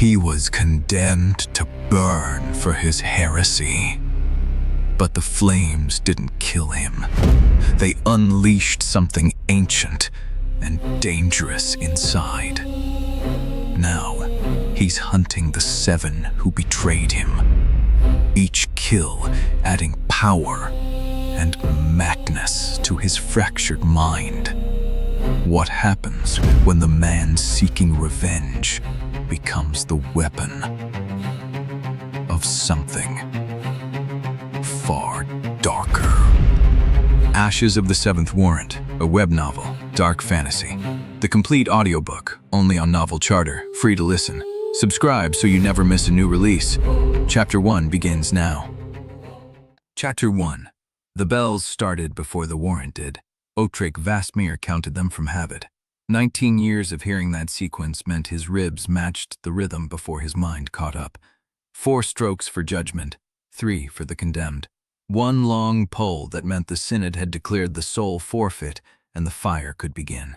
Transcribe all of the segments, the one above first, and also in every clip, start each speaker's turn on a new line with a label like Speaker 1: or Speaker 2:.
Speaker 1: He was condemned to burn for his heresy. But the flames didn't kill him. They unleashed something ancient and dangerous inside. Now, he's hunting the 7 who betrayed him. Each kill adding power and madness to his fractured mind. What happens when the man seeking revenge becomes the weapon of something far darker? Ashes of the Seventh Warrant, a web novel, dark fantasy. The complete audiobook, only on Novel Charter, free to listen. Subscribe so you never miss a new release. Chapter 1 begins now. Chapter 1. The bells started before the warrant did. Odrik Vassmere counted them from habit. 19 years of hearing that sequence meant his ribs matched the rhythm before his mind caught up. 4 strokes for judgment, 3 for the condemned. 1 long pull that meant the Synod had declared the soul forfeit and the fire could begin.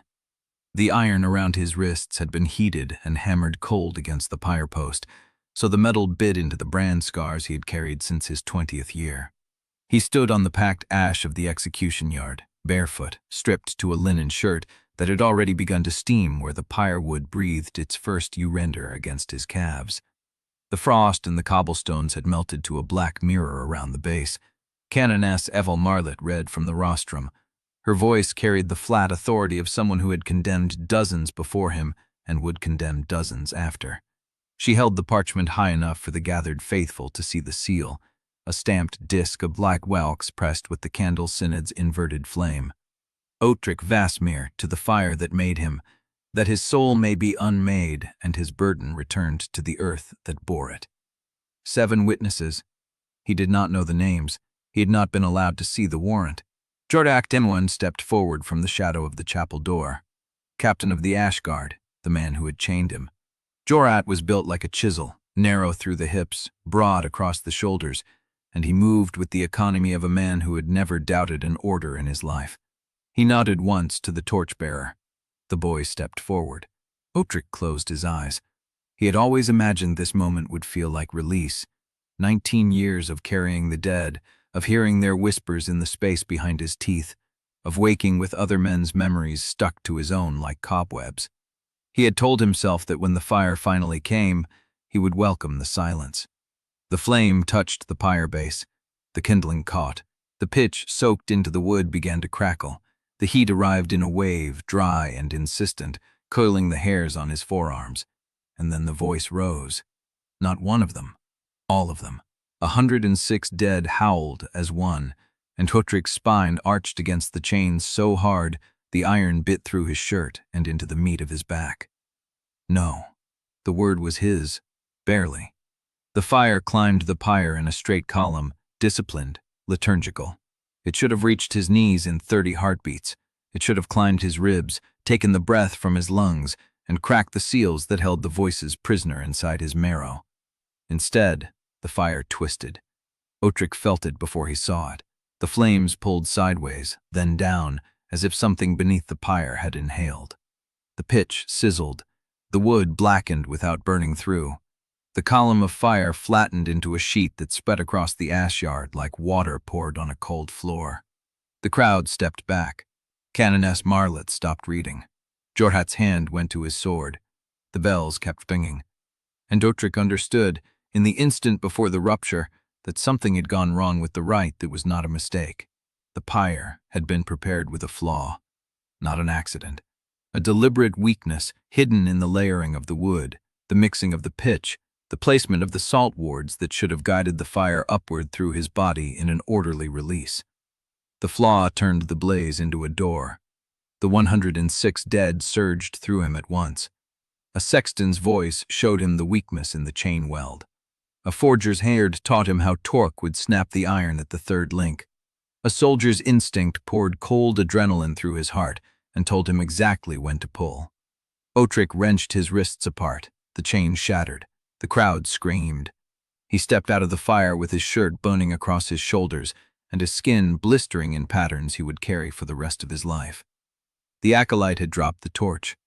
Speaker 1: The iron around his wrists had been heated and hammered cold against the pyre post, so the metal bit into the brand scars he had carried since his 20th year. He stood on the packed ash of the execution yard, barefoot, stripped to a linen shirt that had already begun to steam where the pyre wood breathed its first urender against his calves. The frost and the cobblestones had melted to a black mirror around the base. Canoness Evel Marlet read from the rostrum. Her voice carried the flat authority of someone who had condemned dozens before him and would condemn dozens after. She held the parchment high enough for the gathered faithful to see the seal, a stamped disc of black whelks pressed with the Candle Synod's inverted flame. Odrik Vassmere, to the fire that made him, that his soul may be unmade and his burden returned to the earth that bore it. 7 witnesses. He did not know the names. He had not been allowed to see the warrant. Jordak Demwan stepped forward from the shadow of the chapel door. Captain of the Ash Guard, the man who had chained him. Jorat was built like a chisel, narrow through the hips, broad across the shoulders, and he moved with the economy of a man who had never doubted an order in his life. He nodded once to the torchbearer. The boy stepped forward. Odrik closed his eyes. He had always imagined this moment would feel like release. 19 years of carrying the dead, of hearing their whispers in the space behind his teeth, of waking with other men's memories stuck to his own like cobwebs. He had told himself that when the fire finally came, he would welcome the silence. The flame touched the pyre base. The kindling caught. The pitch soaked into the wood began to crackle. The heat arrived in a wave, dry and insistent, coiling the hairs on his forearms. And then the voice rose. Not one of them, all of them. 106 dead howled as one, and Odrik's spine arched against the chains so hard the iron bit through his shirt and into the meat of his back. No, the word was his, barely. The fire climbed the pyre in a straight column, disciplined, liturgical. It should have reached his knees in 30 heartbeats. It should have climbed his ribs, taken the breath from his lungs, and cracked the seals that held the voices prisoner inside his marrow. Instead, the fire twisted. Odrik felt it before he saw it. The flames pulled sideways, then down, as if something beneath the pyre had inhaled. The pitch sizzled. The wood blackened without burning through. The column of fire flattened into a sheet that spread across the ash yard like water poured on a cold floor. The crowd stepped back. Canoness Marlet stopped reading. Jorhat's hand went to his sword. The bells kept ringing. And Odrik understood, in the instant before the rupture, that something had gone wrong with the rite that was not a mistake. The pyre had been prepared with a flaw, not an accident. A deliberate weakness hidden in the layering of the wood, the mixing of the pitch, the placement of the salt wards that should have guided the fire upward through his body in an orderly release. The flaw turned the blaze into a door. The 106 dead surged through him at once. A sexton's voice showed him the weakness in the chain weld. A forger's hand taught him how torque would snap the iron at the third link. A soldier's instinct poured cold adrenaline through his heart and told him exactly when to pull. Odrik wrenched his wrists apart. The chain shattered. The crowd screamed. He stepped out of the fire with his shirt burning across his shoulders and his skin blistering in patterns he would carry for the rest of his life. The acolyte had dropped the torch.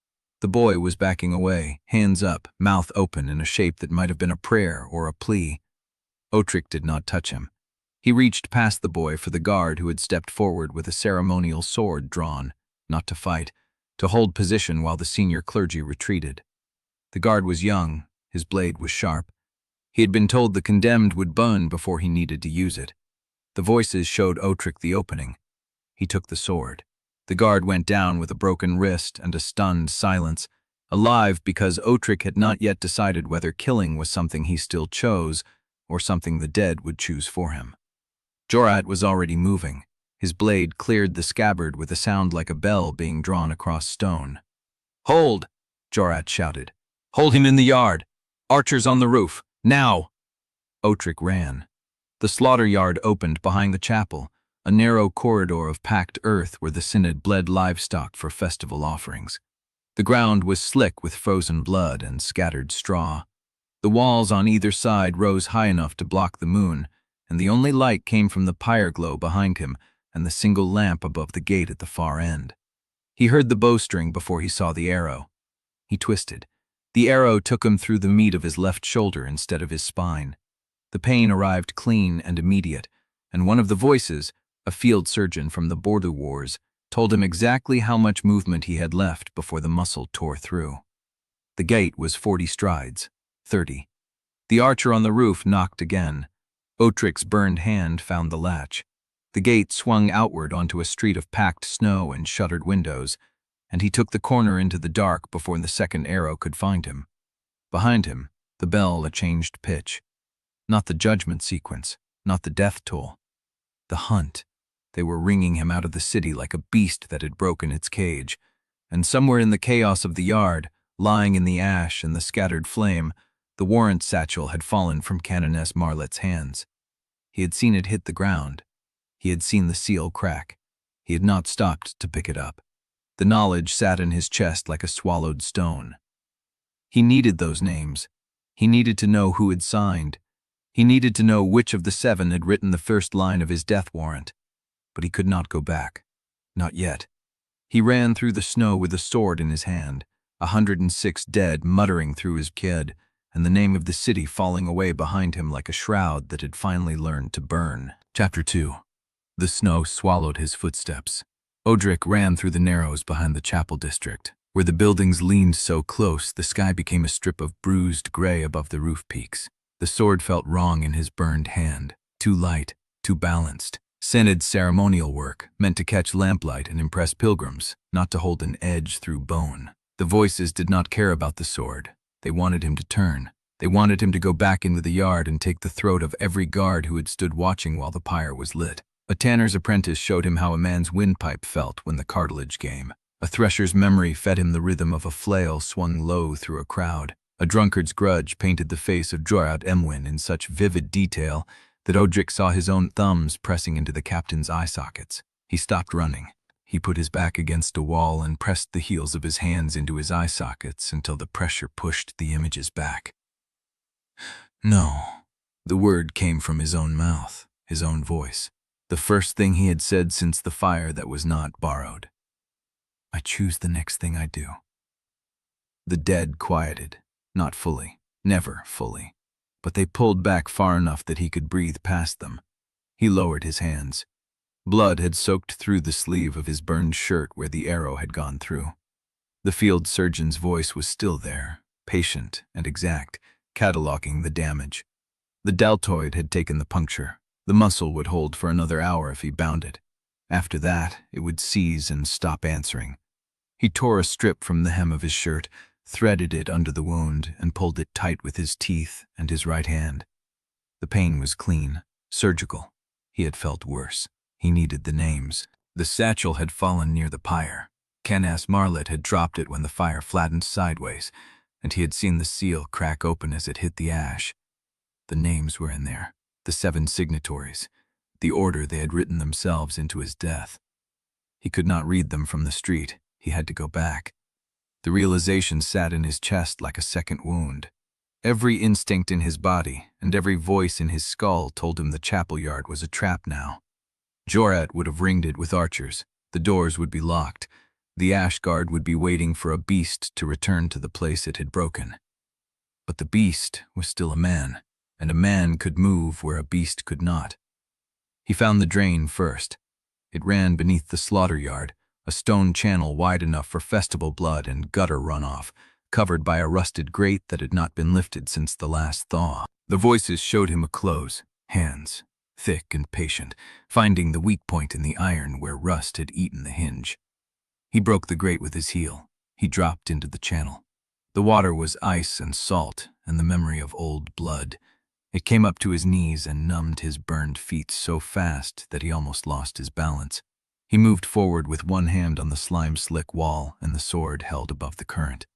Speaker 1: The boy was backing away, hands up, mouth open in a shape that might have been a prayer or a plea. Odrik did not touch him. He reached past the boy for the guard who had stepped forward with a ceremonial sword drawn, not to fight, to hold position while the senior clergy retreated. The guard was young, his blade was sharp. He had been told the condemned would burn before he needed to use it. The voices showed Odrik the opening. He took the sword. The guard went down with a broken wrist and a stunned silence, alive because Odrik had not yet decided whether killing was something he still chose or something the dead would choose for him. Jorat was already moving. His blade cleared the scabbard with a sound like a bell being drawn across stone. "Hold!" Jorat shouted. "Hold him in the yard! Archers on the roof! Now!" Odrik ran. The slaughter yard opened behind the chapel, a narrow corridor of packed earth where the Synod bled livestock for festival offerings. The ground was slick with frozen blood and scattered straw. The walls on either side rose high enough to block the moon, and the only light came from the pyre glow behind him and the single lamp above the gate at the far end. He heard the bowstring before he saw the arrow. He twisted. The arrow took him through the meat of his left shoulder instead of his spine. The pain arrived clean and immediate, and one of the voices, a field surgeon from the border wars, told him exactly how much movement he had left before the muscle tore through. The gate was 40 strides, 30. The archer on the roof knocked again. Odrik's burned hand found the latch. The gate swung outward onto a street of packed snow and shuttered windows, and he took the corner into the dark before the second arrow could find him. Behind him, the bell changed pitch. Not the judgment sequence, not the death toll. The hunt. They were wringing him out of the city like a beast that had broken its cage, and somewhere in the chaos of the yard, lying in the ash and the scattered flame, the warrant satchel had fallen from Canoness Marlet's hands. He had seen it hit the ground. He had seen the seal crack. He had not stopped to pick it up. The knowledge sat in his chest like a swallowed stone. He needed those names. He needed to know who had signed. He needed to know which of the 7 had written the first line of his death warrant. But he could not go back. Not yet. He ran through the snow with a sword in his hand, 106 dead muttering through his kid, and the name of the city falling away behind him like a shroud that had finally learned to burn. Chapter 2. The snow swallowed his footsteps. Odrik ran through the narrows behind the chapel district. Where the buildings leaned so close, the sky became a strip of bruised gray above the roof peaks. The sword felt wrong in his burned hand. Too light, too balanced. Synod's ceremonial work, meant to catch lamplight and impress pilgrims, not to hold an edge through bone. The voices did not care about the sword. They wanted him to turn. They wanted him to go back into the yard and take the throat of every guard who had stood watching while the pyre was lit. A tanner's apprentice showed him how a man's windpipe felt when the cartilage came. A thresher's memory fed him the rhythm of a flail swung low through a crowd. A drunkard's grudge painted the face of Jorat Emwyn in such vivid detail that Odrik saw his own thumbs pressing into the captain's eye sockets. He stopped running. He put his back against a wall and pressed the heels of his hands into his eye sockets until the pressure pushed the images back. No. The word came from his own mouth, his own voice. The first thing he had said since the fire that was not borrowed. I choose the next thing I do. The dead quieted. Not fully, never fully, but they pulled back far enough that he could breathe past them. He lowered his hands. Blood had soaked through the sleeve of his burned shirt where the arrow had gone through. The field surgeon's voice was still there, patient and exact, cataloging the damage. The deltoid had taken the puncture. The muscle would hold for another hour if he bound it. After that, it would seize and stop answering. He tore a strip from the hem of his shirt, threaded it under the wound, and pulled it tight with his teeth and his right hand. The pain was clean, surgical. He had felt worse. He needed the names. The satchel had fallen near the pyre. Canoness Marlet had dropped it when the fire flattened sideways, and he had seen the seal crack open as it hit the ash. The names were in there, the 7 signatories, the order they had written themselves into his death. He could not read them from the street. He had to go back. The realization sat in his chest like a second wound. Every instinct in his body and every voice in his skull told him the chapel yard was a trap now. Jorat would have ringed it with archers. The doors would be locked. The ash guard would be waiting for a beast to return to the place it had broken. But the beast was still a man, and a man could move where a beast could not. He found the drain first. It ran beneath the slaughter yard, a stone channel wide enough for festival blood and gutter runoff, covered by a rusted grate that had not been lifted since the last thaw. The voices showed him a close, hands, thick and patient, finding the weak point in the iron where rust had eaten the hinge. He broke the grate with his heel. He dropped into the channel. The water was ice and salt, and the memory of old blood. It came up to his knees and numbed his burned feet so fast that he almost lost his balance. He moved forward with one hand on the slime-slick wall and the sword held above the current.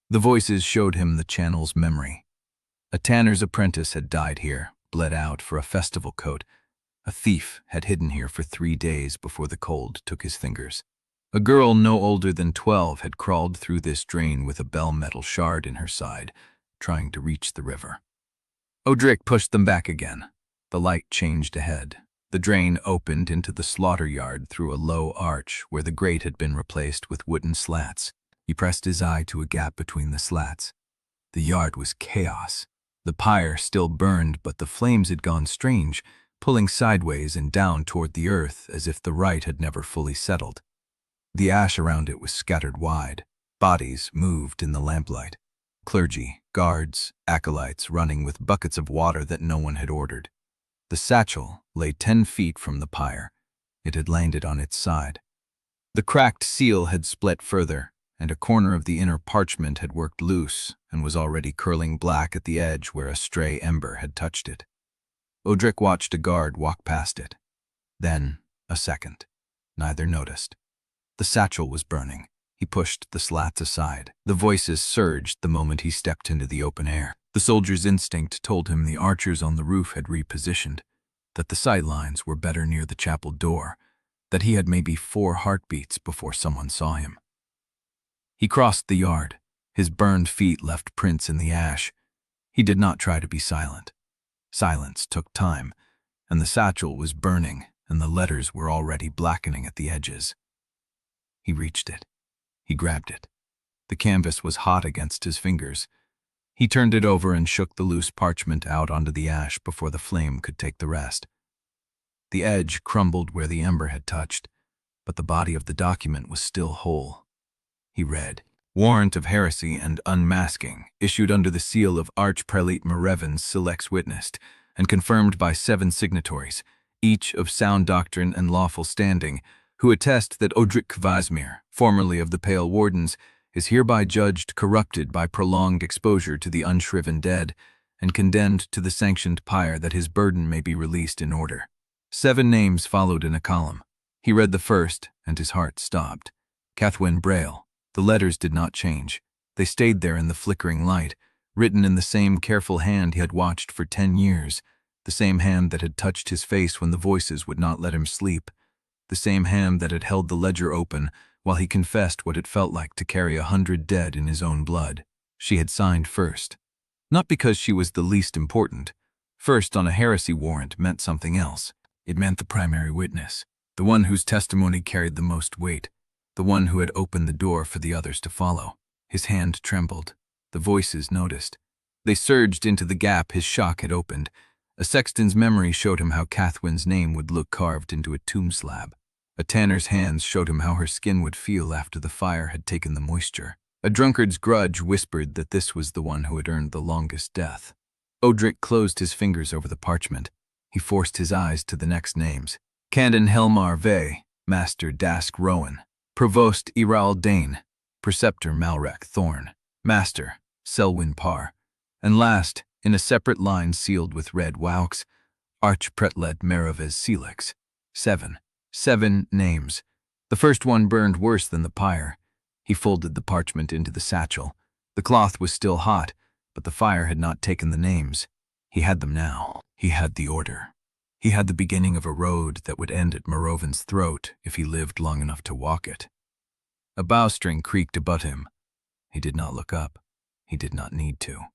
Speaker 1: The voices showed him the channel's memory. A tanner's apprentice had died here, bled out for a festival coat. A thief had hidden here for 3 days before the cold took his fingers. A girl no older than 12 had crawled through this drain with a bell-metal shard in her side, trying to reach the river. Odrik pushed them back again. The light changed ahead. The drain opened into the slaughter yard through a low arch where the grate had been replaced with wooden slats. He pressed his eye to a gap between the slats. The yard was chaos. The pyre still burned, but the flames had gone strange, pulling sideways and down toward the earth as if the rite had never fully settled. The ash around it was scattered wide. Bodies moved in the lamplight. Clergy, guards, acolytes running with buckets of water that no one had ordered. The satchel lay 10 feet from the pyre. It had landed on its side. The cracked seal had split further, and a corner of the inner parchment had worked loose and was already curling black at the edge where a stray ember had touched it. Odrik watched a guard walk past it. Then, a second. Neither noticed. The satchel was burning. He pushed the slats aside. The voices surged the moment he stepped into the open air. The soldier's instinct told him the archers on the roof had repositioned, that the sight lines were better near the chapel door, that he had maybe 4 heartbeats before someone saw him. He crossed the yard. His burned feet left prints in the ash. He did not try to be silent. Silence took time, and the satchel was burning, and the letters were already blackening at the edges. He reached it. He grabbed it. The canvas was hot against his fingers. He turned it over and shook the loose parchment out onto the ash before the flame could take the rest. The edge crumbled where the ember had touched, but the body of the document was still whole. He read, "Warrant of heresy and unmasking, issued under the seal of Archprelate Merevens Silex witnessed, and confirmed by 7 signatories, each of sound doctrine and lawful standing, who attest that Odrik Vassmere, formerly of the Pale Wardens, is hereby judged corrupted by prolonged exposure to the unshriven dead, and condemned to the sanctioned pyre that his burden may be released in order." 7 names followed in a column. He read the first, and his heart stopped. Cathwen Brale. The letters did not change. They stayed there in the flickering light, written in the same careful hand he had watched for 10 years, the same hand that had touched his face when the voices would not let him sleep, the same hand that had held the ledger open while he confessed what it felt like to carry 100 dead in his own blood. She had signed first. Not because she was the least important. First on a heresy warrant meant something else. It meant the primary witness, the one whose testimony carried the most weight, the one who had opened the door for the others to follow. His hand trembled. The voices noticed. They surged into the gap his shock had opened. A sexton's memory showed him how Cathwen's name would look carved into a tomb slab. A tanner's hands showed him how her skin would feel after the fire had taken the moisture. A drunkard's grudge whispered that this was the one who had earned the longest death. Odrik closed his fingers over the parchment. He forced his eyes to the next names. Candon Helmar Ve, Master Dask Rowan, Provost Iral Dane, Preceptor Malrek Thorn, Master Selwyn Parr, and last, in a separate line sealed with red waux, Archprelate Merevens Silex. 7 names. The first one burned worse than the pyre. He folded the parchment into the satchel. The cloth was still hot, but the fire had not taken the names. He had them now. He had the order. He had the beginning of a road that would end at Merovin's throat if he lived long enough to walk it. A bowstring creaked above him. He did not look up. He did not need to.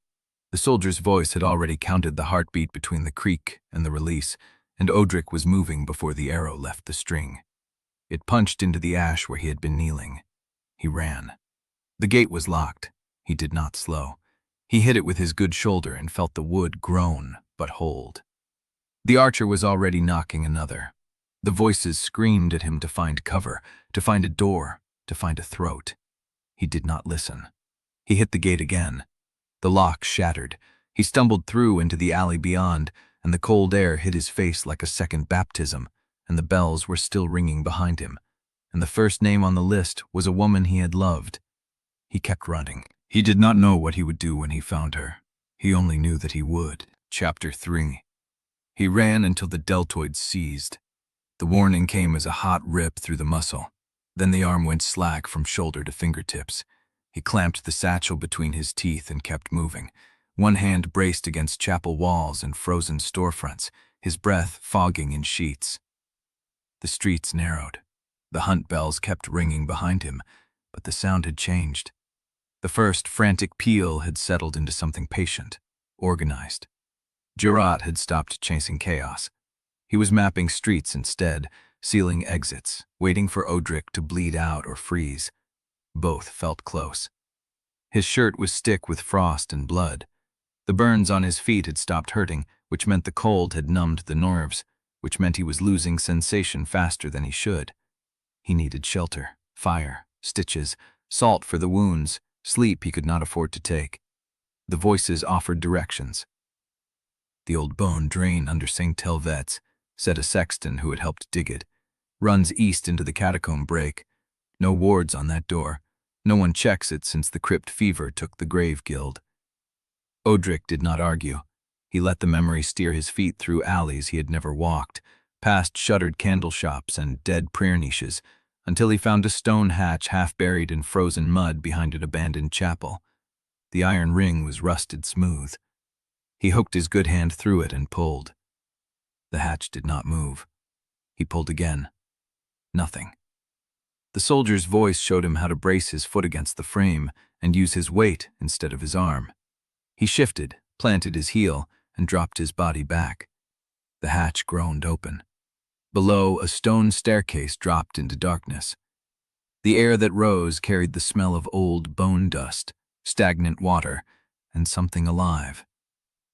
Speaker 1: The soldier's voice had already counted the heartbeat between the creak and the release, and Odrik was moving before the arrow left the string. It punched into the ash where he had been kneeling. He ran. The gate was locked. He did not slow. He hit it with his good shoulder and felt the wood groan but hold. The archer was already knocking another. The voices screamed at him to find cover, to find a door, to find a throat. He did not listen. He hit the gate again. The lock shattered. He stumbled through into the alley beyond, and the cold air hit his face like a second baptism, and the bells were still ringing behind him, and the first name on the list was a woman he had loved. He kept running. He did not know what he would do when he found her. He only knew that he would. Chapter 3. He ran until the deltoids seized. The warning came as a hot rip through the muscle. Then the arm went slack from shoulder to fingertips. He clamped the satchel between his teeth and kept moving. One hand braced against chapel walls and frozen storefronts, his breath fogging in sheets. The streets narrowed. The hunt bells kept ringing behind him, but the sound had changed. The first frantic peal had settled into something patient, organized. Gerard had stopped chasing chaos. He was mapping streets instead, sealing exits, waiting for Odrik to bleed out or freeze. Both felt close. His shirt was stick with frost and blood. The burns on his feet had stopped hurting, which meant the cold had numbed the nerves, which meant he was losing sensation faster than he should. He needed shelter, fire, stitches, salt for the wounds, sleep he could not afford to take. The voices offered directions. The old bone drain under St. Helvet's, said a sexton who had helped dig it, runs east into the catacomb break. No wards on that door. No one checks it since the crypt fever took the grave guild. Odrik did not argue. He let the memory steer his feet through alleys he had never walked, past shuttered candle shops and dead prayer niches, until he found a stone hatch half buried in frozen mud behind an abandoned chapel. The iron ring was rusted smooth. He hooked his good hand through it and pulled. The hatch did not move. He pulled again. Nothing. The soldier's voice showed him how to brace his foot against the frame and use his weight instead of his arm. He shifted, planted his heel, and dropped his body back. The hatch groaned open. Below, a stone staircase dropped into darkness. The air that rose carried the smell of old bone dust, stagnant water, and something alive.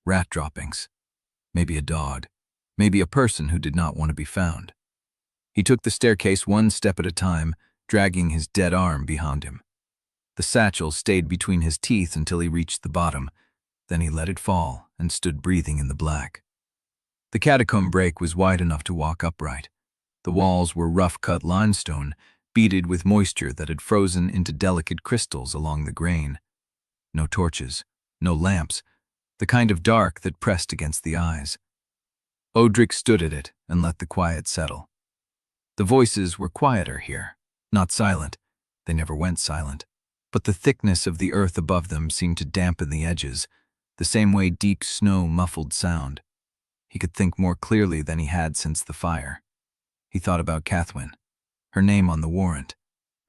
Speaker 1: Rat droppings. Maybe a dog. Maybe a person who did not want to be found. He took the staircase one step at a time, dragging his dead arm behind him. The satchel stayed between his teeth until he reached the bottom. Then he let it fall and stood breathing in the black. The catacomb break was wide enough to walk upright. The walls were rough-cut limestone, beaded with moisture that had frozen into delicate crystals along the grain. No torches, no lamps, the kind of dark that pressed against the eyes. Odrik stood at it and let the quiet settle. The voices were quieter here, not silent. They never went silent. But the thickness of the earth above them seemed to dampen the edges, the same way deep snow muffled sound. He could think more clearly than he had since the fire. He thought about Cathwen, her name on the warrant,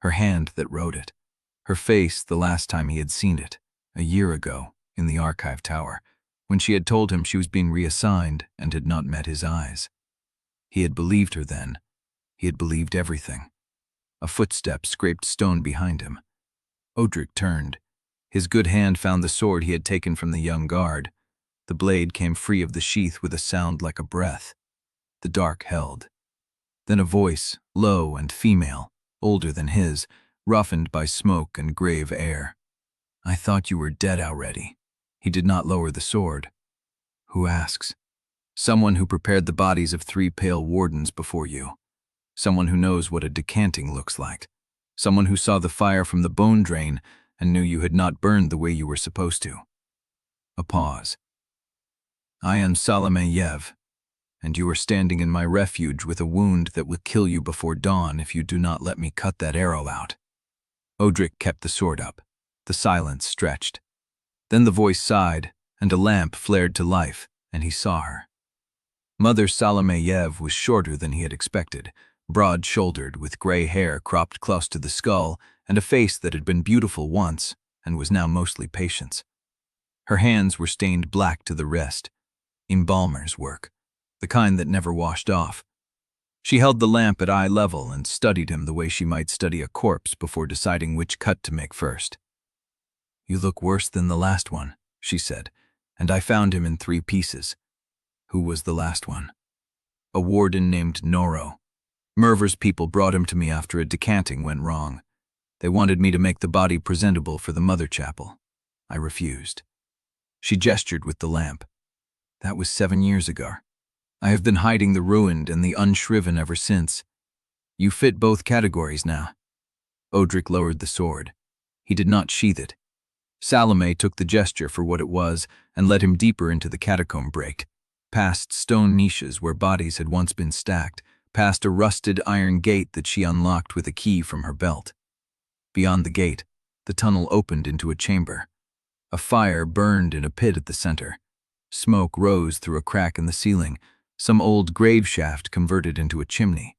Speaker 1: her hand that wrote it, her face the last time he had seen it, a year ago, in the archive tower, when she had told him she was being reassigned and had not met his eyes. He had believed her then. He had believed everything. A footstep scraped stone behind him. Odrik turned. His good hand found the sword he had taken from the young guard. The blade came free of the sheath with a sound like a breath. The dark held. Then a voice, low and female, older than his, roughened by smoke and grave air. "I thought you were dead already." He did not lower the sword. "Who asks?" "Someone who prepared the bodies of 3 Pale Wardens before you. Someone who knows what a decanting looks like. Someone who saw the fire from the bone drain and knew you had not burned the way you were supposed to." A pause. "I am Salome Yev, and you are standing in my refuge with a wound that will kill you before dawn if you do not let me cut that arrow out." Odrik kept the sword up. The silence stretched. Then the voice sighed, and a lamp flared to life, and he saw her. Mother Salome Yev was shorter than he had expected, broad-shouldered, with gray hair cropped close to the skull, and a face that had been beautiful once and was now mostly patience. Her hands were stained black to the wrist, embalmer's work, the kind that never washed off. She held the lamp at eye level and studied him the way she might study a corpse before deciding which cut to make first. "You look worse than the last one," she said, "and I found him in 3 pieces. Who was the last one?" "A warden named Noro. Merver's people brought him to me after a decanting went wrong. They wanted me to make the body presentable for the mother chapel. I refused." She gestured with the lamp. "That was 7 years ago. I have been hiding the ruined and the unshriven ever since. You fit both categories now." Odrik lowered the sword. He did not sheath it. Salome took the gesture for what it was and led him deeper into the catacomb break, past stone niches where bodies had once been stacked, past a rusted iron gate that she unlocked with a key from her belt. Beyond the gate, the tunnel opened into a chamber. A fire burned in a pit at the center. Smoke rose through a crack in the ceiling, some old grave shaft converted into a chimney.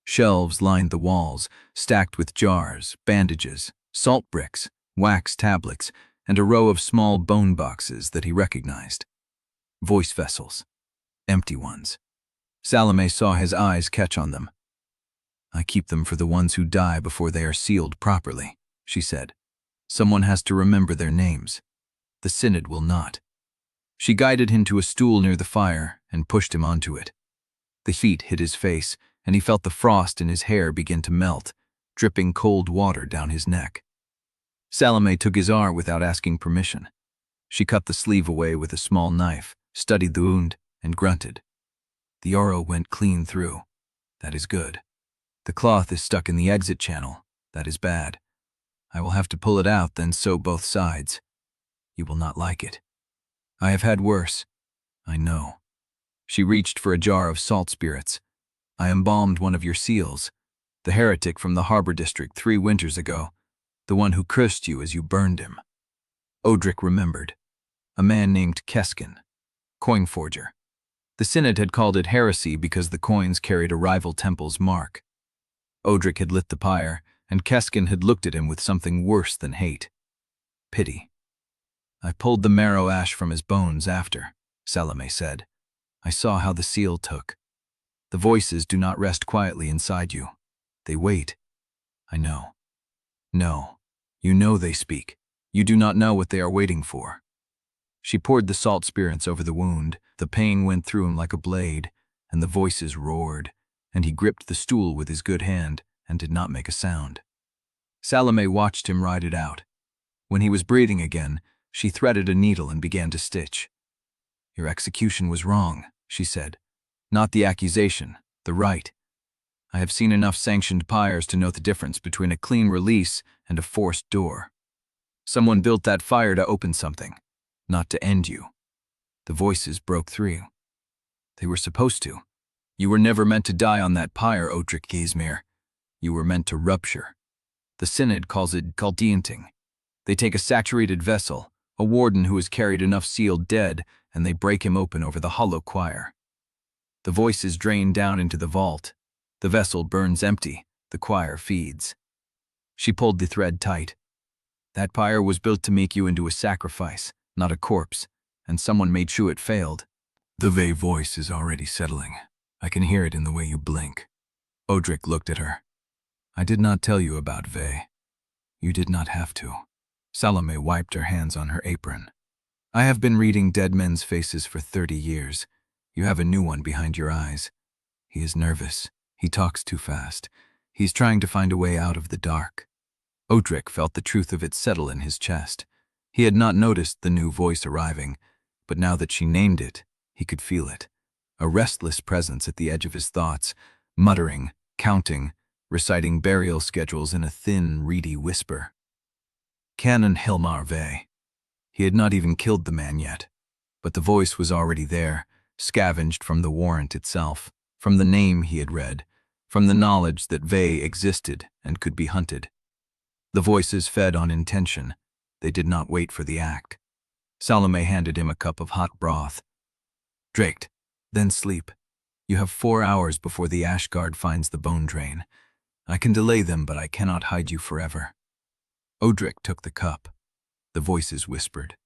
Speaker 1: Shelves lined the walls, stacked with jars, bandages, salt bricks, wax tablets, and a row of small bone boxes that he recognized. Voice vessels. Empty ones. Salome saw his eyes catch on them. "I keep them for the ones who die before they are sealed properly," she said. "Someone has to remember their names. The Synod will not." She guided him to a stool near the fire and pushed him onto it. The heat hit his face, and he felt the frost in his hair begin to melt, dripping cold water down his neck. Salome took his arm without asking permission. She cut the sleeve away with a small knife, studied the wound, and grunted. "The arrow went clean through. That is good. The cloth is stuck in the exit channel. That is bad. I will have to pull it out, then sew both sides. You will not like it. I have had worse. I know." She reached for a jar of salt spirits. "I embalmed one of your seals, the heretic from the harbor district 3 winters ago, the one who cursed you as you burned him." Odrik remembered. A man named Keskin, coin forger. The Synod had called it heresy because the coins carried a rival temple's mark. Odrik had lit the pyre, and Keskin had looked at him with something worse than hate. Pity. "I pulled the marrow ash from his bones after," Salome said. "I saw how the seal took. The voices do not rest quietly inside you. They wait." "I know." "No. You know they speak. You do not know what they are waiting for." She poured the salt spirits over the wound. The pain went through him like a blade, and the voices roared, and he gripped the stool with his good hand and did not make a sound. Salome watched him ride it out. When he was breathing again, she threaded a needle and began to stitch. "Your execution was wrong," she said. "Not the accusation, the rite. I have seen enough sanctioned pyres to know the difference between a clean release and a forced door. Someone built that fire to open something, not to end you." The voices broke through. "They were supposed to. You were never meant to die on that pyre, Odrik Vassmere. You were meant to rupture. The Synod calls it Cadences. They take a saturated vessel, a warden who has carried enough sealed dead, and they break him open over the hollow choir. The voices drain down into the vault. The vessel burns empty. The choir feeds." She pulled the thread tight. "That pyre was built to make you into a sacrifice, not a corpse, and someone made sure it failed." "The Vey voice is already settling. I can hear it in the way you blink." Odrik looked at her. "I did not tell you about Vey. You did not have to." Salome wiped her hands on her apron. "I have been reading dead men's faces for 30 years. You have a new one behind your eyes. He is nervous. He talks too fast. He's trying to find a way out of the dark." Odrik felt the truth of it settle in his chest. He had not noticed the new voice arriving, but now that she named it, he could feel it. A restless presence at the edge of his thoughts, muttering, counting, reciting burial schedules in a thin, reedy whisper. Canon Hilmar Vey. He had not even killed the man yet, but the voice was already there, scavenged from the warrant itself, from the name he had read, from the knowledge that Vey existed and could be hunted. The voices fed on intention. They did not wait for the act. Salome handed him a cup of hot broth. "Draked, then sleep. You have 4 hours before the ash guard finds the bone drain. I can delay them, but I cannot hide you forever." Odrik took the cup. The voices whispered.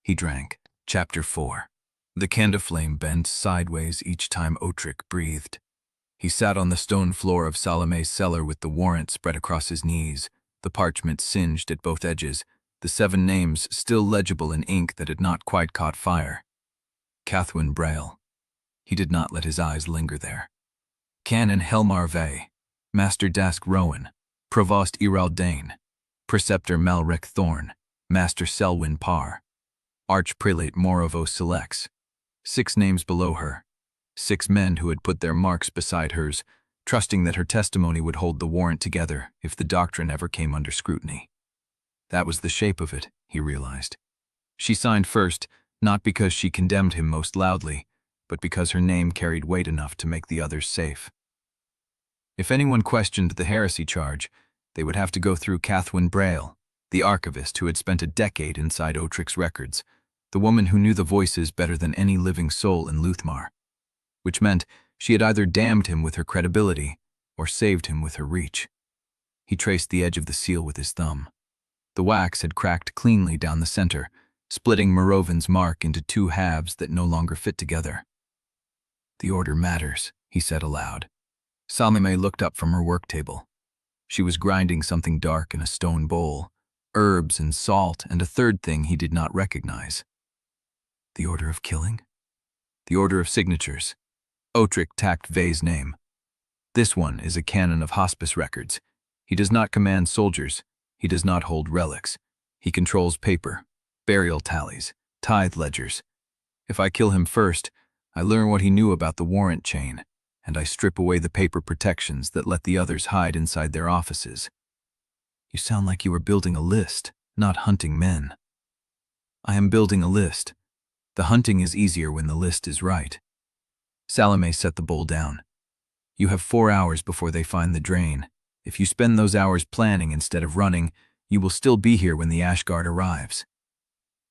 Speaker 1: He drank. Chapter 4. The candle flame bent sideways each time Odrik breathed. He sat on the stone floor of Salome's cellar with the warrant spread across his knees, the parchment singed at both edges, the 7 names still legible in ink that had not quite caught fire. Cathwen Brale. He did not let his eyes linger there. Canon Helmar Vey, Master Dask Rowan, Provost Iraldane, Preceptor Malric Thorn, Master Selwyn Parr, Archprelate Morovo Selects. 6 names below her. 6 men who had put their marks beside hers, trusting that her testimony would hold the warrant together if the doctrine ever came under scrutiny. That was the shape of it, he realized. She signed first, not because she condemned him most loudly, but because her name carried weight enough to make the others safe. If anyone questioned the heresy charge, they would have to go through Cathwen Brale, the archivist who had spent a decade inside Odrik's records, the woman who knew the voices better than any living soul in Luthmar, which meant she had either damned him with her credibility or saved him with her reach. He traced the edge of the seal with his thumb. The wax had cracked cleanly down the center, splitting Morovin's mark into 2 halves that no longer fit together. "The order matters," he said aloud. Salome looked up from her work table. She was grinding something dark in a stone bowl, herbs and salt and a third thing he did not recognize. "The order of killing?" "The order of signatures." Odrik tacked Vey's name. "This one is a canon of hospice records. He does not command soldiers. He does not hold relics. He controls paper, burial tallies, tithe ledgers. If I kill him first, I learn what he knew about the warrant chain, and I strip away the paper protections that let the others hide inside their offices." "You sound like you are building a list, not hunting men." "I am building a list. The hunting is easier when the list is right." Salome set the bowl down. "You have 4 hours before they find the drain. If you spend those hours planning instead of running, you will still be here when the Ashguard arrives."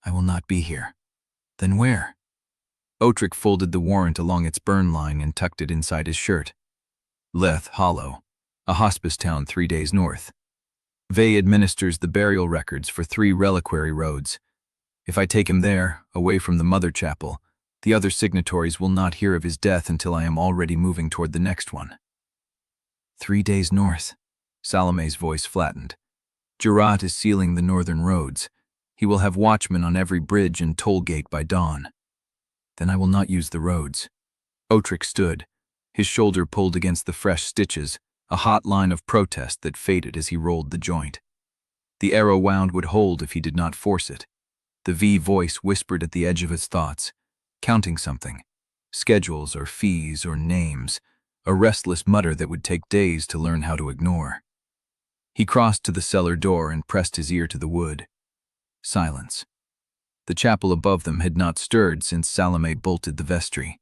Speaker 1: "I will not be here." "Then where?" Odrik folded the warrant along its burn line and tucked it inside his shirt. "Leth Hollow, a hospice town 3 days north. Vey administers the burial records for 3 reliquary roads. If I take him there, away from the Mother Chapel, the other signatories will not hear of his death until I am already moving toward the next one." 3 days north. Salome's voice flattened. "Jurat is sealing the northern roads. He will have watchmen on every bridge and toll gate by dawn." "Then I will not use the roads." Odrik stood, his shoulder pulled against the fresh stitches, a hot line of protest that faded as he rolled the joint. The arrow wound would hold if he did not force it. The V voice whispered at the edge of his thoughts, counting something, schedules or fees or names, a restless mutter that would take days to learn how to ignore. He crossed to the cellar door and pressed his ear to the wood. Silence. The chapel above them had not stirred since Salome bolted the vestry.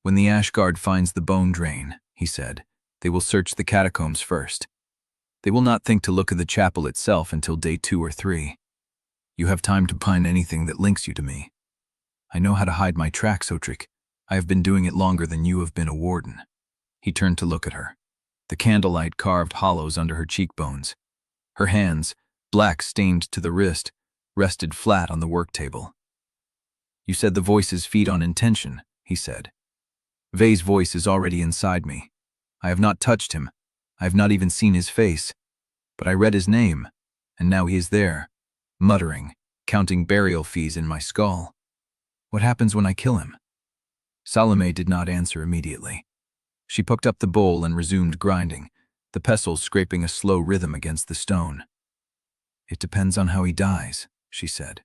Speaker 1: "When the Ashguard finds the bone drain," he said, "they will search the catacombs first. They will not think to look at the chapel itself until day 2 or 3. You have time to find anything that links you to me. I know how to hide my tracks, Odrik. I have been doing it longer than you have been a warden." He turned to look at her. The candlelight carved hollows under her cheekbones. Her hands, black stained to the wrist, rested flat on the work table. "You said the voices feed on intention," he said. "Vey's voice is already inside me. I have not touched him. I have not even seen his face. But I read his name, and now he is there, muttering, counting burial fees in my skull. What happens when I kill him?" Salome did not answer immediately. She picked up the bowl and resumed grinding, the pestles scraping a slow rhythm against the stone. "It depends on how he dies," she said.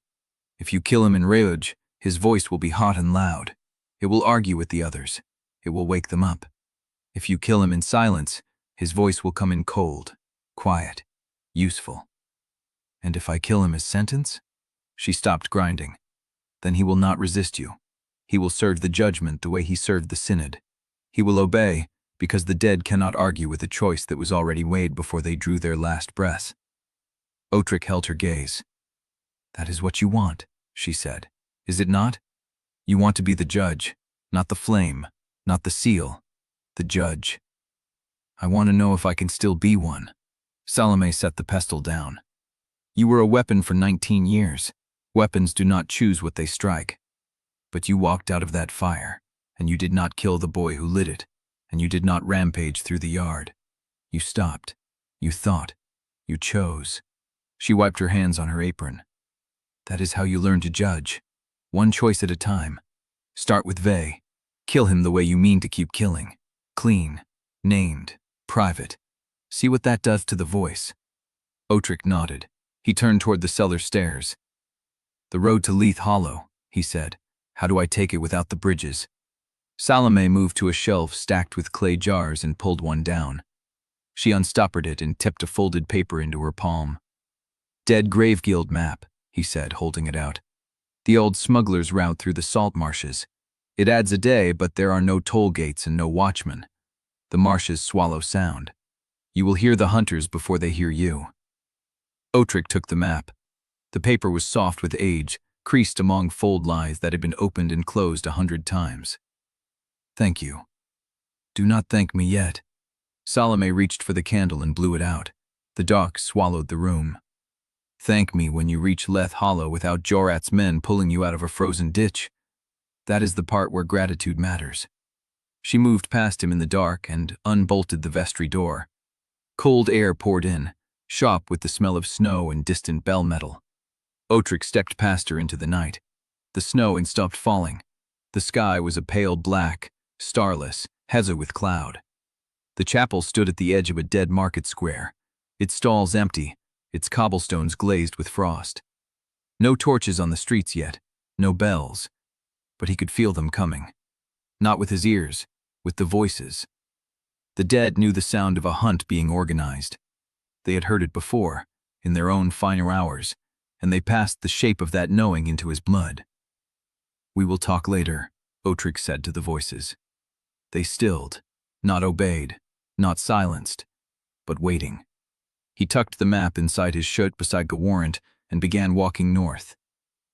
Speaker 1: "If you kill him in rage, his voice will be hot and loud. It will argue with the others. It will wake them up. If you kill him in silence, his voice will come in cold, quiet, useful. And if I kill him as sentence?" She stopped grinding. "Then he will not resist you. He will serve the judgment the way he served the Synod. He will obey, because the dead cannot argue with a choice that was already weighed before they drew their last breath." Odrik held her gaze. "That is what you want," she said. "Is it not? You want to be the judge, not the flame, not the seal, the judge." "I want to know if I can still be one." Salome set the pestle down. "You were a weapon for 19 years. Weapons do not choose what they strike. But you walked out of that fire, and you did not kill the boy who lit it. and you did not rampage through the yard. You stopped. You thought. You chose. She wiped her hands on her apron. That is how you learn to judge. One choice at a time. Start with Ve. Kill him the way you mean to keep killing. Clean. Named. Private. See what that does to the voice. Odrik nodded. He turned toward the cellar stairs. The road to Leith Hollow, he said. How do I take it without the bridges? Salome moved to a shelf stacked with clay jars and pulled one down. She unstoppered it and tipped a folded paper into her palm. Dead Grave Guild map, he said, holding it out. The old smuggler's route through the salt marshes. It adds a day, but there are no toll gates and no watchmen. The marshes swallow sound. You will hear the hunters before they hear you. Odrik took the map. The paper was soft with age, creased among fold lines that had been opened and closed 100 times. Thank you. Do not thank me yet. Salome reached for the candle and blew it out. The dark swallowed the room. Thank me when you reach Leith Hollow without Jorat's men pulling you out of a frozen ditch. That is the part where gratitude matters. She moved past him in the dark and unbolted the vestry door. Cold air poured in, shop with the smell of snow and distant bell metal. Odrik stepped past her into the night. The snow had stopped falling. The sky was a pale black, starless, haze with cloud. The chapel stood at the edge of a dead market square, its stalls empty, its cobblestones glazed with frost. No torches on the streets yet, no bells, but he could feel them coming. Not with his ears, with the voices. The dead knew the sound of a hunt being organized. They had heard it before, in their own finer hours, and they passed the shape of that knowing into his blood. We will talk later, Odrik said to the voices. They stilled, not obeyed, not silenced, but waiting. He tucked the map inside his shirt beside the warrant and began walking north.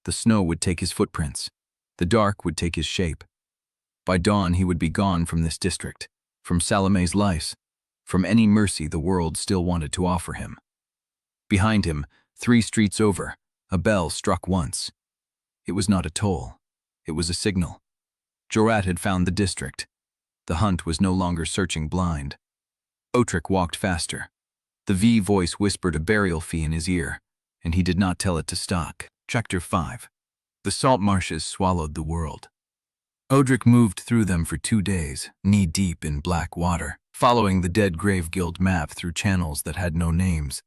Speaker 1: The snow would take his footprints. The dark would take his shape. By dawn he would be gone from this district, from Salome's lice, from any mercy the world still wanted to offer him. Behind him, 3 streets over, a bell struck once. It was not a toll. It was a signal. Jorat had found the district. The hunt was no longer searching blind. Odrik walked faster. The V voice whispered a burial fee in his ear, and he did not tell it to stop. Chapter 5. The salt marshes swallowed the world. Odrik moved through them for 2 days, knee-deep in black water, following the Dead Grave Guild map through channels that had no names.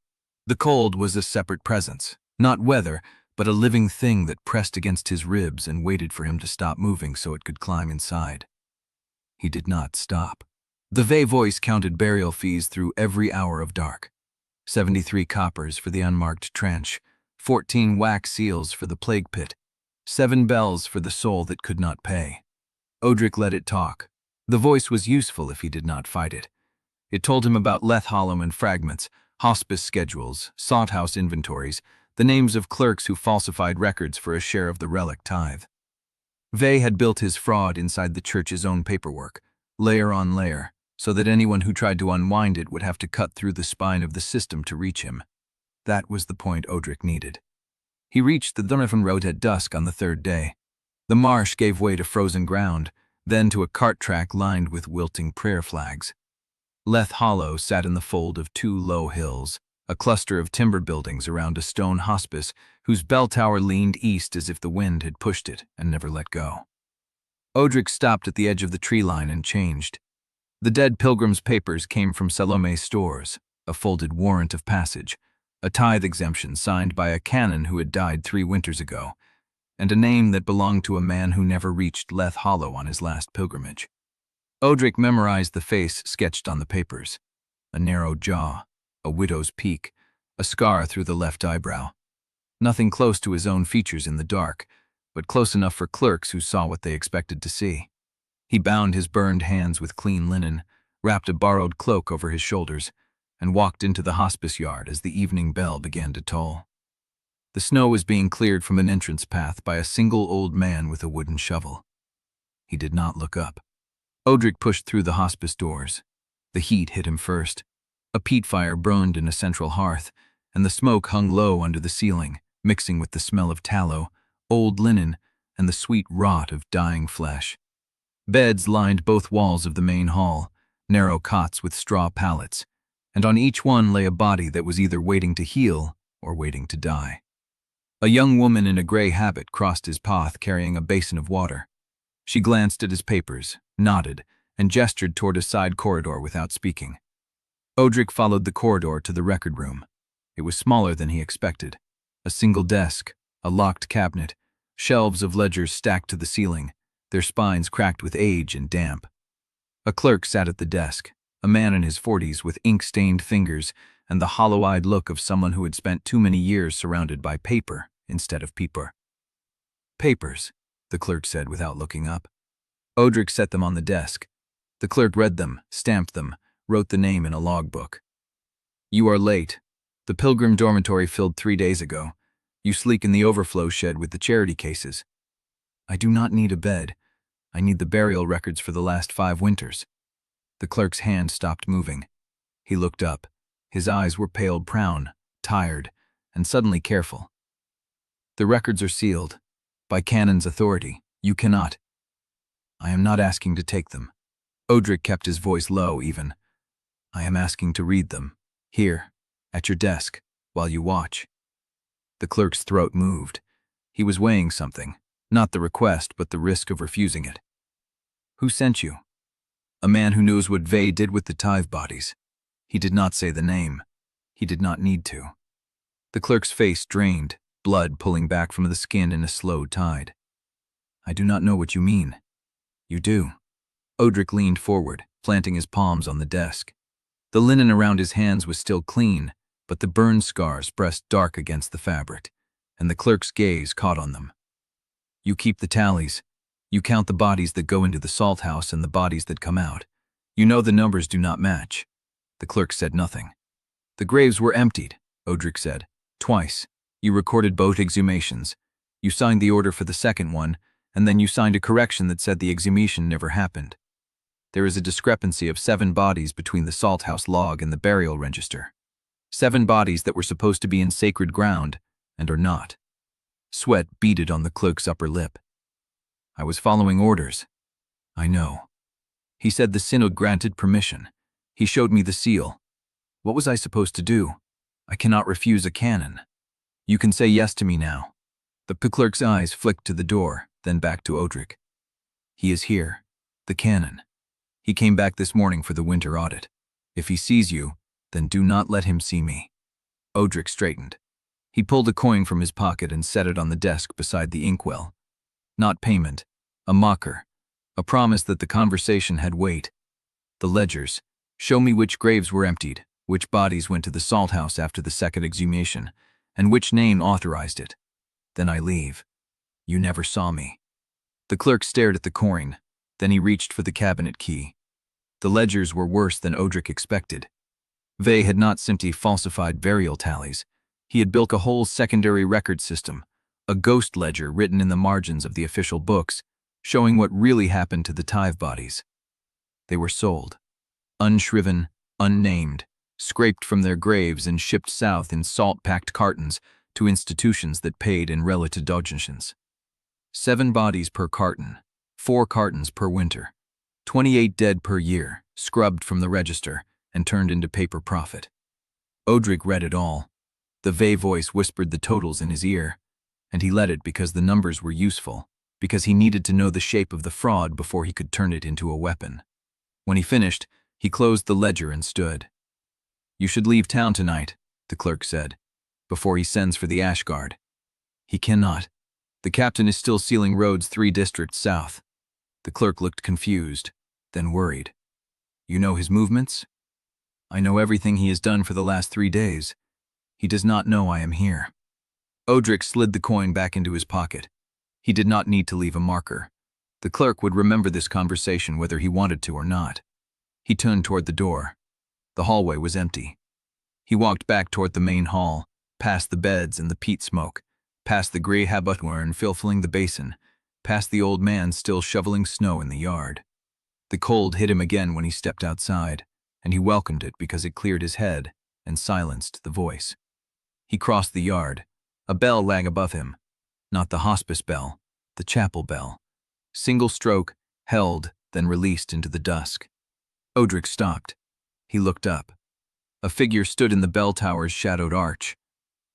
Speaker 1: The cold was a separate presence, not weather, but a living thing that pressed against his ribs and waited for him to stop moving so it could climb inside. He did not stop. The Ve voice counted burial fees through every hour of dark. 73 coppers for the unmarked trench, 14 wax seals for the plague pit, 7 bells for the soul that could not pay. Odrik let it talk. The voice was useful if he did not fight it. It told him about Leith Hollow and fragments, hospice schedules, sought house inventories, the names of clerks who falsified records for a share of the relic tithe. Ve had built his fraud inside the church's own paperwork, layer on layer, so that anyone who tried to unwind it would have to cut through the spine of the system to reach him. That was the point Odrik needed. He reached the Donovan Road at dusk on the 3rd day. The marsh gave way to frozen ground, then to a cart track lined with wilting prayer flags. Leith Hollow sat in the fold of 2 low hills, a cluster of timber buildings around a stone hospice whose bell tower leaned east as if the wind had pushed it and never let go. Odrik stopped at the edge of the tree line and changed. The dead pilgrim's papers came from Salome's stores, a folded warrant of passage, a tithe exemption signed by a canon who had died 3 winters ago, and a name that belonged to a man who never reached Leith Hollow on his last pilgrimage. Odrik memorized the face sketched on the papers. A narrow jaw, a widow's peak, a scar through the left eyebrow. Nothing close to his own features in the dark, but close enough for clerks who saw what they expected to see. He bound his burned hands with clean linen, wrapped a borrowed cloak over his shoulders, and walked into the hospice yard as the evening bell began to toll. The snow was being cleared from an entrance path by a single old man with a wooden shovel. He did not look up. Odrik pushed through the hospice doors. The heat hit him first. A peat fire burned in a central hearth, and the smoke hung low under the ceiling, mixing with the smell of tallow, old linen, and the sweet rot of dying flesh. Beds lined both walls of the main hall, narrow cots with straw pallets, and on each one lay a body that was either waiting to heal or waiting to die. A young woman in a gray habit crossed his path carrying a basin of water. She glanced at his papers, nodded, and gestured toward a side corridor without speaking. Odrik followed the corridor to the record room. It was smaller than he expected. A single desk, a locked cabinet, shelves of ledgers stacked to the ceiling, their spines cracked with age and damp. A clerk sat at the desk, a man in his 40s with ink-stained fingers and the hollow-eyed look of someone who had spent too many years surrounded by paper instead of people. "Papers," the clerk said without looking up. Odrik set them on the desk. The clerk read them, stamped them, wrote the name in a logbook. "You are late. The Pilgrim dormitory filled 3 days ago. You sleep in the overflow shed with the charity cases." "I do not need a bed. I need the burial records for the last 5 winters." The clerk's hand stopped moving. He looked up. His eyes were pale brown, tired, and suddenly careful. "The records are sealed. By Canon's authority, you cannot." "I am not asking to take them." Odrik kept his voice low even. "I am asking to read them, here, at your desk, while you watch." The clerk's throat moved. He was weighing something, not the request but the risk of refusing it. "Who sent you?" "A man who knows what Vey did with the tithe bodies." He did not say the name. He did not need to. The clerk's face drained, blood pulling back from the skin in a slow tide. "I do not know what you mean." "You do." Odrik leaned forward, planting his palms on the desk. The linen around his hands was still clean, but the burn scars pressed dark against the fabric, and the clerk's gaze caught on them. "You keep the tallies. You count the bodies that go into the salt house and the bodies that come out. You know the numbers do not match." The clerk said nothing. "The graves were emptied," Odrik said. "Twice. You recorded both exhumations. You signed the order for the second one, and then you signed a correction that said the exhumation never happened. There is a discrepancy of 7 bodies between the salt house log and the burial register. 7 bodies that were supposed to be in sacred ground and are not." Sweat beaded on the clerk's upper lip. "I was following orders." "I know." He said the Synod granted permission. He showed me the seal. What was I supposed to do? I cannot refuse a canon. You can say yes to me now." The clerk's eyes flicked to the door, then back to Odrik. "He is here. The canon. He came back this morning for the winter audit. If he sees you, then do not let him see me." Odrik straightened. He pulled a coin from his pocket and set it on the desk beside the inkwell. Not payment, a mocker, a promise that the conversation had weight. "The ledgers. Show me which graves were emptied, which bodies went to the salt house after the second exhumation, and which name authorized it. Then I leave. You never saw me." The clerk stared at the coin, then he reached for the cabinet key. The ledgers were worse than Odrik expected. Vey had not simply falsified burial tallies. He had built a whole secondary record system, a ghost ledger written in the margins of the official books, showing what really happened to the tithe bodies. They were sold. Unshriven, unnamed, scraped from their graves and shipped south in salt-packed cartons to institutions that paid in relative donations. 7 bodies per carton, 4 cartons per winter, 28 dead per year, scrubbed from the register and turned into paper profit. Odrik read it all. The Vey voice whispered the totals in his ear, and he let it because the numbers were useful, because he needed to know the shape of the fraud before he could turn it into a weapon. When he finished, he closed the ledger and stood. "You should leave town tonight," the clerk said, "before he sends for the Ash Guard." "He cannot. The captain is still sealing roads 3 districts south." The clerk looked confused, then worried. "You know his movements?" "I know everything he has done for the last 3 days. He does not know I am here." Odrik slid the coin back into his pocket. He did not need to leave a marker. The clerk would remember this conversation whether he wanted to or not. He turned toward the door. The hallway was empty. He walked back toward the main hall, past the beds and the peat smoke, past the gray habitware filling the basin, past the old man still shoveling snow in the yard. The cold hit him again when he stepped outside, and he welcomed it because it cleared his head and silenced the voice. He crossed the yard. A bell rang above him. Not the hospice bell, the chapel bell. Single stroke, held, then released into the dusk. Odrik stopped. He looked up. A figure stood in the bell tower's shadowed arch.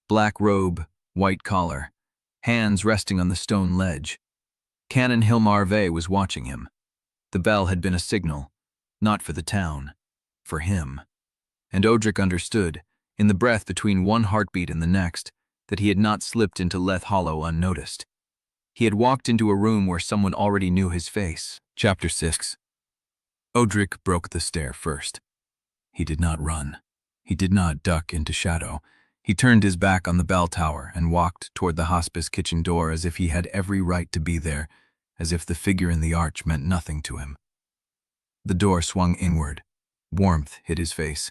Speaker 1: Black robe, white collar, hands resting on the stone ledge. Canon Hilmarve was watching him. The bell had been a signal, not for the town, for him. And Odrik understood, in the breath between one heartbeat and the next, that he had not slipped into Leth Hollow unnoticed. He had walked into a room where someone already knew his face. Chapter 6. Odrik broke the stare first. He did not run. He did not duck into shadow. He turned his back on the bell tower and walked toward the hospice kitchen door as if he had every right to be there, as if the figure in the arch meant nothing to him. The door swung inward. Warmth hit his face.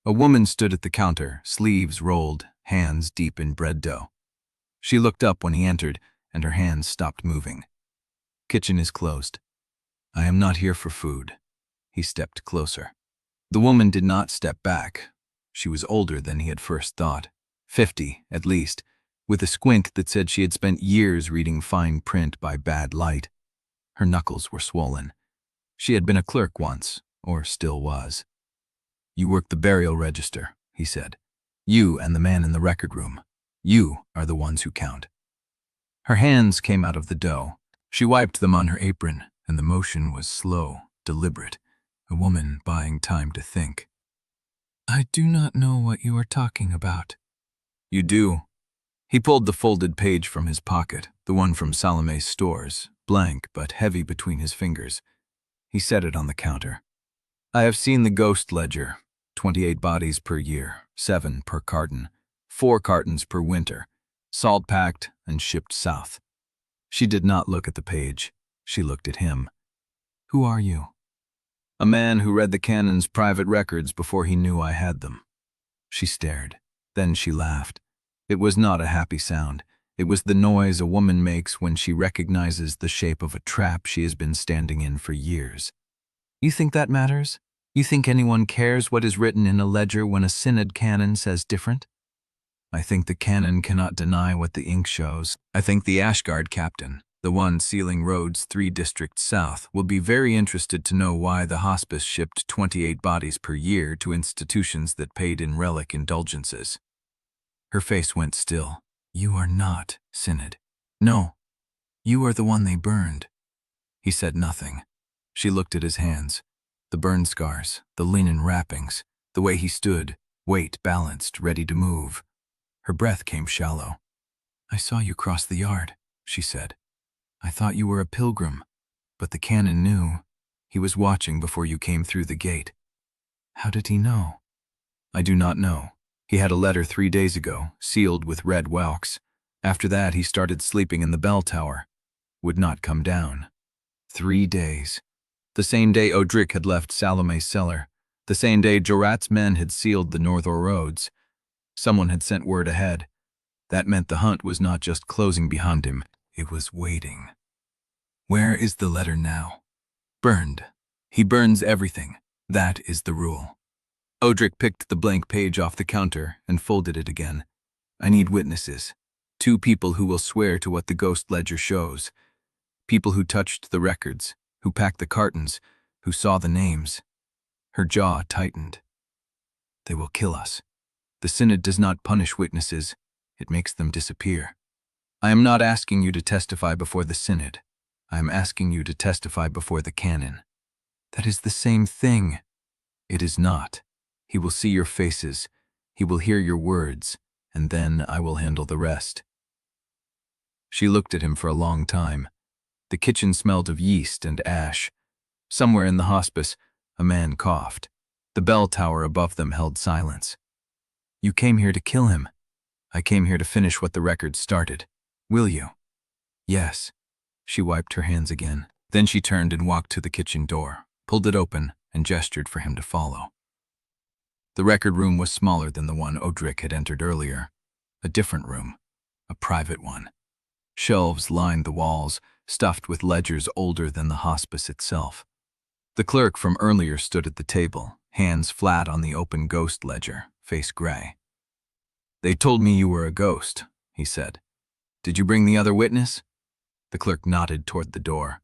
Speaker 1: A woman stood at the counter, sleeves rolled, hands deep in bread dough. She looked up when he entered, and her hands stopped moving. "Kitchen is closed. I am not here for food." He stepped closer. The woman did not step back. She was older than he had first thought, 50 at least, with a squint that said she had spent years reading fine print by bad light. Her knuckles were swollen. She had been a clerk once, or still was. "You work the burial register," he said. "You and the man in the record room. You are the ones who count." Her hands came out of the dough. She wiped them on her apron, and the motion was slow, deliberate, a woman buying time to think. "I do not know what you are talking about." "You do." He pulled the folded page from his pocket, the one from Salome's stores, blank but heavy between his fingers. He set it on the counter. "I have seen the ghost ledger. 28 bodies per year, 7 per carton, 4 cartons per winter, salt packed and shipped south." She did not look at the page. She looked at him. "Who are you?" "A man who read the canon's private records before he knew I had them." She stared. Then she laughed. It was not a happy sound. It was the noise a woman makes when she recognizes the shape of a trap she has been standing in for years. "You think that matters? You think anyone cares what is written in a ledger when a synod canon says different?" "I think the canon cannot deny what the ink shows. I think the Ashguard captain, the one sealing roads 3 districts south, will be very interested to know why the hospice shipped 28 bodies per year to institutions that paid in relic indulgences." Her face went still. "You are not synod." "No, you are the one they burned." He said nothing. She looked at his hands, the burn scars, the linen wrappings, the way he stood, weight balanced, ready to move. Her breath came shallow. "I saw you cross the yard," she said. "I thought you were a pilgrim, but the canon knew. He was watching before you came through the gate." "How did he know?" "I do not know. He had a letter 3 days ago, sealed with red wax. After that, he started sleeping in the bell tower. Would not come down. 3 days. The same day Odrik had left Salome's cellar. The same day Jorat's men had sealed the Northor roads. Someone had sent word ahead. That meant the hunt was not just closing behind him, it was waiting. Where is the letter now? Burned. He burns everything. That is the rule. Odrik picked the blank page off the counter and folded it again. "I need witnesses. 2 people who will swear to what the ghost ledger shows. People who touched the records, who packed the cartons, who saw the names." Her jaw tightened. "They will kill us. The synod does not punish witnesses. It makes them disappear. I am not asking you to testify before the synod. I am asking you to testify before the canon." "That is the same thing." "It is not. He will see your faces. He will hear your words, and then I will handle the rest." She looked at him for a long time. The kitchen smelled of yeast and ash. Somewhere in the hospice, a man coughed. The bell tower above them held silence. "You came here to kill him." "I came here to finish what the record started. Will you?" "Yes." She wiped her hands again. Then she turned and walked to the kitchen door, pulled it open, and gestured for him to follow. The record room was smaller than the one Odrik had entered earlier. A different room. A private one. Shelves lined the walls, stuffed with ledgers older than the hospice itself. The clerk from earlier stood at the table, hands flat on the open ghost ledger, face gray. "They told me you were a ghost," he said. "Did you bring the other witness?" The clerk nodded toward the door.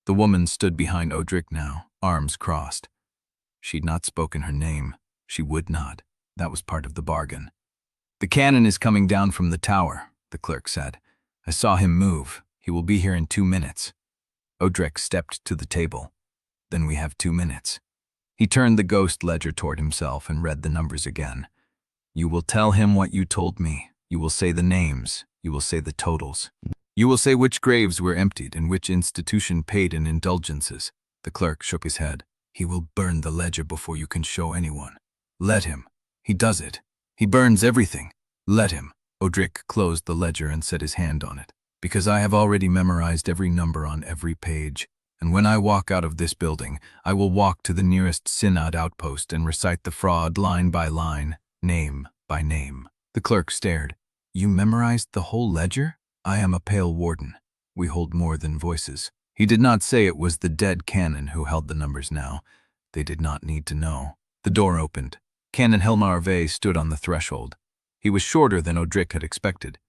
Speaker 1: The woman stood behind Odrik now, arms crossed. She'd not spoken her name. She would not. That was part of the bargain. "The cannon is coming down from the tower," the clerk said. "I saw him move. He will be here in 2 minutes." Odrik stepped to the table. "Then we have 2 minutes." He turned the ghost ledger toward himself and read the numbers again. "You will tell him what you told me. You will say the names. You will say the totals. You will say which graves were emptied and which institution paid in indulgences." The clerk shook his head. "He will burn the ledger before you can show anyone. Let him. He does it. He burns everything. Let him." Odrik closed the ledger and set his hand on it. "Because I have already memorized every number on every page, and when I walk out of this building, I will walk to the nearest Synod outpost and recite the fraud line by line, name by name." The clerk stared. "You memorized the whole ledger? I am a Pale Warden. We hold more than voices." He did not say it was the dead canon who held the numbers now. They did not need to know. The door opened. Canon Hilmar Vey stood on the threshold. He was shorter than Odrik had expected,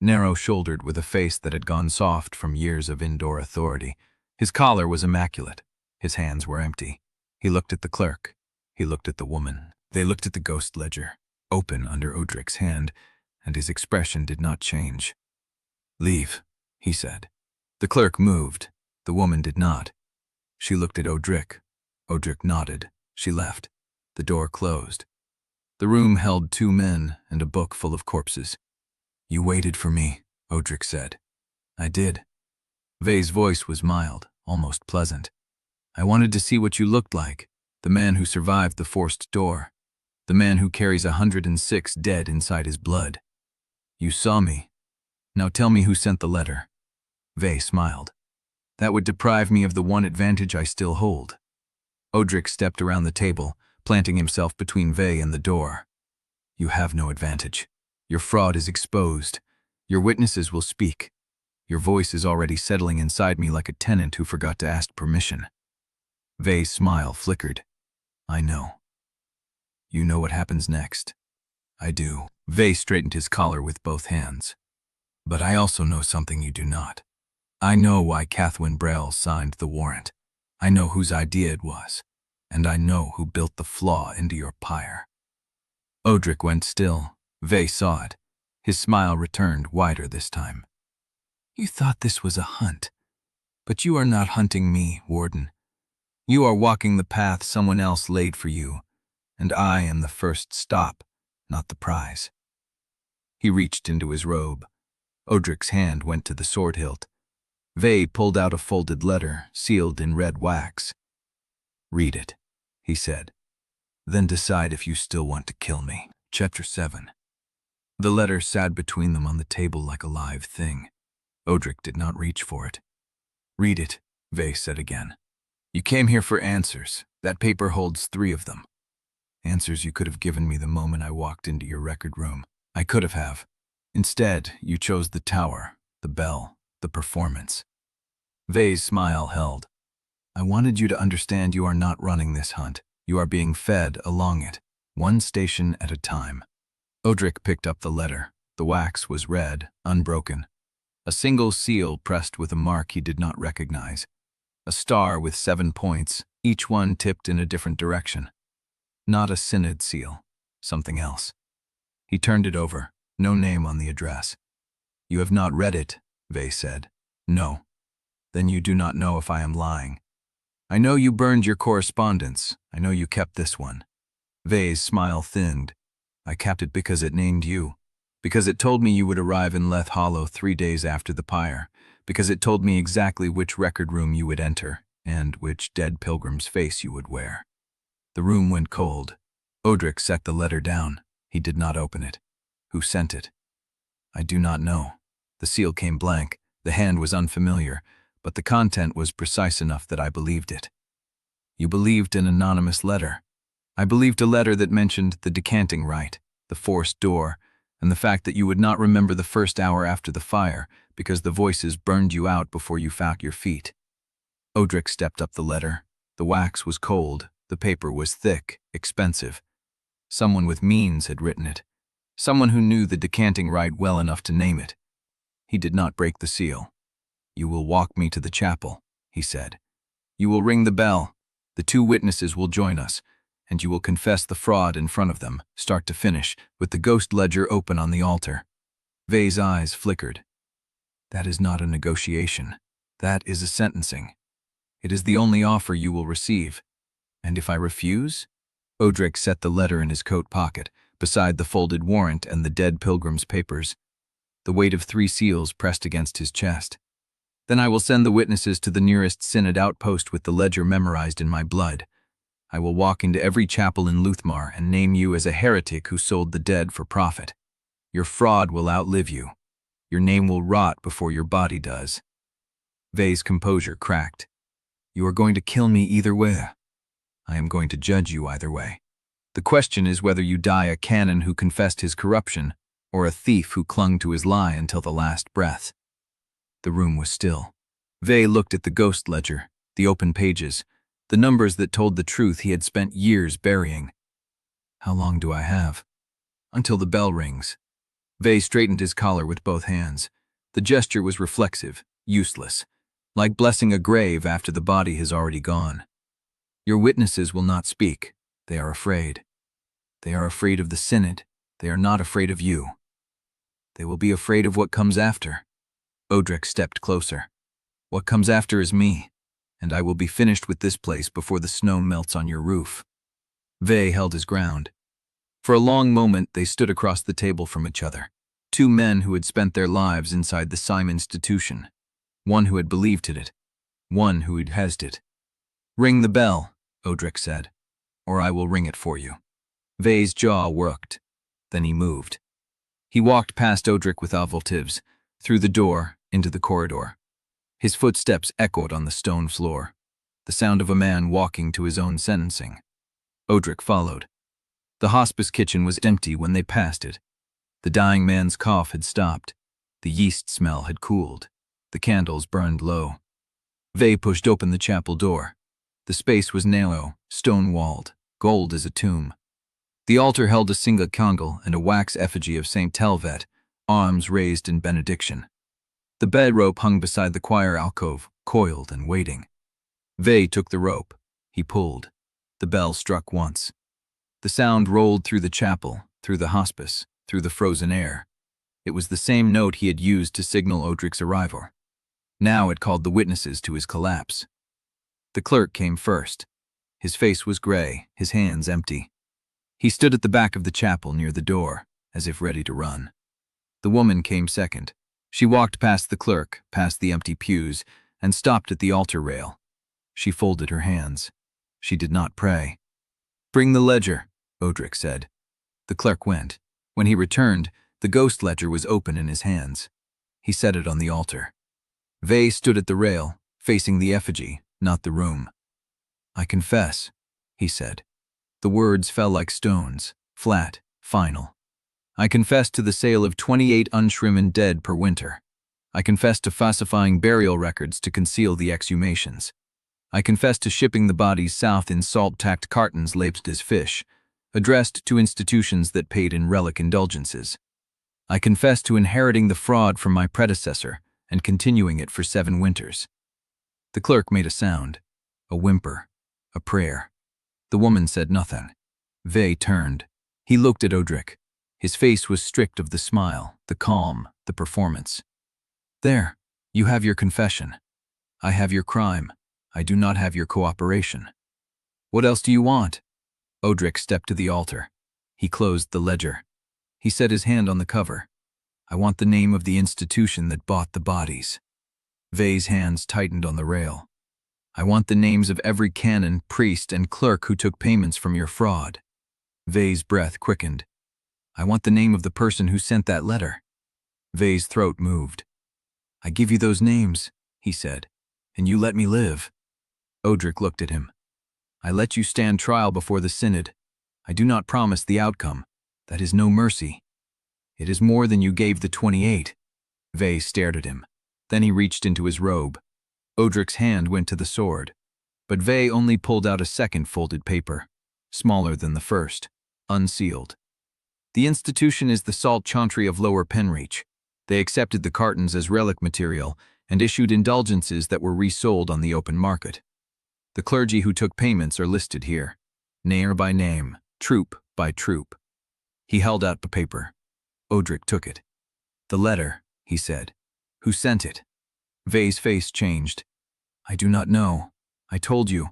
Speaker 1: narrow-shouldered with a face that had gone soft from years of indoor authority. His collar was immaculate. His hands were empty. He looked at the clerk. He looked at the woman. They looked at the ghost ledger, open under Odrik's hand, and his expression did not change. "Leave," he said. The clerk moved. The woman did not. She looked at Odrik. Odrik nodded. She left. The door closed. The room held 2 men and a book full of corpses. "You waited for me," Odrik said. "I did." Vey's voice was mild, almost pleasant. "I wanted to see what you looked like, the man who survived the forced door, the man who carries 106 dead inside his blood. You saw me. Now tell me who sent the letter." Vey smiled. "That would deprive me of the one advantage I still hold." Odrik stepped around the table, planting himself between Vey and the door. "You have no advantage. Your fraud is exposed. Your witnesses will speak. Your voice is already settling inside me like a tenant who forgot to ask permission." Vey's smile flickered. "I know. You know what happens next." "I do." Vey straightened his collar with both hands. "But I also know something you do not. I know why Cathwen Brale signed the warrant. I know whose idea it was. And I know who built the flaw into your pyre." Odrik went still. Vey saw it. His smile returned, wider this time. "You thought this was a hunt. But you are not hunting me, Warden. You are walking the path someone else laid for you, and I am the first stop, not the prize." He reached into his robe. Odrik's hand went to the sword hilt. Vey pulled out a folded letter, sealed in red wax. "Read it," he said. "Then decide if you still want to kill me." Chapter 7. The letter sat between them on the table like a live thing. Odrik did not reach for it. "Read it," Vey said again. "You came here for answers. That paper holds 3 of them. Answers you could have given me the moment I walked into your record room. I could have. Instead, you chose the tower, the bell, the performance." Vey's smile held. "I wanted you to understand you are not running this hunt. You are being fed along it, one station at a time." Odrik picked up the letter. The wax was red, unbroken. A single seal pressed with a mark he did not recognize. A star with 7 points, each one tipped in a different direction. Not a synod seal, something else. He turned it over, no name on the address. "You have not read it," Vey said. "No. Then you do not know if I am lying. I know you burned your correspondence. I know you kept this one." Vey's smile thinned. "I kept it because it named you. Because it told me you would arrive in Leth Hollow 3 days after the pyre. Because it told me exactly which record room you would enter, and which dead pilgrim's face you would wear." The room went cold. Odrik set the letter down. He did not open it. "Who sent it?" "I do not know." The seal came blank. The hand was unfamiliar, but the content was precise enough that I believed it. "You believed an anonymous letter." "I believed a letter that mentioned the decanting rite, the forced door, and the fact that you would not remember the first hour after the fire because the voices burned you out before you found your feet." Odrik stepped up the letter. The wax was cold. The paper was thick, expensive. Someone with means had written it. Someone who knew the decanting rite well enough to name it. He did not break the seal. "You will walk me to the chapel," he said. "You will ring the bell. The 2 witnesses will join us. and you will confess the fraud in front of them, start to finish, with the ghost ledger open on the altar. Vay's eyes flickered. That is not a negotiation. That is a sentencing. It is the only offer you will receive. And if I refuse? Odrik set the letter in his coat pocket, beside the folded warrant and the dead pilgrim's papers. The weight of 3 seals pressed against his chest. Then I will send the witnesses to the nearest synod outpost with the ledger memorized in my blood. I will walk into every chapel in Luthmar and name you as a heretic who sold the dead for profit. Your fraud will outlive you. Your name will rot before your body does. Vay's composure cracked. You are going to kill me either way. I am going to judge you either way. The question is whether you die a canon who confessed his corruption, or a thief who clung to his lie until the last breath. The room was still. Vay looked at the ghost ledger, the open pages, the numbers that told the truth he had spent years burying. How long do I have? Until the bell rings. Vay straightened his collar with both hands. The gesture was reflexive, useless, like blessing a grave after the body has already gone. Your witnesses will not speak. They are afraid. They are afraid of the synod. They are not afraid of you. They will be afraid of what comes after. Odrik stepped closer. What comes after is me, and I will be finished with this place before the snow melts on your roof. Vay held his ground. For a long moment they stood across the table from each other, 2 men who had spent their lives inside the Sime institution, one who had believed in it, one who had hezed it. Ring the bell, Odrik said, or I will ring it for you. Vay's jaw worked. Then he moved. He walked past Odrik with avoltives, through the door, into the corridor. His footsteps echoed on the stone floor, the sound of a man walking to his own sentencing. Odrik followed. The hospice kitchen was empty when they passed it. The dying man's cough had stopped. The yeast smell had cooled. The candles burned low. Vay pushed open the chapel door. The space was narrow, stone-walled, gold as a tomb. The altar held a single candle and a wax effigy of St. Telvet, arms raised in benediction. The bed rope hung beside the choir alcove, coiled and waiting. Vay took the rope. He pulled. The bell struck once. The sound rolled through the chapel, through the hospice, through the frozen air. It was the same note he had used to signal Odrik's arrival. Now it called the witnesses to his collapse. The clerk came first. His face was gray, his hands empty. He stood at the back of the chapel near the door, as if ready to run. The woman came second. She walked past the clerk, past the empty pews, and stopped at the altar rail. She folded her hands. She did not pray. Bring the ledger, Odrik said. The clerk went. When he returned, the ghost ledger was open in his hands. He set it on the altar. Vay stood at the rail, facing the effigy, not the room. I confess, he said. The words fell like stones, flat, final. I confess to the sale of 28 unshriven dead per winter. I confess to falsifying burial records to conceal the exhumations. I confess to shipping the bodies south in salt-tacked cartons labeled as fish, addressed to institutions that paid in relic indulgences. I confess to inheriting the fraud from my predecessor and continuing it for 7 winters. The clerk made a sound, a whimper, a prayer. The woman said nothing. Vay turned. He looked at Odrik. His face was strict of the smile, the calm, the performance. There, you have your confession. I have your crime. I do not have your cooperation. What else do you want? Odrik stepped to the altar. He closed the ledger. He set his hand on the cover. I want the name of the institution that bought the bodies. Vay's hands tightened on the rail. I want the names of every canon, priest, and clerk who took payments from your fraud. Vay's breath quickened. I want the name of the person who sent that letter. Vay's throat moved. I give you those names, he said, and you let me live. Odrik looked at him. I let you stand trial before the synod. I do not promise the outcome. That is no mercy. It is more than you gave the 28. Vay stared at him. Then he reached into his robe. Odrik's hand went to the sword, but Vay only pulled out a second folded paper, smaller than the first, unsealed. The institution is the Salt Chantry of Lower Penreach. They accepted the cartons as relic material and issued indulgences that were resold on the open market. The clergy who took payments are listed here. name by name, troop by troop. He held out the paper. Odrik took it. "The letter," he said. "Who sent it?" Vey's face changed. "I do not know. I told you.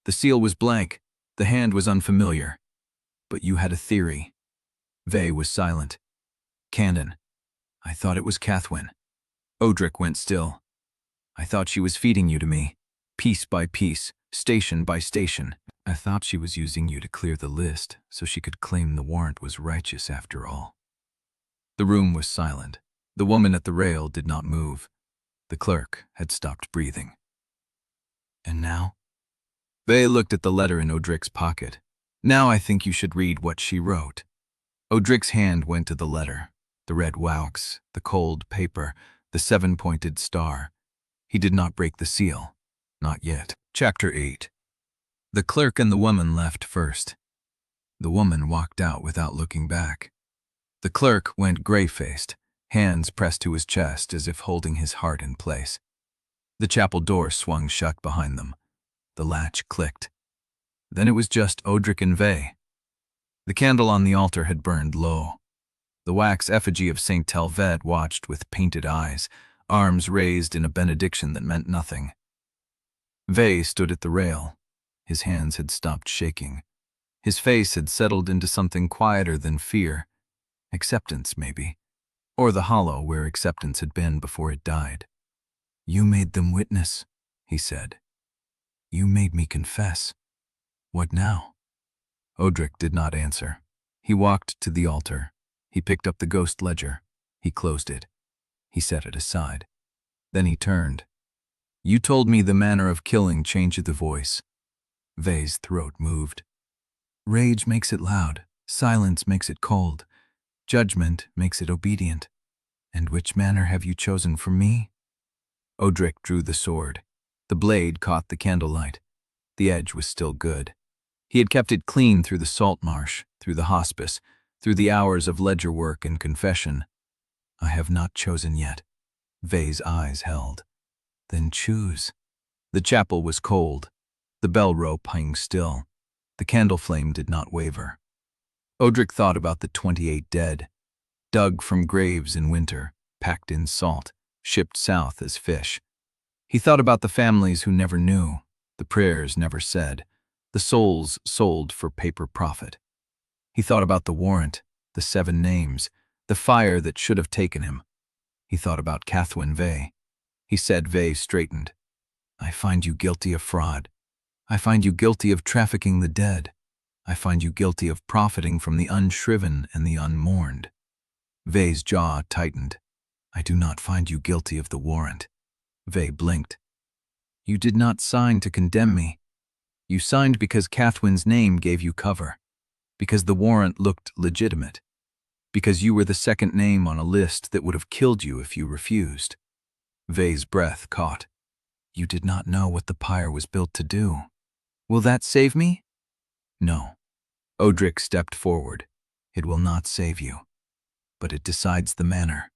Speaker 1: The seal was blank. The hand was unfamiliar. But you had a theory." Vey was silent. "Canon. I thought it was Cathwen." Odrik went still. "I thought she was feeding you to me, piece by piece, station by station. I thought she was using you to clear the list so she could claim the warrant was righteous after all." The room was silent. The woman at the rail did not move. The clerk had stopped breathing. "And now?" Vey looked at the letter in Odrik's pocket. "Now I think you should read what she wrote." Odrik's hand went to the letter, the red wax, the cold paper, the 7-pointed star. He did not break the seal. Not yet. Chapter 8. The clerk and the woman left first. The woman walked out without looking back. The clerk went gray-faced, hands pressed to his chest as if holding his heart in place. The chapel door swung shut behind them. The latch clicked. Then it was just Odrik and Vey. The candle on the altar had burned low. The wax effigy of Saint Tithe-Weight watched with painted eyes, arms raised in a benediction that meant nothing. Vey stood at the rail. His hands had stopped shaking. His face had settled into something quieter than fear. Acceptance, maybe. Or the hollow where acceptance had been before it died. "You made them witness," he said. "You made me confess. What now?" Odrik did not answer. He walked to the altar. He picked up the ghost ledger. He closed it. He set it aside. Then he turned. "You told me the manner of killing changed the voice." Vey's throat moved. "Rage makes it loud. Silence makes it cold. Judgment makes it obedient. And which manner have you chosen for me?" Odrik drew the sword. The blade caught the candlelight. The edge was still good. He had kept it clean through the salt marsh, through the hospice, through the hours of ledger work and confession. "I have not chosen yet." Vey's eyes held. "Then choose." The chapel was cold. The bell rope hung still. The candle flame did not waver. Odrik thought about the 28 dead, dug from graves in winter, packed in salt, shipped south as fish. He thought about the families who never knew, the prayers never said, the souls sold for paper profit. He thought about the warrant, the 7 names, the fire that should have taken him. He thought about Cathwen Vey. He said. Vey straightened. "I find you guilty of fraud. I find you guilty of trafficking the dead. I find you guilty of profiting from the unshriven and the unmourned." Vey's jaw tightened. "I do not find you guilty of the warrant." Vey blinked. "You did not sign to condemn me. You signed because Cathwen's name gave you cover, because the warrant looked legitimate, because you were the second name on a list that would have killed you if you refused." Vey's breath caught. "You did not know what the pyre was built to do. Will that save me?" "No." Odrik stepped forward. "It will not save you, but it decides the manner."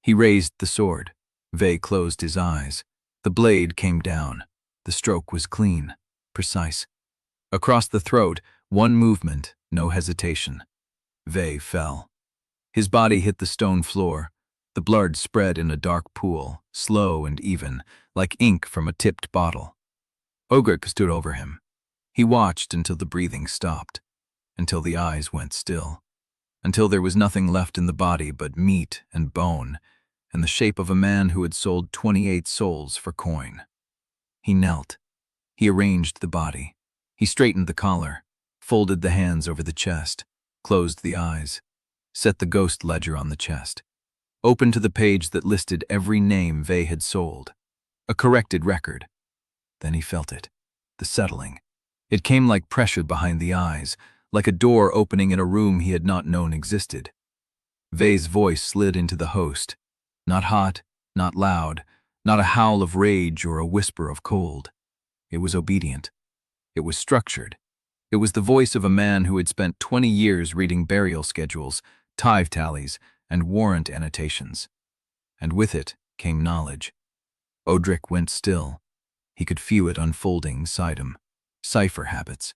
Speaker 1: He raised the sword. Vey closed his eyes. The blade came down. The stroke was clean, precise. Across the throat, one movement, no hesitation. Vey fell. His body hit the stone floor. The blood spread in a dark pool, slow and even, like ink from a tipped bottle. Odrik stood over him. He watched until the breathing stopped, until the eyes went still, until there was nothing left in the body but meat and bone, and the shape of a man who had sold 28 souls for coin. He knelt. He arranged the body. He straightened the collar, folded the hands over the chest, closed the eyes, set the ghost ledger on the chest, opened to the page that listed every name Vey had sold, a corrected record. Then he felt it, the settling. It came like pressure behind the eyes, like a door opening in a room he had not known existed. Vey's voice slid into the host, not hot, not loud, not a howl of rage or a whisper of cold. It was obedient. It was structured. It was the voice of a man who had spent 20 years reading burial schedules, tithe tallies, and warrant annotations. And with it came knowledge. Odrik went still. He could feel it unfolding inside him. Cipher habits.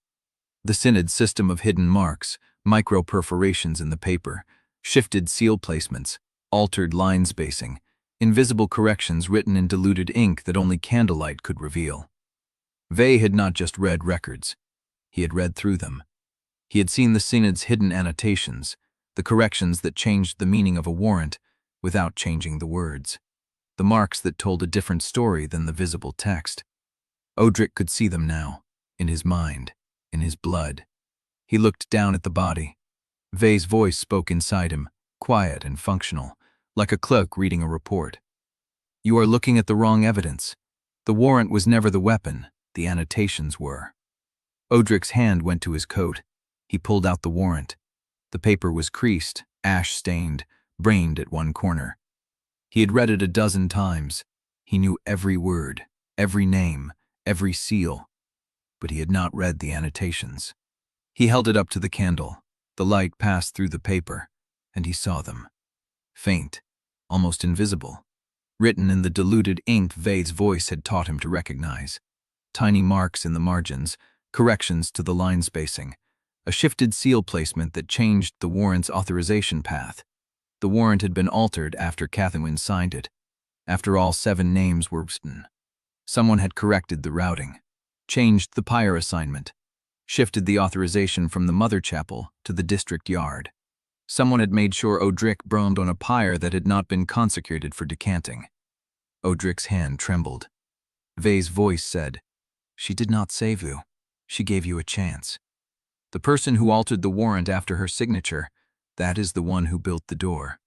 Speaker 1: The Synod's system of hidden marks, micro-perforations in the paper, shifted seal placements, altered line spacing, invisible corrections written in diluted ink that only Candlelight could reveal. Vey had not just read records. He had read through them. He had seen the Synod's hidden annotations, the corrections that changed the meaning of a warrant without changing the words, the marks that told a different story than the visible text. Odrik could see them now, in his mind, in his blood. He looked down at the body. Vey's voice spoke inside him, quiet and functional, like a clerk reading a report. "You are looking at the wrong evidence. The warrant was never the weapon, the annotations were." Odrik's hand went to his coat. He pulled out the warrant. The paper was creased, ash-stained, brained at one corner. He had read it a dozen times. He knew every word, every name, every seal, but he had not read the annotations. He held it up to the candle. The light passed through the paper, and he saw them. Faint, almost invisible, written in the diluted ink Vey's voice had taught him to recognize. Tiny marks in the margins, corrections to the line spacing, a shifted seal placement that changed the warrant's authorization path. The warrant had been altered after Cathwen signed it, after all 7 names were written. Someone had corrected the routing, changed the pyre assignment, shifted the authorization from the mother chapel to the district yard. Someone had made sure Odrik burned on a pyre that had not been consecrated for decanting. Odrik's hand trembled. Vey's voice said, "She did not save you. She gave you a chance. The person who altered the warrant after her signature, that is the one who built the door."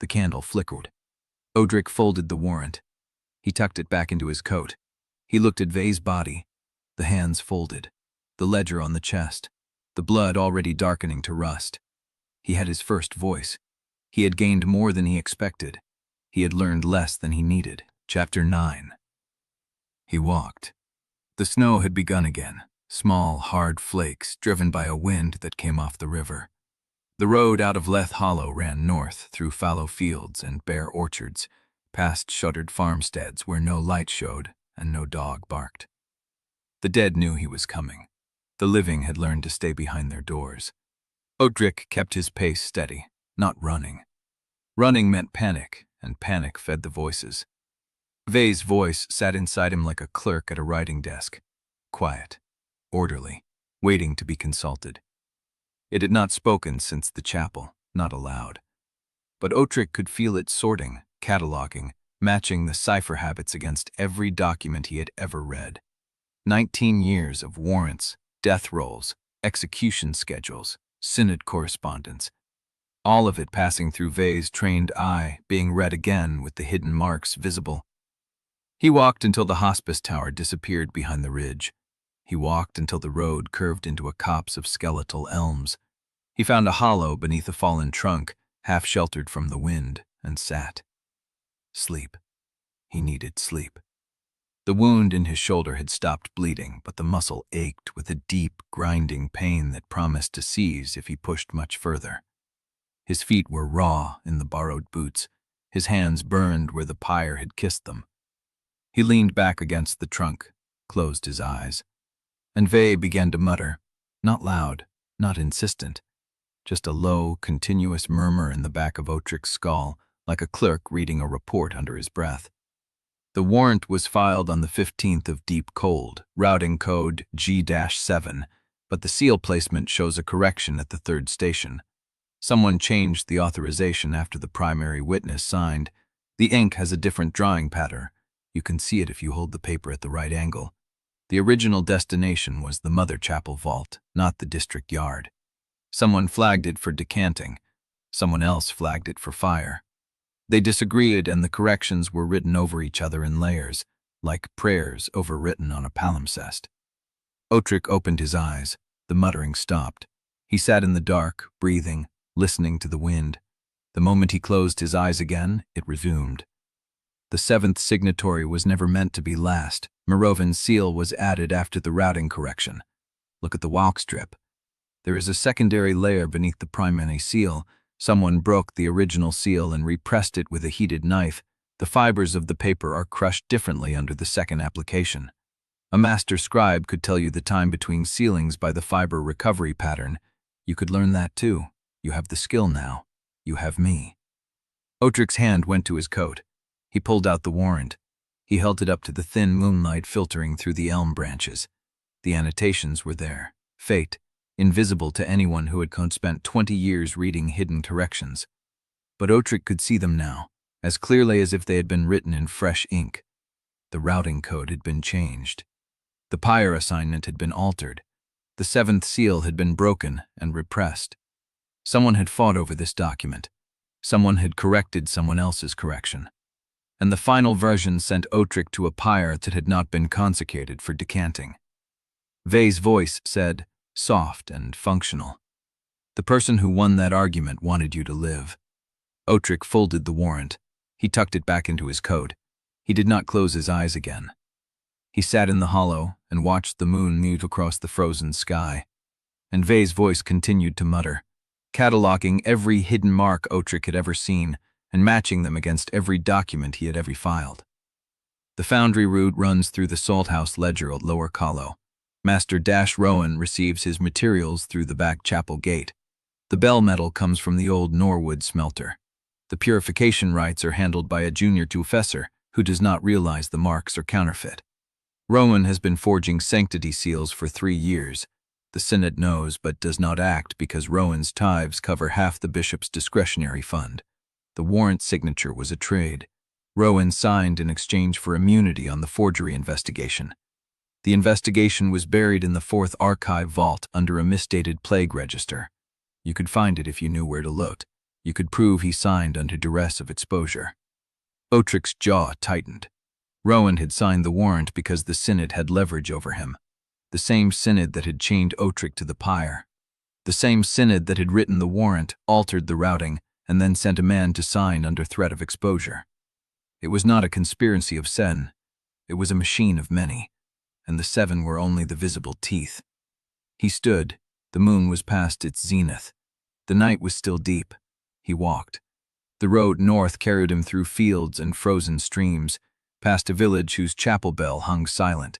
Speaker 1: The candle flickered. Odrik folded the warrant. He tucked it back into his coat. He looked at Vey's body, the hands folded, the ledger on the chest, the blood already darkening to rust. He had his first voice. He had gained more than he expected. He had learned less than he needed. Chapter 9. He walked. The snow had begun again, small, hard flakes driven by a wind that came off the river. The road out of Leth Hollow ran north through fallow fields and bare orchards, past shuttered farmsteads where no light showed and no dog barked. The dead knew he was coming. The living had learned to stay behind their doors. Odrik kept his pace steady, not running. Running meant panic, and panic fed the voices. Vey's voice sat inside him like a clerk at a writing desk, quiet, orderly, waiting to be consulted. It had not spoken since the chapel, not aloud. But Odrik could feel it sorting, cataloging, matching the cipher habits against every document he had ever read. 19 years of warrants, death rolls, execution schedules, synod correspondence, all of it passing through Vey's trained eye, being read again with the hidden marks visible. He walked until the hospice tower disappeared behind the ridge. He walked until the road curved into a copse of skeletal elms. He found a hollow beneath a fallen trunk, half sheltered from the wind, and sat. Sleep. He needed sleep. The wound in his shoulder had stopped bleeding, but the muscle ached with a deep, grinding pain that promised to seize if he pushed much further. His feet were raw in the borrowed boots. His hands burned where the pyre had kissed them. He leaned back against the trunk, closed his eyes, and Vey began to mutter, not loud, not insistent, just a low, continuous murmur in the back of Odrik's skull, like a clerk reading a report under his breath. The warrant was filed on the 15th of deep cold, routing code G-7, but the seal placement shows a correction at the 3rd station. Someone changed the authorization after the primary witness signed. The ink has a different drawing pattern. You can see it if you hold the paper at the right angle. The original destination was the Mother Chapel vault, not the district yard. Someone flagged it for decanting. Someone else flagged it for fire. They disagreed, and the corrections were written over each other in layers, like prayers overwritten on a palimpsest. Odrik opened his eyes. The muttering stopped. He sat in the dark, breathing, listening to the wind. The moment he closed his eyes again, it resumed. The 7th signatory was never meant to be last. Merovin's seal was added after the routing correction. Look at the walk strip. There is a secondary layer beneath the primary seal. Someone broke the original seal and repressed it with a heated knife. The fibers of the paper are crushed differently under the second application. A master scribe could tell you the time between sealings by the fiber recovery pattern. You could learn that too. You have the skill now. You have me. Odrik's hand went to his coat. He pulled out the warrant. He held it up to the thin moonlight filtering through the elm branches. The annotations were there. Fate, invisible to anyone who had spent 20 years reading hidden corrections. But Odrik could see them now, as clearly as if they had been written in fresh ink. The routing code had been changed. The pyre assignment had been altered. The seventh seal had been broken and repressed. Someone had fought over this document. Someone had corrected someone else's correction. And the final version sent Odrik to a pyre that had not been consecrated for decanting. Vey's voice said, soft and functional. The person who won that argument wanted you to live. Odrik folded the warrant. He tucked it back into his coat. He did not close his eyes again. He sat in the hollow and watched the moon move across the frozen sky. And Vey's voice continued to mutter, cataloging every hidden mark Odrik had ever seen and matching them against every document he had ever filed. The Foundry route runs through the Salthouse ledger at Lower Collow. Master Rowan receives his materials through the back chapel gate. The bell metal comes from the old Norwood smelter. The purification rites are handled by a junior Confessor who does not realize the marks are counterfeit. Rowan has been forging sanctity seals for 3 years. The Synod knows but does not act because Rowan's tithes cover half the bishop's discretionary fund. The warrant signature was a trade. Rowan signed in exchange for immunity on the forgery investigation. The investigation was buried in the 4th archive vault under a misdated plague register. You could find it if you knew where to look. You could prove he signed under duress of exposure. Odrik's jaw tightened. Rowan had signed the warrant because the Synod had leverage over him. The same Synod that had chained Odrik to the pyre. The same Synod that had written the warrant, altered the routing, and then sent a man to sign under threat of exposure. It was not a conspiracy of 7. It was a machine of many, and the 7 were only the visible teeth. He stood. The moon was past its zenith. The night was still deep. He walked. The road north carried him through fields and frozen streams, past a village whose chapel bell hung silent,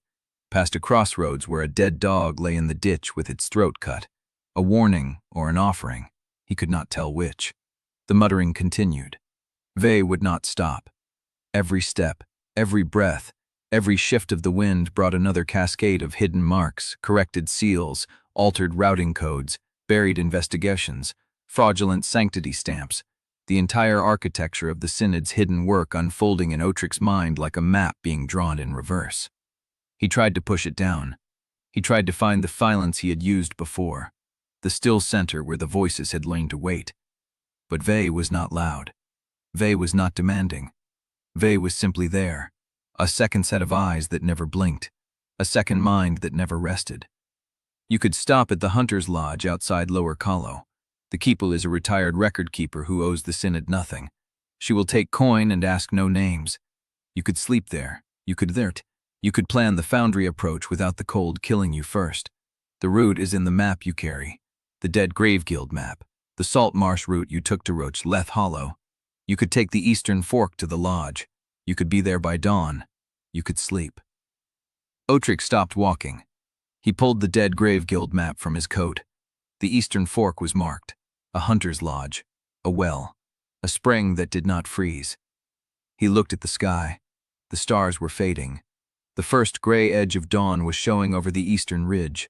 Speaker 1: past a crossroads where a dead dog lay in the ditch with its throat cut, a warning or an offering, he could not tell which. The muttering continued. Vey would not stop. Every step, every breath, every shift of the wind brought another cascade of hidden marks, corrected seals, altered routing codes, buried investigations, fraudulent sanctity stamps, the entire architecture of the Synod's hidden work unfolding in Odrik's mind like a map being drawn in reverse. He tried to push it down. He tried to find the silence he had used before, the still center where the voices had learned to wait. But Vey was not loud. Vey was not demanding. Vey was simply there, a second set of eyes that never blinked, a second mind that never rested. You could stop at the Hunter's Lodge outside Lower Collow. The keeper is a retired record keeper who owes the Synod nothing. She will take coin and ask no names. You could sleep there. You could plan the Foundry approach without the cold killing you first. The route is in the map you carry. The Dead Grave Guild map. The Salt Marsh route you took to Roach Leth Hollow. You could take the Eastern Fork to the lodge. You could be there by dawn. You could sleep. Odrik stopped walking. He pulled the Dead Grave Guild map from his coat. The Eastern Fork was marked. A hunter's lodge. A well. A spring that did not freeze. He looked at the sky. The stars were fading. The first gray edge of dawn was showing over the eastern ridge.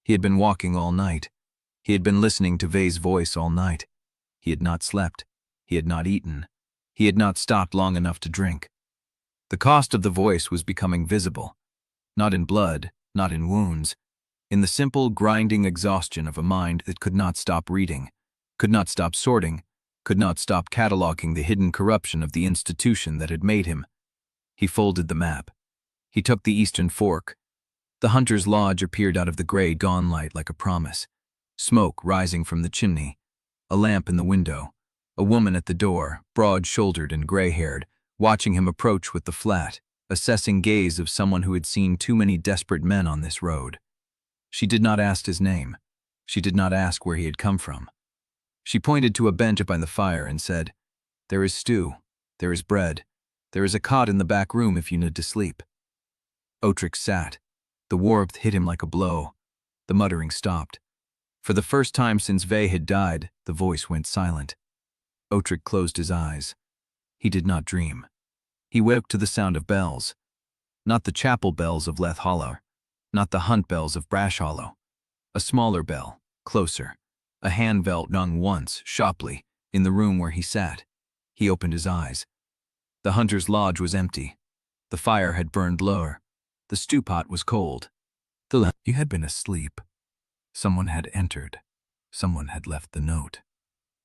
Speaker 1: He had been walking all night. He had been listening to Vey's voice all night. He had not slept. He had not eaten. He had not stopped long enough to drink. The cost of the voice was becoming visible. Not in blood, not in wounds. In the simple, grinding exhaustion of a mind that could not stop reading, could not stop sorting, could not stop cataloging the hidden corruption of the institution that had made him. He folded the map. He took the Eastern Fork. The Hunter's Lodge appeared out of the gray dawn light like a promise. Smoke rising from the chimney. A lamp in the window. A woman at the door, broad-shouldered and gray-haired, watching him approach with the flat, assessing gaze of someone who had seen too many desperate men on this road. She did not ask his name. She did not ask where he had come from. She pointed to a bench by the fire and said, "There is stew. There is bread. There is a cot in the back room if you need to sleep." Odrik sat. The warmth hit him like a blow. The muttering stopped. For the first time since Ve had died, the voice went silent. Odrik closed his eyes. He did not dream. He woke to the sound of bells. Not the chapel bells of Leth Hollow, not the hunt bells of Brash Hollow. A smaller bell, closer. A hand bell rung once, sharply, in the room where he sat. He opened his eyes. The hunter's lodge was empty. The fire had burned lower. The stew pot was cold. You had been asleep. Someone had entered. Someone had left the note.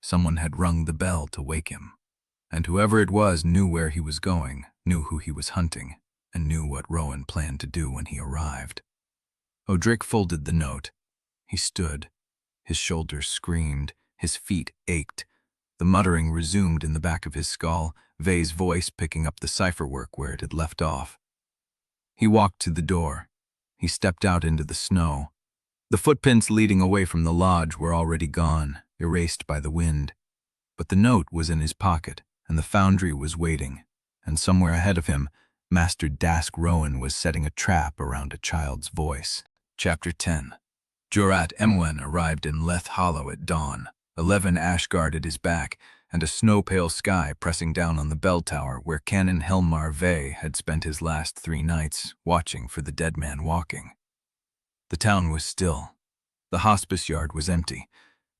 Speaker 1: Someone had rung the bell to wake him. And whoever it was knew where he was going, knew who he was hunting, and knew what Rowan planned to do when he arrived. Odrik folded the note. He stood. His shoulders screamed. His feet ached. The muttering resumed in the back of his skull, Ve's voice picking up the cipher work where it had left off. He walked to the door. He stepped out into the snow. The footprints leading away from the lodge were already gone, erased by the wind. But the note was in his pocket, and the Foundry was waiting, and somewhere ahead of him, Master Dask Rowan was setting a trap around a child's voice. Chapter 10. Jorat Emwen arrived in Leth Hollow at dawn, 11 ash guard at his back, and a snow-pale sky pressing down on the bell tower where Canon Helmar Ve had spent his last 3 nights watching for the dead man walking. The town was still. The hospice yard was empty.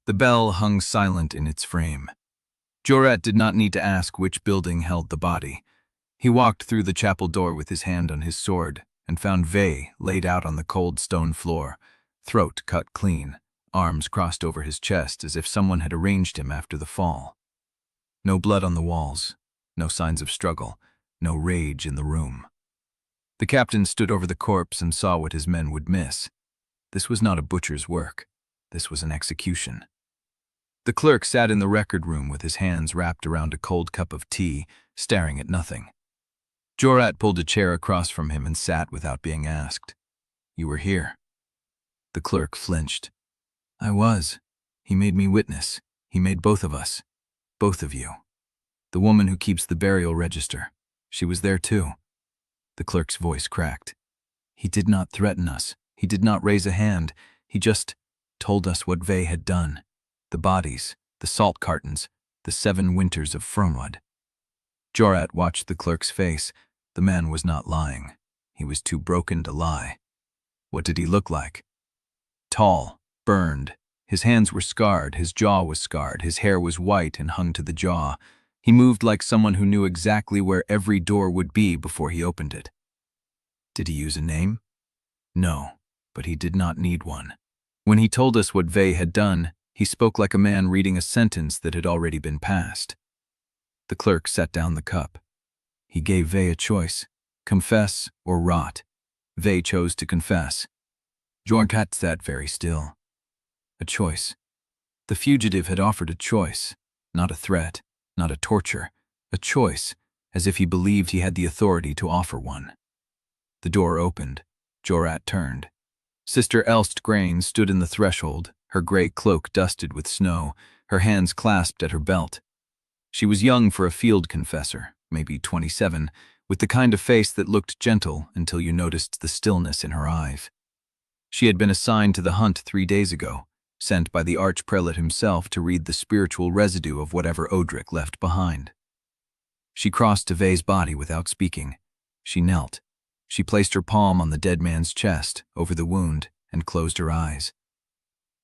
Speaker 1: The bell hung silent in its frame. Jorat did not need to ask which building held the body. He walked through the chapel door with his hand on his sword and found Ve laid out on the cold stone floor, throat cut clean, arms crossed over his chest as if someone had arranged him after the fall. No blood on the walls, no signs of struggle, no rage in the room. The captain stood over the corpse and saw what his men would miss. This was not a butcher's work. This was an execution. The clerk sat in the record room with his hands wrapped around a cold cup of tea, staring at nothing. Jorat pulled a chair across from him and sat without being asked. "You were here." The clerk flinched. "I was. He made me witness. He made both of us. Both of you. The woman who keeps the burial register. She was there too." The clerk's voice cracked. "He did not threaten us. He did not raise a hand. He just told us what Ve had done. The bodies, the salt cartons, the 7 winters of Fromwood." Jorat watched the clerk's face. The man was not lying. He was too broken to lie. What did he look like? Tall, burned. His hands were scarred, his jaw was scarred, his hair was white and hung to the jaw. He moved like someone who knew exactly where every door would be before he opened it. Did he use a name? No, but he did not need one. When he told us what Ve had done, he spoke like a man reading a sentence that had already been passed. The clerk set down the cup. He gave Ve a choice, confess or rot. Ve chose to confess. Jorkat sat very still. A choice. The fugitive had offered a choice, not a threat, not a torture, a choice, as if he believed he had the authority to offer one. The door opened. Jorat turned. Sister Elstgrain stood in the threshold, her gray cloak dusted with snow, her hands clasped at her belt. She was young for a field confessor, maybe 27, with the kind of face that looked gentle until you noticed the stillness in her eyes. She had been assigned to the hunt 3 days ago, sent by the archprelate himself to read the spiritual residue of whatever Odrik left behind. She crossed to Ve's body without speaking. She knelt. She placed her palm on the dead man's chest, over the wound, and closed her eyes.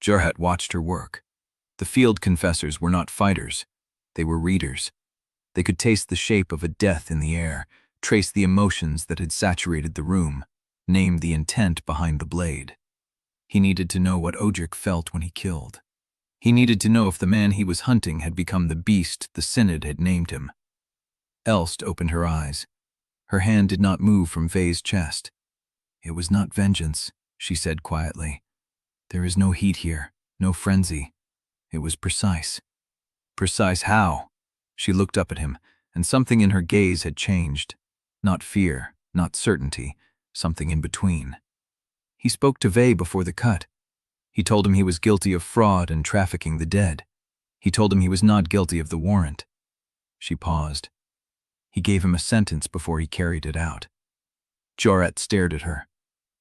Speaker 1: Jorat watched her work. The field confessors were not fighters. They were readers. They could taste the shape of a death in the air, trace the emotions that had saturated the room, name the intent behind the blade. He needed to know what Odrik felt when he killed. He needed to know if the man he was hunting had become the beast the Synod had named him. Elst opened her eyes. Her hand did not move from Ve's chest. "It was not vengeance," she said quietly. "There is no heat here, no frenzy. It was precise." "Precise how?" She looked up at him, and something in her gaze had changed. Not fear, not certainty, something in between. He spoke to Ve before the cut. He told him he was guilty of fraud and trafficking the dead. He told him he was not guilty of the warrant. She paused. He gave him a sentence before he carried it out. Jorat stared at her.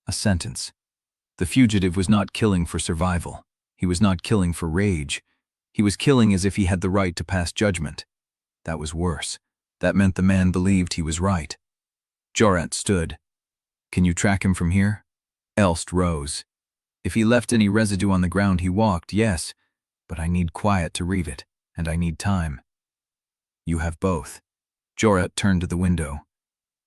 Speaker 1: A sentence. The fugitive was not killing for survival. He was not killing for rage. He was killing as if he had the right to pass judgment. That was worse. That meant the man believed he was right. Jorat stood. Can you track him from here? Elst rose. If he left any residue on the ground he walked, yes, but I need quiet to read it, and I need time. You have both. Jorat turned to the window.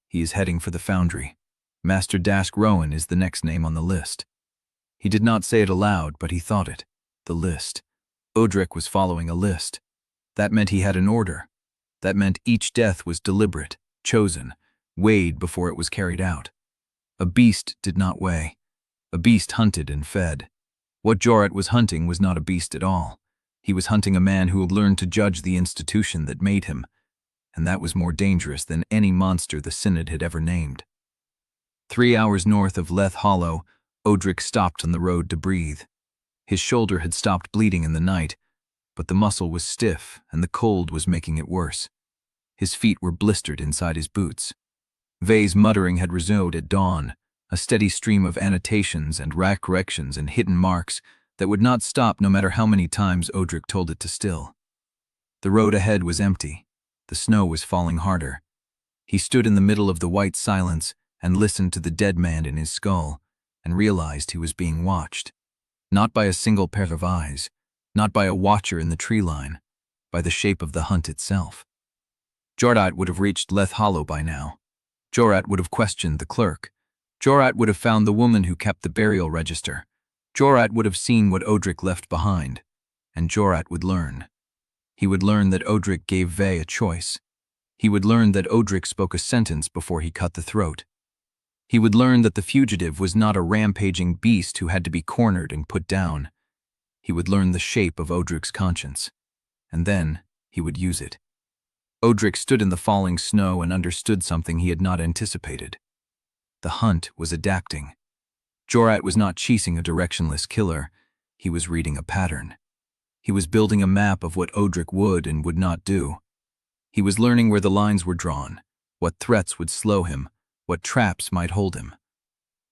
Speaker 1: He is heading for the Foundry. Master Dask Rowan is the next name on the list. He did not say it aloud, but he thought it. The list. Odrik was following a list. That meant he had an order. That meant each death was deliberate, chosen, weighed before it was carried out. A beast did not weigh. A beast hunted and fed. What Jorat was hunting was not a beast at all. He was hunting a man who had learned to judge the institution that made him, and that was more dangerous than any monster the Synod had ever named. 3 hours north of Leth Hollow, Odrik stopped on the road to breathe. His shoulder had stopped bleeding in the night, but the muscle was stiff and the cold was making it worse. His feet were blistered inside his boots. Vay's muttering had resumed at dawn, a steady stream of annotations and rack corrections and hidden marks that would not stop no matter how many times Odrik told it to still. The road ahead was empty. The snow was falling harder. He stood in the middle of the white silence and listened to the dead man in his skull and realized he was being watched. Not by a single pair of eyes, not by a watcher in the tree line, by the shape of the hunt itself. Jorat would have reached Leth Hollow by now. Jorat would have questioned the clerk. Jorat would have found the woman who kept the burial register. Jorat would have seen what Odrik left behind. And Jorat would learn. He would learn that Odrik gave Vay a choice. He would learn that Odrik spoke a sentence before he cut the throat. He would learn that the fugitive was not a rampaging beast who had to be cornered and put down. He would learn the shape of Odrik's conscience. And then he would use it. Odrik stood in the falling snow and understood something he had not anticipated. The hunt was adapting. Jorat was not chasing a directionless killer. He was reading a pattern. He was building a map of what Odrik would and would not do. He was learning where the lines were drawn, what threats would slow him, what traps might hold him.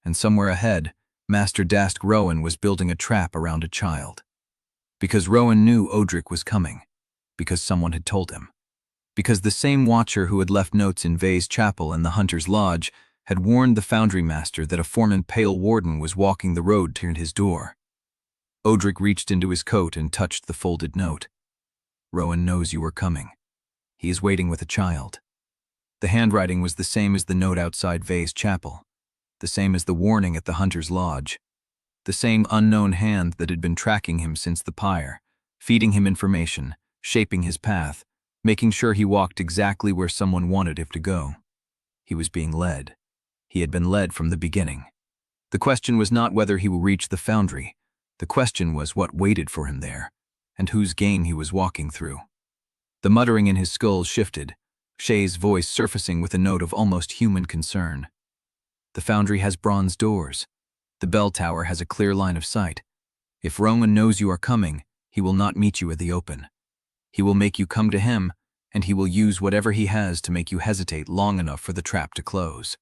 Speaker 1: And somewhere ahead, Master Dask Rowan was building a trap around a child. Because Rowan knew Odrik was coming. Because someone had told him. Because the same watcher who had left notes in Vay's chapel and the Hunter's Lodge had warned the Foundry Master that a foreman Pale Warden was walking the road toward his door. Odrik reached into his coat and touched the folded note. Rowan knows you are coming. He is waiting with a child. The handwriting was the same as the note outside Vay's chapel, the same as the warning at the Hunter's Lodge, the same unknown hand that had been tracking him since the pyre, feeding him information, shaping his path, making sure he walked exactly where someone wanted him to go. He was being led. He had been led from the beginning. The question was not whether he will reach the Foundry. The question was what waited for him there, and whose game he was walking through. The muttering in his skull shifted, Shay's voice surfacing with a note of almost human concern. The Foundry has bronze doors. The bell tower has a clear line of sight. If Rowan knows you are coming, he will not meet you at the open. He will make you come to him, and he will use whatever he has to make you hesitate long enough for the trap to close.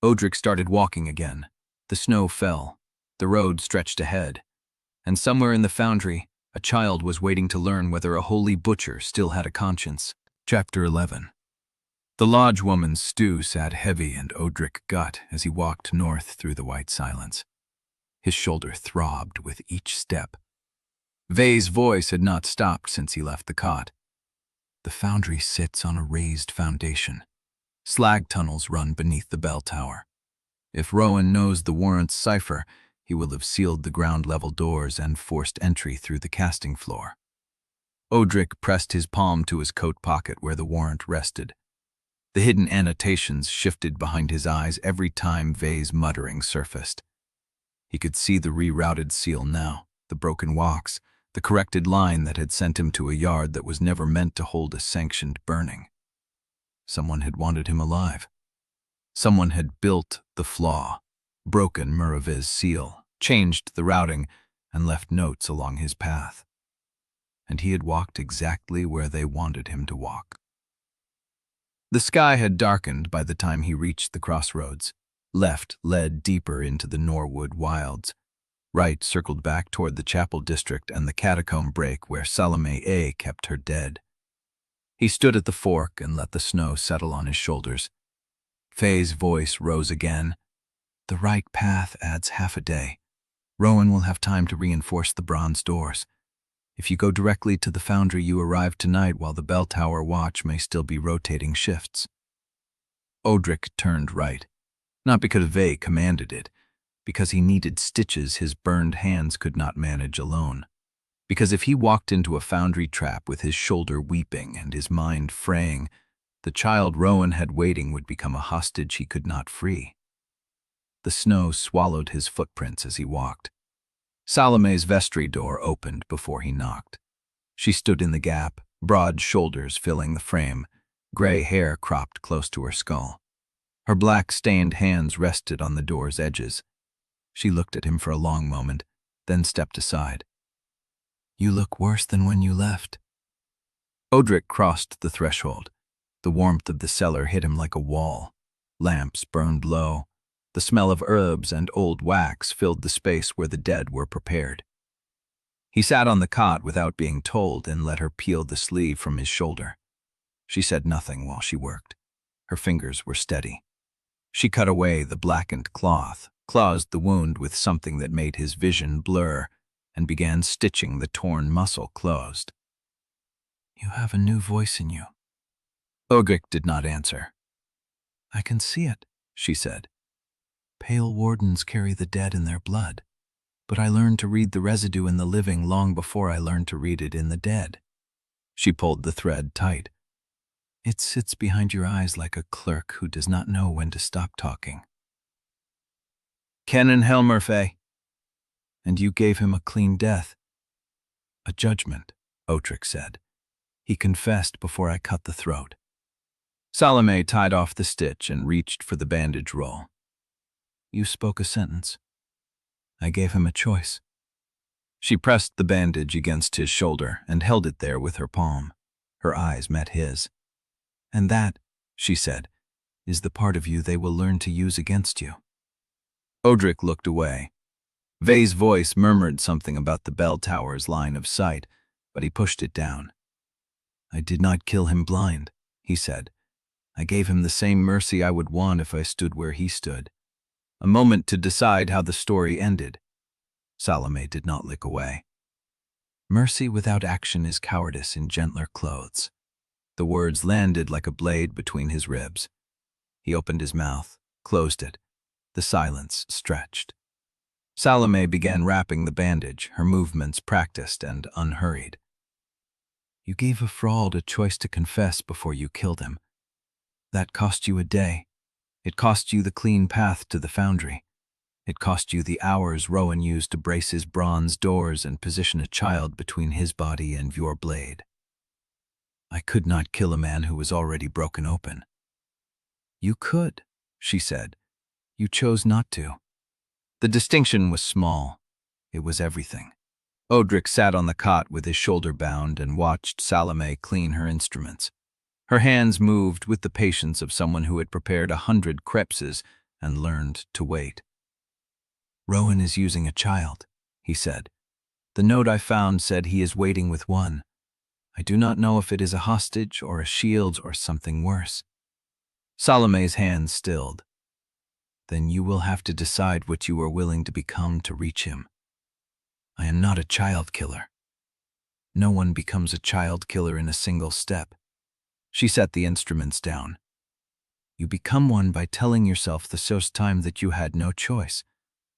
Speaker 1: Odrik started walking again. The snow fell. The road stretched ahead. And somewhere in the Foundry, a child was waiting to learn whether a holy butcher still had a conscience. Chapter 11. The lodge woman's stew sat heavy in Odrik's gut as he walked north through the white silence. His shoulder throbbed with each step. Vay's voice had not stopped since he left the cot. The Foundry sits on a raised foundation. Slag tunnels run beneath the bell tower. If Rowan knows the warrant's cipher, he will have sealed the ground-level doors and forced entry through the casting floor. Odrik pressed his palm to his coat pocket where the warrant rested. The hidden annotations shifted behind his eyes every time Vay's muttering surfaced. He could see the rerouted seal now, the broken walks, the corrected line that had sent him to a yard that was never meant to hold a sanctioned burning. Someone had wanted him alive. Someone had built the flaw, broken Muravi's seal, changed the routing, and left notes along his path. And he had walked exactly where they wanted him to walk. The sky had darkened by the time he reached the crossroads. Left led deeper into the Norwood wilds. Right circled back toward the chapel district and the catacomb break where Salome A kept her dead. He stood at the fork and let the snow settle on his shoulders. Faye's voice rose again. The right path adds half a day. Rowan will have time to reinforce the bronze doors. If you go directly to the Foundry, you arrive tonight while the bell tower watch may still be rotating shifts. Odrik turned right, not because Vaye commanded it, because he needed stitches his burned hands could not manage alone. Because if he walked into a Foundry trap with his shoulder weeping and his mind fraying, the child Rowan had waiting would become a hostage he could not free. The snow swallowed his footprints as he walked. Salome's vestry door opened before he knocked. She stood in the gap, broad shoulders filling the frame, gray hair cropped close to her skull. Her black-stained hands rested on the door's edges. She looked at him for a long moment, then stepped aside. "You look worse than when you left." Odrik crossed the threshold. The warmth of the cellar hit him like a wall. Lamps burned low. The smell of herbs and old wax filled the space where the dead were prepared. He sat on the cot without being told and let her peel the sleeve from his shoulder. She said nothing while she worked. Her fingers were steady. She cut away the blackened cloth, closed the wound with something that made his vision blur, and began stitching the torn muscle closed. "You have a new voice in you." Odrik did not answer. "I can see it," she said. "Pale Wardens carry the dead in their blood, but I learned to read the residue in the living long before I learned to read it in the dead." She pulled the thread tight. "It sits behind your eyes like a clerk who does not know when to stop talking." "Ken and Helmer, Faye." "And you gave him a clean death." "A judgment," Odrik said. "He confessed before I cut the throat." Salome tied off the stitch and reached for the bandage roll. "You spoke a sentence. I gave him a choice." She pressed the bandage against his shoulder and held it there with her palm. Her eyes met his. "And that," she said, "is the part of you they will learn to use against you." Odrik looked away. Vaye's voice murmured something about the bell tower's line of sight, but he pushed it down. "I did not kill him blind," he said. "I gave him the same mercy I would want if I stood where he stood. A moment to decide how the story ended." Salome did not look away. "Mercy without action is cowardice in gentler clothes." The words landed like a blade between his ribs. He opened his mouth, closed it. The silence stretched. Salome began wrapping the bandage, her movements practiced and unhurried. "You gave a fraud a choice to confess before you killed him. That cost you a day. It cost you the clean path to the Foundry. It cost you the hours Rowan used to brace his bronze doors and position a child between his body and your blade. I could not kill a man who was already broken open." "You could," she said. "You chose not to." The distinction was small. It was everything. Odrik sat on the cot with his shoulder bound and watched Salome clean her instruments. Her hands moved with the patience of someone who had prepared 100 crepes and learned to wait. "Rowan is using a child," he said. "The note I found said he is waiting with one. I do not know if it is a hostage or a shield or something worse." Salome's hands stilled. "Then you will have to decide what you are willing to become to reach him. I am not a child killer. No one becomes a child killer in a single step." She set the instruments down. "You become one by telling yourself the first time that you had no choice,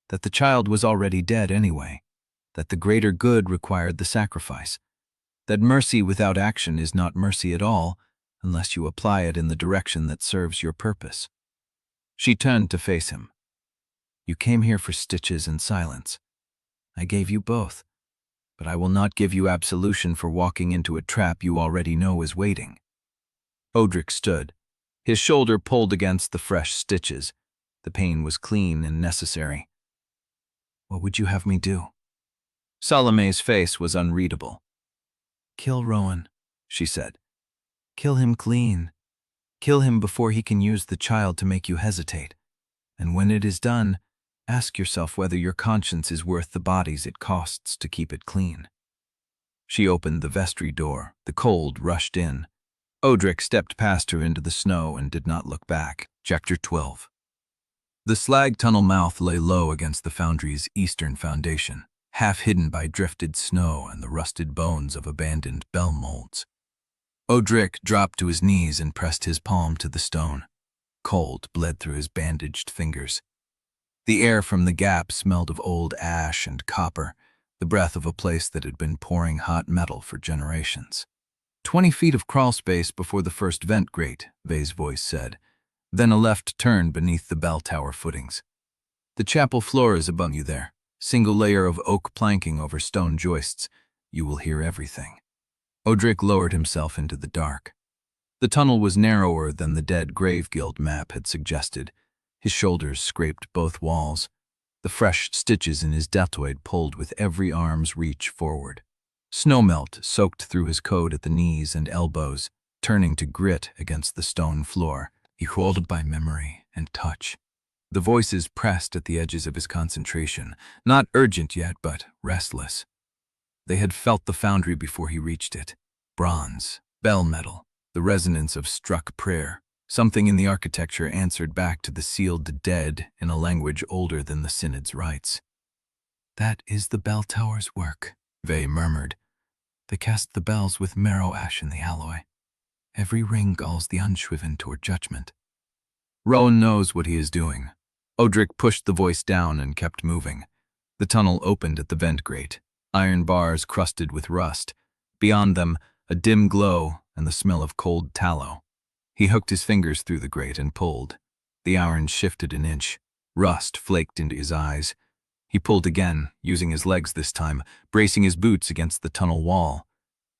Speaker 1: that the child was already dead anyway, that the greater good required the sacrifice, that mercy without action is not mercy at all unless you apply it in the direction that serves your purpose." She turned to face him. "You came here for stitches and silence. I gave you both, but I will not give you absolution for walking into a trap you already know is waiting." Odrik stood, his shoulder pulled against the fresh stitches. The pain was clean and necessary. "What would you have me do?" Salome's face was unreadable. "Kill Rowan," she said. "Kill him clean. Kill him before he can use the child to make you hesitate. And when it is done, ask yourself whether your conscience is worth the bodies it costs to keep it clean." She opened the vestry door. The cold rushed in. Odrik stepped past her into the snow and did not look back. Chapter 12. The slag tunnel mouth lay low against the Foundry's eastern foundation, half hidden by drifted snow and the rusted bones of abandoned bell molds. Odrik dropped to his knees and pressed his palm to the stone. Cold bled through his bandaged fingers. The air from the gap smelled of old ash and copper, the breath of a place that had been pouring hot metal for generations. 20 feet of crawl space before the first vent grate, Vay's voice said, then a left turn beneath the bell tower footings. The chapel floor is above you there, single layer of oak planking over stone joists. You will hear everything. Odrik lowered himself into the dark. The tunnel was narrower than the Dead Grave Guild map had suggested. His shoulders scraped both walls. The fresh stitches in his deltoid pulled with every arm's reach forward. Snowmelt soaked through his coat at the knees and elbows, turning to grit against the stone floor, eroded by memory and touch. The voices pressed at the edges of his concentration, not urgent yet, but restless. They had felt the Foundry before he reached it. Bronze, bell metal, the resonance of struck prayer. Something in the architecture answered back to the sealed dead in a language older than the Synod's rites. "That is the bell tower's work," Vay murmured. "They cast the bells with marrow ash in the alloy. Every ring galls the unshriven toward judgment." Rowan knows what he is doing. Odrik pushed the voice down and kept moving. The tunnel opened at the vent grate, iron bars crusted with rust. Beyond them, a dim glow and the smell of cold tallow. He hooked his fingers through the grate and pulled. The iron shifted an inch. Rust flaked into his eyes. He pulled again, using his legs this time, bracing his boots against the tunnel wall.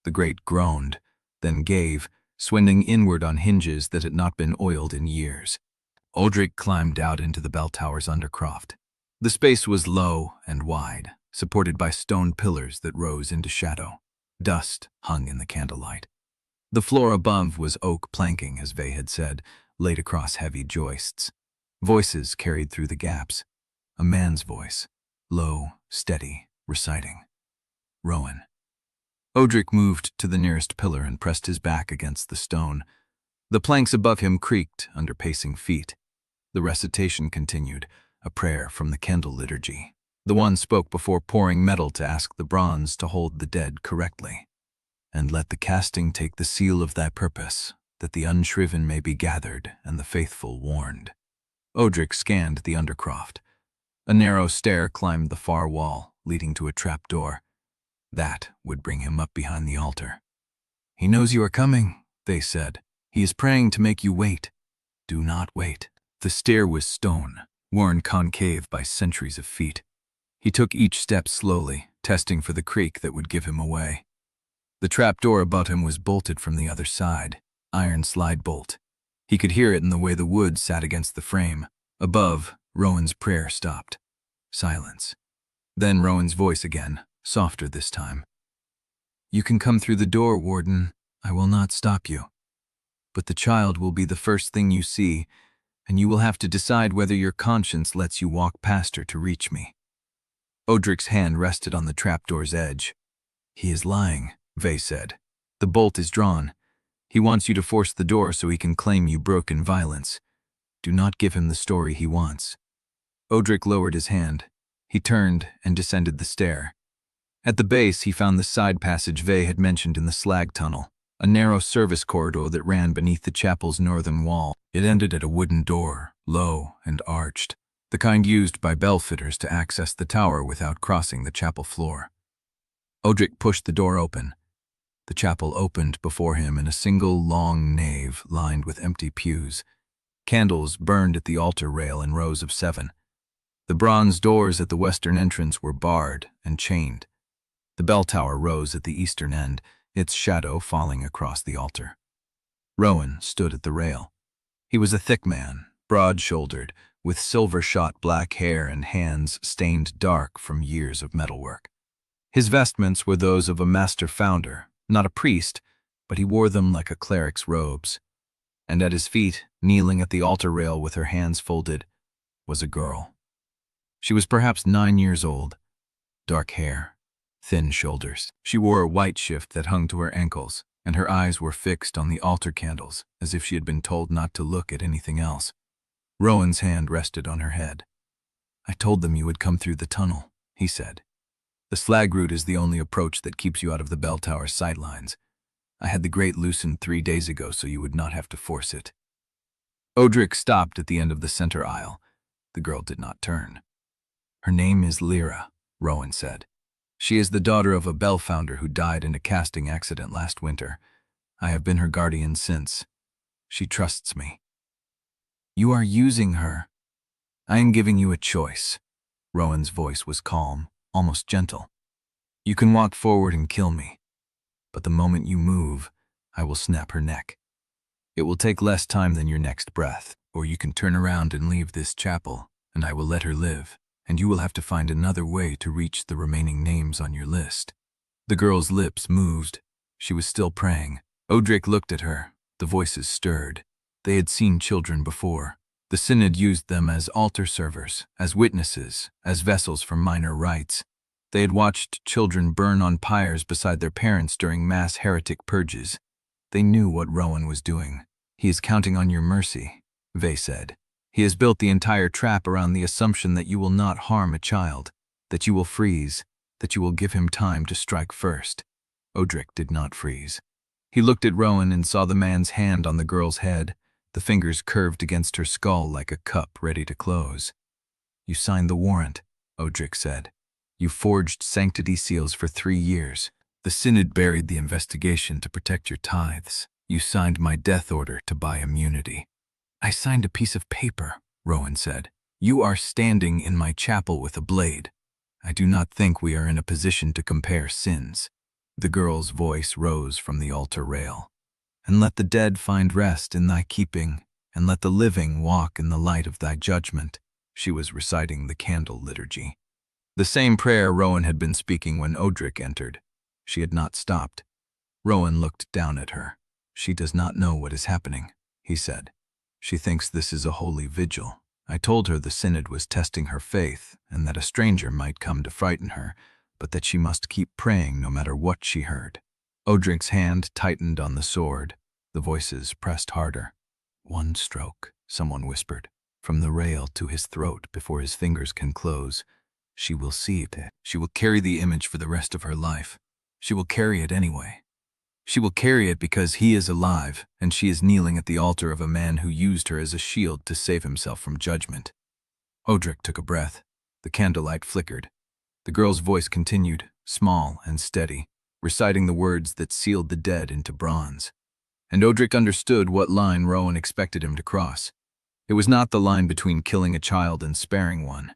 Speaker 1: The grate groaned, then gave, swinging inward on hinges that had not been oiled in years. Odrik climbed out into the bell tower's undercroft. The space was low and wide, supported by stone pillars that rose into shadow. Dust hung in the candlelight. The floor above was oak planking, as Vay had said, laid across heavy joists. Voices carried through the gaps. A man's voice, low, steady, reciting. Rowan. Odrik moved to the nearest pillar and pressed his back against the stone. The planks above him creaked under pacing feet. The recitation continued, a prayer from the candle liturgy. The one spoke before pouring metal to ask the bronze to hold the dead correctly. "And let the casting take the seal of thy purpose, that the unshriven may be gathered and the faithful warned." Odrik scanned the undercroft. A narrow stair climbed the far wall, leading to a trap door. That would bring him up behind the altar. "He knows you are coming," they said. "He is praying to make you wait. Do not wait." The stair was stone, worn concave by centuries of feet. He took each step slowly, testing for the creak that would give him away. The trap door above him was bolted from the other side, iron slide bolt. He could hear it in the way the wood sat against the frame. Above, Rowan's prayer stopped. Silence. Then Rowan's voice again, softer this time. "You can come through the door, Warden. I will not stop you. But the child will be the first thing you see, and you will have to decide whether your conscience lets you walk past her to reach me." Odrik's hand rested on the trapdoor's edge. "He is lying," Vay said. "The bolt is drawn. He wants you to force the door so he can claim you broke in violence. Do not give him the story he wants." Odrik lowered his hand. He turned and descended the stair. At the base, he found the side passage Vay had mentioned in the slag tunnel, a narrow service corridor that ran beneath the chapel's northern wall. It ended at a wooden door, low and arched, the kind used by bell fitters to access the tower without crossing the chapel floor. Odrik pushed the door open. The chapel opened before him in a single long nave lined with empty pews. Candles burned at the altar rail in rows of 7. The bronze doors at the western entrance were barred and chained. The bell tower rose at the eastern end, its shadow falling across the altar. Rowan stood at the rail. He was a thick man, broad-shouldered, with silver-shot black hair and hands stained dark from years of metalwork. His vestments were those of a master founder, not a priest, but he wore them like a cleric's robes. And at his feet, kneeling at the altar rail with her hands folded, was a girl. She was perhaps 9 years old, dark hair, thin shoulders. She wore a white shift that hung to her ankles, and her eyes were fixed on the altar candles as if she had been told not to look at anything else. Rowan's hand rested on her head. "I told them you would come through the tunnel," he said. "The slag route is the only approach that keeps you out of the bell tower's sightlines. I had the grate loosened 3 days ago so you would not have to force it." Odrik stopped at the end of the center aisle. The girl did not turn. "Her name is Lyra," Rowan said. "She is the daughter of a bell founder who died in a casting accident last winter. I have been her guardian since. She trusts me." "You are using her." "I am giving you a choice." Rowan's voice was calm, almost gentle. "You can walk forward and kill me, but the moment you move, I will snap her neck. It will take less time than your next breath, or you can turn around and leave this chapel, and I will let her live, and you will have to find another way to reach the remaining names on your list." The girl's lips moved. She was still praying. Odrik looked at her. The voices stirred. They had seen children before. The Synod used them as altar servers, as witnesses, as vessels for minor rites. They had watched children burn on pyres beside their parents during mass heretic purges. They knew what Rowan was doing. "He is counting on your mercy," Vey said. "He has built the entire trap around the assumption that you will not harm a child, that you will freeze, that you will give him time to strike first." Odrik did not freeze. He looked at Rowan and saw the man's hand on the girl's head, the fingers curved against her skull like a cup ready to close. "You signed the warrant," Odrik said. "You forged sanctity seals for 3 years. The Synod buried the investigation to protect your tithes. You signed my death order to buy immunity." "I signed a piece of paper," Rowan said. "You are standing in my chapel with a blade. I do not think we are in a position to compare sins." The girl's voice rose from the altar rail. "And let the dead find rest in thy keeping, and let the living walk in the light of thy judgment." She was reciting the candle liturgy. The same prayer Rowan had been speaking when Odrik entered. She had not stopped. Rowan looked down at her. "She does not know what is happening," he said. "She thinks this is a holy vigil. I told her the Synod was testing her faith and that a stranger might come to frighten her, but that she must keep praying no matter what she heard." Odrik's hand tightened on the sword. The voices pressed harder. "One stroke," someone whispered, "from the rail to his throat before his fingers can close. She will see it. She will carry the image for the rest of her life. She will carry it anyway. She will carry it because he is alive, and she is kneeling at the altar of a man who used her as a shield to save himself from judgment." Odrik took a breath. The candlelight flickered. The girl's voice continued, small and steady, reciting the words that sealed the dead into bronze. And Odrik understood what line Rowan expected him to cross. It was not the line between killing a child and sparing one.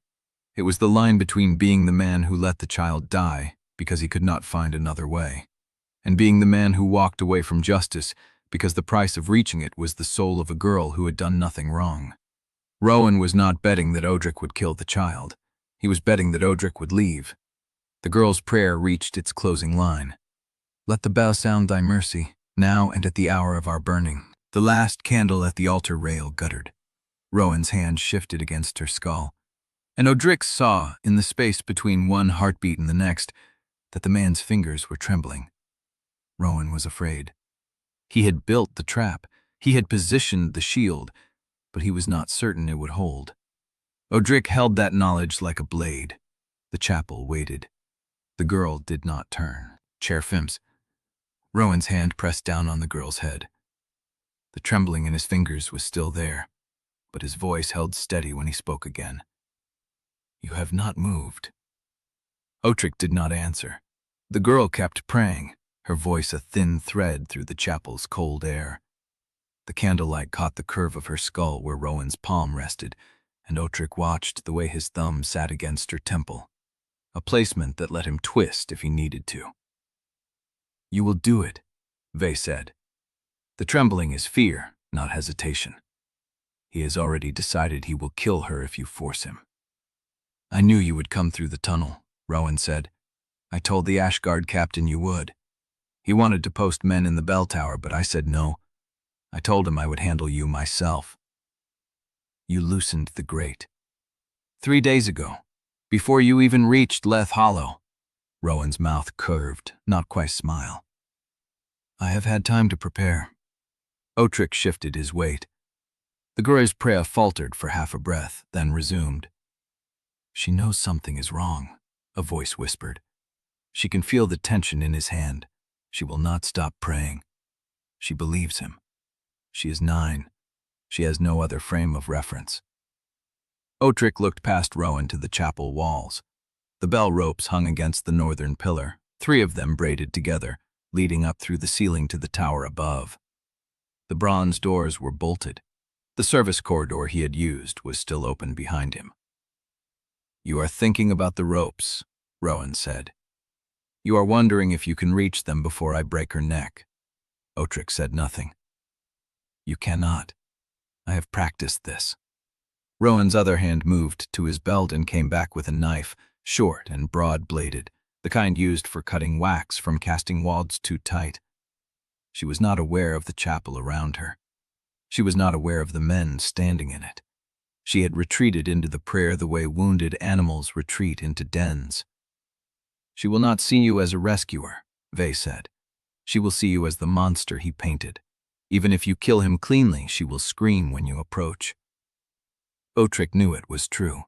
Speaker 1: It was the line between being the man who let the child die because he could not find another way, and being the man who walked away from justice because the price of reaching it was the soul of a girl who had done nothing wrong. Rowan was not betting that Odrik would kill the child. He was betting that Odrik would leave. The girl's prayer reached its closing line. "Let the bell sound thy mercy, now and at the hour of our burning." The last candle at the altar rail guttered. Rowan's hand shifted against her skull, and Odrik saw, in the space between one heartbeat and the next, that the man's fingers were trembling. Rowan was afraid. He had built the trap. He had positioned the shield, but he was not certain it would hold. Odrik held that knowledge like a blade. The chapel waited. The girl did not turn. "Chair Fims." Rowan's hand pressed down on the girl's head. The trembling in his fingers was still there, but his voice held steady when he spoke again. "You have not moved." Odrik did not answer. The girl kept praying, her voice a thin thread through the chapel's cold air. The candlelight caught the curve of her skull where Rowan's palm rested, and Odrik watched the way his thumb sat against her temple, a placement that let him twist if he needed to. "You will do it," Vey said. "The trembling is fear, not hesitation. He has already decided he will kill her if you force him." "I knew you would come through the tunnel," Rowan said. "I told the Ashguard captain you would. He wanted to post men in the bell tower, but I said no. I told him I would handle you myself." "You loosened the grate." 3 days ago, before you even reached Leth Hollow. Rowan's mouth curved, not quite a smile. I have had time to prepare. Odrik shifted his weight. The girl's prayer faltered for half a breath, then resumed. She knows something is wrong, a voice whispered. She can feel the tension in his hand. She will not stop praying. She believes him. She is 9. She has no other frame of reference. Odrik looked past Rowan to the chapel walls. The bell ropes hung against the northern pillar, 3 of them braided together, leading up through the ceiling to the tower above. The bronze doors were bolted. The service corridor he had used was still open behind him. You are thinking about the ropes, Rowan said. You are wondering if you can reach them before I break her neck. Odrik said nothing. You cannot. I have practiced this. Rowan's other hand moved to his belt and came back with a knife, short and broad-bladed, the kind used for cutting wax from casting wads too tight. She was not aware of the chapel around her. She was not aware of the men standing in it. She had retreated into the prayer the way wounded animals retreat into dens. She will not see you as a rescuer, Vey said. She will see you as the monster he painted. Even if you kill him cleanly, she will scream when you approach. Odrik knew it was true.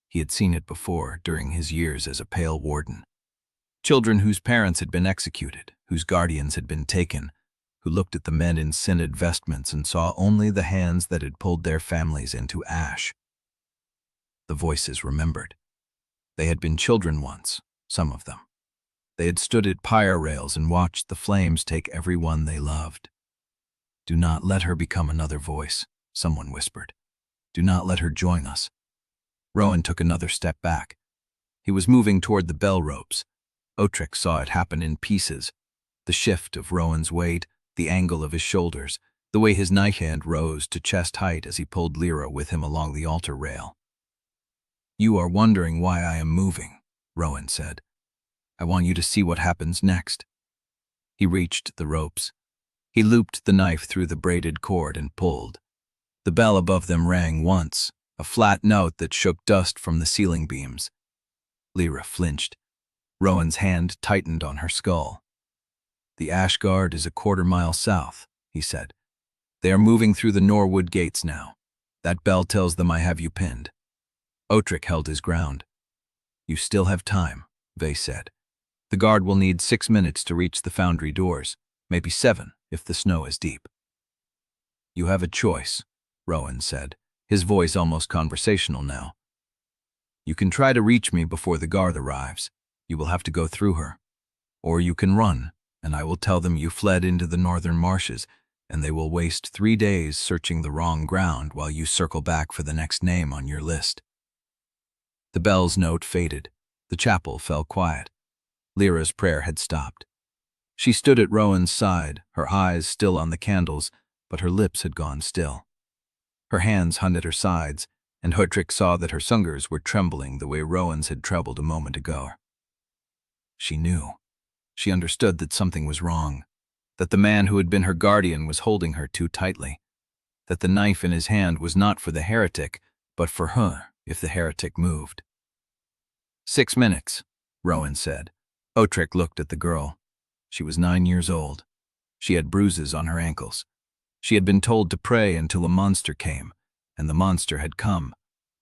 Speaker 1: He had seen it before during his years as a Pale Warden. Children whose parents had been executed, whose guardians had been taken, who looked at the men in synod vestments and saw only the hands that had pulled their families into ash. The voices remembered. They had been children once, some of them. They had stood at pyre rails and watched the flames take everyone they loved. Do not let her become another voice, someone whispered. Do not let her join us. Rowan took another step back. He was moving toward the bell ropes. Odrik saw it happen in pieces. The shift of Rowan's weight, the angle of his shoulders, the way his knife hand rose to chest height as he pulled Lyra with him along the altar rail. You are wondering why I am moving, Rowan said. I want you to see what happens next. He reached the ropes. He looped the knife through the braided cord and pulled. The bell above them rang once, a flat note that shook dust from the ceiling beams. Lyra flinched. Rowan's hand tightened on her skull. The Ash Guard is a quarter-mile south, he said. They are moving through the Norwood gates now. That bell tells them I have you pinned. Odrik held his ground. You still have time, Vey said. The guard will need 6 minutes to reach the Foundry doors, maybe 7 if the snow is deep. You have a choice, Rowan said, his voice almost conversational now. You can try to reach me before the guard arrives. You will have to go through her. Or you can run, and I will tell them you fled into the northern marshes, and they will waste 3 days searching the wrong ground while you circle back for the next name on your list. The bell's note faded. The chapel fell quiet. Lyra's prayer had stopped. She stood at Rowan's side, her eyes still on the candles, but her lips had gone still. Her hands hung at her sides, and Odrik saw that her fingers were trembling the way Rowan's had trembled a moment ago. She knew. She understood that something was wrong, that the man who had been her guardian was holding her too tightly, that the knife in his hand was not for the heretic, but for her if the heretic moved. 6 minutes, Rowan said. Odrik looked at the girl. She was 9 years old. She had bruises on her ankles. She had been told to pray until a monster came, and the monster had come,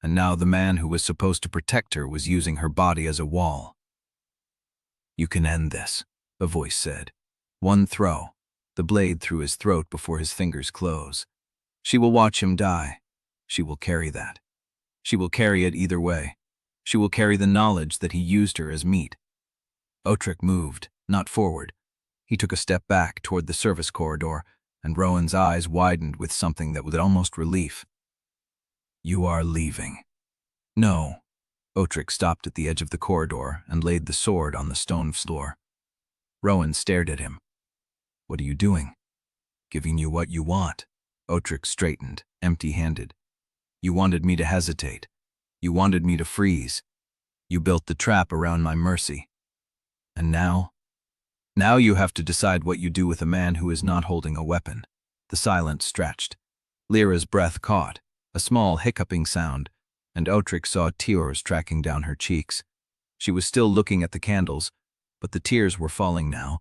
Speaker 1: and now the man who was supposed to protect her was using her body as a wall. You can end this, a voice said. One throw, the blade through his throat before his fingers close. She will watch him die. She will carry that. She will carry it either way. She will carry the knowledge that he used her as meat. Odrik moved, not forward. He took a step back toward the service corridor, and Rowan's eyes widened with something that was almost relief. You are leaving. No. Odrik stopped at the edge of the corridor and laid the sword on the stone floor. Rowan stared at him. What are you doing? Giving you what you want. Odrik straightened, empty-handed. You wanted me to hesitate. You wanted me to freeze. You built the trap around my mercy. And now? Now you have to decide what you do with a man who is not holding a weapon. The silence stretched. Lyra's breath caught, a small hiccuping sound, and Odrik saw tears tracking down her cheeks. She was still looking at the candles, but the tears were falling now,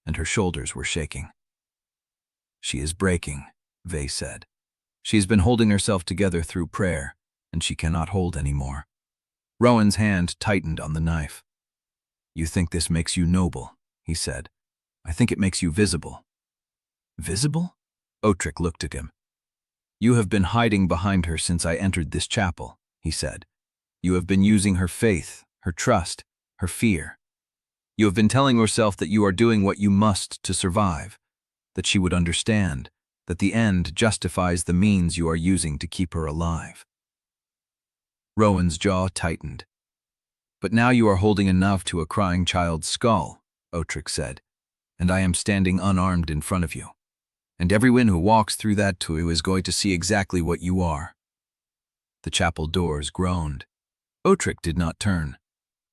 Speaker 1: and her shoulders were shaking. "She is breaking," Vay said. "She has been holding herself together through prayer, and she cannot hold any more." Rowan's hand tightened on the knife. "You think this makes you noble," he said. "I think it makes you visible." "Visible?" Odrik looked at him. "You have been hiding behind her since I entered this chapel," he said. "You have been using her faith, her trust, her fear. You have been telling yourself that you are doing what you must to survive, that she would understand, that the end justifies the means you are using to keep her alive." Rowan's jaw tightened. "But now you are holding a knife to a crying child's skull," Odrik said, "and I am standing unarmed in front of you. And everyone who walks through that door is going to see exactly what you are." The chapel doors groaned. Odrik did not turn.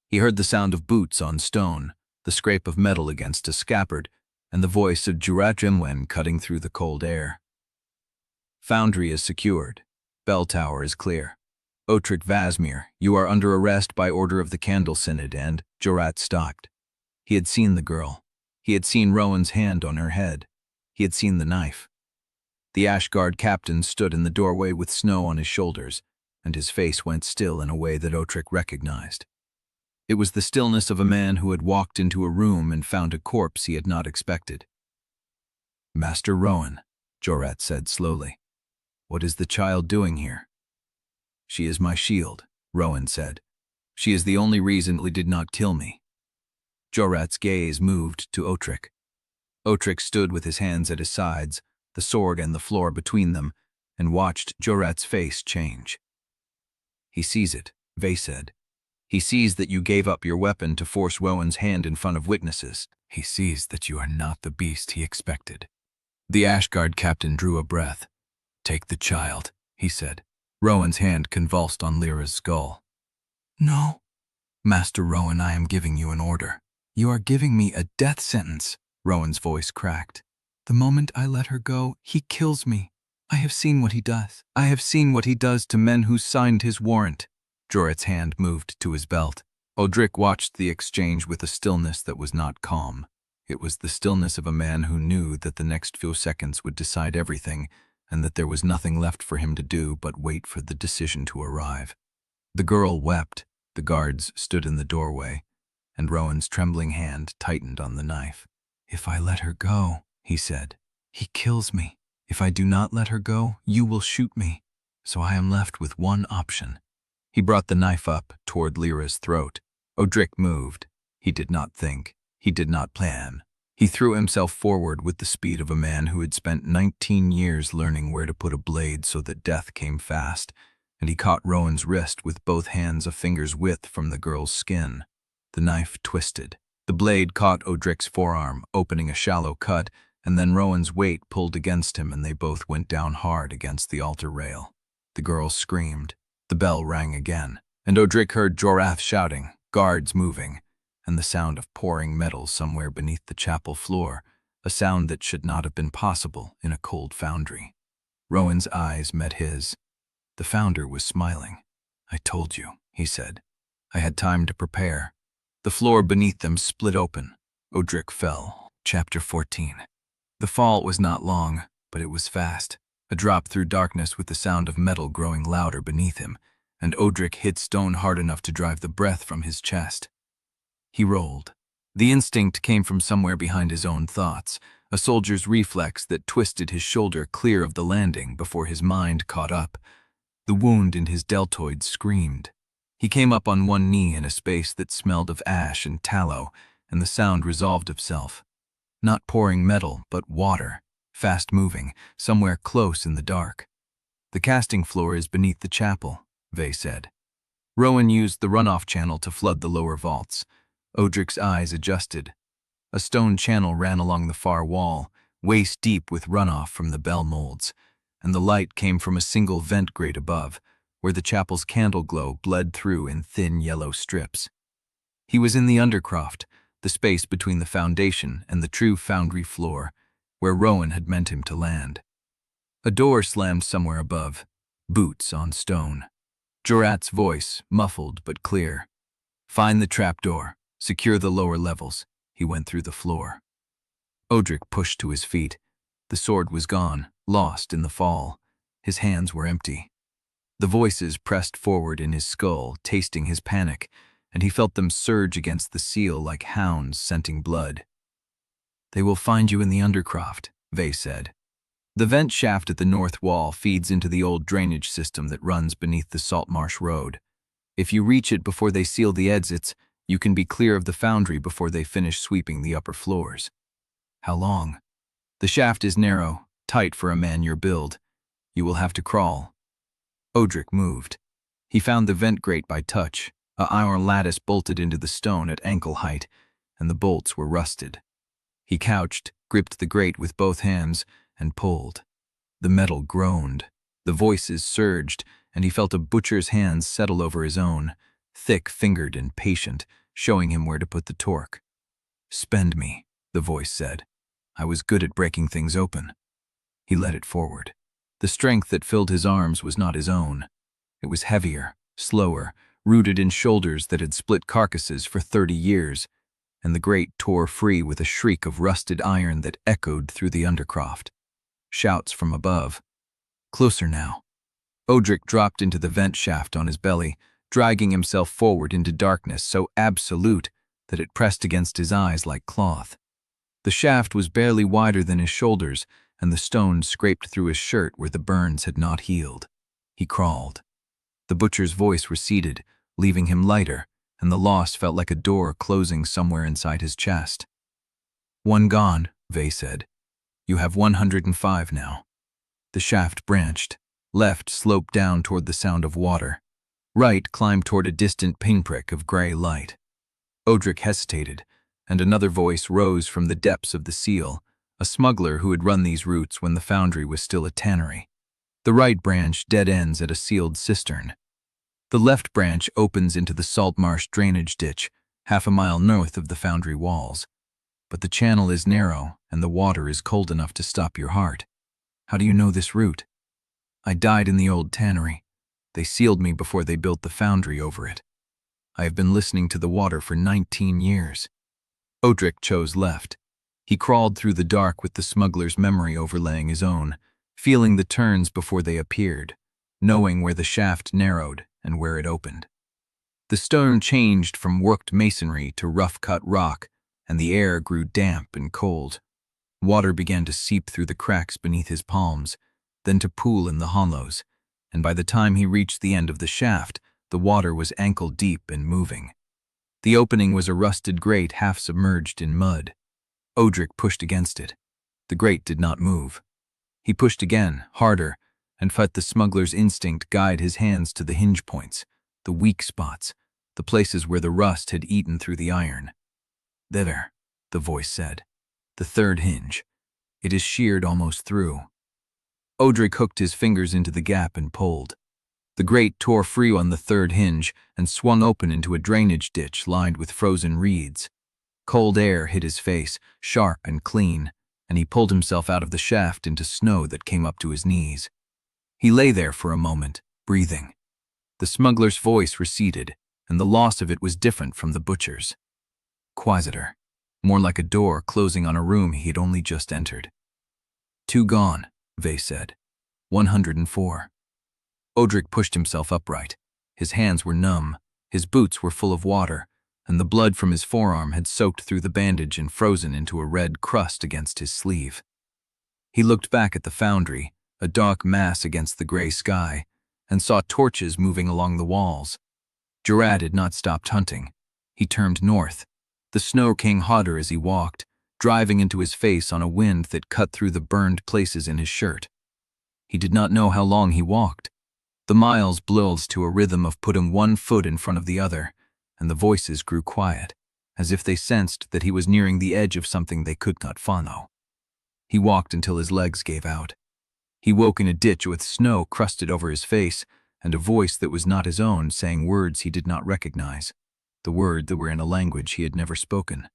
Speaker 1: He heard the sound of boots on stone, the scrape of metal against a scabbard, and the voice of Jurat cutting through the cold air. "Foundry is secured. Bell tower is clear. Odrik Vassmere, you are under arrest by order of the Candle Synod," and Jurat stopped. He had seen the girl. He had seen Rowan's hand on her head. He had seen the knife. The Ash Guard captain stood in the doorway with snow on his shoulders, and his face went still in a way that Odrik recognized. It was the stillness of a man who had walked into a room and found a corpse he had not expected. "Master Rowan," Jurat said slowly, "what is the child doing here?" "She is my shield," Rowan said. "She is the only reason he did not kill me." Jurat's gaze moved to Odrik. Odrik stood with his hands at his sides, the sword and the floor between them, and watched Jurat's face change. "He sees it," Vay said. "He sees that you gave up your weapon to force Rowan's hand in front of witnesses. He sees that you are not the beast he expected." The Ashguard captain drew a breath. "Take the child," he said. Rowan's hand convulsed on Lyra's skull. "No. Master Rowan, I am giving you an order. You are giving me a death sentence." Rowan's voice cracked. "The moment I let her go, he kills me. I have seen what he does. I have seen what he does to men who signed his warrant." Jurat's hand moved to his belt. Odrik watched the exchange with a stillness that was not calm. It was the stillness of a man who knew that the next few seconds would decide everything, and that there was nothing left for him to do but wait for the decision to arrive. The girl wept. The guards stood in the doorway, and Rowan's trembling hand tightened on the knife. "If I let her go," he said, "he kills me. If I do not let her go, you will shoot me. So I am left with one option." He brought the knife up toward Lyra's throat. Odrik moved. He did not think. He did not plan. He threw himself forward with the speed of a man who had spent 19 years learning where to put a blade so that death came fast, and he caught Rowan's wrist with both hands a finger's width from the girl's skin. The knife twisted. The blade caught Odrik's forearm, opening a shallow cut, and then Rowan's weight pulled against him and they both went down hard against the altar rail. The girl screamed. The bell rang again, and Odrik heard Jurat shouting, guards moving, and the sound of pouring metal somewhere beneath the chapel floor, a sound that should not have been possible in a cold foundry. Rowan's eyes met his. The founder was smiling. "I told you," he said. "I had time to prepare." The floor beneath them split open. Odrik fell. Chapter 14. The fall was not long, but it was fast. A drop through darkness with the sound of metal growing louder beneath him, and Odrik hit stone hard enough to drive the breath from his chest. He rolled. The instinct came from somewhere behind his own thoughts, a soldier's reflex that twisted his shoulder clear of the landing before his mind caught up. The wound in his deltoid screamed. He came up on one knee in a space that smelled of ash and tallow, and the sound resolved itself. Not pouring metal, but water, fast-moving, somewhere close in the dark. "The casting floor is beneath the chapel," Vay said. Rowan used the runoff channel to flood the lower vaults. Odrik's eyes adjusted. A stone channel ran along the far wall, waist-deep with runoff from the bell molds, and the light came from a single vent grate above, where the chapel's candle glow bled through in thin yellow strips. He was in the undercroft, the space between the foundation and the true foundry floor, where Rowan had meant him to land. A door slammed somewhere above, boots on stone. Jurat's voice, muffled but clear. Find the trapdoor. Secure the lower levels. He went through the floor. Odrik pushed to his feet. The sword was gone, lost in the fall. His hands were empty. The voices pressed forward in his skull, tasting his panic, and he felt them surge against the seal like hounds scenting blood. They will find you in the undercroft, Vey said. The vent shaft at the north wall feeds into the old drainage system that runs beneath the Saltmarsh Road. If you reach it before they seal the exits, you can be clear of the Foundry before they finish sweeping the upper floors. How long? The shaft is narrow, tight for a man your build. You will have to crawl. Odrik moved. He found the vent grate by touch, a iron lattice bolted into the stone at ankle height, and the bolts were rusted. He couched, gripped the grate with both hands, and pulled. The metal groaned. The voices surged, and he felt a butcher's hands settle over his own, thick-fingered and patient, showing him where to put the torque. Spend me, the voice said. I was good at breaking things open. He led it forward. The strength that filled his arms was not his own. It was heavier, slower, rooted in shoulders that had split carcasses for 30 years, and the grate tore free with a shriek of rusted iron that echoed through the undercroft. Shouts from above. Closer now. Odrik dropped into the vent shaft on his belly, dragging himself forward into darkness so absolute that it pressed against his eyes like cloth. The shaft was barely wider than his shoulders, and the stone scraped through his shirt where the burns had not healed. He crawled. The butcher's voice receded, leaving him lighter, and the loss felt like a door closing somewhere inside his chest. One gone, Vey said. You have 105 now. The shaft branched. Left sloped down toward the sound of water. Right climbed toward a distant pinprick of gray light. Odrik hesitated, and another voice rose from the depths of the seal, a smuggler who had run these routes when the Foundry was still a tannery. The right branch dead ends at a sealed cistern. The left branch opens into the Saltmarsh drainage ditch, half a mile north of the Foundry walls. But the channel is narrow, and the water is cold enough to stop your heart. How do you know this route? I died in the old tannery. They sealed me before they built the Foundry over it. I have been listening to the water for 19 years. Odrik chose left. He crawled through the dark with the smuggler's memory overlaying his own, feeling the turns before they appeared, knowing where the shaft narrowed and where it opened. The stone changed from worked masonry to rough-cut rock, and the air grew damp and cold. Water began to seep through the cracks beneath his palms, then to pool in the hollows, and by the time he reached the end of the shaft, the water was ankle-deep and moving. The opening was a rusted grate half submerged in mud. Odrik pushed against it. The grate did not move. He pushed again, harder, and felt the smuggler's instinct guide his hands to the hinge points, the weak spots, the places where the rust had eaten through the iron. There, the voice said. The third hinge. It is sheared almost through. Odrik hooked his fingers into the gap and pulled. The grate tore free on the third hinge and swung open into a drainage ditch lined with frozen reeds. Cold air hit his face, sharp and clean, and he pulled himself out of the shaft into snow that came up to his knees. He lay there for a moment, breathing. The smuggler's voice receded, and the loss of it was different from the butcher's. Quieter, more like a door closing on a room he had only just entered. 2 gone, Vey said. 104. Odrik pushed himself upright. His hands were numb, his boots were full of water, and the blood from his forearm had soaked through the bandage and frozen into a red crust against his sleeve. He looked back at the Foundry, a dark mass against the gray sky, and saw torches moving along the walls. Jurat had not stopped hunting. He turned north. The snow came hotter as he walked, driving into his face on a wind that cut through the burned places in his shirt. He did not know how long he walked. The miles blilled to a rhythm of putting one foot in front of the other, and the voices grew quiet, as if they sensed that he was nearing the edge of something they could not follow. He walked until his legs gave out. He woke in a ditch with snow crusted over his face, and a voice that was not his own saying words he did not recognize, the words that were in a language he had never spoken.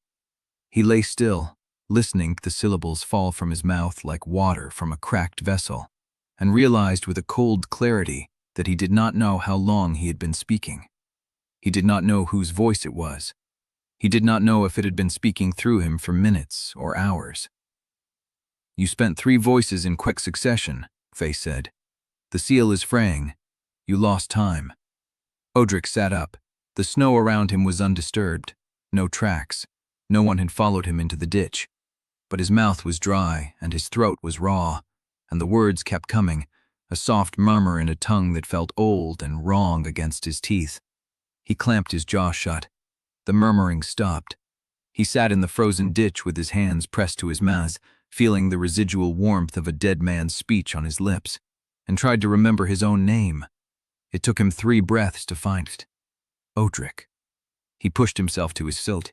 Speaker 1: He lay still, listening to the syllables fall from his mouth like water from a cracked vessel, and realized with a cold clarity that he did not know how long he had been speaking. He did not know whose voice it was. He did not know if it had been speaking through him for minutes or hours. "You spent 3 voices in quick succession," Faye said. "The seal is fraying. You lost time." Odrik sat up. The snow around him was undisturbed. No tracks. No one had followed him into the ditch. But his mouth was dry, and his throat was raw, and the words kept coming, a soft murmur in a tongue that felt old and wrong against his teeth. He clamped his jaw shut. The murmuring stopped. He sat in the frozen ditch with his hands pressed to his mouth, feeling the residual warmth of a dead man's speech on his lips, and tried to remember his own name. It took him 3 breaths to find it. Odrik. He pushed himself to his feet.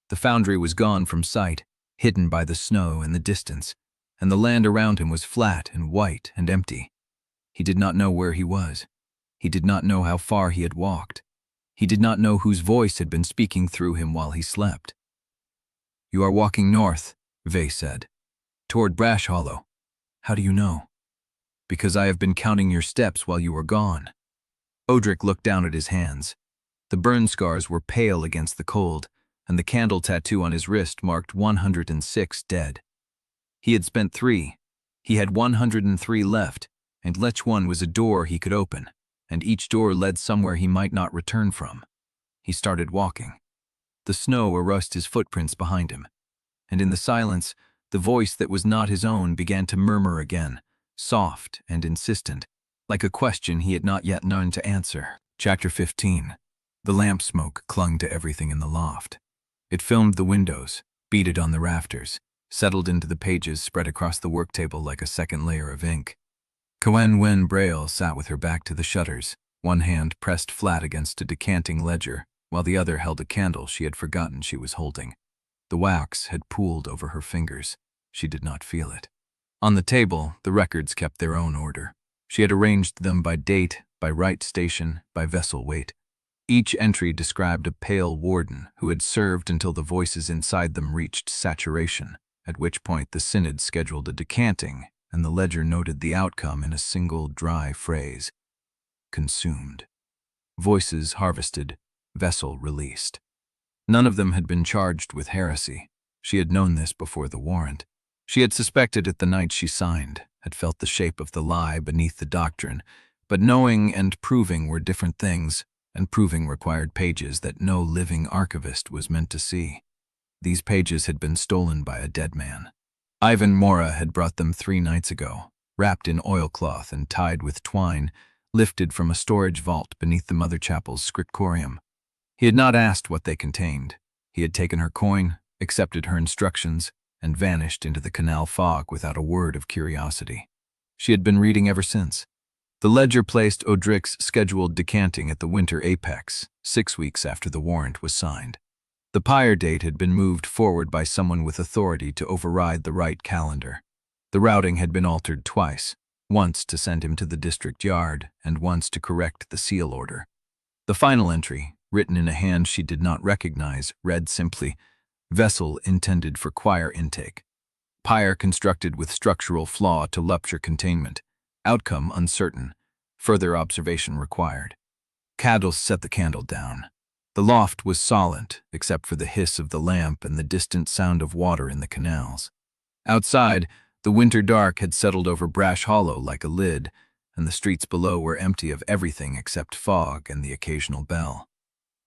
Speaker 1: The Foundry was gone from sight, hidden by the snow in the distance, and the land around him was flat and white and empty. He did not know where he was. He did not know how far he had walked. He did not know whose voice had been speaking through him while he slept. "You are walking north," Faye said. "Toward Brash Hollow. How do you know?" "Because I have been counting your steps while you were gone." Odrik looked down at his hands. The burn scars were pale against the cold, and the candle tattoo on his wrist marked 106 dead. He had spent 3. He had 103 left, and each one was a door he could open, and each door led somewhere he might not return from. He started walking. The snow erased his footprints behind him, and in the silence, the voice that was not his own began to murmur again, soft and insistent, like a question he had not yet known to answer. Chapter 15. The lamp smoke clung to everything in the loft. It filmed the windows, beaded on the rafters, settled into the pages spread across the work table like a second layer of ink. Cathwen Brale sat with her back to the shutters, one hand pressed flat against a decanting ledger, while the other held a candle she had forgotten she was holding. The wax had pooled over her fingers. She did not feel it. On the table, the records kept their own order. She had arranged them by date, by rite station, by vessel weight. Each entry described a Pale Warden who had served until the voices inside them reached saturation, at which point the Synod scheduled a decanting, and the ledger noted the outcome in a single dry phrase: consumed. Voices harvested, vessel released. None of them had been charged with heresy. She had known this before the warrant. She had suspected it the night she signed, had felt the shape of the lie beneath the doctrine, but knowing and proving were different things, and proving required pages that no living archivist was meant to see. These pages had been stolen by a dead man. Ivan Mora had brought them 3 nights ago, wrapped in oilcloth and tied with twine, lifted from a storage vault beneath the Mother Chapel's scriptorium. He had not asked what they contained. He had taken her coin, accepted her instructions, and vanished into the canal fog without a word of curiosity. She had been reading ever since. The ledger placed Odrik's scheduled decanting at the winter apex, 6 weeks after the warrant was signed. The pyre date had been moved forward by someone with authority to override the Rite calendar. The routing had been altered twice, once to send him to the district yard and once to correct the seal order. The final entry, written in a hand she did not recognize, read simply, "Vessel intended for choir intake. Pyre constructed with structural flaw to rupture containment. Outcome uncertain. Further observation required." Cadel set the candle down. The loft was silent, except for the hiss of the lamp and the distant sound of water in the canals. Outside, the winter dark had settled over Brash Hollow like a lid, and the streets below were empty of everything except fog and the occasional bell.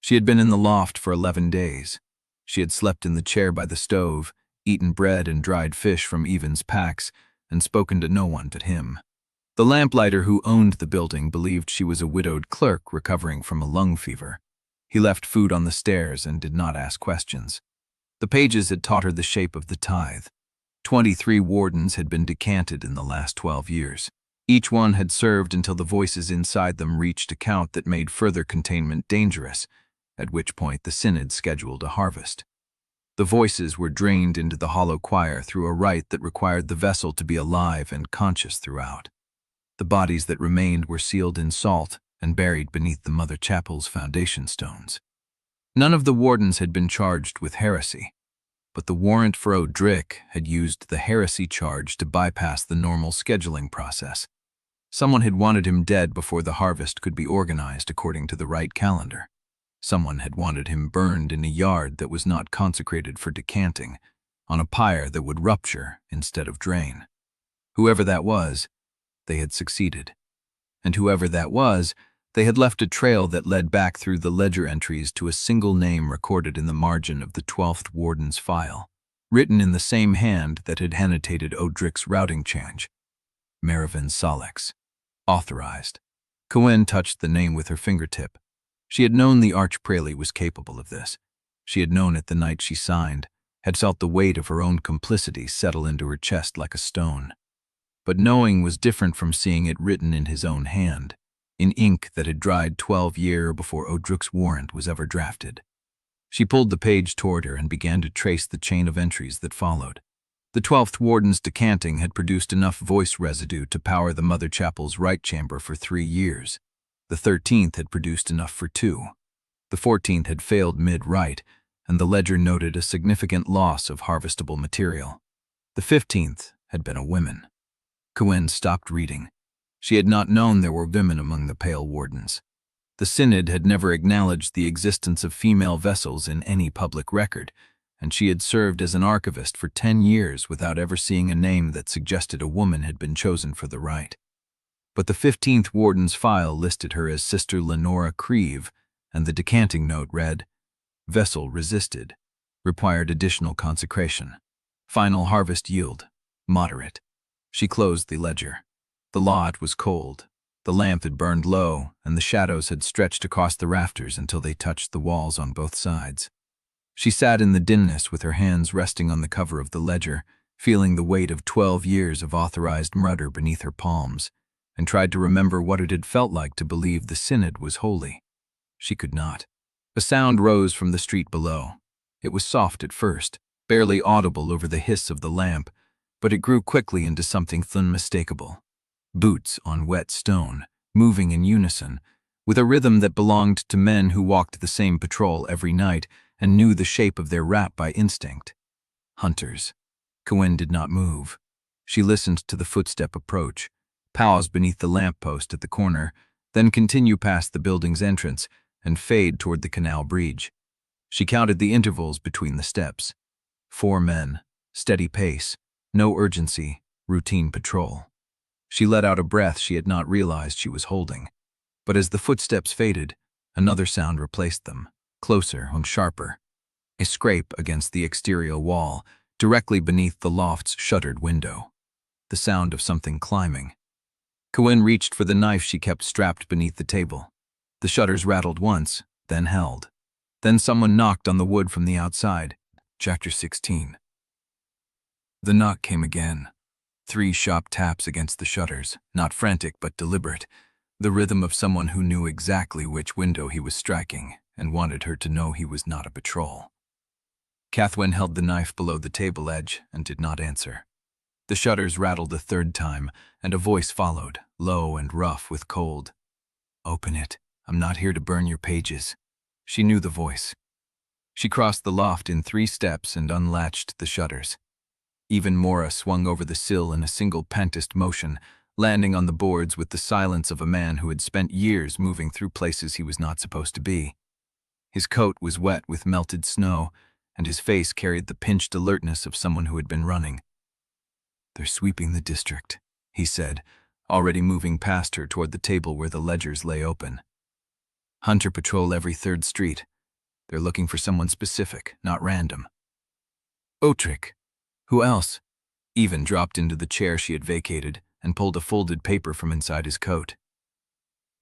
Speaker 1: She had been in the loft for 11 days. She had slept in the chair by the stove, eaten bread and dried fish from Evan's packs, and spoken to no one but him. The lamplighter who owned the building believed she was a widowed clerk recovering from a lung fever. He left food on the stairs and did not ask questions. The pages had taught her the shape of the tithe. 23 wardens had been decanted in the last 12 years. Each one had served until the voices inside them reached a count that made further containment dangerous, at which point the Synod scheduled a harvest. The voices were drained into the hollow choir through a rite that required the vessel to be alive and conscious throughout. The bodies that remained were sealed in salt and buried beneath the Mother Chapel's foundation stones. None of the wardens had been charged with heresy, but the warrant for Odrik had used the heresy charge to bypass the normal scheduling process. Someone had wanted him dead before the harvest could be organized according to the Rite calendar. Someone had wanted him burned in a yard that was not consecrated for decanting, on a pyre that would rupture instead of drain. Whoever that was, they had succeeded. And whoever that was, they had left a trail that led back through the ledger entries to a single name recorded in the margin of the 12th Warden's file, written in the same hand that had annotated Odrik's routing change. Merivin Solex. Authorized. Cathwen touched the name with her fingertip. She had known the Archprelate was capable of this. She had known it the night she signed, had felt the weight of her own complicity settle into her chest like a stone. But knowing was different from seeing it written in his own hand, in ink that had dried 12 years before Odrik's warrant was ever drafted. She pulled the page toward her and began to trace the chain of entries that followed. The 12th Warden's decanting had produced enough voice residue to power the Mother Chapel's Rite chamber for 3 years. The 13th had produced enough for 2. The 14th had failed mid-Rite, and the ledger noted a significant loss of harvestable material. The 15th had been a woman. Cathwen stopped reading. She had not known there were women among the Pale Wardens. The Synod had never acknowledged the existence of female vessels in any public record, and she had served as an archivist for 10 years without ever seeing a name that suggested a woman had been chosen for the Rite. But the 15th Warden's file listed her as Sister Lenora Creve, and the decanting note read, "Vessel resisted. Required additional consecration. Final harvest yield. Moderate." She closed the ledger. The lot was cold. The lamp had burned low, and the shadows had stretched across the rafters until they touched the walls on both sides. She sat in the dimness with her hands resting on the cover of the ledger, feeling the weight of 12 years of authorized murder beneath her palms, and tried to remember what it had felt like to believe the Synod was holy. She could not. A sound rose from the street below. It was soft at first, barely audible over the hiss of the lamp, but it grew quickly into something unmistakable. Boots on wet stone, moving in unison, with a rhythm that belonged to men who walked the same patrol every night and knew the shape of their rap by instinct. Hunters. Cathwen did not move. She listened to the footstep approach, pause beneath the lamppost at the corner, then continue past the building's entrance and fade toward the canal breach. She counted the intervals between the steps. 4 men, steady pace, no urgency, routine patrol. She let out a breath she had not realized she was holding. But as the footsteps faded, another sound replaced them, closer and sharper. A scrape against the exterior wall, directly beneath the loft's shuttered window. The sound of something climbing. Cathwen reached for the knife she kept strapped beneath the table. The shutters rattled once, then held. Then someone knocked on the wood from the outside. Chapter 16. The knock came again. 3 sharp taps against the shutters, not frantic but deliberate, the rhythm of someone who knew exactly which window he was striking and wanted her to know he was not a patrol. Cathwen held the knife below the table edge and did not answer. The shutters rattled a 3rd time, and a voice followed, low and rough with cold. "Open it. I'm not here to burn your pages." She knew the voice. She crossed the loft in 3 steps and unlatched the shutters. Even Mora swung over the sill in a single pentist motion, landing on the boards with the silence of a man who had spent years moving through places he was not supposed to be. His coat was wet with melted snow, and his face carried the pinched alertness of someone who had been running. "They're sweeping the district," he said, already moving past her toward the table where the ledgers lay open. "Hunter patrol every 3rd street. They're looking for someone specific, not random." "Odrik. Who else?" Even dropped into the chair she had vacated and pulled a folded paper from inside his coat.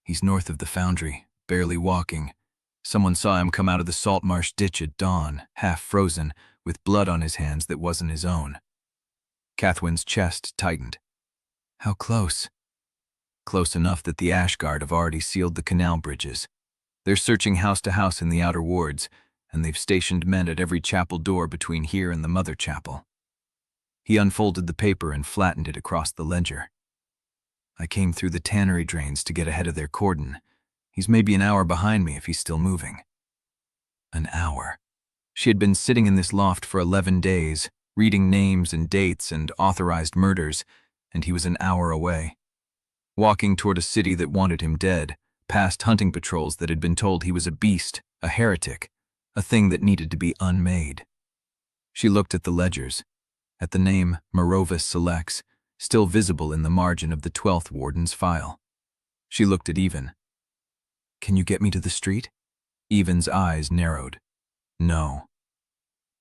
Speaker 1: "He's north of the Foundry, barely walking. Someone saw him come out of the salt marsh ditch at dawn, half frozen, with blood on his hands that wasn't his own." Cathwen's chest tightened. "How close?" "Close enough that the Ash Guard have already sealed the canal bridges. They're searching house to house in the outer wards, and they've stationed men at every chapel door between here and the Mother Chapel." He unfolded the paper and flattened it across the ledger. "I came through the tannery drains to get ahead of their cordon. He's maybe an hour behind me if he's still moving." An hour. She had been sitting in this loft for 11 days, reading names and dates and authorized murders, and he was an hour away. walking toward a city that wanted him dead, past hunting patrols that had been told he was a beast, a heretic, a thing that needed to be unmade. She looked at the ledgers, at the name Novice Selects, still visible in the margin of the 12th Warden's file. She looked at Even. "Can you get me to the street?" Even's eyes narrowed. "No."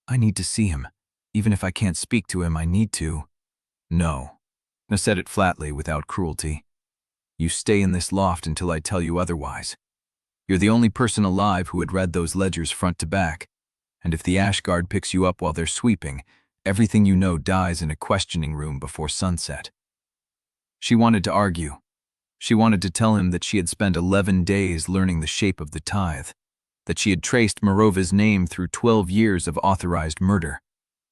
Speaker 1: "I need to see him. Even if I can't speak to him, I need to." "No." I said it flatly, without cruelty. "You stay in this loft until I tell you otherwise. You're the only person alive who had read those ledgers front to back, and if the Ash Guard picks you up while they're sweeping, everything you know dies in a questioning room before sunset." She wanted to argue. She wanted to tell him that she had spent 11 days learning the shape of the tithe, that she had traced Morova's name through 12 years of authorized murder,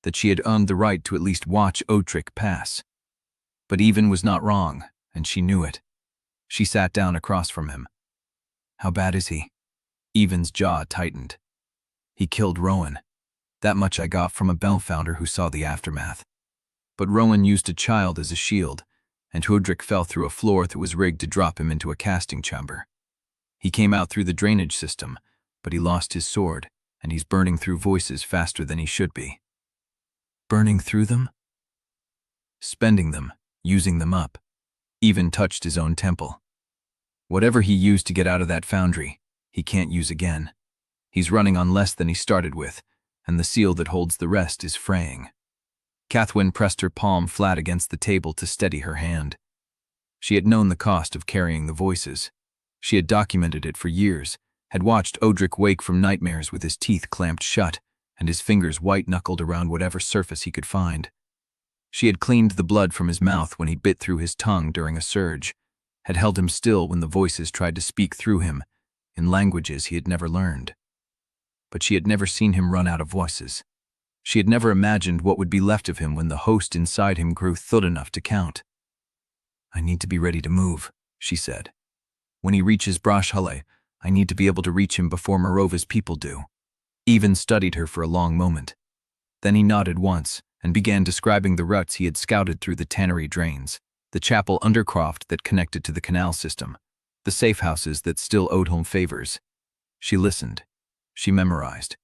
Speaker 1: that she had earned the right to at least watch Odrik pass. But Even was not wrong, and she knew it. She sat down across from him. "How bad is he?" Even's jaw tightened. "He killed Rowan. That much I got from a bellfounder who saw the aftermath. But Rowan used a child as a shield, and Odrik fell through a floor that was rigged to drop him into a casting chamber. He came out through the drainage system, but he lost his sword, and he's burning through voices faster than he should be." "Burning through them?" "Spending them, using them up." Even touched his own temple. "Whatever he used to get out of that foundry, he can't use again. He's running on less than he started with, and the seal that holds the rest is fraying." Cathwen pressed her palm flat against the table to steady her hand. She had known the cost of carrying the voices. She had documented it for years, had watched Odrik wake from nightmares with his teeth clamped shut and his fingers white-knuckled around whatever surface he could find. She had cleaned the blood from his mouth when he bit through his tongue during a surge, had held him still when the voices tried to speak through him, in languages he had never learned. But she had never seen him run out of voices. She had never imagined what would be left of him when the host inside him grew thud enough to count. "I need to be ready to move," she said. "When he reaches Brashale, I need to be able to reach him before Morova's people do." Even studied her for a long moment. Then he nodded once and began describing the routes he had scouted through the tannery drains, the chapel undercroft that connected to the canal system, the safe houses that still owed him favors. She listened. She memorized.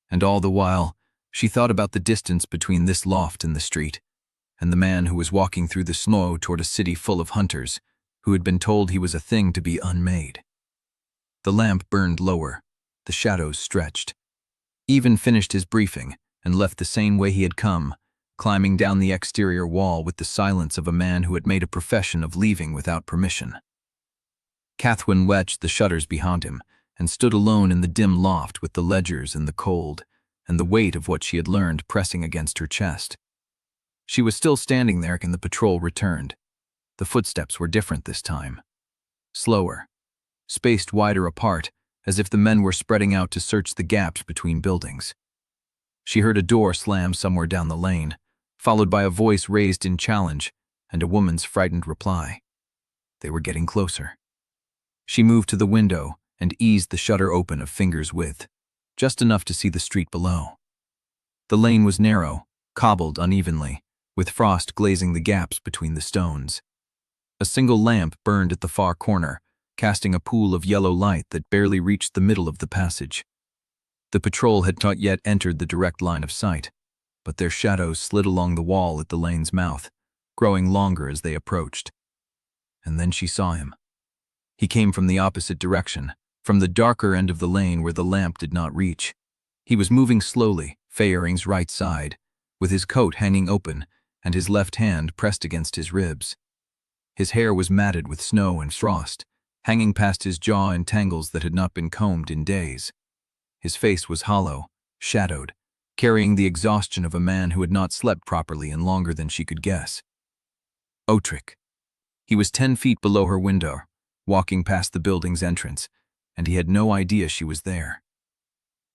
Speaker 1: And all the while, she thought about the distance between this loft and the street, and the man who was walking through the snow toward a city full of hunters, who had been told he was a thing to be unmade. The lamp burned lower. The shadows stretched. Even finished his briefing and left the same way he had come, climbing down the exterior wall with the silence of a man who had made a profession of leaving without permission. Cathwen wedged the shutters behind him and stood alone in the dim loft with the ledgers and the cold, and the weight of what she had learned pressing against her chest. She was still standing there when the patrol returned. The footsteps were different this time. Slower, spaced wider apart, as if the men were spreading out to search the gaps between buildings. She heard a door slam somewhere down the lane, followed by a voice raised in challenge and a woman's frightened reply. They were getting closer. She moved to the window and eased the shutter open a finger's width, just enough to see the street below. The lane was narrow, cobbled unevenly, with frost glazing the gaps between the stones. A single lamp burned at the far corner, casting a pool of yellow light that barely reached the middle of the passage. The patrol had not yet entered the direct line of sight, but their shadows slid along the wall at the lane's mouth, growing longer as they approached. And then she saw him. He came from the opposite direction, from the darker end of the lane where the lamp did not reach. He was moving slowly, Fayering's right side, with his coat hanging open and his left hand pressed against his ribs. His hair was matted with snow and frost, hanging past his jaw in tangles that had not been combed in days. His face was hollow, shadowed, carrying the exhaustion of a man who had not slept properly in longer than she could guess. Odrik. He was 10 feet below her window, walking past the building's entrance, and he had no idea she was there.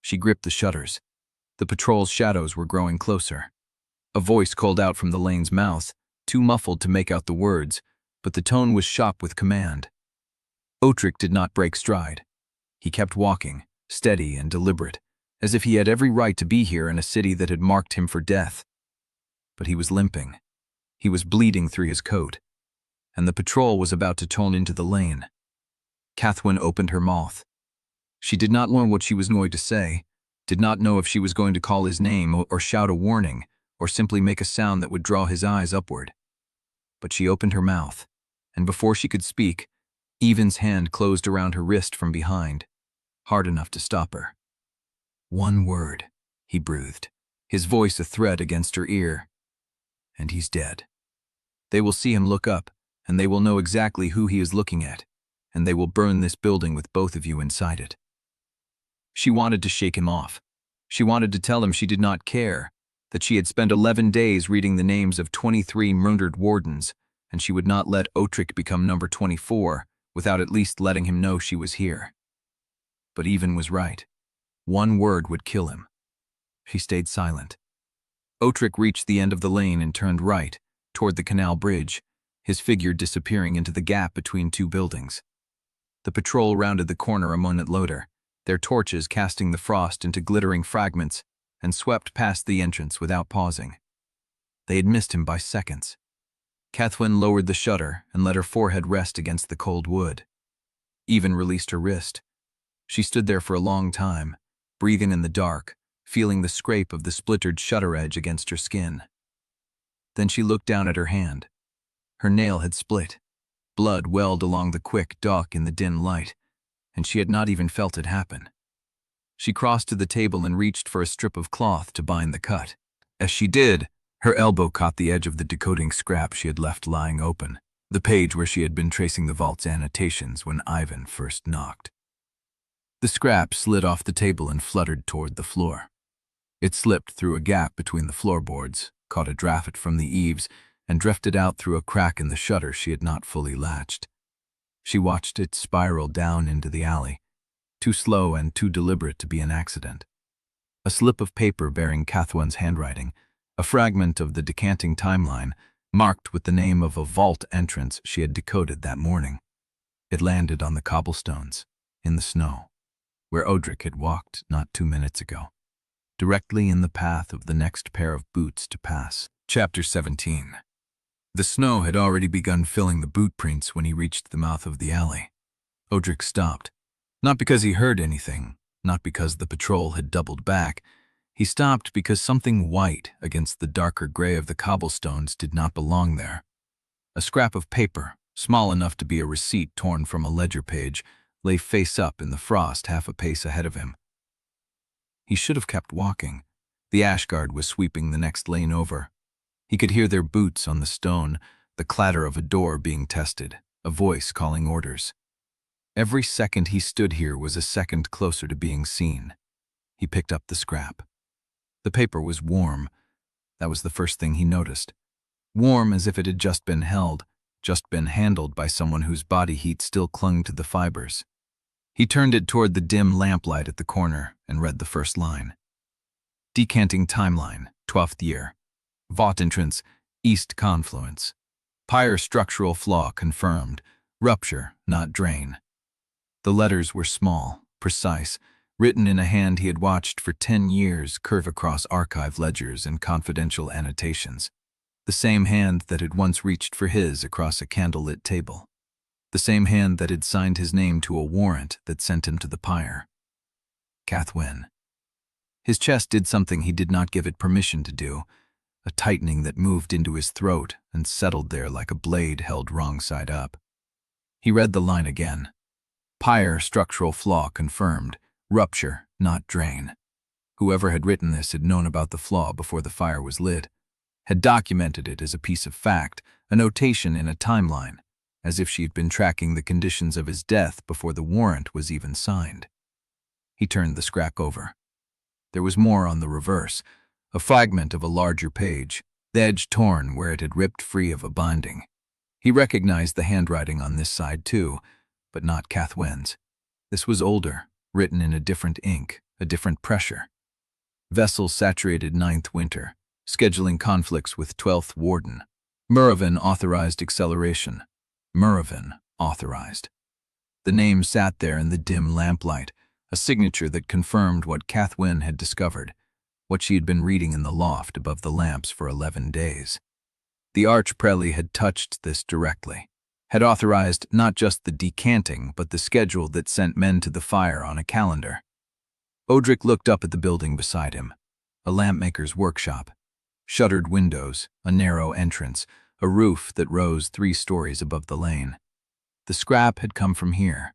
Speaker 1: She gripped the shutters. The patrol's shadows were growing closer. A voice called out from the lane's mouth, too muffled to make out the words, but the tone was sharp with command. Odrik did not break stride. He kept walking, steady and deliberate, as if he had every right to be here in a city that had marked him for death. But he was limping. He was bleeding through his coat. and the patrol was about to turn into the lane. Cathwen opened her mouth. She did not know what she was going to say, did not know if she was going to call his name or shout a warning, or simply make a sound that would draw his eyes upward. But she opened her mouth, and before she could speak, Evan's hand closed around her wrist from behind, hard enough to stop her. "One word," he breathed, his voice a threat against her ear. "And he's dead. They will see him look up, and they will know exactly who he is looking at, and they will burn this building with both of you inside it." She wanted to shake him off. She wanted to tell him she did not care, that she had spent 11 days reading the names of 23 murdered wardens, and she would not let Odrik become number 24 without at least letting him know she was here. But Evan was right. One word would kill him. She stayed silent. Odrik reached the end of the lane and turned right, toward the canal bridge, his figure disappearing into the gap between two buildings. The patrol rounded the corner a moment later, their torches casting the frost into glittering fragments, and swept past the entrance without pausing. They had missed him by seconds. Cathwen lowered the shutter and let her forehead rest against the cold wood. Evan released her wrist. She stood there for a long time, breathing in the dark, feeling the scrape of the splintered shutter edge against her skin. Then she looked down at her hand. Her nail had split. Blood welled along the quick dock in the dim light, and she had not even felt it happen. She crossed to the table and reached for a strip of cloth to bind the cut. As she did, her elbow caught the edge of the decoding scrap she had left lying open, the page where she had been tracing the vault's annotations when Ivan first knocked. The scrap slid off the table and fluttered toward the floor. It slipped through a gap between the floorboards, caught a draft from the eaves, and drifted out through a crack in the shutter she had not fully latched. She watched it spiral down into the alley, too slow and too deliberate to be an accident. A slip of paper bearing Cathwen's handwriting, a fragment of the decanting timeline, marked with the name of a vault entrance she had decoded that morning. It landed on the cobblestones, in the snow, where Odrik had walked not 2 minutes ago, directly in the path of the next pair of boots to pass. Chapter 17. The snow had already begun filling the boot prints when he reached the mouth of the alley. Odrik stopped, not because he heard anything, not because the patrol had doubled back. He stopped because something white against the darker gray of the cobblestones did not belong there. A scrap of paper, small enough to be a receipt torn from a ledger page, lay face up in the frost half a pace ahead of him. He should have kept walking. The ash guard was sweeping the next lane over. He could hear their boots on the stone, the clatter of a door being tested, a voice calling orders. Every second he stood here was a second closer to being seen. He picked up the scrap. The paper was warm. That was the first thing he noticed. Warm as if it had just been held, just been handled by someone whose body heat still clung to the fibers. He turned it toward the dim lamplight at the corner and read the first line. Decanting timeline, 12th year. Vault entrance, east confluence. Pyre structural flaw confirmed. Rupture, not drain. The letters were small, precise, written in a hand he had watched for 10 years curve across archive ledgers and confidential annotations. The same hand that had once reached for his across a candlelit table. The same hand that had signed his name to a warrant that sent him to the pyre. Cathwen. His chest did something he did not give it permission to do, a tightening that moved into his throat and settled there like a blade held wrong side up. He read the line again. Pyre structural flaw confirmed. Rupture, not drain. Whoever had written this had known about the flaw before the fire was lit, had documented it as a piece of fact, a notation in a timeline, as if she had been tracking the conditions of his death before the warrant was even signed. He turned the scrap over. There was more on the reverse, a fragment of a larger page, the edge torn where it had ripped free of a binding. He recognized the handwriting on this side too, but not Cathwen's. This was older, written in a different ink, a different pressure. Vessel saturated 9th winter, scheduling conflicts with 12th Warden. Mervyn authorized acceleration. Mervyn authorized. The name sat there in the dim lamplight, a signature that confirmed what Cathwen had discovered, what she had been reading in the loft above the lamps for 11 days. The arch-prelate had touched this directly. had authorized not just the decanting but the schedule that sent men to the fire on a calendar. Odrik looked up at the building beside him, a lampmaker's workshop. Shuttered windows, a narrow entrance, a roof that rose 3 stories above the lane. The scrap had come from here,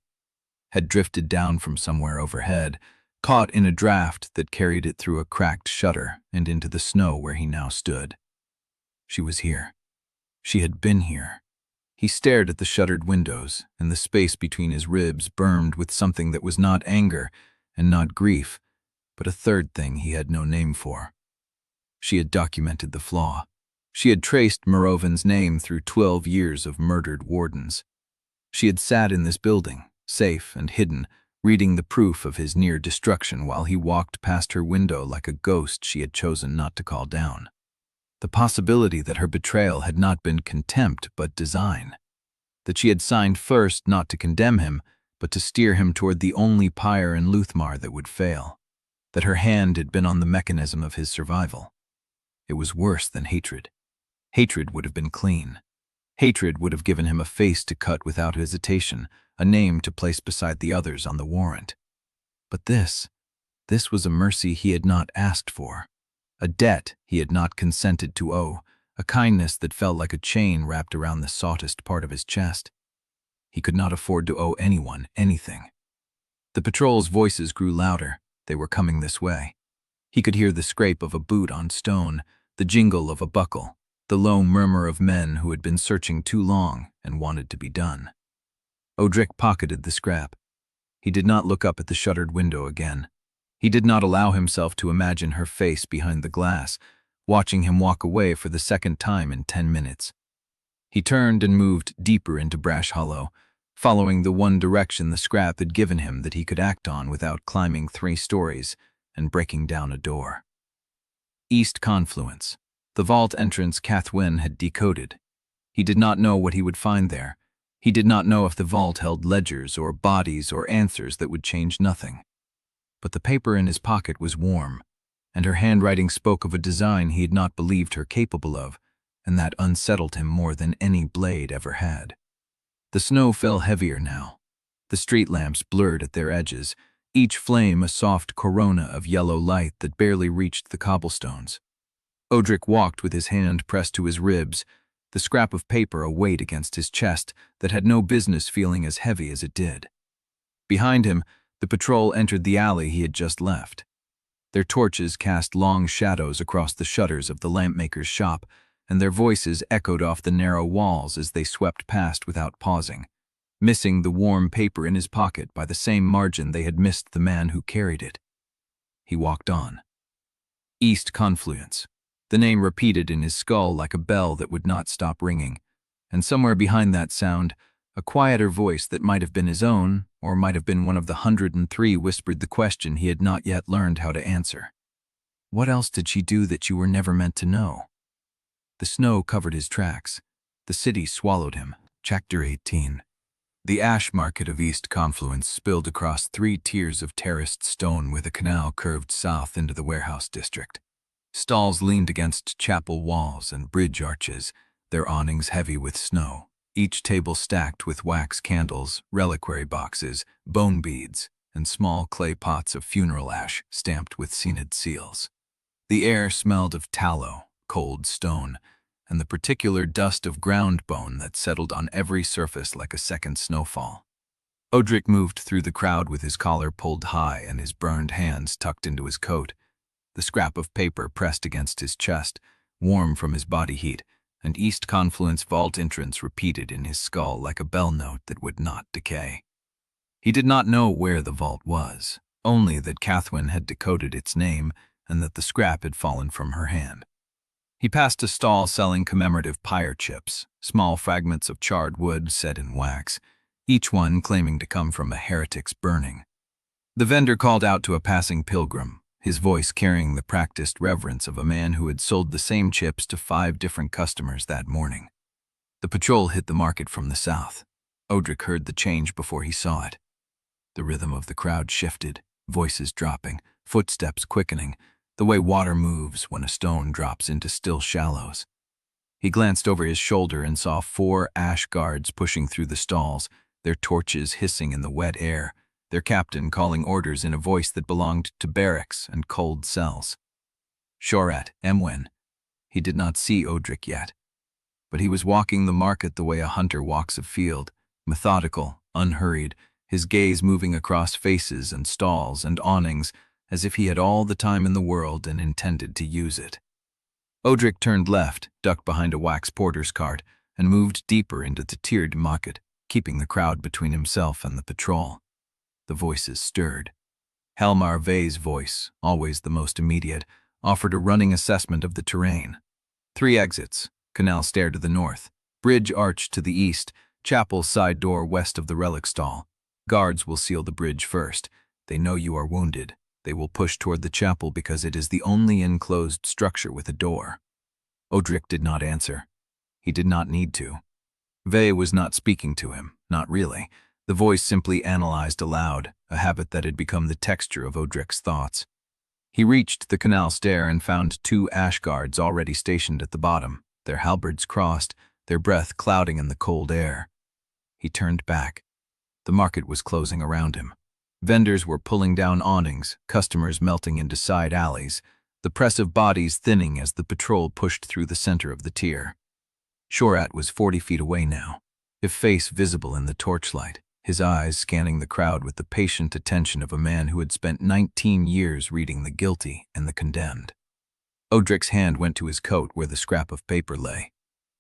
Speaker 1: had drifted down from somewhere overhead, caught in a draft that carried it through a cracked shutter and into the snow where he now stood. She was here. She had been here. He stared at the shuttered windows, and the space between his ribs burned with something that was not anger and not grief, but a third thing he had no name for. She had documented the flaw. She had traced Morovan's name through 12 years of murdered wardens. She had sat in this building, safe and hidden, reading the proof of his near destruction while he walked past her window like a ghost she had chosen not to call down. The possibility that her betrayal had not been contempt but design. That she had signed first not to condemn him, but to steer him toward the only pyre in Luthmar that would fail. That her hand had been on the mechanism of his survival. It was worse than hatred. Hatred would have been clean. Hatred would have given him a face to cut without hesitation, a name to place beside the others on the warrant. But this was a mercy he had not asked for, a debt he had not consented to owe, a kindness that felt like a chain wrapped around the softest part of his chest. He could not afford to owe anyone anything. The patrol's voices grew louder. They were coming this way. He could hear the scrape of a boot on stone, the jingle of a buckle, the low murmur of men who had been searching too long and wanted to be done. Odrik pocketed the scrap. He did not look up at the shuttered window again. He did not allow himself to imagine her face behind the glass, watching him walk away for the second time in 10 minutes. He turned and moved deeper into Brash Hollow, following the one direction the scrap had given him that he could act on without climbing 3 stories and breaking down a door. East Confluence, the vault entrance Cathwen had decoded. He did not know what he would find there. He did not know if the vault held ledgers or bodies or answers that would change nothing. But the paper in his pocket was warm, and her handwriting spoke of a design he had not believed her capable of, and that unsettled him more than any blade ever had. The snow fell heavier now. The street lamps blurred at their edges, each flame a soft corona of yellow light that barely reached the cobblestones. Odrik walked with his hand pressed to his ribs, the scrap of paper a weight against his chest that had no business feeling as heavy as it did. Behind him, the patrol entered the alley he had just left. Their torches cast long shadows across the shutters of the lampmaker's shop, and their voices echoed off the narrow walls as they swept past without pausing, missing the warm paper in his pocket by the same margin they had missed the man who carried it. He walked on. East Confluence. The name repeated in his skull like a bell that would not stop ringing, and somewhere behind that sound, a quieter voice that might have been his own, or might have been one of the 103 whispered the question he had not yet learned how to answer. What else did she do that you were never meant to know? The snow covered his tracks. The city swallowed him. Chapter 18. The ash market of East Confluence spilled across 3 tiers of terraced stone with a canal curved south into the warehouse district. Stalls leaned against chapel walls and bridge arches, their awnings heavy with snow, each table stacked with wax candles, reliquary boxes, bone beads, and small clay pots of funeral ash stamped with Synod seals. The air smelled of tallow, cold stone, and the particular dust of ground bone that settled on every surface like a second snowfall. Odrik moved through the crowd with his collar pulled high and his burned hands tucked into his coat, the scrap of paper pressed against his chest, warm from his body heat, and East Confluence vault entrance repeated in his skull like a bell note that would not decay. He did not know where the vault was, only that Cathwen had decoded its name and that the scrap had fallen from her hand. He passed a stall selling commemorative pyre chips, small fragments of charred wood set in wax, each one claiming to come from a heretic's burning. The vendor called out to a passing pilgrim, his voice carrying the practiced reverence of a man who had sold the same chips to 5 different customers that morning. The patrol hit the market from the south. Odrik heard the change before he saw it. The rhythm of the crowd shifted, voices dropping, footsteps quickening, the way water moves when a stone drops into still shallows. He glanced over his shoulder and saw 4 ash guards pushing through the stalls, their torches hissing in the wet air, their captain calling orders in a voice that belonged to barracks and cold cells. Shorat, Emwen. He did not see Odrik yet, but he was walking the market the way a hunter walks a field, methodical, unhurried, his gaze moving across faces and stalls and awnings as if he had all the time in the world and intended to use it. Odrik turned left, ducked behind a wax porter's cart, and moved deeper into the tiered market, keeping the crowd between himself and the patrol. The voices stirred. Halmar Vey's voice, always the most immediate, offered a running assessment of the terrain. 3 exits, canal stair to the north, bridge arch to the east, chapel side door west of the relic stall. Guards will seal the bridge first. They know you are wounded. They will push toward the chapel because it is the only enclosed structure with a door. Odrik did not answer. He did not need to. Vey was not speaking to him, not really. The voice simply analyzed aloud, a habit that had become the texture of Odrik's thoughts. He reached the canal stair and found 2 ash guards already stationed at the bottom, their halberds crossed, their breath clouding in the cold air. He turned back. The market was closing around him. Vendors were pulling down awnings, customers melting into side alleys, the press of bodies thinning as the patrol pushed through the center of the tier. Shorat was 40 feet away now, his face visible in the torchlight, his eyes scanning the crowd with the patient attention of a man who had spent 19 years reading the guilty and the condemned. Odrik's hand went to his coat where the scrap of paper lay.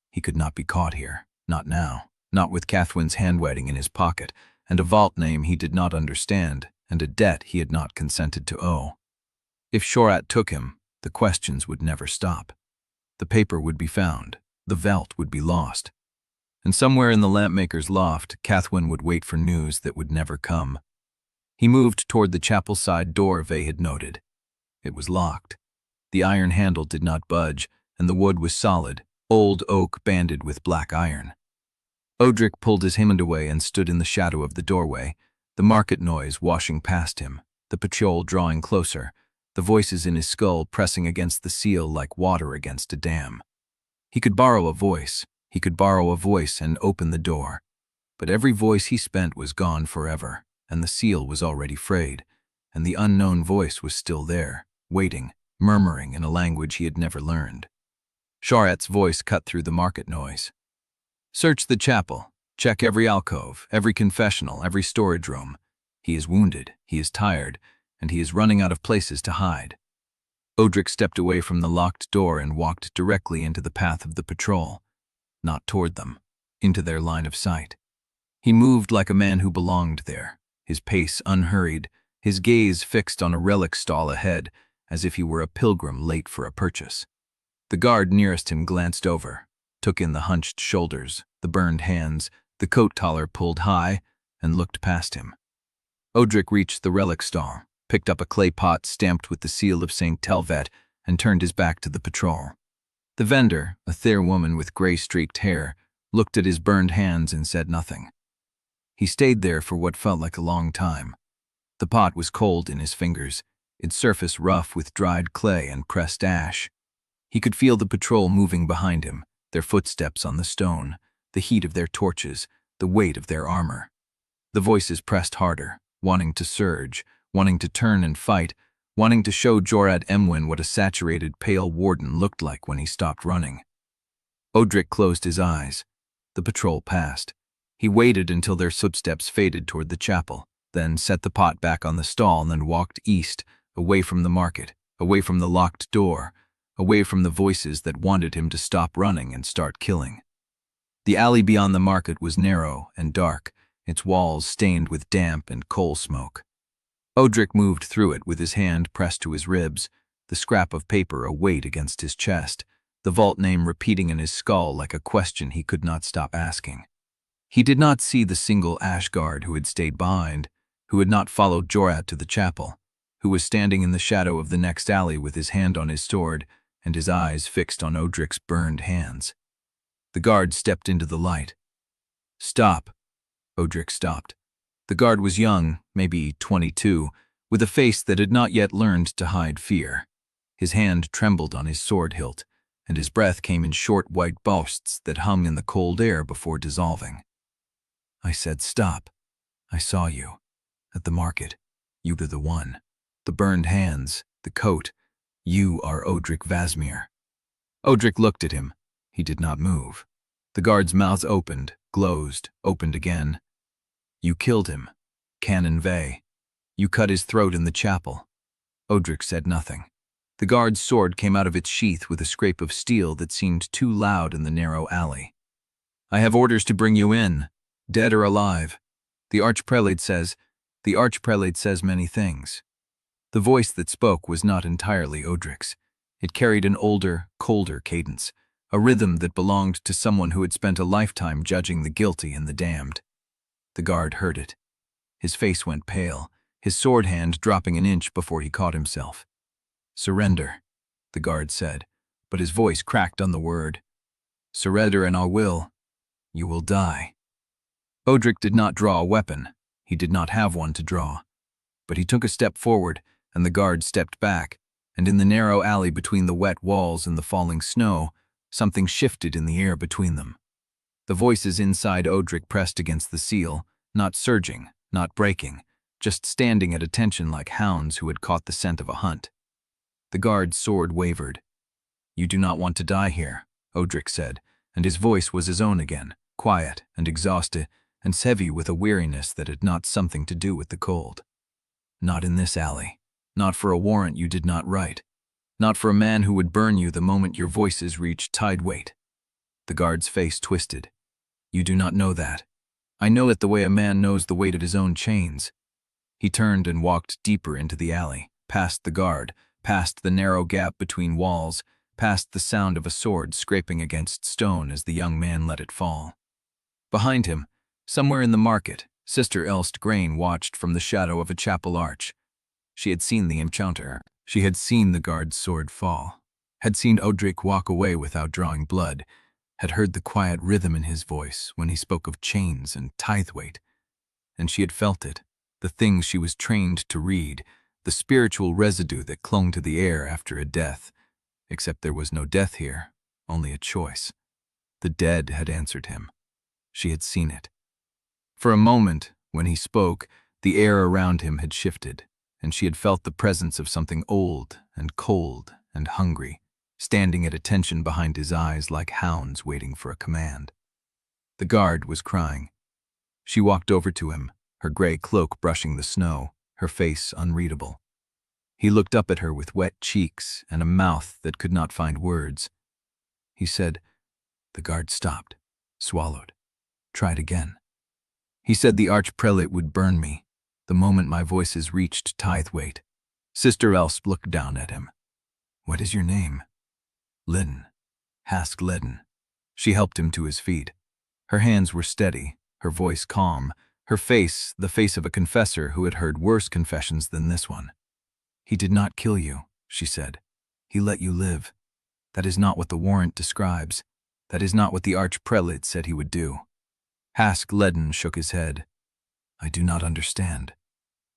Speaker 1: He could not be caught here, not now, not with Cathwen's handwriting in his pocket, and a vault name he did not understand, and a debt he had not consented to owe. If Shorat took him, the questions would never stop. The paper would be found, the vault would be lost. And somewhere in the lampmaker's loft, Cathwen would wait for news that would never come. He moved toward the chapel side door Vey had noted. It was locked. The iron handle did not budge, and the wood was solid, old oak banded with black iron. Odrik pulled his hand away and stood in the shadow of the doorway, the market noise washing past him, the patrol drawing closer, the voices in his skull pressing against the seal like water against a dam. He could borrow a voice and open the door, but every voice he spent was gone forever, and the seal was already frayed, and the unknown voice was still there, waiting, murmuring in a language he had never learned. Shorat's voice cut through the market noise. Search the chapel, check every alcove, every confessional, every storage room. He is wounded, he is tired, and he is running out of places to hide. Odrik stepped away from the locked door and walked directly into the path of the patrol, not toward them, into their line of sight. He moved like a man who belonged there, his pace unhurried, his gaze fixed on a relic stall ahead, as if he were a pilgrim late for a purchase. The guard nearest him glanced over, took in the hunched shoulders, the burned hands, the coat collar pulled high, and looked past him. Odrik reached the relic stall, picked up a clay pot stamped with the seal of St. Telvet, and turned his back to the patrol. The vendor, a thin woman with gray-streaked hair, looked at his burned hands and said nothing. He stayed there for what felt like a long time. The pot was cold in his fingers, its surface rough with dried clay and pressed ash. He could feel the patrol moving behind him, their footsteps on the stone, the heat of their torches, the weight of their armor. The voices pressed harder, wanting to surge, wanting to turn and fight, wanting to show Jorad Emwen what a saturated Pale Warden looked like when he stopped running. Odrik closed his eyes. The patrol passed. He waited until their footsteps faded toward the chapel, then set the pot back on the stall and then walked east, away from the market, away from the locked door, away from the voices that wanted him to stop running and start killing. The alley beyond the market was narrow and dark, its walls stained with damp and coal smoke. Odrik moved through it with his hand pressed to his ribs, the scrap of paper a weight against his chest, the vault name repeating in his skull like a question he could not stop asking. He did not see the single ash guard who had stayed behind, who had not followed Jorad to the chapel, who was standing in the shadow of the next alley with his hand on his sword and his eyes fixed on Odrik's burned hands. The guard stepped into the light. "Stop." Odrik stopped. The guard was young, maybe 22, with a face that had not yet learned to hide fear. His hand trembled on his sword hilt, and his breath came in short white bursts that hung in the cold air before dissolving. I said, "Stop. I saw you. At the market. You were the one. The burned hands, the coat. You are Odrik Vassmere." Odrik looked at him. He did not move. The guard's mouth opened, closed, opened again. "You killed him. Canon Vey. You cut his throat in the chapel." Odrik said nothing. The guard's sword came out of its sheath with a scrape of steel that seemed too loud in the narrow alley. "I have orders to bring you in, dead or alive. The archprelate says many things." The voice that spoke was not entirely Odrik's. It carried an older, colder cadence, a rhythm that belonged to someone who had spent a lifetime judging the guilty and the damned. The guard heard it. His face went pale, his sword hand dropping an inch before he caught himself. "Surrender," the guard said, but his voice cracked on the word. "Surrender and I will. You will die." Odrik did not draw a weapon. He did not have one to draw. But he took a step forward, and the guard stepped back, and in the narrow alley between the wet walls and the falling snow, something shifted in the air between them. The voices inside Odrik pressed against the seal, not surging, not breaking, just standing at attention like hounds who had caught the scent of a hunt. The guard's sword wavered. "You do not want to die here," Odrik said, and his voice was his own again, quiet and exhausted, and heavy with a weariness that had not something to do with the cold. "Not in this alley. Not for a warrant you did not write. Not for a man who would burn you the moment your voices reached Tithe-Weight." The guard's face twisted. "You do not know that. I know it the way a man knows the weight of his own chains." He turned and walked deeper into the alley, past the guard, past the narrow gap between walls, past the sound of a sword scraping against stone as the young man let it fall. Behind him, somewhere in the market, Sister Elst Grain watched from the shadow of a chapel arch. She had seen the encounter. She had seen the guard's sword fall, had seen Odrik walk away without drawing blood, had heard the quiet rhythm in his voice when he spoke of chains and Tithe-Weight, and she had felt it, the things she was trained to read, the spiritual residue that clung to the air after a death, except there was no death here, only a choice. The dead had answered him. She had seen it. For a moment, when he spoke, the air around him had shifted, and she had felt the presence of something old and cold and hungry, standing at attention behind his eyes like hounds waiting for a command. The guard was crying. She walked over to him, her gray cloak brushing the snow, her face unreadable. He looked up at her with wet cheeks and a mouth that could not find words. He said, The guard stopped, swallowed, tried again. He said the archprelate would burn me the moment my voices reached Tithe-Weight. Sister Elst looked down at him. What is your name? Lydden. Hask Lydden. She helped him to his feet. Her hands were steady, her voice calm, her face the face of a confessor who had heard worse confessions than this one. He did not kill you, she said. He let you live. That is not what the warrant describes. That is not what the archprelate said he would do. Hask Lydden shook his head. I do not understand.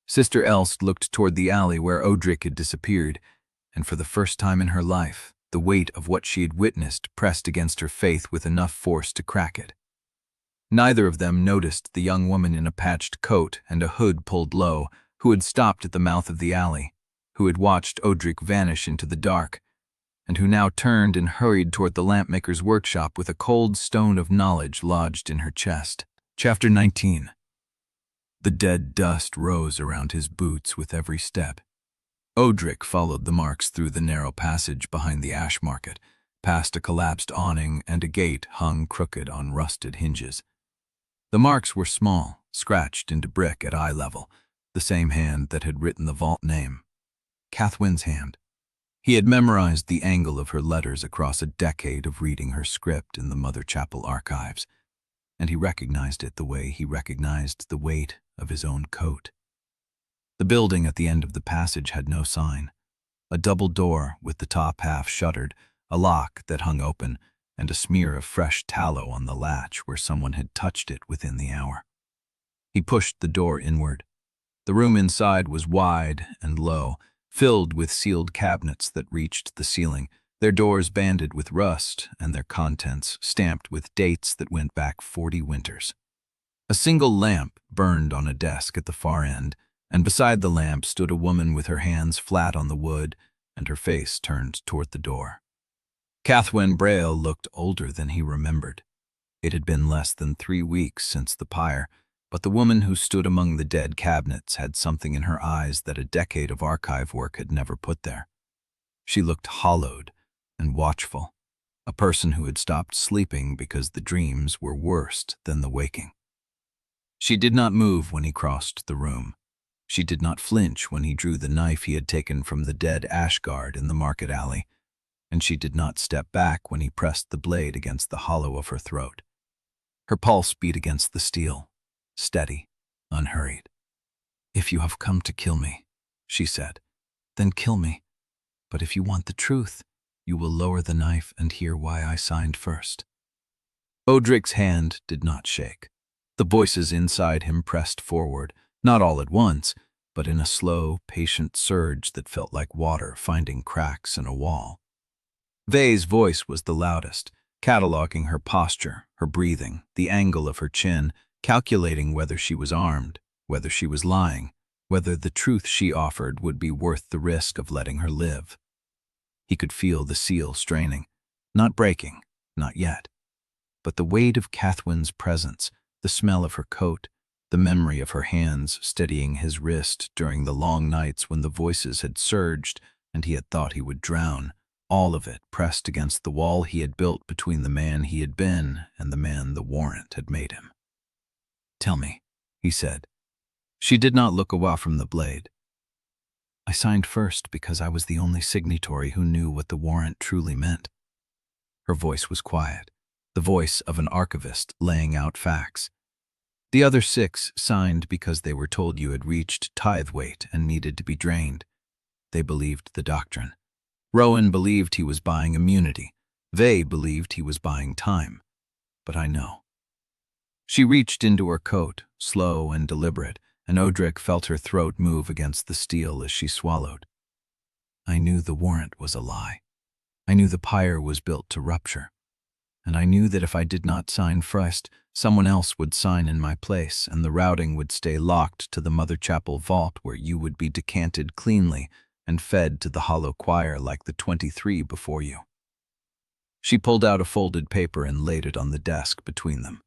Speaker 1: Sister Elst looked toward the alley where Odrik had disappeared, and for the first time in her life, the weight of what she had witnessed pressed against her faith with enough force to crack it. Neither of them noticed the young woman in a patched coat and a hood pulled low, who had stopped at the mouth of the alley, who had watched Odrik vanish into the dark, and who now turned and hurried toward the lampmaker's workshop with a cold stone of knowledge lodged in her chest. Chapter 19. The dead dust rose around his boots with every step. Odrik followed the marks through the narrow passage behind the ash market, past a collapsed awning and a gate hung crooked on rusted hinges. The marks were small, scratched into brick at eye level, the same hand that had written the vault name. Cathwen's hand. He had memorized the angle of her letters across a decade of reading her script in the Mother Chapel archives, and he recognized it the way he recognized the weight of his own coat. The building at the end of the passage had no sign. A double door with the top half shuttered, a lock that hung open, and a smear of fresh tallow on the latch where someone had touched it within the hour. He pushed the door inward. The room inside was wide and low, filled with sealed cabinets that reached the ceiling, their doors banded with rust and their contents stamped with dates that went back 40 winters. A single lamp burned on a desk at the far end, and beside the lamp stood a woman with her hands flat on the wood and her face turned toward the door. Cathwen Brale looked older than he remembered. It had been less than 3 weeks since the pyre, but the woman who stood among the dead cabinets had something in her eyes that a decade of archive work had never put there. She looked hollowed and watchful, a person who had stopped sleeping because the dreams were worse than the waking. She did not move when he crossed the room. She did not flinch when he drew the knife he had taken from the dead ash guard in the market alley, and she did not step back when he pressed the blade against the hollow of her throat. Her pulse beat against the steel, steady, unhurried. "If you have come to kill me," she said, "then kill me. But if you want the truth, you will lower the knife and hear why I signed first." Odrik's hand did not shake. The voices inside him pressed forward, not all at once, but in a slow, patient surge that felt like water finding cracks in a wall. Vey's voice was the loudest, cataloging her posture, her breathing, the angle of her chin, calculating whether she was armed, whether she was lying, whether the truth she offered would be worth the risk of letting her live. He could feel the seal straining, not breaking, not yet. But the weight of Cathwen's presence, the smell of her coat, the memory of her hands steadying his wrist during the long nights when the voices had surged and he had thought he would drown, all of it pressed against the wall he had built between the man he had been and the man the warrant had made him. "Tell me," he said. She did not look away from the blade. "I signed first because I was the only signatory who knew what the warrant truly meant." Her voice was quiet, the voice of an archivist laying out facts. "The other 6 signed because they were told you had reached Tithe-Weight and needed to be drained. They believed the doctrine. Rowan believed he was buying immunity. Vey believed he was buying time. But I know." She reached into her coat, slow and deliberate, and Odrik felt her throat move against the steel as she swallowed. "I knew the warrant was a lie. I knew the pyre was built to rupture. And I knew that if I did not sign first, someone else would sign in my place, and the routing would stay locked to the Mother Chapel vault where you would be decanted cleanly and fed to the hollow choir like the 23 before you." She pulled out a folded paper and laid it on the desk between them.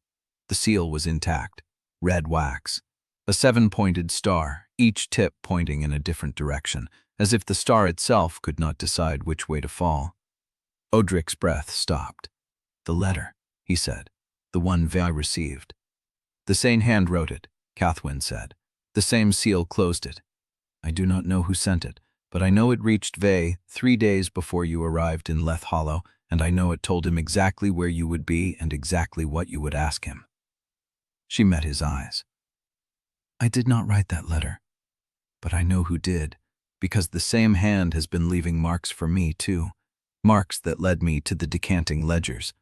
Speaker 1: The seal was intact, red wax, a 7-pointed star, each tip pointing in a different direction, as if the star itself could not decide which way to fall. Odrik's breath stopped. "The letter," he said, "the one Vey received." "The same hand wrote it," Cathwen said. "The same seal closed it. I do not know who sent it, but I know it reached Vey 3 days before you arrived in Leth Hollow, and I know it told him exactly where you would be and exactly what you would ask him." She met his eyes. "I did not write that letter, but I know who did, because the same hand has been leaving marks for me too, marks that led me to the decanting ledgers,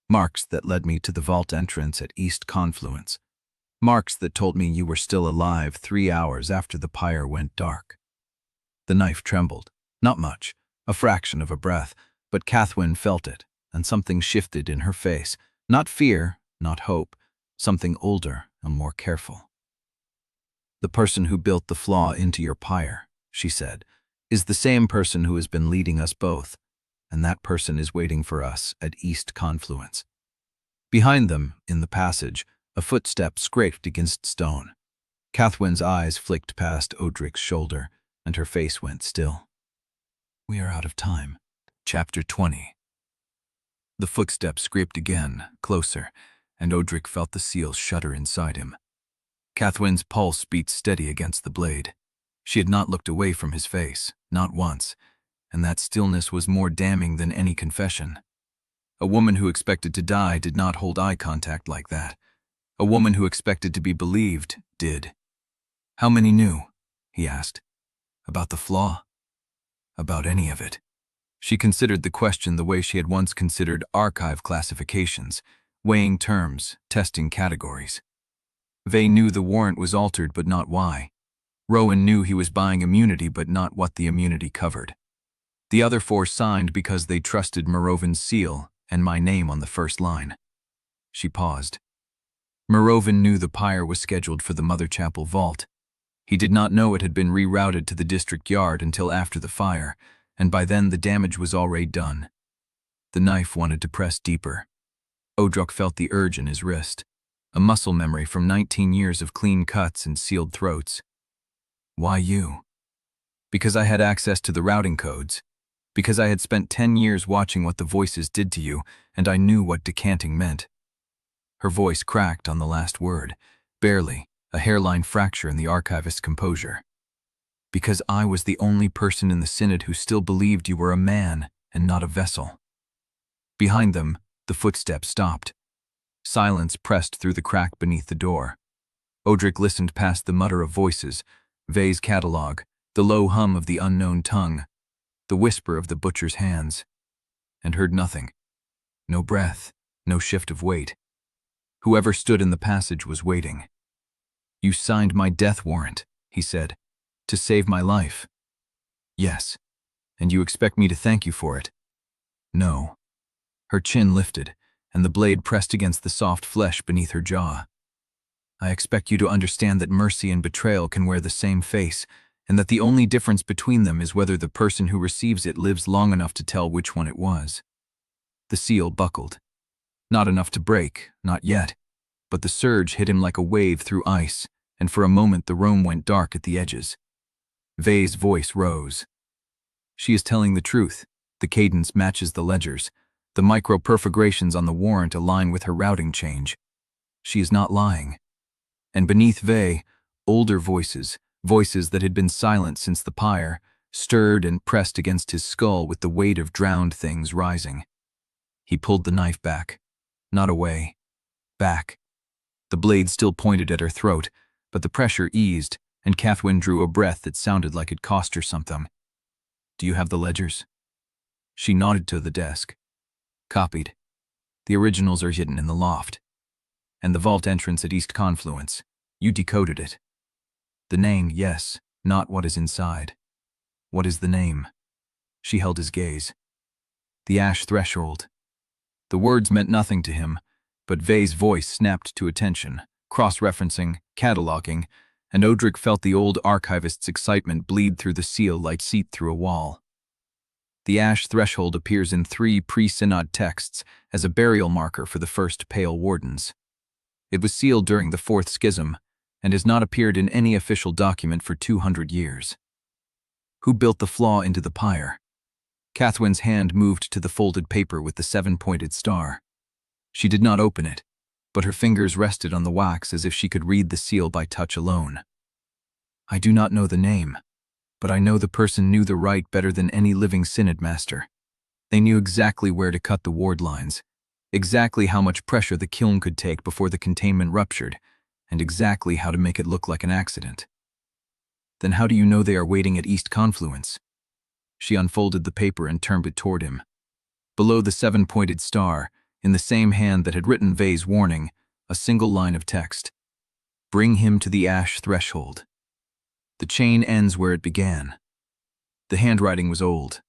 Speaker 1: marks that led me to the vault entrance at East Confluence, marks that told me you were still alive 3 hours after the pyre went dark." The knife trembled, not much, a fraction of a breath, but Cathwen felt it, and something shifted in her face, not fear, not hope, something older and more careful. "The person who built the flaw into your pyre," she said, "is the same person who has been leading us both, and that person is waiting for us at East Confluence." Behind them, in the passage, a footstep scraped against stone. Cathwen's eyes flicked past Odrik's shoulder, and her face went still. "We are out of time." Chapter 20. The footsteps scraped again, closer, and Odrik felt the seal shudder inside him. Cathwen's pulse beat steady against the blade. She had not looked away from his face, not once, and that stillness was more damning than any confession. A woman who expected to die did not hold eye contact like that. A woman who expected to be believed did. "How many knew?" he asked. "About the flaw? About any of it?" She considered the question the way she had once considered archive classifications, weighing terms, testing categories. Vey knew the warrant was altered, but not why. Rowan knew he was buying immunity, but not what the immunity covered. The other 4 signed because they trusted Merovin's seal and my name on the first line. She paused. Merovin knew the pyre was scheduled for the Mother Chapel vault. He did not know it had been rerouted to the district yard until after the fire, and by then the damage was already done. The knife wanted to press deeper. Odrik felt the urge in his wrist, a muscle memory from 19 years of clean cuts and sealed throats. Why you? Because I had access to the routing codes. Because I had spent 10 years watching what the voices did to you, and I knew what decanting meant. Her voice cracked on the last word, barely, a hairline fracture in the archivist's composure. Because I was the only person in the Synod who still believed you were a man and not a vessel. Behind them, the footsteps stopped. Silence pressed through the crack beneath the door. Odrik listened past the mutter of voices, Vay's catalogue, the low hum of the unknown tongue, the whisper of the butcher's hands, and heard nothing. No breath, no shift of weight. Whoever stood in the passage was waiting. You signed my death warrant, he said, to save my life. Yes, and you expect me to thank you for it? No. Her chin lifted, and the blade pressed against the soft flesh beneath her jaw. I expect you to understand that mercy and betrayal can wear the same face, and that the only difference between them is whether the person who receives it lives long enough to tell which one it was. The seal buckled. Not enough to break, not yet, but the surge hit him like a wave through ice, and for a moment the room went dark at the edges. Vay's voice rose. She is telling the truth. The cadence matches the ledgers. The micro-perforations on the warrant align with her routing change. She is not lying. And beneath Vay, older voices, voices that had been silent since the pyre, stirred and pressed against his skull with the weight of drowned things rising. He pulled the knife back. Not away. Back. The blade still pointed at her throat, but the pressure eased, and Cathwen drew a breath that sounded like it cost her something. Do you have the ledgers? She nodded to the desk. Copied. The originals are hidden in the loft. And the vault entrance at East Confluence. You decoded it. The name, yes, not what is inside. What is the name? She held his gaze. The ash threshold. The words meant nothing to him, but Vay's voice snapped to attention, cross-referencing, cataloging, and Odrik felt the old archivist's excitement bleed through the seal like seep through a wall. The ash threshold appears in 3 pre-Synod texts as a burial marker for the first Pale Wardens. It was sealed during the 4th Schism, and has not appeared in any official document for 200 years. Who built the flaw into the pyre? Cathwen's hand moved to the folded paper with the 7-pointed star. She did not open it, but her fingers rested on the wax as if she could read the seal by touch alone. I do not know the name, but I know the person knew the rite better than any living Synod master. They knew exactly where to cut the ward lines, exactly how much pressure the kiln could take before the containment ruptured, and exactly how to make it look like an accident. Then how do you know they are waiting at East Confluence? She unfolded the paper and turned it toward him. Below the 7-pointed star, in the same hand that had written Vay's warning, a single line of text. Bring him to the ash threshold. The chain ends where it began. The handwriting was old,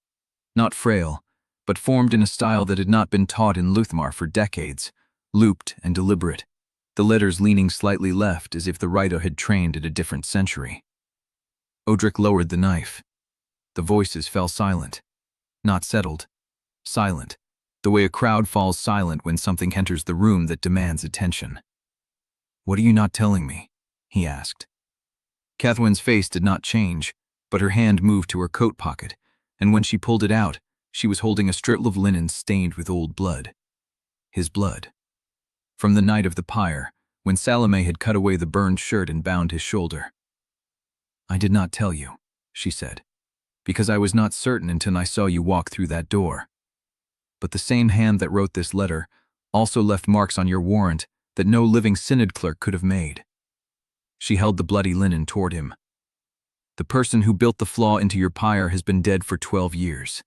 Speaker 1: not frail, but formed in a style that had not been taught in Luthmar for decades, looped and deliberate, the letters leaning slightly left as if the writer had trained at a different century. Odrik lowered the knife. The voices fell silent. Not settled. Silent. The way a crowd falls silent when something enters the room that demands attention. What are you not telling me? He asked. Cathwen's face did not change, but her hand moved to her coat pocket, and when she pulled it out, she was holding a strip of linen stained with old blood. His blood. From the night of the pyre, when Salome had cut away the burned shirt and bound his shoulder. I did not tell you, she said, because I was not certain until I saw you walk through that door. But the same hand that wrote this letter also left marks on your warrant that no living Synod clerk could have made. She held the bloody linen toward him. The person who built the flaw into your pyre has been dead for 12 years.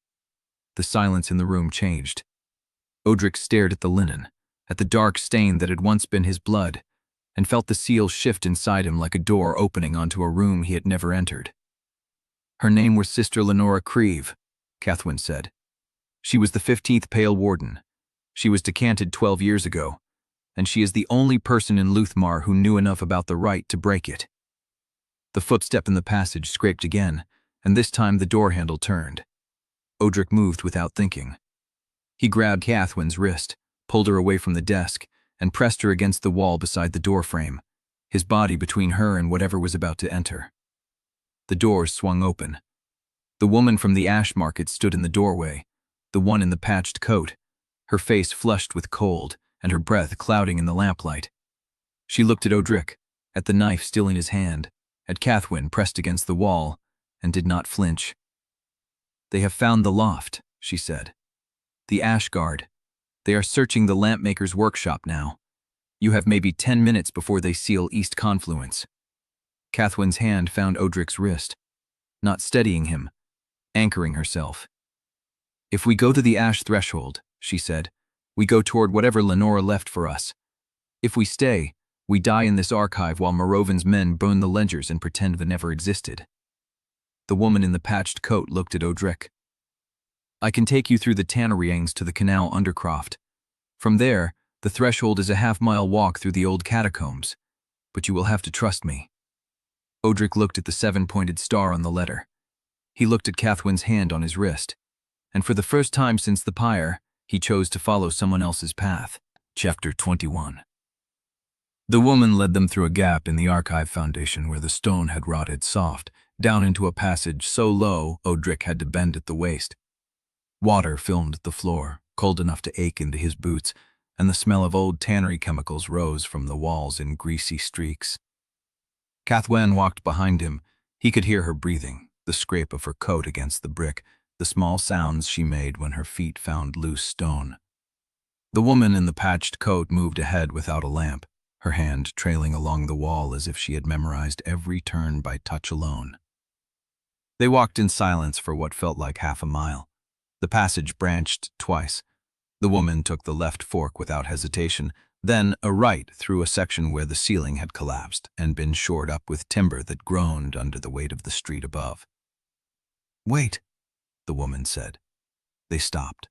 Speaker 1: The silence in the room changed. Odrik stared at the linen, at the dark stain that had once been his blood, and felt the seal shift inside him like a door opening onto a room he had never entered. Her name was Sister Lenora Creve, Cathwen said. She was the 15th Pale Warden. She was decanted 12 years ago, and she is the only person in Luthmar who knew enough about the rite to break it. The footstep in the passage scraped again, and this time the door handle turned. Odrik moved without thinking. He grabbed Cathwen's wrist, pulled her away from the desk, and pressed her against the wall beside the doorframe, his body between her and whatever was about to enter. The doors swung open. The woman from the ash market stood in the doorway, the one in the patched coat, her face flushed with cold and her breath clouding in the lamplight. She looked at Odrik, at the knife still in his hand, at Cathwen pressed against the wall, and did not flinch. "They have found the loft," she said. "The ash guard. They are searching the lampmaker's workshop now. You have maybe 10 minutes before they seal East Confluence." Cathwen's hand found Odrik's wrist, not steadying him, anchoring herself. "If we go to the ash threshold," she said, "we go toward whatever Lenora left for us. If we stay, we die in this archive while Morrovin's men burn the ledgers and pretend they never existed." The woman in the patched coat looked at Odrik. "I can take you through the tanneries to the canal undercroft. From there, the threshold is a half-mile walk through the old catacombs, but you will have to trust me." Odrik looked at the 7-pointed star on the letter. He looked at Cathwen's hand on his wrist, and for the first time since the pyre, he chose to follow someone else's path. Chapter 21. The woman led them through a gap in the archive foundation where the stone had rotted soft, down into a passage so low Odrik had to bend at the waist. Water filmed the floor, cold enough to ache into his boots, and the smell of old tannery chemicals rose from the walls in greasy streaks. Cathwen walked behind him. He could hear her breathing, the scrape of her coat against the brick, the small sounds she made when her feet found loose stone. The woman in the patched coat moved ahead without a lamp, her hand trailing along the wall as if she had memorized every turn by touch alone. They walked in silence for what felt like half a mile. The passage branched twice. The woman took the left fork without hesitation, then a right through a section where the ceiling had collapsed and been shored up with timber that groaned under the weight of the street above. "Wait," the woman said. They stopped.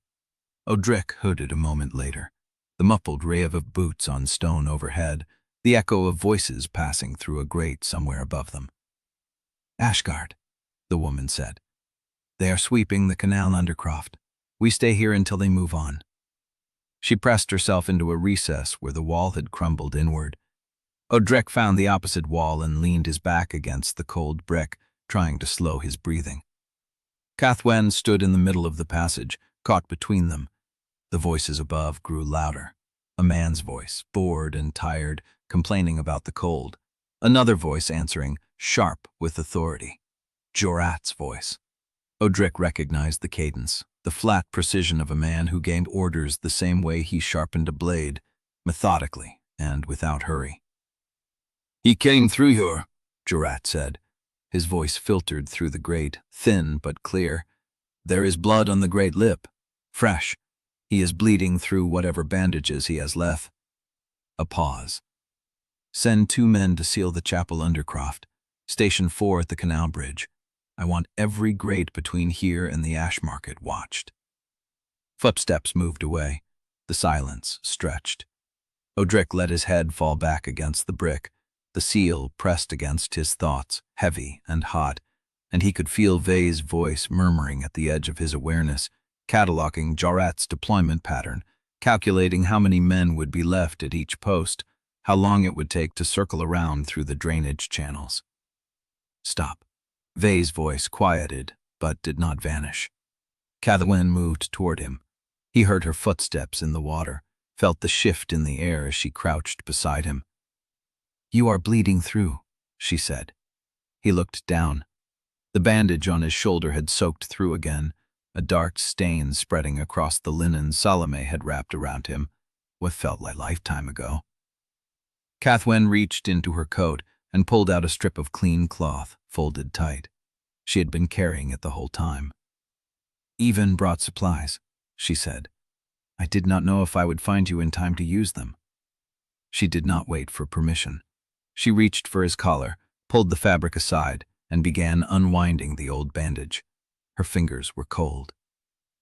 Speaker 1: Odrik hooted a moment later, the muffled rave of boots on stone overhead, the echo of voices passing through a grate somewhere above them. "Ashguard," the woman said. "They are sweeping the canal undercroft. We stay here until they move on." She pressed herself into a recess where the wall had crumbled inward. Odrik found the opposite wall and leaned his back against the cold brick, trying to slow his breathing. Cathwen stood in the middle of the passage, caught between them. The voices above grew louder. A man's voice, bored and tired, complaining about the cold. Another voice answering, sharp with authority. Jorat's voice. Odrik recognized the cadence, the flat precision of a man who gave orders the same way he sharpened a blade, methodically and without hurry. "He came through here," Jorat said. His voice filtered through the grate, thin but clear. "There is blood on the great lip. Fresh. He is bleeding through whatever bandages he has left." A pause. "Send 2 men to seal the chapel undercroft. Station 4 at the canal bridge. I want every grate between here and the ash market watched." Footsteps moved away. The silence stretched. Odrik let his head fall back against the brick, the seal pressed against his thoughts, heavy and hot, and he could feel Vay's voice murmuring at the edge of his awareness, cataloging Jorat's deployment pattern, calculating how many men would be left at each post, how long it would take to circle around through the drainage channels. "Stop." Vay's voice quieted, but did not vanish. Cathwen moved toward him. He heard her footsteps in the water, felt the shift in the air as she crouched beside him. "You are bleeding through," she said. He looked down. The bandage on his shoulder had soaked through again, a dark stain spreading across the linen Salome had wrapped around him, what felt like a lifetime ago. Cathwen reached into her coat and pulled out a strip of clean cloth, folded tight. She had been carrying it the whole time. "Even brought supplies," she said. "I did not know if I would find you in time to use them." She did not wait for permission. She reached for his collar, pulled the fabric aside, and began unwinding the old bandage. Her fingers were cold.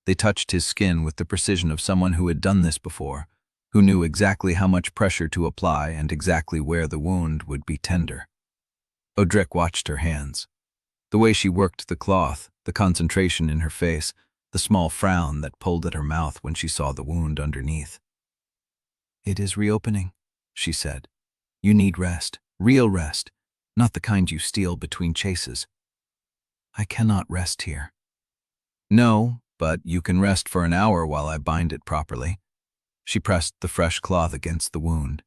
Speaker 1: They touched his skin with the precision of someone who had done this before, who knew exactly how much pressure to apply and exactly where the wound would be tender. Odrik watched her hands. The way she worked the cloth, the concentration in her face, the small frown that pulled at her mouth when she saw the wound underneath. "It is reopening," she said. "You need rest, real rest, not the kind you steal between chases." "I cannot rest here." "No, but you can rest for an hour while I bind it properly." She pressed the fresh cloth against the wound.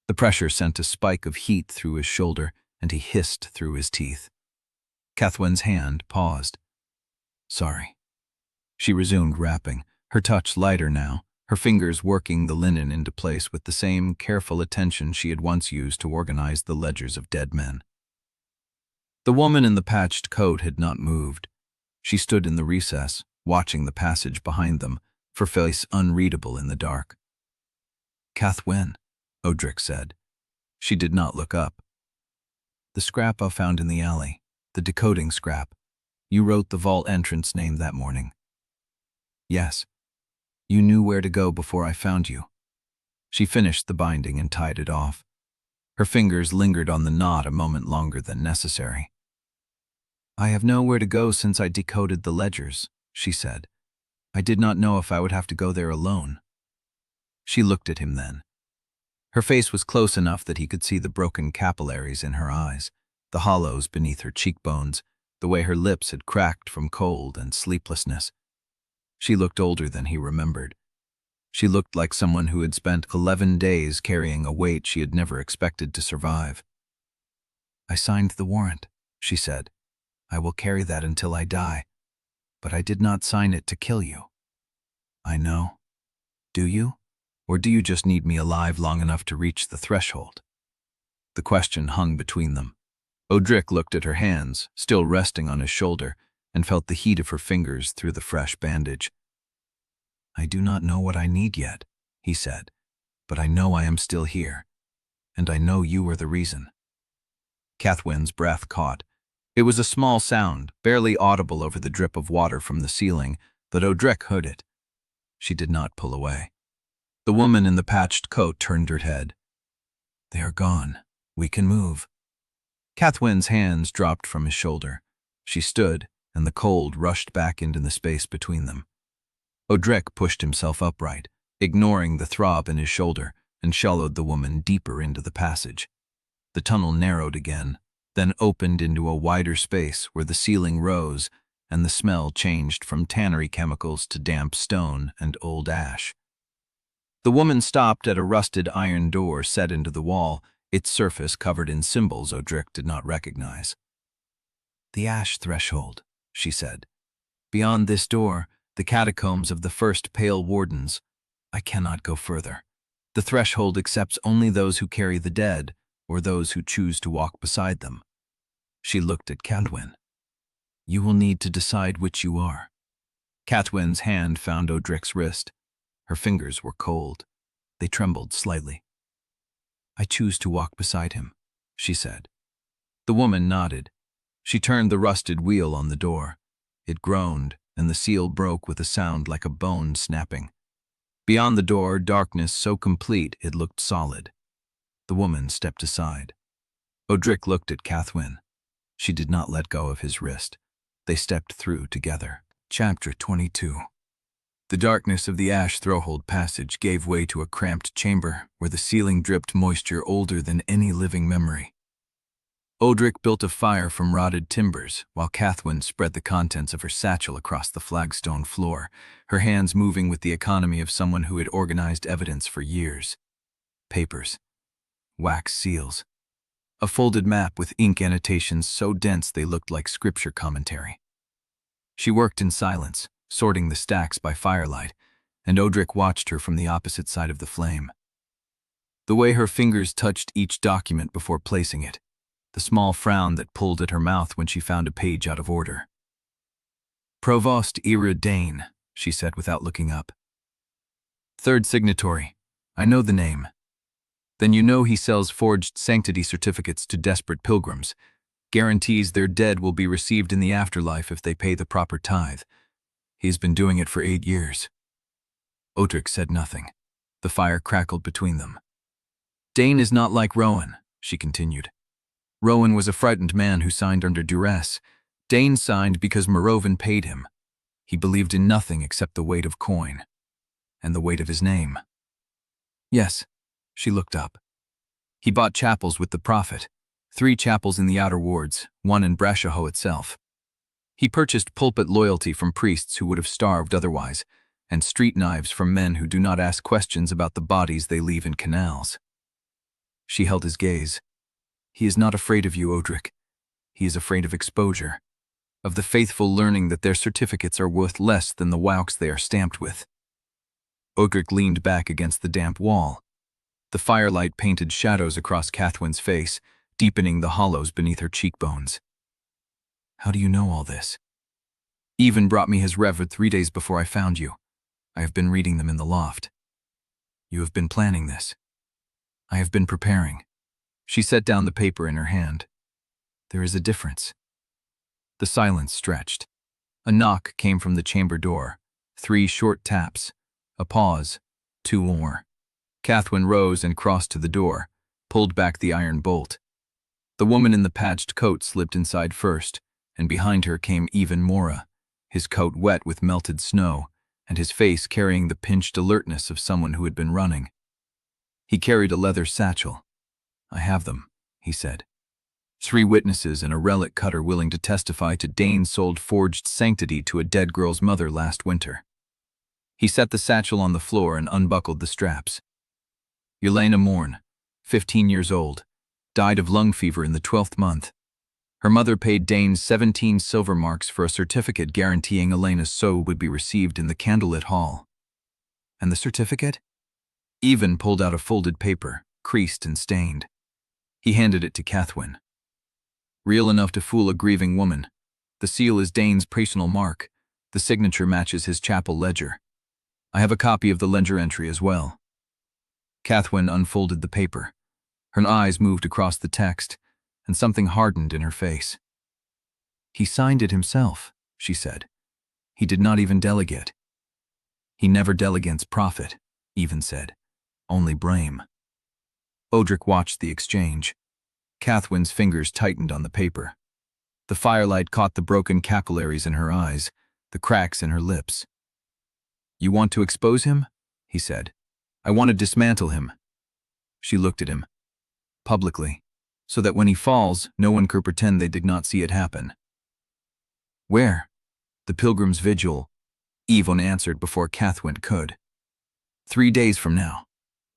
Speaker 1: The pressure sent a spike of heat through his shoulder, and he hissed through his teeth. Cathwen's hand paused. "Sorry." She resumed wrapping, her touch lighter now, her fingers working the linen into place with the same careful attention she had once used to organize the ledgers of dead men. The woman in the patched coat had not moved. She stood in the recess, watching the passage behind them, her face unreadable in the dark. "Cathwen," Odrik said. She did not look up. "The scrap I found in the alley, the decoding scrap. You wrote the vault entrance name that morning." "Yes. You knew where to go before I found you." She finished the binding and tied it off. Her fingers lingered on the knot a moment longer than necessary. "I have known where to go since I decoded the ledgers," she said. "I did not know if I would have to go there alone." She looked at him then. Her face was close enough that he could see the broken capillaries in her eyes, the hollows beneath her cheekbones, the way her lips had cracked from cold and sleeplessness. She looked older than he remembered. She looked like someone who had spent 11 days carrying a weight she had never expected to survive. "I signed the warrant," she said. "I will carry that until I die. But I did not sign it to kill you." "I know. Do you? Or do you just need me alive long enough to reach the threshold?" The question hung between them. Odrik looked at her hands, still resting on his shoulder, and felt the heat of her fingers through the fresh bandage. "I do not know what I need yet," he said, "but I know I am still here, and I know you are the reason." Cathwen's breath caught. It was a small sound, barely audible over the drip of water from the ceiling, but Odrik heard it. She did not pull away. The woman in the patched coat turned her head. "They are gone. We can move." Cathwen's hands dropped from his shoulder. She stood, and the cold rushed back into the space between them. Odrik pushed himself upright, ignoring the throb in his shoulder, and shallowed the woman deeper into the passage. The tunnel narrowed again, then opened into a wider space where the ceiling rose and the smell changed from tannery chemicals to damp stone and old ash. The woman stopped at a rusted iron door set into the wall, its surface covered in symbols Odrik did not recognize. "The ash threshold," she said. "Beyond this door, the catacombs of the first Pale Wardens. I cannot go further. The threshold accepts only those who carry the dead, or those who choose to walk beside them." She looked at Cathwen. "You will need to decide which you are." Cathwen's hand found Odrik's wrist. Her fingers were cold. They trembled slightly. "I choose to walk beside him," she said. The woman nodded. She turned the rusted wheel on the door. It groaned, and the seal broke with a sound like a bone snapping. Beyond the door, darkness so complete it looked solid. The woman stepped aside. Odrik looked at Cathwen. She did not let go of his wrist. They stepped through together. Chapter 22. The darkness of the ash threshold passage gave way to a cramped chamber where the ceiling dripped moisture older than any living memory. Odrik built a fire from rotted timbers, while Cathwen spread the contents of her satchel across the flagstone floor, her hands moving with the economy of someone who had organized evidence for years. Papers. Wax seals. A folded map with ink annotations so dense they looked like scripture commentary. She worked in silence, sorting the stacks by firelight, and Odrik watched her from the opposite side of the flame. The way her fingers touched each document before placing it, the small frown that pulled at her mouth when she found a page out of order. "Provost Ira Dane," she said without looking up. "Third signatory. I know the name." "Then you know he sells forged sanctity certificates to desperate pilgrims, guarantees their dead will be received in the afterlife if they pay the proper tithe. He's been doing it for 8 years. Odrik said nothing. The fire crackled between them. Dane is not like Rowan, she continued. Rowan was a frightened man who signed under duress. Dane signed because Morovin paid him. He believed in nothing except the weight of coin. And the weight of his name. Yes, she looked up. He bought chapels with the profit. 3 chapels in the outer wards, 1 in Brashaho itself. He purchased pulpit loyalty from priests who would have starved otherwise, and street knives from men who do not ask questions about the bodies they leave in canals. She held his gaze. He is not afraid of you, Odrik. He is afraid of exposure, of the faithful learning that their certificates are worth less than the waux they are stamped with. Odrik leaned back against the damp wall. The firelight painted shadows across Cathwen's face, deepening the hollows beneath her cheekbones. How do you know all this? Even brought me his rev 3 days before I found you. I have been reading them in the loft. You have been planning this. I have been preparing. She set down the paper in her hand. There is a difference. The silence stretched. A knock came from the chamber door. 3 short taps. A pause. 2 more. Cathwen rose and crossed to the door, pulled back the iron bolt. The woman in the patched coat slipped inside first, and behind her came Even Mora, his coat wet with melted snow, and his face carrying the pinched alertness of someone who had been running. He carried a leather satchel. I have them, he said. 3 witnesses and a relic cutter willing to testify to Dane sold forged sanctity to a dead girl's mother last winter. He set the satchel on the floor and unbuckled the straps. Yelena Morn, 15 years old, died of lung fever in the 12th month. Her mother paid Dane 17 silver marks for a certificate guaranteeing Elena's soul would be received in the candlelit hall. And the certificate? Even pulled out a folded paper, creased and stained. He handed it to Cathwen. Real enough to fool a grieving woman. The seal is Dane's personal mark. The signature matches his chapel ledger. I have a copy of the ledger entry as well. Cathwen unfolded the paper. Her eyes moved across the text, and something hardened in her face. He signed it himself, she said. He did not even delegate. He never delegates profit, Even said. Only blame. Odrik watched the exchange. Cathwen's fingers tightened on the paper. The firelight caught the broken capillaries in her eyes, the cracks in her lips. You want to expose him? He said. I want to dismantle him. She looked at him. Publicly, so that when he falls, no one could pretend they did not see it happen. Where? The Pilgrim's Vigil, Yvonne answered before Cathwen could. 3 days from now.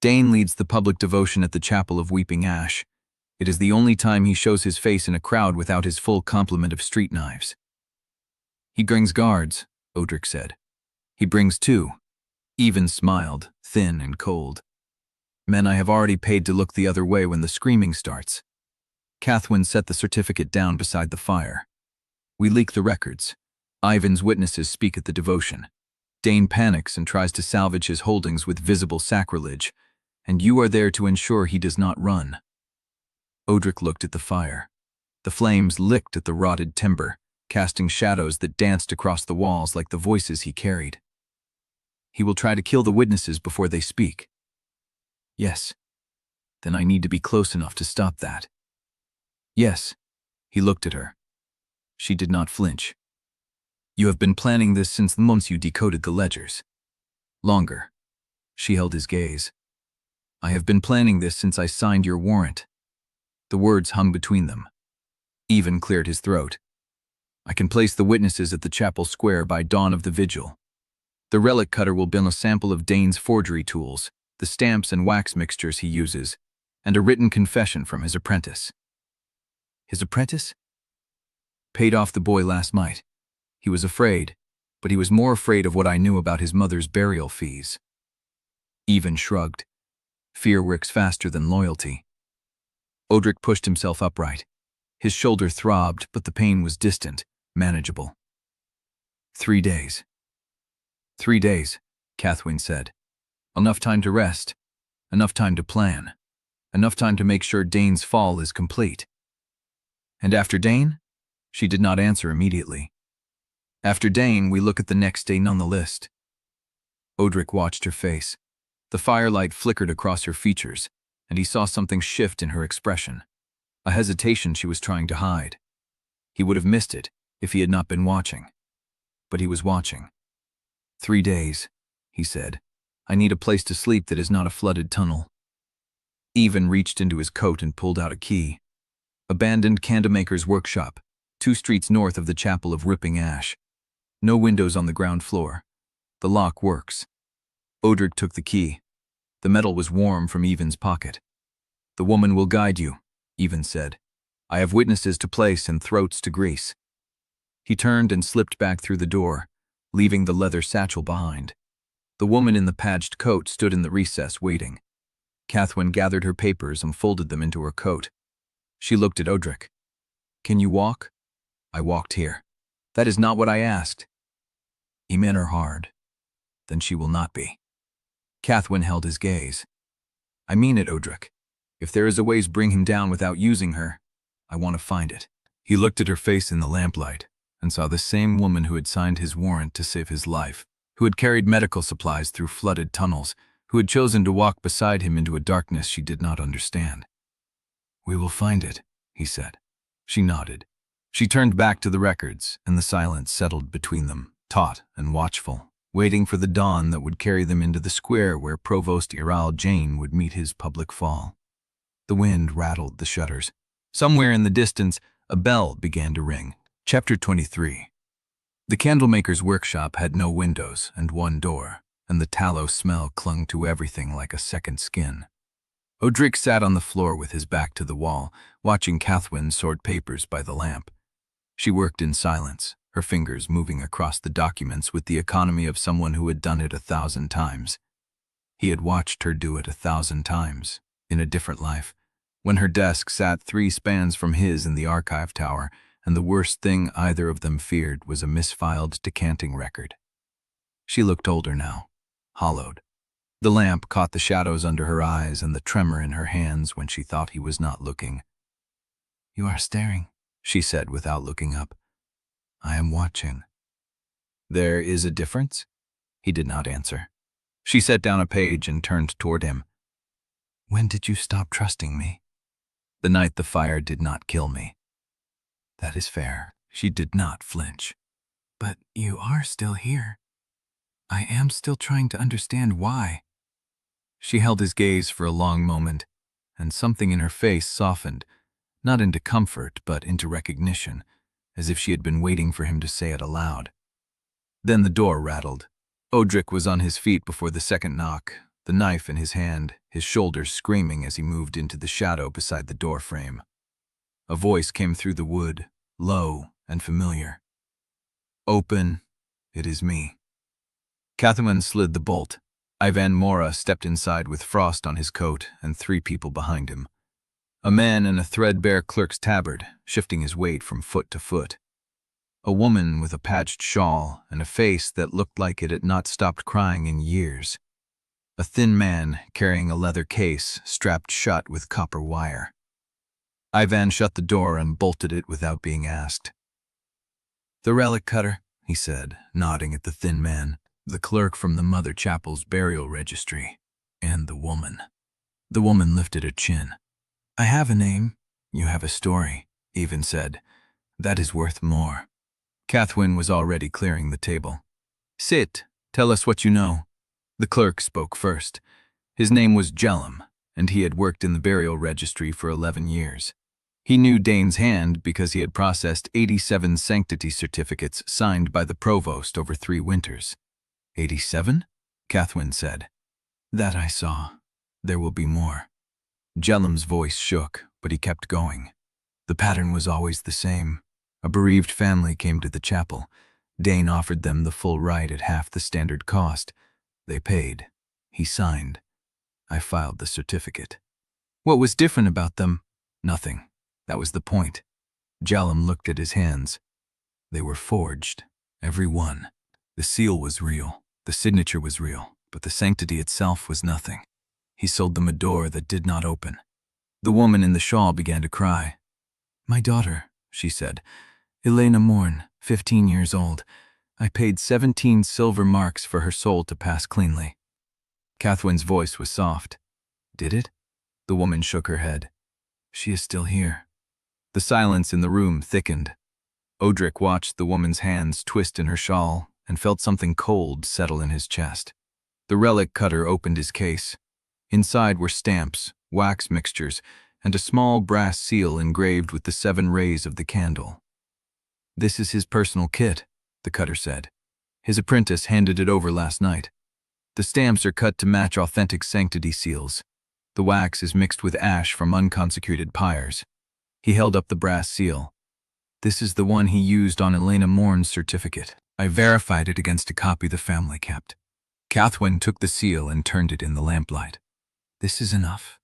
Speaker 1: Dane leads the public devotion at the Chapel of Weeping Ash. It is the only time he shows his face in a crowd without his full complement of street knives. He brings guards, Odrik said. He brings 2. Even smiled, thin and cold. Men I have already paid to look the other way when the screaming starts. Cathwen set the certificate down beside the fire. We leak the records. Ivan's witnesses speak at the devotion. Dane panics and tries to salvage his holdings with visible sacrilege, and you are there to ensure he does not run. Odrik looked at the fire. The flames licked at the rotted timber, casting shadows that danced across the walls like the voices he carried. He will try to kill the witnesses before they speak. Yes. Then I need to be close enough to stop that. Yes. He looked at her. She did not flinch. You have been planning this since the months you decoded the ledgers. Longer. She held his gaze. I have been planning this since I signed your warrant. The words hung between them. Even cleared his throat. I can place the witnesses at the chapel square by dawn of the vigil. The relic cutter will build a sample of Dane's forgery tools, the stamps and wax mixtures he uses, and a written confession from his apprentice. His apprentice? Paid off the boy last night. He was afraid, but he was more afraid of what I knew about his mother's burial fees. Even shrugged. Fear works faster than loyalty. Odrik pushed himself upright. His shoulder throbbed, but the pain was distant, manageable. 3 days. 3 days, Cathwen said. Enough time to rest. Enough time to plan. Enough time to make sure Dane's fall is complete. And after Dane? She did not answer immediately. After Dane, we look at the next name on the list. Odrik watched her face. The firelight flickered across her features, and he saw something shift in her expression, a hesitation she was trying to hide. He would have missed it if he had not been watching. But he was watching. 3 days, he said. I need a place to sleep that is not a flooded tunnel. Even reached into his coat and pulled out a key. Abandoned candlemaker's workshop, 2 streets north of the chapel of Ripping Ash. No windows on the ground floor. The lock works. Odrik took the key. The metal was warm from Even's pocket. The woman will guide you, Even said. I have witnesses to place and throats to grease. He turned and slipped back through the door, leaving the leather satchel behind. The woman in the patched coat stood in the recess waiting. Cathwen gathered her papers and folded them into her coat. She looked at Odrik. Can you walk? I walked here. That is not what I asked. He meant her hard. Then she will not be. Cathwen held his gaze. I mean it, Odrik. If there is a way to bring him down without using her, I want to find it. He looked at her face in the lamplight and saw the same woman who had signed his warrant to save his life, who had carried medical supplies through flooded tunnels, who had chosen to walk beside him into a darkness she did not understand. We will find it, he said. She nodded. She turned back to the records, and the silence settled between them, taut and watchful, waiting for the dawn that would carry them into the square where Provost Iral Jane would meet his public fall. The wind rattled the shutters. Somewhere in the distance, a bell began to ring. Chapter 23. The candlemaker's workshop had no windows and 1 door, and the tallow smell clung to everything like a second skin. Odrik sat on the floor with his back to the wall, watching Cathwen sort papers by the lamp. She worked in silence, her fingers moving across the documents with the economy of someone who had done it 1,000 times. He had watched her do it 1,000 times, in a different life, when her desk sat 3 spans from his in the archive tower, and the worst thing either of them feared was a misfiled decanting record. She looked older now, hollowed. The lamp caught the shadows under her eyes and the tremor in her hands when she thought he was not looking. You are staring, she said without looking up. I am watching. There is a difference? He did not answer. She set down a page and turned toward him. When did you stop trusting me? The night the fire did not kill me. That is fair. She did not flinch. But you are still here. I am still trying to understand why. She held his gaze for a long moment, and something in her face softened, not into comfort but into recognition, as if she had been waiting for him to say it aloud. Then the door rattled. Odrik was on his feet before the second knock, the knife in his hand, his shoulders screaming as he moved into the shadow beside the door frame. A voice came through the wood, low and familiar. Open, it is me. Cathwen slid the bolt. Ivan Mora stepped inside with frost on his coat and 3 people behind him. A man in a threadbare clerk's tabard, shifting his weight from foot to foot. A woman with a patched shawl and a face that looked like it had not stopped crying in years. A thin man carrying a leather case strapped shut with copper wire. Ivan shut the door and bolted it without being asked. The relic cutter, he said, nodding at the thin man, the clerk from the Mother Chapel's burial registry, and the woman. The woman lifted her chin. I have a name. You have a story, Even said. That is worth more. Cathwen was already clearing the table. Sit, tell us what you know. The clerk spoke first. His name was Jellum, and he had worked in the burial registry for 11 years. He knew Dane's hand because he had processed 87 sanctity certificates signed by the provost over 3 winters. 87? Cathwen said. That I saw. There will be more. Jellum's voice shook, but he kept going. The pattern was always the same. A bereaved family came to the chapel. Dane offered them the full rite at half the standard cost. They paid. He signed. I filed the certificate. What was different about them? Nothing. That was the point. Jellum looked at his hands. They were forged. Every one. The seal was real. The signature was real. But the sanctity itself was nothing. He sold them a door that did not open. The woman in the shawl began to cry. My daughter, she said. Elena Morn, 15 years old. I paid 17 silver marks for her soul to pass cleanly. Cathwen's voice was soft. Did it? The woman shook her head. She is still here. The silence in the room thickened. Odrik watched the woman's hands twist in her shawl and felt something cold settle in his chest. The relic cutter opened his case. Inside were stamps, wax mixtures, and a small brass seal engraved with the 7 rays of the candle. This is his personal kit, the cutter said. His apprentice handed it over last night. The stamps are cut to match authentic sanctity seals. The wax is mixed with ash from unconsecrated pyres. He held up the brass seal. This is the one he used on Elena Morn's certificate. I verified it against a copy the family kept. Cathwen took the seal and turned it in the lamplight. This is enough.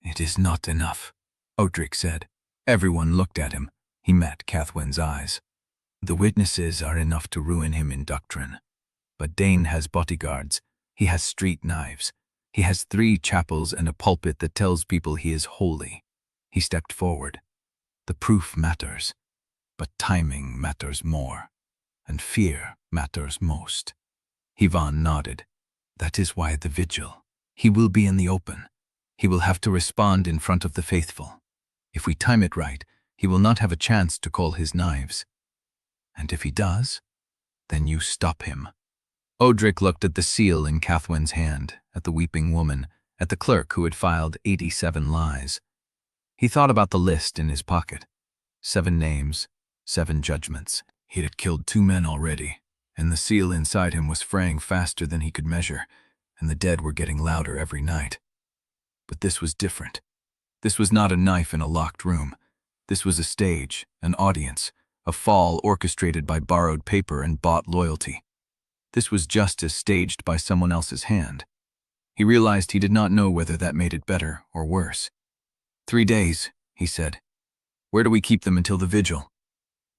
Speaker 1: It is not enough, Odrik said. Everyone looked at him. He met Cathwen's eyes. The witnesses are enough to ruin him in doctrine. But Dane has bodyguards. He has street knives. He has 3 chapels and a pulpit that tells people he is holy. He stepped forward. The proof matters, but timing matters more, and fear matters most. Ivan nodded. That is why the vigil. He will be in the open. He will have to respond in front of the faithful. If we time it right, he will not have a chance to call his knives. And if he does, then you stop him. Odrik looked at the seal in Cathwen's hand, at the weeping woman, at the clerk who had filed 87 lies. He thought about the list in his pocket. 7 names, 7 judgments. He had killed 2 men already, and the seal inside him was fraying faster than he could measure, and the dead were getting louder every night. But this was different. This was not a knife in a locked room. This was a stage, an audience, a fall orchestrated by borrowed paper and bought loyalty. This was justice staged by someone else's hand. He realized he did not know whether that made it better or worse. 3 days, he said. Where do we keep them until the vigil?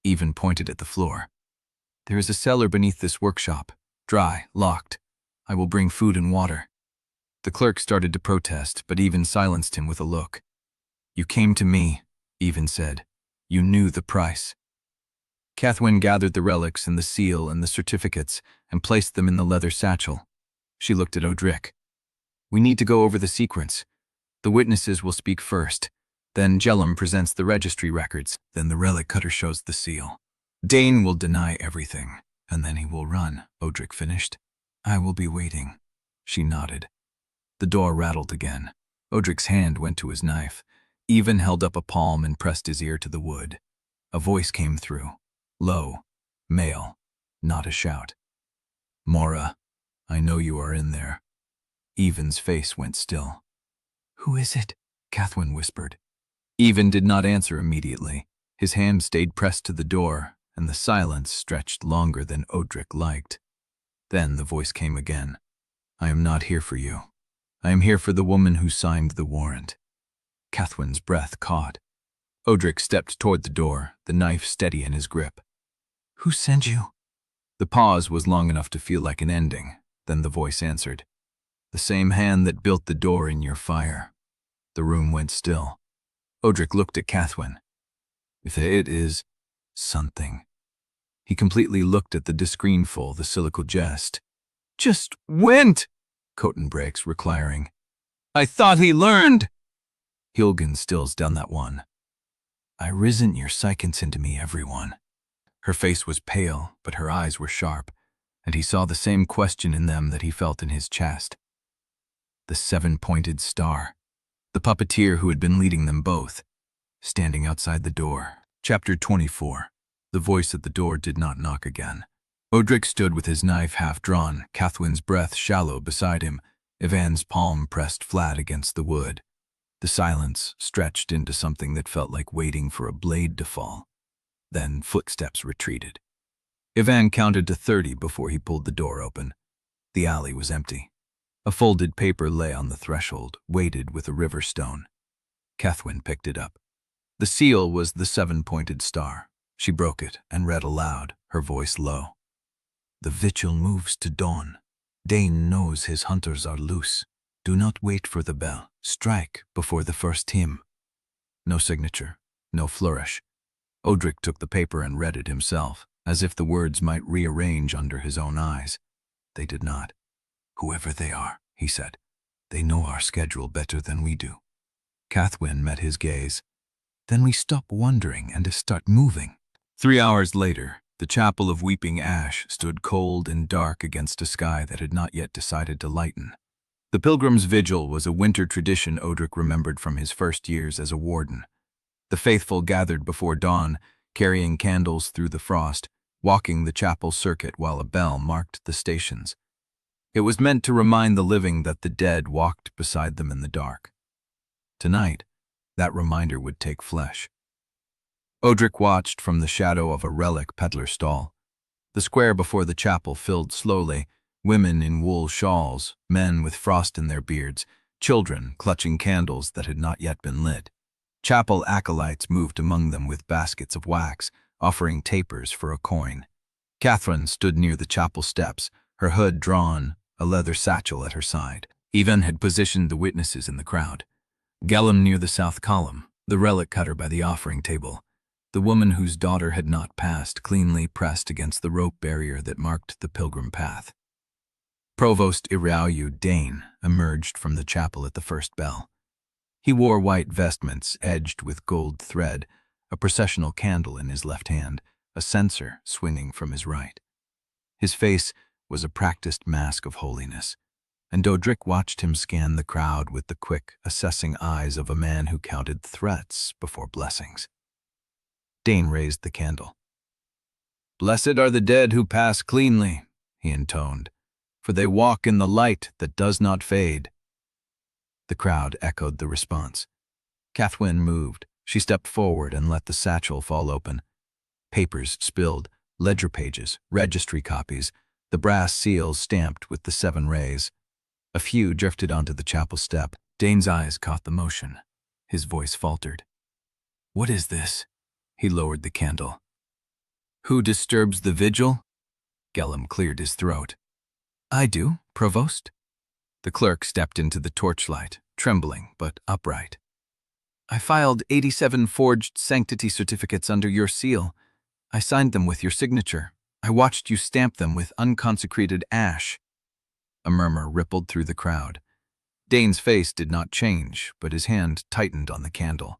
Speaker 1: Even pointed at the floor. There is a cellar beneath this workshop, dry, locked. I will bring food and water. The clerk started to protest, but Even silenced him with a look. You came to me, Even said. You knew the price. Cathwen gathered the relics and the seal and the certificates and placed them in the leather satchel. She looked at Odrik. We need to go over the sequence. The witnesses will speak first. Then Jellum presents the registry records. Then the relic cutter shows the seal. Dane will deny everything, and then he will run, Odrik finished. I will be waiting. She nodded. The door rattled again. Odrik's hand went to his knife. Even held up a palm and pressed his ear to the wood. A voice came through. Low, male, not a shout. Mora, I know you are in there. Even's face went still. Who is it? Cathwen whispered. Even did not answer immediately. His hand stayed pressed to the door, and the silence stretched longer than Odrik liked. Then the voice came again. I am not here for you. I am here for the woman who signed the warrant. Cathwen's breath caught. Odrik stepped toward the door, the knife steady in his grip. Who sent you? The pause was long enough to feel like an ending. Then the voice answered. The same hand that built the door in your fire. The room went still. Odrik looked at Cathwen. If it is something. He completely looked at the disgraceful, the silical jest. Just went, Coten breaks, recliring. I thought he learned. Hilgen stills down that one. I risen your psychants into me, everyone. Her face was pale, but her eyes were sharp, and he saw the same question in them that he felt in his chest. The 7-pointed star. The puppeteer who had been leading them both. Standing outside the door. Chapter 24. The voice at the door did not knock again. Odrik stood with his knife half drawn, Cathwen's breath shallow beside him, Ivan's palm pressed flat against the wood. The silence stretched into something that felt like waiting for a blade to fall. Then footsteps retreated. Ivan counted to 30 before he pulled the door open. The alley was empty. A folded paper lay on the threshold, weighted with a river stone. Cathwen picked it up. The seal was the 7-pointed star. She broke it and read aloud, her voice low. The vigil moves to dawn. Dane knows his hunters are loose. Do not wait for the bell. Strike before the first hymn. No signature, no flourish. Odrik took the paper and read it himself, as if the words might rearrange under his own eyes. They did not. "Whoever they are," he said, "they know our schedule better than we do." Cathwen met his gaze. "Then we stop wondering and start moving." 3 hours later, the chapel of Weeping Ash stood cold and dark against a sky that had not yet decided to lighten. The Pilgrim's Vigil was a winter tradition Odrik remembered from his first years as a warden. The faithful gathered before dawn, carrying candles through the frost, walking the chapel circuit while a bell marked the stations. It was meant to remind the living that the dead walked beside them in the dark. Tonight, that reminder would take flesh. Odrik watched from the shadow of a relic peddler stall. The square before the chapel filled slowly, women in wool shawls, men with frost in their beards, children clutching candles that had not yet been lit. Chapel acolytes moved among them with baskets of wax, offering tapers for a coin. Cathwen stood near the chapel steps, her hood drawn, a leather satchel at her side. Even had positioned the witnesses in the crowd. Gellum near the south column, the relic cutter by the offering table. The woman whose daughter had not passed cleanly pressed against the rope barrier that marked the pilgrim path. Provost Irayu Dane emerged from the chapel at the first bell. He wore white vestments edged with gold thread, a processional candle in his left hand, a censer swinging from his right. His face was a practiced mask of holiness, and Odrik watched him scan the crowd with the quick, assessing eyes of a man who counted threats before blessings. Dane raised the candle. "Blessed are the dead who pass cleanly," he intoned, "for they walk in the light that does not fade." The crowd echoed the response. Cathwen moved. She stepped forward and let the satchel fall open. Papers spilled, ledger pages, registry copies, the brass seals stamped with the 7 rays. A few drifted onto the chapel step. Dane's eyes caught the motion. His voice faltered. "What is this?" He lowered the candle. "Who disturbs the vigil?" Gellum cleared his throat. "I do, Provost." The clerk stepped into the torchlight, trembling but upright. "I filed 87 forged sanctity certificates under your seal. I signed them with your signature. I watched you stamp them with unconsecrated ash." A murmur rippled through the crowd. Dane's face did not change, but his hand tightened on the candle.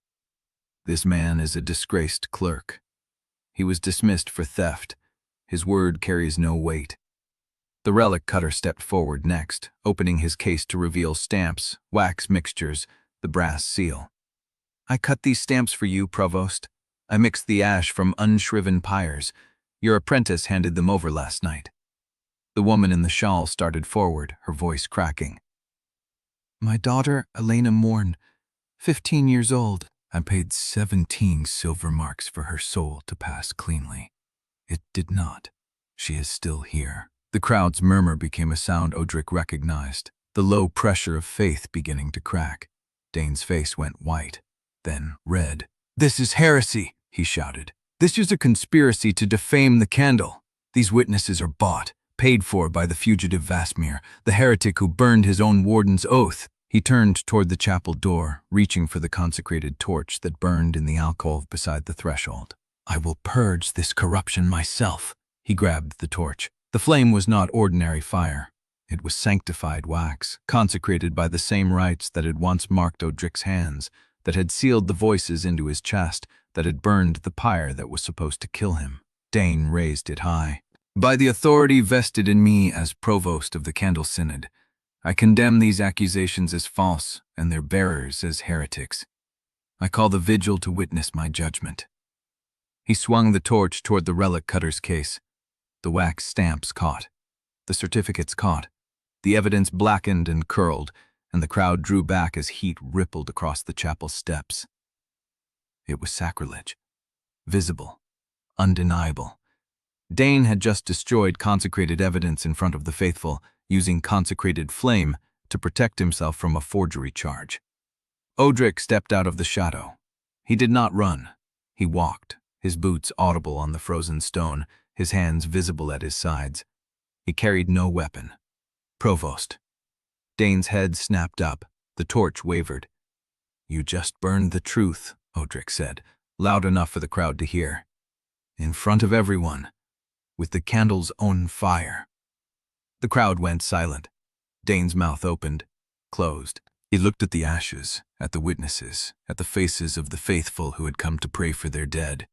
Speaker 1: "This man is a disgraced clerk. He was dismissed for theft. His word carries no weight." The relic cutter stepped forward next, opening his case to reveal stamps, wax mixtures, the brass seal. "I cut these stamps for you, Provost. I mixed the ash from unshriven pyres. Your apprentice handed them over last night." The woman in the shawl started forward, her voice cracking. "My daughter, Elena Morn, 15 years old. I paid 17 silver marks for her soul to pass cleanly. It did not. She is still here." The crowd's murmur became a sound Odrik recognized, the low pressure of faith beginning to crack. Dane's face went white, then red. "This is heresy," he shouted. "This is a conspiracy to defame the candle. These witnesses are bought, paid for by the fugitive Vassmere, the heretic who burned his own warden's oath." He turned toward the chapel door, reaching for the consecrated torch that burned in the alcove beside the threshold. "I will purge this corruption myself." He grabbed the torch. The flame was not ordinary fire. It was sanctified wax, consecrated by the same rites that had once marked Odrik's hands, that had sealed the voices into his chest, that had burned the pyre that was supposed to kill him. Dane raised it high. "By the authority vested in me as provost of the Candle Synod, I condemn these accusations as false and their bearers as heretics. I call the vigil to witness my judgment." He swung the torch toward the relic cutter's case. The wax stamps caught. The certificates caught. The evidence blackened and curled, and the crowd drew back as heat rippled across the chapel steps. It was sacrilege. Visible. Undeniable. Dane had just destroyed consecrated evidence in front of the faithful, using consecrated flame to protect himself from a forgery charge. Odrik stepped out of the shadow. He did not run. He walked, his boots audible on the frozen stone, his hands visible at his sides. He carried no weapon. "Provost." Dane's head snapped up. The torch wavered. "You just burned the truth," Odrik said, loud enough for the crowd to hear. "In front of everyone. with the candle's own fire. The crowd went silent. Dane's mouth opened, closed. He looked at the ashes, at the witnesses, at the faces of the faithful who had come to pray for their dead.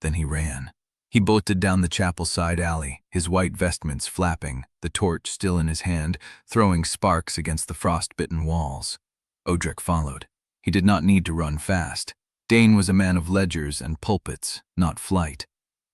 Speaker 1: Then he ran. He bolted down the chapel side alley, his white vestments flapping, the torch still in his hand, throwing sparks against the frost-bitten walls. Odrik followed. He did not need to run fast. Dane was a man of ledgers and pulpits, not flight.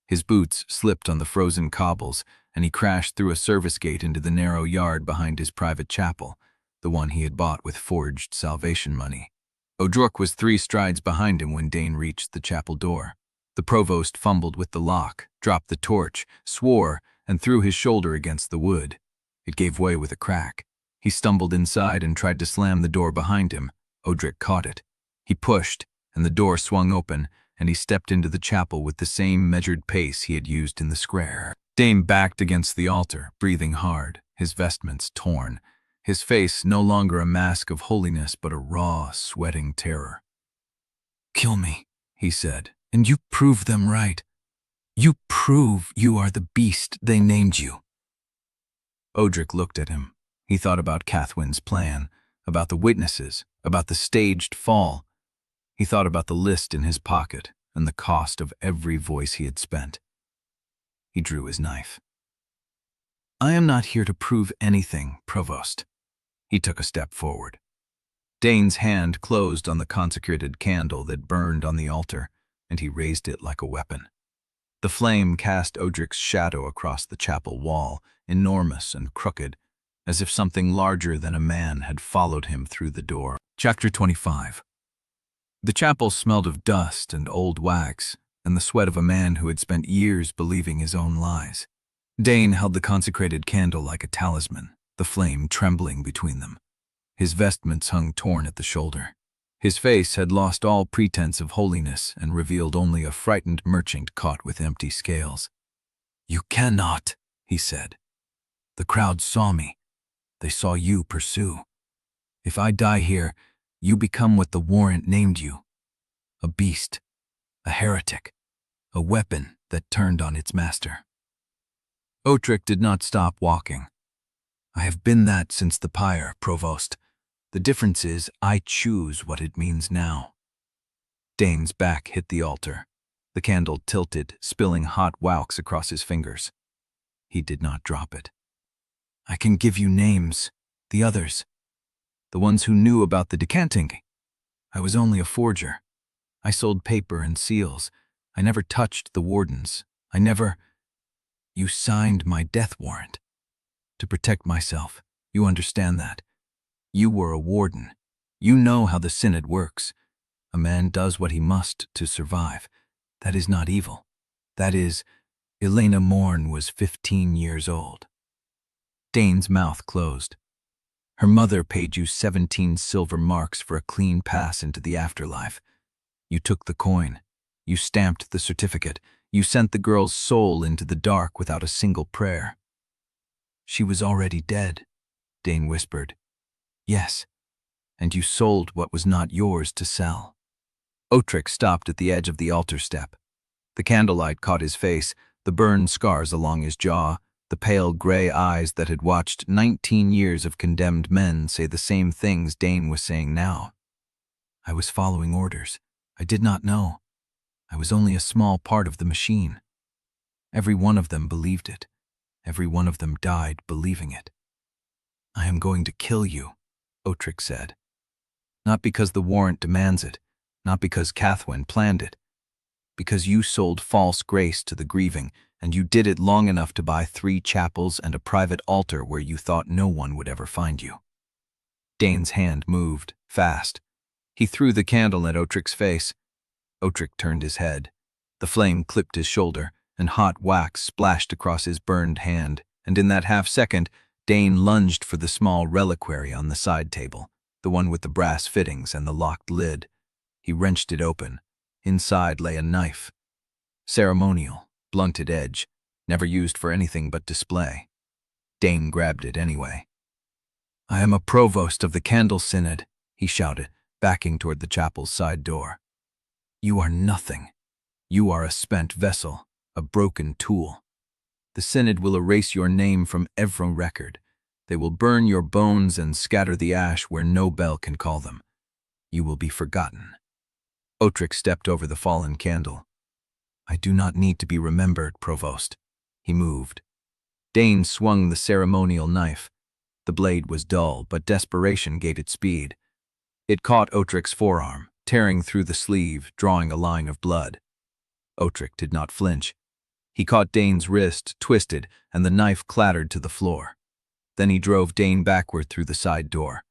Speaker 1: His boots slipped on the frozen cobbles, and he crashed through a service gate into the narrow yard behind his private chapel, the one he had bought with forged salvation money. Odrik was 3 strides behind him when Dane reached the chapel door. The provost fumbled with the lock, dropped the torch, swore, and threw his shoulder against the wood. It gave way with a crack. He stumbled inside and tried to slam the door behind him. Odrik caught it. He pushed, and the door swung open, and he stepped into the chapel with the same measured pace he had used in the square. Dane backed against the altar, breathing hard, his vestments torn, his face no longer a mask of holiness but a raw, sweating terror. "Kill me," he said, "and you prove them right. You prove you are the beast they named you." Odrik looked at him. He thought about Cathwen's plan, about the witnesses, about the staged fall. He thought about the list in his pocket and the cost of every voice he had spent. He drew his knife. "I am not here to prove anything, Provost." He took a step forward. Dane's hand closed on the consecrated candle that burned on the altar, and he raised it like a weapon. The flame cast Odrik's shadow across the chapel wall, enormous and crooked, as if something larger than a man had followed him through the door. Chapter 25. The chapel smelled of dust and old wax, and the sweat of a man who had spent years believing his own lies. Dane held the consecrated candle like a talisman, the flame trembling between them. His vestments hung torn at the shoulder. His face had lost all pretense of holiness and revealed only a frightened merchant caught with empty scales. "You cannot," he said. "The crowd saw me. They saw you pursue. If I die here, you become what the warrant named you. A beast, a heretic, a weapon that turned on its master." Odrik did not stop walking. "I have been that since the pyre, Provost. The difference is I choose what it means now." Dane's back hit the altar. The candle tilted, spilling hot wax across his fingers. He did not drop it. "I can give you names, the others. The ones who knew about the decanting. I was only a forger. I sold paper and seals. I never touched the wardens. You signed my death warrant. To protect myself, you understand that. You were a warden. You know how the Synod works. A man does what he must to survive. That is not evil. That is, Elena Morn was 15 years old." Dane's mouth closed. "Her mother paid you 17 silver marks for a clean pass into the afterlife. You took the coin. You stamped the certificate. You sent the girl's soul into the dark without a single prayer." "She was already dead," Dane whispered. "Yes, and you sold what was not yours to sell." Odrik stopped at the edge of the altar step. The candlelight caught his face, the burned scars along his jaw, the pale gray eyes that had watched 19 years of condemned men say the same things Dane was saying now. "I was following orders. I did not know. I was only a small part of the machine. Every one of them believed it. Every one of them died believing it." "I am going to kill you," Odrik said. "Not because the warrant demands it, not because Cathwen planned it. Because you sold false grace to the grieving, and you did it long enough to buy 3 chapels and a private altar where you thought no one would ever find you." Dane's hand moved, fast. He threw the candle at Odrik's face. Odrik turned his head. The flame clipped his shoulder, and hot wax splashed across his burned hand, and in that half-second, Dane lunged for the small reliquary on the side table, the one with the brass fittings and the locked lid. He wrenched it open. Inside lay a knife. Ceremonial, blunted edge, never used for anything but display. Dane grabbed it anyway. "I am a provost of the Candle Synod," he shouted, backing toward the chapel's side door. "You are nothing. You are a spent vessel, a broken tool. The Synod will erase your name from every record. They will burn your bones and scatter the ash where no bell can call them. You will be forgotten." Odrik stepped over the fallen candle. "I do not need to be remembered, Provost." He moved. Dane swung the ceremonial knife. The blade was dull, but desperation gave it speed. It caught Odrik's forearm, tearing through the sleeve, drawing a line of blood. Odrik did not flinch. He caught Dane's wrist, twisted, and the knife clattered to the floor. Then he drove Dane backward through the side door.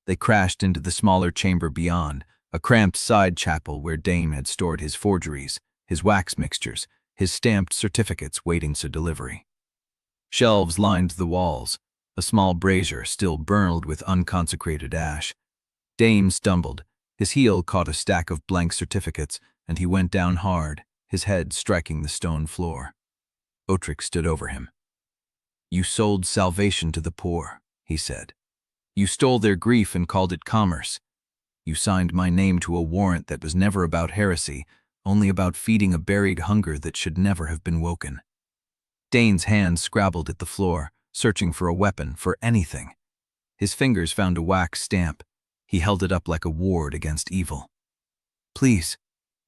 Speaker 1: They crashed into the smaller chamber beyond, a cramped side chapel where Dane had stored his forgeries, his wax mixtures, his stamped certificates waiting for delivery. Shelves lined the walls, a small brazier still burned with unconsecrated ash. Dane stumbled. His heel caught a stack of blank certificates, and he went down hard, his head striking the stone floor. Odrik stood over him. "You sold salvation to the poor," he said. "You stole their grief and called it commerce. You signed my name to a warrant that was never about heresy, only about feeding a buried hunger that should never have been woken." Dane's hands scrabbled at the floor, searching for a weapon, for anything. His fingers found a wax stamp. He held it up like a ward against evil. "Please,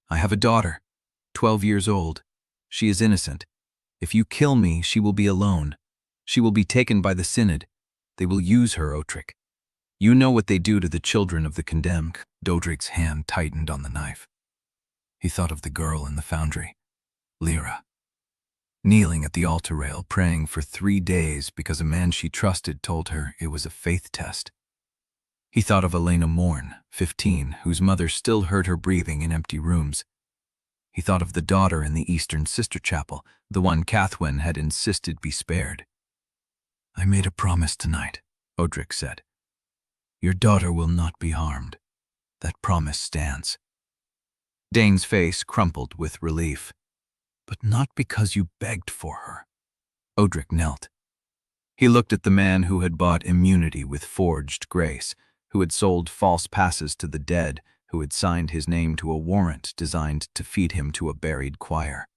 Speaker 1: I have a daughter, 12 years old. She is innocent. If you kill me, she will be alone. She will be taken by the Synod. They will use her, Odrik. You know what they do to the children of the condemned." Odrik's hand tightened on the knife. He thought of the girl in the Foundry, Lyra, kneeling at the altar rail, praying for 3 days because a man she trusted told her it was a faith test. He thought of Elena Morn, 15, whose mother still heard her breathing in empty rooms. He thought of the daughter in the Eastern Sister Chapel, the one Cathwen had insisted be spared. "I made a promise tonight," Odrik said. "Your daughter will not be harmed. That promise stands." Dane's face crumpled with relief. "But not because you begged for her." Odrik knelt. He looked at the man who had bought immunity with forged grace, who had sold false passes to the dead, who had signed his name to a warrant designed to feed him to a buried choir.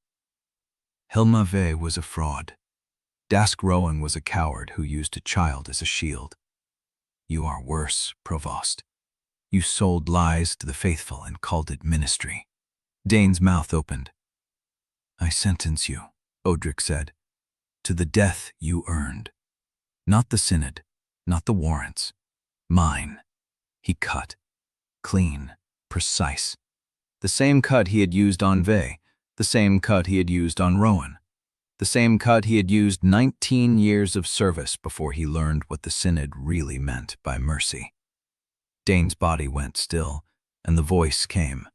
Speaker 1: Helmave was a fraud. Dask Rowan was a coward who used a child as a shield. You are worse, Provost. You sold lies to the faithful and called it ministry. Dane's mouth opened. "I sentence you," Odrik said, "to the death you earned. Not the Synod, not the warrants. Mine." He cut. Clean, precise. The same cut he had used on Vey, the same cut he had used on Rowan, the same cut he had used 19 years of service before he learned what the Synod really meant by mercy. Dane's body went still, and the voice came.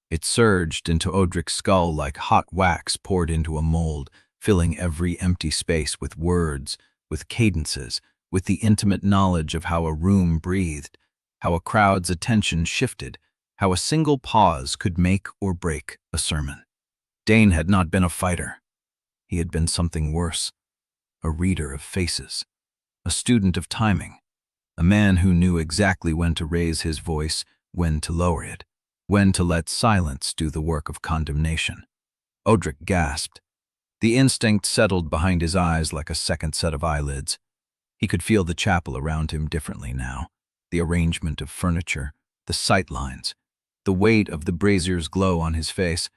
Speaker 1: It surged into Odrik's skull like hot wax poured into a mold, filling every empty space with words, with cadences, with the intimate knowledge of how a room breathed, how a crowd's attention shifted, how a single pause could make or break a sermon. Dane had not been a fighter. He had been something worse, a reader of faces, a student of timing, a man who knew exactly when to raise his voice, when to lower it, when to let silence do the work of condemnation. Odrik gasped. The instinct settled behind his eyes like a second set of eyelids. He could feel the chapel around him differently now, the arrangement of furniture, the sight lines, the weight of the brazier's glow on his face.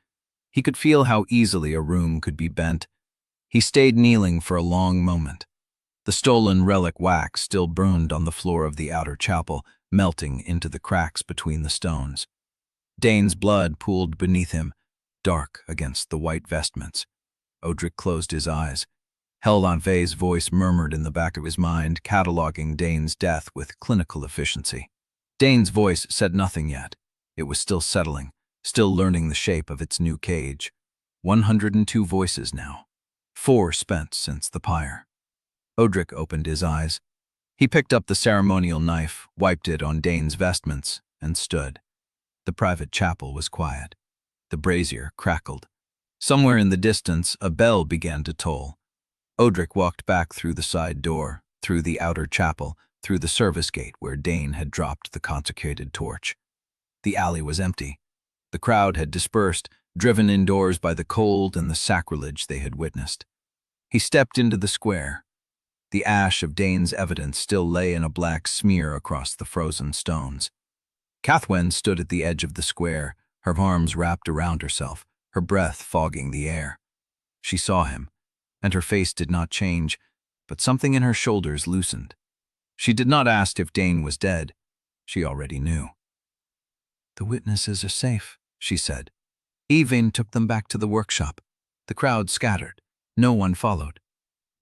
Speaker 1: He could feel how easily a room could be bent. He stayed kneeling for a long moment. The stolen relic wax still burned on the floor of the outer chapel, melting into the cracks between the stones. Dane's blood pooled beneath him, dark against the white vestments. Odrik closed his eyes. Hellanve's voice murmured in the back of his mind, cataloging Dane's death with clinical efficiency. Dane's voice said nothing yet. It was still settling, still learning the shape of its new cage. 102 voices now. 4 spent since the pyre. Odrik opened his eyes. He picked up the ceremonial knife, wiped it on Dane's vestments, and stood. The private chapel was quiet. The brazier crackled. Somewhere in the distance, a bell began to toll. Odrik walked back through the side door, through the outer chapel, through the service gate where Dane had dropped the consecrated torch. The alley was empty. The crowd had dispersed, driven indoors by the cold and the sacrilege they had witnessed. He stepped into the square. The ash of Dane's evidence still lay in a black smear across the frozen stones. Cathwen stood at the edge of the square, her arms wrapped around herself, her breath fogging the air. She saw him, and her face did not change, but something in her shoulders loosened. She did not ask if Dane was dead. She already knew. "The witnesses are safe," she said. Yvain took them back to the workshop. The crowd scattered. No one followed.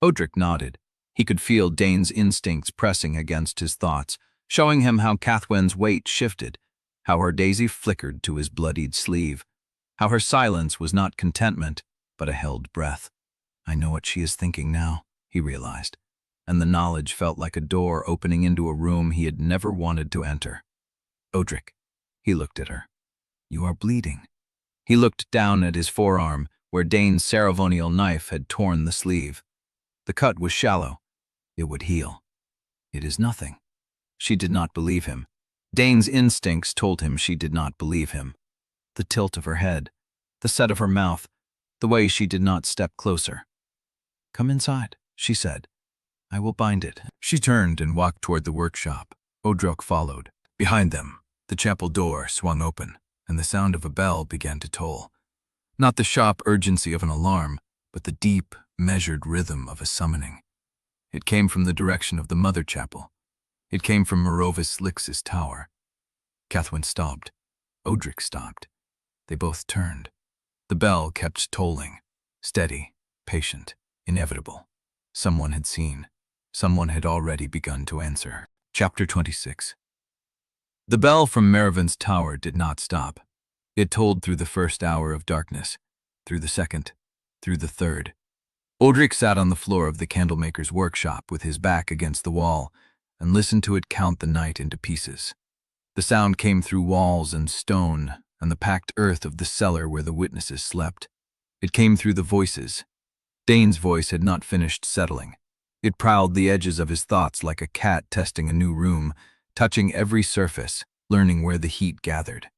Speaker 1: Odrik nodded. He could feel Dane's instincts pressing against his thoughts, showing him how Cathwen's weight shifted, how her daisy flickered to his bloodied sleeve, how her silence was not contentment, but a held breath. "I know what she is thinking now," he realized, and the knowledge felt like a door opening into a room he had never wanted to enter. "Odrik," he looked at her. "You are bleeding." He looked down at his forearm, where Dane's ceremonial knife had torn the sleeve. The cut was shallow. It would heal. "It is nothing." She did not believe him. Dane's instincts told him she did not believe him. The tilt of her head, the set of her mouth, the way she did not step closer. "Come inside," she said. "I will bind it." She turned and walked toward the workshop. Odrik followed. Behind them, the chapel door swung open, and the sound of a bell began to toll. Not the sharp urgency of an alarm, but the deep, measured rhythm of a summoning. It came from the direction of the mother chapel. It came from Novice Lix's tower. Cathwen stopped. Odrik stopped. They both turned. The bell kept tolling, steady, patient, inevitable. Someone had seen. Someone had already begun to answer. Chapter 26. The bell from Mervin's tower did not stop. It tolled through the first hour of darkness, through the second, through the third. Odrik sat on the floor of the candlemaker's workshop with his back against the wall and listened to it count the night into pieces. The sound came through walls and stone and the packed earth of the cellar where the witnesses slept. It came through the voices. Dane's voice had not finished settling. It prowled the edges of his thoughts like a cat testing a new room, touching every surface, learning where the heat gathered.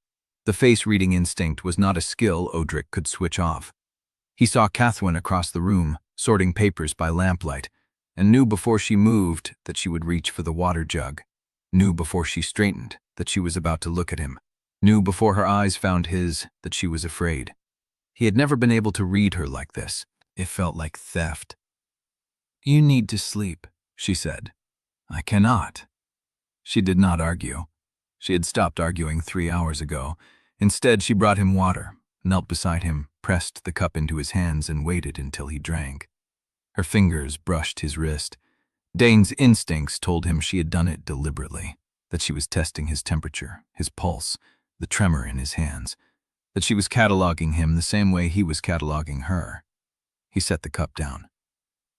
Speaker 1: The face-reading instinct was not a skill Odrik could switch off. He saw Cathwen across the room, sorting papers by lamplight, and knew before she moved that she would reach for the water jug, knew before she straightened that she was about to look at him, knew before her eyes found his that she was afraid. He had never been able to read her like this. It felt like theft. "You need to sleep," she said. "I cannot." She did not argue. She had stopped arguing 3 hours ago. Instead, she brought him water, knelt beside him, pressed the cup into his hands, and waited until he drank. Her fingers brushed his wrist. Dane's instincts told him she had done it deliberately, that she was testing his temperature, his pulse, the tremor in his hands, that she was cataloging him the same way he was cataloging her. He set the cup down.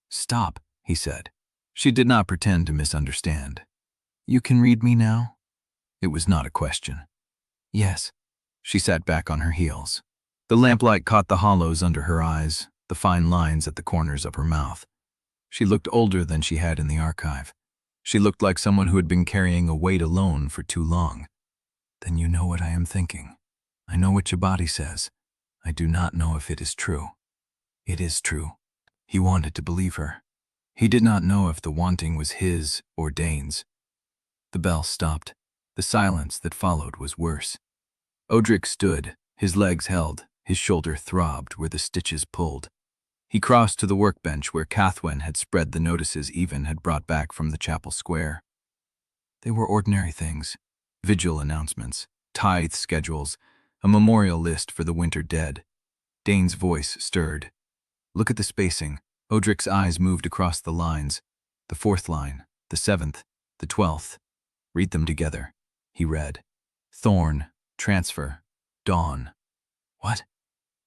Speaker 1: "Stop," he said. She did not pretend to misunderstand. "You can read me now?" It was not a question. "Yes." She sat back on her heels. The lamplight caught the hollows under her eyes, the fine lines at the corners of her mouth. She looked older than she had in the archive. She looked like someone who had been carrying a weight alone for too long. "Then you know what I am thinking. I know what your body says. I do not know if it is true." It is true. He wanted to believe her. He did not know if the wanting was his or Dane's. The bell stopped. The silence that followed was worse. Odrik stood, his legs held, his shoulder throbbed where the stitches pulled. He crossed to the workbench where Cathwen had spread the notices Yvain had brought back from the chapel square. They were ordinary things. Vigil announcements, tithe schedules, a memorial list for the winter dead. Dane's voice stirred. "Look at the spacing." Odrik's eyes moved across the lines. The 4th line, the 7th, the 12th. "Read them together." He read. "Thorn, transfer, dawn." "What?"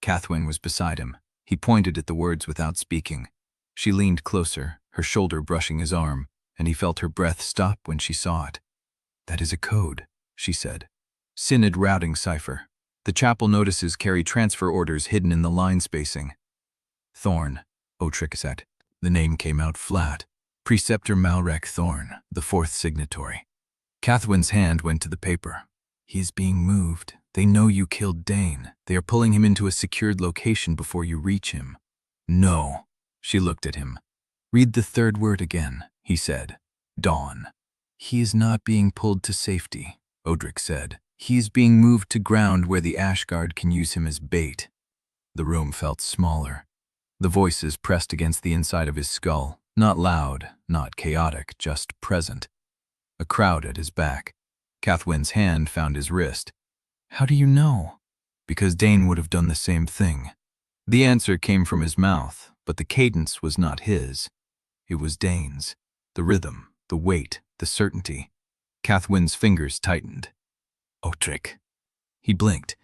Speaker 1: Cathwen was beside him. He pointed at the words without speaking. She leaned closer, her shoulder brushing his arm, and he felt her breath stop when she saw it. "That is a code," she said. "Synod routing cipher. The chapel notices carry transfer orders hidden in the line spacing." "Thorn," Odrik said. The name came out flat. Preceptor Malrek Thorn, the 4th signatory. Cathwen's hand went to the paper. "He is being moved. They know you killed Dane. They are pulling him into a secured location before you reach him." "No." She looked at him. "Read the third word again," he said. "Dawn." "He is not being pulled to safety," Odrik said. "He is being moved to ground where the Ashguard can use him as bait." The room felt smaller. The voices pressed against the inside of his skull, not loud, not chaotic, just present. A crowd at his back. Cathwen's hand found his wrist. "How do you know?" "Because Dane would have done the same thing." The answer came from his mouth, but the cadence was not his. It was Dane's. The rhythm, the weight, the certainty. Cathwen's fingers tightened. "Odrik." He blinked.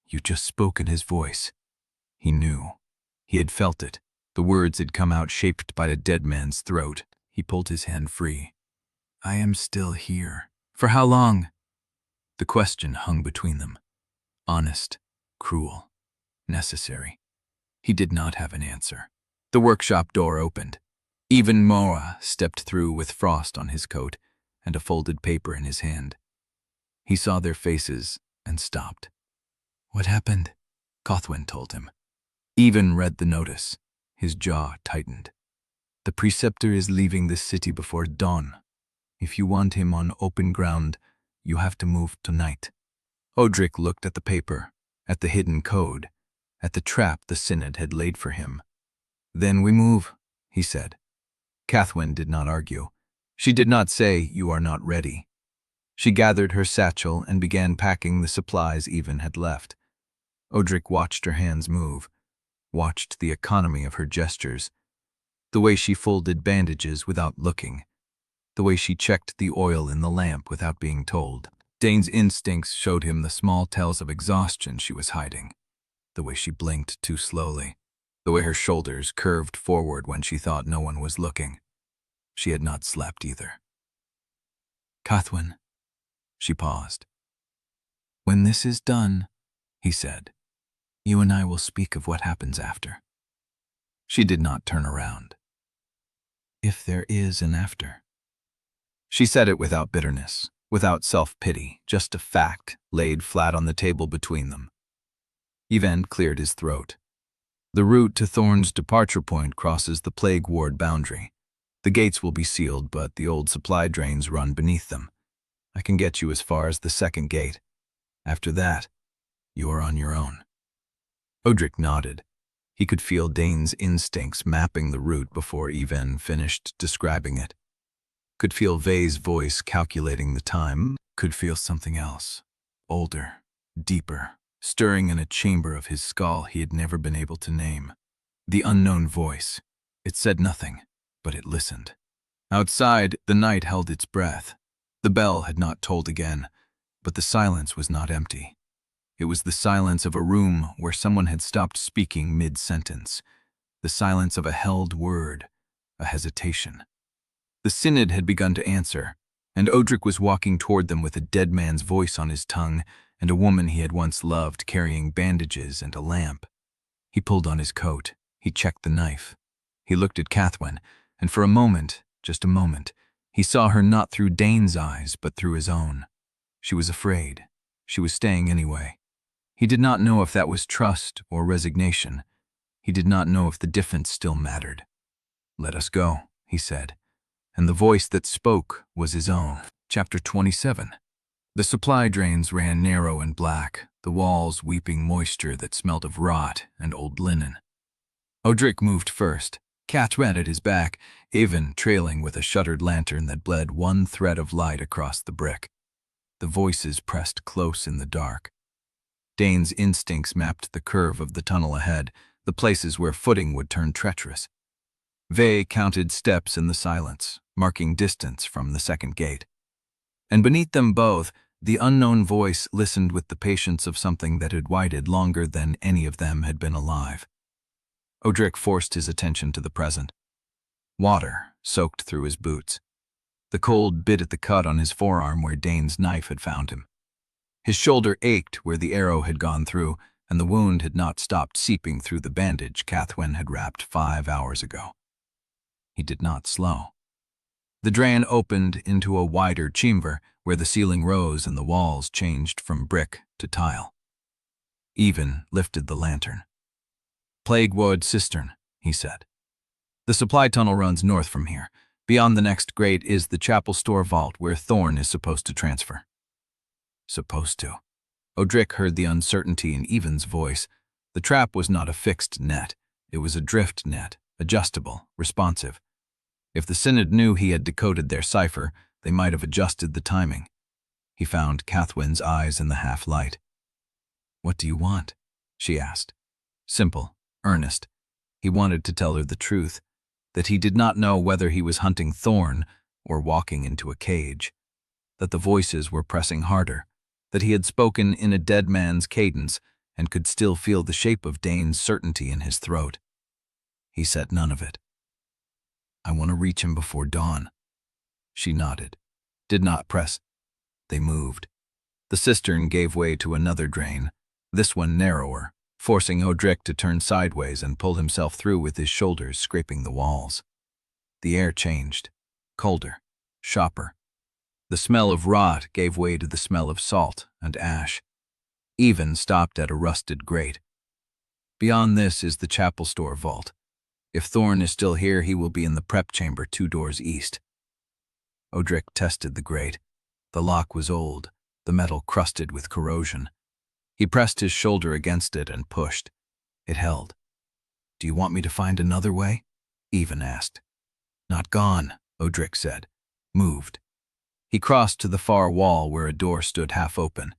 Speaker 1: "You just spoke in his voice." He knew. He had felt it. The words had come out shaped by a dead man's throat. He pulled his hand free. "I am still here." "For how long?" The question hung between them. Honest, cruel, necessary. He did not have an answer. The workshop door opened. Even Moa stepped through with frost on his coat and a folded paper in his hand. He saw their faces and stopped. "What happened?" Cathwen told him. Even read the notice. His jaw tightened. "The preceptor is leaving the city before dawn. If you want him on open ground, you have to move tonight." Odrik looked at the paper, at the hidden code, at the trap the Synod had laid for him. "Then we move," he said. Cathwen did not argue. She did not say, "You are not ready." She gathered her satchel and began packing the supplies Even had left. Odrik watched her hands move, watched the economy of her gestures, the way she folded bandages without looking, the way she checked the oil in the lamp without being told. Dane's instincts showed him the small tells of exhaustion she was hiding, the way she blinked too slowly, the way her shoulders curved forward when she thought no one was looking. She had not slept either. "Cathwen." She paused. "When this is done," he said, "you and I will speak of what happens after." She did not turn around. "If there is an after." She said it without bitterness, without self-pity, just a fact laid flat on the table between them. Even cleared his throat. "The route to Thorn's departure point crosses the plague ward boundary. The gates will be sealed, but the old supply drains run beneath them. I can get you as far as the second gate. After that, you are on your own." Odrik nodded. He could feel Dane's instincts mapping the route before Even finished describing it. Could feel Vay's voice calculating the time. Could feel something else, older, deeper, stirring in a chamber of his skull he had never been able to name. The unknown voice. It said nothing, but it listened. Outside, the night held its breath. The bell had not tolled again, but the silence was not empty. It was the silence of a room where someone had stopped speaking mid-sentence, the silence of a held word, a hesitation. The Synod had begun to answer, and Odrik was walking toward them with a dead man's voice on his tongue and a woman he had once loved carrying bandages and a lamp. He pulled on his coat. He checked the knife. He looked at Cathwen, and for a moment, just a moment, he saw her not through Dane's eyes, but through his own. She was afraid. She was staying anyway. He did not know if that was trust or resignation. He did not know if the difference still mattered. "Let us go," he said, and the voice that spoke was his own. Chapter 27. The supply drains ran narrow and black, the walls weeping moisture that smelled of rot and old linen. Odrik moved first, Cathwen at his back, Even trailing with a shuttered lantern that bled one thread of light across the brick. The voices pressed close in the dark. Dane's instincts mapped the curve of the tunnel ahead, the places where footing would turn treacherous. Vay counted steps in the silence, marking distance from the second gate. And beneath them both, the unknown voice listened with the patience of something that had waited longer than any of them had been alive. Odrik forced his attention to the present. Water soaked through his boots. The cold bit at the cut on his forearm where Dane's knife had found him. His shoulder ached where the arrow had gone through, and the wound had not stopped seeping through the bandage Cathwen had wrapped 5 hours ago. He did not slow. The drain opened into a wider chamber where the ceiling rose and the walls changed from brick to tile. Even lifted the lantern. "Plague ward cistern," he said. The supply tunnel runs north from here. Beyond the next grate is the chapel store vault where Thorn is supposed to transfer. Supposed to. Odrik heard the uncertainty in Evan's voice. The trap was not a fixed net. It was a drift net, adjustable, responsive. If the Synod knew he had decoded their cipher, they might have adjusted the timing. He found Cathwen's eyes in the half-light. "What do you want?" she asked. Simple, earnest. He wanted to tell her the truth, that he did not know whether he was hunting Thorn or walking into a cage, that the voices were pressing harder, that he had spoken in a dead man's cadence and could still feel the shape of Dane's certainty in his throat. He said none of it. "I want to reach him before dawn." She nodded, did not press. They moved. The cistern gave way to another drain, this one narrower, forcing Odrik to turn sideways and pull himself through with his shoulders scraping the walls. The air changed, colder, sharper. The smell of rot gave way to the smell of salt and ash. Even stopped at a rusted grate. Beyond this is the chapel store vault. If Thorn is still here, he will be in the prep chamber 2 doors east. Odrik tested the grate. The lock was old, the metal crusted with corrosion. He pressed his shoulder against it and pushed. It held. "Do you want me to find another way?" Even asked. "Not gone," Odrik said. Moved. He crossed to the far wall where a door stood half open.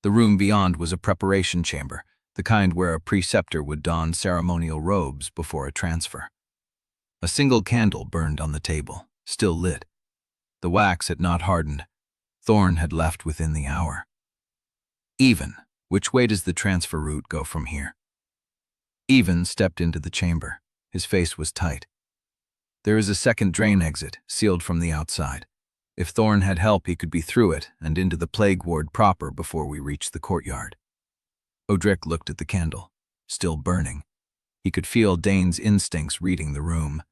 Speaker 1: The room beyond was a preparation chamber, the kind where a preceptor would don ceremonial robes before a transfer. A single candle burned on the table, still lit. The wax had not hardened. Thorn had left within the hour. "Even, which way does the transfer route go from here?" Even stepped into the chamber. His face was tight. "There is a second drain exit, sealed from the outside. If Thorn had help, he could be through it and into the plague ward proper before we reach the courtyard." Odrik looked at the candle, still burning. He could feel Dane's instincts reading the room,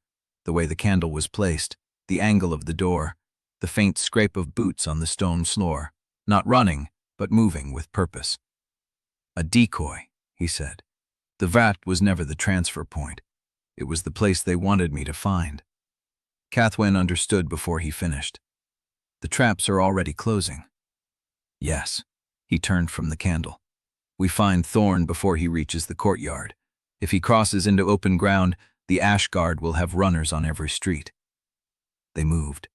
Speaker 1: the way the candle was placed, the angle of the door, the faint scrape of boots on the stone floor, not running, but moving with purpose. "A decoy," he said. "The vat was never the transfer point. It was the place they wanted me to find." Cathwen understood before he finished. "The traps are already closing." "Yes." He turned from the candle. "We find Thorn before he reaches the courtyard. If he crosses into open ground, the Ash Guard will have runners on every street." They moved.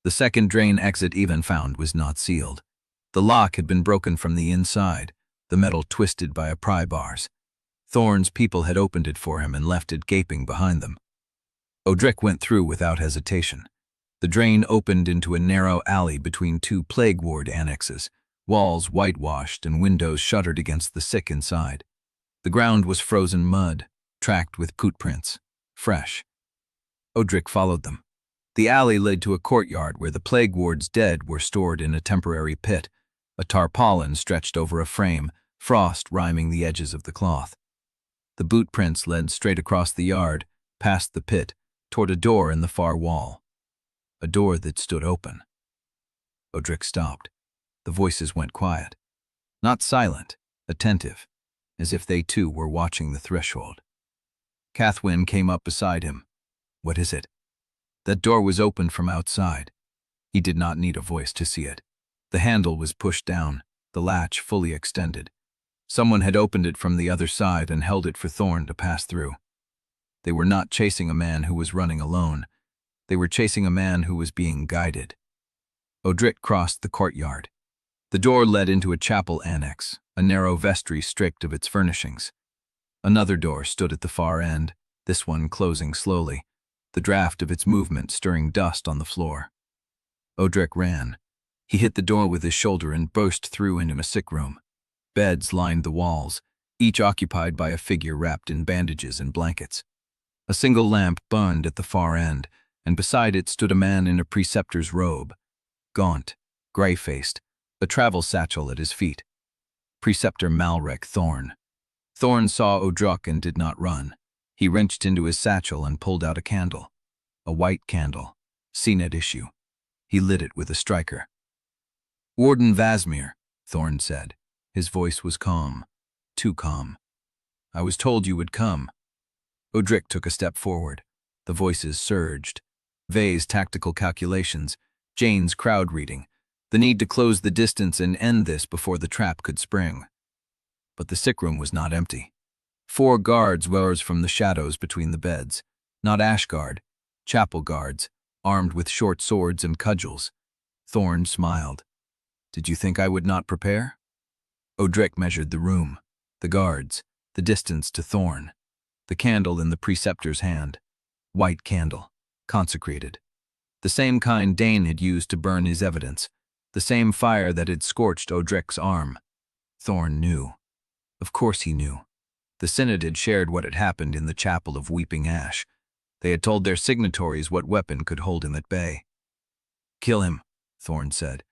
Speaker 1: The second drain exit Even found was not sealed. The lock had been broken from the inside, the metal twisted by a pry bars. Thorn's people had opened it for him and left it gaping behind them. Odrik went through without hesitation. The drain opened into a narrow alley between 2 plague ward annexes, walls whitewashed and windows shuttered against the sick inside. The ground was frozen mud, tracked with boot prints, fresh. Odrik followed them. The alley led to a courtyard where the plague ward's dead were stored in a temporary pit, a tarpaulin stretched over a frame, frost rhyming the edges of the cloth. The boot prints led straight across the yard, past the pit, toward a door in the far wall. A door that stood open. Odrik stopped. The voices went quiet. Not silent, attentive, as if they too were watching the threshold. Cathwen came up beside him. "What is it?" That door was opened from outside. He did not need a voice to see it. The handle was pushed down, the latch fully extended. Someone had opened it from the other side and held it for Thorn to pass through. They were not chasing a man who was running alone. They were chasing a man who was being guided. Odrik crossed the courtyard. The door led into a chapel annex, a narrow vestry stripped of its furnishings. Another door stood at the far end, this one closing slowly, the draft of its movement stirring dust on the floor. Odrik ran. He hit the door with his shoulder and burst through into a sick room. Beds lined the walls, each occupied by a figure wrapped in bandages and blankets. A single lamp burned at the far end, and beside it stood a man in a preceptor's robe, gaunt, gray-faced, a travel satchel at his feet. Preceptor Malrek Thorn. Thorn saw Odrik and did not run. He wrenched into his satchel and pulled out a candle. A white candle, Synod issue. He lit it with a striker. "Warden Vassmere," Thorn said. His voice was calm, too calm. "I was told you would come." Odrik took a step forward. The voices surged. Vay's tactical calculations, Jane's crowd reading, the need to close the distance and end this before the trap could spring. But the sick room was not empty. 4 guards rose from the shadows between the beds. Not ash guard, chapel guards, armed with short swords and cudgels. Thorn smiled. Did you think I would not prepare? Odrik measured the room, the guards, the distance to Thorn. The candle in the preceptor's hand. White candle, consecrated. The same kind Dane had used to burn his evidence. The same fire that had scorched Odrik's arm. Thorn knew. Of course he knew. The Synod had shared what had happened in the chapel of Weeping Ash. They had told their signatories what weapon could hold him at bay. Kill him, Thorn said.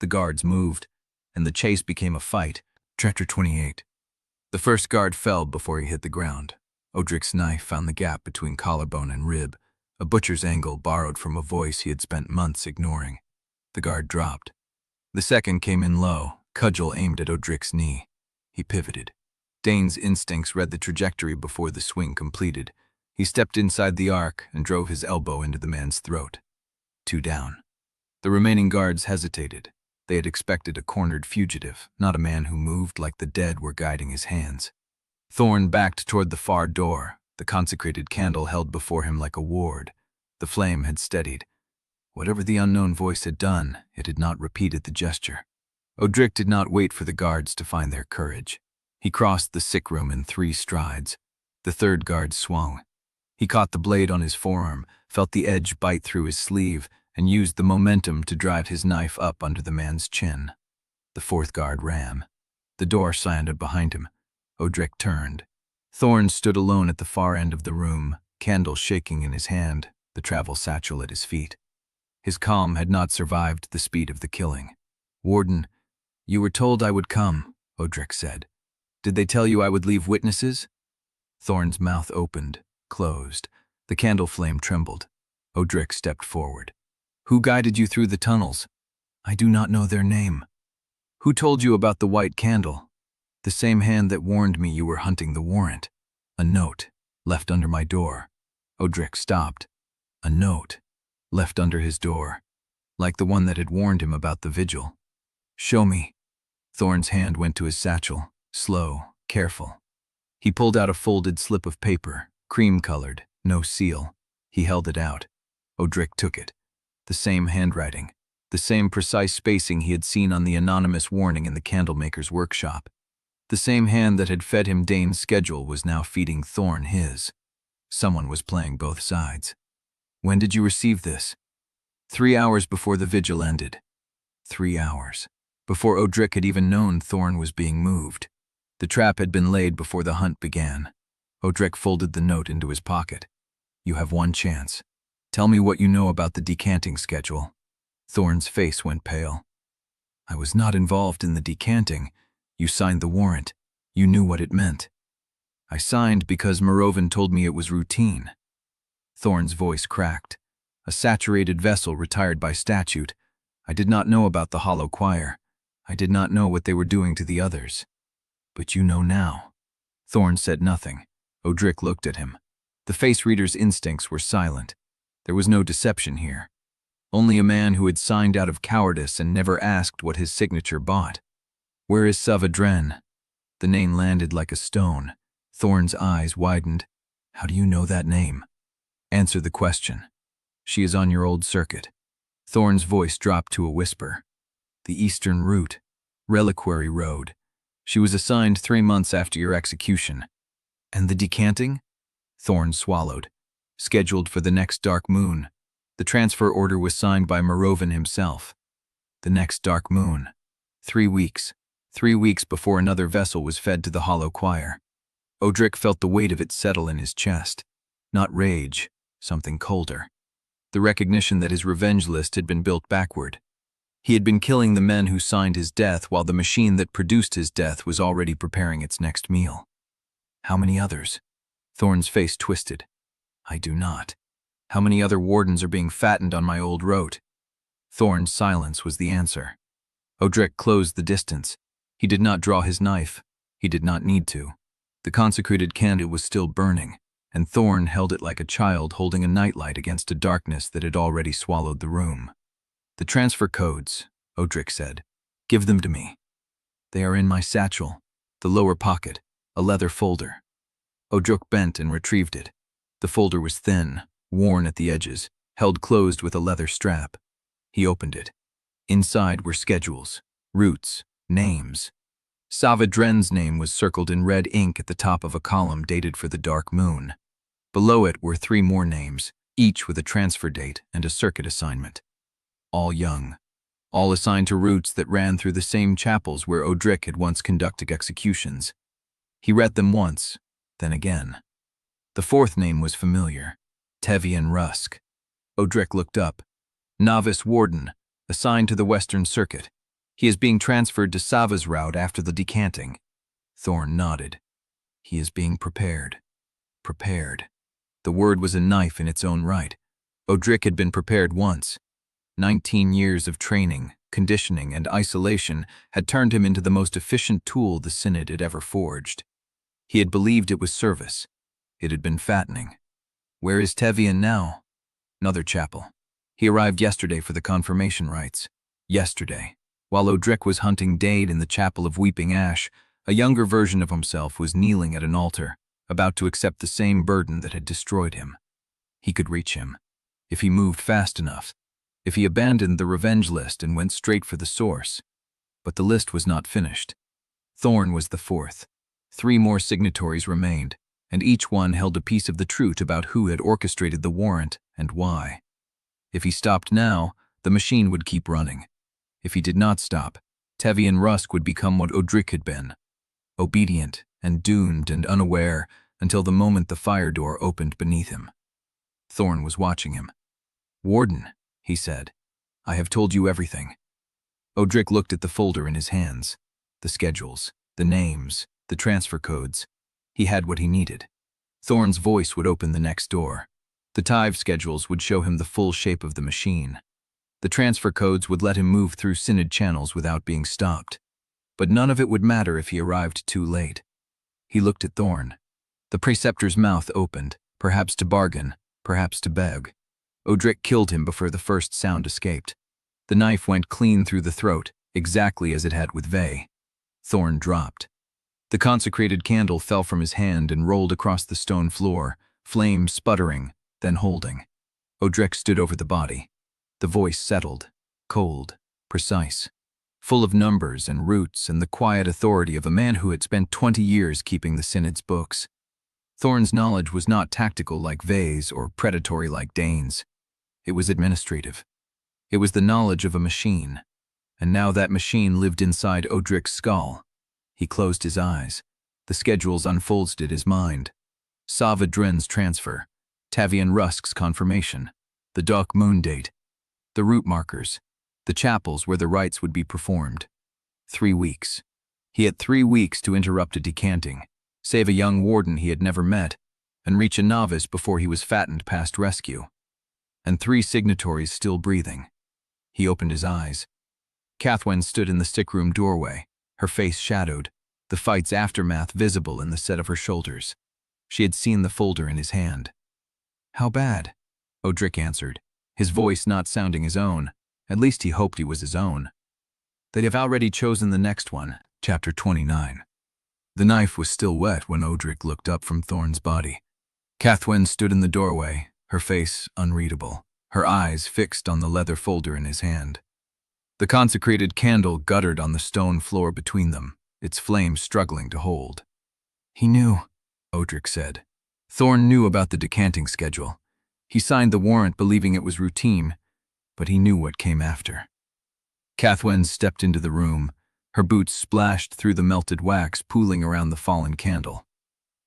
Speaker 1: The guards moved, and the chase became a fight. Chapter 28. The first guard fell before he hit the ground. Odrik's knife found the gap between collarbone and rib, a butcher's angle borrowed from a voice he had spent months ignoring. The guard dropped. The second came in low, cudgel aimed at Odrik's knee. He pivoted. Dane's instincts read the trajectory before the swing completed. He stepped inside the arc and drove his elbow into the man's throat. 2 down. The remaining guards hesitated. They had expected a cornered fugitive, not a man who moved like the dead were guiding his hands. Thorn backed toward the far door, the consecrated candle held before him like a ward. The flame had steadied. Whatever the unknown voice had done, it had not repeated the gesture. Odrik did not wait for the guards to find their courage. He crossed the sick room in 3 strides. The third guard swung. He caught the blade on his forearm, felt the edge bite through his sleeve, and used the momentum to drive his knife up under the man's chin. The fourth guard ran. The door slammed behind him. Odrik turned. Thorn stood alone at the far end of the room, candle shaking in his hand, the travel satchel at his feet. His calm had not survived the speed of the killing. Warden, you were told I would come, Odrik said. Did they tell you I would leave witnesses? Thorn's mouth opened, closed. The candle flame trembled. Odrik stepped forward. Who guided you through the tunnels? I do not know their name. Who told you about the white candle? The same hand that warned me you were hunting the warrant. A note, left under my door. Odrik stopped. A note, left under his door, like the one that had warned him about the vigil. Show me. Thorn's hand went to his satchel, slow, careful. He pulled out a folded slip of paper, cream-colored, no seal. He held it out. Odrik took it. The same handwriting, the same precise spacing he had seen on the anonymous warning in the candlemaker's workshop. The same hand that had fed him Dane's schedule was now feeding Thorn his. Someone was playing both sides. When did you receive this? 3 hours before the vigil ended. 3 hours. Before Odrik had even known Thorn was being moved. The trap had been laid before the hunt began. Odrik folded the note into his pocket. You have 1 chance. Tell me what you know about the decanting schedule. Thorn's face went pale. I was not involved in the decanting. You signed the warrant. You knew what it meant. I signed because Morovin told me it was routine. Thorn's voice cracked. A saturated vessel retired by statute. I did not know about the hollow choir. I did not know what they were doing to the others. But you know now. Thorn said nothing. Odrik looked at him. The face reader's instincts were silent. There was no deception here. Only a man who had signed out of cowardice and never asked what his signature bought. Where is Savadren? The name landed like a stone. Thorn's eyes widened. How do you know that name? Answer the question. She is on your old circuit. Thorn's voice dropped to a whisper. The Eastern Route. Reliquary Road. She was assigned 3 months after your execution. And the decanting? Thorn swallowed. Scheduled for the next dark moon. The transfer order was signed by Morovin himself. The next dark moon. 3 weeks. 3 weeks before another vessel was fed to the hollow choir. Odrik felt the weight of it settle in his chest. Not rage, something colder. The recognition that his revenge list had been built backward. He had been killing the men who signed his death while the machine that produced his death was already preparing its next meal. How many others? Thorn's face twisted. I do not. How many other wardens are being fattened on my old rote? Thorn's silence was the answer. Odrik closed the distance. He did not draw his knife. He did not need to. The consecrated candle was still burning. and Thorn held it like a child holding a nightlight against a darkness that had already swallowed the room. "The transfer codes," Odrik said. "Give them to me." "They are in my satchel, the lower pocket, a leather folder." Odrik bent and retrieved it. The folder was thin, worn at the edges, held closed with a leather strap. He opened it. Inside were schedules, routes, names. Savadren's name was circled in red ink at the top of a column dated for the dark moon. Below it were 3 more names, each with a transfer date and a circuit assignment. All young, all assigned to routes that ran through the same chapels where Odrik had once conducted executions. He read them once, then again. The 4th name was familiar, Tevian Rusk. Odrik looked up. Novice Warden, assigned to the Western Circuit. He is being transferred to Sava's route after the decanting. Thorn nodded. He is being prepared. Prepared. The word was a knife in its own right. Odrik had been prepared once. 19 years of training, conditioning, and isolation had turned him into the most efficient tool the Synod had ever forged. He had believed it was service. It had been fattening. Where is Tevian now? Another chapel. He arrived yesterday for the confirmation rites. Yesterday. While Odrik was hunting Dade in the chapel of Weeping Ash, a younger version of himself was kneeling at an altar, about to accept the same burden that had destroyed him. He could reach him, if he moved fast enough, if he abandoned the revenge list and went straight for the source. But the list was not finished. Thorn was the 4th. 3 more signatories remained, and each one held a piece of the truth about who had orchestrated the warrant and why. If he stopped now, the machine would keep running. If he did not stop, Tevian Rusk would become what Odrik had been, obedient and doomed and unaware until the moment the fire door opened beneath him. Thorn was watching him. "Warden," he said, "I have told you everything." Odrik looked at the folder in his hands. The schedules, the names, the transfer codes. He had what he needed. Thorn's voice would open the next door. The Tithe schedules would show him the full shape of the machine. The transfer codes would let him move through Synod channels without being stopped. But none of it would matter if he arrived too late. He looked at Thorn. The preceptor's mouth opened, perhaps to bargain, perhaps to beg. Odrik killed him before the first sound escaped. The knife went clean through the throat, exactly as it had with Vey. Thorn dropped. The consecrated candle fell from his hand and rolled across the stone floor, flame sputtering, then holding. Odrik stood over the body. The voice settled, cold, precise, full of numbers and roots and the quiet authority of a man who had spent 20 years keeping the Synod's books. Thorn's knowledge was not tactical like Vey's or predatory like Dane's. It was administrative. It was the knowledge of a machine, and now that machine lived inside Odrik's skull. He closed his eyes. The schedules unfolded in his mind. Savadren's transfer, Tevian Rusk's confirmation, the dark moon date, the route markers, the chapels where the rites would be performed. 3 weeks. He had 3 weeks to interrupt a decanting, save a young warden he had never met, and reach a novice before he was fattened past rescue. And 3 signatories still breathing. He opened his eyes. Cathwen stood in the sickroom doorway, her face shadowed, the fight's aftermath visible in the set of her shoulders. She had seen the folder in his hand. "How bad?" Odrik answered, his voice not sounding his own. At least he hoped he was his own. They'd have already chosen the next one, chapter 29. The knife was still wet when Odrik looked up from Thorn's body. Cathwen stood in the doorway, her face unreadable, her eyes fixed on the leather folder in his hand. The consecrated candle guttered on the stone floor between them, its flame struggling to hold. "He knew," Odrik said. Thorn knew about the decanting schedule. He signed the warrant believing it was routine, but he knew what came after. Cathwen stepped into the room. Her boots splashed through the melted wax pooling around the fallen candle.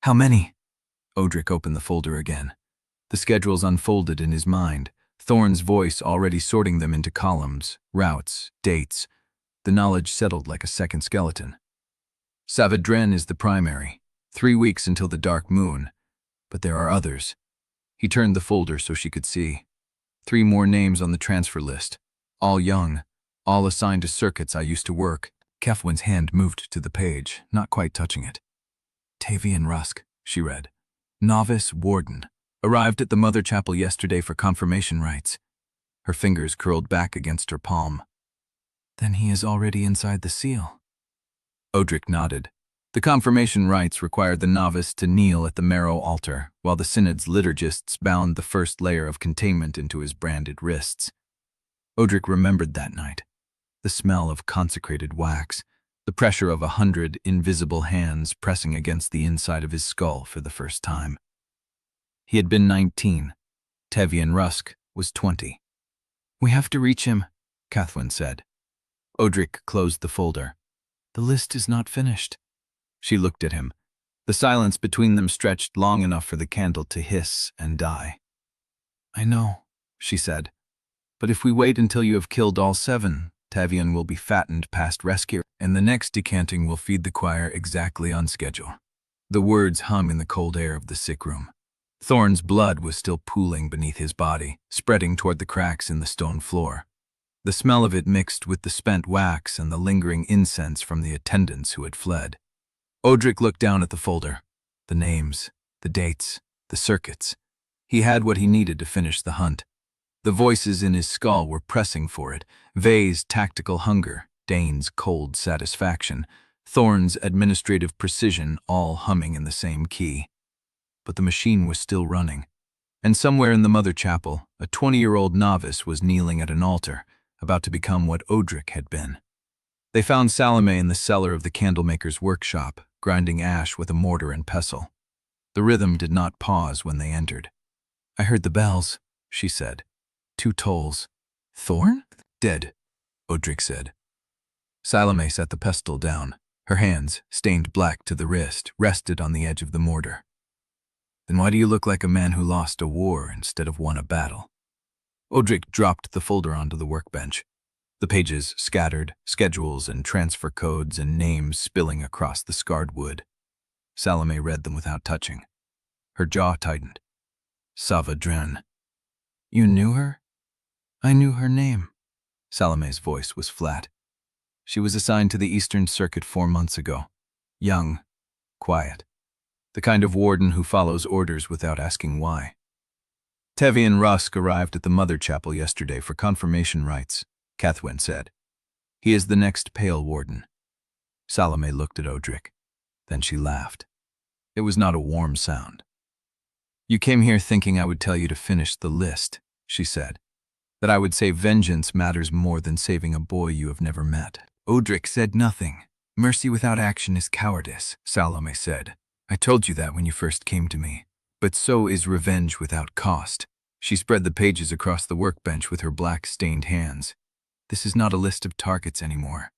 Speaker 1: "How many?" Odrik opened the folder again. The schedules unfolded in his mind, Thorn's voice already sorting them into columns, routes, dates. The knowledge settled like a second skeleton. Savadren is the primary, 3 weeks until the dark moon, but there are others. He turned the folder so she could see. 3 more names on the transfer list, all young, all assigned to circuits I used to work. Cathwen's hand moved to the page, not quite touching it. "Tevian Rusk," she read. Novice Warden, arrived at the Mother Chapel yesterday for confirmation rites. Her fingers curled back against her palm. Then he is already inside the seal. Odrik nodded. The confirmation rites required the novice to kneel at the marrow altar, while the Synod's liturgists bound the first layer of containment into his branded wrists. Odrik remembered that night. The smell of consecrated wax, the pressure of 100 invisible hands pressing against the inside of his skull for the first time. He had been 19. Tevian Rusk was 20. "We have to reach him," Cathwen said. Odrik closed the folder. "The list is not finished." She looked at him. The silence between them stretched long enough for the candle to hiss and die. "I know," she said. "But if we wait until you have killed all 7, Tevian will be fattened past rescue, and the next decanting will feed the choir exactly on schedule." The words hum in the cold air of the sick room. Thorn's blood was still pooling beneath his body, spreading toward the cracks in the stone floor. The smell of it mixed with the spent wax and the lingering incense from the attendants who had fled. Odrik looked down at the folder. The names, the dates, the circuits. He had what he needed to finish the hunt. The voices in his skull were pressing for it. Vay's tactical hunger, Dane's cold satisfaction, Thorn's administrative precision, all humming in the same key. But the machine was still running. And somewhere in the Mother Chapel, a 20-year-old novice was kneeling at an altar, about to become what Odrik had been. They found Salome in the cellar of the candlemaker's workshop, grinding ash with a mortar and pestle. The rhythm did not pause when they entered. "I heard the bells," she said. "2 tolls." "Thorn?" "Dead," Odrik said. Salome set the pestle down. Her hands, stained black to the wrist, rested on the edge of the mortar. "Then why do you look like a man who lost a war instead of won a battle?" Odrik dropped the folder onto the workbench. The pages scattered, schedules and transfer codes and names spilling across the scarred wood. Salome read them without touching. Her jaw tightened. "Sava Dren." "You knew her?" "I knew her name." Salome's voice was flat. "She was assigned to the Eastern Circuit 4 months ago. Young, quiet. The kind of warden who follows orders without asking why." Tevian Rusk arrived at the Mother Chapel yesterday for confirmation rites, Cathwen said. "He is the next Pale Warden." Salome looked at Odrik. Then she laughed. It was not a warm sound. "You came here thinking I would tell you to finish the list," she said. "That I would say vengeance matters more than saving a boy you have never met." Odrik said nothing. "Mercy without action is cowardice," Salome said. "I told you that when you first came to me. But so is revenge without cost." She spread the pages across the workbench with her black-stained hands. "This is not a list of targets anymore.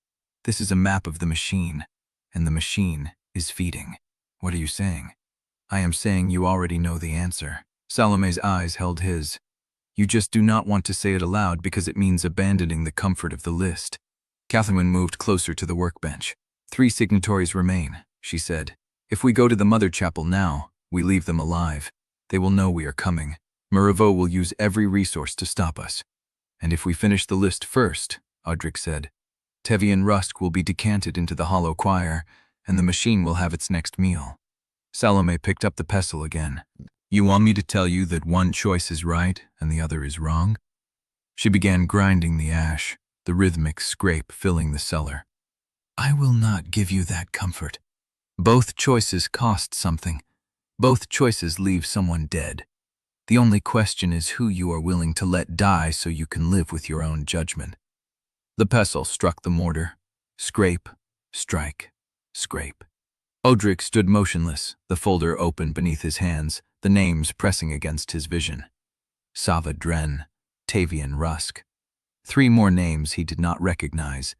Speaker 1: This is a map of the machine, and the machine is feeding." "What are you saying?" "I am saying you already know the answer." Salome's eyes held his. "You just do not want to say it aloud because it means abandoning the comfort of the list." Cathwen moved closer to the workbench. 3 signatories remain, she said. "If we go to the Mother Chapel now, we leave them alive. They will know we are coming. Muraveau will use every resource to stop us. And if we finish the list first," Odrik said, "Tevian Rusk will be decanted into the hollow choir, and the machine will have its next meal." Salome picked up the pestle again. "You want me to tell you that one choice is right and the other is wrong?" She began grinding the ash, the rhythmic scrape filling the cellar. "I will not give you that comfort. Both choices cost something. Both choices leave someone dead. The only question is who you are willing to let die so you can live with your own judgment." The pestle struck the mortar. Scrape, strike, scrape. Odrik stood motionless, the folder open beneath his hands, the names pressing against his vision. Sava Dren, Tevian Rusk. 3 more names he did not recognize,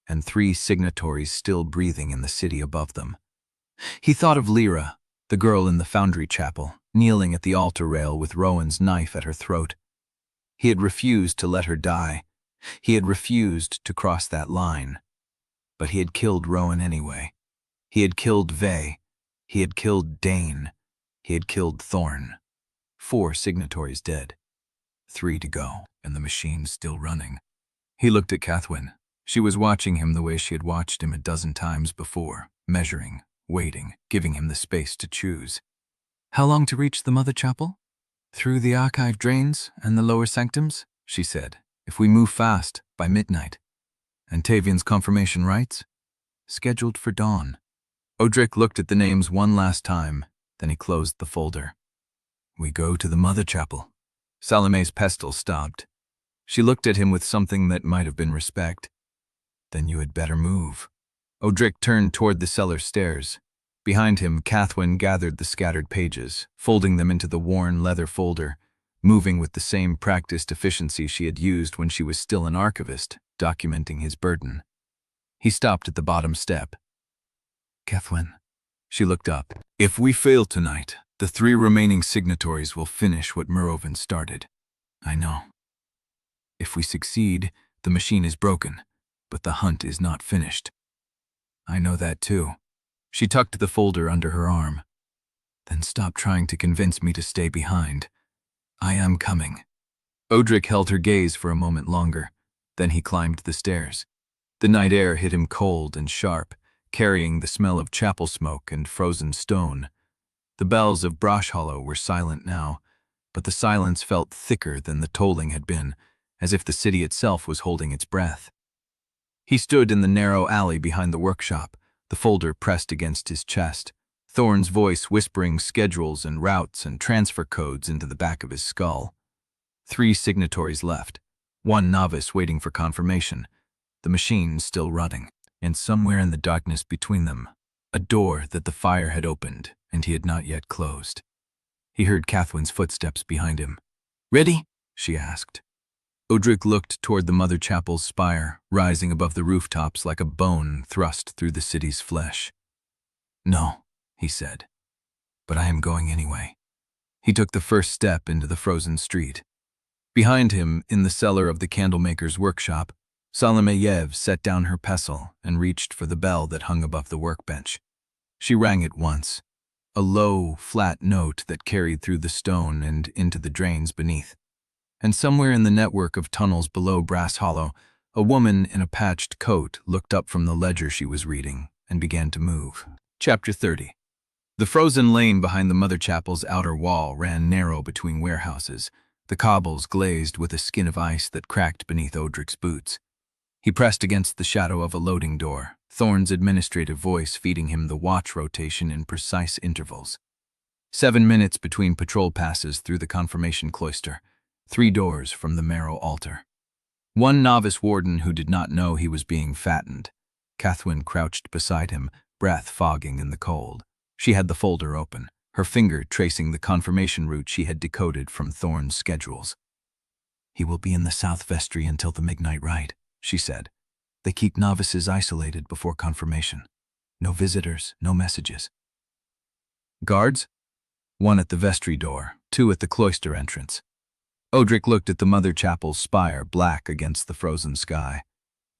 Speaker 1: and 3 signatories still breathing in the city above them. He thought of Lyra, the girl in the Foundry chapel, kneeling at the altar rail with Rowan's knife at her throat. He had refused to let her die. He had refused to cross that line. But he had killed Rowan anyway. He had killed Vay. He had killed Dane. He had killed Thorn. 4 signatories dead. 3 to go, and the machine still running. He looked at Cathwen. She was watching him the way she had watched him a dozen times before, measuring, waiting, giving him the space to choose. "How long to reach the Mother Chapel?" "Through the archive drains and the lower sanctums," she said. "If we move fast, by midnight." "And Tavian's confirmation rites?" "Scheduled for dawn." Odrik looked at the names one last time, then he closed the folder. "We go to the Mother Chapel." Salome's pestle stopped. She looked at him with something that might have been respect. "Then you had better move." Odrik turned toward the cellar stairs. Behind him, Cathwen gathered the scattered pages, folding them into the worn leather folder, moving with the same practiced efficiency she had used when she was still an archivist, documenting his burden. He stopped at the bottom step. "Cathwen." She looked up. "If we fail tonight, the 3 remaining signatories will finish what Mervyn started." "I know." "If we succeed, the machine is broken, but the hunt is not finished." "I know that too." She tucked the folder under her arm. "Then stop trying to convince me to stay behind. I am coming." Odrik held her gaze for a moment longer. Then he climbed the stairs. The night air hit him cold and sharp, carrying the smell of chapel smoke and frozen stone. The bells of Brosh Hollow were silent now, but the silence felt thicker than the tolling had been, as if the city itself was holding its breath. He stood in the narrow alley behind the workshop, the folder pressed against his chest, Thorne's voice whispering schedules and routes and transfer codes into the back of his skull. 3 signatories left, 1 novice waiting for confirmation, the machine still running, and somewhere in the darkness between them, a door that the fire had opened and he had not yet closed. He heard Cathwen's footsteps behind him. "Ready?" she asked. Odrik looked toward the Mother Chapel's spire, rising above the rooftops like a bone thrust through the city's flesh. "No," he said, "but I am going anyway." He took the first step into the frozen street. Behind him, in the cellar of the candlemaker's workshop, Salome set down her pestle and reached for the bell that hung above the workbench. She rang it once, a low, flat note that carried through the stone and into the drains beneath. And somewhere in the network of tunnels below Brass Hollow, a woman in a patched coat looked up from the ledger she was reading and began to move. Chapter 30. The frozen lane behind the Mother Chapel's outer wall ran narrow between warehouses, the cobbles glazed with a skin of ice that cracked beneath Odrik's boots. He pressed against the shadow of a loading door, Thorne's administrative voice feeding him the watch rotation in precise intervals. 7 minutes between patrol passes through the confirmation cloister, 3 doors from the marrow altar. 1 novice warden who did not know he was being fattened. Cathwen crouched beside him, breath fogging in the cold. She had the folder open, her finger tracing the confirmation route she had decoded from Thorne's schedules. "He will be in the South Vestry until the midnight rite," she said. "They keep novices isolated before confirmation. No visitors, no messages." "Guards?" "1 at the vestry door, 2 at the cloister entrance." Odrik looked at the Mother Chapel's spire, black against the frozen sky.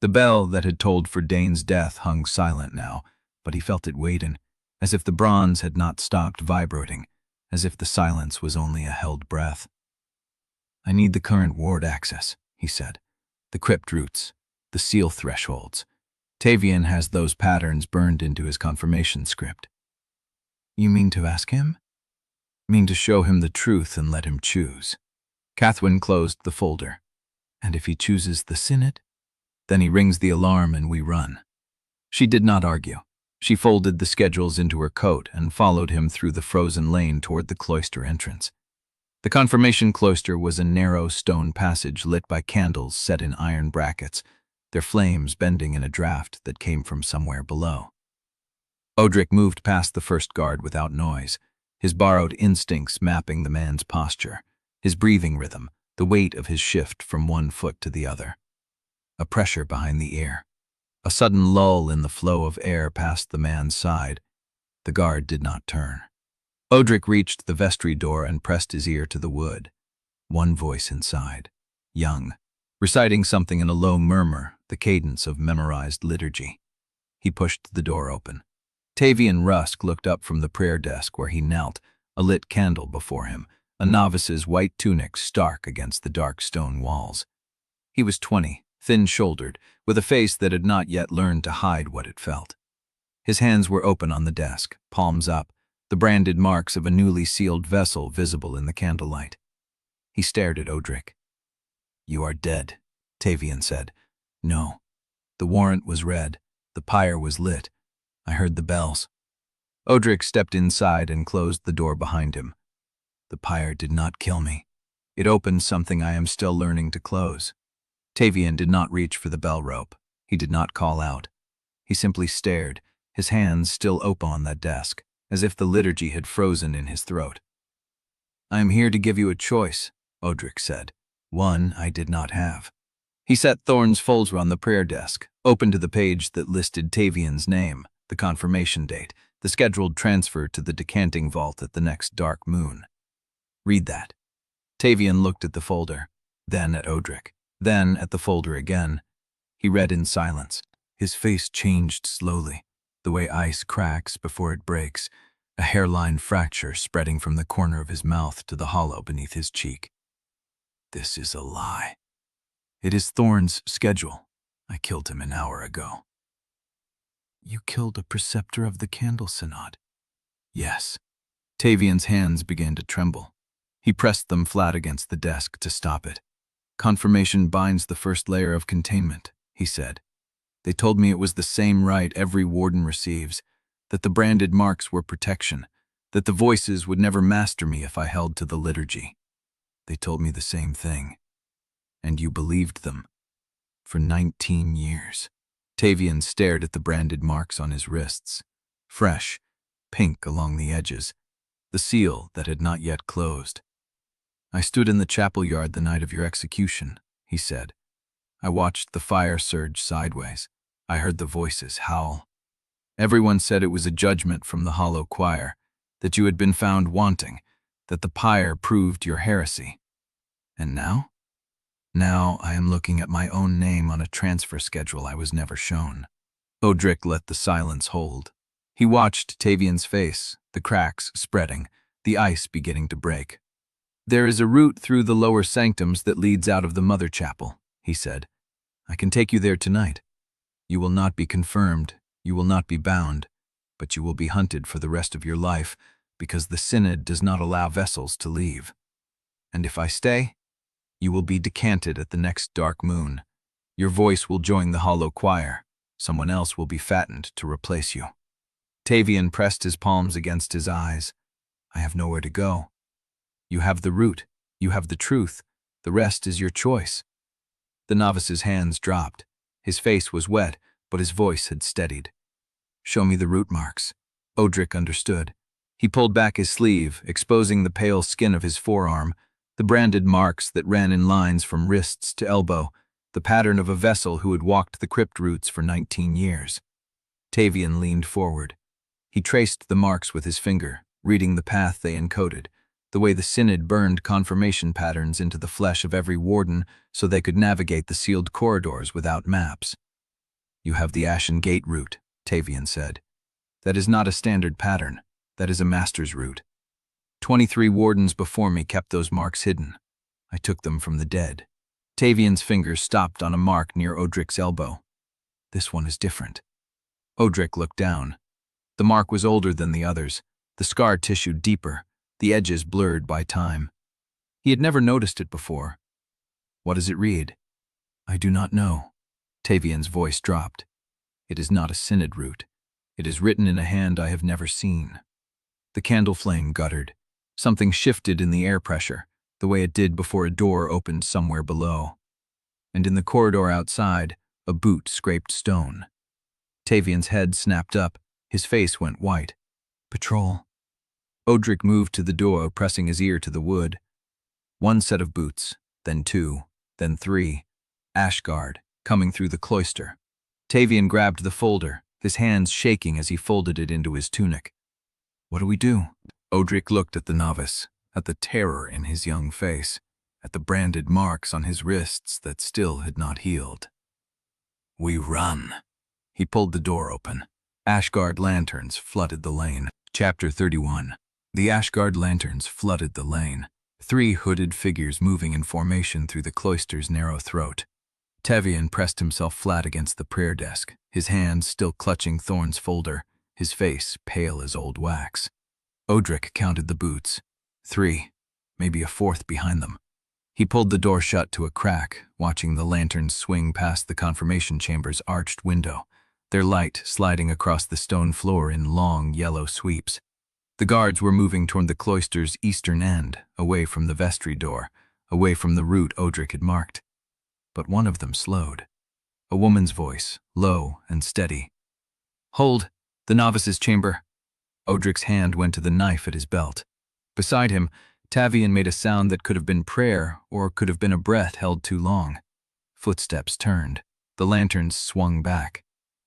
Speaker 1: The bell that had tolled for Dane's death hung silent now, but he felt it waiting, as if the bronze had not stopped vibrating, as if the silence was only a held breath. "I need the current ward access," he said. "The crypt routes, the seal thresholds. Tavian has those patterns burned into his confirmation script." "You mean to ask him?" "Mean to show him the truth and let him choose." Cathwen closed the folder. "And if he chooses the Synod?" "Then he rings the alarm and we run." She did not argue. She folded the schedules into her coat and followed him through the frozen lane toward the cloister entrance. The confirmation cloister was a narrow stone passage lit by candles set in iron brackets, their flames bending in a draft that came from somewhere below. Odrik moved past the first guard without noise, his borrowed instincts mapping the man's posture, his breathing rhythm, the weight of his shift from one foot to the other. A pressure behind the ear. A sudden lull in the flow of air past the man's side. The guard did not turn. Odrik reached the vestry door and pressed his ear to the wood. One voice inside, young, reciting something in a low murmur, the cadence of memorized liturgy. He pushed the door open. Tavian Rusk looked up from the prayer desk where he knelt, a lit candle before him, a novice's white tunic stark against the dark stone walls. He was 20, thin-shouldered, with a face that had not yet learned to hide what it felt. His hands were open on the desk, palms up, the branded marks of a newly sealed vessel visible in the candlelight. He stared at Odrik. "You are dead," Tavian said. "No. The warrant was read. The pyre was lit. I heard the bells." Odrik stepped inside and closed the door behind him. "The pyre did not kill me. It opened something I am still learning to close." Tavian did not reach for the bell rope. He did not call out. He simply stared, his hands still open on that desk, as if the liturgy had frozen in his throat. "I am here to give you a choice," Odrik said. "One I did not have." He set Thorn's folder on the prayer desk, opened to the page that listed Tavian's name, the confirmation date, the scheduled transfer to the decanting vault at the next dark moon. "Read that." Tavian looked at the folder, then at Odrik, then at the folder again. He read in silence. His face changed slowly, the way ice cracks before it breaks, a hairline fracture spreading from the corner of his mouth to the hollow beneath his cheek. "This is a lie. It is Thorn's schedule. I killed him an hour ago." "You killed a preceptor of the Candle Synod?" "Yes." Tavian's hands began to tremble. He pressed them flat against the desk to stop it. "Confirmation binds the first layer of containment," he said. "They told me it was the same right every warden receives, that the branded marks were protection, that the voices would never master me if I held to the liturgy. They told me the same thing. And you believed them. For 19 years. Tavian stared at the branded marks on his wrists, fresh, pink along the edges, the seal that had not yet closed. "I stood in the chapel yard the night of your execution," he said. "I watched the fire surge sideways. I heard the voices howl. Everyone said it was a judgment from the hollow choir, that you had been found wanting, that the pyre proved your heresy. And now? Now I am looking at my own name on a transfer schedule I was never shown." Odrik let the silence hold. He watched Tavian's face, the cracks spreading, the ice beginning to break. "There is a route through the lower sanctums that leads out of the mother chapel," he said. "I can take you there tonight. You will not be confirmed, you will not be bound, but you will be hunted for the rest of your life because the Synod does not allow vessels to leave. And if I stay, you will be decanted at the next dark moon. Your voice will join the hollow choir. Someone else will be fattened to replace you." Tavian pressed his palms against his eyes. "I have nowhere to go. You have the route. You have the truth. The rest is your choice." The novice's hands dropped. His face was wet, but his voice had steadied. "Show me the root marks." Odrik understood. He pulled back his sleeve, exposing the pale skin of his forearm, the branded marks that ran in lines from wrists to elbow, the pattern of a vessel who had walked the crypt routes for 19 years. Tavian leaned forward. He traced the marks with his finger, reading the path they encoded, the way the Synod burned confirmation patterns into the flesh of every warden so they could navigate the sealed corridors without maps. "You have the Ashen Gate route," Tavian said. "That is not a standard pattern. That is a master's route. 23 wardens before me kept those marks hidden. I took them from the dead." Tavian's fingers stopped on a mark near Odrik's elbow. "This one is different." Odrik looked down. The mark was older than the others, the scar tissue deeper, the edges blurred by time. He had never noticed it before. "What does it read?" "I do not know." Tavian's voice dropped. "It is not a Synod route. It is written in a hand I have never seen." The candle flame guttered. Something shifted in the air pressure, the way it did before a door opened somewhere below. And in the corridor outside, a boot scraped stone. Tavian's head snapped up, his face went white. "Patrol." Odrik moved to the door, pressing his ear to the wood. One set of boots, then two, then three. Ashguard, coming through the cloister. Tavian grabbed the folder, his hands shaking as he folded it into his tunic. "What do we do?" Odrik looked at the novice, at the terror in his young face, at the branded marks on his wrists that still had not healed. "We run." He pulled the door open. Ashguard lanterns flooded the lane. Chapter 31. The Ashguard lanterns flooded the lane, 3 hooded figures moving in formation through the cloister's narrow throat. Tavian pressed himself flat against the prayer desk, his hands still clutching Thorn's folder, his face pale as old wax. Odrik counted the boots. 3, maybe a fourth behind them. He pulled the door shut to a crack, watching the lanterns swing past the confirmation chamber's arched window, their light sliding across the stone floor in long, yellow sweeps. The guards were moving toward the cloister's eastern end, away from the vestry door, away from the route Odrik had marked. But one of them slowed. A woman's voice, low and steady. "Hold, the novice's chamber." Odrik's hand went to the knife at his belt. Beside him, Tavian made a sound that could have been prayer or could have been a breath held too long. Footsteps turned. The lanterns swung back.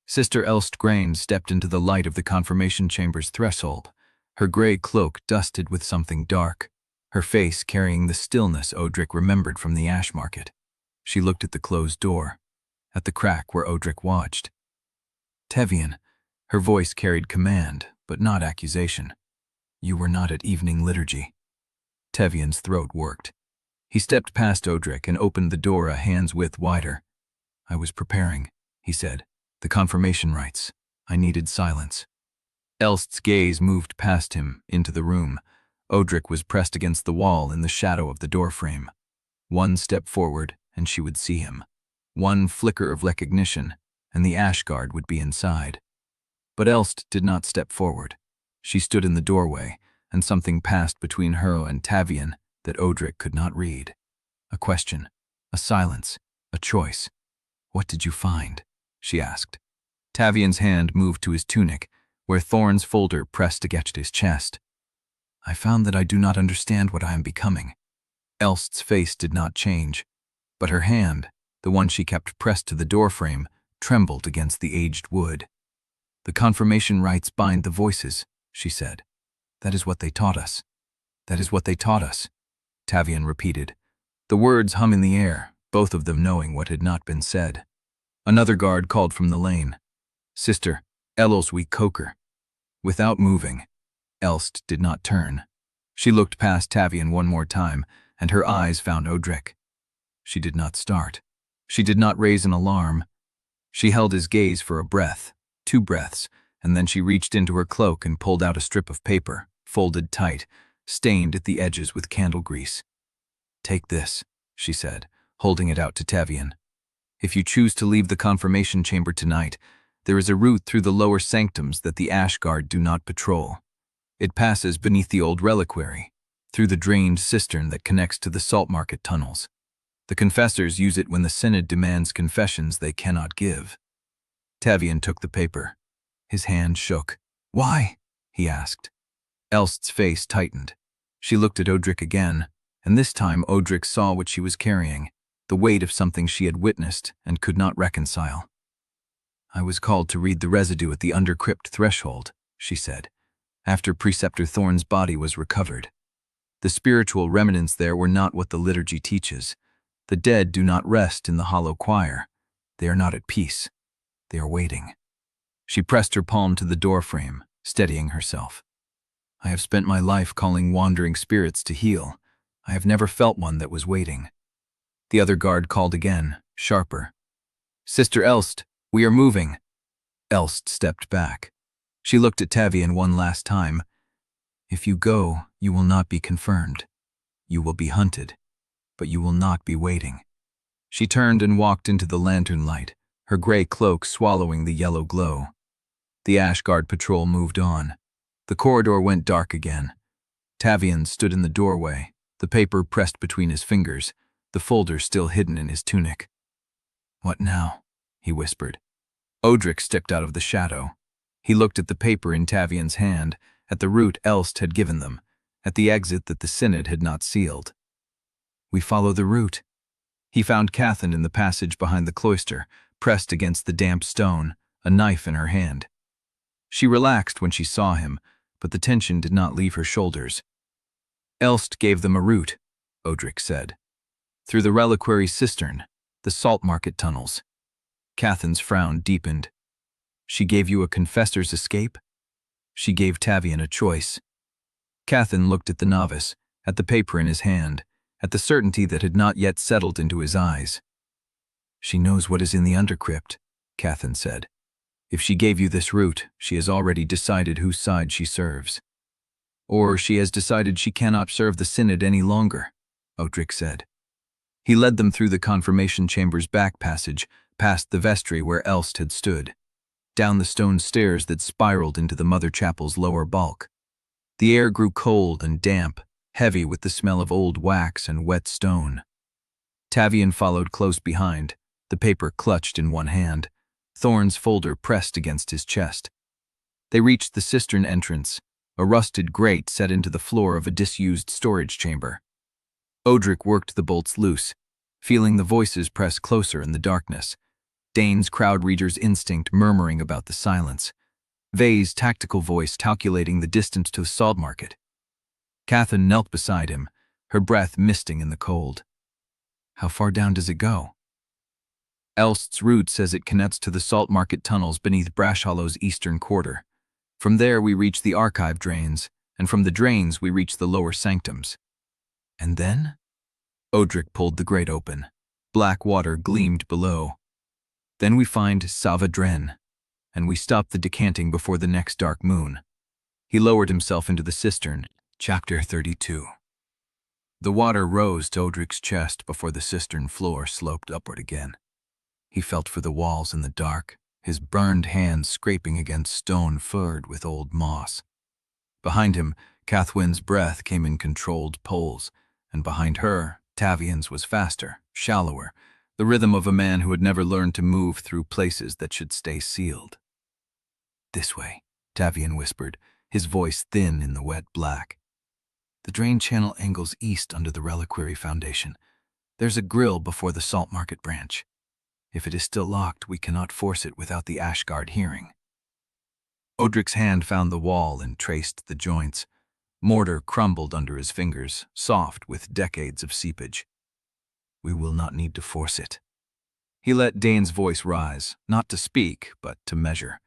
Speaker 1: Sister Elst-Grain stepped into the light of the confirmation chamber's threshold, her gray cloak dusted with something dark, her face carrying the stillness Odrik remembered from the ash market. She looked at the closed door, at the crack where Odrik watched. "Tavian," her voice carried command, but not accusation. "You were not at evening liturgy." Tavian's throat worked. He stepped past Odrik and opened the door a hand's width wider. "I was preparing," he said. "The confirmation rites. I needed silence." Elst's gaze moved past him, into the room. Odrik was pressed against the wall in the shadow of the doorframe. One step forward, and she would see him. One flicker of recognition, and the ash guard would be inside. But Elst did not step forward. She stood in the doorway, and something passed between her and Tavian that Odrik could not read. A question, a silence, a choice. "What did you find?" she asked. Tavian's hand moved to his tunic, where Thorn's folder pressed against his chest. "I found that I do not understand what I am becoming." Elst's face did not change, but her hand, the one she kept pressed to the doorframe, trembled against the aged wood. "The confirmation rites bind the voices," she said. "That is what they taught us. That is what they taught us," Tavian repeated. The words hum in the air, both of them knowing what had not been said. Another guard called from the lane. "Sister, Elos we coker." Without moving, Elst did not turn. She looked past Tavian one more time, and her eyes found Odrik. She did not start. She did not raise an alarm. She held his gaze for a breath, 2 breaths, and then she reached into her cloak and pulled out a strip of paper, folded tight, stained at the edges with candle grease. "Take this," she said, holding it out to Tavian. "If you choose to leave the confirmation chamber tonight, there is a route through the lower sanctums that the Ash Guard do not patrol. It passes beneath the old reliquary, through the drained cistern that connects to the salt market tunnels. The confessors use it when the Synod demands confessions they cannot give." Tavian took the paper. His hand shook. "Why?" he asked. Elst's face tightened. She looked at Odrik again, and this time Odrik saw what she was carrying, the weight of something she had witnessed and could not reconcile. "I was called to read the residue at the undercrypt threshold," she said, "after Preceptor Thorn's body was recovered. The spiritual remnants there were not what the liturgy teaches. The dead do not rest in the hollow choir. They are not at peace. They are waiting." She pressed her palm to the doorframe, steadying herself. "I have spent my life calling wandering spirits to heal. I have never felt one that was waiting." The other guard called again, sharper. "Sister Elst, we are moving." Elst stepped back. She looked at Tavian one last time. "If you go, you will not be confirmed. You will be hunted, but you will not be waiting." She turned and walked into the lantern light, her gray cloak swallowing the yellow glow. The Ash Guard patrol moved on. The corridor went dark again. Tavian stood in the doorway, the paper pressed between his fingers, the folder still hidden in his tunic. "What now?" he whispered. Odrik stepped out of the shadow. He looked at the paper in Tavian's hand, at the route Elst had given them, at the exit that the Synod had not sealed. "We follow the route." He found Cathwen in the passage behind the cloister, pressed against the damp stone, a knife in her hand. She relaxed when she saw him, but the tension did not leave her shoulders. "Elst gave them a route," Odrik said. "Through the reliquary cistern, the salt market tunnels." Cathwen's frown deepened. "She gave you a confessor's escape?" She gave Tavian a choice. Cathwen looked at the novice, at the paper in his hand, at the certainty that had not yet settled into his eyes. "She knows what is in the undercrypt," Cathwen said. "If she gave you this route, she has already decided whose side she serves." Or she has decided she cannot serve the Synod any longer, Odrik said. He led them through the confirmation chamber's back passage, past the vestry where Elst had stood, down the stone stairs that spiraled into the Mother Chapel's lower bulk. The air grew cold and damp, heavy with the smell of old wax and wet stone. Tavian followed close behind, the paper clutched in one hand, Thorn's folder pressed against his chest. They reached the cistern entrance, a rusted grate set into the floor of a disused storage chamber. Odrik worked the bolts loose, feeling the voices press closer in the darkness. Dane's crowd reader's instinct murmuring about the silence. Vey's tactical voice calculating the distance to the salt market. Cathwen knelt beside him, her breath misting in the cold. How far down does it go? Elst's route says it connects to the salt market tunnels beneath Brash Hollow's eastern quarter. From there we reach the archive drains, and from the drains we reach the lower sanctums. And then? Odrik pulled the grate open. Black water gleamed below. Then we find Savadren, and we stop the decanting before the next dark moon. He lowered himself into the cistern. Chapter 32. The water rose to Odrik's chest before the cistern floor sloped upward again. He felt for the walls in the dark, his burned hands scraping against stone furred with old moss. Behind him, Cathwen's breath came in controlled pulls, and behind her, Tavian's was faster, shallower, the rhythm of a man who had never learned to move through places that should stay sealed. This way, Tavian whispered, his voice thin in the wet black. The drain channel angles east under the reliquary foundation. There's a grill before the salt market branch. If it is still locked, we cannot force it without the Ashguard hearing. Odrik's hand found the wall and traced the joints. Mortar crumbled under his fingers, soft with decades of seepage. We will not need to force it. He let Dane's voice rise, not to speak, but to measure.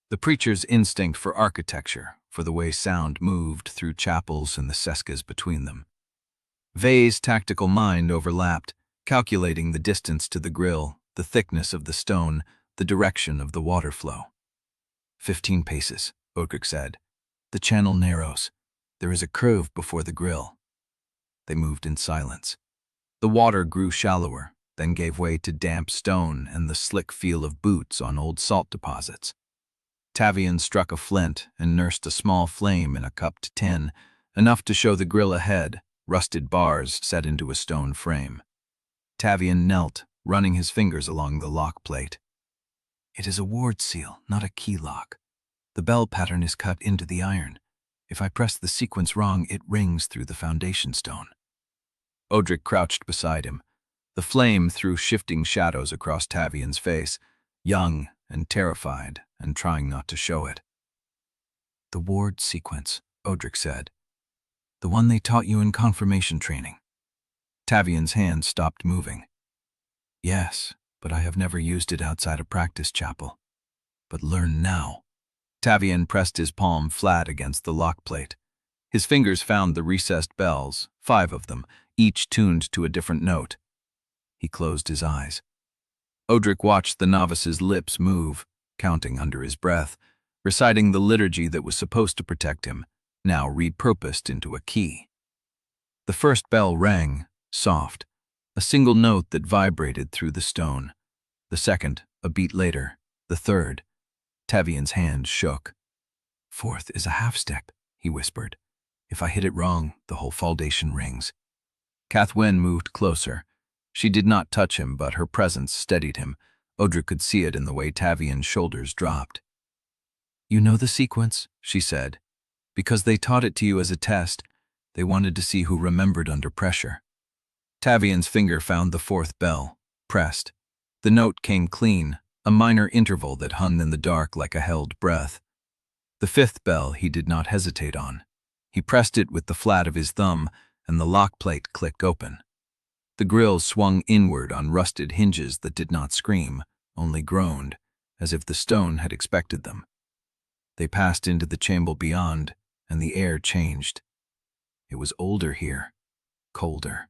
Speaker 1: The preacher's instinct for architecture, for the way sound moved through chapels and the seskas between them. Vey's tactical mind overlapped, calculating the distance to the grill, the thickness of the stone, the direction of the water flow. 15 paces, Odrik said. The channel narrows. There is a curve before the grill. They moved in silence. The water grew shallower, then gave way to damp stone and the slick feel of boots on old salt deposits. Tavian struck a flint and nursed a small flame in a cupped tin, enough to show the grill ahead, rusted bars set into a stone frame. Tavian knelt, running his fingers along the lock plate. It is a ward seal, not a key lock. The bell pattern is cut into the iron. If I press the sequence wrong, it rings through the foundation stone. Odrik crouched beside him. The flame threw shifting shadows across Tavian's face, young and terrified and trying not to show it. The ward sequence, Odrik said. The one they taught you in confirmation training. Tavian's hand stopped moving. Yes, but I have never used it outside a practice chapel. But learn now. Tavian pressed his palm flat against the lock plate. His fingers found the recessed bells, 5 of them, each tuned to a different note. He closed his eyes. Odrik watched the novice's lips move, counting under his breath, reciting the liturgy that was supposed to protect him, now repurposed into a key. The first bell rang, soft, a single note that vibrated through the stone. The second, a beat later. The third. Tavian's hand shook. 4th is a half-step, he whispered. If I hit it wrong, the whole foundation rings. Cathwen moved closer. She did not touch him, but her presence steadied him. Odrik could see it in the way Tavian's shoulders dropped. You know the sequence, she said. Because they taught it to you as a test, they wanted to see who remembered under pressure. Tavian's finger found the 4th bell, pressed. The note came clean, a minor interval that hung in the dark like a held breath. The 5th bell he did not hesitate on. He pressed it with the flat of his thumb, and the lock plate clicked open. The grill swung inward on rusted hinges that did not scream, only groaned, as if the stone had expected them. They passed into the chamber beyond, and the air changed. It was older here, colder.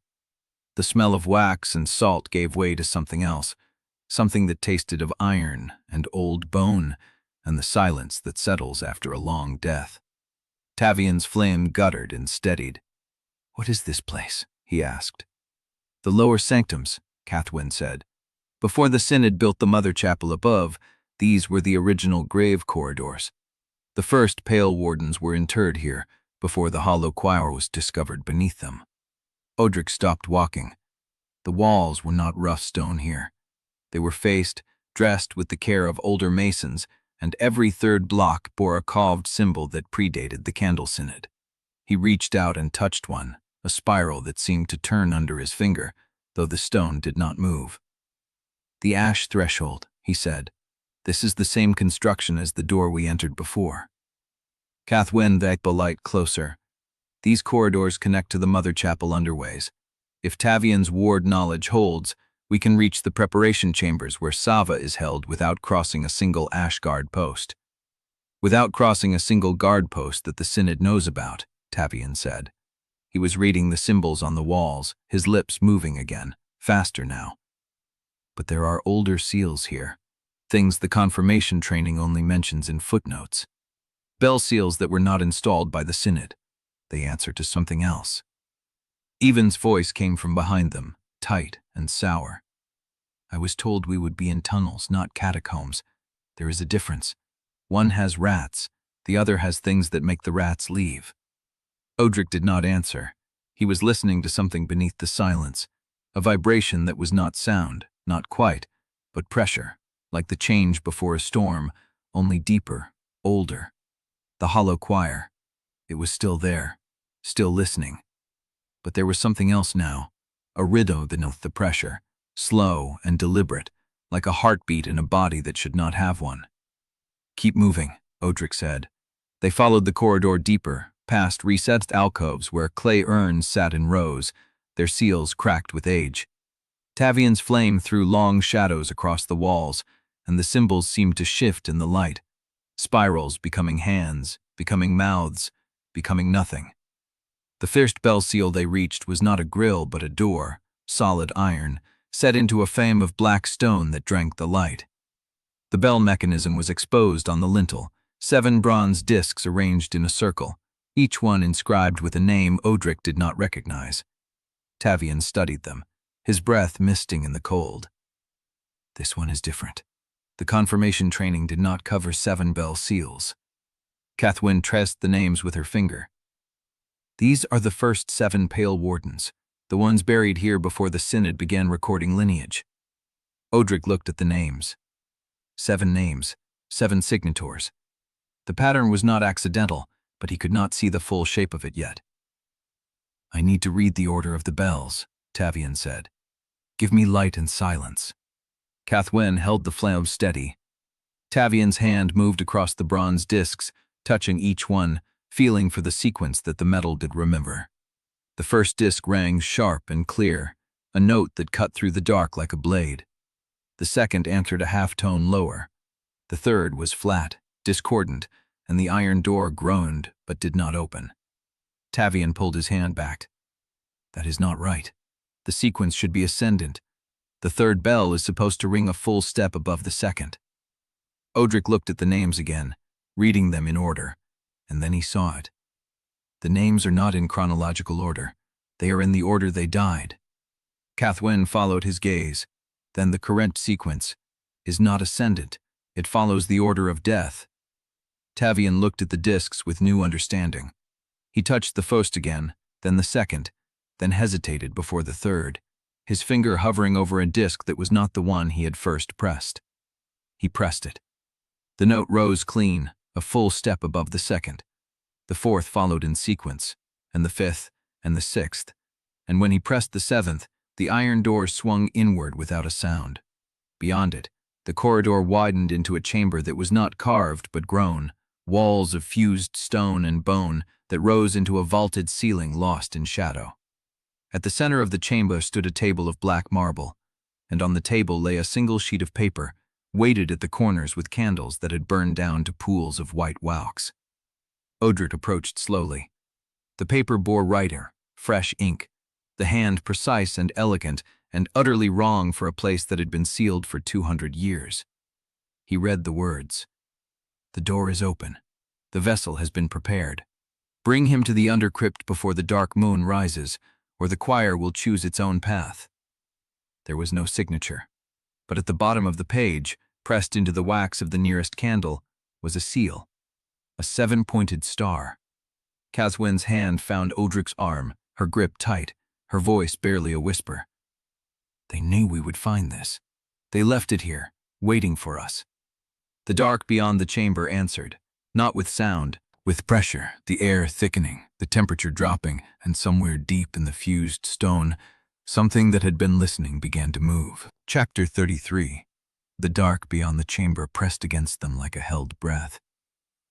Speaker 1: The smell of wax and salt gave way to something else, something that tasted of iron and old bone, and the silence that settles after a long death. Tavian's flame guttered and steadied. "What is this place?" he asked. "The lower sanctums," Cathwen said. "Before the Synod built the mother chapel above, these were the original grave corridors. The first Pale Wardens were interred here, before the hollow choir was discovered beneath them." Odrik stopped walking. The walls were not rough stone here. They were faced, dressed with the care of older masons, and every third block bore a carved symbol that predated the Candle Synod. He reached out and touched one, a spiral that seemed to turn under his finger, though the stone did not move. "The ash threshold," he said. "This is the same construction as the door we entered before." Cathwen backed the light closer. "These corridors connect to the mother chapel underways. If Tavian's ward knowledge holds, we can reach the preparation chambers where Sava is held without crossing a single ash guard post." "Without crossing a single guard post that the Synod knows about," Tavian said. He was reading the symbols on the walls, his lips moving again, faster now. "But there are older seals here, things the confirmation training only mentions in footnotes. Bell seals that were not installed by the Synod. They answer to something else." Evan's voice came from behind them, tight and sour. "I was told we would be in tunnels, not catacombs. There is a difference. One has rats, the other has things that make the rats leave." Odrik did not answer. He was listening to something beneath the silence, a vibration that was not sound, not quite, but pressure, like the change before a storm, only deeper, older. The hollow choir. It was still there, still listening. But there was something else now, a rhythm beneath the pressure, slow and deliberate, like a heartbeat in a body that should not have one. "Keep moving," Odrik said. They followed the corridor deeper, past recessed alcoves where clay urns sat in rows, their seals cracked with age. Tavian's flame threw long shadows across the walls, and the symbols seemed to shift in the light. Spirals becoming hands, becoming mouths, becoming nothing. The first bell seal they reached was not a grill but a door, solid iron, set into a frame of black stone that drank the light. The bell mechanism was exposed on the lintel, 7 bronze discs arranged in a circle, each one inscribed with a name Odrik did not recognize. Tavian studied them, his breath misting in the cold. "This one is different. The confirmation training did not cover 7 bell seals." Cathwen traced the names with her finger. "These are the first 7 Pale Wardens, the ones buried here before the Synod began recording lineage." Odrik looked at the names. 7 names, 7 signatories. The pattern was not accidental, but he could not see the full shape of it yet. "I need to read the order of the bells," Tavian said. "Give me light and silence." Cathwen held the flame steady. Tavian's hand moved across the bronze discs, touching each one, feeling for the sequence that the metal did remember. The first disc rang sharp and clear, a note that cut through the dark like a blade. The second answered a half-tone lower. The third was flat, discordant, and the iron door groaned but did not open. Tavian pulled his hand back. "That is not right. The sequence should be ascendant. The third bell is supposed to ring a full step above the second." Odrik looked at the names again, reading them in order, and then he saw it. The names are not in chronological order. They are in the order they died. Cathwen followed his gaze. Then the correct sequence is not ascendant. It follows the order of death. Tavian looked at the discs with new understanding. He touched the first again, then the second, then hesitated before the third, his finger hovering over a disc that was not the one he had first pressed. He pressed it. The note rose clean, a full step above the second. The fourth followed in sequence, and the fifth, and the sixth, and when he pressed the seventh, the iron door swung inward without a sound. Beyond it, the corridor widened into a chamber that was not carved but grown, walls of fused stone and bone that rose into a vaulted ceiling lost in shadow. At the center of the chamber stood a table of black marble, and on the table lay a single sheet of paper, weighted at the corners with candles that had burned down to pools of white wax. Odrik approached slowly. The paper bore writing, fresh ink, the hand precise and elegant and utterly wrong for a place that had been sealed for 200 years. He read the words. "The door is open. The vessel has been prepared. Bring him to the undercrypt before the dark moon rises, or the choir will choose its own path. There was no signature, but at the bottom of the page, pressed into the wax of the nearest candle, was a seal, a 7-pointed star. Cathwen's hand found Odrik's arm, her grip tight, her voice barely a whisper. They knew we would find this. They left it here, waiting for us. The dark beyond the chamber answered, not with sound, with pressure, the air thickening, the temperature dropping, and somewhere deep in the fused stone, something that had been listening began to move. Chapter 33. The dark beyond the chamber pressed against them like a held breath.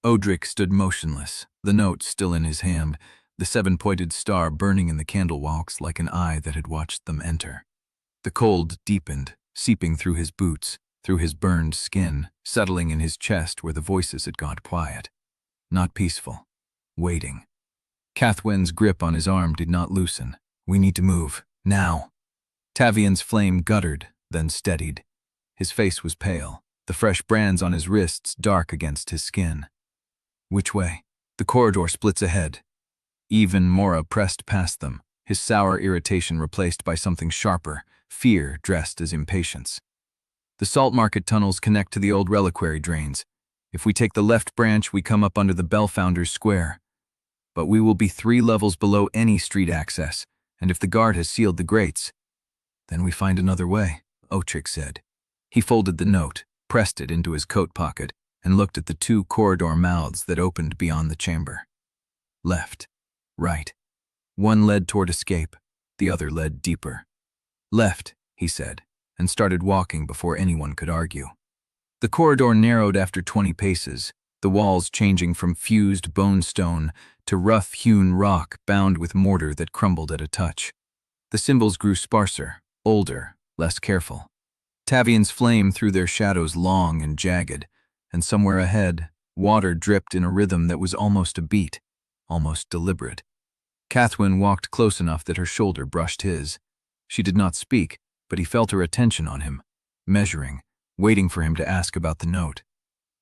Speaker 1: Odrik stood motionless, the note still in his hand, the 7-pointed star burning in the candle wax like an eye that had watched them enter. The cold deepened, seeping through his boots, through his burned skin, settling in his chest where the voices had gone quiet. Not peaceful. Waiting. Cathwen's grip on his arm did not loosen. We need to move. Now. Tavian's flame guttered, then steadied. His face was pale, the fresh brands on his wrists dark against his skin. Which way? The corridor splits ahead. Even Mora pressed past them, his sour irritation replaced by something sharper, fear dressed as impatience. The salt market tunnels connect to the old reliquary drains. If we take the left branch, we come up under the Bellfounders Square. But we will be 3 levels below any street access, and if the guard has sealed the grates, then we find another way, Odrik said. He folded the note, pressed it into his coat pocket, and looked at the 2 corridor mouths that opened beyond the chamber. Left. Right. One led toward escape, the other led deeper. Left, he said, and started walking before anyone could argue. The corridor narrowed after 20 paces, the walls changing from fused bone stone to rough-hewn rock bound with mortar that crumbled at a touch. The symbols grew sparser, older, less careful. Tavian's flame threw their shadows long and jagged, and somewhere ahead, water dripped in a rhythm that was almost a beat, almost deliberate. Cathwen walked close enough that her shoulder brushed his. She did not speak, but he felt her attention on him, measuring, waiting for him to ask about the note.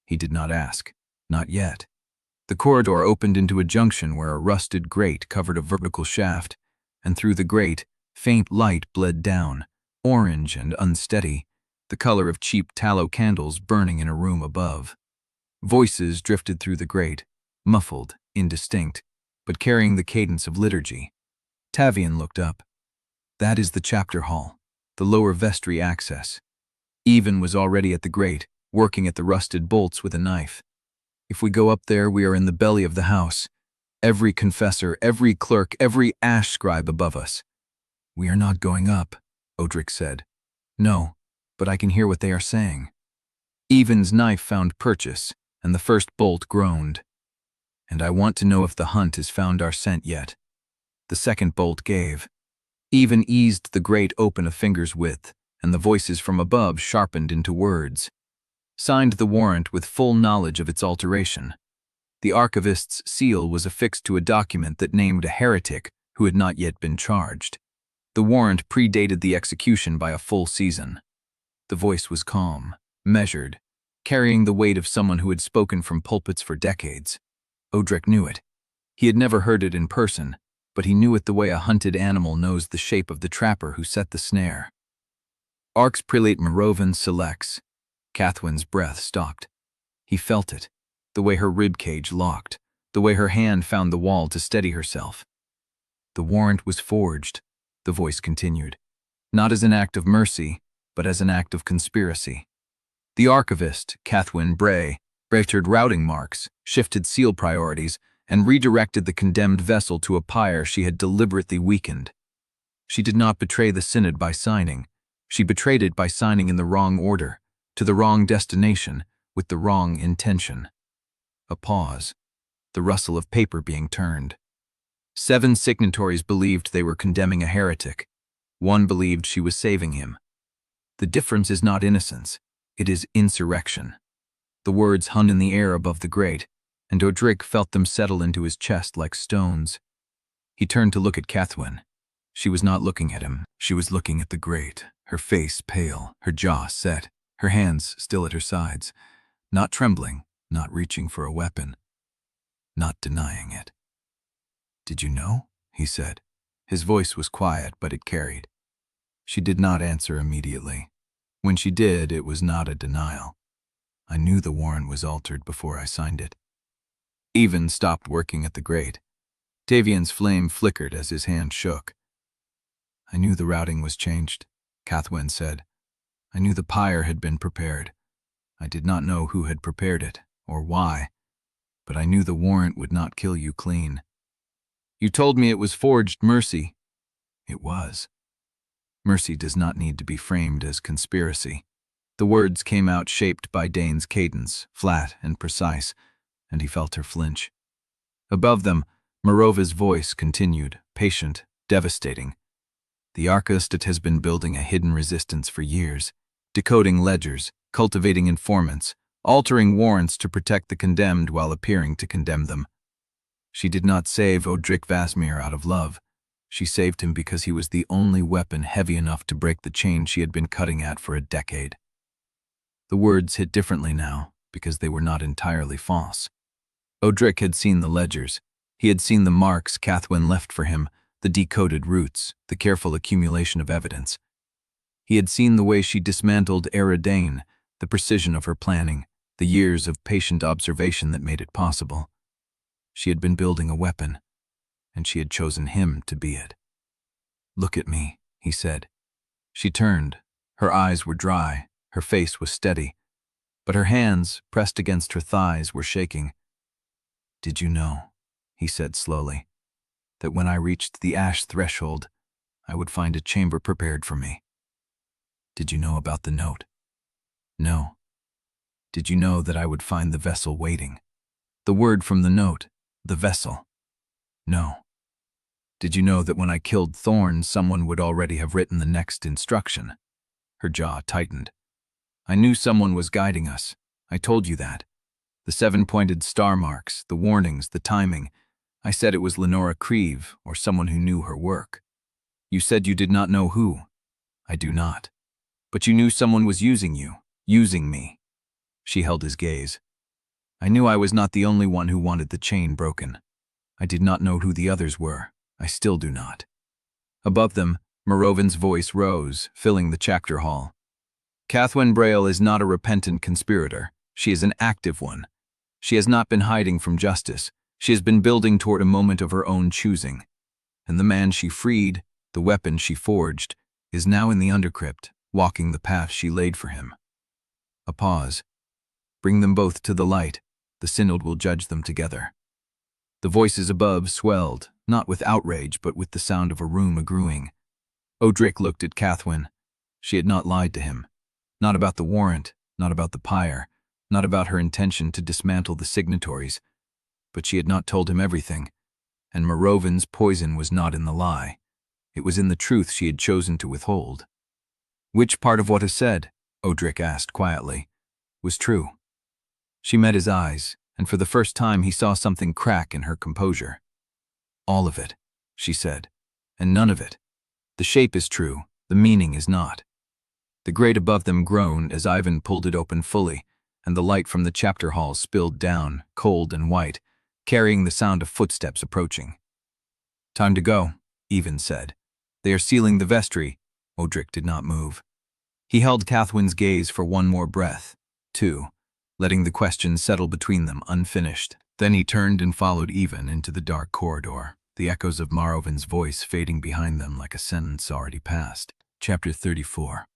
Speaker 1: He did not ask. Not yet. The corridor opened into a junction where a rusted grate covered a vertical shaft, and through the grate, faint light bled down, orange and unsteady, the color of cheap tallow candles burning in a room above. Voices drifted through the grate, muffled, indistinct, but carrying the cadence of liturgy. Tavian looked up. That is the chapter hall, the lower vestry access. Even was already at the grate, working at the rusted bolts with a knife. If we go up there, we are in the belly of the house. Every confessor, every clerk, every ash scribe above us. We are not going up, Odrik said. No, but I can hear what they are saying. Even's knife found purchase, and the first bolt groaned. And I want to know if the hunt has found our scent yet. The second bolt gave. Even eased the grate open a finger's width, and the voices from above sharpened into words. Signed the warrant with full knowledge of its alteration. The archivist's seal was affixed to a document that named a heretic who had not yet been charged. The warrant predated the execution by a full season. The voice was calm, measured, carrying the weight of someone who had spoken from pulpits for decades. Odrik knew it. He had never heard it in person, but he knew it the way a hunted animal knows the shape of the trapper who set the snare. Arx Prelate Merovan selects. Cathwen's breath stopped. He felt it, the way her ribcage locked, the way her hand found the wall to steady herself. The warrant was forged, the voice continued, not as an act of mercy, but as an act of conspiracy. The archivist, Cathwen Brale, altered routing marks, shifted seal priorities, and redirected the condemned vessel to a pyre she had deliberately weakened. She did not betray the synod by signing. She betrayed it by signing in the wrong order, to the wrong destination, with the wrong intention. A pause, the rustle of paper being turned. 7 signatories believed they were condemning a heretic. 1 believed she was saving him. The difference is not innocence, it is insurrection. The words hung in the air above the grate, and Odrik felt them settle into his chest like stones. He turned to look at Cathwen. She was not looking at him, she was looking at the grate, her face pale, her jaw set, her hands still at her sides, not trembling, not reaching for a weapon, not denying it. "Did you know?" he said. His voice was quiet, but it carried. She did not answer immediately. When she did, it was not a denial. "I knew the warrant was altered before I signed it." Even stopped working at the grate. Tavian's flame flickered as his hand shook. "I knew the routing was changed," Cathwen said. "I knew the pyre had been prepared. I did not know who had prepared it, or why, but I knew the warrant would not kill you clean." "You told me it was forged mercy." "It was. Mercy does not need to be framed as conspiracy." The words came out shaped by Dane's cadence, flat and precise, and he felt her flinch. Above them, Morova's voice continued, patient, devastating. "The Archostate has been building a hidden resistance for years, decoding ledgers, cultivating informants, altering warrants to protect the condemned while appearing to condemn them. She did not save Odrik Vassmere out of love. She saved him because he was the only weapon heavy enough to break the chain she had been cutting at for a decade." The words hit differently now, because they were not entirely false. Odrik had seen the ledgers. He had seen the marks Cathwen left for him, the decoded roots, the careful accumulation of evidence. He had seen the way she dismantled Eridane, the precision of her planning, the years of patient observation that made it possible. She had been building a weapon, and she had chosen him to be it. "Look at me," he said. She turned. Her eyes were dry, her face was steady, but her hands, pressed against her thighs, were shaking. "Did you know," he said slowly, "that when I reached the ash threshold, I would find a chamber prepared for me? Did you know about the note? No. Did you know that I would find the vessel waiting? The word from the note, the vessel. No. Did you know that when I killed Thorn, someone would already have written the next instruction?" Her jaw tightened. "I knew someone was guiding us. I told you that. The 7-pointed star marks, the warnings, the timing. I said it was Lenora Creve, or someone who knew her work. You said you did not know who. I do not. But you knew someone was using you, using me." She held his gaze. "I knew I was not the only one who wanted the chain broken. I did not know who the others were. I still do not." Above them, Morovan's voice rose, filling the chapter hall. "Cathwen Brale is not a repentant conspirator. She is an active one. She has not been hiding from justice. She has been building toward a moment of her own choosing. And the man she freed, the weapon she forged, is now in the undercrypt, walking the path she laid for him." A pause. "Bring them both to the light. The Synod will judge them together." The voices above swelled, not with outrage, but with the sound of a room agreeing. Odrik looked at Cathwen. She had not lied to him. Not about the warrant, not about the pyre, not about her intention to dismantle the signatories. But she had not told him everything, and Morovan's poison was not in the lie. It was in the truth she had chosen to withhold. "Which part of what is said," Odrik asked quietly, "was true?" She met his eyes, and for the first time he saw something crack in her composure. "All of it," she said, "and none of it. The shape is true, the meaning is not." The grate above them groaned as Ivan pulled it open fully, and the light from the chapter hall spilled down, cold and white, carrying the sound of footsteps approaching. "Time to go," Ivan said. "They are sealing the vestry." Odrik did not move. He held Cathwen's gaze for one more breath, two, letting the question settle between them unfinished. Then he turned and followed Ivan into the dark corridor, the echoes of Morovan's voice fading behind them like a sentence already passed. Chapter 34.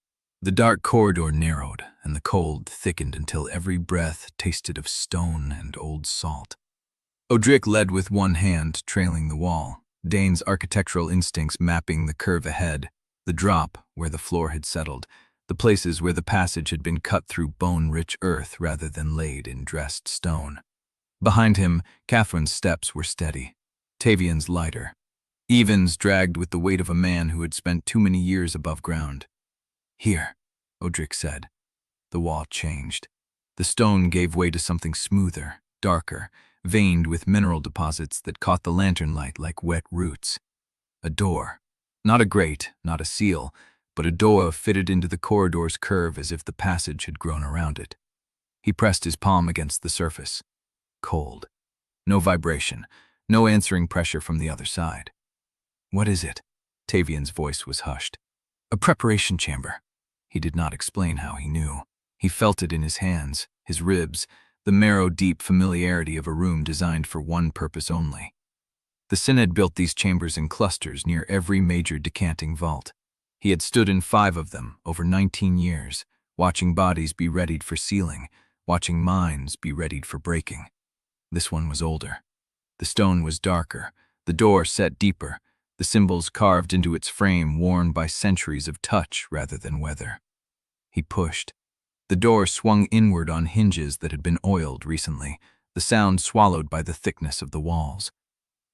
Speaker 1: The dark corridor narrowed, and the cold thickened until every breath tasted of stone and old salt. Odrik led with one hand, trailing the wall, Dane's architectural instincts mapping the curve ahead, the drop where the floor had settled, the places where the passage had been cut through bone-rich earth rather than laid in dressed stone. Behind him, Cathwen's steps were steady, Tavian's lighter. Ivan's dragged with the weight of a man who had spent too many years above ground. "Here," Odrik said. The wall changed. The stone gave way to something smoother, darker, veined with mineral deposits that caught the lantern light like wet roots. A door. Not a grate, not a seal, but a door fitted into the corridor's curve as if the passage had grown around it. He pressed his palm against the surface. Cold. No vibration, No answering pressure from the other side. "What is it?" Tavian's voice was hushed. "A preparation chamber." He did not explain how he knew. He felt it in his hands, his ribs, the marrow-deep familiarity of a room designed for one purpose only. The Synod built these chambers in clusters near every major decanting vault. He had stood in 5 of them over 19 years, watching bodies be readied for sealing, watching minds be readied for breaking. This one was older. The stone was darker, the door set deeper, the symbols carved into its frame worn by centuries of touch rather than weather. He pushed. The door swung inward on hinges that had been oiled recently, the sound swallowed by the thickness of the walls.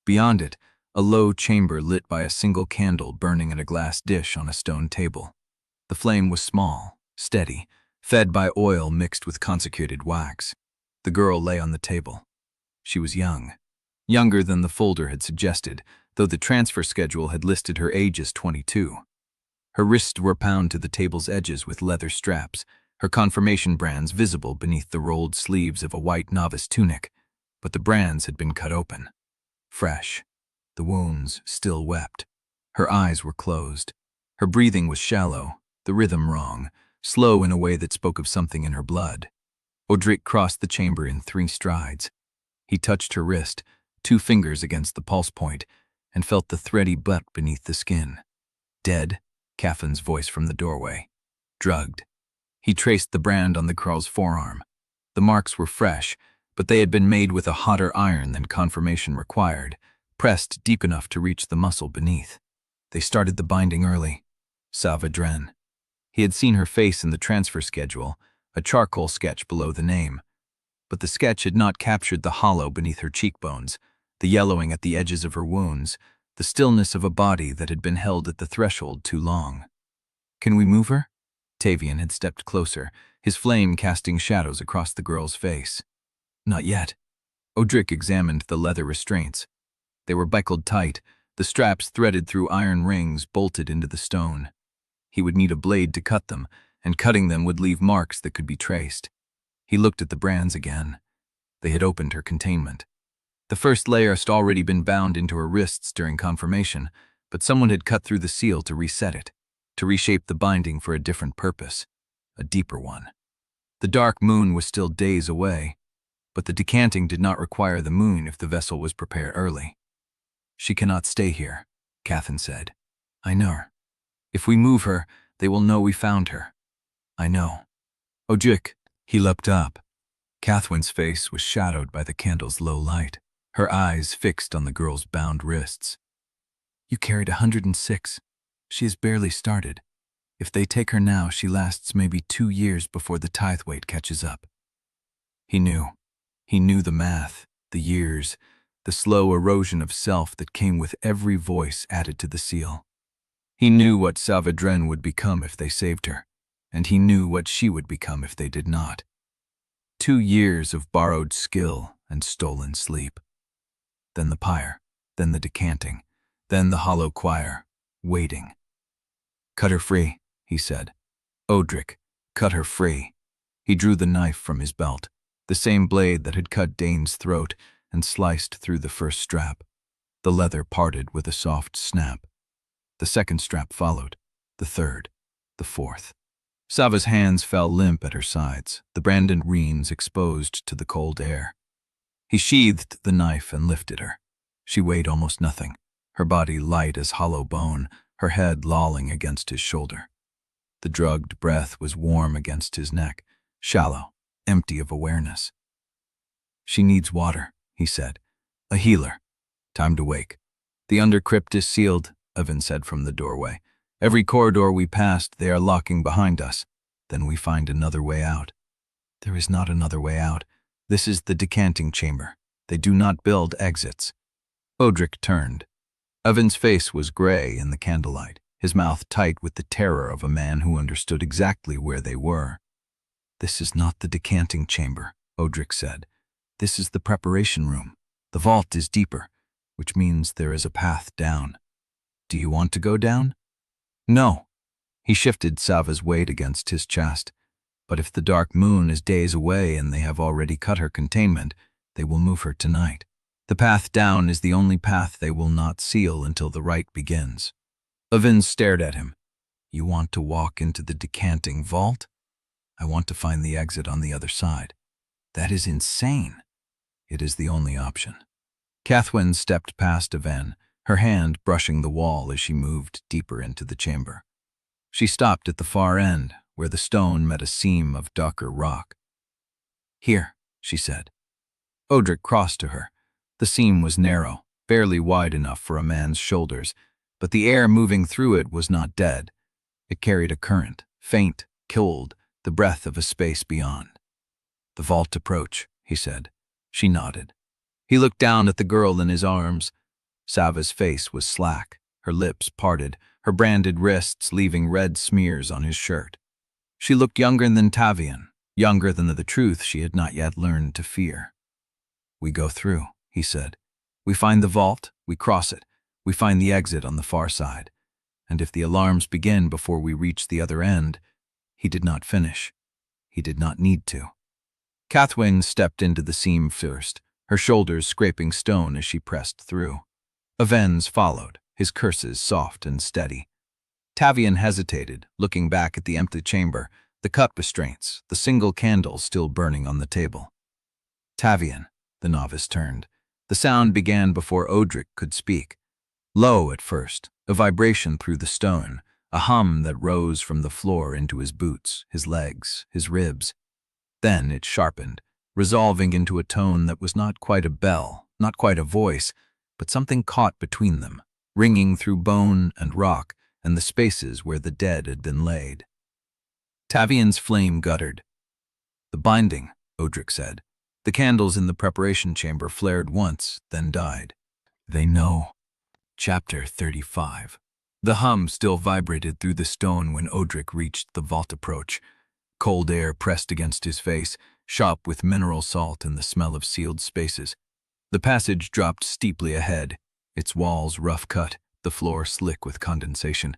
Speaker 1: Beyond it, a low chamber lit by a single candle burning in a glass dish on a stone table. The flame was small, steady, fed by oil mixed with consecrated wax. The girl lay on the table. She was young. Younger than the folder had suggested, though the transfer schedule had listed her age as 22. Her wrists were bound to the table's edges with leather straps, her confirmation brands visible beneath the rolled sleeves of a white novice tunic, but the brands had been cut open. Fresh. The wounds still wept. Her eyes were closed. Her breathing was shallow, the rhythm wrong, slow in a way that spoke of something in her blood. Odrik crossed the chamber in 3 strides. He touched her wrist, 2 fingers against the pulse point, and felt the thready butt beneath the skin. Dead, Cathwen's voice from the doorway. Drugged. He traced the brand on the girl's forearm. The marks were fresh, but they had been made with a hotter iron than confirmation required, pressed deep enough to reach the muscle beneath. They started the binding early. Savidren. He had seen her face in the transfer schedule, a charcoal sketch below the name. But the sketch had not captured the hollow beneath her cheekbones, the yellowing at the edges of her wounds, the stillness of a body that had been held at the threshold too long. "Can we move her?" Tavian had stepped closer, his flame casting shadows across the girl's face. "Not yet." Odrik examined the leather restraints. They were buckled tight, the straps threaded through iron rings bolted into the stone. He would need a blade to cut them, and cutting them would leave marks that could be traced. He looked at the brands again. They had opened her containment. The first layer had already been bound into her wrists during confirmation, but someone had cut through the seal to reset it, to reshape the binding for a different purpose, a deeper one. The dark moon was still days away, but the decanting did not require the moon if the vessel was prepared early. "She cannot stay here," Cathwen said. "I know her. If we move her, they will know we found her." "I know." "Odrik." He leapt up. Cathwen's face was shadowed by the candle's low light, her eyes fixed on the girl's bound wrists. "You carried 106. She has barely started. If they take her now, she lasts maybe 2 years before the Tithe-Weight catches up." He knew. He knew the math, the years, the slow erosion of self that came with every voice added to the seal. He knew what Savidren would become if they saved her, and he knew what she would become if they did not. 2 years of borrowed skill and stolen sleep. Then the pyre, then the decanting, then the hollow choir, waiting. "Cut her free," he said. "Odrik, cut her free." He drew the knife from his belt, the same blade that had cut Dane's throat and sliced through the first strap. The leather parted with a soft snap. The second strap followed, the third, the fourth. Sava's hands fell limp at her sides, the branded reins exposed to the cold air. He sheathed the knife and lifted her. She weighed almost nothing, her body light as hollow bone, her head lolling against his shoulder. The drugged breath was warm against his neck, shallow, empty of awareness. "She needs water," he said. "A healer. Time to wake." "The undercrypt is sealed," Evan said from the doorway. "Every corridor we passed, they are locking behind us. Then we find another way out." "There is not another way out. This is the decanting chamber. They do not build exits." Odrik turned. Evan's face was gray in the candlelight, his mouth tight with the terror of a man who understood exactly where they were. "This is not the decanting chamber," Odrik said. "This is the preparation room. The vault is deeper, which means there is a path down. Do you want to go down?" "No." He shifted Sava's weight against his chest. "But if the dark moon is days away and they have already cut her containment, they will move her tonight. The path down is the only path they will not seal until the rite begins. Levin stared at him. You want to walk into the decanting vault? I want to find the exit on the other side. That is insane. It is the only option. Cathwen stepped past Levin, her hand brushing the wall as she moved deeper into the chamber. She stopped at the far end, where the stone met a seam of darker rock. Here, she said. Odrik crossed to her. The seam was narrow, barely wide enough for a man's shoulders, but the air moving through it was not dead. It carried a current, faint, cold, the breath of a space beyond. The vault approach, he said. She nodded. He looked down at the girl in his arms. Sava's face was slack, her lips parted, her branded wrists leaving red smears on his shirt. She looked younger than Tavian, younger than the truth she had not yet learned to fear. We go through, he said. We find the vault, we cross it, we find the exit on the far side. And if the alarms begin before we reach the other end, he did not finish. He did not need to. Cathwen stepped into the seam first, her shoulders scraping stone as she pressed through. Avens followed, his curses soft and steady. Tavian hesitated, looking back at the empty chamber, the cut restraints, the single candle still burning on the table. Tavian, the novice turned. The sound began before Odrik could speak. Low at first, a vibration through the stone, a hum that rose from the floor into his boots, his legs, his ribs. Then it sharpened, resolving into a tone that was not quite a bell, not quite a voice, but something caught between them, ringing through bone and rock and the spaces where the dead had been laid. Tavian's flame guttered. The binding, Odrik said. The candles in the preparation chamber flared once, then died. They know. Chapter 35. The hum still vibrated through the stone when Odrik reached the vault approach. Cold air pressed against his face, sharp with mineral salt and the smell of sealed spaces. The passage dropped steeply ahead, its walls rough-cut, the floor slick with condensation.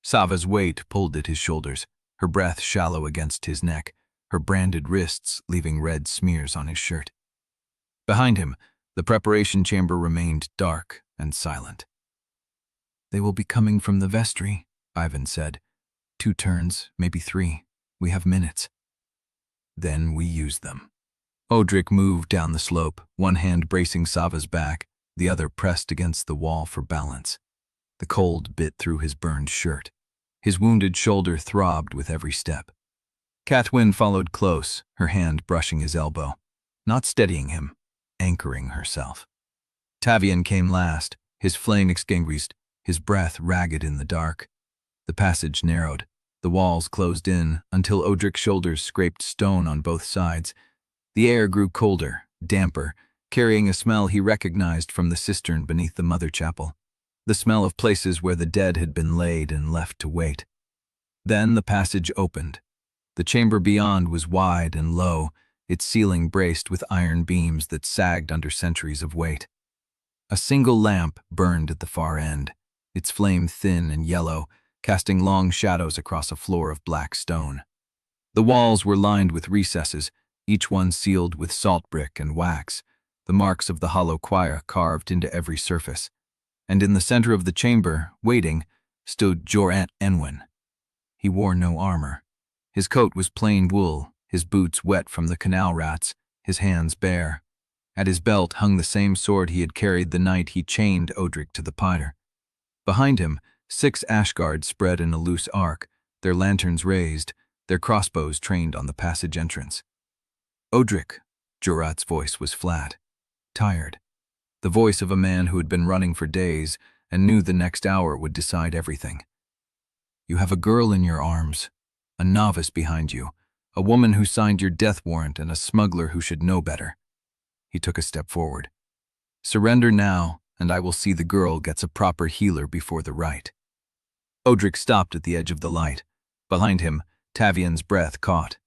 Speaker 1: Sava's weight pulled at his shoulders, her breath shallow against his neck, her branded wrists leaving red smears on his shirt. Behind him, the preparation chamber remained dark and silent. They will be coming from the vestry, Ivan said. 2 turns, maybe 3. We have minutes. Then we use them. Odrik moved down the slope, one hand bracing Sava's back, the other pressed against the wall for balance. The cold bit through his burned shirt. His wounded shoulder throbbed with every step. Cathwen followed close, her hand brushing his elbow, not steadying him, anchoring herself. Tavian came last, his flame extinguished, his breath ragged in the dark. The passage narrowed, the walls closed in until Odrik's shoulders scraped stone on both sides. The air grew colder, damper, carrying a smell he recognized from the cistern beneath the mother chapel, the smell of places where the dead had been laid and left to wait. Then the passage opened. The chamber beyond was wide and low, its ceiling braced with iron beams that sagged under centuries of weight. A single lamp burned at the far end, its flame thin and yellow, casting long shadows across a floor of black stone. The walls were lined with recesses, each one sealed with salt brick and wax, the marks of the hollow choir carved into every surface. And in the center of the chamber, waiting, stood Jorant Enwyn. He wore no armor. His coat was plain wool, his boots wet from the canal rats, his hands bare. At his belt hung the same sword he had carried the night he chained Odrik to the pyre. Behind him, 6 ashguards spread in a loose arc, their lanterns raised, their crossbows trained on the passage entrance. Odrik, Jorant's voice was flat, tired. The voice of a man who had been running for days and knew the next hour would decide everything. You have a girl in your arms, a novice behind you, a woman who signed your death warrant and a smuggler who should know better. He took a step forward. Surrender now, and I will see the girl gets a proper healer before the rite. Odrik stopped at the edge of the light. Behind him, Tavian's breath caught.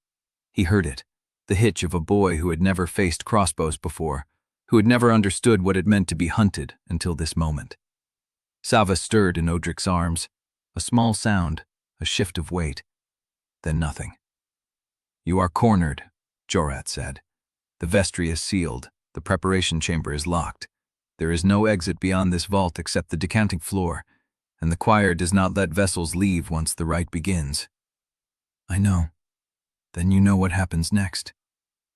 Speaker 1: He heard it, the hitch of a boy who had never faced crossbows before, who had never understood what it meant to be hunted until this moment. Sava stirred in Odrik's arms, a small sound, a shift of weight, then nothing. You are cornered, Jorant said. The vestry is sealed, the preparation chamber is locked. There is no exit beyond this vault except the decanting floor, and the choir does not let vessels leave once the rite begins." "I know. Then you know what happens next."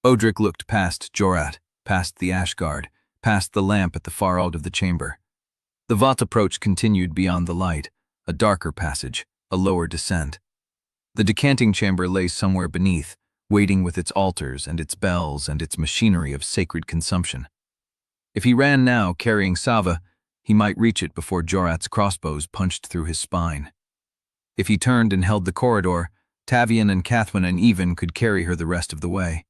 Speaker 1: Odrik looked past Jorat, past the ash guard, past the lamp at the far end of the chamber. The vault approach continued beyond the light, a darker passage, a lower descent. The decanting chamber lay somewhere beneath, waiting with its altars and its bells and its machinery of sacred consumption. If he ran now, carrying Sava, he might reach it before Jorat's crossbows punched through his spine. If he turned and held the corridor, Tavian and Cathwen and Even could carry her the rest of the way.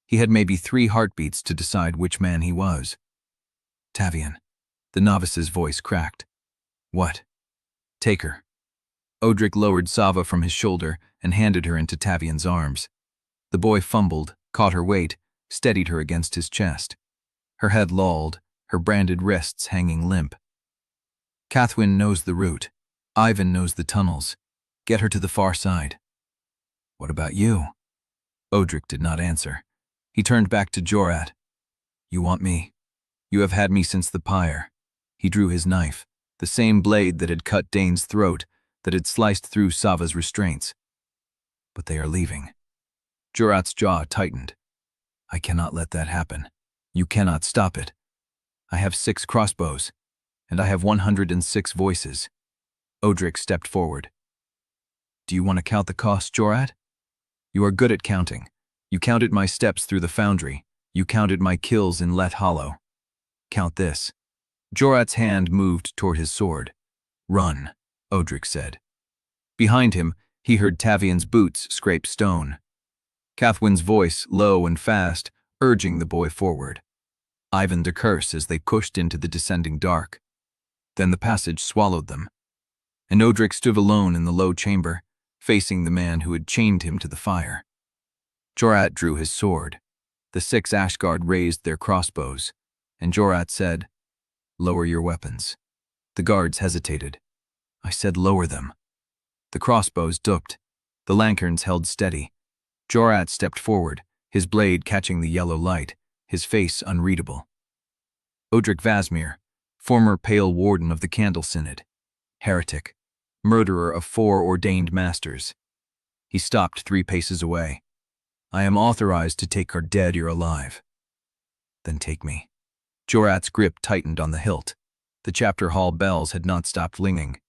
Speaker 1: He had maybe 3 heartbeats to decide which man he was. "Tavian." The novice's voice cracked. "What?" "Take her." Odrik lowered Sava from his shoulder and handed her into Tavian's arms. The boy fumbled, caught her weight, steadied her against his chest. Her head lolled, her branded wrists hanging limp. "Cathwen knows the route. Ivan knows the tunnels. Get her to the far side." "What about you?" Odrik did not answer. He turned back to Jorat. "You want me? You have had me since the pyre." He drew his knife, the same blade that had cut Dane's throat, that had sliced through Sava's restraints. "But they are leaving." Jorat's jaw tightened. "I cannot let that happen. You cannot stop it. I have 6 crossbows, and I have 106 voices." Odrik stepped forward. "Do you want to count the cost, Jorat? You are good at counting. You counted my steps through the Foundry. You counted my kills in Let Hollow. Count this." Jorat's hand moved toward his sword. "Run," Odrik said. Behind him, he heard Tavian's boots scrape stone. Cathwen's voice, low and fast, urging the boy forward. Ivan to curse as they pushed into the descending dark. Then the passage swallowed them, and Odrik stood alone in the low chamber, facing the man who had chained him to the fire. Jorat drew his sword. The 6 Ashguard raised their crossbows, and Jorat said, "Lower your weapons." The guards hesitated. "I said lower them." The crossbows ducked. The lanterns held steady. Jorat stepped forward, his blade catching the yellow light, his face unreadable. "Odrik Vassmere, former Pale Warden of the Candle Synod. Heretic. Murderer of 4 ordained masters." He stopped 3 paces away. "I am authorized to take her dead or alive." "Then take me." Jorat's grip tightened on the hilt. The chapter hall bells had not stopped ringing,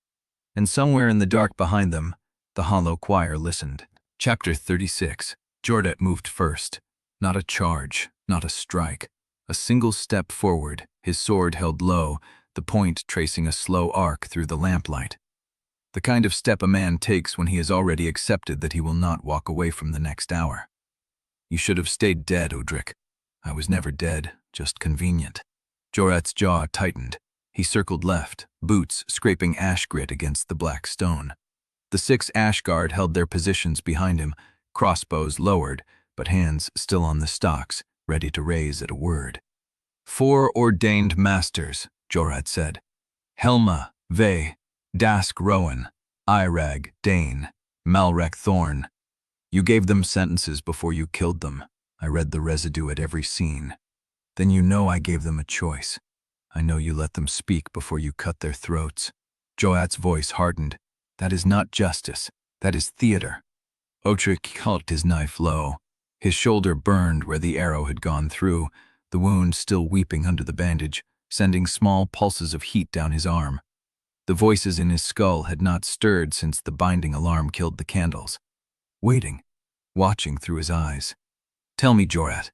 Speaker 1: and somewhere in the dark behind them, the hollow choir listened. Chapter 36. Jorat moved first. Not a charge, not a strike. A single step forward, his sword held low, the point tracing a slow arc through the lamplight. The kind of step a man takes when he has already accepted that he will not walk away from the next hour. "You should have stayed dead, Odrik." "I was never dead, just convenient." Jorat's jaw tightened. He circled left, boots scraping ash grit against the black stone. The 6 Ashguard held their positions behind him, crossbows lowered, but hands still on the stocks, ready to raise at a word. 4 ordained masters," Jorat said. "Helma, Ve, Dask Rowan, Irag, Dane, Malrek Thorn. You gave them sentences before you killed them. I read the residue at every scene. Then you know I gave them a choice. I know you let them speak before you cut their throats." Jorat's voice hardened. "That is not justice. That is theater." Odrik held his knife low. His shoulder burned where the arrow had gone through, the wound still weeping under the bandage, sending small pulses of heat down his arm. The voices in his skull had not stirred since the binding alarm killed the candles. Waiting, watching through his eyes. "Tell me, Jorat,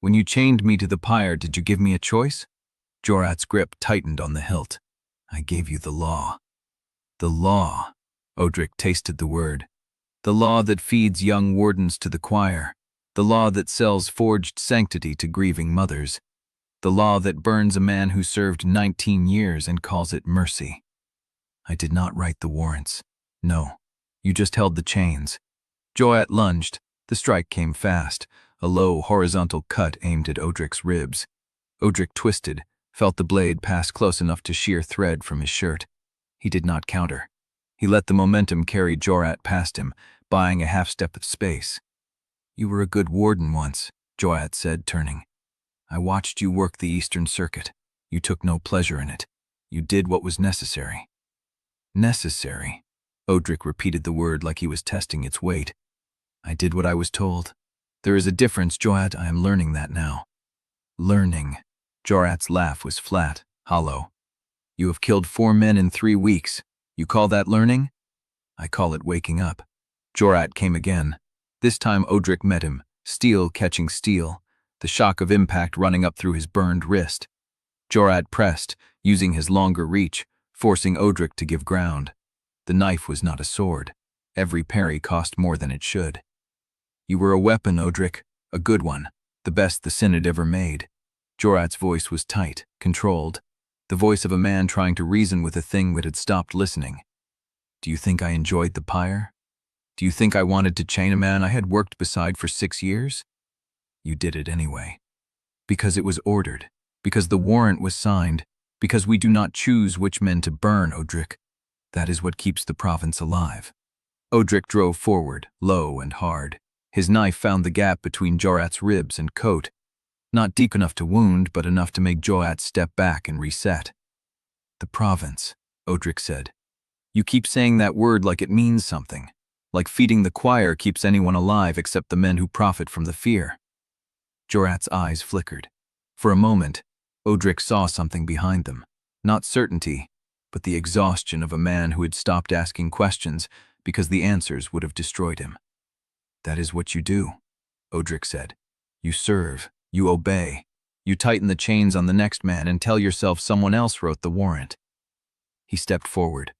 Speaker 1: when you chained me to the pyre, did you give me a choice?" Jorat's grip tightened on the hilt. "I gave you the law." "The law," Odrik tasted the word. "The law that feeds young wardens to the choir. The law that sells forged sanctity to grieving mothers. The law that burns a man who served 19 years and calls it mercy." "I did not write the warrants. No, you just held the chains." Jorat lunged. The strike came fast, a low, horizontal cut aimed at Odrik's ribs. Odrik twisted, felt the blade pass close enough to shear thread from his shirt. He did not counter. He let the momentum carry Jorat past him, buying a half-step of space. "You were a good warden once," Jorat said, turning. "I watched you work the Eastern Circuit. You took no pleasure in it. You did what was necessary. Necessary? Odrik repeated the word like he was testing its weight. I did what I was told. There is a difference, Jorat. I am learning that now. Learning. Jorat's laugh was flat, hollow. You have killed 4 men in 3 weeks. You call that learning? I call it waking up. Jorat came again. This time Odrik met him, steel catching steel, the shock of impact running up through his burned wrist. Jorat pressed, using his longer reach, forcing Odrik to give ground. The knife was not a sword. Every parry cost more than it should. You were a weapon, Odrik, a good one, the best the Synod ever made. Jorat's voice was tight, controlled, the voice of a man trying to reason with a thing that had stopped listening. Do you think I enjoyed the pyre? Do you think I wanted to chain a man I had worked beside for 6 years? You did it anyway. Because it was ordered, because the warrant was signed, because we do not choose which men to burn, Odrik. That is what keeps the province alive. Odrik drove forward, low and hard. His knife found the gap between Jorat's ribs and coat, not deep enough to wound, but enough to make Jorat step back and reset. The province, Odrik said. You keep saying that word like it means something, like feeding the choir keeps anyone alive except the men who profit from the fear. Jorat's eyes flickered. For a moment, Odrik saw something behind them, not certainty, but the exhaustion of a man who had stopped asking questions because the answers would have destroyed him. That is what you do, Odrik said. You serve, you obey, you tighten the chains on the next man and tell yourself someone else wrote the warrant. He stepped forward.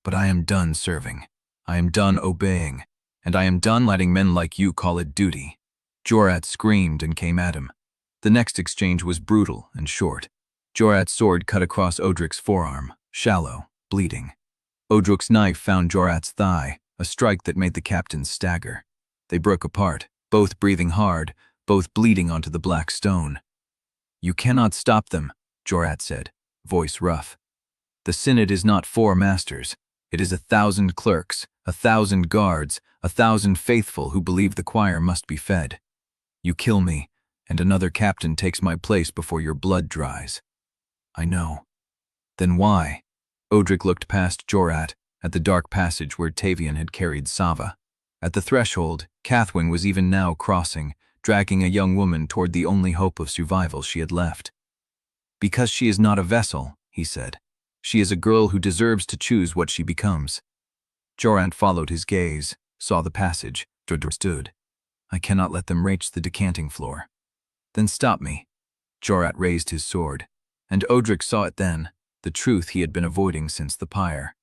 Speaker 1: But I am done serving. I am done obeying, and I am done letting men like you call it duty. Jorat screamed and came at him. The next exchange was brutal and short. Jorat's sword cut across Odrik's forearm, shallow, bleeding. Odrik's knife found Jorat's thigh, a strike that made the captains stagger. They broke apart, both breathing hard, both bleeding onto the black stone. You cannot stop them, Jorat said, voice rough. The Synod is not 4 masters. It is 1,000 clerks, 1,000 guards, 1,000 faithful who believe the choir must be fed. You kill me, and another captain takes my place before your blood dries. I know. Then why? Odrik looked past Jorat, at the dark passage where Tavian had carried Sava. At the threshold, Cathwen was even now crossing, dragging a young woman toward the only hope of survival she had left. Because she is not a vessel, he said. She is a girl who deserves to choose what she becomes. Jorat followed his gaze, saw the passage, stood. I cannot let them reach the decanting floor. Then stop me. Jorat raised his sword, and Odrik saw it then, the truth he had been avoiding since the pyre.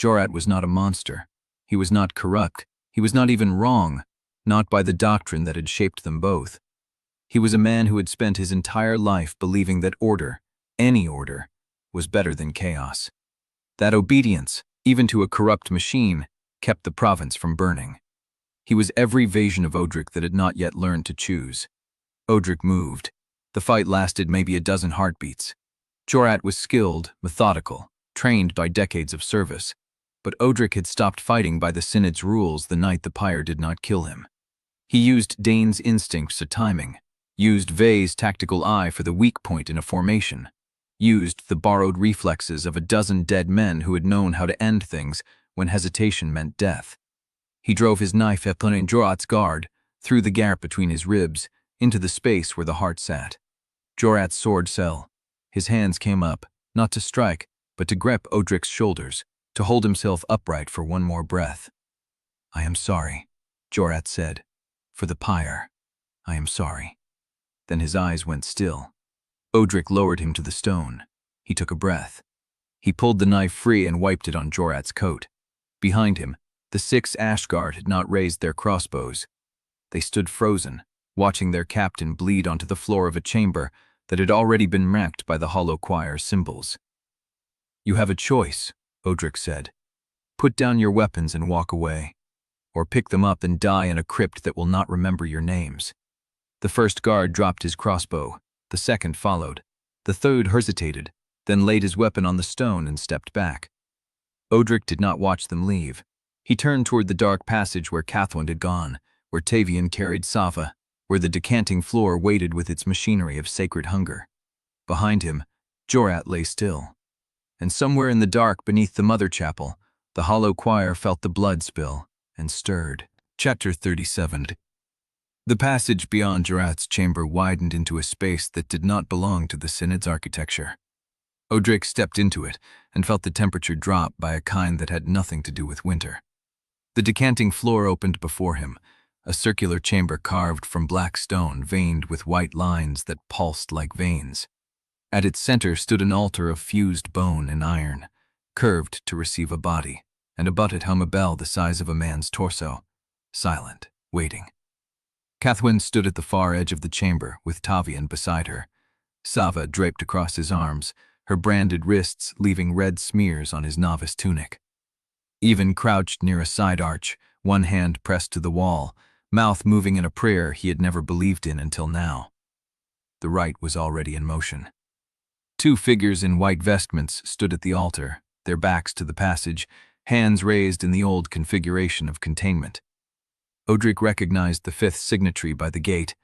Speaker 1: Jorat was not a monster. He was not corrupt. He was not even wrong, not by the doctrine that had shaped them both. He was a man who had spent his entire life believing that order, any order, was better than chaos. That obedience, even to a corrupt machine, kept the province from burning. He was every version of Odrik that had not yet learned to choose. Odrik moved. The fight lasted maybe a dozen heartbeats. Jorat was skilled, methodical, trained by decades of service, but Odrik had stopped fighting by the Synod's rules the night the pyre did not kill him. He used Dane's instincts for timing, used Vey's tactical eye for the weak point in a formation, used the borrowed reflexes of a dozen dead men who had known how to end things when hesitation meant death. He drove his knife upon Jorat's guard, through the gap between his ribs, into the space where the heart sat. Jorat's sword fell. His hands came up, not to strike, but to grip Odrik's shoulders, to hold himself upright for one more breath. I am sorry, Jorat said. For the pyre. I am sorry. Then his eyes went still. Odrik lowered him to the stone. He took a breath. He pulled the knife free and wiped it on Jorat's coat. Behind him, the 6 Ashguard had not raised their crossbows. They stood frozen, watching their captain bleed onto the floor of a chamber that had already been wrecked by the hollow choir cymbals. You have a choice, Odrik said. Put down your weapons and walk away, or pick them up and die in a crypt that will not remember your names. The first guard dropped his crossbow. The second followed. The third hesitated, then laid his weapon on the stone and stepped back. Odrik did not watch them leave. He turned toward the dark passage where Cathwen had gone, where Tavian carried Sava, where the decanting floor waited with its machinery of sacred hunger. Behind him, Jorat lay still, and somewhere in the dark beneath the mother chapel, the hollow choir felt the blood spill and stirred. Chapter 37. The passage beyond Jorat's chamber widened into a space that did not belong to the Synod's architecture. Odrik stepped into it and felt the temperature drop by a kind that had nothing to do with winter. The decanting floor opened before him, a circular chamber carved from black stone veined with white lines that pulsed like veins. At its center stood an altar of fused bone and iron, curved to receive a body, and above it hung a bell the size of a man's torso, silent, waiting. Cathwen stood at the far edge of the chamber with Tavian beside her, Sava draped across his arms, her branded wrists leaving red smears on his novice tunic. Even crouched near a side arch, one hand pressed to the wall, mouth moving in a prayer he had never believed in until now. The rite was already in motion. Two figures in white vestments stood at the altar, their backs to the passage, hands raised in the old configuration of containment. Odrik recognized the fifth signatory by the gate,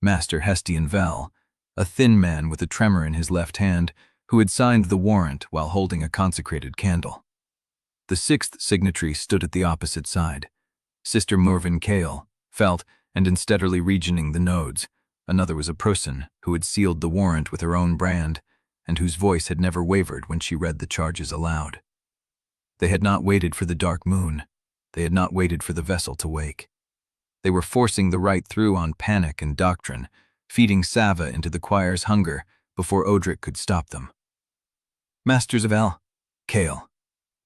Speaker 1: Master Hestian Vel, a thin man with a tremor in his left hand, who had signed the warrant while holding a consecrated candle. The sixth signatory stood at the opposite side, Sister Morven Kale, felt and unsteadily regioning the nodes. Another was a person who had sealed the warrant with her own brand, and whose voice had never wavered when she read the charges aloud. They had not waited for the dark moon. They had not waited for the vessel to wake. They were forcing the rite through on panic and doctrine, feeding Sava into the choir's hunger before Odrik could stop them. Masters of El, Kale.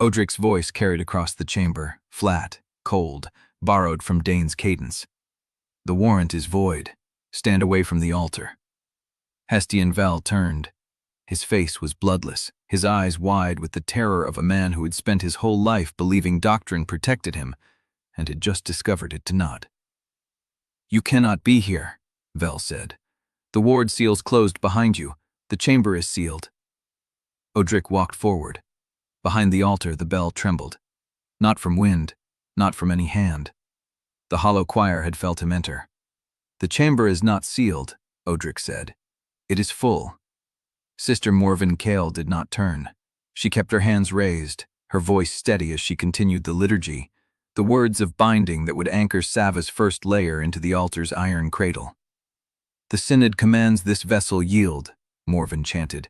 Speaker 1: Odrik's voice carried across the chamber, flat, cold, borrowed from Dane's cadence. The warrant is void. Stand away from the altar. Hestian Vel turned. His face was bloodless, his eyes wide with the terror of a man who had spent his whole life believing doctrine protected him, and had just discovered it to not. "You cannot be here," Vel said. "The ward seal's closed behind you. The chamber is sealed." Odrik walked forward. Behind the altar, the bell trembled. Not from wind, not from any hand. The hollow choir had felt him enter. "The chamber is not sealed," Odrik said. "It is full." Sister Morven Kale did not turn. She kept her hands raised, her voice steady as she continued the liturgy, the words of binding that would anchor Sava's first layer into the altar's iron cradle. "The Synod commands this vessel yield," Morven chanted.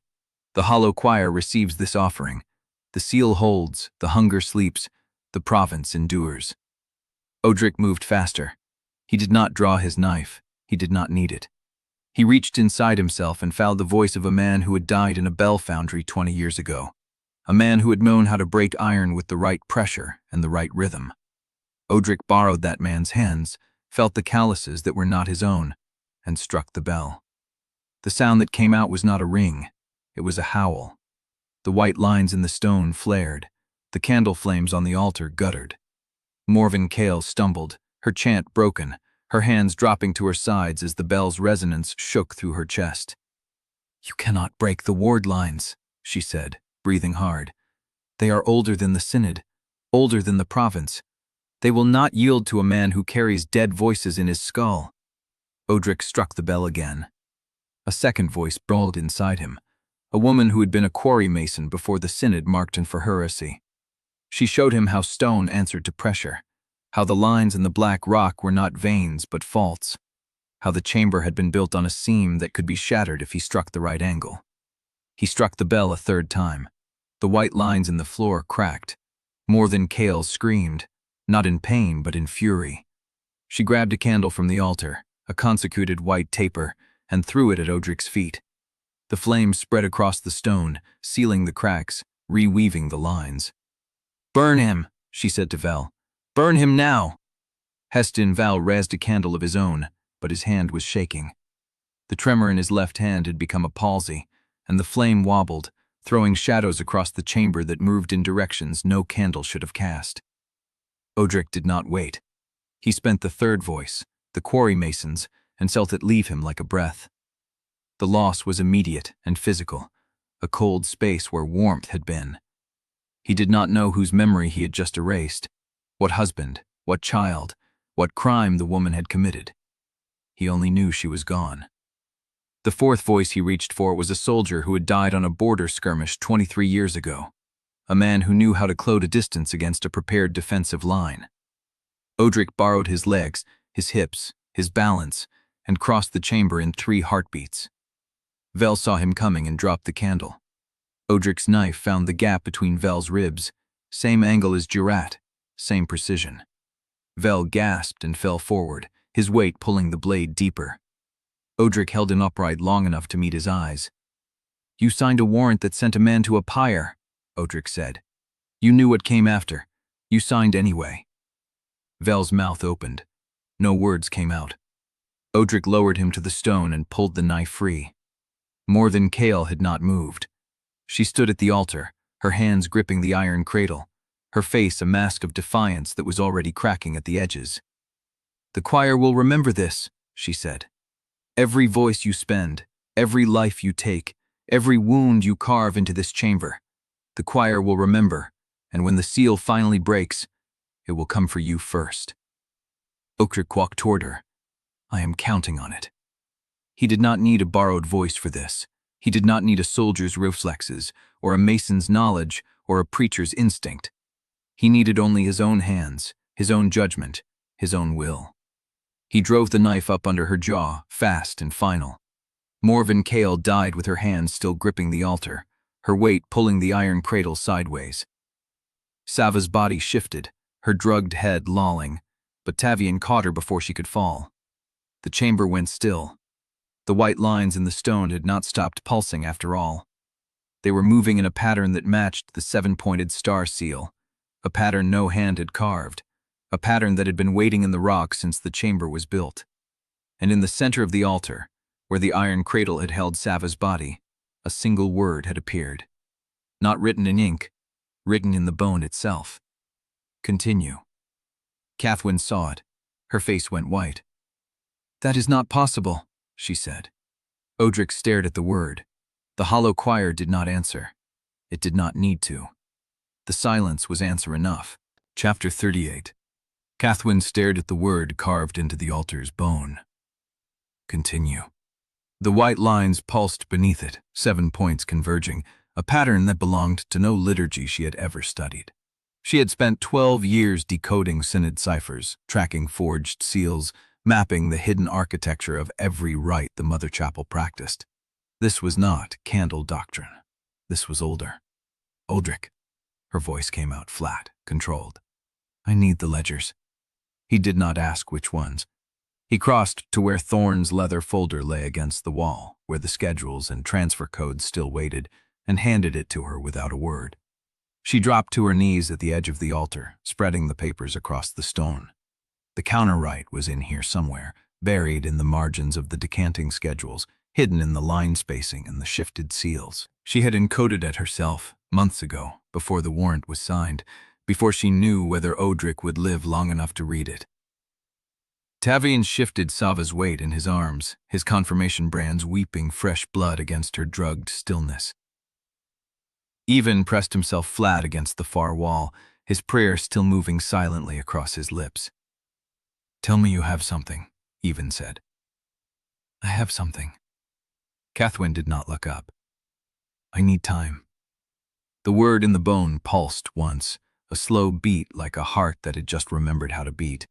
Speaker 1: "The hollow choir receives this offering. The seal holds, the hunger sleeps, the province endures." Odrik moved faster. He did not draw his knife. He did not need it. He reached inside himself and found the voice of a man who had died in a bell foundry 20 years ago. A man who had known how to break iron with the right pressure and the right rhythm. Odrik borrowed that man's hands, felt the calluses that were not his own, and struck the bell. The sound that came out was not a ring. It was a howl. The white lines in the stone flared. The candle flames on the altar guttered. Morven Kale stumbled, her chant broken, her hands dropping to her sides as the bell's resonance shook through her chest. "You cannot break the ward lines," she said, breathing hard. "They are older than the Synod, older than the province. They will not yield to a man who carries dead voices in his skull." Odrik struck the bell again. A second voice brawled inside him, a woman who had been a quarry mason before the Synod marked him for heresy. She showed him how stone answered to pressure, how the lines in the black rock were not veins but faults, how the chamber had been built on a seam that could be shattered if he struck the right angle. He struck the bell a third time. The white lines in the floor cracked. Morven Kale screamed, not in pain but in fury. She grabbed a candle from the altar, a consecrated white taper, and threw it at Odrik's feet. The flames spread across the stone, sealing the cracks, reweaving the lines. "Burn him," she said to Vel. "Burn him now." Hestian Vel raised a candle of his own, but his hand was shaking. The tremor in his left hand had become a palsy, and the flame wobbled, throwing shadows across the chamber that moved in directions no candle should have cast. Odrik did not wait. He spent the third voice, the quarry mason's, and felt it leave him like a breath. The loss was immediate and physical, a cold space where warmth had been. He did not know whose memory he had just erased, what husband, what child, what crime the woman had committed. He only knew she was gone. The fourth voice he reached for was a soldier who had died on a border skirmish 23 years ago, a man who knew how to close a distance against a prepared defensive line. Odrik borrowed his legs, his hips, his balance, and crossed the chamber in 3 heartbeats. Vel saw him coming and dropped the candle. Odrik's knife found the gap between Vel's ribs, same angle as Jurat, same precision. Vel gasped and fell forward, his weight pulling the blade deeper. Odrik held him upright long enough to meet his eyes. "You signed a warrant that sent a man to a pyre," Odrik said. "You knew what came after. You signed anyway." Vel's mouth opened. No words came out. Odrik lowered him to the stone and pulled the knife free. More than Kale had not moved. She stood at the altar, her hands gripping the iron cradle, her face a mask of defiance that was already cracking at the edges. "The choir will remember this," she said. "Every voice you spend, every life you take, every wound you carve into this chamber. The choir will remember, and when the seal finally breaks, it will come for you first." Odrik walked toward her. "I am counting on it." He did not need a borrowed voice for this. He did not need a soldier's reflexes, or a mason's knowledge, or a preacher's instinct. He needed only his own hands, his own judgment, his own will. He drove the knife up under her jaw, fast and final. Morven Kale died with her hands still gripping the altar, her weight pulling the iron cradle sideways. Sava's body shifted, her drugged head lolling, but Tavian caught her before she could fall. The chamber went still. The white lines in the stone had not stopped pulsing after all. They were moving in a pattern that matched the 7-pointed star seal, a pattern no hand had carved, a pattern that had been waiting in the rock since the chamber was built. And in the center of the altar, where the iron cradle had held Sava's body, a single word had appeared. Not written in ink, written in the bone itself. "Continue." Cathwen saw it. Her face went white. "That is not possible," she said. Odrik stared at the word. The hollow choir did not answer. It did not need to. The silence was answer enough. Chapter 38. Cathwen stared at the word carved into the altar's bone. "Continue." The white lines pulsed beneath it, 7 points converging, a pattern that belonged to no liturgy she had ever studied. She had spent 12 years decoding Synod ciphers, tracking forged seals, mapping the hidden architecture of every rite the Mother Chapel practiced. This was not candle doctrine. This was older. "Odrik." Her voice came out flat, controlled. "I need the ledgers." He did not ask which ones. He crossed to where Thorne's leather folder lay against the wall, where the schedules and transfer codes still waited, and handed it to her without a word. She dropped to her knees at the edge of the altar, spreading the papers across the stone. The Counter-Rite was in here somewhere, buried in the margins of the decanting schedules, hidden in the line spacing and the shifted seals. She had encoded it herself, months ago, before the warrant was signed, before she knew whether Odrik would live long enough to read it. Tavian shifted Sava's weight in his arms, his confirmation brands weeping fresh blood against her drugged stillness. Even pressed himself flat against the far wall, his prayer still moving silently across his lips. "Tell me you have something," Even said. "I have something." Cathwen did not look up. "I need time." The word in the bone pulsed once, a slow beat like a heart that had just remembered how to beat.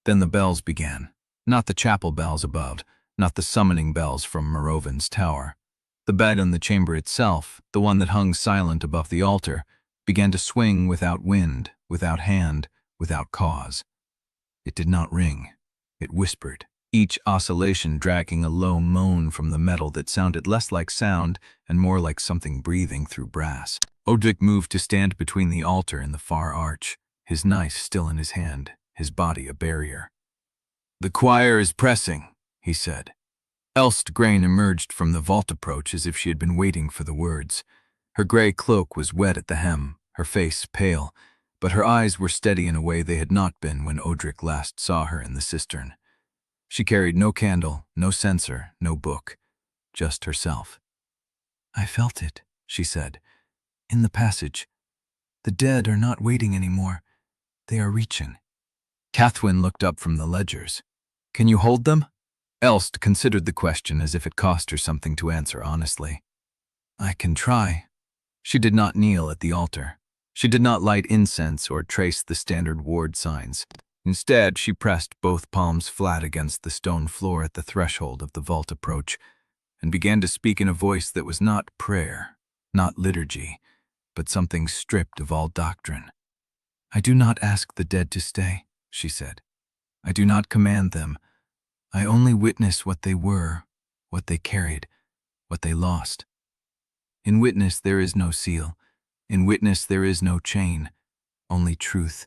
Speaker 1: Then the bells began, not the chapel bells above, not the summoning bells from Merovin's tower. The bed in the chamber itself, the one that hung silent above the altar, began to swing without wind, without hand, without cause. It did not ring. It whispered, each oscillation dragging a low moan from the metal that sounded less like sound and more like something breathing through brass. Odrik moved to stand between the altar and the far arch, his knife still in his hand, his body a barrier. "The choir is pressing," he said. Elstgrain emerged from the vault approach as if she had been waiting for the words. Her gray cloak was wet at the hem, her face pale, but her eyes were steady in a way they had not been when Odrik last saw her in the cistern. She carried no candle, no censer, no book, just herself. "I felt it," she said, "in the passage. The dead are not waiting anymore. They are reaching." Cathwen looked up from the ledgers. "Can you hold them?" Elst considered the question as if it cost her something to answer honestly. I can try. She did not kneel at the altar. She did not light incense or trace the standard ward signs. Instead, she pressed both palms flat against the stone floor at the threshold of the vault approach and began to speak in a voice that was not prayer, not liturgy, but something stripped of all doctrine. I do not ask the dead to stay, she said. I do not command them. I only witness what they were, what they carried, what they lost. In witness there is no seal. In witness there is no chain. Only truth,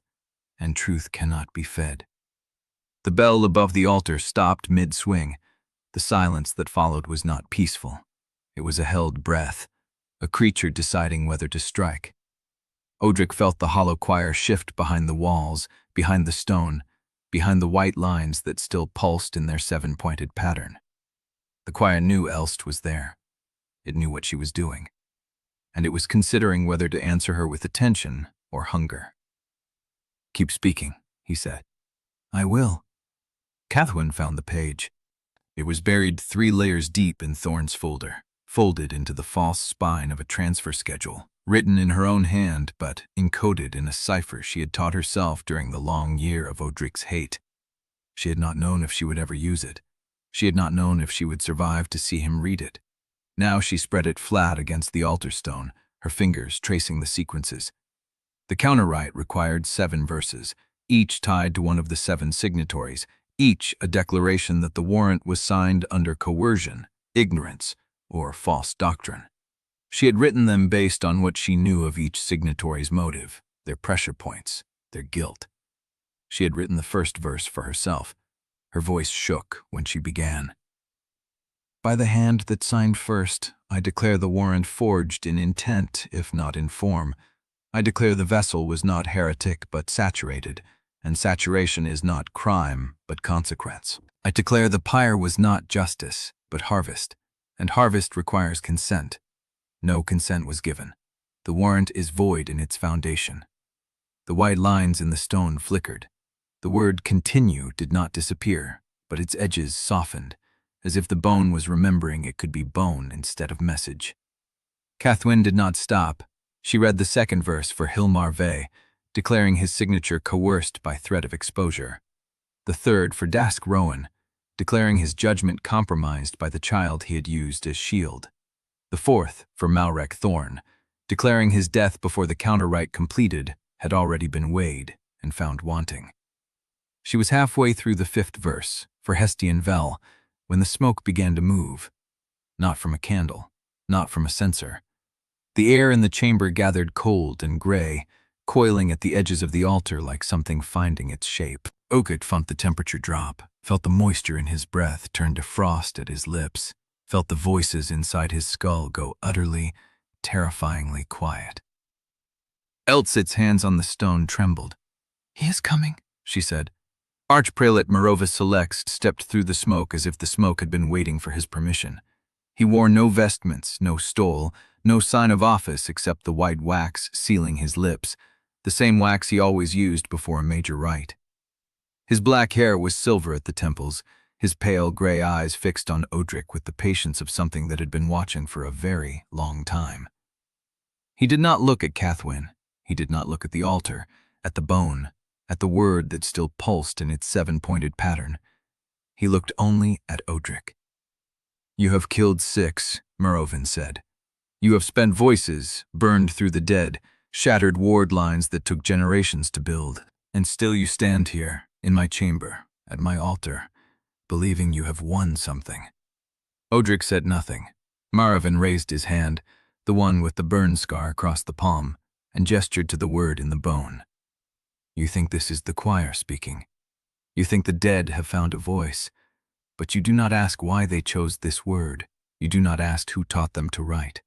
Speaker 1: and truth cannot be fed. The bell above the altar stopped mid-swing. The silence that followed was not peaceful. It was a held breath, a creature deciding whether to strike. Odrik felt the hollow choir shift behind the walls, behind the stone, behind the white lines that still pulsed in their seven-pointed pattern. The choir knew Elst was there. It knew what she was doing. And it was considering whether to answer her with attention or hunger. Keep speaking, he said. I will. Cathwen found the page. It was buried 3 layers deep in Thorn's folder, folded into the false spine of a transfer schedule, written in her own hand but encoded in a cipher she had taught herself during the long year of Odrik's hate. She had not known if she would ever use it. She had not known if she would survive to see him read it. Now she spread it flat against the altar stone, her fingers tracing the sequences. The Counter-Rite required 7 verses, each tied to one of the 7 signatories, each a declaration that the warrant was signed under coercion, ignorance, or false doctrine. She had written them based on what she knew of each signatory's motive, their pressure points, their guilt. She had written the first verse for herself. Her voice shook when she began. By the hand that signed first, I declare the warrant forged in intent, if not in form. I declare the vessel was not heretic but saturated, and saturation is not crime but consequence. I declare the pyre was not justice but harvest, and harvest requires consent. No consent was given. The warrant is void in its foundation. The white lines in the stone flickered. The word continue did not disappear, but its edges softened, as if the bone was remembering it could be bone instead of message. Cathwen did not stop. She read the second verse for Hilmar Ve, declaring his signature coerced by threat of exposure. The third for Dask Rowan, declaring his judgment compromised by the child he had used as shield. The fourth for Malrek Thorn, declaring his death before the Counter-Rite completed had already been weighed and found wanting. She was halfway through the 5th verse for Hestian Vel when the smoke began to move, not from a candle, not from a censer. The air in the chamber gathered cold and gray, coiling at the edges of the altar like something finding its shape. Odrik felt the temperature drop, felt the moisture in his breath turn to frost at his lips, felt the voices inside his skull go utterly, terrifyingly quiet. Eltsit's hands on the stone trembled. He is coming, she said. Archprelate Morova Select stepped through the smoke as if the smoke had been waiting for his permission. He wore no vestments, no stole, no sign of office except the white wax sealing his lips, the same wax he always used before a major rite. His black hair was silver at the temples, his pale gray eyes fixed on Odrik with the patience of something that had been watching for a very long time. He did not look at Cathwen. He did not look at the altar, at the bone, at the word that still pulsed in its 7-pointed pattern. He looked only at Odrik. You have killed 6, Morovin said. You have spent voices, burned through the dead, shattered ward lines that took generations to build, and still you stand here, in my chamber, at my altar, believing you have won something. Odrik said nothing. Morovin raised his hand, the one with the burn scar across the palm, and gestured to the word in the bone. You think this is the choir speaking. You think the dead have found a voice, but you do not ask why they chose this word. You do not ask who taught them to write.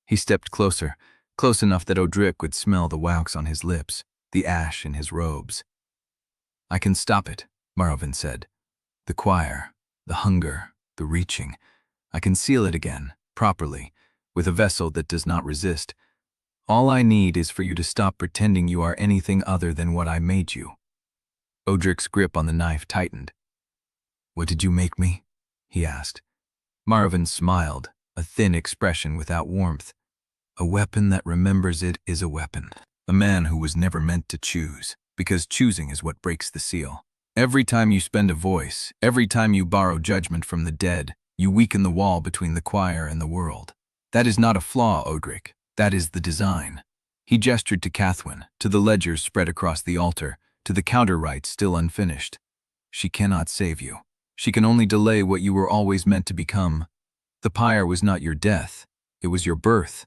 Speaker 1: He stepped closer, close enough that Odrik could smell the wax on his lips, the ash in his robes. I can stop it, Morovin said. The choir, the hunger, the reaching. I can seal it again, properly, with a vessel that does not resist. All I need is for you to stop pretending you are anything other than what I made you. Odrik's grip on the knife tightened. What did you make me? he asked. Marvin smiled, a thin expression without warmth. A weapon that remembers it is a weapon. A man who was never meant to choose, because choosing is what breaks the seal. Every time you spend a voice, every time you borrow judgment from the dead, you weaken the wall between the choir and the world. That is not a flaw, Odrik. That is the design. He gestured to Cathwen, to the ledgers spread across the altar, to the Counter-Rite still unfinished. She cannot save you. She can only delay what you were always meant to become. The pyre was not your death. It was your birth.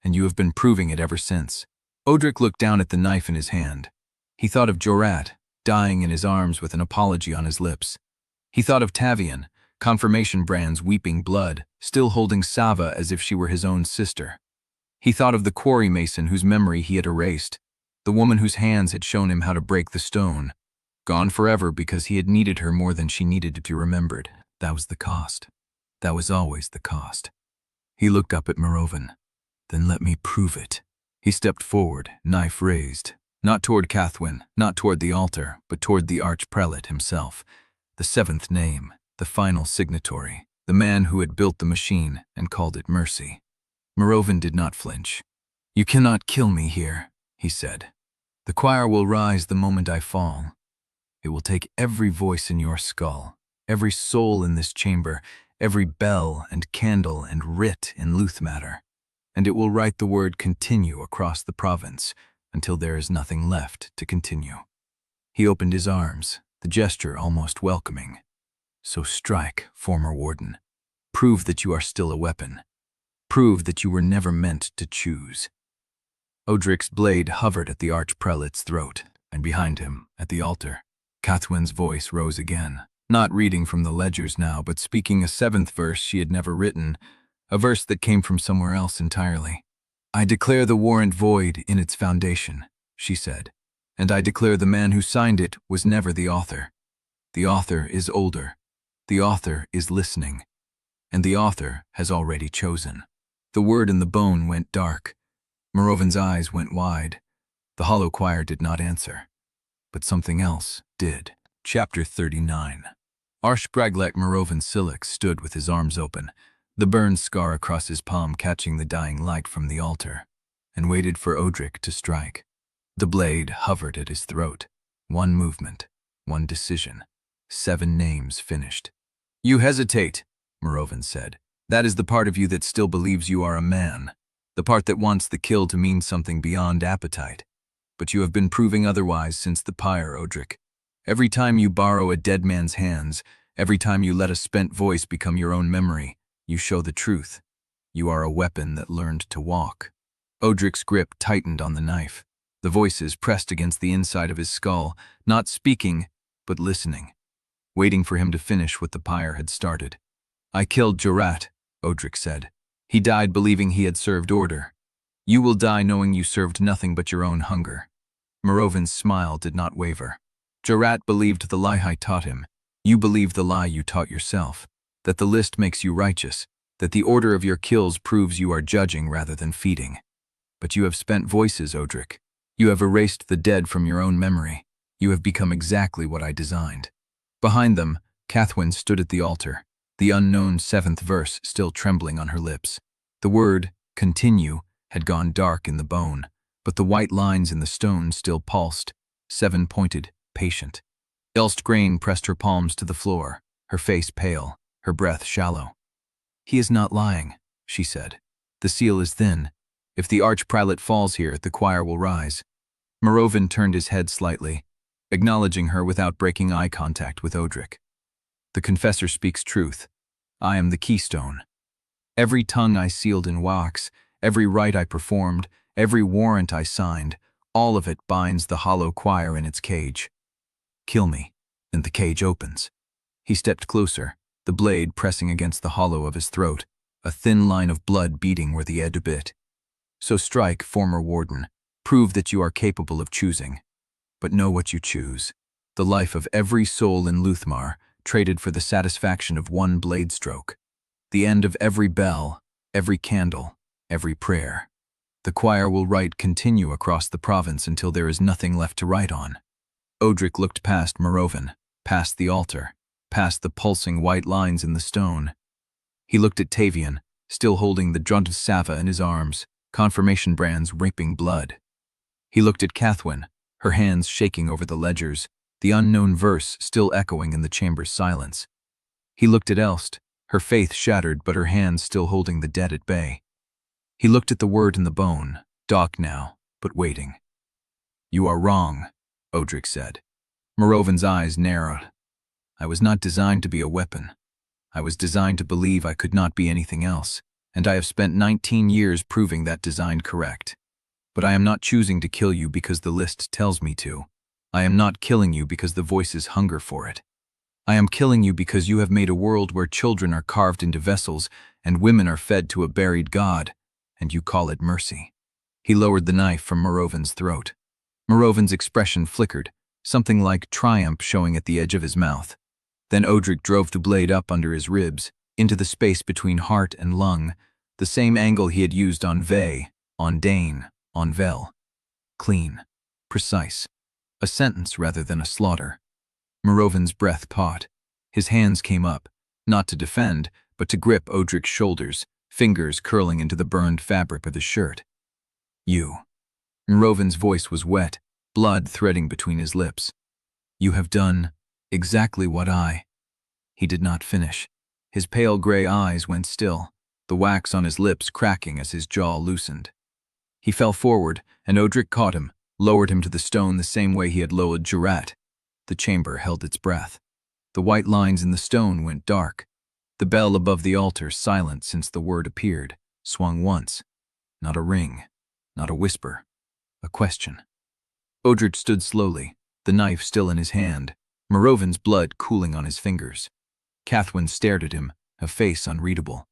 Speaker 1: And you have been proving it ever since. Odrik looked down at the knife in his hand. He thought of Jorat, dying in his arms with an apology on his lips. He thought of Tavian, confirmation Brand's weeping blood, still holding Sava as if she were his own sister. He thought of the quarry mason whose memory he had erased, the woman whose hands had shown him how to break the stone, gone forever because he had needed her more than she needed to be remembered. That was the cost. That was always the cost. He looked up at Merovan. Then let me prove it. He stepped forward, knife raised, not toward Cathwen, not toward the altar, but toward the archprelate himself, the seventh name, the final signatory, the man who had built the machine and called it mercy. Merovan did not flinch. You cannot kill me here, he said. The choir will rise the moment I fall. It will take every voice in your skull, every soul in this chamber, every bell and candle and writ in Luthmar, and it will write the word continue across the province until there is nothing left to continue. He opened his arms, the gesture almost welcoming. So strike, former warden. Prove that you are still a weapon. Prove that you were never meant to choose. Odrik's blade hovered at the archprelate's throat, and behind him, at the altar, Cathwen's voice rose again, not reading from the ledgers now, but speaking a seventh verse she had never written, a verse that came from somewhere else entirely. I declare the warrant void in its foundation, she said, and I declare the man who signed it was never the author. The author is older. The author is listening. And the author has already chosen. The word in the bone went dark. Merovan's eyes went wide. The hollow choir did not answer. But something else did. Chapter 39. Archpraglek Merovan Silix stood with his arms open, the burned scar across his palm catching the dying light from the altar, and waited for Odrik to strike. The blade hovered at his throat. One movement, one decision. 7 names finished. You hesitate, Merovan said. That is the part of you that still believes you are a man, the part that wants the kill to mean something beyond appetite. But you have been proving otherwise since the pyre, Odrik. Every time you borrow a dead man's hands, every time you let a spent voice become your own memory, you show the truth. You are a weapon that learned to walk. Odrik's grip tightened on the knife. The voices pressed against the inside of his skull, not speaking, but listening, waiting for him to finish what the pyre had started. I killed Jorat, Odrik said. He died believing he had served order. You will die knowing you served nothing but your own hunger. Merovan's smile did not waver. Jorat believed the lie I taught him. You believe the lie you taught yourself, that the list makes you righteous, that the order of your kills proves you are judging rather than feeding. But you have spent voices, Odrik. You have erased the dead from your own memory. You have become exactly what I designed. Behind them, Cathwen stood at the altar, the unknown 7th verse still trembling on her lips. The word, continue, had gone dark in the bone, but the white lines in the stone still pulsed, 7-pointed, patient. Elstgrain pressed her palms to the floor, her face pale, her breath shallow. He is not lying, she said. The seal is thin. If the archprelate falls here, the choir will rise. Merovan turned his head slightly, acknowledging her without breaking eye contact with Odrik. The confessor speaks truth. I am the keystone. Every tongue I sealed in wax, every rite I performed, every warrant I signed, all of it binds the hollow choir in its cage. Kill me, and the cage opens. He stepped closer, the blade pressing against the hollow of his throat, a thin line of blood beating where the edge bit. So strike, former warden. Prove that you are capable of choosing. But know what you choose. The life of every soul in Luthmar, traded for the satisfaction of one blade stroke. The end of every bell, every candle, every prayer. The choir will write continue across the province until there is nothing left to write on. Odrik looked past Merovan, past the altar, past the pulsing white lines in the stone. He looked at Tavian, still holding the drunt of Sava in his arms, confirmation brands raping blood. He looked at Cathwen, her hands shaking over the ledgers, the unknown verse still echoing in the chamber's silence. He looked at Elst, her faith shattered but her hands still holding the dead at bay. He looked at the word in the bone, dark now, but waiting. "You are wrong," Odrik said. Morrovin's eyes narrowed. "I was not designed to be a weapon. I was designed to believe I could not be anything else, and I have spent 19 years proving that design correct. But I am not choosing to kill you because the list tells me to. I am not killing you because the voices hunger for it. I am killing you because you have made a world where children are carved into vessels and women are fed to a buried god, and you call it mercy." He lowered the knife from Morrovin's throat. Morrovin's expression flickered, something like triumph showing at the edge of his mouth. Then Odrik drove the blade up under his ribs, into the space between heart and lung, the same angle he had used on Ve, on Dane, on Vel. Clean. Precise. A sentence rather than a slaughter. Morrovin's breath caught. His hands came up, not to defend, but to grip Odrik's shoulders, fingers curling into the burned fabric of his shirt. "You." Morrovin's voice was wet, blood threading between his lips. "You have done exactly what I—" He did not finish. His pale gray eyes went still, the wax on his lips cracking as his jaw loosened. He fell forward, and Odrik caught him, lowered him to the stone the same way he had lowered Jurat. The chamber held its breath. The white lines in the stone went dark. The bell above the altar, silent since the word appeared, swung once. Not a ring, not a whisper, a question. Odrik stood slowly, the knife still in his hand, Morrovin's blood cooling on his fingers. Cathwen stared at him, a face unreadable.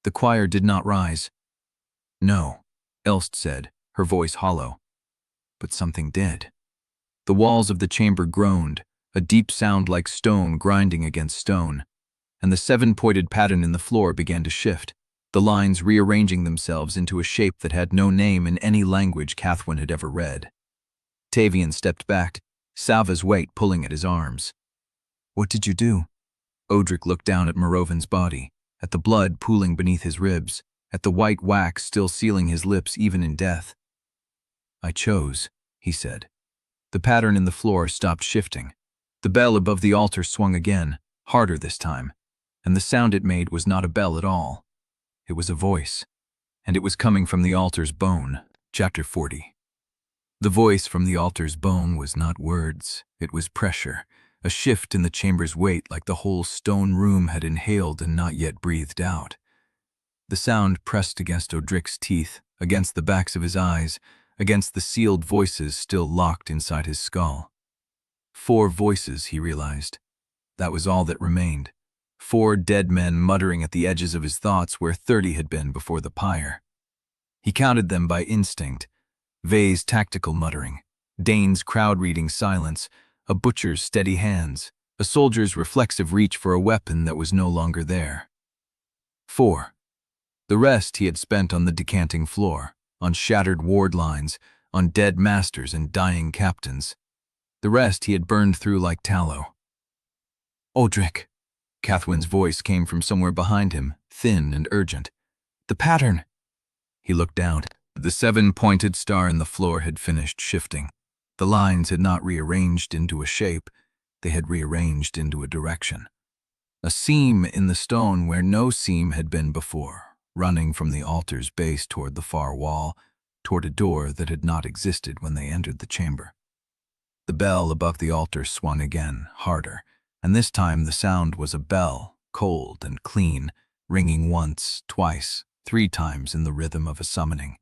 Speaker 1: The choir did not rise. "No," Elst said, her voice hollow. But something did. The walls of the chamber groaned, a deep sound like stone grinding against stone, and the seven-pointed pattern in the floor began to shift, the lines rearranging themselves into a shape that had no name in any language Cathwen had ever read. Tavian stepped back, Sava's weight pulling at his arms. "What did you do?" Odrik looked down at Morrovin's body, at the blood pooling beneath his ribs, at the white wax still sealing his lips even in death. "I chose," he said. The pattern in the floor stopped shifting. The bell above the altar swung again, harder this time, and the sound it made was not a bell at all. It was a voice, and it was coming from the altar's bone. Chapter 40. The voice from the altar's bone was not words, it was pressure, a shift in the chamber's weight like the whole stone room had inhaled and not yet breathed out. The sound pressed against Odrik's teeth, against the backs of his eyes, against the sealed voices still locked inside his skull. 4 voices, he realized. That was all that remained. 4 dead men muttering at the edges of his thoughts where 30 had been before the pyre. He counted them by instinct. Ve's tactical muttering, Dane's crowd-reading silence, a butcher's steady hands, a soldier's reflexive reach for a weapon that was no longer there. 4. The rest he had spent on the decanting floor, on shattered ward lines, on dead masters and dying captains. The rest he had burned through like tallow. "Odrik," Cathwen's voice came from somewhere behind him, thin and urgent. "The pattern." He looked down. The 7-pointed star in the floor had finished shifting. The lines had not rearranged into a shape, they had rearranged into a direction. A seam in the stone where no seam had been before, running from the altar's base toward the far wall, toward a door that had not existed when they entered the chamber. The bell above the altar swung again, harder, and this time the sound was a bell, cold and clean, ringing once, twice, 3 times in the rhythm of a summoning.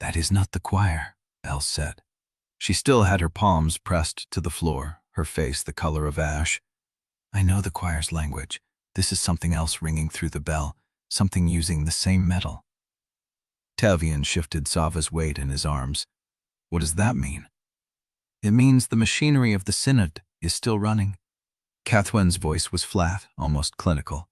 Speaker 1: "That is not the choir," Elst said. She still had her palms pressed to the floor, her face the color of ash. "I know the choir's language. This is something else ringing through the bell, something using the same metal." Tavian shifted Sava's weight in his arms. "What does that mean?" "It means the machinery of the Synod is still running." Cathwen's voice was flat, almost clinical.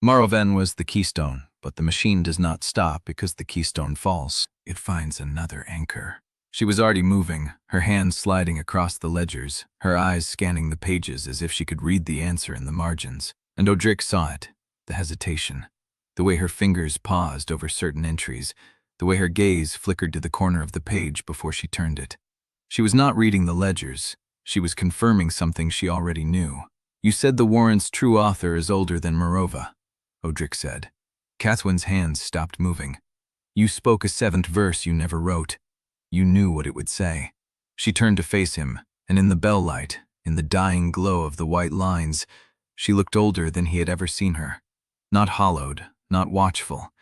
Speaker 1: "Morroven was the keystone, but the machine does not stop because the keystone falls. It finds another anchor." She was already moving, her hands sliding across the ledgers, her eyes scanning the pages as if she could read the answer in the margins. And Odrik saw it, the hesitation, the way her fingers paused over certain entries, the way her gaze flickered to the corner of the page before she turned it. She was not reading the ledgers. She was confirming something she already knew. "You said the warrant's true author is older than Morova," Odrik said. Cathwen's hands stopped moving. "You spoke a seventh verse you never wrote. You knew what it would say." She turned to face him, and in the bell light, in the dying glow of the white lines, she looked older than he had ever seen her. Not hollowed, not watchful,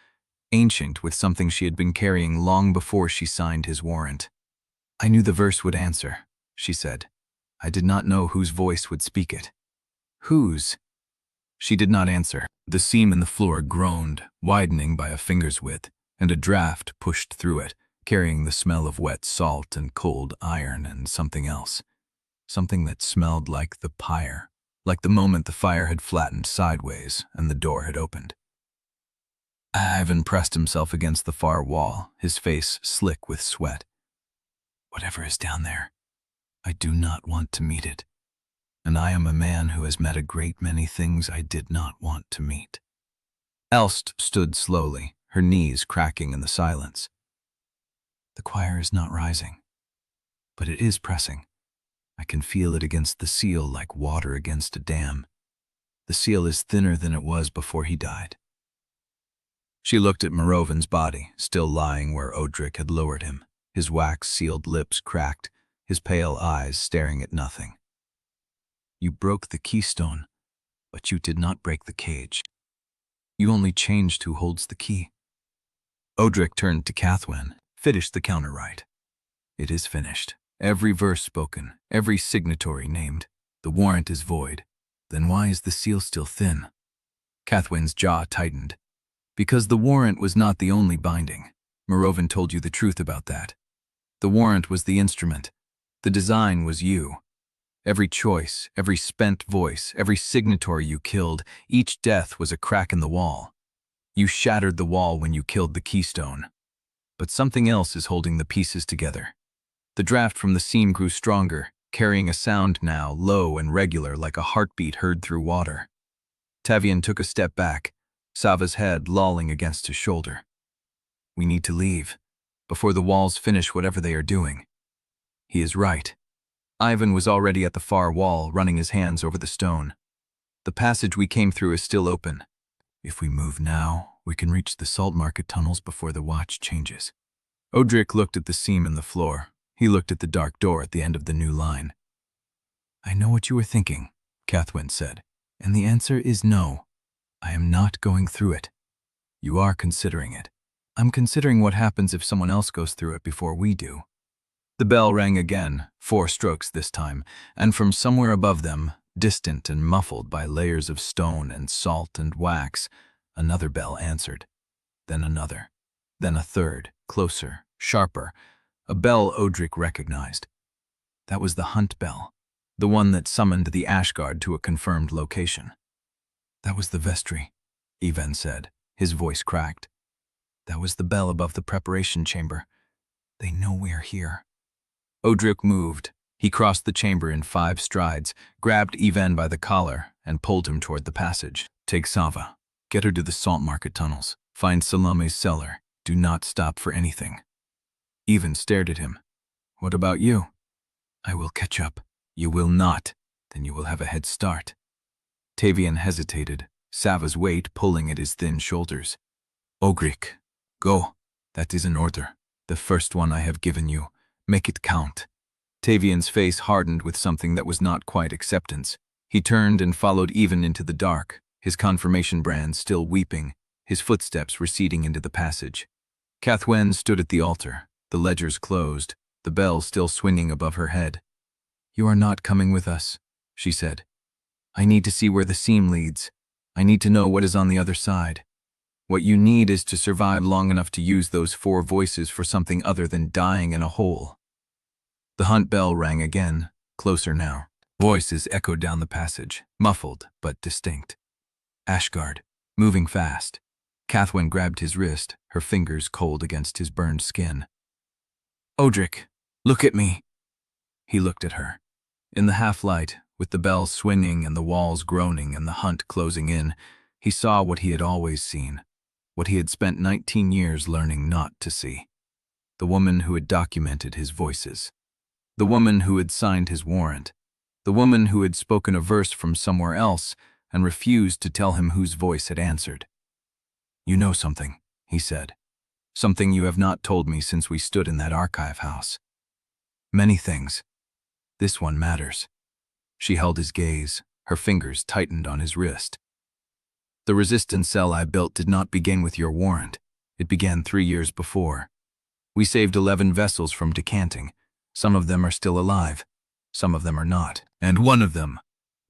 Speaker 1: ancient with something she had been carrying long before she signed his warrant. "I knew the verse would answer," she said. "I did not know whose voice would speak it." "Whose?" She did not answer. The seam in the floor groaned, widening by a finger's width, and a draft pushed through it, carrying the smell of wet salt and cold iron and something else. Something that smelled like the pyre, like the moment the fire had flattened sideways and the door had opened. Ivan pressed himself against the far wall, his face slick with sweat. "Whatever is down there, I do not want to meet it. And I am a man who has met a great many things I did not want to meet." Elst stood slowly, her knees cracking in the silence. "The choir is not rising, but it is pressing. I can feel it against the seal like water against a dam. The seal is thinner than it was before he died." She looked at Morovan's body, still lying where Odrik had lowered him, his wax-sealed lips cracked, his pale eyes staring at nothing. "You broke the keystone, but you did not break the cage. You only changed who holds the key." Odrik turned to Cathwen. "Finish the Counter-Rite." "It is finished. Every verse spoken, every signatory named. The warrant is void. Then why is the seal still thin?" Cathwen's jaw tightened. "Because the warrant was not the only binding. Morovan told you the truth about that. The warrant was the instrument. The design was you. Every choice, every spent voice, every signatory you killed, each death was a crack in the wall. You shattered the wall when you killed the keystone. But something else is holding the pieces together." The draft from the seam grew stronger, carrying a sound now, low and regular like a heartbeat heard through water. Tavian took a step back, Sava's head lolling against his shoulder. "We need to leave, before the walls finish whatever they are doing." He is right. Ivan was already at the far wall, running his hands over the stone. "The passage we came through is still open. If we move now, we can reach the salt market tunnels before the watch changes." Odrik looked at the seam in the floor. He looked at the dark door at the end of the new line. "I know what you were thinking," Cathwen said, "and the answer is no. I am not going through it. You are considering it. I'm considering what happens if someone else goes through it before we do." The bell rang again, 4 strokes this time, and from somewhere above them, distant and muffled by layers of stone and salt and wax, another bell answered. Then another. Then a third, closer, sharper, a bell Odrik recognized. That was the hunt bell, the one that summoned the Ashguard to a confirmed location. "That was the vestry," Ivan said, his voice cracked. "That was the bell above the preparation chamber. They know we're here." Odrik moved. He crossed the chamber in 5 strides, grabbed Ivan by the collar, and pulled him toward the passage. "Take Sava. Get her to the salt market tunnels. Find Salome's cellar. Do not stop for anything." Ivan stared at him. "What about you?" "I will catch up." "You will not. Then you will have a head start." Tavian hesitated, Sava's weight pulling at his thin shoulders. "Odrik, go. That is an order. The first one I have given you. Make it count." Tavian's face hardened with something that was not quite acceptance. He turned and followed Ivan into the dark, his confirmation brand still weeping, his footsteps receding into the passage. Cathwen stood at the altar, the ledgers closed, the bell still swinging above her head. "You are not coming with us," she said. "I need to see where the seam leads. I need to know what is on the other side. What you need is to survive long enough to use those 4 voices for something other than dying in a hole." The hunt bell rang again, closer now. Voices echoed down the passage, muffled but distinct. Ashguard, moving fast. Cathwen grabbed his wrist, her fingers cold against his burned skin. "Odrik, Look at me. He looked at her. In the half-light, with the bells swinging and the walls groaning and the hunt closing in, he saw what he had always seen, what he had spent 19 years learning not to see. The woman who had documented his voices. The woman who had signed his warrant. The woman who had spoken a verse from somewhere else and refused to tell him whose voice had answered. "You know something," he said. "Something you have not told me since we stood in that archive house. Many things. This one matters." She held his gaze, her fingers tightened on his wrist. "The resistance cell I built did not begin with your warrant. It began 3 years before. We saved 11 vessels from decanting. Some of them are still alive. Some of them are not. And one of them—"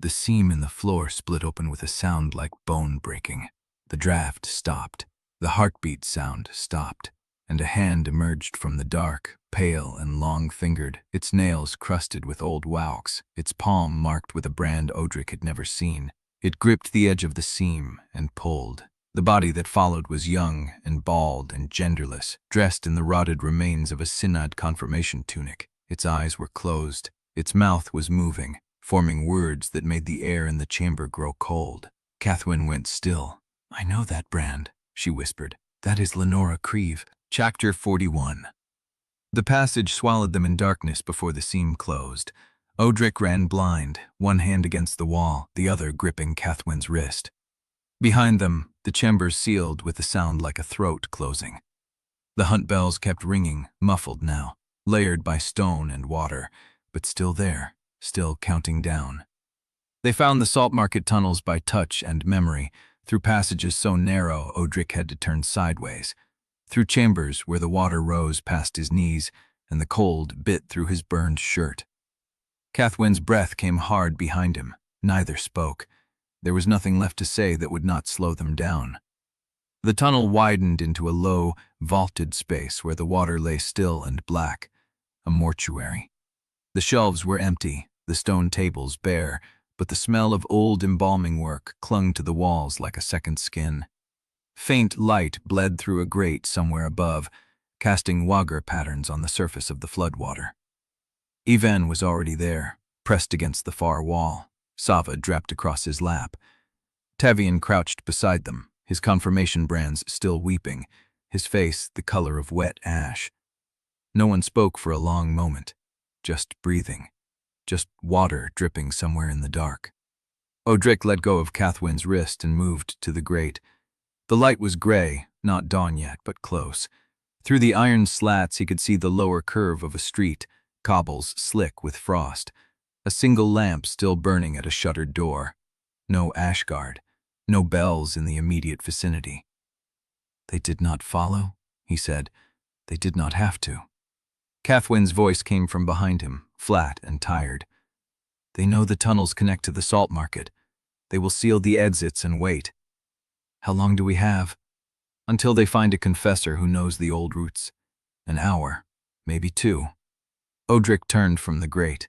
Speaker 1: The seam in the floor split open with a sound like bone breaking. The draft stopped. The heartbeat sound stopped. And a hand emerged from the dark, pale and long-fingered, its nails crusted with old waux, its palm marked with a brand Odrik had never seen. It gripped the edge of the seam and pulled. The body that followed was young and bald and genderless, dressed in the rotted remains of a Synod confirmation tunic. Its eyes were closed. Its mouth was moving, forming words that made the air in the chamber grow cold. Cathwen went still. "I know that brand," she whispered. "That is Lenora Creve." Chapter 41. The passage swallowed them in darkness before the seam closed. Odrik ran blind, one hand against the wall, the other gripping Cathwen's wrist. Behind them, the chambers sealed with a sound like a throat closing. The hunt bells kept ringing, muffled now, layered by stone and water, but still there, still counting down. They found the salt market tunnels by touch and memory, through passages so narrow Odrik had to turn sideways, through chambers where the water rose past his knees and the cold bit through his burned shirt. Cathwen's breath came hard behind him. Neither spoke. There was nothing left to say that would not slow them down. The tunnel widened into a low, vaulted space where the water lay still and black, a mortuary. The shelves were empty, the stone tables bare, but the smell of old embalming work clung to the walls like a second skin. Faint light bled through a grate somewhere above, casting wagger patterns on the surface of the floodwater. Ivan was already there, pressed against the far wall, Sava draped across his lap. Tavian crouched beside them, his confirmation brands still weeping, his face the color of wet ash. No one spoke for a long moment, just breathing, just water dripping somewhere in the dark. Odrik let go of Cathwen's wrist and moved to the grate. The light was gray, not dawn yet, but close. Through the iron slats he could see the lower curve of a street, cobbles slick with frost, a single lamp still burning at a shuttered door. No ash guard, no bells in the immediate vicinity. "They did not follow," he said. "They did not have to." Cathwen's voice came from behind him, flat and tired. "They know the tunnels connect to the salt market. They will seal the exits and wait. How long do we have?" "Until they find a confessor who knows the old routes. An hour, maybe 2. Odrik turned from the grate.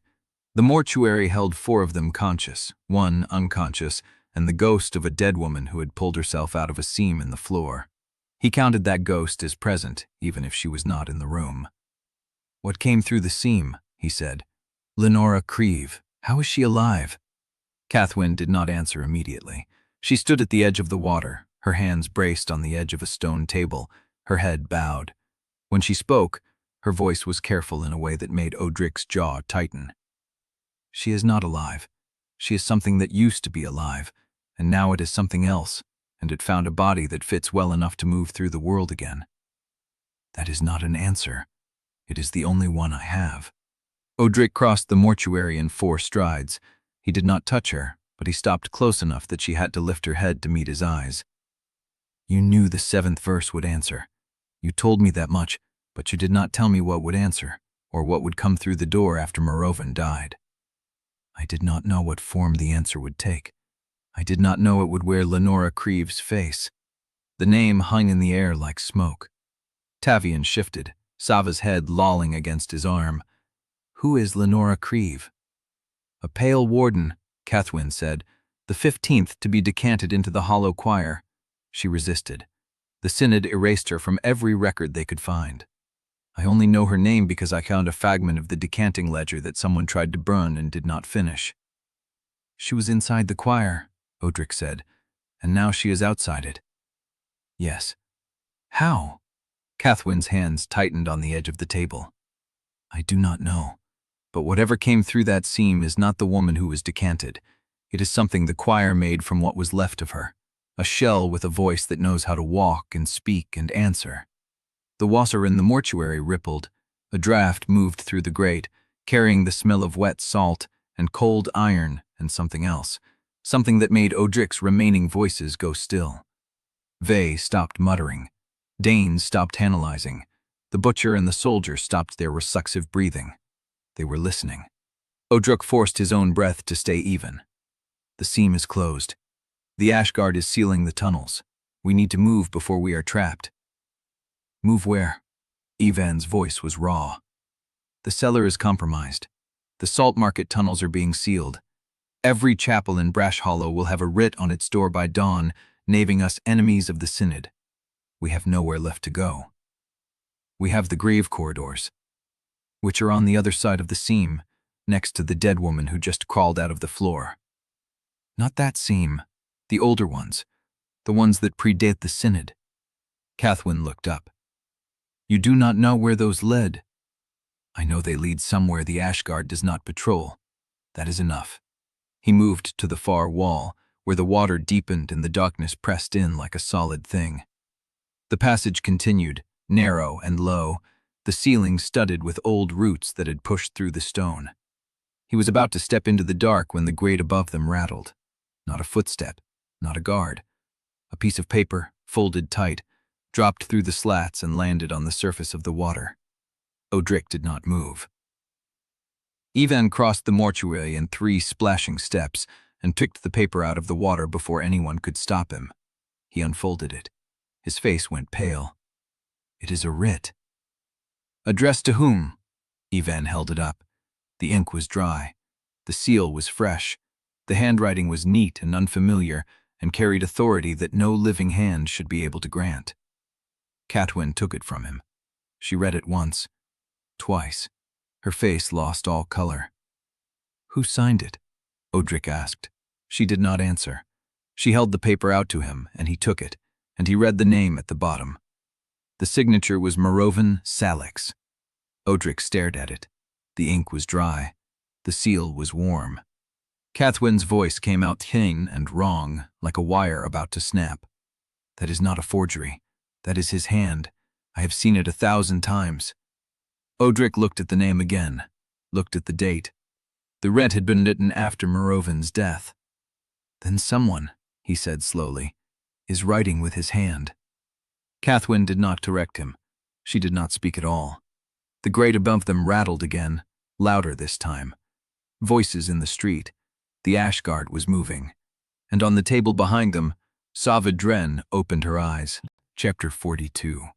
Speaker 1: The mortuary held 4 of them conscious, 1 unconscious, and the ghost of a dead woman who had pulled herself out of a seam in the floor. He counted that ghost as present, even if she was not in the room. "What came through the seam?" he said. "Lenora Creve. How is she alive?" Cathwen did not answer immediately. She stood at the edge of the water, her hands braced on the edge of a stone table, her head bowed. When she spoke, her voice was careful in a way that made Odrik's jaw tighten. "She is not alive. She is something that used to be alive, and now it is something else, and it found a body that fits well enough to move through the world again." "That is not an answer. It is the only one I have." Odrik crossed the mortuary in 4 strides. He did not touch her, but he stopped close enough that she had to lift her head to meet his eyes. "You knew the 7th verse would answer. You told me that much, but you did not tell me what would answer, or what would come through the door after Morovan died." "I did not know what form the answer would take. I did not know it would wear Lenora Creve's face." The name hung in the air like smoke. Tavian shifted, Sava's head lolling against his arm. "Who is Lenora Creve?" "A Pale Warden," Cathwen said, "the 15th to be decanted into the hollow choir." She resisted. The Synod erased her from every record they could find. I only know her name because I found a fragment of the decanting ledger that someone tried to burn and did not finish. She was inside the choir, Odrik said, and now she is outside it. Yes. How? Cathwen's hands tightened on the edge of the table. I do not know, but whatever came through that seam is not the woman who was decanted. It is something the choir made from what was left of her, a shell with a voice that knows how to walk and speak and answer. The wasser in the mortuary rippled. A draft moved through the grate, carrying the smell of wet salt and cold iron and something else, something that made Odrik's remaining voices go still. Vey stopped muttering. Dane stopped analyzing. The butcher and the soldier stopped their reflexive breathing. They were listening. Odrik forced his own breath to stay even. The seam is closed. The Ashguard is sealing the tunnels. We need to move before we are trapped. Move where? Ivan's voice was raw. The cellar is compromised. The salt market tunnels are being sealed. Every chapel in Brash Hollow will have a writ on its door by dawn, naming us enemies of the Synod. We have nowhere left to go. We have the grave corridors, which are on the other side of the seam, next to the dead woman who just crawled out of the floor. Not that seam, the older ones, the ones that predate the Synod. Cathwen looked up. You do not know where those led. I know they lead somewhere the Ashguard does not patrol. That is enough. He moved to the far wall, where the water deepened and the darkness pressed in like a solid thing. The passage continued, narrow and low, the ceiling studded with old roots that had pushed through the stone. He was about to step into the dark when the grate above them rattled. Not a footstep, not a guard. A piece of paper, folded tight, dropped through the slats and landed on the surface of the water. Odrik did not move. Ivan crossed the mortuary in 3 splashing steps and picked the paper out of the water before anyone could stop him. He unfolded it. His face went pale. It is a writ. Addressed to whom? Ivan held it up. The ink was dry. The seal was fresh. The handwriting was neat and unfamiliar and carried authority that no living hand should be able to grant. Cathwen took it from him. She read it once, twice. Her face lost all color. Who signed it? Odrik asked. She did not answer. She held the paper out to him, and he took it, and he read the name at the bottom. The signature was Morovin Salix. Odrik stared at it. The ink was dry. The seal was warm. Cathwen's voice came out thin and wrong, like a wire about to snap. That is not a forgery. That is his hand. I have seen it 1,000 times. Odrik looked at the name again, looked at the date. The writ had been written after Morovin's death. Then someone, he said slowly, is writing with his hand. Cathwen did not correct him. She did not speak at all. The grate above them rattled again, louder this time. Voices in the street. The Ashguard was moving. And on the table behind them, Sava Dren opened her eyes. Chapter 42.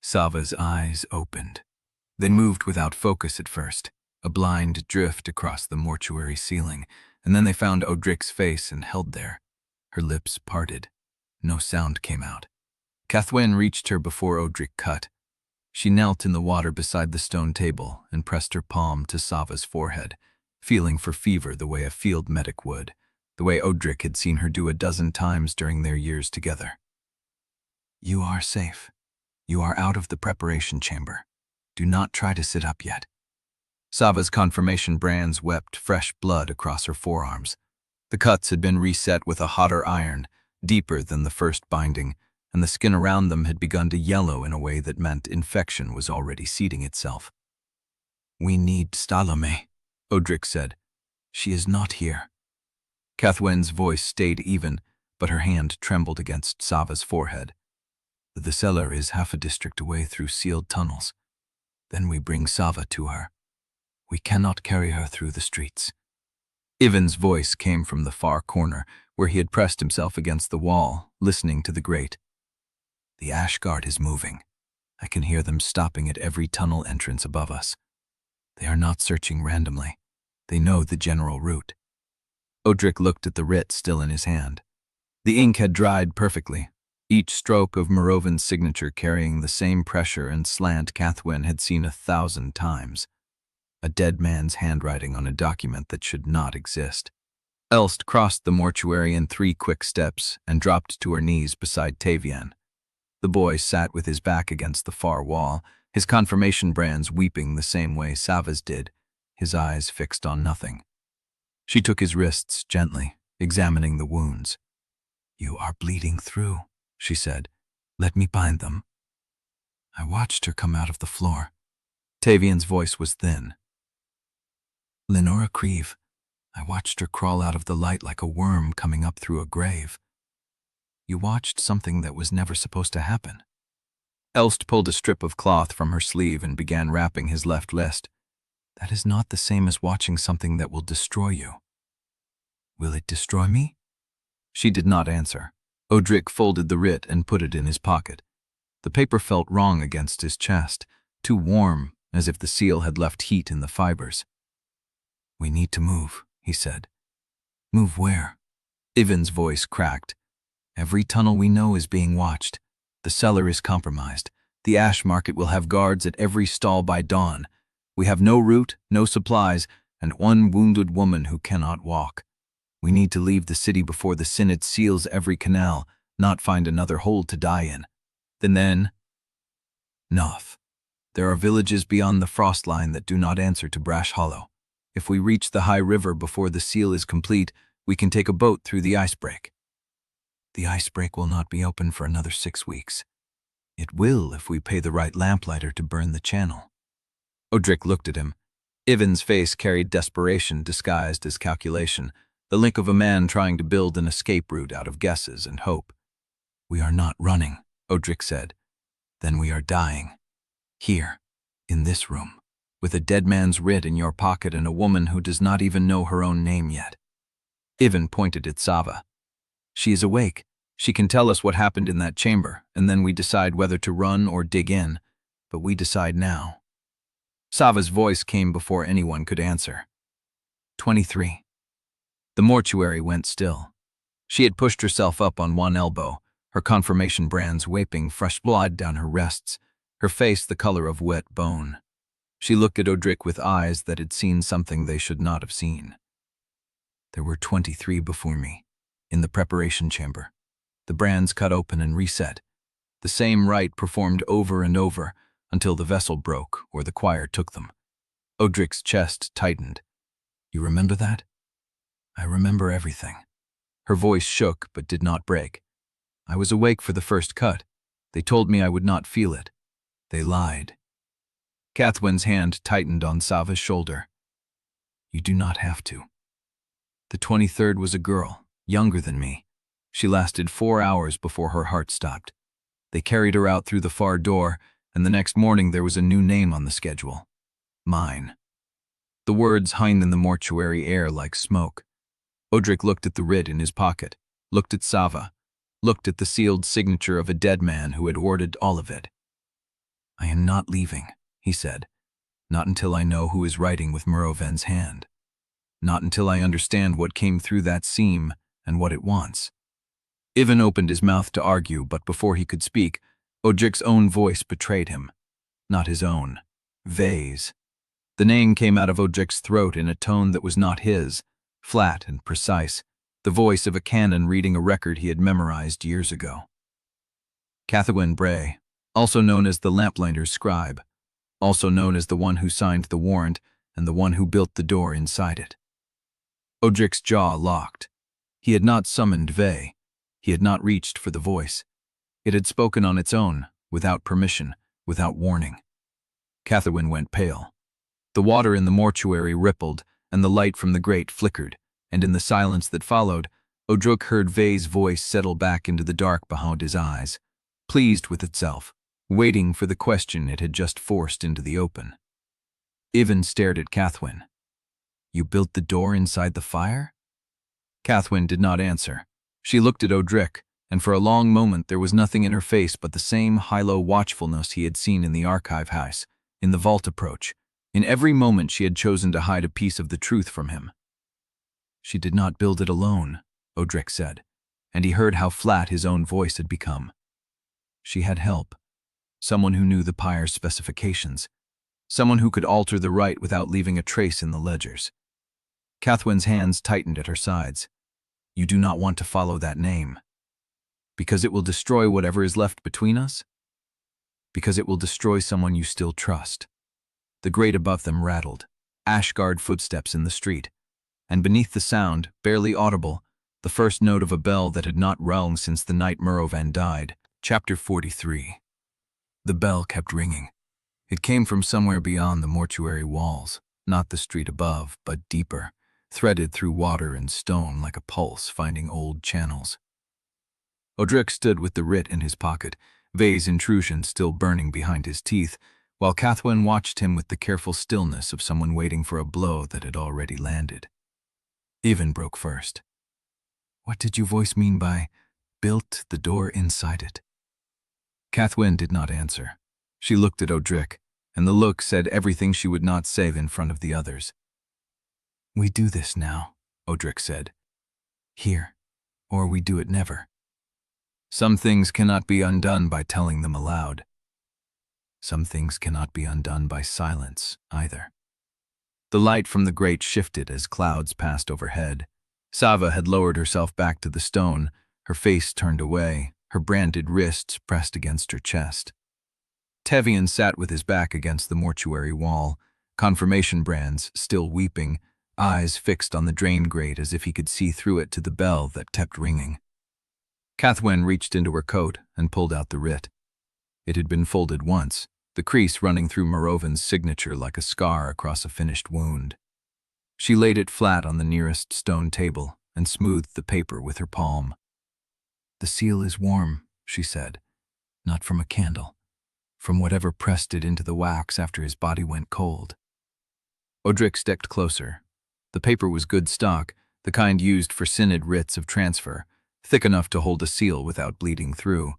Speaker 1: Sava's eyes opened. They moved without focus at first, a blind drift across the mortuary ceiling, and then they found Odrik's face and held there. Her lips parted. No sound came out. Cathwen reached her before Odrik cut. She knelt in the water beside the stone table and pressed her palm to Sava's forehead, feeling for fever the way a field medic would, the way Odrik had seen her do 12 times during their years together. You are safe. You are out of the preparation chamber. Do not try to sit up yet. Sava's confirmation brands wept fresh blood across her forearms. The cuts had been reset with a hotter iron, deeper than the first binding, and the skin around them had begun to yellow in a way that meant infection was already seeding itself. We need Salome, Odrik said. She is not here. Cathwen's voice stayed even, but her hand trembled against Sava's forehead. The cellar is half a district away through sealed tunnels. Then we bring Sava to her. We cannot carry her through the streets. Ivan's voice came from the far corner, where he had pressed himself against the wall, listening to the grate. The Ashguard is moving. I can hear them stopping at every tunnel entrance above us. They are not searching randomly. They know the general route. Odrik looked at the writ still in his hand. The ink had dried perfectly. each stroke of Morovan's signature carrying the same pressure and slant Cathwen had seen 1,000 times. A dead man's handwriting on a document that should not exist. Elst crossed the mortuary in 3 quick steps and dropped to her knees beside Tavian. The boy sat with his back against the far wall, his confirmation brands weeping the same way Sava's did, his eyes fixed on nothing. She took his wrists gently, examining the wounds. "You are bleeding through," she said. "Let me bind them." I watched her come out of the floor. Tavian's voice was thin. "Lenora Creve, I watched her crawl out of the light like a worm coming up through a grave. You watched something that was never supposed to happen." Elst pulled a strip of cloth from her sleeve and began wrapping his left wrist. "That is not the same as watching something that will destroy you." "Will it destroy me?" She did not answer. Odrik folded the writ and put it in his pocket. The paper felt wrong against his chest, too warm, as if the seal had left heat in the fibers. "We need to move," he said. "Move where?" Ivan's voice cracked. "Every tunnel we know is being watched. The cellar is compromised. The ash market will have guards at every stall by dawn. We have no route, no supplies, and one wounded woman who cannot walk. We need to leave the city before the Synod seals every canal, not find another hole to die in. Then, Noth. There are villages beyond the frost line that do not answer to Brash Hollow. If we reach the high river before the seal is complete, we can take a boat through the icebreak." "The icebreak will not be open for another 6 weeks. It will if we pay the right lamplighter to burn the channel." Odrik looked at him. Ivan's face carried desperation disguised as calculation, the link of a man trying to build an escape route out of guesses and hope. "We are not running," Odrik said. "Then we are dying. Here, in this room, with a dead man's writ in your pocket and a woman who does not even know her own name yet." Ivan pointed at Sava. "She is awake. She can tell us what happened in that chamber, and then we decide whether to run or dig in. But we decide now." Sava's voice came before anyone could answer. 23. The mortuary went still. She had pushed herself up on one elbow, her confirmation brands waping fresh blood down her wrists, her face the color of wet bone. She looked at Odrik with eyes that had seen something they should not have seen. "There were 23 before me, in the preparation chamber. The brands cut open and reset. The same rite performed over and over until the vessel broke or the choir took them." Odrik's chest tightened. "You remember that?" "I remember everything." Her voice shook but did not break. "I was awake for the first cut. They told me I would not feel it. They lied." Cathwen's hand tightened on Sava's shoulder. "You do not have to." "The 23rd was a girl, younger than me. She lasted 4 hours before her heart stopped. They carried her out through the far door, and the next morning there was a new name on the schedule. Mine." The words hung in the mortuary air like smoke. Odrik looked at the writ in his pocket, looked at Sava, looked at the sealed signature of a dead man who had ordered all of it. "I am not leaving," he said. "Not until I know who is writing with Morovan's hand. Not until I understand what came through that seam and what it wants." Ivan opened his mouth to argue, but before he could speak, Odrik's own voice betrayed him. Not his own. Vay's. The name came out of Odrik's throat in a tone that was not his, flat and precise, the voice of a canon reading a record he had memorized years ago. Cathwen Brale, also known as the lamplighter's scribe, also known as the one who signed the warrant and the one who built the door inside it. Odrik's jaw locked. He had not summoned Vay. He had not reached for the voice. It had spoken on its own, without permission, without warning. Cathwen went pale. The water in the mortuary rippled, and the light from the grate flickered, and in the silence that followed, Odrik heard Vay's voice settle back into the dark behind his eyes, pleased with itself, waiting for the question it had just forced into the open. Ivan stared at Cathwen. "You built the door inside the fire?" Cathwen did not answer. She looked at Odrik, and for a long moment there was nothing in her face but the same high-low watchfulness he had seen in the archive house, in the vault approach. In every moment she had chosen to hide a piece of the truth from him. "She did not build it alone," Odrik said, and he heard how flat his own voice had become. She had help. Someone who knew the pyre's specifications. Someone who could alter the rite without leaving a trace in the ledgers. Cathwen's hands tightened at her sides. You do not want to follow that name. Because it will destroy whatever is left between us? Because it will destroy someone you still trust. The grate above them rattled. Ashguard footsteps in the street. And beneath the sound, barely audible, the first note of a bell that had not rung since the night Merovan died. Chapter 43. The bell kept ringing. It came from somewhere beyond the mortuary walls, not the street above, but deeper, threaded through water and stone like a pulse finding old channels. Odrik stood with the writ in his pocket, Vay's intrusion still burning behind his teeth, while Cathwen watched him with the careful stillness of someone waiting for a blow that had already landed. Even broke first. What did your voice mean by, built the door inside it? Cathwen did not answer. She looked at Odrik, and the look said everything she would not say in front of the others. We do this now, Odrik said. Here, or we do it never. Some things cannot be undone by telling them aloud. Some things cannot be undone by silence, either. The light from the grate shifted as clouds passed overhead. Sava had lowered herself back to the stone, her face turned away, her branded wrists pressed against her chest. Tevian sat with his back against the mortuary wall, confirmation brands still weeping, eyes fixed on the drain grate as if he could see through it to the bell that kept ringing. Cathwen reached into her coat and pulled out the writ. It had been folded once, the crease running through Merovan's signature like a scar across a finished wound. She laid it flat on the nearest stone table and smoothed the paper with her palm. The seal is warm, she said, not from a candle, from whatever pressed it into the wax after his body went cold. Odrik stepped closer. The paper was good stock, the kind used for synod writs of transfer, thick enough to hold a seal without bleeding through.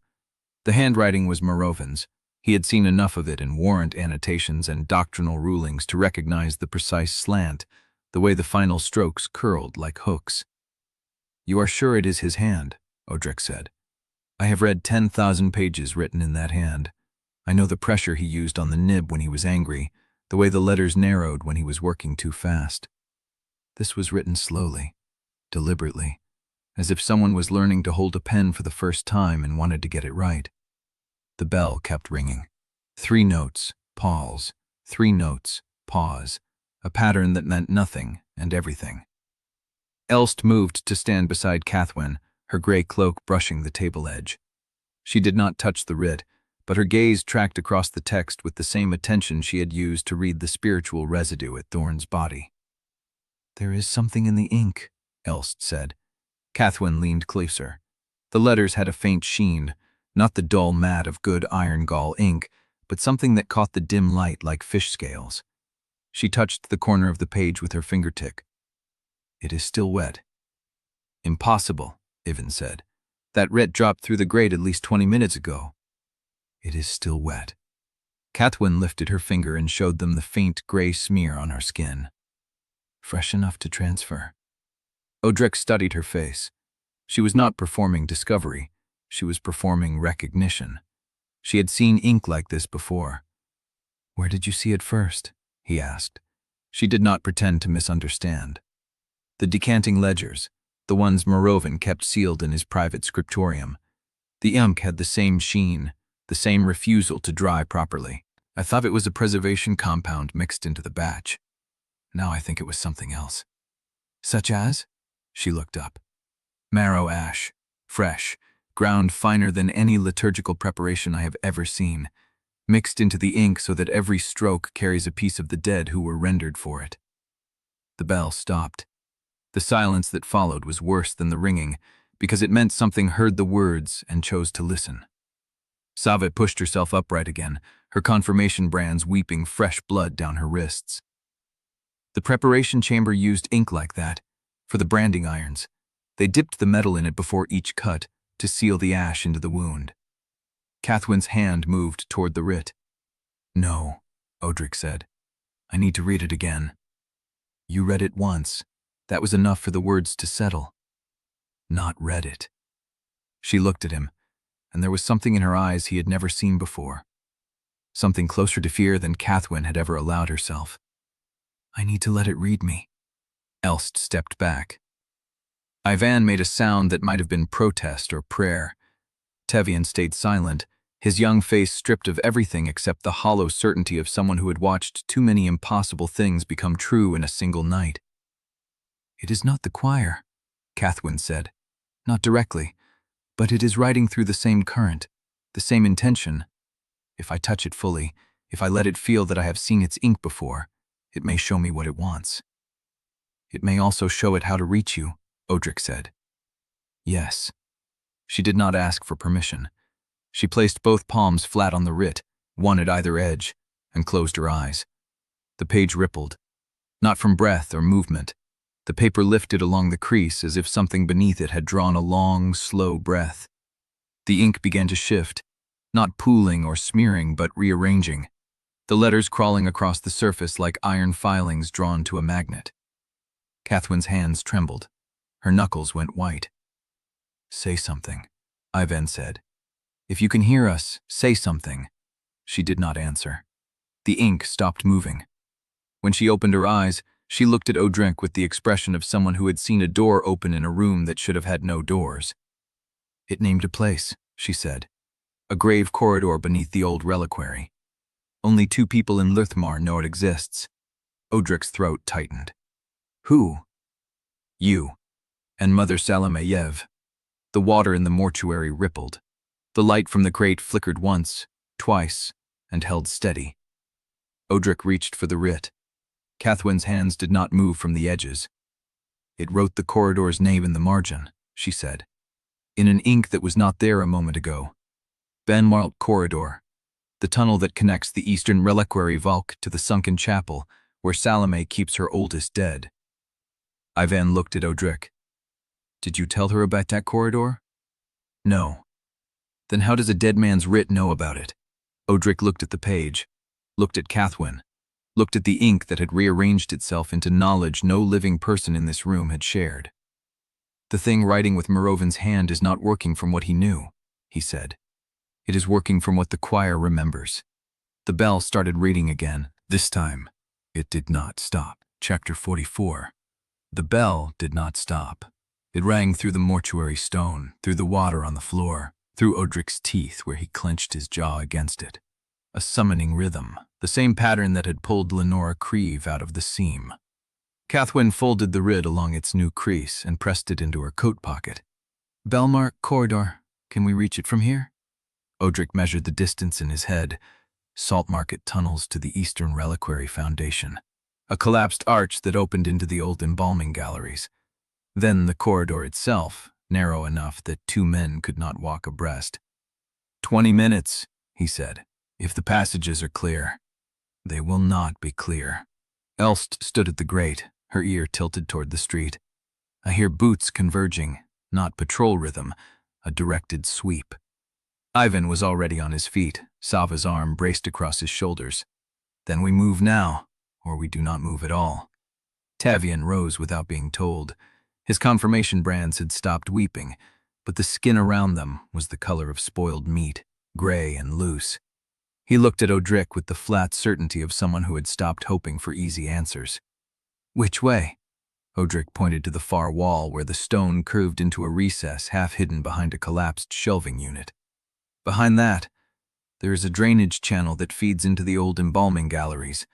Speaker 1: The handwriting was Merovan's. He had seen enough of it in warrant annotations and doctrinal rulings to recognize the precise slant, the way the final strokes curled like hooks. You are sure it is his hand, Odrik said. I have read 10,000 pages written in that hand. I know the pressure he used on the nib when he was angry, the way the letters narrowed when he was working too fast. This was written slowly, deliberately, as if someone was learning to hold a pen for the first time and wanted to get it right. The bell kept ringing. 3 notes, pause, 3 notes, pause, a pattern that meant nothing and everything. Elst moved to stand beside Cathwen, her gray cloak brushing the table edge. She did not touch the writ, but her gaze tracked across the text with the same attention she had used to read the spiritual residue at Thorn's body. There is something in the ink, Elst said. Cathwen leaned closer. The letters had a faint sheen, not the dull matte of good iron gall ink, but something that caught the dim light like fish scales. She touched the corner of the page with her fingertip. It is still wet. Impossible, Ivan said. That writ dropped through the grate at least 20 minutes ago. It is still wet. Cathwen lifted her finger and showed them the faint gray smear on her skin. Fresh enough to transfer. Odrik studied her face. She was not performing discovery. She was performing recognition. She had seen ink like this before. Where did you see it first? He asked. She did not pretend to misunderstand. The decanting ledgers, the ones Merovan kept sealed in his private scriptorium. The ink had the same sheen, the same refusal to dry properly. I thought it was a preservation compound mixed into the batch. Now I think it was something else. Such as? She looked up. Marrow ash, fresh, ground finer than any liturgical preparation I have ever seen, mixed into the ink so that every stroke carries a piece of the dead who were rendered for it. The bell stopped. The silence that followed was worse than the ringing, because it meant something heard the words and chose to listen. Sava pushed herself upright again, her confirmation brands weeping fresh blood down her wrists. The preparation chamber used ink like that, for the branding irons. They dipped the metal in it before each cut, to seal the ash into the wound. Cathwen's hand moved toward the writ. No, Odrik said. I need to read it again. You read it once. That was enough for the words to settle. Not read it. She looked at him, and there was something in her eyes he had never seen before. Something closer to fear than Cathwen had ever allowed herself. "I need to let it read me." Elst stepped back. Ivan made a sound that might have been protest or prayer. Tevian stayed silent, his young face stripped of everything except the hollow certainty of someone who had watched too many impossible things become true in a single night. "It is not the choir," Cathwen said. "Not directly, but it is riding through the same current, the same intention. If I touch it fully, if I let it feel that I have seen its ink before, it may show me what it wants." "It may also show it how to reach you," Odrik said. "Yes." She did not ask for permission. She placed both palms flat on the writ, one at either edge, and closed her eyes. The page rippled. Not from breath or movement. The paper lifted along the crease as if something beneath it had drawn a long, slow breath. The ink began to shift, not pooling or smearing, but rearranging, the letters crawling across the surface like iron filings drawn to a magnet. Cathwen's hands trembled. Her knuckles went white. "Say something," Ivan said. "If you can hear us, say something." She did not answer. The ink stopped moving. When she opened her eyes, she looked at Odrik with the expression of someone who had seen a door open in a room that should have had no doors. "It named a place," she said. "A grave corridor beneath the old reliquary. Only 2 people in Luthmar know it exists." Odrik's throat tightened. "Who?" "You, and Mother Salome Yev." The water in the mortuary rippled. The light from the grate flickered once, twice, and held steady. Odrik reached for the writ. Cathwen's hands did not move from the edges. "It wrote the corridor's name in the margin," she said, "in an ink that was not there a moment ago. Banmarlt Corridor, the tunnel that connects the eastern reliquary vault to the sunken chapel where Salome keeps her oldest dead." Ivan looked at Odrik. "Did you tell her about that corridor?" "No." "Then how does a dead man's writ know about it?" Odrik looked at the page, looked at Cathwen, looked at the ink that had rearranged itself into knowledge no living person in this room had shared. "The thing writing with Morovan's hand is not working from what he knew," he said. "It is working from what the choir remembers." The bell started reading again. This time, it did not stop. Chapter 44. The bell did not stop. It rang through the mortuary stone, through the water on the floor, through Odrik's teeth where he clenched his jaw against it. A summoning rhythm, the same pattern that had pulled Lenora Creve out of the seam. Cathwen folded the writ along its new crease and pressed it into her coat pocket. "Belmark Corridor, can we reach it from here?" Odrik measured the distance in his head. Salt Market tunnels to the Eastern Reliquary Foundation. A collapsed arch that opened into the old embalming galleries. Then the corridor itself, narrow enough that 2 men could not walk abreast. 20 minutes, he said, if the passages are clear. They will not be clear. Elst stood at the grate, her ear tilted toward the street. I hear boots converging, not patrol rhythm, a directed sweep. Ivan was already on his feet, Sava's arm braced across his shoulders. Then we move now, or we do not move at all. Tavian rose without being told. His confirmation brands had stopped weeping, but the skin around them was the color of spoiled meat, gray and loose. He looked at Odrik with the flat certainty of someone who had stopped hoping for easy answers. "Which way?" Odrik pointed to the far wall where the stone curved into a recess half hidden behind a collapsed shelving unit. "Behind that, there is a drainage channel that feeds into the old embalming galleries.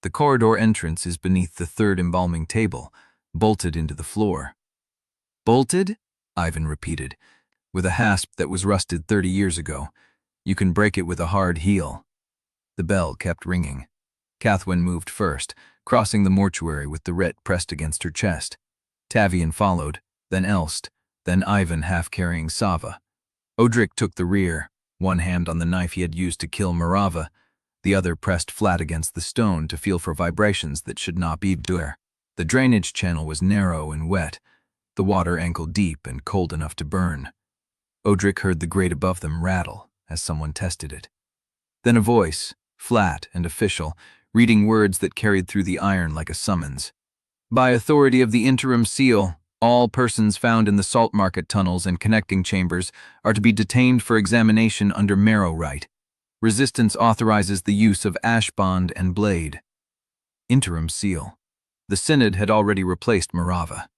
Speaker 1: The corridor entrance is beneath the 3rd embalming table, bolted into the floor." "Bolted?" Ivan repeated, with a hasp that was rusted 30 years ago. "You can break it with a hard heel." The bell kept ringing. Cathwen moved first, crossing the mortuary with the writ pressed against her chest. Tavian followed, then Elst, then Ivan half-carrying Sava. Odrik took the rear, one hand on the knife he had used to kill Morava, the other pressed flat against the stone to feel for vibrations that should not be there. The drainage channel was narrow and wet, the water ankle-deep and cold enough to burn. Odrik heard the grate above them rattle as someone tested it. Then a voice, flat and official, reading words that carried through the iron like a summons. "By authority of the interim seal, All persons found in the salt market tunnels and connecting chambers are to be detained for examination under Marrow-Rite. Resistance authorizes the use of ash bond and blade. Interim seal. The Synod had already replaced Morava.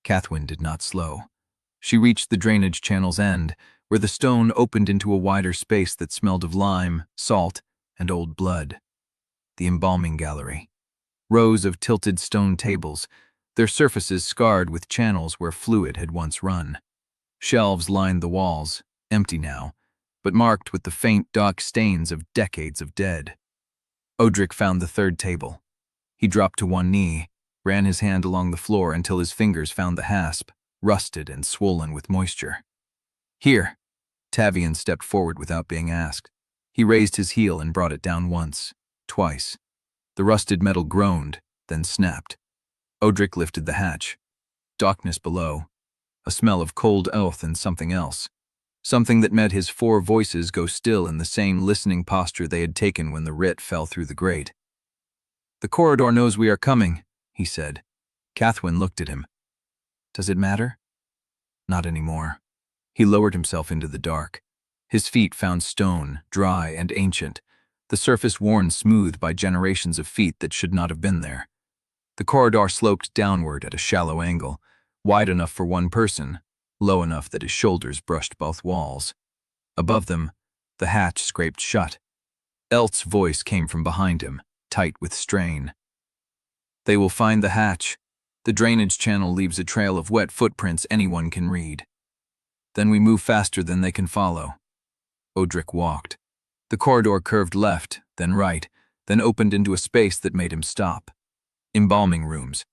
Speaker 1: Cathwen did not slow. She reached the drainage channel's end, where the stone opened into a wider space that smelled of lime, salt, and old blood. The embalming gallery. Rows of tilted stone tables, their surfaces scarred with channels where fluid had once run. Shelves lined the walls, empty now, but marked with the faint, dark stains of decades of dead. Odrik found the third table. He dropped to one knee, ran his hand along the floor until his fingers found the hasp, rusted and swollen with moisture. Here. Tavian stepped forward without being asked. He raised his heel and brought it down once, twice. The rusted metal groaned, then snapped. Odrik lifted the hatch. Darkness below. A smell of cold earth and something else. Something that made his four voices go still in the same listening posture they had taken when the writ fell through the grate. "The corridor knows we are coming," he said. Cathwen looked at him. "Does it matter?" Not anymore. He lowered himself into the dark. His feet found stone, dry and ancient, the surface worn smooth by generations of feet that should not have been there. The corridor sloped downward at a shallow angle, wide enough for one person, low enough that his shoulders brushed both walls. Above them, the hatch scraped shut. Elt's voice came from behind him, tight with strain. "They will find the hatch. The drainage channel leaves a trail of wet footprints anyone can read. Then we move faster than they can follow." Odrik walked. The corridor curved left, then right, then opened into a space that made him stop. Embalming rooms,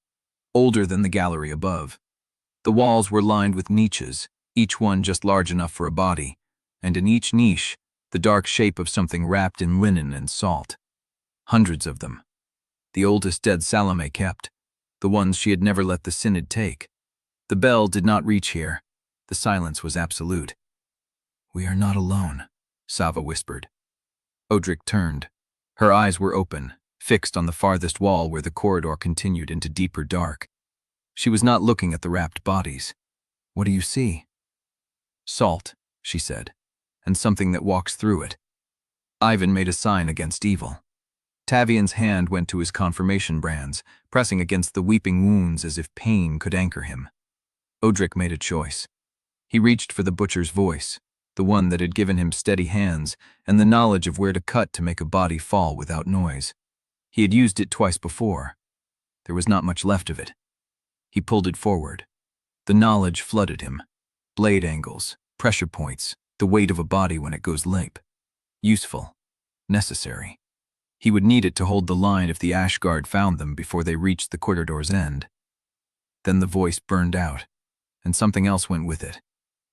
Speaker 1: older than the gallery above. The walls were lined with niches, each one just large enough for a body, and in each niche, the dark shape of something wrapped in linen and salt. Hundreds of them. The oldest dead Salome kept, the ones she had never let the Synod take. The bell did not reach here. The silence was absolute. "We are not alone," Sava whispered. Odrik turned. Her eyes were open, fixed on the farthest wall where the corridor continued into deeper dark. She was not looking at the wrapped bodies. "What do you see?" "Salt," she said, "and something that walks through it." Ivan made a sign against evil. Tavian's hand went to his confirmation brands, pressing against the weeping wounds as if pain could anchor him. Odrik made a choice. He reached for the butcher's voice, the one that had given him steady hands and the knowledge of where to cut to make a body fall without noise. He had used it twice before. There was not much left of it. He pulled it forward. The knowledge flooded him. Blade angles, pressure points, the weight of a body when it goes limp. Useful. Necessary. He would need it to hold the line if the Ash Guard found them before they reached the corridor's end. Then the voice burned out, and something else went with it.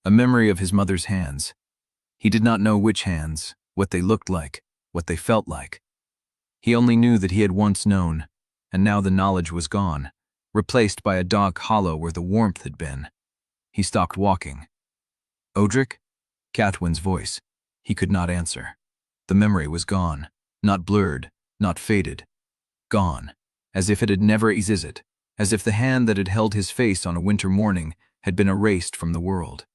Speaker 1: A memory of his mother's hands. He did not know which hands, what they looked like, what they felt like. He only knew that he had once known, and now the knowledge was gone, replaced by a dark hollow where the warmth had been. He stopped walking. "Odrik?" Cathwen's voice. He could not answer. The memory was gone, not blurred, not faded. Gone, as if it had never existed, as if the hand that had held his face on a winter morning had been erased from the world.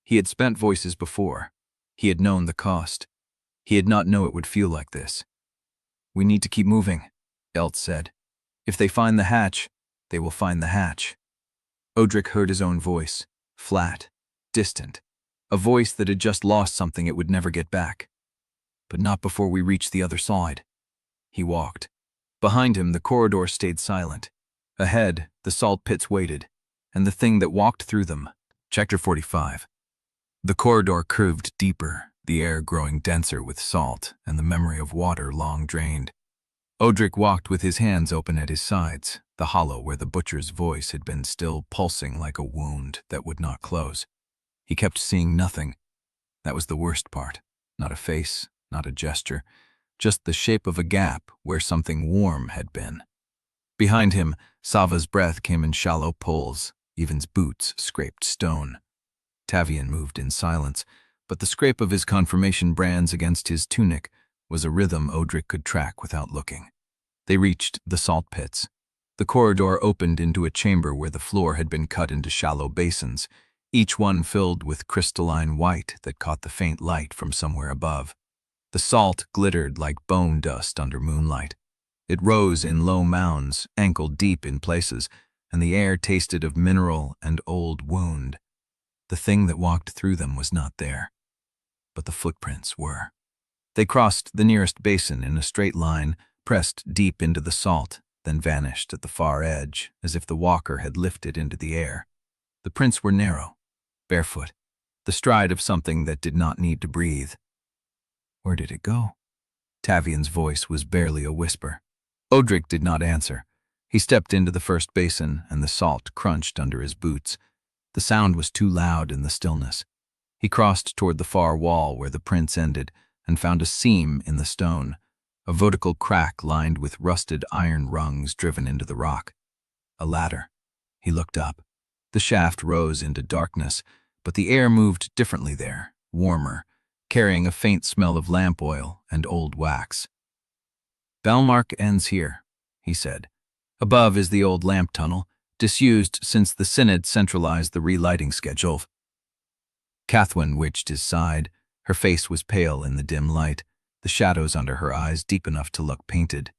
Speaker 1: He had spent voices before. He had known the cost. He had not known it would feel like this. "We need to keep moving," Elt said. "If they find the hatch, they will find the hatch." Odrik heard his own voice, flat, distant, a voice that had just lost something it would never get back. "But not before we reach the other side." He walked. Behind him, the corridor stayed silent. Ahead, the salt pits waited, and the thing that walked through them. Chapter 45. The corridor curved deeper, the air growing denser with salt and the memory of water long drained. Odrik walked with his hands open at his sides, the hollow where the butcher's voice had been still pulsing like a wound that would not close. He kept seeing nothing. That was the worst part. Not a face, not a gesture, just the shape of a gap where something warm had been. Behind him, Sava's breath came in shallow pulls. Ivan's boots scraped stone. Tavian moved in silence, but the scrape of his confirmation brands against his tunic was a rhythm Odrik could track without looking. They reached the salt pits. The corridor opened into a chamber where the floor had been cut into shallow basins, each one filled with crystalline white that caught the faint light from somewhere above. The salt glittered like bone dust under moonlight. It rose in low mounds, ankle-deep in places, and the air tasted of mineral and old wound. The thing that walked through them was not there, but the footprints were. They crossed the nearest basin in a straight line, pressed deep into the salt, then vanished at the far edge, as if the walker had lifted into the air. The prints were narrow, barefoot, the stride of something that did not need to breathe. Where did it go? Tavian's voice was barely a whisper. Odrik did not answer. He stepped into the first basin, and the salt crunched under his boots. The sound was too loud in the stillness. He crossed toward the far wall where the prints ended, and found a seam in the stone, a vertical crack lined with rusted iron rungs driven into the rock. A ladder. He looked up. The shaft rose into darkness, but the air moved differently there, warmer, carrying a faint smell of lamp oil and old wax. "Belmark ends here," he said. "Above is the old lamp tunnel, disused since the Synod centralized the relighting schedule." Cathwen witched his side. Her face was pale in the dim light, the shadows under her eyes deep enough to look painted.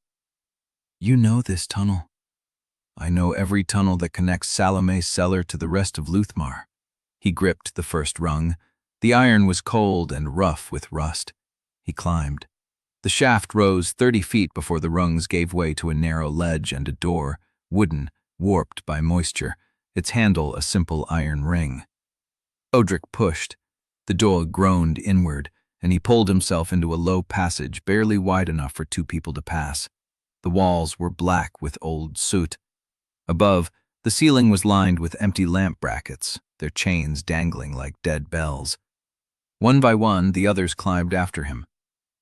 Speaker 1: "You know this tunnel." "I know every tunnel that connects Salome's cellar to the rest of Luthmar." He gripped the first rung. The iron was cold and rough with rust. He climbed. The shaft rose 30 feet before the rungs gave way to a narrow ledge and a door, wooden, warped by moisture, its handle a simple iron ring. Odrik pushed. The door groaned inward, and he pulled himself into a low passage barely wide enough for two people to pass. The walls were black with old soot. Above, the ceiling was lined with empty lamp brackets, their chains dangling like dead bells. One by one, the others climbed after him.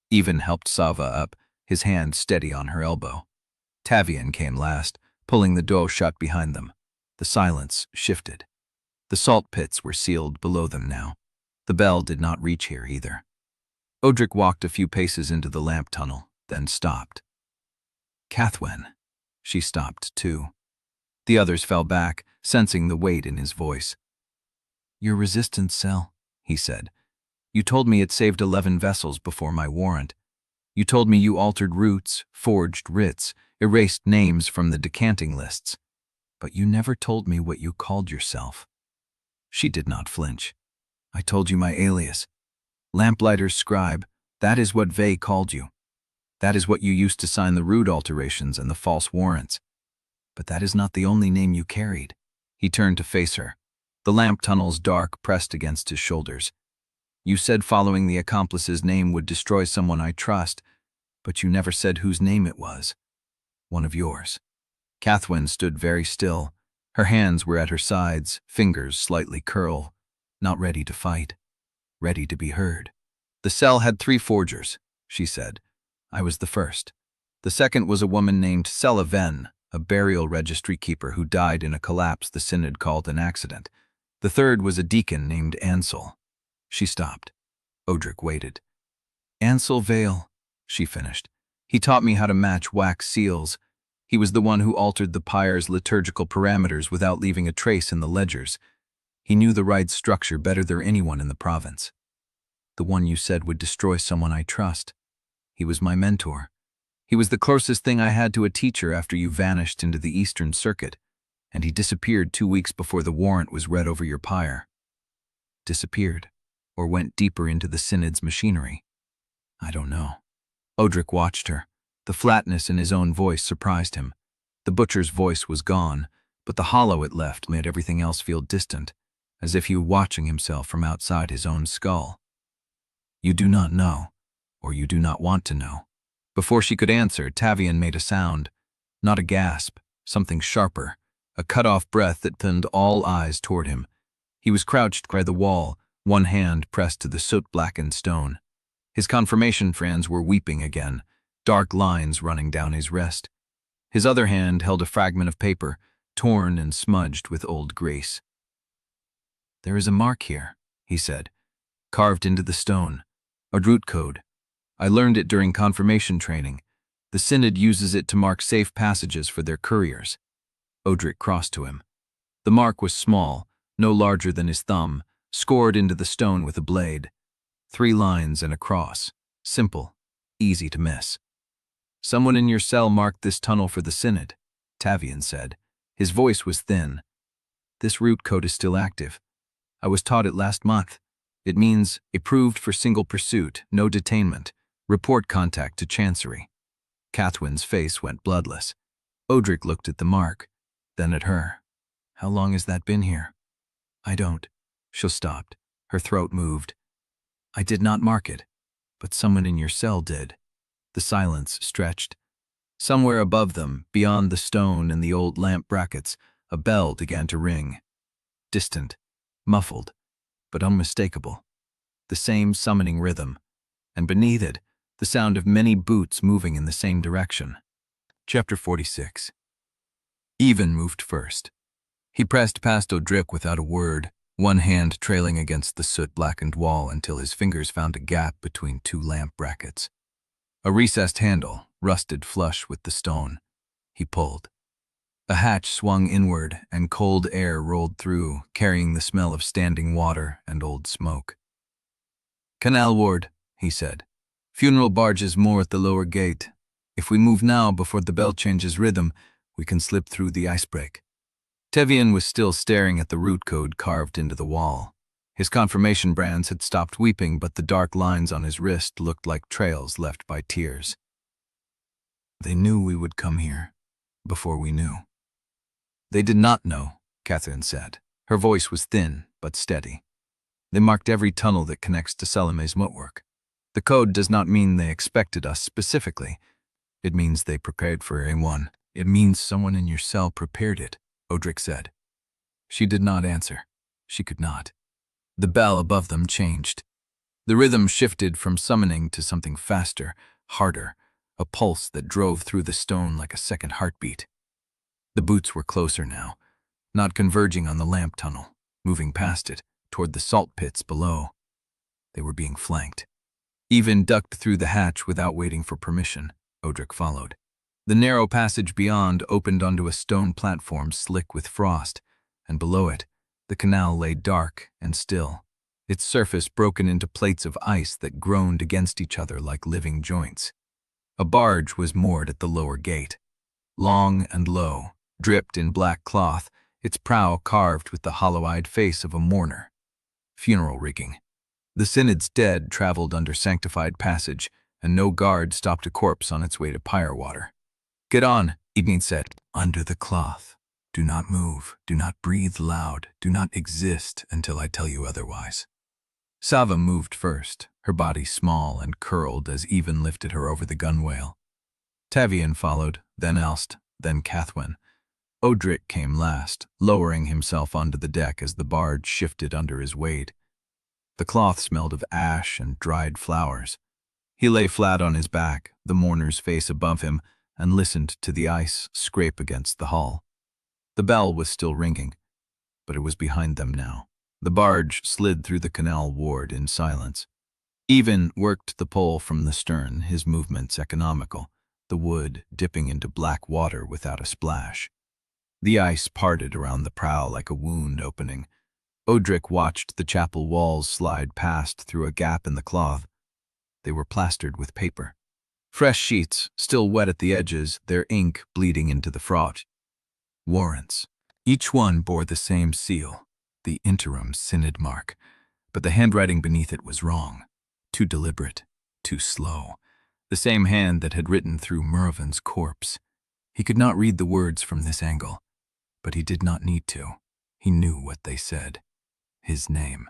Speaker 1: Even helped Sava up, his hand steady on her elbow. Tavian came last, pulling the door shut behind them. The silence shifted. The salt pits were sealed below them now. The bell did not reach here either. Odrik walked a few paces into the lamp tunnel, then stopped. "Cathwen." She stopped too. The others fell back, sensing the weight in his voice. "Your resistance cell," he said. "You told me it saved 11 vessels before my warrant. You told me you altered routes, forged writs, erased names from the decanting lists. But you never told me what you called yourself." She did not flinch. "I told you my alias. Lamplighter's scribe. That is what Vey called you. That is what you used to sign the route alterations and the false warrants. But that is not the only name you carried." He turned to face her. The lamp tunnel's dark pressed against his shoulders. "You said following the accomplice's name would destroy someone I trust, but you never said whose name it was. One of yours." Cathwen stood very still. Her hands were at her sides, fingers slightly curled, not ready to fight, ready to be heard. "The cell had 3 forgers," she said. "I was the first. The second was a woman named Sella Ven, a burial registry keeper who died in a collapse the Synod called an accident. The third was a deacon named Ansel." She stopped. Odrik waited. "Ansel Vale," she finished. "He taught me how to match wax seals. He was the one who altered the pyre's liturgical parameters without leaving a trace in the ledgers. He knew the right structure better than anyone in the province. The one you said would destroy someone I trust. He was my mentor. He was the closest thing I had to a teacher after you vanished into the Eastern Circuit, and he disappeared 2 weeks before the warrant was read over your pyre. Disappeared, or went deeper into the Synod's machinery. I don't know." Odrik watched her. The flatness in his own voice surprised him. The butcher's voice was gone, but the hollow it left made everything else feel distant, as if he were watching himself from outside his own skull. "You do not know, or you do not want to know." Before she could answer, Tavian made a sound. Not a gasp, something sharper, a cut-off breath that turned all eyes toward him. He was crouched by the wall, one hand pressed to the soot-blackened stone. His confirmation friends were weeping again, dark lines running down his wrist. His other hand held a fragment of paper, torn and smudged with old grease. "There is a mark here," he said, "carved into the stone. A route code. I learned it during confirmation training. The Synod uses it to mark safe passages for their couriers." Odrik crossed to him. The mark was small, no larger than his thumb, scored into the stone with a blade. 3 lines and a cross. Simple, easy to miss. "Someone in your cell marked this tunnel for the Synod," Tavian said. His voice was thin. "This route code is still active. I was taught it last month. It means approved for single pursuit, no detainment. Report contact to Chancery." Cathwen's face went bloodless. Odrik looked at the mark, then at her. "How long has that been here?" "I don't." She stopped. Her throat moved. "I did not mark it, but someone in your cell did." The silence stretched. Somewhere above them, beyond the stone and the old lamp brackets, a bell began to ring. Distant, muffled, but unmistakable. The same summoning rhythm, and beneath it, the sound of many boots moving in the same direction. Chapter 46. Even moved first. He pressed past Odrik without a word, one hand trailing against the soot-blackened wall until his fingers found a gap between 2 lamp brackets. A recessed handle, rusted flush with the stone. He pulled. A hatch swung inward, and cold air rolled through, carrying the smell of standing water and old smoke. "Canal ward," he said. "Funeral barges moor at the lower gate. If we move now before the bell changes rhythm, we can slip through the icebreak." Tavian was still staring at the route code carved into the wall. His confirmation brands had stopped weeping, but the dark lines on his wrist looked like trails left by tears. "They knew we would come here, before we knew." "They did not know," Cathwen said. Her voice was thin, but steady. "They marked every tunnel that connects to Salome's moatwork. The code does not mean they expected us specifically. It means they prepared for A1. It means someone in your cell prepared it," Odrik said. She did not answer. She could not. The bell above them changed. The rhythm shifted from summoning to something faster, harder, a pulse that drove through the stone like a second heartbeat. The boots were closer now, not converging on the lamp tunnel, moving past it, toward the salt pits below. They were being flanked. Even ducked through the hatch without waiting for permission. Odrik followed. The narrow passage beyond opened onto a stone platform slick with frost, and below it, the canal lay dark and still, its surface broken into plates of ice that groaned against each other like living joints. A barge was moored at the lower gate. Long and low, dripped in black cloth, its prow carved with the hollow-eyed face of a mourner. Funeral rigging. The Synod's dead traveled under sanctified passage, and no guard stopped a corpse on its way to pyre water. "Get on," Evening said. "Under the cloth. Do not move, do not breathe loud, do not exist until I tell you otherwise." Sava moved first, her body small and curled as Even lifted her over the gunwale. Tavian followed, then Elst, then Cathwen. Odrik came last, lowering himself onto the deck as the barge shifted under his weight. The cloth smelled of ash and dried flowers. He lay flat on his back, the mourner's face above him, and listened to the ice scrape against the hull. The bell was still ringing, but it was behind them now. The barge slid through the canal ward in silence. Even worked the pole from the stern, his movements economical, the wood dipping into black water without a splash. The ice parted around the prow like a wound opening. Odrik watched the chapel walls slide past through a gap in the cloth. They were plastered with paper. Fresh sheets, still wet at the edges, their ink bleeding into the froth. Warrants. Each one bore the same seal, the interim synod mark, but the handwriting beneath it was wrong, too deliberate, too slow. The same hand that had written through Muravan's corpse. He could not read the words from this angle, but he did not need to. He knew what they said. His name,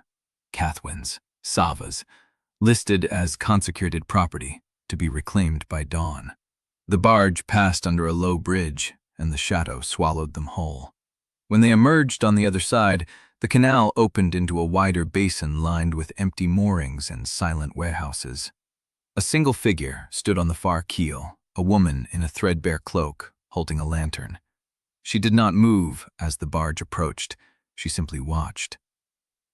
Speaker 1: Cathwen's, Sava's, listed as consecrated property, to be reclaimed by dawn. The barge passed under a low bridge, and the shadow swallowed them whole. When they emerged on the other side, the canal opened into a wider basin lined with empty moorings and silent warehouses. A single figure stood on the far keel, a woman in a threadbare cloak, holding a lantern. She did not move as the barge approached. She simply watched.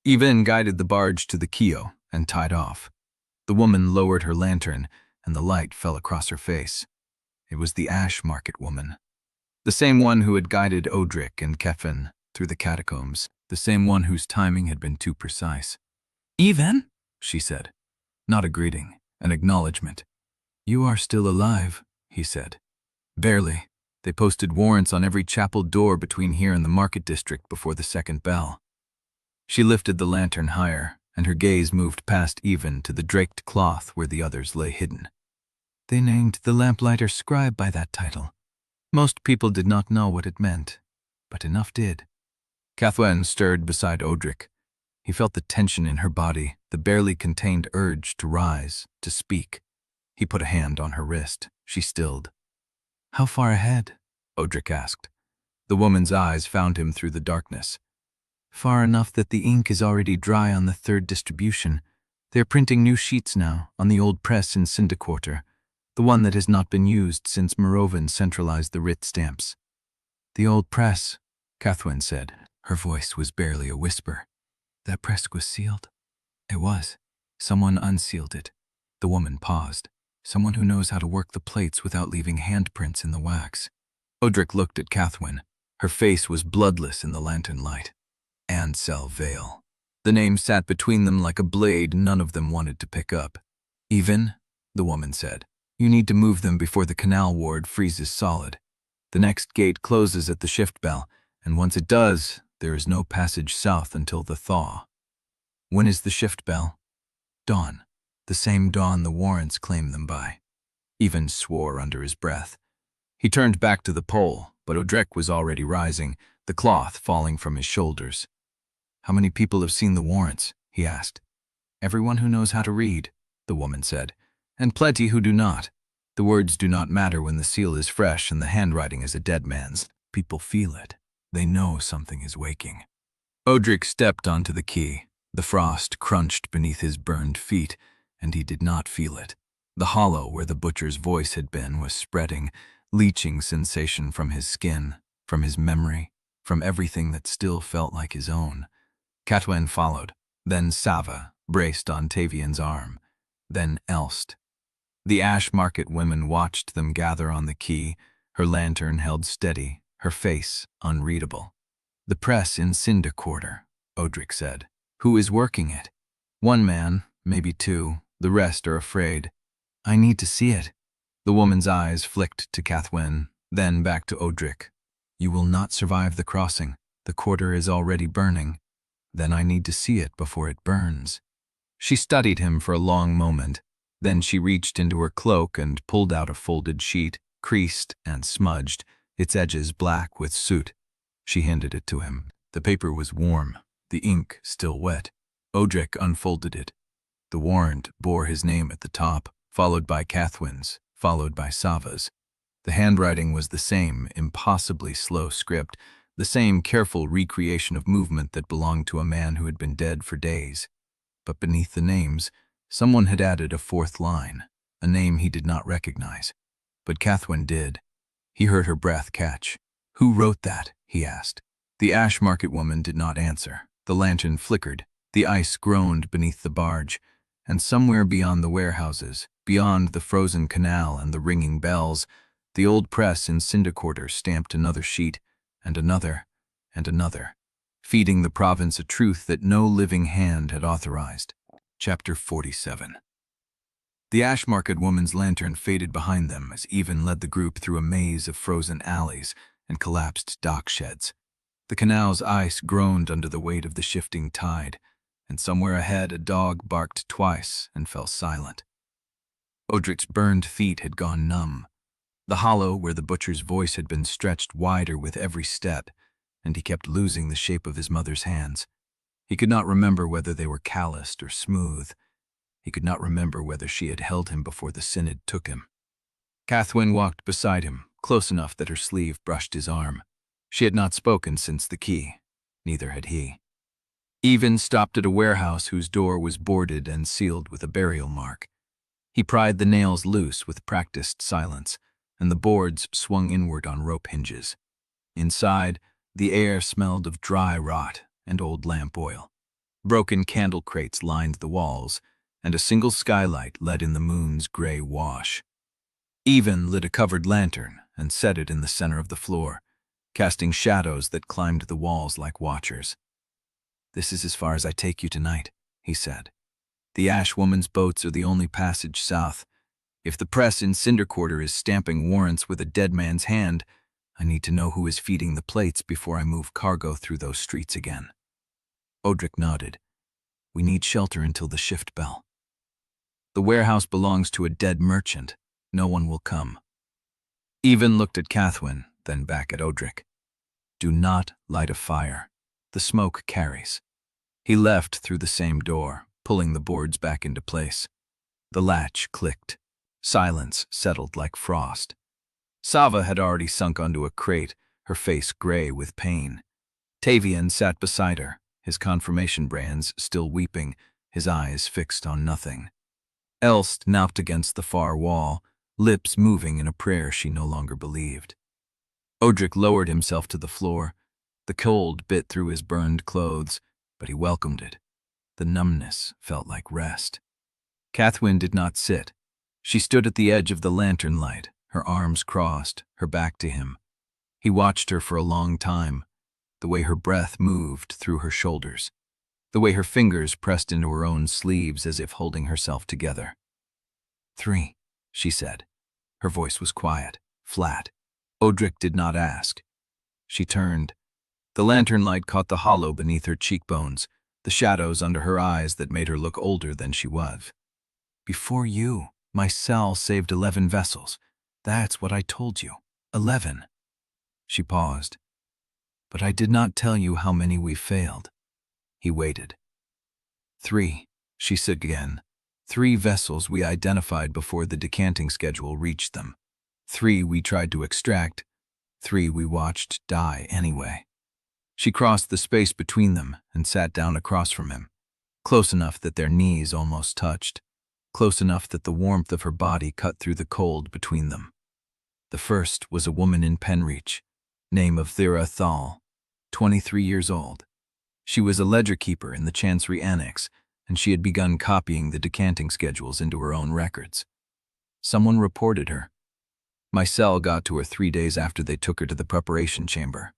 Speaker 1: Even guided the barge to the keel and tied off. The woman lowered her lantern, and the light fell across her face. It was the Ash Market woman. The same one who had guided Odrik and Cathwen through the catacombs, the same one whose timing had been too precise. "Even?" she said. Not a greeting, an acknowledgement. "You are still alive," he said. "Barely. They posted warrants on every chapel door between here and the market district before the second bell." She lifted the lantern higher, and her gaze moved past Even to the draped cloth where the others lay hidden. "They named the lamplighter scribe by that title. Most people did not know what it meant, but enough did." Cathwen stirred beside Odrik. He felt the tension in her body, the barely contained urge to rise, to speak. He put a hand on her wrist. She stilled. "How far ahead?" Odrik asked. The woman's eyes found him through the darkness. "Far enough that the ink is already dry on the third distribution. They're printing new sheets now, on the old press in Cinderquarter, the one that has not been used since Morovin centralized the writ stamps." "The old press," Cathwen said. Her voice was barely a whisper. "That press was sealed?" "It was. Someone unsealed it." The woman paused. "Someone who knows how to work the plates without leaving handprints in the wax." Odrik looked at Cathwen. Her face was bloodless in the lantern light. Ansel Vale. The name sat between them like a blade none of them wanted to pick up. "Even," the woman said, "you need to move them before the canal ward freezes solid. The next gate closes at the shift bell, and once it does, there is no passage south until the thaw." "When is the shift bell?" "Dawn. The same dawn the warrants claim them by." Even swore under his breath. He turned back to the pole, but Odrik was already rising, the cloth falling from his shoulders. "How many people have seen the warrants?" he asked. "Everyone who knows how to read," the woman said, "and plenty who do not. The words do not matter when the seal is fresh and the handwriting is a dead man's. People feel it. They know something is waking." Odrik stepped onto the quay. The frost crunched beneath his burned feet, and he did not feel it. The hollow where the butcher's voice had been was spreading, leaching sensation from his skin, from his memory, from everything that still felt like his own. Cathwen followed, then Sava, braced on Tavian's arm, then Elst. The Ash Market women watched them gather on the quay, her lantern held steady, her face unreadable. "The press in Cinderquarter," Odrik said. "Who is working it?" "One man, maybe two. The rest are afraid." "I need to see it." The woman's eyes flicked to Cathwen, then back to Odrik. "You will not survive the crossing. The quarter is already burning." "Then I need to see it before it burns." She studied him for a long moment. Then she reached into her cloak and pulled out a folded sheet, creased and smudged, its edges black with soot. She handed it to him. The paper was warm, the ink still wet. Odrik unfolded it. The warrant bore his name at the top, followed by Cathwen's, followed by Sava's. The handwriting was the same, impossibly slow script, the same careful recreation of movement that belonged to a man who had been dead for days. But beneath the names, someone had added a fourth line, a name he did not recognize. But Cathwen did. He heard her breath catch. "Who wrote that?" he asked. The Ash Market woman did not answer. The lantern flickered. The ice groaned beneath the barge. And somewhere beyond the warehouses, beyond the frozen canal and the ringing bells, the old press in Cinderquarter stamped another sheet, and another, feeding the province a truth that no living hand had authorized. Chapter 47. The Ash Market woman's lantern faded behind them as Even led the group through a maze of frozen alleys and collapsed dock sheds. The canal's ice groaned under the weight of the shifting tide, and somewhere ahead a dog barked twice and fell silent. Odrik's burned feet had gone numb. The hollow where the butcher's voice had been stretched wider with every step, and he kept losing the shape of his mother's hands. He could not remember whether they were calloused or smooth. He could not remember whether she had held him before the Synod took him. Cathwen walked beside him, close enough that her sleeve brushed his arm. She had not spoken since the key. Neither had he. Even stopped at a warehouse whose door was boarded and sealed with a burial mark. He pried the nails loose with practiced silence, and the boards swung inward on rope hinges. Inside, the air smelled of dry rot and old lamp oil. Broken candle crates lined the walls, and a single skylight let in the moon's gray wash. Even lit a covered lantern and set it in the center of the floor, casting shadows that climbed the walls like watchers. "This is as far as I take you tonight," he said. "The Ash Woman's boats are the only passage south. If the press in Cinder Quarter is stamping warrants with a dead man's hand, I need to know who is feeding the plates before I move cargo through those streets again." Odrik nodded. "We need shelter until the shift bell. The warehouse belongs to a dead merchant. No one will come." Even looked at Cathwen, then back at Odrik. "Do not light a fire. The smoke carries." He left through the same door, pulling the boards back into place. The latch clicked. Silence settled like frost. Sava had already sunk onto a crate, her face gray with pain. Tavian sat beside her, his confirmation brands still weeping, his eyes fixed on nothing. Elst knocked against the far wall, lips moving in a prayer she no longer believed. Odrik lowered himself to the floor. The cold bit through his burned clothes, but he welcomed it. The numbness felt like rest. Cathwen did not sit. She stood at the edge of the lantern light, her arms crossed, her back to him. He watched her for a long time, the way her breath moved through her shoulders, the way her fingers pressed into her own sleeves as if holding herself together. "3," she said. Her voice was quiet, flat. Odrik did not ask. She turned. The lantern light caught the hollow beneath her cheekbones, the shadows under her eyes that made her look older than she was. "Before you, my cell saved 11 vessels. That's what I told you. 11. She paused. "But I did not tell you how many we failed." He waited. 3, she said again. 3 vessels we identified before the decanting schedule reached them. 3 we tried to extract. 3 we watched die anyway. She crossed the space between them and sat down across from him, close enough that their knees almost touched, close enough that the warmth of her body cut through the cold between them. The first was a woman in Penreach, name of Thera Thal, 23 years old. She was a ledger keeper in the Chancery Annex, and she had begun copying the decanting schedules into her own records. Someone reported her. My cell got to her 3 days after they took her to the preparation chamber.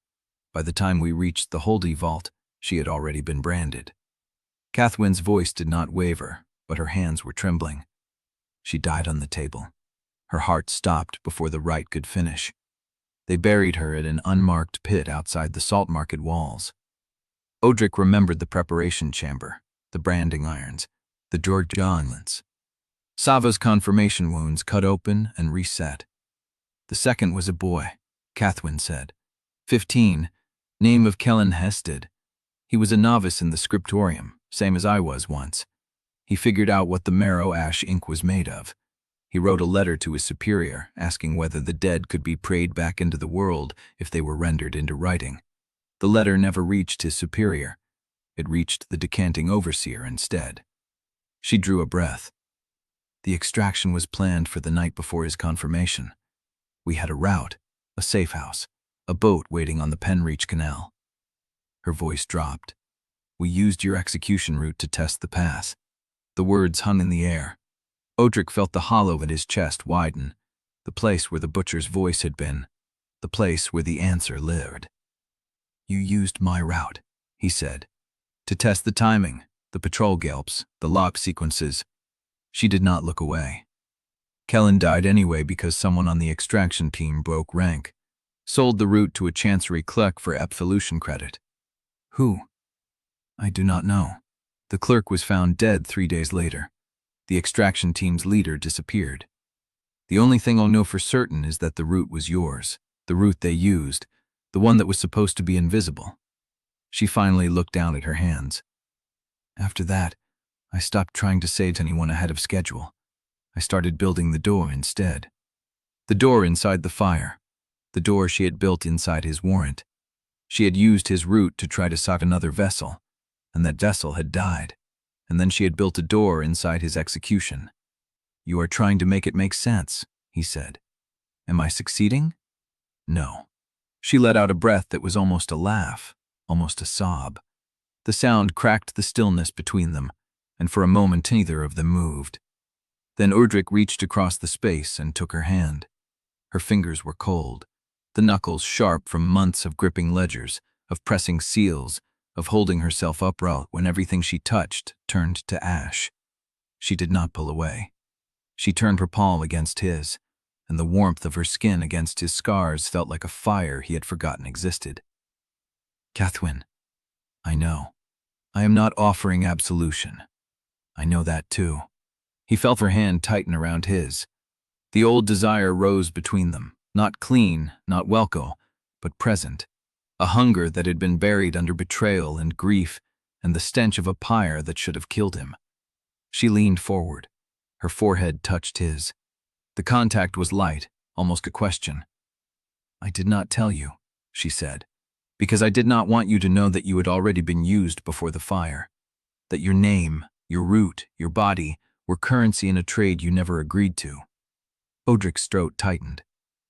Speaker 1: By the time we reached the Holy Vault, she had already been branded. Cathwen's voice did not waver, but her hands were trembling. She died on the table. Her heart stopped before the rite could finish. They buried her at an unmarked pit outside the Salt Market walls. Odrik remembered the preparation chamber, the branding irons, the George gauntlets. Sava's confirmation wounds cut open and reset. The second was a boy, Cathwen said. 15, name of Kellen Hested. He was a novice in the scriptorium, same as I was once. He figured out what the marrow ash ink was made of. He wrote a letter to his superior, asking whether the dead could be prayed back into the world if they were rendered into writing. The letter never reached his superior. It reached the decanting overseer instead. She drew a breath. The extraction was planned for the night before his confirmation. We had a route, a safe house, a boat waiting on the Penreach Canal. Her voice dropped. We used your execution route to test the pass. The words hung in the air. Odrik felt the hollow at his chest widen, the place where the butcher's voice had been, the place where the answer lived. You used my route, he said, to test the timing, the patrol gallps, the lock sequences. She did not look away. Kellen died anyway because someone on the extraction team broke rank, sold the route to a chancery clerk for absolution credit. Who? I do not know. The clerk was found dead 3 days later. The extraction team's leader disappeared. The only thing I'll know for certain is that the route was yours, the route they used, the one that was supposed to be invisible. She finally looked down at her hands. After that, I stopped trying to save anyone ahead of schedule. I started building the door instead. The door inside the fire. The door she had built inside his warrant. She had used his route to try to sock another vessel, and that vessel had died. And then she had built a door inside his execution. You are trying to make it make sense, he said. Am I succeeding? No. She let out a breath that was almost a laugh, almost a sob. The sound cracked the stillness between them, and for a moment neither of them moved. Then Odrik reached across the space and took her hand. Her fingers were cold, the knuckles sharp from months of gripping ledgers, of pressing seals, of holding herself upright when everything she touched turned to ash. She did not pull away. She turned her palm against his, and the warmth of her skin against his scars felt like a fire he had forgotten existed. Cathwen, I know. I am not offering absolution. I know that too. He felt her hand tighten around his. The old desire rose between them, not clean, not welcome, but present. A hunger that had been buried under betrayal and grief and the stench of a pyre that should have killed him. She leaned forward. Her forehead touched his. The contact was light, almost a question. I did not tell you, she said, because I did not want you to know that you had already been used before the fire, that your name, your root, your body were currency in a trade you never agreed to. Odrik's throat tightened.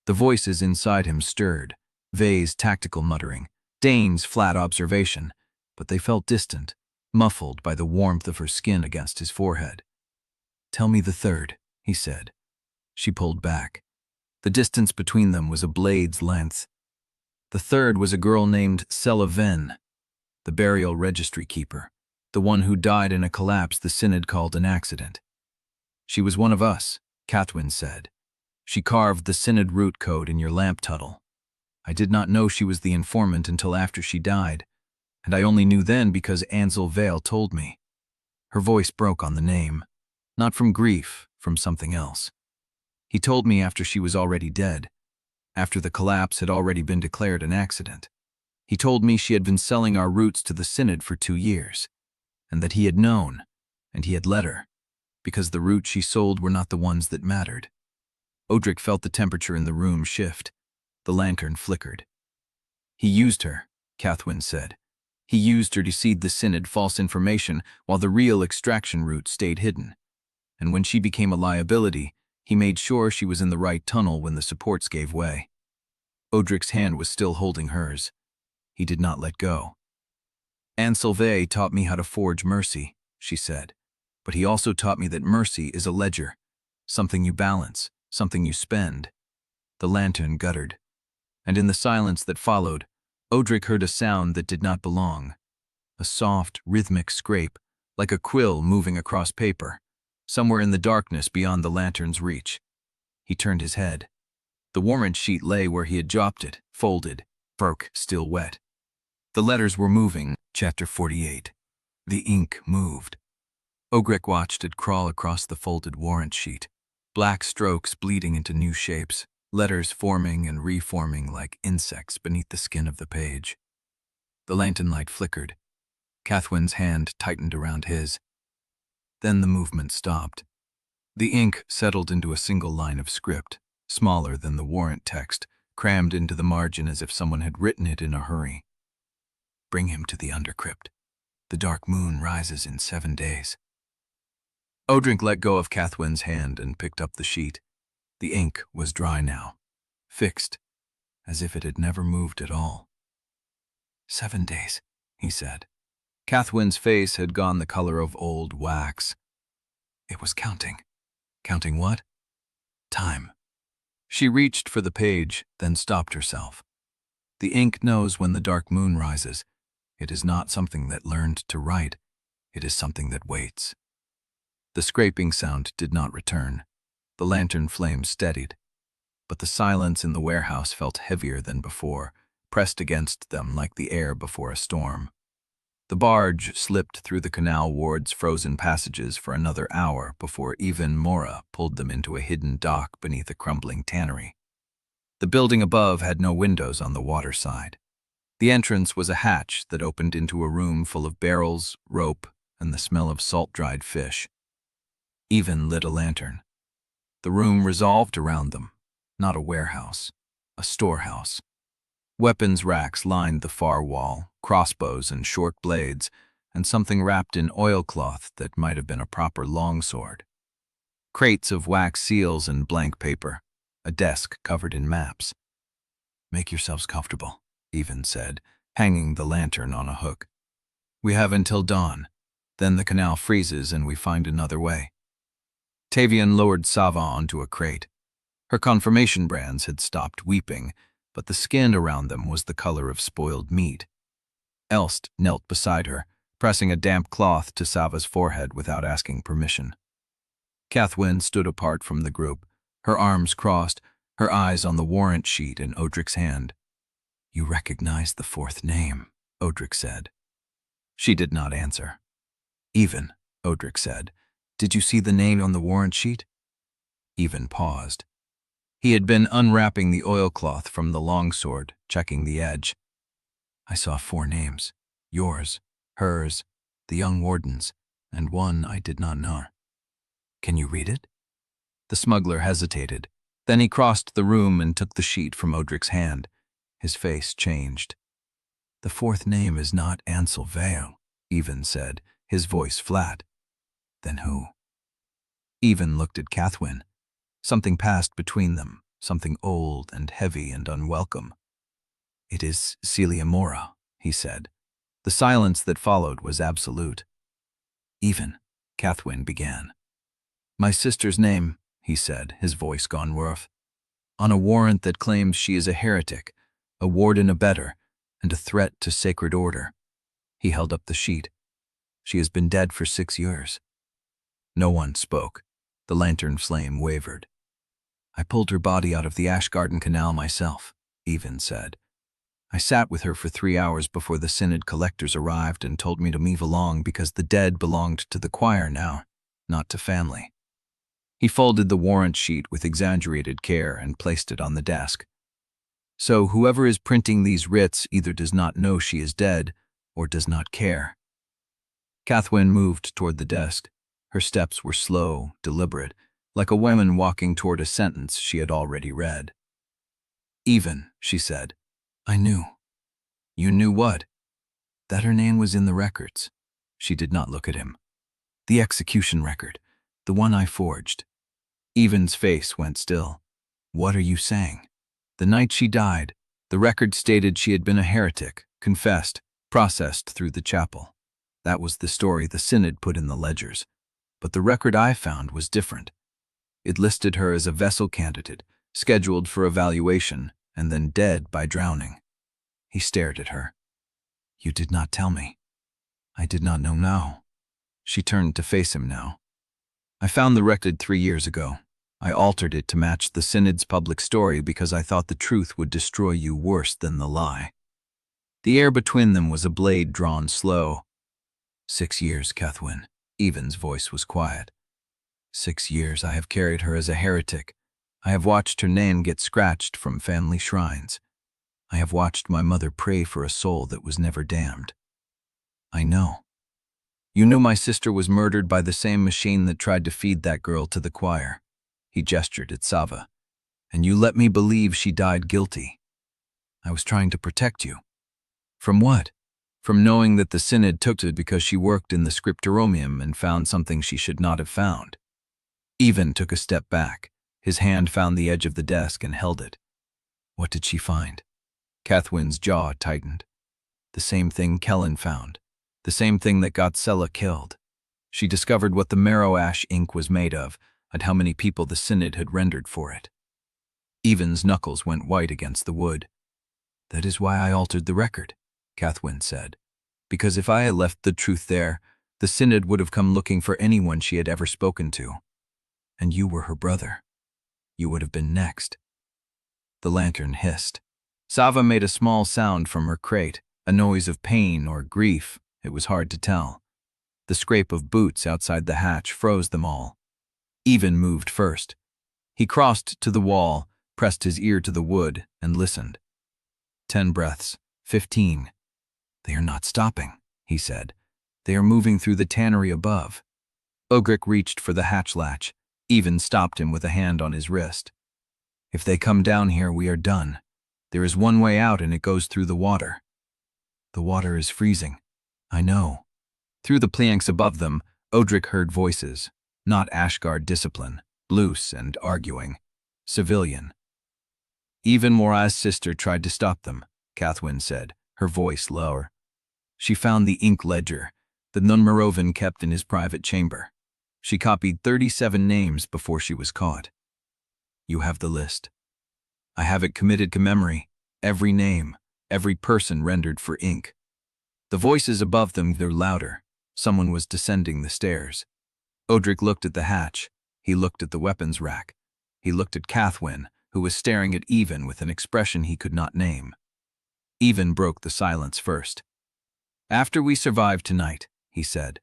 Speaker 1: The voices inside him stirred, Vay's tactical muttering, Dane's flat observation, but they felt distant, muffled by the warmth of her skin against his forehead. Tell me the third, he said. She pulled back. The distance between them was a blade's length. The third was a girl named Salome, the burial registry keeper, the one who died in a collapse the Synod called an accident. She was one of us, Cathwen said. She carved the Synod root code in your lamp tunnel. I did not know she was the informant until after she died, and I only knew then because Ansel Vale told me. Her voice broke on the name, not from grief, from something else. He told me after she was already dead, after the collapse had already been declared an accident. He told me she had been selling our roots to the Synod for 2 years, and that he had known, and he had let her, because the roots she sold were not the ones that mattered. Odrik felt the temperature in the room shift. The lantern flickered. He used her, Cathwen said. He used her to seed the Synod false information while the real extraction route stayed hidden. And when she became a liability, he made sure she was in the right tunnel when the supports gave way. Odrik's hand was still holding hers. He did not let go. Ansel Vale taught me how to forge mercy, she said. But he also taught me that mercy is a ledger, something you balance, something you spend. The lantern guttered. And in the silence that followed, Odrik heard a sound that did not belong. A soft, rhythmic scrape, like a quill moving across paper, somewhere in the darkness beyond the lantern's reach. He turned his head. The warrant sheet lay where he had dropped it, folded, bark still wet. The letters were moving, chapter 48. The ink moved. Odrik watched it crawl across the folded warrant sheet, black strokes bleeding into new shapes, letters forming and reforming like insects beneath the skin of the page. The lantern light flickered. Cathwen's hand tightened around his. Then the movement stopped. The ink settled into a single line of script, smaller than the warrant text, crammed into the margin as if someone had written it in a hurry. Bring him to the undercrypt. The dark moon rises in 7 days. Odrik let go of Cathwen's hand and picked up the sheet. The ink was dry now, fixed, as if it had never moved at all. 7 days, he said. Cathwen's face had gone the color of old wax. It was counting. Counting what? Time. She reached for the page, then stopped herself. The ink knows when the dark moon rises. It is not something that learned to write. It is something that waits. The scraping sound did not return. The lantern flame steadied. But the silence in the warehouse felt heavier than before, pressed against them like the air before a storm. The barge slipped through the canal ward's frozen passages for another hour before even Mora pulled them into a hidden dock beneath a crumbling tannery. The building above had no windows on the water side. The entrance was a hatch that opened into a room full of barrels, rope, and the smell of salt-dried fish. Even lit a lantern. The room resolved around them, not a warehouse, a storehouse. Weapons racks lined the far wall, crossbows and short blades, and something wrapped in oilcloth that might have been a proper longsword. Crates of wax seals and blank paper, a desk covered in maps. Make yourselves comfortable, Even said, hanging the lantern on a hook. We have until dawn, then the canal freezes and we find another way. Tavian lowered Sava onto a crate. Her confirmation brands had stopped weeping, but the skin around them was the color of spoiled meat. Elst knelt beside her, pressing a damp cloth to Sava's forehead without asking permission. Cathwen stood apart from the group, her arms crossed, her eyes on the warrant sheet in Odrik's hand. "You recognize the fourth name," Odrik said. She did not answer. "Even," Odrik said, "did you see the name on the warrant sheet?" Even paused. He had been unwrapping the oilcloth from the longsword, checking the edge. "I saw 4 names. Yours, hers, the young warden's, and one I did not know." "Can you read it?" The smuggler hesitated. Then he crossed the room and took the sheet from Odrik's hand. His face changed. "The fourth name is not Ansel Vale," Even said, his voice flat. "Then who?" Even looked at Cathwen. Something passed between them, something old and heavy and unwelcome. "It is Celia Mora," he said. The silence that followed was absolute. "Even," Cathwen began. "My sister's name," he said, his voice gone rough. "On a warrant that claims she is a heretic, a warden abettor, and a threat to sacred order." He held up the sheet. "She has been dead for 6 years." No one spoke. The lantern flame wavered. "I pulled her body out of the Ash Garden Canal myself," Even said. "I sat with her for 3 hours before the Synod collectors arrived and told me to move along because the dead belonged to the choir now, not to family." He folded the warrant sheet with exaggerated care and placed it on the desk. "So whoever is printing these writs either does not know she is dead or does not care." Cathwen moved toward the desk. Her steps were slow, deliberate, like a woman walking toward a sentence she had already read. "Even," she said, "I knew." "You knew what?" "That her name was in the records." She did not look at him. "The execution record, the one I forged." Even's face went still. "What are you saying?" "The night she died, the record stated she had been a heretic, confessed, processed through the chapel. That was the story the Synod put in the ledgers. But the record I found was different. It listed her as a vessel candidate, scheduled for evaluation, and then dead by drowning." He stared at her. "You did not tell me." "I did not know now." She turned to face him now. "I found the record 3 years ago. I altered it to match the Synod's public story because I thought the truth would destroy you worse than the lie." The air between them was a blade drawn slow. 6 years, Cathwen." Even's voice was quiet. 6 years I have carried her as a heretic. I have watched her name get scratched from family shrines. I have watched my mother pray for a soul that was never damned. I know. You knew my sister was murdered by the same machine that tried to feed that girl to the choir." He gestured at Sava. "And you let me believe she died guilty." "I was trying to protect you." "From what?" "From knowing that the Synod took her because she worked in the scriptoromium and found something she should not have found." Even took a step back. His hand found the edge of the desk and held it. "What did she find?" Cathwen's jaw tightened. "The same thing Kellen found. The same thing that got Sella killed. She discovered what the marrow ash ink was made of and how many people the Synod had rendered for it." Even's knuckles went white against the wood. "That is why I altered the record," Cathwen said. "Because if I had left the truth there, the Synod would have come looking for anyone she had ever spoken to. And you were her brother. You would have been next." The lantern hissed. Sava made a small sound from her crate, a noise of pain or grief. It was hard to tell. The scrape of boots outside the hatch froze them all. Even moved first. He crossed to the wall, pressed his ear to the wood, and listened. 10 breaths, 15. "They are not stopping," he said. "They are moving through the tannery above." Odrik reached for the hatch latch. Even stopped him with a hand on his wrist. "If they come down here, we are done. There is one way out and it goes through the water." "The water is freezing." "I know." Through the planks above them, Odrik heard voices. Not Ashgard discipline, loose and arguing. Civilian. "Even Mora's sister tried to stop them," Cathwen said, her voice lower. "She found the ink ledger that Nunmerovan kept in his private chamber. She copied 37 names before she was caught." You have the list. I have it committed to memory, every name, every person rendered for ink. The voices above them grew louder. Someone was descending the stairs. Odrik looked at the hatch. He looked at the weapons rack. He looked at Cathwen, who was staring at Even with an expression he could not name. Even broke the silence first. "After we survive tonight," he said,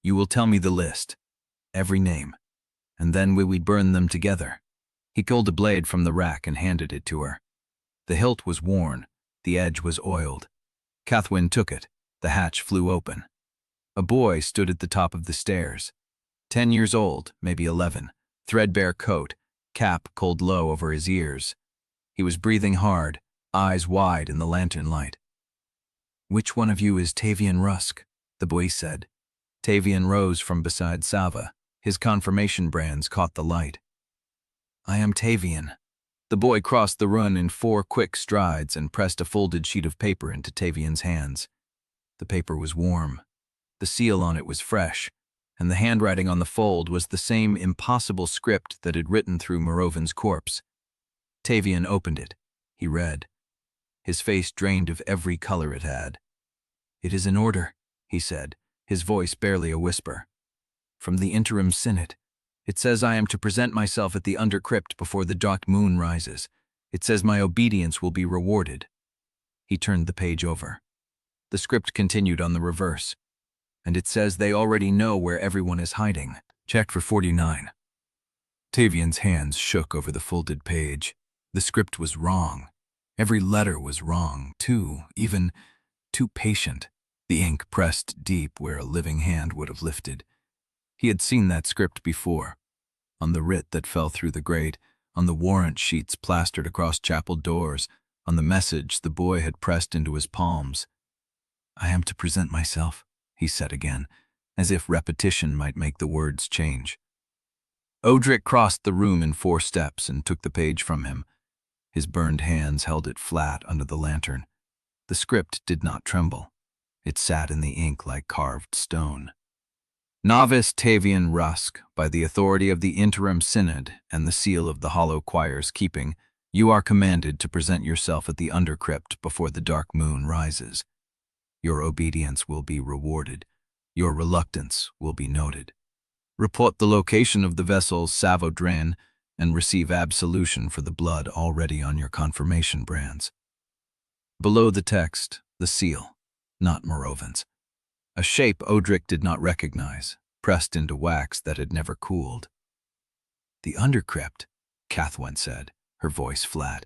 Speaker 1: "you will tell me the list, every name, and then will we burn them together." He pulled a blade from the rack and handed it to her. The hilt was worn, the edge was oiled. Cathwen took it. The hatch flew open. A boy stood at the top of the stairs. 10 years old, maybe 11, threadbare coat, cap pulled low over his ears. He was breathing hard, eyes wide in the lantern light. "Which one of you is Tavian Rusk?" the boy said. Tavian rose from beside Sava. His confirmation brands caught the light. "I am Tavian." The boy crossed the room in 4 quick strides and pressed a folded sheet of paper into Tavian's hands. The paper was warm. The seal on it was fresh, and the handwriting on the fold was the same impossible script that had written through Morovan's corpse. Tavian opened it. He read. His face drained of every color it had. "It is an order," he said, his voice barely a whisper. "From the interim synod. It says I am to present myself at the undercrypt before the dark moon rises. It says my obedience will be rewarded." He turned the page over. The script continued on the reverse. "And it says they already know where everyone is hiding. Check for 49. Tavian's hands shook over the folded page. The script was wrong. Every letter was wrong, too, even too patient. The ink pressed deep where a living hand would have lifted. He had seen that script before. On the writ that fell through the grate, on the warrant sheets plastered across chapel doors, on the message the boy had pressed into his palms. "I am to present myself," he said again, as if repetition might make the words change. Odrik crossed the room in 4 steps and took the page from him. His burned hands held it flat under the lantern. The script did not tremble. It sat in the ink like carved stone. "Novice Tavian Rusk, by the authority of the interim synod and the seal of the hollow choir's keeping, you are commanded to present yourself at the undercrypt before the dark moon rises. Your obedience will be rewarded. Your reluctance will be noted. Report the location of the vessel Savodran and receive absolution for the blood already on your confirmation brands." Below the text, the seal, not Morovan's. A shape Odrik did not recognize, pressed into wax that had never cooled. "The undercrypt," Cathwen said, her voice flat.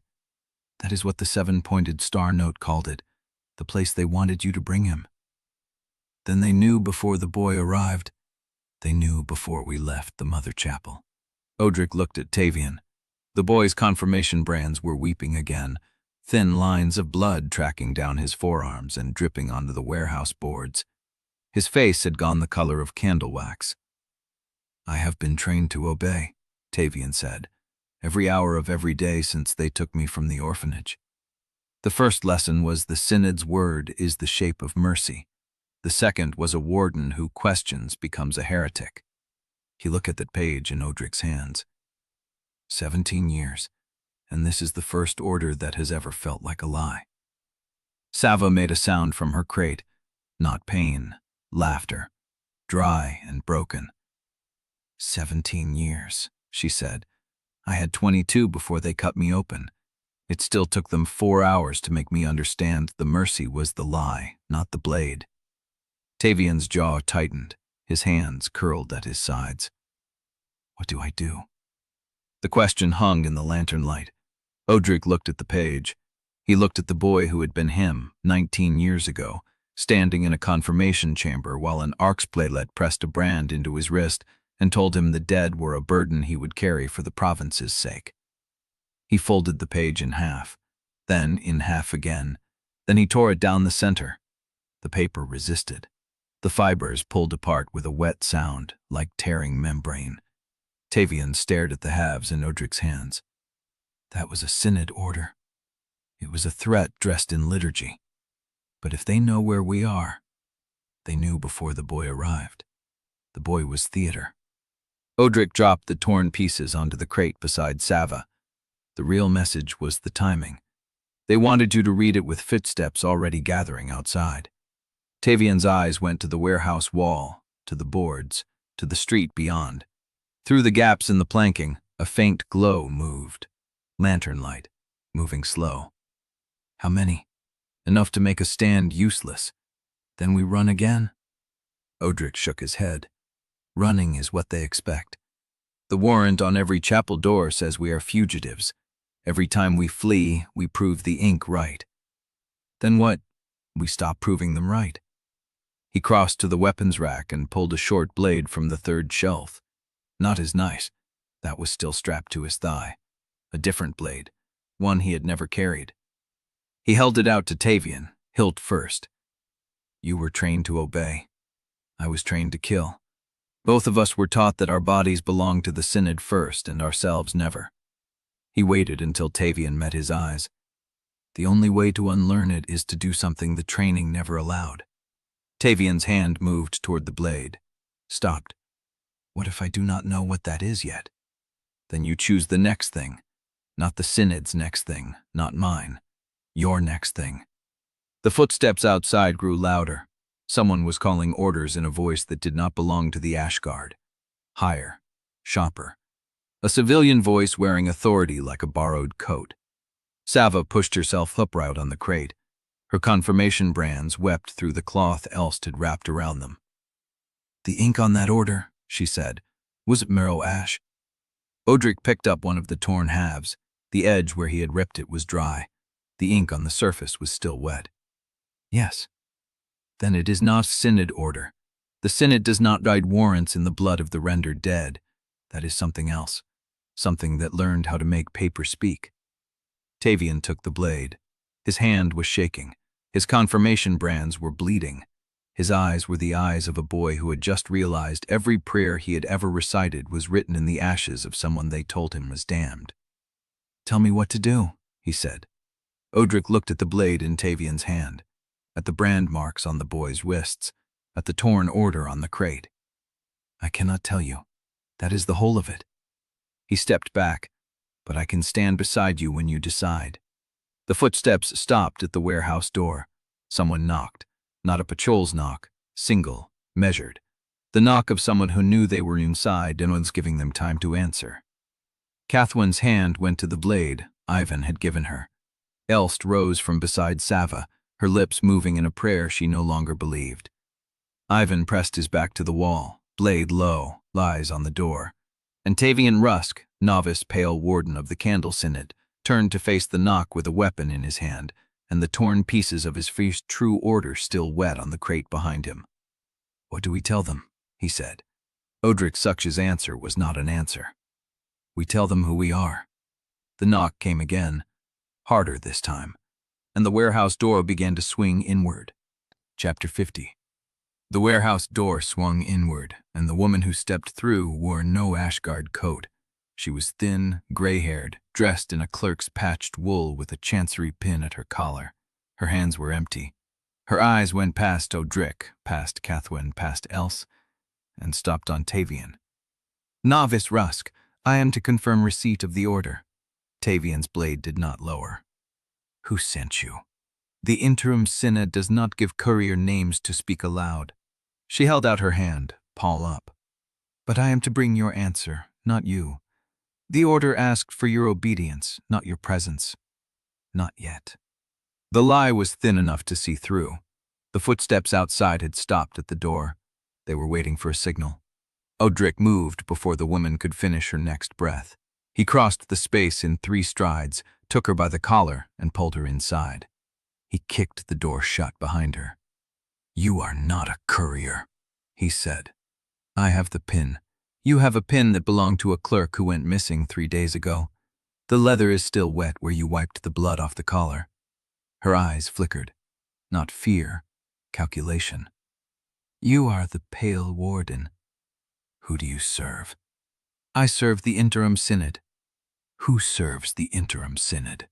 Speaker 1: "That is what the 7-pointed star note called it, the place they wanted you to bring him." "Then they knew before the boy arrived. They knew before we left the mother chapel." Odrik looked at Tavian. The boy's confirmation brands were weeping again, thin lines of blood tracking down his forearms and dripping onto the warehouse boards. His face had gone the color of candle wax. "I have been trained to obey," Tavian said, "every hour of every day since they took me from the orphanage." The first lesson was the synod's word is the shape of mercy. The second was a warden who questions becomes a heretic. He looked at that page in Odrik's hands. 17 years, and this is the first order that has ever felt like a lie. Sava made a sound from her crate, not pain, laughter, dry and broken. 17 years, she said. I had 22 before they cut me open. It still took them 4 hours to make me understand the mercy was the lie, not the blade. Tavian's jaw tightened, his hands curled at his sides. What do I do? The question hung in the lantern light. Odrik looked at the page. He looked at the boy who had been him 19 years ago, standing in a confirmation chamber while an archplaylet pressed a brand into his wrist and told him the dead were a burden he would carry for the province's sake. He folded the page in half, then in half again. Then he tore it down the center. The paper resisted. The fibers pulled apart with a wet sound, like tearing membrane. Tavian stared at the halves in Odrik's hands. That was a synod order. It was a threat dressed in liturgy. But if they know where we are, they knew before the boy arrived. The boy was theater. Odrik dropped the torn pieces onto the crate beside Sava. The real message was the timing. They wanted you to read it with footsteps already gathering outside. Tavian's eyes went to the warehouse wall, to the boards, to the street beyond. Through the gaps in the planking, a faint glow moved. Lantern light, moving slow. How many? Enough to make a stand useless. Then we run again? Odrik shook his head. Running is what they expect. The warrant on every chapel door says we are fugitives. Every time we flee, we prove the ink right. Then what? We stop proving them right. He crossed to the weapons rack and pulled a short blade from the third shelf. Not his knife. That was still strapped to his thigh. A different blade, one he had never carried. He held it out to Tavian, hilt first. You were trained to obey. I was trained to kill. Both of us were taught that our bodies belong to the Synod first and ourselves never. He waited until Tavian met his eyes. The only way to unlearn it is to do something the training never allowed. Tavian's hand moved toward the blade. Stopped. What if I do not know what that is yet? Then you choose the next thing. Not the Synod's next thing, not mine. Your next thing. The footsteps outside grew louder. Someone was calling orders in a voice that did not belong to the Ash Guard. Higher. Shopper. A civilian voice wearing authority like a borrowed coat. Sava pushed herself upright on the crate. Her confirmation brands wept through the cloth Elst had wrapped around them. The ink on that order, she said. Was it marrow ash? Odrik picked up one of the torn halves. The edge where he had ripped it was dry. The ink on the surface was still wet. Yes. Then it is not Synod order. The Synod does not write warrants in the blood of the rendered dead. That is something else. Something that learned how to make paper speak. Tavian took the blade. His hand was shaking. His confirmation brands were bleeding. His eyes were the eyes of a boy who had just realized every prayer he had ever recited was written in the ashes of someone they told him was damned. Tell me what to do, he said. Odrik looked at the blade in Tavian's hand, at the brand marks on the boy's wrists, at the torn order on the crate. I cannot tell you. That is the whole of it. He stepped back, but I can stand beside you when you decide. The footsteps stopped at the warehouse door. Someone knocked. Not a patrol's knock, single, measured. The knock of someone who knew they were inside and was giving them time to answer. Cathwen's hand went to the blade Ivan had given her. Elst rose from beside Sava, her lips moving in a prayer she no longer believed. Ivan pressed his back to the wall, blade low, lies on the door. And Tavian Rusk, novice Pale Warden of the Candle Synod, turned to face the knock with a weapon in his hand, and the torn pieces of his first true order still wet on the crate behind him. What do we tell them? He said. Odrik Sux's answer was not an answer. We tell them who we are. The knock came again, harder this time, and the warehouse door began to swing inward. Chapter 50. The warehouse door swung inward, and the woman who stepped through wore no Ashguard coat. She was thin, gray-haired, dressed in a clerk's patched wool with a chancery pin at her collar. Her hands were empty. Her eyes went past Odrik, past Cathwen, past Else, and stopped on Tavian. Novice Rusk, I am to confirm receipt of the order. Tavian's blade did not lower. Who sent you? The interim synod does not give courier names to speak aloud. She held out her hand, paw up. But I am to bring your answer, not you. The order asked for your obedience, not your presence. Not yet. The lie was thin enough to see through. The footsteps outside had stopped at the door. They were waiting for a signal. Odrik moved before the woman could finish her next breath. He crossed the space in 3 strides, took her by the collar, and pulled her inside. He kicked the door shut behind her. You are not a courier, he said. I have the pin. You have a pin that belonged to a clerk who went missing 3 days ago. The leather is still wet where you wiped the blood off the collar. Her eyes flickered. Not fear, calculation. You are the Pale Warden. Who do you serve? I serve the interim synod. Who serves the interim synod?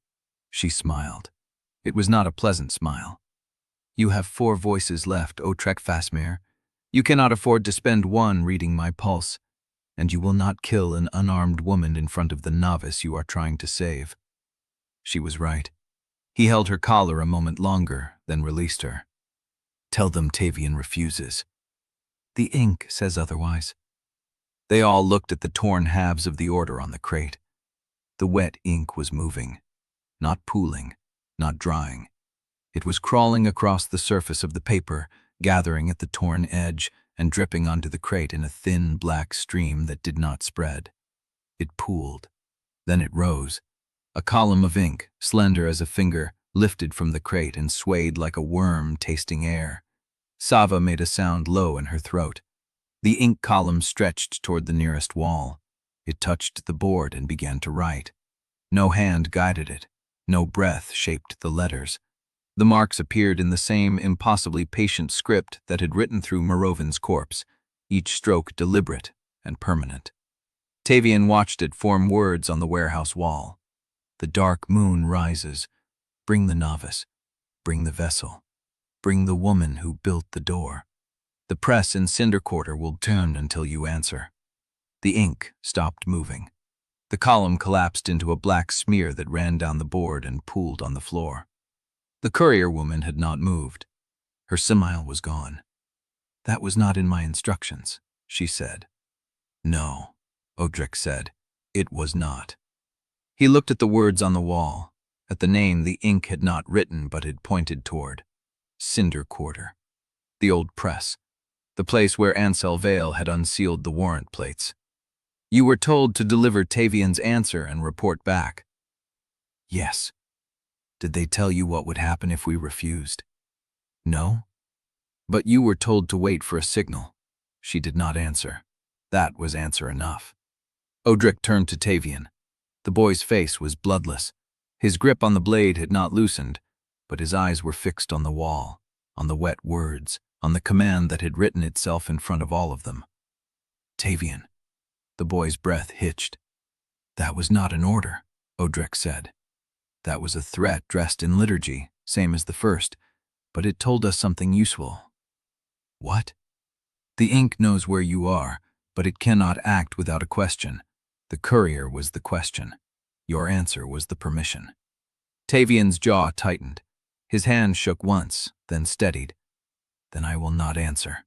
Speaker 1: She smiled. It was not a pleasant smile. You have 4 voices left, Odrik Vassmere. You cannot afford to spend one reading my pulse. and you will not kill an unarmed woman in front of the novice you are trying to save." She was right. He held her collar a moment longer, then released her. "Tell them Tavian refuses. The ink says otherwise." They all looked at the torn halves of the order on the crate. The wet ink was moving, not pooling, not drying. It was crawling across the surface of the paper, gathering at the torn edge and dripping onto the crate in a thin black stream that did not spread. It pooled. Then it rose. A column of ink, slender as a finger, lifted from the crate and swayed like a worm tasting air. Sava made a sound low in her throat. The ink column stretched toward the nearest wall. It touched the board and began to write. No hand guided it. No breath shaped the letters. The marks appeared in the same impossibly patient script that had written through Morovin's corpse, each stroke deliberate and permanent. Tavian watched it form words on the warehouse wall. "The dark moon rises. Bring the novice. Bring the vessel. Bring the woman who built the door. The press in Cinder Quarter will turn until you answer." The ink stopped moving. The column collapsed into a black smear that ran down the board and pooled on the floor. The courier woman had not moved. Her smile was gone. "That was not in my instructions," she said. "No," Odrik said. "It was not." He looked at the words on the wall, at the name the ink had not written but had pointed toward. Cinder Quarter. The old press. The place where Ansel Vale had unsealed the warrant plates. "You were told to deliver Tavian's answer and report back." "Yes." "Did they tell you what would happen if we refused?" "No." "But you were told to wait for a signal." She did not answer. That was answer enough. Odrik turned to Tavian. The boy's face was bloodless. His grip on the blade had not loosened, but his eyes were fixed on the wall, on the wet words, on the command that had written itself in front of all of them. "Tavian." The boy's breath hitched. "That was not an order," Odrik said. "That was a threat dressed in liturgy, same as the first, but it told us something useful." "What?" "The ink knows where you are, but it cannot act without a question. The courier was the question. Your answer was the permission." Tavian's jaw tightened. His hand shook once, then steadied. "Then I will not answer."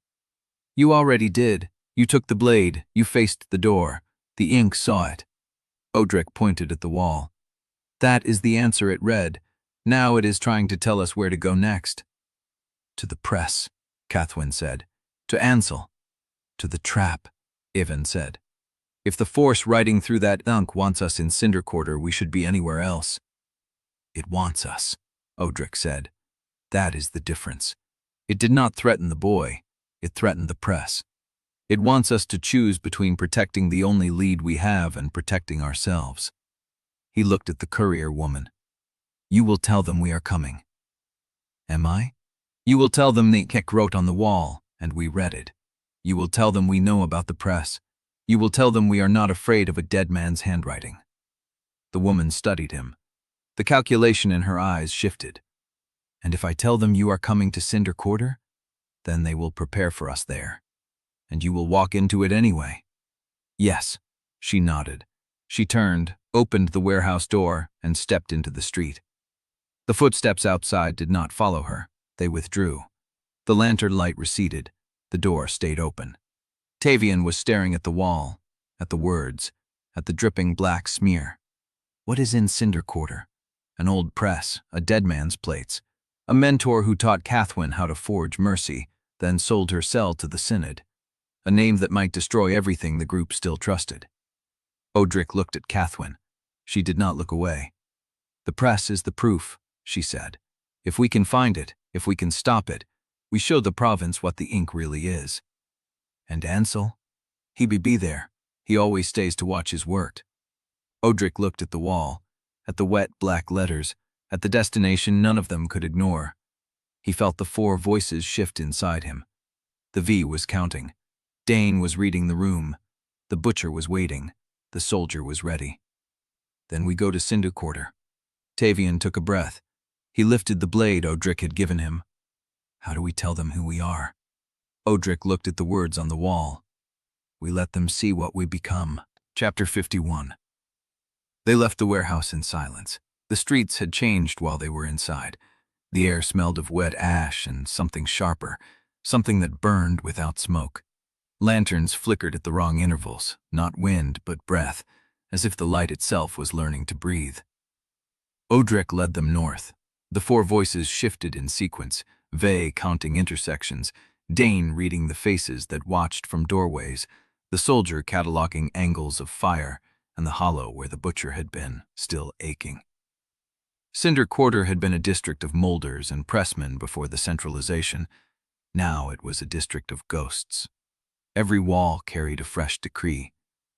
Speaker 1: "You already did. You took the blade. You faced the door. The ink saw it." Odrik pointed at the wall. "That is the answer it read. Now it is trying to tell us where to go next." "To the press," Cathwen said. "To Ansel." "To the trap," Ivan said. "If the force riding through that unk wants us in Cinder Quarter, we should be anywhere else." "It wants us," Odrik said. "That is the difference. It did not threaten the boy. It threatened the press. It wants us to choose between protecting the only lead we have and protecting ourselves." He looked at the courier woman. "You will tell them we are coming." "Am I?" "You will tell them the Kek wrote on the wall, and we read it. You will tell them we know about the press. You will tell them we are not afraid of a dead man's handwriting." The woman studied him. The calculation in her eyes shifted. "And if I tell them you are coming to Cinder Quarter, then they will prepare for us there. And you will walk into it anyway." "Yes," she nodded. She turned, opened the warehouse door, and stepped into the street. The footsteps outside did not follow her. They withdrew. The lantern light receded. The door stayed open. Tavian was staring at the wall, at the words, at the dripping black smear. What is in Cinder Quarter? An old press, a dead man's plates. A mentor who taught Cathwen how to forge mercy, then sold her cell to the Synod. A name that might destroy everything the group still trusted. Odrik looked at Cathwen. She did not look away. "The press is the proof," she said. "If we can find it, if we can stop it, we show the province what the ink really is." "And Ansel? He be there. He always stays to watch his work." Odrik looked at the wall, at the wet black letters, at the destination none of them could ignore. He felt the 4 voices shift inside him. The V was counting. Dane was reading the room. The butcher was waiting. The soldier was ready. "Then we go to Cinder Quarter." Tavian took a breath. He lifted the blade Odrik had given him. "How do we tell them who we are?" Odrik looked at the words on the wall. we let them see what we become. Chapter 51. They left the warehouse in silence. The streets had changed while they were inside. The air smelled of wet ash and something sharper, something that burned without smoke. Lanterns flickered at the wrong intervals, not wind but breath, as if the light itself was learning to breathe. Odrik led them north. The four voices shifted in sequence, Vey counting intersections, Dane reading the faces that watched from doorways, the soldier cataloging angles of fire, and the hollow where the butcher had been, still aching. Cinder Quarter had been a district of molders and pressmen before the centralization. Now it was a district of ghosts. Every wall carried a fresh decree.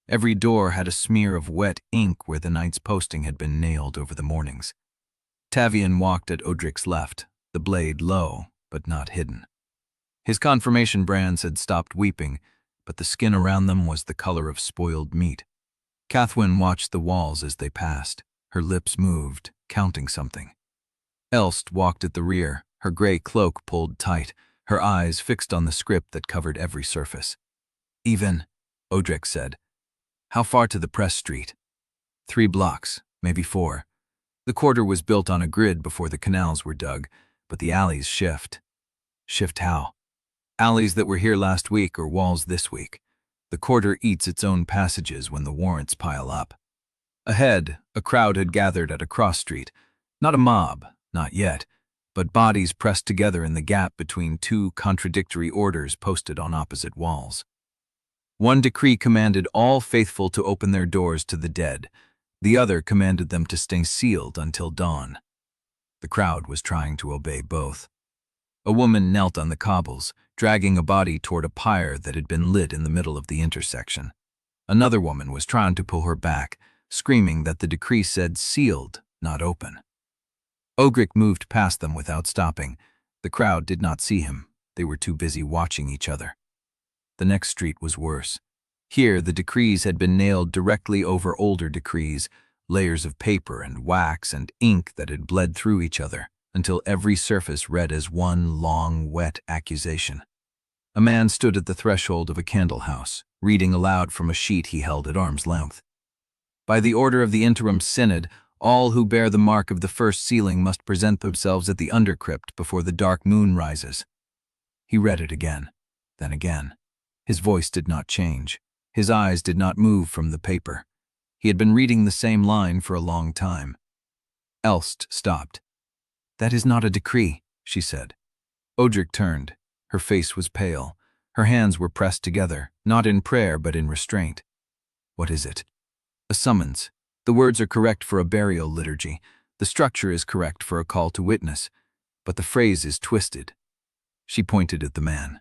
Speaker 1: Every door had a smear of wet ink where the night's posting had been nailed over the mornings. Tavian walked at Odrik's left, the blade low, but not hidden. His confirmation brands had stopped weeping, but the skin around them was the color of spoiled meat. Cathwen watched the walls as they passed. Her lips moved, counting something. Elst walked at the rear, her gray cloak pulled tight, her eyes fixed on the script that covered every surface. "Even," Odrik said. "How far to the press street?" 3 blocks, maybe 4. The quarter was built on a grid before the canals were dug, but the alleys shift. Shift how? Alleys that were here last week or walls this week. The quarter eats its own passages when the warrants pile up. Ahead, a crowd had gathered at a cross street. Not a mob, not yet, but bodies pressed together in the gap between 2 contradictory orders posted on opposite walls. One decree commanded all faithful to open their doors to the dead. The other commanded them to stay sealed until dawn. The crowd was trying to obey both. A woman knelt on the cobbles, dragging a body toward a pyre that had been lit in the middle of the intersection. Another woman was trying to pull her back, screaming that the decree said sealed, not open. Odrik moved past them without stopping. The crowd did not see him. They were too busy watching each other. The next street was worse. Here, the decrees had been nailed directly over older decrees, layers of paper and wax and ink that had bled through each other, until every surface read as one long, wet accusation. A man stood at the threshold of a candle house, reading aloud from a sheet he held at arm's length. "By the order of the interim synod, all who bear the mark of the first sealing must present themselves at the undercrypt before the dark moon rises." He read it again, then again. His voice did not change. His eyes did not move from the paper. He had been reading the same line for a long time. Elst stopped. "That is not a decree," she said. Odrik turned. Her face was pale. Her hands were pressed together, not in prayer but in restraint. "What is it?" "A summons. The words are correct for a burial liturgy. The structure is correct for a call to witness. But the phrase is twisted." She pointed at the man.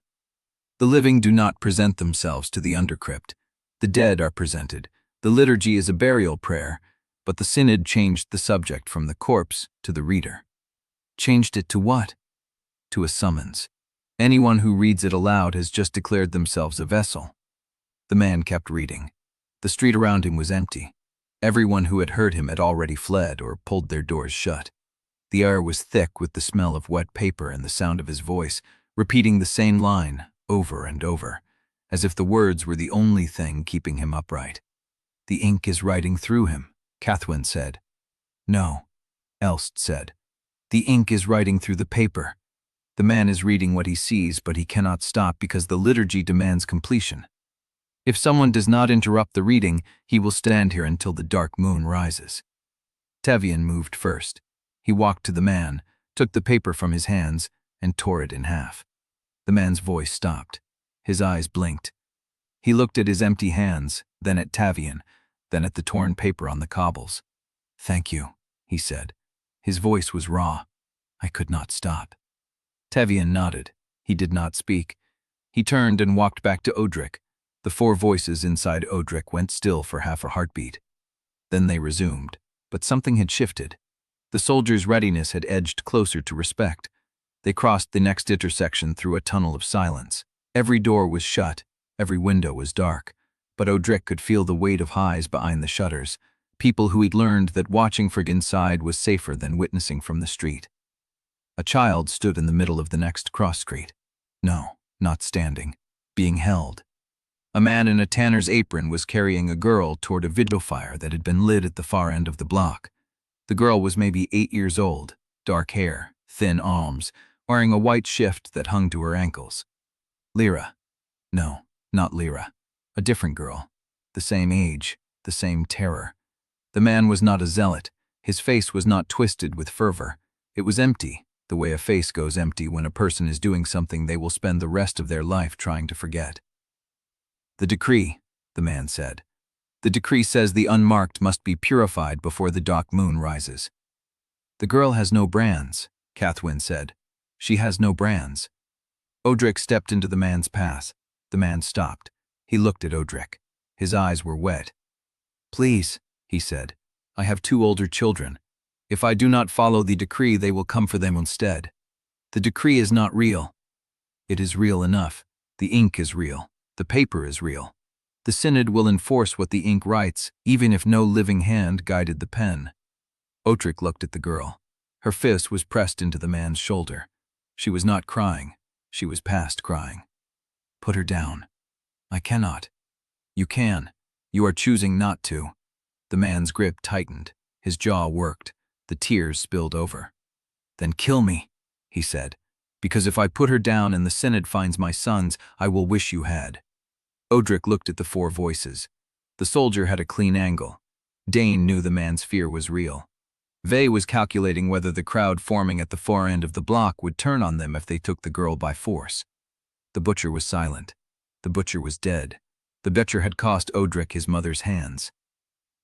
Speaker 1: "The living do not present themselves to the undercrypt. The dead are presented. The liturgy is a burial prayer, but the synod changed the subject from the corpse to the reader." "Changed it to what?" "To a summons. Anyone who reads it aloud has just declared themselves a vessel." The man kept reading. The street around him was empty. Everyone who had heard him had already fled or pulled their doors shut. The air was thick with the smell of wet paper and the sound of his voice, repeating the same line over and over, as if the words were the only thing keeping him upright. "The ink is writing through him," Cathwen said. "No," Elst said. "The ink is writing through the paper. The man is reading what he sees, but he cannot stop because the liturgy demands completion. If someone does not interrupt the reading, he will stand here until the dark moon rises." Tavian moved first. He walked to the man, took the paper from his hands, and tore it in half. The man's voice stopped. His eyes blinked. He looked at his empty hands, then at Tavian, then at the torn paper on the cobbles. "Thank you," he said. His voice was raw. "I could not stop." Tavian nodded. He did not speak. He turned and walked back to Odrik. The 4 voices inside Odrik went still for half a heartbeat. Then they resumed, but something had shifted. The soldiers' readiness had edged closer to respect. They crossed the next intersection through a tunnel of silence. Every door was shut, every window was dark, but Odrik could feel the weight of eyes behind the shutters, people who had learned that watching from inside was safer than witnessing from the street. A child stood in the middle of the next cross street. No, not standing, being held. A man in a tanner's apron was carrying a girl toward a vigil fire that had been lit at the far end of the block. The girl was maybe 8 years old, dark hair, thin arms, wearing a white shift that hung to her ankles. Lyra. No, not Lyra. A different girl. The same age, the same terror. The man was not a zealot. His face was not twisted with fervor. It was empty, the way a face goes empty when a person is doing something they will spend the rest of their life trying to forget. "The decree," the man said. "The decree says the unmarked must be purified before the dark moon rises." "The girl has no brands," Cathwen said. "She has no brands." Odrik stepped into the man's path. The man stopped. He looked at Odrik. His eyes were wet. "Please," he said, "I have 2 older children. If I do not follow the decree, they will come for them instead. The decree is not real." "It is real enough. The ink is real. The paper is real. The Synod will enforce what the ink writes, even if no living hand guided the pen." Odrik looked at the girl. Her fist was pressed into the man's shoulder. She was not crying. She was past crying. "Put her down." "I cannot." "You can. You are choosing not to." The man's grip tightened. His jaw worked. The tears spilled over. "Then kill me," he said, "because if I put her down and the Synod finds my sons, I will wish you had." Odrik looked at the 4 voices. The soldier had a clean angle. Dane knew the man's fear was real. Vey was calculating whether the crowd forming at the far end of the block would turn on them if they took the girl by force. The butcher was silent. The butcher was dead. The butcher had cost Odrik his mother's hands.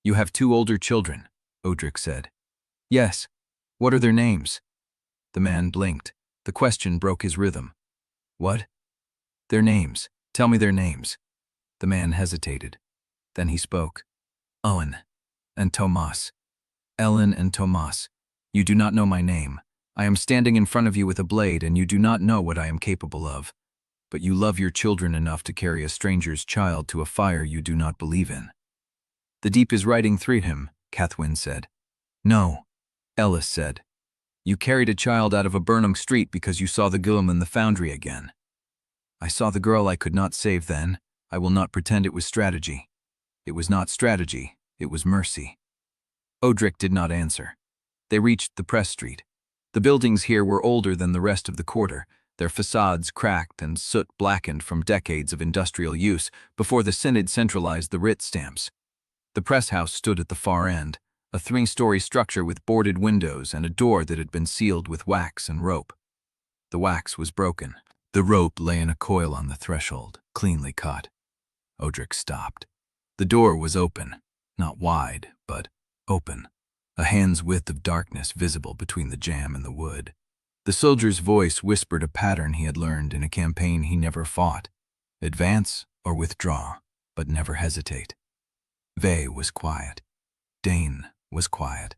Speaker 1: "You have 2 older children," Odrik said. "Yes. What are their names?" The man blinked. The question broke his rhythm. "What?" "Their names. Tell me their names." The man hesitated. Then he spoke. "Owen and Tomas. Ellen and Tomas. You do not know my name. I am standing in front of you with a blade, and you do not know what I am capable of. But you love your children enough to carry a stranger's child to a fire you do not believe in." "The deep is riding through him," Cathwen said. "No," Ellis said. "You carried a child out of a Burnham street because you saw the Guillem in the Foundry again." "I saw the girl I could not save then. I will not pretend it was strategy." "It was not strategy. It was mercy." Odrik did not answer. They reached the press street. The buildings here were older than the rest of the quarter, their facades cracked and soot-blackened from decades of industrial use before the Synod centralized the writ stamps. The press house stood at the far end, a 3-story structure with boarded windows and a door that had been sealed with wax and rope. The wax was broken. The rope lay in a coil on the threshold, cleanly cut. Odrik stopped. The door was open, not wide, but open, a hand's width of darkness visible between the jamb and the wood. The soldier's voice whispered a pattern he had learned in a campaign he never fought. Advance or withdraw, but never hesitate. Vey was quiet. Dane was quiet.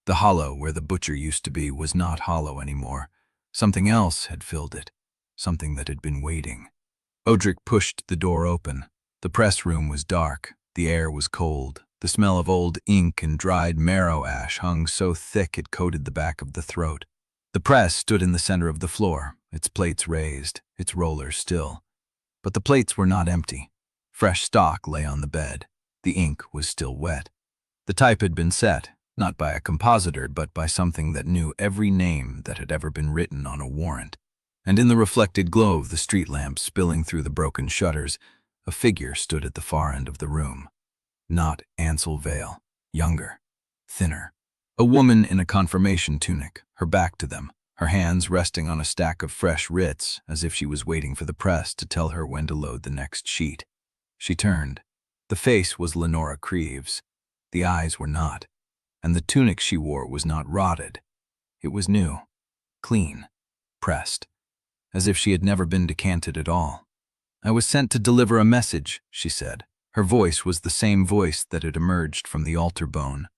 Speaker 1: The hollow where the butcher used to be was not hollow anymore. Something else had filled it, something that had been waiting. Odrik pushed the door open. The press room was dark. The air was cold. The smell of old ink and dried marrow ash hung so thick it coated the back of the throat. The press stood in the center of the floor, its plates raised, its rollers still. But the plates were not empty. Fresh stock lay on the bed. The ink was still wet. The type had been set, not by a compositor, but by something that knew every name that had ever been written on a warrant. And in the reflected glow of the street lamp spilling through the broken shutters, a figure stood at the far end of the room. Not Ansel Vale, younger, thinner. A woman in a confirmation tunic, her back to them, her hands resting on a stack of fresh writs, as if she was waiting for the press to tell her when to load the next sheet. She turned. The face was Lenora Craves. The eyes were not, and the tunic she wore was not rotted. It was new, clean, pressed, as if she had never been decanted at all. "I was sent to deliver a message," she said. Her voice was the same voice that had emerged from the altar bone.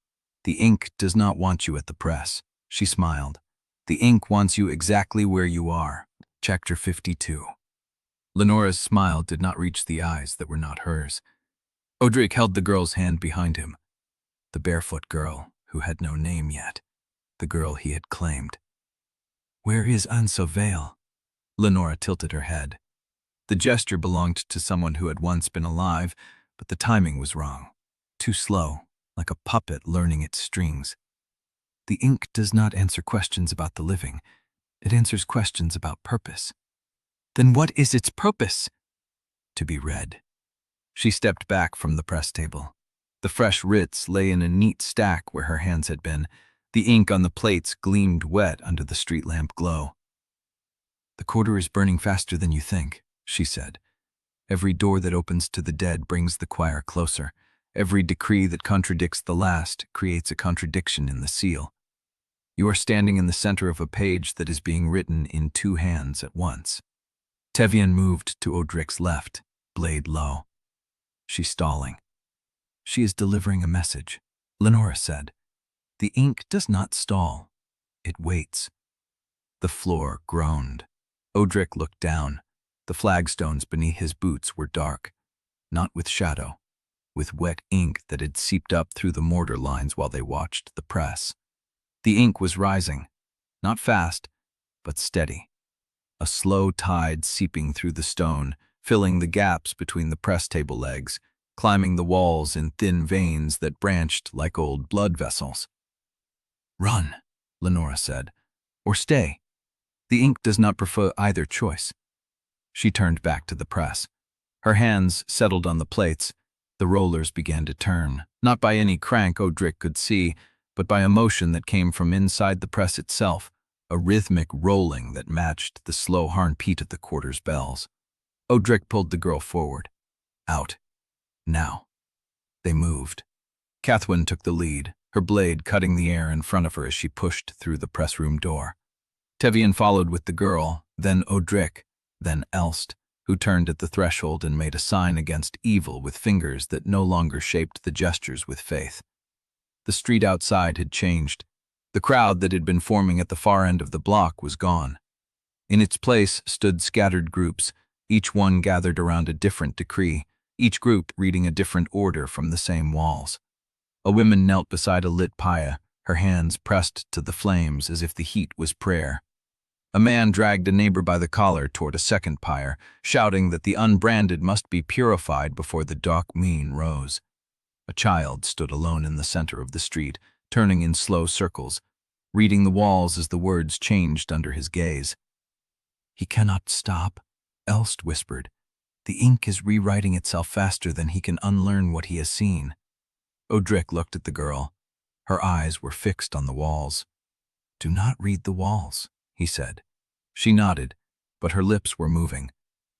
Speaker 1: "The ink does not want you at the press." She smiled. "The ink wants you exactly where you are." Chapter 52. Lenora's smile did not reach the eyes that were not hers. Odrik held the girl's hand behind him. The barefoot girl, who had no name yet. The girl he had claimed. "Where is Ansel Vale?" Lenora tilted her head. The gesture belonged to someone who had once been alive, but the timing was wrong. Too slow, like a puppet learning its strings. The ink does not answer questions about the living. It answers questions about purpose. Then what is its purpose? To be read. She stepped back from the press table. The fresh writs lay in a neat stack where her hands had been. The ink on the plates gleamed wet under the street lamp glow. The quarter is burning faster than you think, she said. Every door that opens to the dead brings the choir closer. Every decree that contradicts the last creates a contradiction in the seal. You are standing in the center of a page that is being written in two hands at once. Tevian moved to Odrik's left, blade low. She's stalling. She is delivering a message, Lenora said. The ink does not stall. It waits. The floor groaned. Odrik looked down. The flagstones beneath his boots were dark, not with shadow, with wet ink that had seeped up through the mortar lines while they watched the press. The ink was rising, not fast, but steady. A slow tide seeping through the stone, filling the gaps between the press table legs, climbing the walls in thin veins that branched like old blood vessels. Run, Lenora said, or stay. The ink does not prefer either choice. She turned back to the press. Her hands settled on the plates. The rollers began to turn, not by any crank Odrik could see, but by a motion that came from inside the press itself, a rhythmic rolling that matched the slow heartbeat of the quarter's bells. Odrik pulled the girl forward. Out. Now. They moved. Cathwen took the lead, her blade cutting the air in front of her as she pushed through the press room door. Tevian followed with the girl, then Odrik, then Elst, who turned at the threshold and made a sign against evil with fingers that no longer shaped the gestures with faith. The street outside had changed. The crowd that had been forming at the far end of the block was gone. In its place stood scattered groups, each one gathered around a different decree, each group reading a different order from the same walls. A woman knelt beside a lit pyre, her hands pressed to the flames as if the heat was prayer. A man dragged a neighbor by the collar toward a second pyre, shouting that the unbranded must be purified before the dark mean rose. A child stood alone in the center of the street, turning in slow circles, reading the walls as the words changed under his gaze. He cannot stop, Elst whispered. The ink is rewriting itself faster than he can unlearn what he has seen. Odrik looked at the girl. Her eyes were fixed on the walls. Do not read the walls, he said. She nodded, but her lips were moving.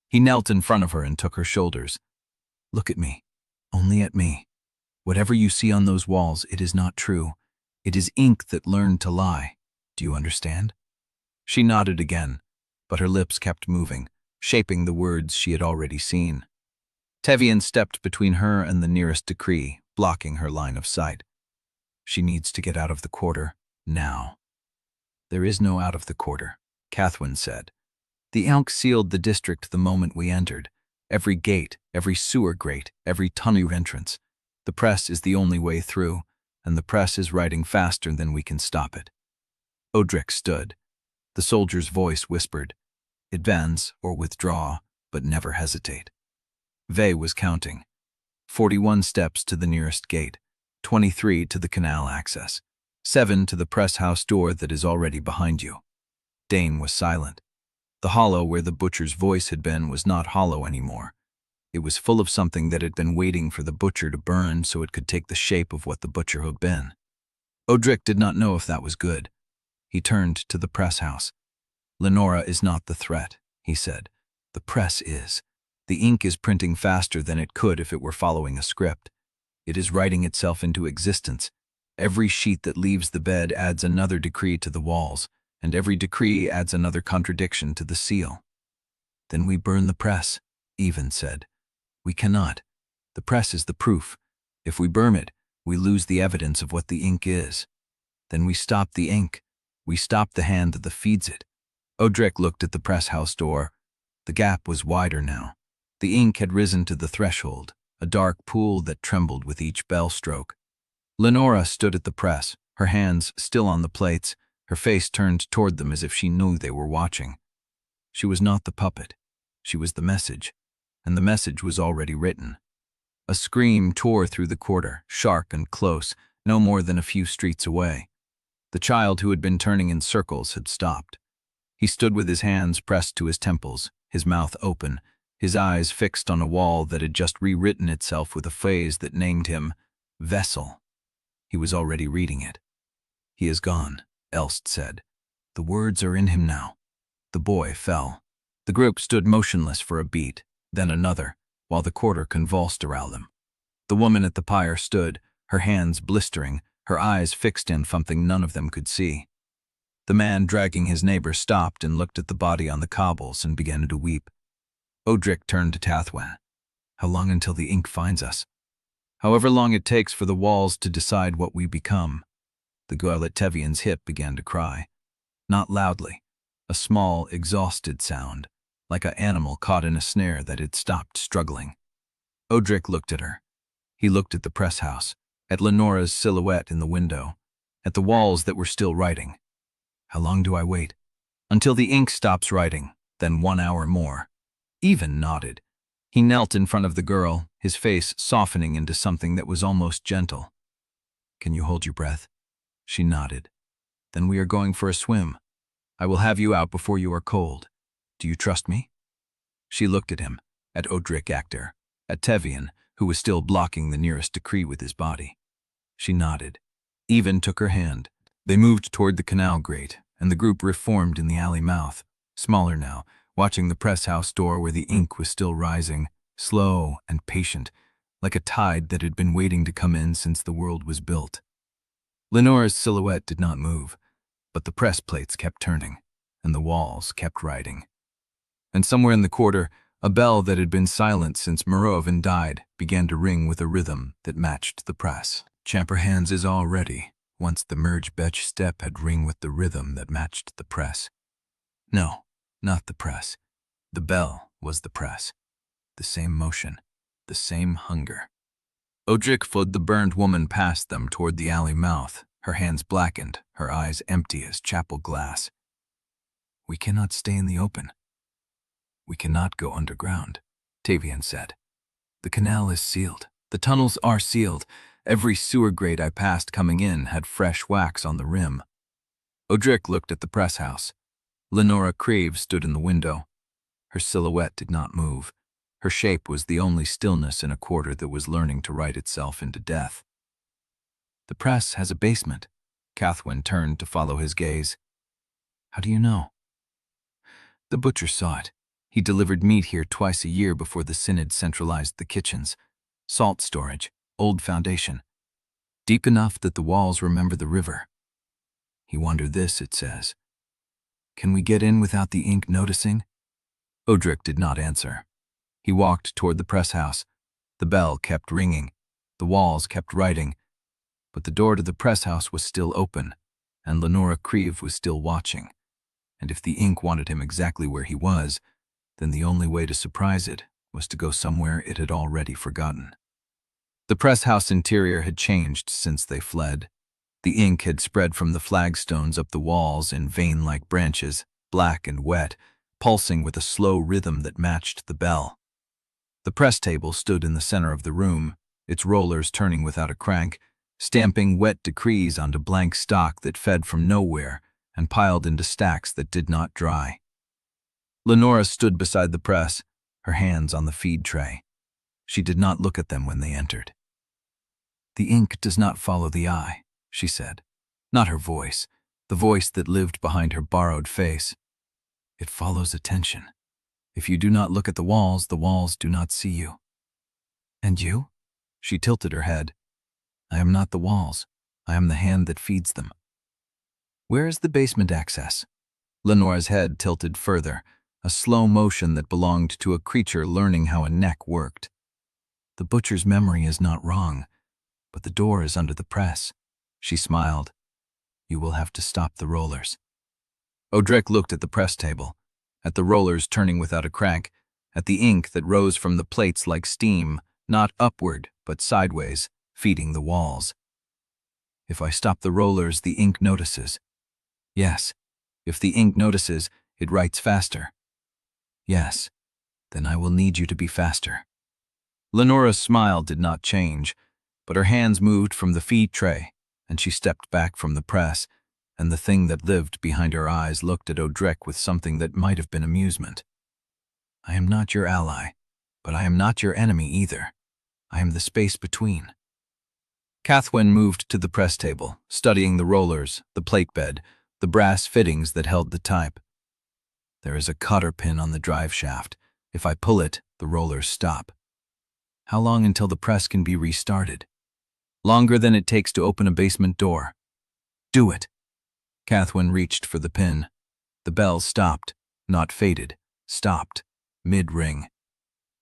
Speaker 1: He knelt in front of her and took her shoulders. Look at me, only at me. Whatever you see on those walls, it is not true. It is ink that learned to lie. Do you understand? She nodded again, but her lips kept moving, shaping the words she had already seen. Tevian stepped between her and the nearest decree, blocking her line of sight. She needs to get out of the quarter, now. There is no out of the quarter, Cathwen said. The elk sealed the district the moment we entered. Every gate, every sewer grate, every tunnel entrance. The press is the only way through, and the press is writing faster than we can stop it. Odrik stood. The soldier's voice whispered, advance or withdraw, but never hesitate. Vey was counting. 41 steps to the nearest gate, 23 to the canal access, 7 to the press house door that is already behind you. Dane was silent. The hollow where the butcher's voice had been was not hollow anymore. It was full of something that had been waiting for the butcher to burn so it could take the shape of what the butcher had been. Odrik did not know if that was good. He turned to the press house. Lenora is not the threat, he said. The press is. The ink is printing faster than it could if it were following a script. It is writing itself into existence. Every sheet that leaves the bed adds another decree to the walls, and every decree adds another contradiction to the seal. Then we burn the press, Even said. We cannot. The press is the proof. If we burn it, we lose the evidence of what the ink is. Then we stop the ink. We stop the hand that feeds it. Odrik looked at the press house door. The gap was wider now. The ink had risen to the threshold, a dark pool that trembled with each bell stroke. Lenora stood at the press, her hands still on the plates, her face turned toward them as if she knew they were watching. She was not the puppet. She was the message, and the message was already written. A scream tore through the quarter, sharp and close, no more than a few streets away. The child who had been turning in circles had stopped. He stood with his hands pressed to his temples, his mouth open, his eyes fixed on a wall that had just rewritten itself with a phrase that named him Vessel. He was already reading it. "He is gone," Elst said. "The words are in him now." The boy fell. The group stood motionless for a beat, then another, while the quarter convulsed around them. The woman at the pyre stood, her hands blistering, her eyes fixed in something none of them could see. The man dragging his neighbor stopped and looked at the body on the cobbles and began to weep. Odrik turned to Cathwen. "How long until the ink finds us?" "However long it takes for the walls to decide what we become." The girl at Tevian's hip began to cry. Not loudly, a small, exhausted sound, like an animal caught in a snare that had stopped struggling. Odrik looked at her. He looked at the press house, at Lenora's silhouette in the window, at the walls that were still writing. "How long do I wait?" "Until the ink stops writing, then 1 hour more." Even nodded. He knelt in front of the girl, his face softening into something that was almost gentle. "Can you hold your breath?" She nodded. "Then we are going for a swim. I will have you out before you are cold. Do you trust me?" She looked at him, at Odrik Actor, at Tevian, who was still blocking the nearest decree with his body. She nodded. Even took her hand. They moved toward the canal grate, and the group reformed in the alley mouth, smaller now, watching the press house door where the ink was still rising, slow and patient, like a tide that had been waiting to come in since the world was built. Lenora's silhouette did not move, but the press plates kept turning, and the walls kept writing. And somewhere in the quarter, a bell that had been silent since Morovin died began to ring with a rhythm that matched the press. "Champer hands is all ready." Once the merge betch step had ring with the rhythm that matched the press. No, not the press. The bell was the press. The same motion, the same hunger. Odrik followed the burned woman past them toward the alley mouth, her hands blackened, her eyes empty as chapel glass. "We cannot stay in the open. We cannot go underground," Tevian said. "The canal is sealed. The tunnels are sealed. Every sewer grate I passed coming in had fresh wax on the rim." Odrik looked at the press house. Lenora Craves stood in the window. Her silhouette did not move. Her shape was the only stillness in a quarter that was learning to write itself into death. "The press has a basement." Cathwen turned to follow his gaze. "How do you know?" "The butcher saw it. He delivered meat here twice a year before the Synod centralized the kitchens. Salt storage, old foundation. Deep enough that the walls remember the river. He wandered this, it says. Can we get in without the ink noticing?" Odrik did not answer. He walked toward the press house. The bell kept ringing. The walls kept writing. But the door to the press house was still open, and Lenora Creve was still watching. And if the ink wanted him exactly where he was, then the only way to surprise it was to go somewhere it had already forgotten. The press house interior had changed since they fled. The ink had spread from the flagstones up the walls in vein-like branches, black and wet, pulsing with a slow rhythm that matched the bell. The press table stood in the center of the room, its rollers turning without a crank, stamping wet decrees onto blank stock that fed from nowhere and piled into stacks that did not dry. Lenora stood beside the press, her hands on the feed tray. She did not look at them when they entered. "The ink does not follow the eye," she said. Not her voice, the voice that lived behind her borrowed face. "It follows attention. If you do not look at the walls do not see you." "And you?" She tilted her head. "I am not the walls. I am the hand that feeds them." "Where is the basement access?" Lenora's head tilted further, a slow motion that belonged to a creature learning how a neck worked. "The butcher's memory is not wrong, but the door is under the press." She smiled. "You will have to stop the rollers." Odrik looked at the press table, at the rollers turning without a crank, at the ink that rose from the plates like steam, not upward, but sideways, feeding the walls. "If I stop the rollers, the ink notices." "Yes. If the ink notices, it writes faster." "Yes." Then I will need you to be faster. Lenora's smile did not change, but her hands moved from the feed tray, and she stepped back from the press, and the thing that lived behind her eyes looked at Odrik with something that might have been amusement. I am not your ally, but I am not your enemy either. I am the space between. Cathwen moved to the press table, studying the rollers, the plate bed, the brass fittings that held the type. There is a cotter pin on the drive shaft. If I pull it, the rollers stop. How long until the press can be restarted? Longer than it takes to open a basement door. Do it. Cathwen reached for the pin. The bell stopped, not faded, stopped, mid-ring.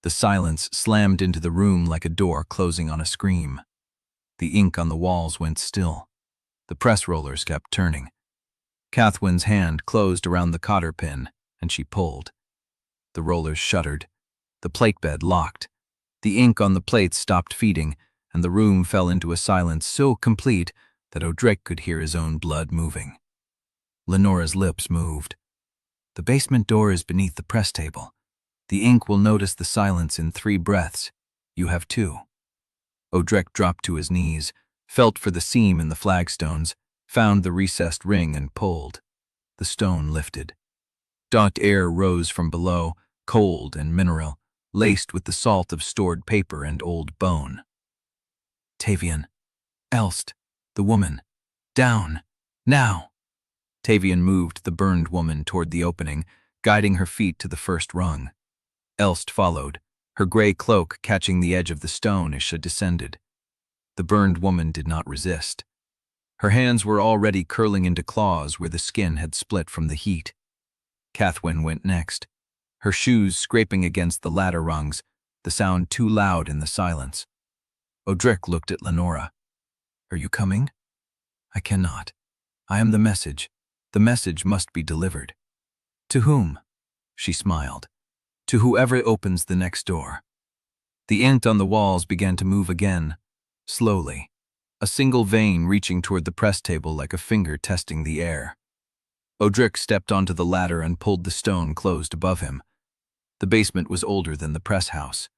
Speaker 1: The silence slammed into the room like a door closing on a scream. The ink on the walls went still. The press rollers kept turning. Cathwen's hand closed around the cotter pin, and she pulled. The rollers shuttered. The plate bed locked. The ink on the plates stopped feeding, and the room fell into a silence so complete that Odrik could hear his own blood moving. Lenora's lips moved. The basement door is beneath the press table. The ink will notice the silence in 3 breaths. You have 2. Odrik dropped to his knees, felt for the seam in the flagstones, found the recessed ring and pulled. The stone lifted. Dark air rose from below, cold and mineral, laced with the salt of stored paper and old bone. Tavian. Elst. The woman. Down. Now. Tavian moved the burned woman toward the opening, guiding her feet to the first rung. Elst followed, her gray cloak catching the edge of the stone as she descended. The burned woman did not resist. Her hands were already curling into claws where the skin had split from the heat. Cathwen went next, her shoes scraping against the ladder rungs, the sound too loud in the silence. Odrik looked at Lenora. Are you coming? I cannot. I am the message. The message must be delivered. To whom? She smiled. To whoever opens the next door. The ink on the walls began to move again, slowly, a single vein reaching toward the press table like a finger testing the air. Odrik stepped onto the ladder and pulled the stone closed above him. The basement was older than the press house.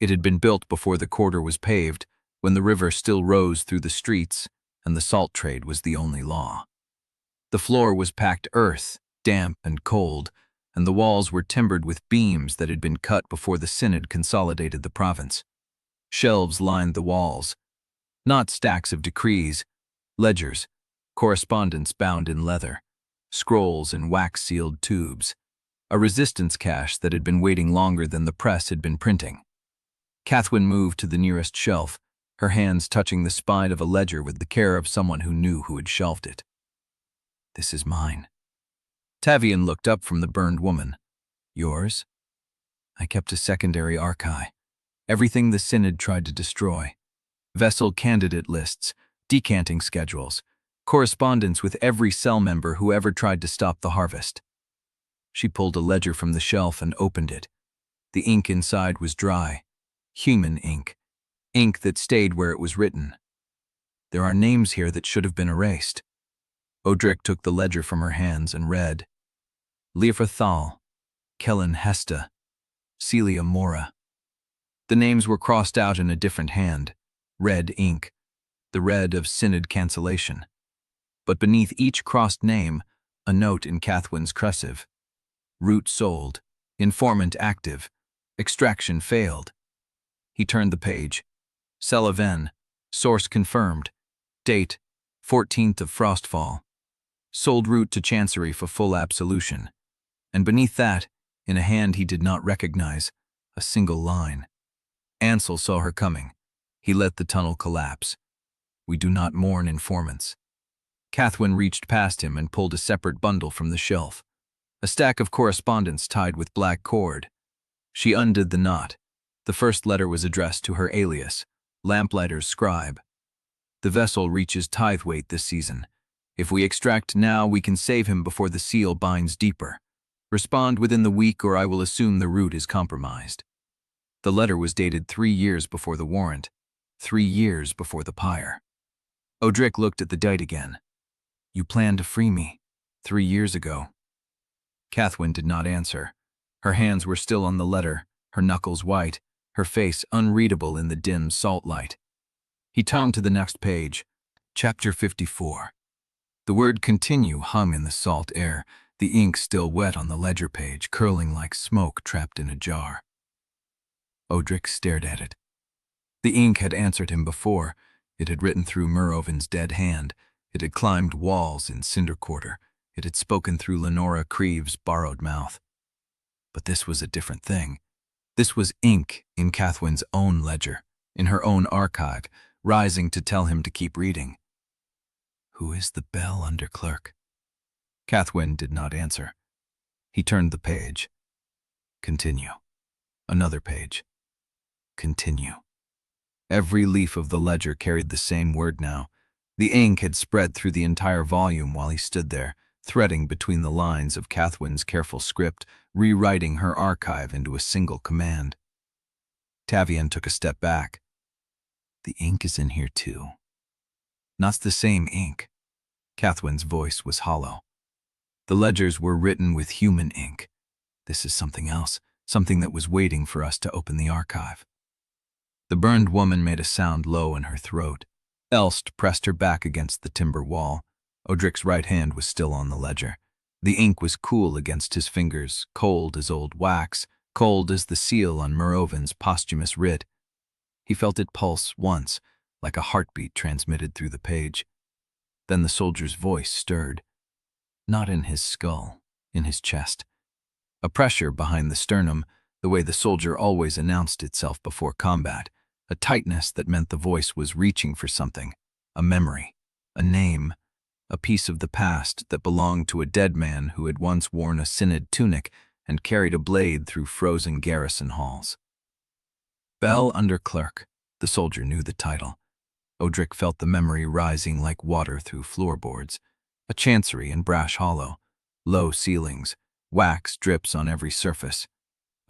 Speaker 1: It had been built before the quarter was paved, when the river still rose through the streets, and the salt trade was the only law. The floor was packed earth, damp and cold, and the walls were timbered with beams that had been cut before the Synod consolidated the province. Shelves lined the walls, not stacks of decrees, ledgers, correspondence bound in leather, scrolls in wax-sealed tubes, a resistance cache that had been waiting longer than the press had been printing. Cathwen moved to the nearest shelf, her hands touching the spine of a ledger with the care of someone who knew who had shelved it. This is mine. Tavian looked up from the burned woman. Yours? I kept a secondary archive. Everything the Synod tried to destroy. Vessel candidate lists, decanting schedules, correspondence with every cell member who ever tried to stop the harvest. She pulled a ledger from the shelf and opened it. The ink inside was dry. Human ink. Ink that stayed where it was written. There are names here that should have been erased. Odrik took the ledger from her hands and read. Liefra Thal, Kellen Hesta, Celia Mora. The names were crossed out in a different hand, red ink, the red of Synod cancellation. But beneath each crossed name, a note in Cathwen's cursive. Route sold, informant active, extraction failed. He turned the page. Selaven, source confirmed, date 14th of Frostfall. Sold route to Chancery for full absolution. And beneath that, in a hand he did not recognize, a single line. Ansel saw her coming. He let the tunnel collapse. We do not mourn informants. Cathwen reached past him and pulled a separate bundle from the shelf. A stack of correspondence tied with black cord. She undid the knot. The first letter was addressed to her alias, Lamplighter's Scribe. The vessel reaches Tithe-Weight this season. If we extract now, we can save him before the seal binds deeper. Respond within the week or I will assume the route is compromised. The letter was dated 3 years before the warrant, 3 years before the pyre. Odrik looked at the date again. You planned to free me 3 years ago. Cathwen did not answer. Her hands were still on the letter, her knuckles white, her face unreadable in the dim salt light. He turned to the next page. Chapter 54. The word continue hung in the salt air, the ink still wet on the ledger page, curling like smoke trapped in a jar. Odrik stared at it. The ink had answered him before. It had written through Merovin's dead hand. It had climbed walls in Cinder Quarter. It had spoken through Lenora Creeve's borrowed mouth. But this was a different thing. This was ink in Cathwen's own ledger, in her own archive, rising to tell him to keep reading. Who is the bell under clerk? Cathwen did not answer. He turned the page. Continue. Another page. Continue. Every leaf of the ledger carried the same word now. The ink had spread through the entire volume while he stood there, threading between the lines of Cathwen's careful script, rewriting her archive into a single command. Tavian took a step back. The ink is in here too. Not the same ink. Cathwen's voice was hollow. The ledgers were written with human ink. This is something else, something that was waiting for us to open the archive. The burned woman made a sound low in her throat. Elst pressed her back against the timber wall. Odrik's right hand was still on the ledger. The ink was cool against his fingers, cold as old wax, cold as the seal on Merovin's posthumous writ. He felt it pulse once, like a heartbeat transmitted through the page. Then the soldier's voice stirred. Not in his skull, in his chest. A pressure behind the sternum, the way the soldier always announced itself before combat. A tightness that meant the voice was reaching for something. A memory, a name, a piece of the past that belonged to a dead man who had once worn a synod tunic and carried a blade through frozen garrison halls. Bell under clerk. The soldier knew the title. Odrik felt the memory rising like water through floorboards. A chancery in brash hollow, low ceilings, wax drips on every surface.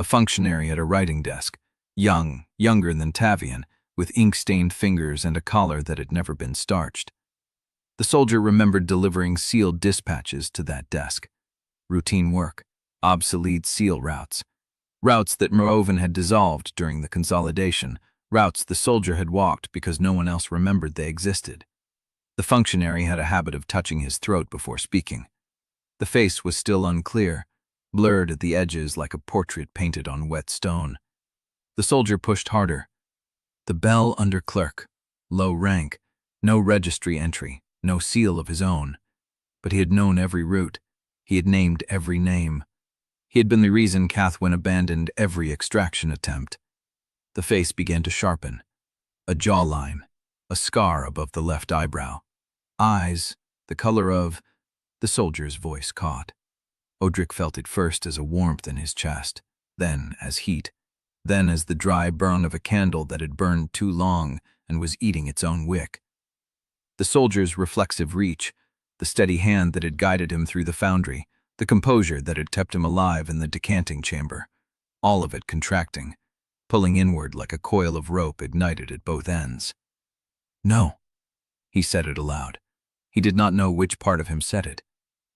Speaker 1: A functionary at a writing desk, younger than Tavian, with ink-stained fingers and a collar that had never been starched. The soldier remembered delivering sealed dispatches to that desk. Routine work, obsolete seal routes. Routes that Merovin had dissolved during the consolidation, routes the soldier had walked because no one else remembered they existed. The functionary had a habit of touching his throat before speaking. The face was still unclear, blurred at the edges like a portrait painted on wet stone. The soldier pushed harder. The bell under clerk, low rank, no registry entry, no seal of his own. But he had known every route. He had named every name. He had been the reason Cathwen abandoned every extraction attempt. The face began to sharpen. A jawline, a scar above the left eyebrow. Eyes, the color of... The soldier's voice caught. Odrik felt it first as a warmth in his chest, then as heat, then as the dry burn of a candle that had burned too long and was eating its own wick. The soldier's reflexive reach, the steady hand that had guided him through the Foundry, the composure that had kept him alive in the decanting chamber, all of it contracting, pulling inward like a coil of rope ignited at both ends. No, he said it aloud. He did not know which part of him said it.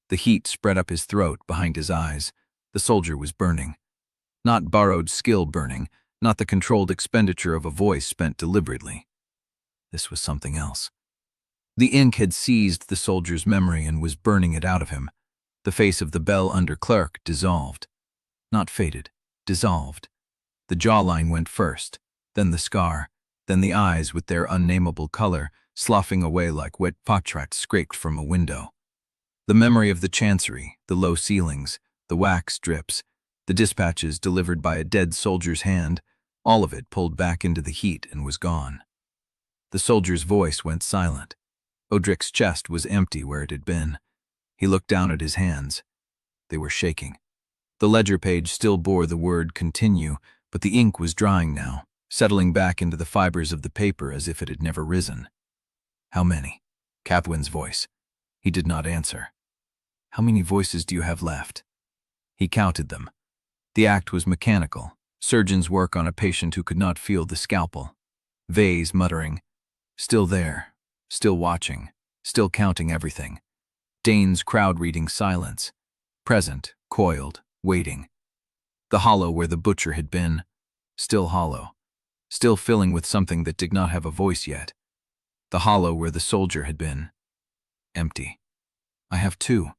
Speaker 1: The heat spread up his throat behind his eyes. The soldier was burning. Not borrowed skill burning, not the controlled expenditure of a voice spent deliberately. This was something else. The ink had seized the soldier's memory and was burning it out of him. The face of the bell under clerk dissolved. Not faded, dissolved. The jawline went first, then the scar, then the eyes with their unnameable color, sloughing away like wet potrat scraped from a window. The memory of the chancery, the low ceilings, the wax drips, the dispatches delivered by a dead soldier's hand, all of it pulled back into the heat and was gone. The soldier's voice went silent. Odrik's chest was empty where it had been. He looked down at his hands. They were shaking. The ledger page still bore the word continue, but the ink was drying now, settling back into the fibers of the paper as if it had never risen. How many? Cathwen's voice. He did not answer. How many voices do you have left? He counted them. The act was mechanical, surgeon's work on a patient who could not feel the scalpel. Vase muttering, still there, still watching, still counting everything. Dane's crowd-reading silence, present, coiled, waiting. The hollow where the butcher had been, still hollow, still filling with something that did not have a voice yet. The hollow where the soldier had been. Empty. I have two.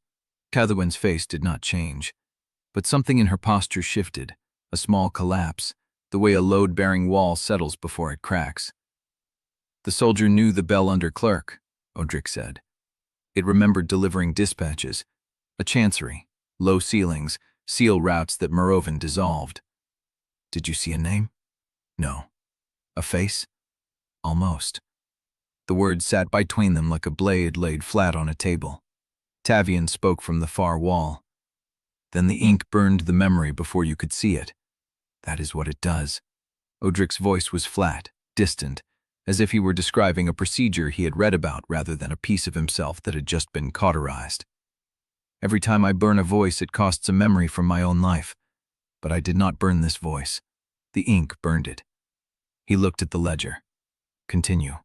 Speaker 1: Cathwen's face did not change, but something in her posture shifted, a small collapse, the way a load-bearing wall settles before it cracks. The soldier knew the bell under clerk, Odrik said. It remembered delivering dispatches, a chancery, low ceilings, seal routes that Morovin dissolved. Did you see a name? No. A face? Almost. The words sat between them like a blade laid flat on a table. Tavian spoke from the far wall. Then the ink burned the memory before you could see it. That is what it does. Odrik's voice was flat, distant, as if he were describing a procedure he had read about rather than a piece of himself that had just been cauterized. Every time I burn a voice, it costs a memory from my own life. But I did not burn this voice. The ink burned it. He looked at the ledger. Continue.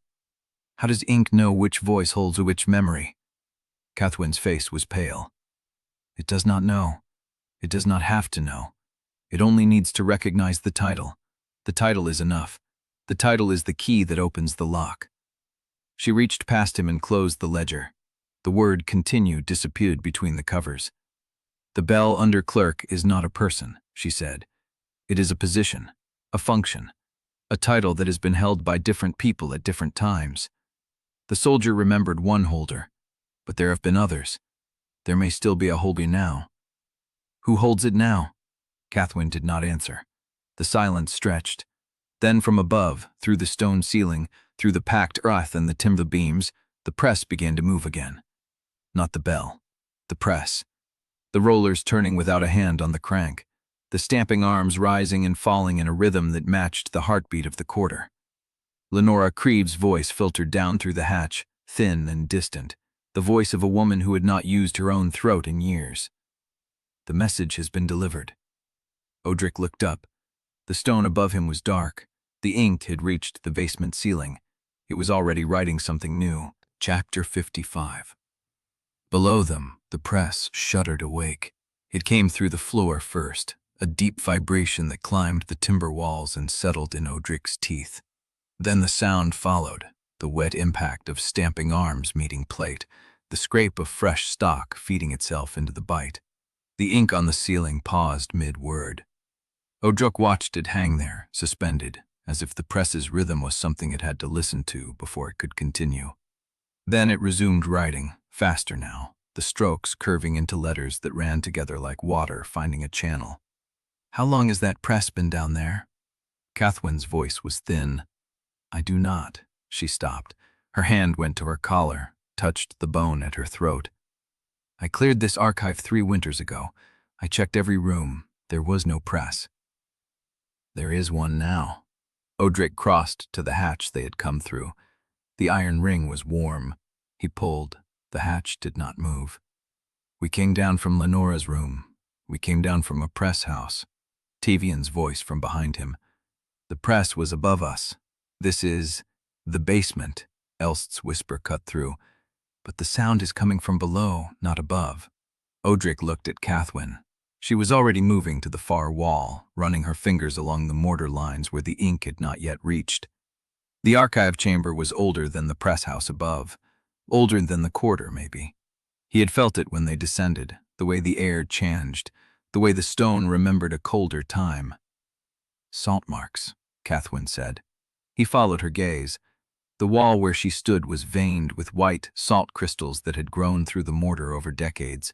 Speaker 1: How does ink know which voice holds which memory? Cathwen's face was pale. It does not know. It does not have to know. It only needs to recognize the title. The title is enough. The title is the key that opens the lock. She reached past him and closed the ledger. The word "continue" disappeared between the covers. The bell under clerk is not a person, she said. It is a position, a function, a title that has been held by different people at different times. The soldier remembered one holder, but there have been others. There may still be a holder now. Who holds it now? Cathwen did not answer. The silence stretched. Then from above, through the stone ceiling, through the packed earth and the timber beams, the press began to move again. Not the bell. The press. The rollers turning without a hand on the crank. The stamping arms rising and falling in a rhythm that matched the heartbeat of the quarter. Lenora Creeve's voice filtered down through the hatch, thin and distant, the voice of a woman who had not used her own throat in years. The message has been delivered. Odrik looked up. The stone above him was dark. The ink had reached the basement ceiling. It was already writing something new. Chapter 55. Below them, the press shuddered awake. It came through the floor first, a deep vibration that climbed the timber walls and settled in Odrik's teeth. Then the sound followed, the wet impact of stamping arms meeting plate, the scrape of fresh stock feeding itself into the bite. The ink on the ceiling paused mid-word. Odrik watched it hang there, suspended, as if the press's rhythm was something it had to listen to before it could continue. Then it resumed writing, faster now, the strokes curving into letters that ran together like water finding a channel. How long has that press been down there? Cathwen's voice was thin. I do not. She stopped. Her hand went to her collar, touched the bone at her throat. I cleared this archive 3 winters ago. I checked every room. There was no press. There is one now. Odrik crossed to the hatch they had come through. The iron ring was warm. He pulled. The hatch did not move. We came down from Lenora's room. We came down from a press house. Tavian's voice from behind him. The press was above us. This is the basement, Elst's whisper cut through. But the sound is coming from below, not above. Odrik looked at Cathwen. She was already moving to the far wall, running her fingers along the mortar lines where the ink had not yet reached. The archive chamber was older than the press house above. Older than the quarter, maybe. He had felt it when they descended, the way the air changed, the way the stone remembered a colder time. Salt marks, Cathwen said. He followed her gaze. The wall where she stood was veined with white salt crystals that had grown through the mortar over decades.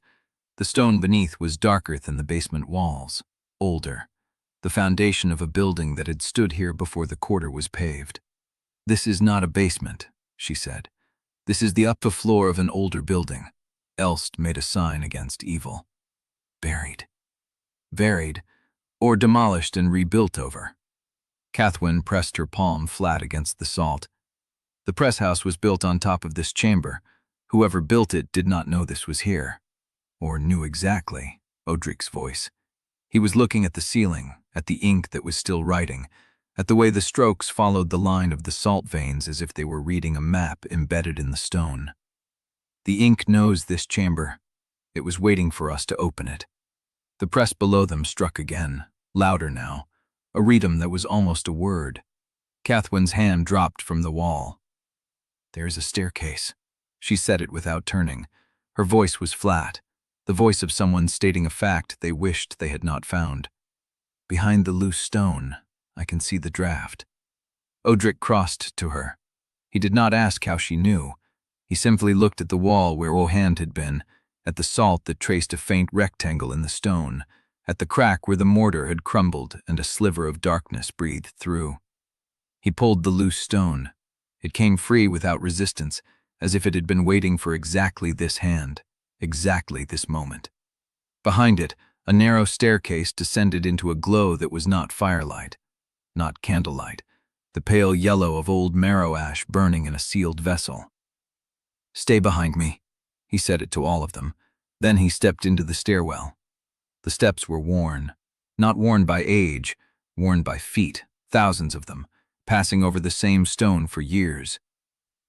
Speaker 1: The stone beneath was darker than the basement walls, older, the foundation of a building that had stood here before the quarter was paved. This is not a basement, she said. This is the upper floor of an older building. Elst made a sign against evil. Buried. Buried, or demolished and rebuilt over. Cathwen pressed her palm flat against the salt. The press house was built on top of this chamber. Whoever built it did not know this was here. Or knew exactly, Odrik's voice. He was looking at the ceiling, at the ink that was still writing, at the way the strokes followed the line of the salt veins as if they were reading a map embedded in the stone. The ink knows this chamber. It was waiting for us to open it. The press below them struck again, louder now, a rhythm that was almost a word. Cathwen's hand dropped from the wall. "There is a staircase." She said it without turning. Her voice was flat, the voice of someone stating a fact they wished they had not found. "Behind the loose stone, I can see the draft." Odrik crossed to her. He did not ask how she knew. He simply looked at the wall where her hand had been, at the salt that traced a faint rectangle in the stone, at the crack where the mortar had crumbled and a sliver of darkness breathed through. He pulled the loose stone. It came free without resistance, as if it had been waiting for exactly this hand, exactly this moment. Behind it, a narrow staircase descended into a glow that was not firelight, not candlelight, the pale yellow of old marrow ash burning in a sealed vessel. "Stay behind me," he said it to all of them. Then he stepped into the stairwell. The steps were worn, not worn by age, worn by feet, thousands of them, passing over the same stone for years.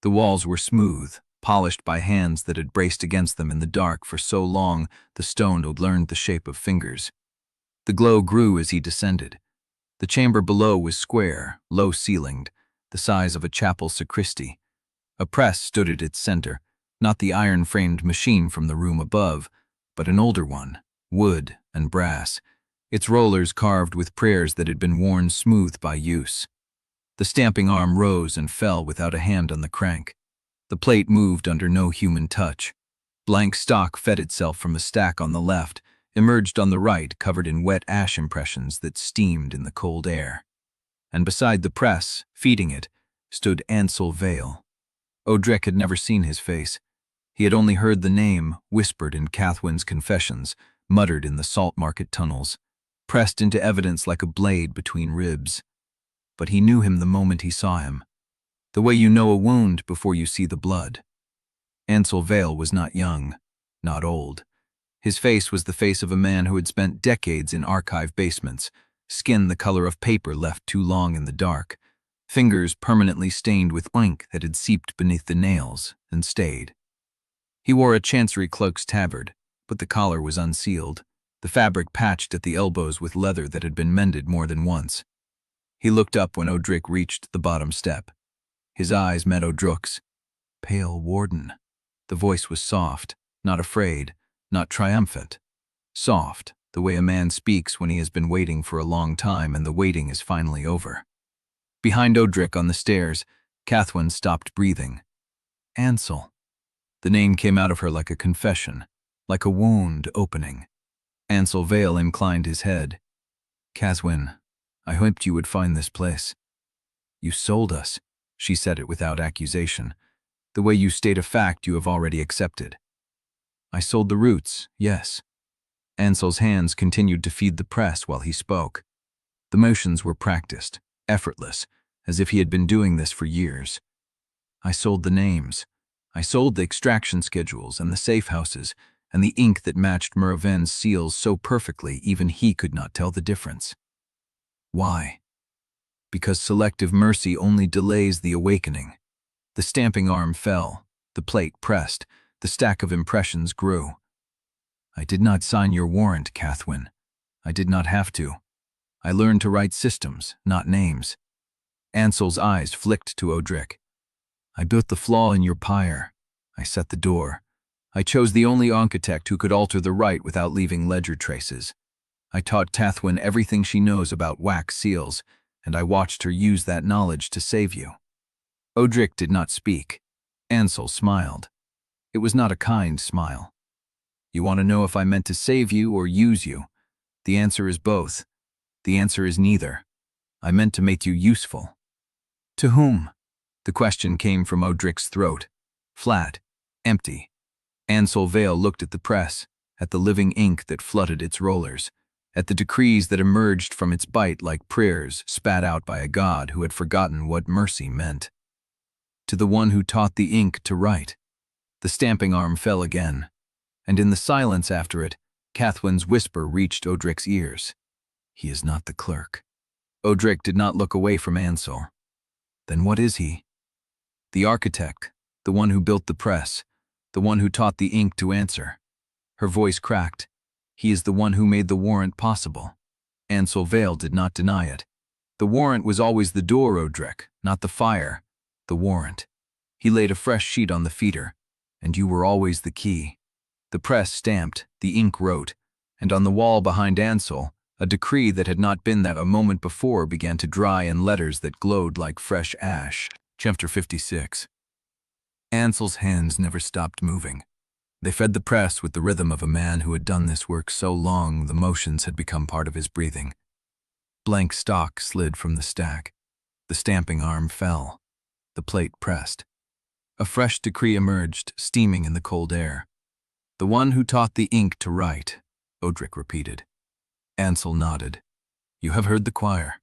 Speaker 1: The walls were smooth, polished by hands that had braced against them in the dark for so long the stone had learned the shape of fingers. The glow grew as he descended. The chamber below was square, low-ceilinged, the size of a chapel sacristy. A press stood at its center, not the iron-framed machine from the room above, but an older one, wood and brass, its rollers carved with prayers that had been worn smooth by use. The stamping arm rose and fell without a hand on the crank. The plate moved under no human touch. Blank stock fed itself from a stack on the left, emerged on the right covered in wet ash impressions that steamed in the cold air. And beside the press, feeding it, stood Ansel Vale. Odrik had never seen his face. He had only heard the name, whispered in Cathwen's confessions, muttered in the salt market tunnels, pressed into evidence like a blade between ribs. But he knew him the moment he saw him, the way you know a wound before you see the blood. Ansel Vale was not young, not old. His face was the face of a man who had spent decades in archive basements, skin the color of paper left too long in the dark, fingers permanently stained with ink that had seeped beneath the nails and stayed. He wore a chancery cloak's tabard, but the collar was unsealed, the fabric patched at the elbows with leather that had been mended more than once. He looked up when Odrik reached the bottom step. His eyes met Odrik's. "Pale Warden." The voice was soft, not afraid, not triumphant. Soft, the way a man speaks when he has been waiting for a long time and the waiting is finally over. Behind Odrik on the stairs, Cathwen stopped breathing. "Ansel." The name came out of her like a confession, like a wound opening. Ansel Vale inclined his head. "Cathwen, I hoped you would find this place." "You sold us." She said it without accusation. "The way you state a fact you have already accepted." "I sold the roots, yes." Ansel's hands continued to feed the press while he spoke. The motions were practiced, effortless, as if he had been doing this for years. "I sold the names. I sold the extraction schedules and the safe houses and the ink that matched Muraven's seals so perfectly even he could not tell the difference." "Why?" "Because selective mercy only delays the awakening." The stamping arm fell, the plate pressed, the stack of impressions grew. "I did not sign your warrant, Cathwen. I did not have to. I learned to write systems, not names." Ansel's eyes flicked to Odrik. "I built the flaw in your pyre. I set the door. I chose the only architect who could alter the rite without leaving ledger traces. I taught Cathwen everything she knows about wax seals, and I watched her use that knowledge to save you." Odrik did not speak. Ansel smiled. It was not a kind smile. "You want to know if I meant to save you or use you? The answer is both. The answer is neither. I meant to make you useful." "To whom?" The question came from Odrik's throat. Flat, empty. Ansel Vale looked at the press, at the living ink that flooded its rollers, at the decrees that emerged from its bite like prayers spat out by a god who had forgotten what mercy meant. "To the one who taught the ink to write." The stamping arm fell again, and in the silence after it, Cathwen's whisper reached Odrik's ears. "He is not the clerk." Odrik did not look away from Ansel. "Then what is he?" "The architect, the one who built the press, the one who taught the ink to answer." Her voice cracked. "He is the one who made the warrant possible." Ansel Vale did not deny it. The warrant was always the door, Odrik, not the fire. The warrant. He laid a fresh sheet on the feeder, and you were always the key. The press stamped, the ink wrote, and on the wall behind Ansel, a decree that had not been that a moment before began to dry in letters that glowed like fresh ash. Chapter 56. Ansel's hands never stopped moving. They fed the press with the rhythm of a man who had done this work so long the motions had become part of his breathing. Blank stock slid from the stack. The stamping arm fell. The plate pressed. A fresh decree emerged, steaming in the cold air. "The one who taught the ink to write," Odrik repeated. Ansel nodded. "You have heard the choir.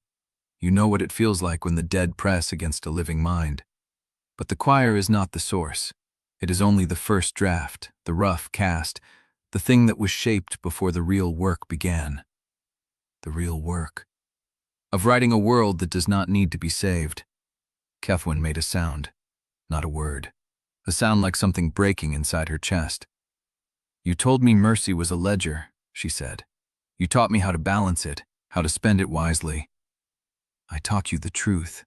Speaker 1: You know what it feels like when the dead press against a living mind. But the choir is not the source. It is only the first draft, the rough cast, the thing that was shaped before the real work began. The real work. Of writing a world that does not need to be saved." Cathwen made a sound. Not a word. A sound like something breaking inside her chest. "You told me mercy was a ledger," she said. "You taught me how to balance it, how to spend it wisely." "I taught you the truth."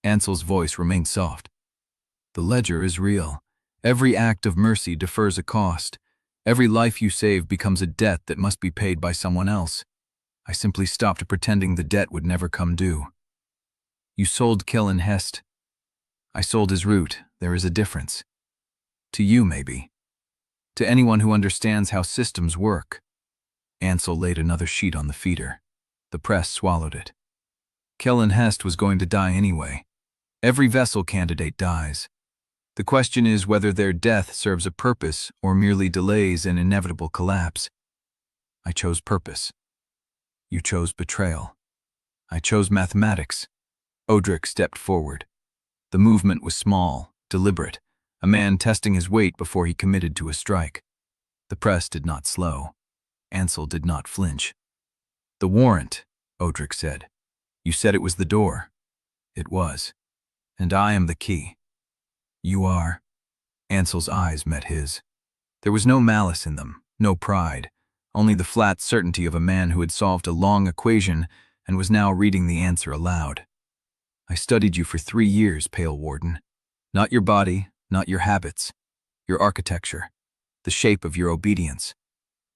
Speaker 1: Ansel's voice remained soft. "The ledger is real. Every act of mercy defers a cost. Every life you save becomes a debt that must be paid by someone else. I simply stopped pretending the debt would never come due." "You sold Kellen Hest." "I sold his root. There is a difference. To you, maybe. To anyone who understands how systems work." Ansel laid another sheet on the feeder. The press swallowed it. Kellen Hest was going to die anyway. Every vessel candidate dies. The question is whether their death serves a purpose or merely delays an inevitable collapse. I chose purpose. You chose betrayal. I chose mathematics. Odrik stepped forward. The movement was small, deliberate, a man testing his weight before he committed to a strike. The press did not slow. Ansel did not flinch. "The warrant," Odrik said. "You said it was the door." "It was. And I am the key." "You are." Ansel's eyes met his. There was no malice in them, no pride, only the flat certainty of a man who had solved a long equation and was now reading the answer aloud. "I studied you for 3 years, Pale Warden. Not your body, not your habits. Your architecture. The shape of your obedience.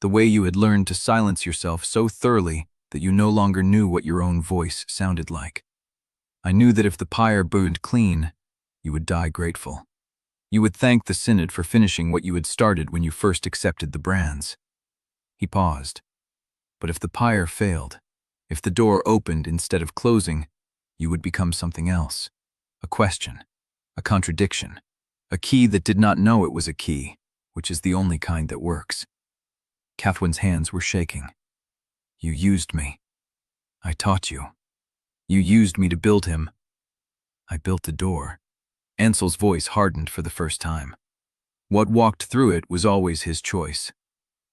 Speaker 1: The way you had learned to silence yourself so thoroughly that you no longer knew what your own voice sounded like. I knew that if the pyre burned clean, you would die grateful. You would thank the Synod for finishing what you had started when you first accepted the brands." He paused. "But if the pyre failed, if the door opened instead of closing, you would become something else. A question, a contradiction, a key that did not know it was a key, which is the only kind that works." Cathwen's hands were shaking. "You used me. I taught you. You used me to build him. I built the door." Ansel's voice hardened for the first time. What walked through it was always his choice.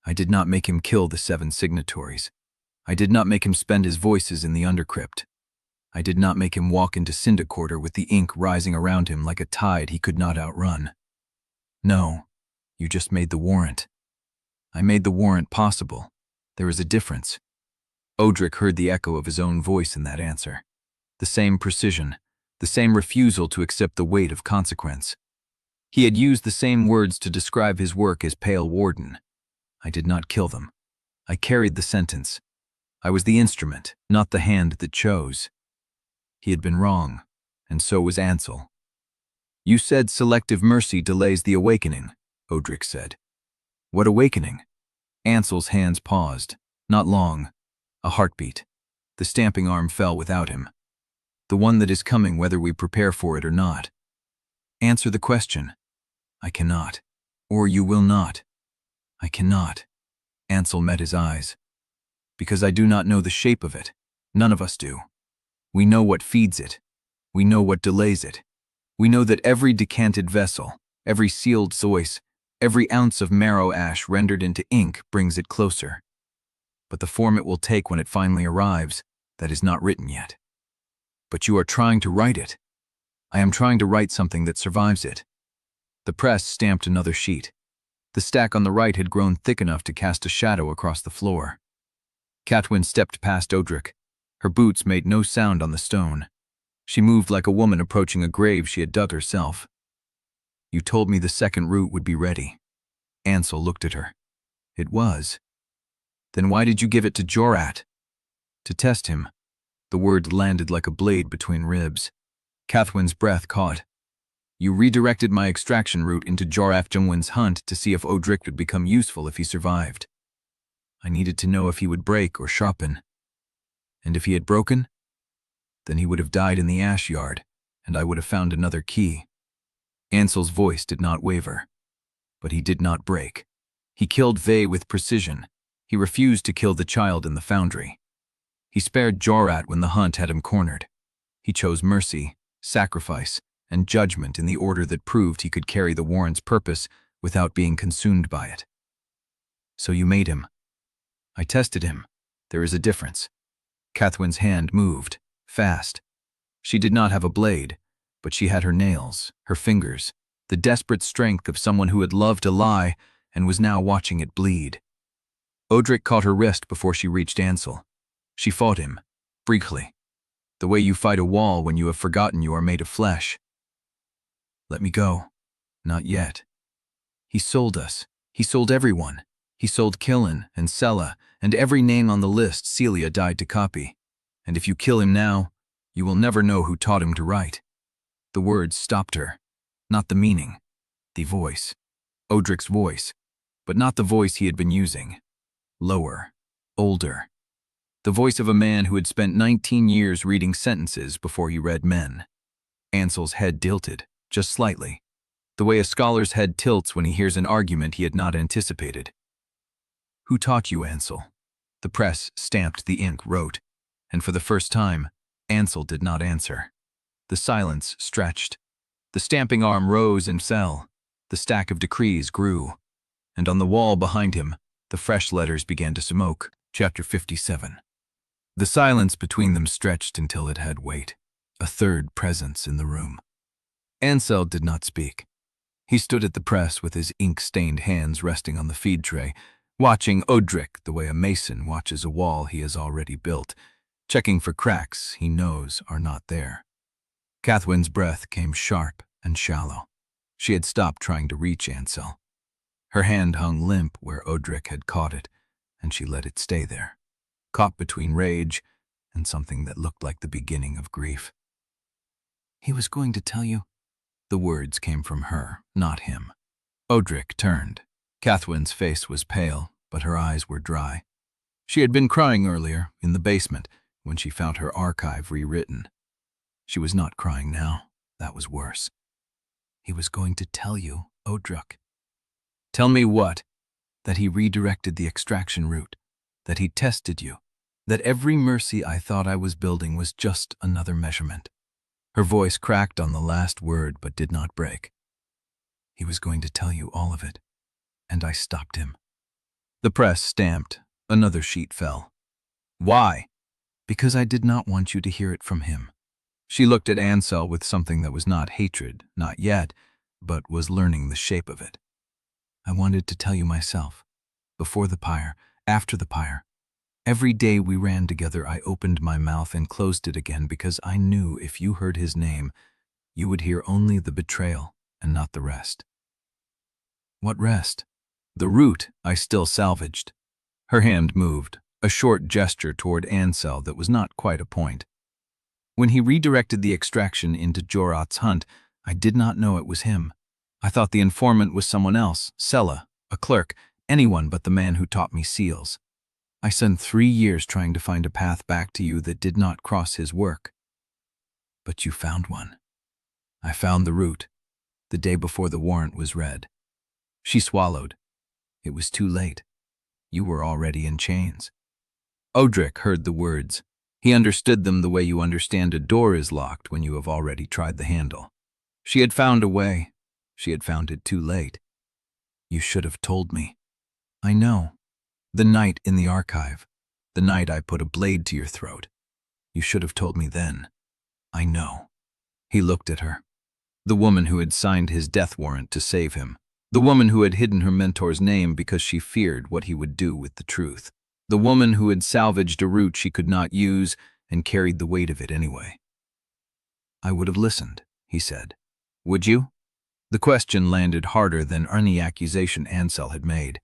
Speaker 1: I did not make him kill the 7 signatories. I did not make him spend his voices in the undercrypt. I did not make him walk into Syndicorter with the ink rising around him like a tide he could not outrun. No, you just made the warrant. I made the warrant possible. There is a difference. Odrik heard the echo of his own voice in that answer. The same precision, the same refusal to accept the weight of consequence. He had used the same words to describe his work as Pale Warden. I did not kill them. I carried the sentence. I was the instrument, not the hand that chose. He had been wrong, and so was Ansel. "You said selective mercy delays the awakening," Odrik said. "What awakening?" Ansel's hands paused. Not long. A heartbeat. The stamping arm fell without him. "The one that is coming whether we prepare for it or not." "Answer the question." "I cannot. Or you will not." "I cannot." Ansel met his eyes. "Because I do not know the shape of it. None of us do. We know what feeds it. We know what delays it. We know that every decanted vessel, every sealed voice, every ounce of marrow ash rendered into ink brings it closer. But the form it will take when it finally arrives, that is not written yet. But you are trying to write it. I am trying to write something that survives it." The press stamped another sheet. The stack on the right had grown thick enough to cast a shadow across the floor. Cathwen stepped past Odrik. Her boots made no sound on the stone. She moved like a woman approaching a grave she had dug herself. "You told me the second route would be ready." Ansel looked at her. "It was." "Then why did you give it to Jorat?" "To test him." The word landed like a blade between ribs. Cathwen's breath caught. "You redirected my extraction route into Joraf Jungwin's hunt to see if Odrik would become useful if he survived. I needed to know if he would break or sharpen. And if he had broken, then he would have died in the ash yard, and I would have found another key." Ansel's voice did not waver. But he did not break. He killed Vey with precision. He refused to kill the child in the Foundry. He spared Jorat when the hunt had him cornered. He chose mercy, sacrifice, and judgment in the order that proved he could carry the Warrant's purpose without being consumed by it. "So you made him." "I tested him. There is a difference." Cathwen's hand moved, fast. She did not have a blade, but she had her nails, her fingers, the desperate strength of someone who had loved a lie and was now watching it bleed. Odrik caught her wrist before she reached Ansel. She fought him, briefly, the way you fight a wall when you have forgotten you are made of flesh. "Let me go." "Not yet." "He sold us. He sold everyone. He sold Killen and Sella, and every name on the list Celia died to copy. And if you kill him now, you will never know who taught him to write." The words stopped her. Not the meaning. The voice. Odrik's voice. But not the voice he had been using. Lower. Older. The voice of a man who had spent 19 years reading sentences before he read men. Ansel's head tilted, just slightly. The way a scholar's head tilts when he hears an argument he had not anticipated. "Who taught you, Ansel?" The press stamped the ink wrote, and for the first time, Ansel did not answer. The silence stretched. The stamping arm rose and fell. The stack of decrees grew. And on the wall behind him, the fresh letters began to smoke. Chapter 57. The silence between them stretched until it had weight. A third presence in the room. Ansel did not speak. He stood at the press with his ink-stained hands resting on the feed tray, watching Odrik the way a mason watches a wall he has already built, checking for cracks he knows are not there. Cathwen's breath came sharp and shallow. She had stopped trying to reach Ansel. Her hand hung limp where Odrik had caught it, and she let it stay there, caught between rage and something that looked like the beginning of grief. "He was going to tell you." The words came from her, not him. Odrik turned. Cathwen's face was pale, but her eyes were dry. She had been crying earlier, in the basement, when she found her archive rewritten. She was not crying now. That was worse. "He was going to tell you, Odrik." "Tell me what?" "That he redirected the extraction route. That he tested you. That every mercy I thought I was building was just another measurement." Her voice cracked on the last word but did not break. "He was going to tell you all of it, and I stopped him." The press stamped. Another sheet fell. "Why?" "Because I did not want you to hear it from him." She looked at Ansel with something that was not hatred, not yet, but was learning the shape of it. "I wanted to tell you myself. Before the pyre, after the pyre. Every day we ran together, I opened my mouth and closed it again because I knew if you heard his name, you would hear only the betrayal and not the rest." "What rest?" "The root I still salvaged." Her hand moved, a short gesture toward Ansel that was not quite a point. "When he redirected the extraction into Jorat's hunt, I did not know it was him. I thought the informant was someone else, Sella, a clerk, anyone but the man who taught me seals. I spent 3 years trying to find a path back to you that did not cross his work. But you found one." "I found the root, the day before the warrant was read." She swallowed. "It was too late. You were already in chains." Odrik heard the words. He understood them the way you understand a door is locked when you have already tried the handle. She had found a way. She had found it too late. "You should have told me." "I know. The night in the archive. The night I put a blade to your throat. You should have told me then." "I know." He looked at her. The woman who had signed his death warrant to save him. The woman who had hidden her mentor's name because she feared what he would do with the truth. The woman who had salvaged a route she could not use and carried the weight of it anyway. "I would have listened," he said. "Would you?" The question landed harder than any accusation Ansel had made.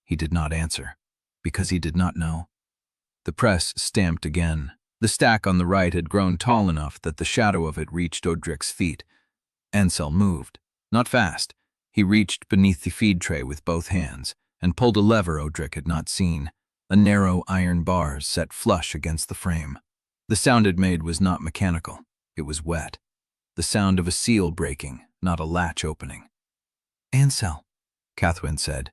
Speaker 1: He did not answer, because he did not know. The press stamped again. The stack on the right had grown tall enough that the shadow of it reached Odrik's feet. Ansel moved. Not fast. He reached beneath the feed tray with both hands and pulled a lever Odrik had not seen, a narrow iron bar set flush against the frame. The sound it made was not mechanical. It was wet. The sound of a seal breaking, not a latch opening. "Ansel," Cathwen said.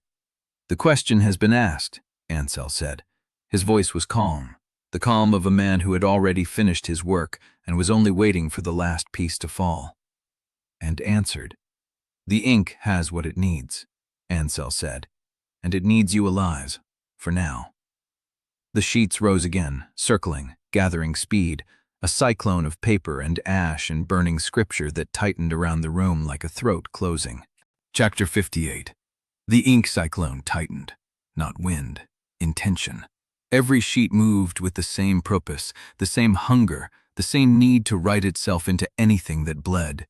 Speaker 1: "The question has been asked," Ansel said. His voice was calm, the calm of a man who had already finished his work and was only waiting for the last piece to fall. And answered. "The ink has what it needs," Ansel said, "and it needs you alive, for now." The sheets rose again, circling, gathering speed, a cyclone of paper and ash and burning scripture that tightened around the room like a throat closing. Chapter 58. The ink cyclone tightened, not wind, intention. Every sheet moved with the same purpose, the same hunger, the same need to write itself into anything that bled.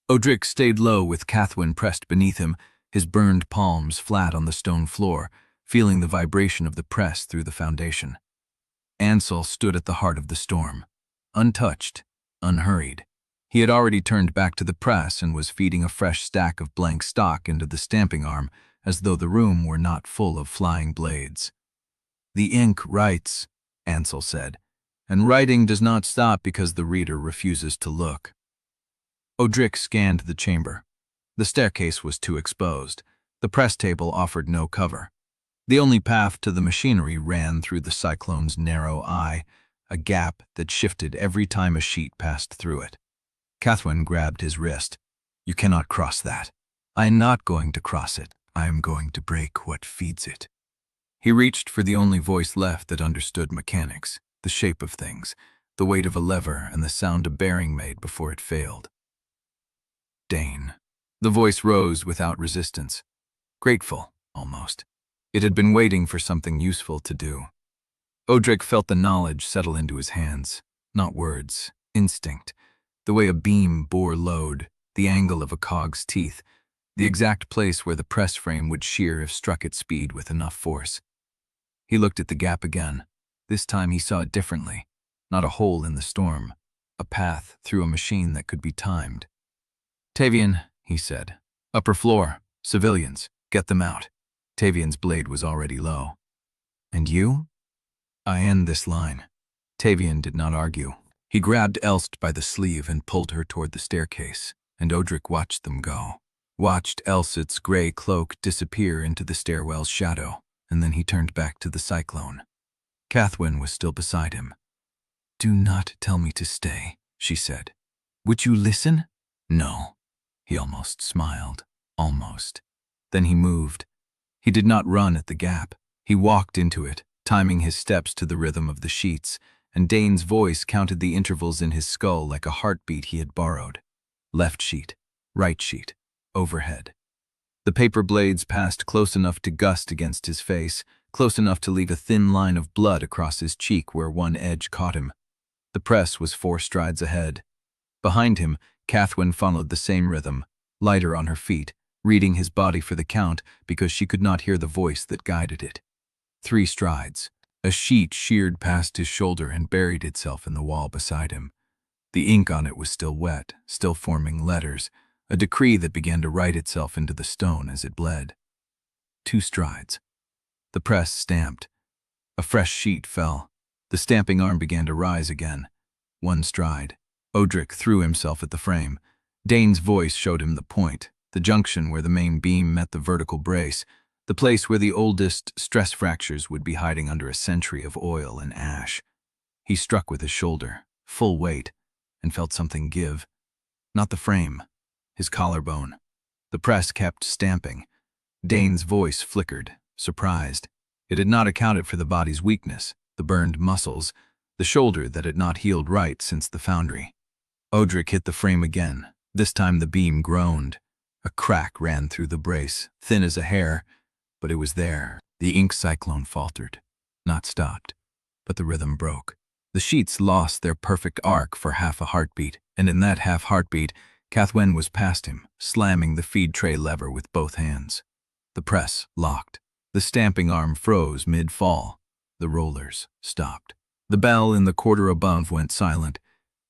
Speaker 1: Odrik stayed low with Cathwen pressed beneath him, his burned palms flat on the stone floor, feeling the vibration of the press through the foundation. Ansel stood at the heart of the storm, untouched, unhurried. He had already turned back to the press and was feeding a fresh stack of blank stock into the stamping arm, as though the room were not full of flying blades. "The ink writes," Ansel said, "and writing does not stop because the reader refuses to look." Odrik scanned the chamber. The staircase was too exposed. The press table offered no cover. The only path to the machinery ran through the cyclone's narrow eye, a gap that shifted every time a sheet passed through it. Cathwen grabbed his wrist. "You cannot cross that. I am not going to cross it. I am going to break what feeds it." He reached for the only voice left that understood mechanics, the shape of things, the weight of a lever and the sound a bearing made before it failed. "Dane." The voice rose without resistance. Grateful, almost. It had been waiting for something useful to do. Odrik felt the knowledge settle into his hands. Not words, instinct. The way a beam bore load, the angle of a cog's teeth, the exact place where the press frame would shear if struck at speed with enough force. He looked at the gap again. This time he saw it differently. Not a hole in the storm, a path through a machine that could be timed. "Tavian," he said. "Upper floor. Civilians. Get them out." Tavian's blade was already low. "And you?" "I end this line." Tavian did not argue. He grabbed Elst by the sleeve and pulled her toward the staircase, and Odrik watched them go. Watched Elst's gray cloak disappear into the stairwell's shadow, and then he turned back to the cyclone. Cathwen was still beside him. "Do not tell me to stay," she said. "Would you listen?" "No." He almost smiled. Almost. Then he moved. He did not run at the gap. He walked into it, timing his steps to the rhythm of the sheets, and Dane's voice counted the intervals in his skull like a heartbeat he had borrowed. Left sheet, right sheet, overhead. The paper blades passed close enough to gust against his face, close enough to leave a thin line of blood across his cheek where one edge caught him. The press was 4 strides ahead. Behind him, Cathwen followed the same rhythm, lighter on her feet, reading his body for the count because she could not hear the voice that guided it. 3 strides. A sheet sheared past his shoulder and buried itself in the wall beside him. The ink on it was still wet, still forming letters, a decree that began to write itself into the stone as it bled. 2 strides. The press stamped. A fresh sheet fell. The stamping arm began to rise again. 1 stride. Odrik threw himself at the frame. Dane's voice showed him the point, the junction where the main beam met the vertical brace, the place where the oldest stress fractures would be hiding under a century of oil and ash. He struck with his shoulder, full weight, and felt something give. Not the frame, his collarbone. The press kept stamping. Dane's voice flickered, surprised. It had not accounted for the body's weakness, the burned muscles, the shoulder that had not healed right since the Foundry. Odrik hit the frame again. This time the beam groaned. A crack ran through the brace, thin as a hair, but it was there. The ink cyclone faltered, not stopped, but the rhythm broke. The sheets lost their perfect arc for half a heartbeat, and in that half heartbeat, Cathwen was past him, slamming the feed tray lever with both hands. The press locked. The stamping arm froze mid-fall. The rollers stopped. The bell in the quarter above went silent,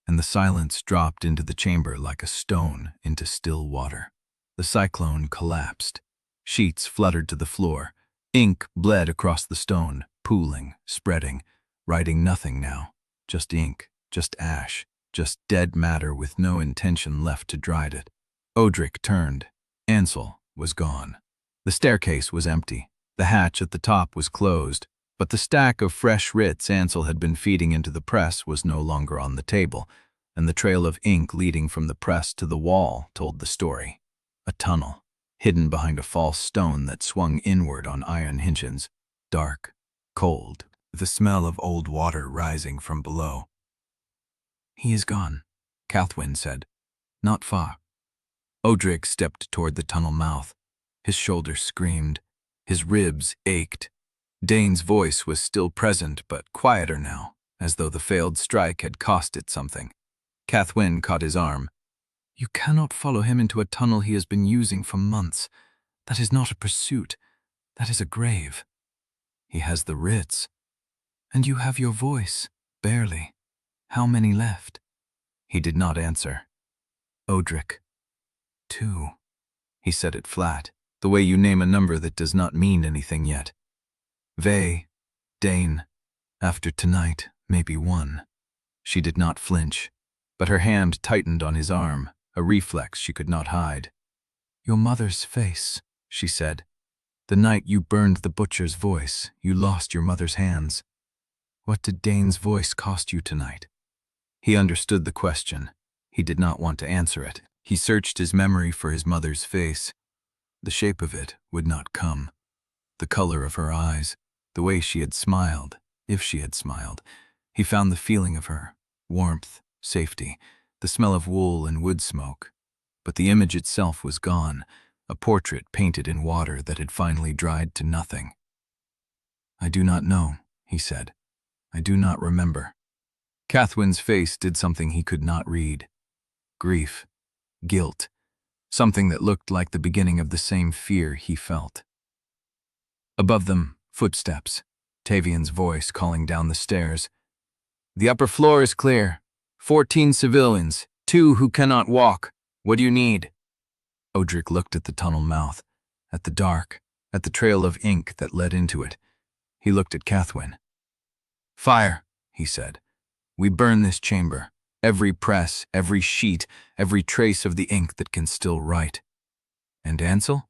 Speaker 1: and the silence dropped into the chamber like a stone into still water. The cyclone collapsed. Sheets fluttered to the floor. Ink bled across the stone, pooling, spreading, writing nothing now. Just ink, just ash, just dead matter with no intention left to dry it. Odrik turned. Ansel was gone. The staircase was empty. The hatch at the top was closed, but the stack of fresh writs Ansel had been feeding into the press was no longer on the table, and the trail of ink leading from the press to the wall told the story. A tunnel, hidden behind a false stone that swung inward on iron hinges, dark, cold, with the smell of old water rising from below. "He is gone," Cathwen said. "Not far." Odrik stepped toward the tunnel mouth. His shoulders screamed. His ribs ached. Dane's voice was still present, but quieter now, as though the failed strike had cost it something. Cathwen caught his arm. "You cannot follow him into a tunnel he has been using for months. That is not a pursuit. That is a grave. He has the writs. And you have your voice, barely. How many left?" He did not answer. "Odrik. 2. He said it flat, the way you name a number that does not mean anything yet. Dane. After tonight, maybe 1. She did not flinch, but her hand tightened on his arm, a reflex she could not hide. "Your mother's face," she said. "The night you burned the butcher's voice, you lost your mother's hands. What did Dane's voice cost you tonight?" He understood the question. He did not want to answer it. He searched his memory for his mother's face. The shape of it would not come. The color of her eyes, the way she had smiled, if she had smiled. He found the feeling of her, warmth, safety, the smell of wool and wood smoke. But the image itself was gone, a portrait painted in water that had finally dried to nothing. "I do not know," he said. "I do not remember." Cathwen's face did something he could not read. Grief, guilt, something that looked like the beginning of the same fear he felt. Above them, footsteps, Tavian's voice calling down the stairs. "The upper floor is clear. 14 civilians, 2 who cannot walk. What do you need?" Odrik looked at the tunnel mouth, at the dark, at the trail of ink that led into it. He looked at Cathwen. "Fire," he said. "We burn this chamber. Every press, every sheet, every trace of the ink that can still write." "And Ansel?"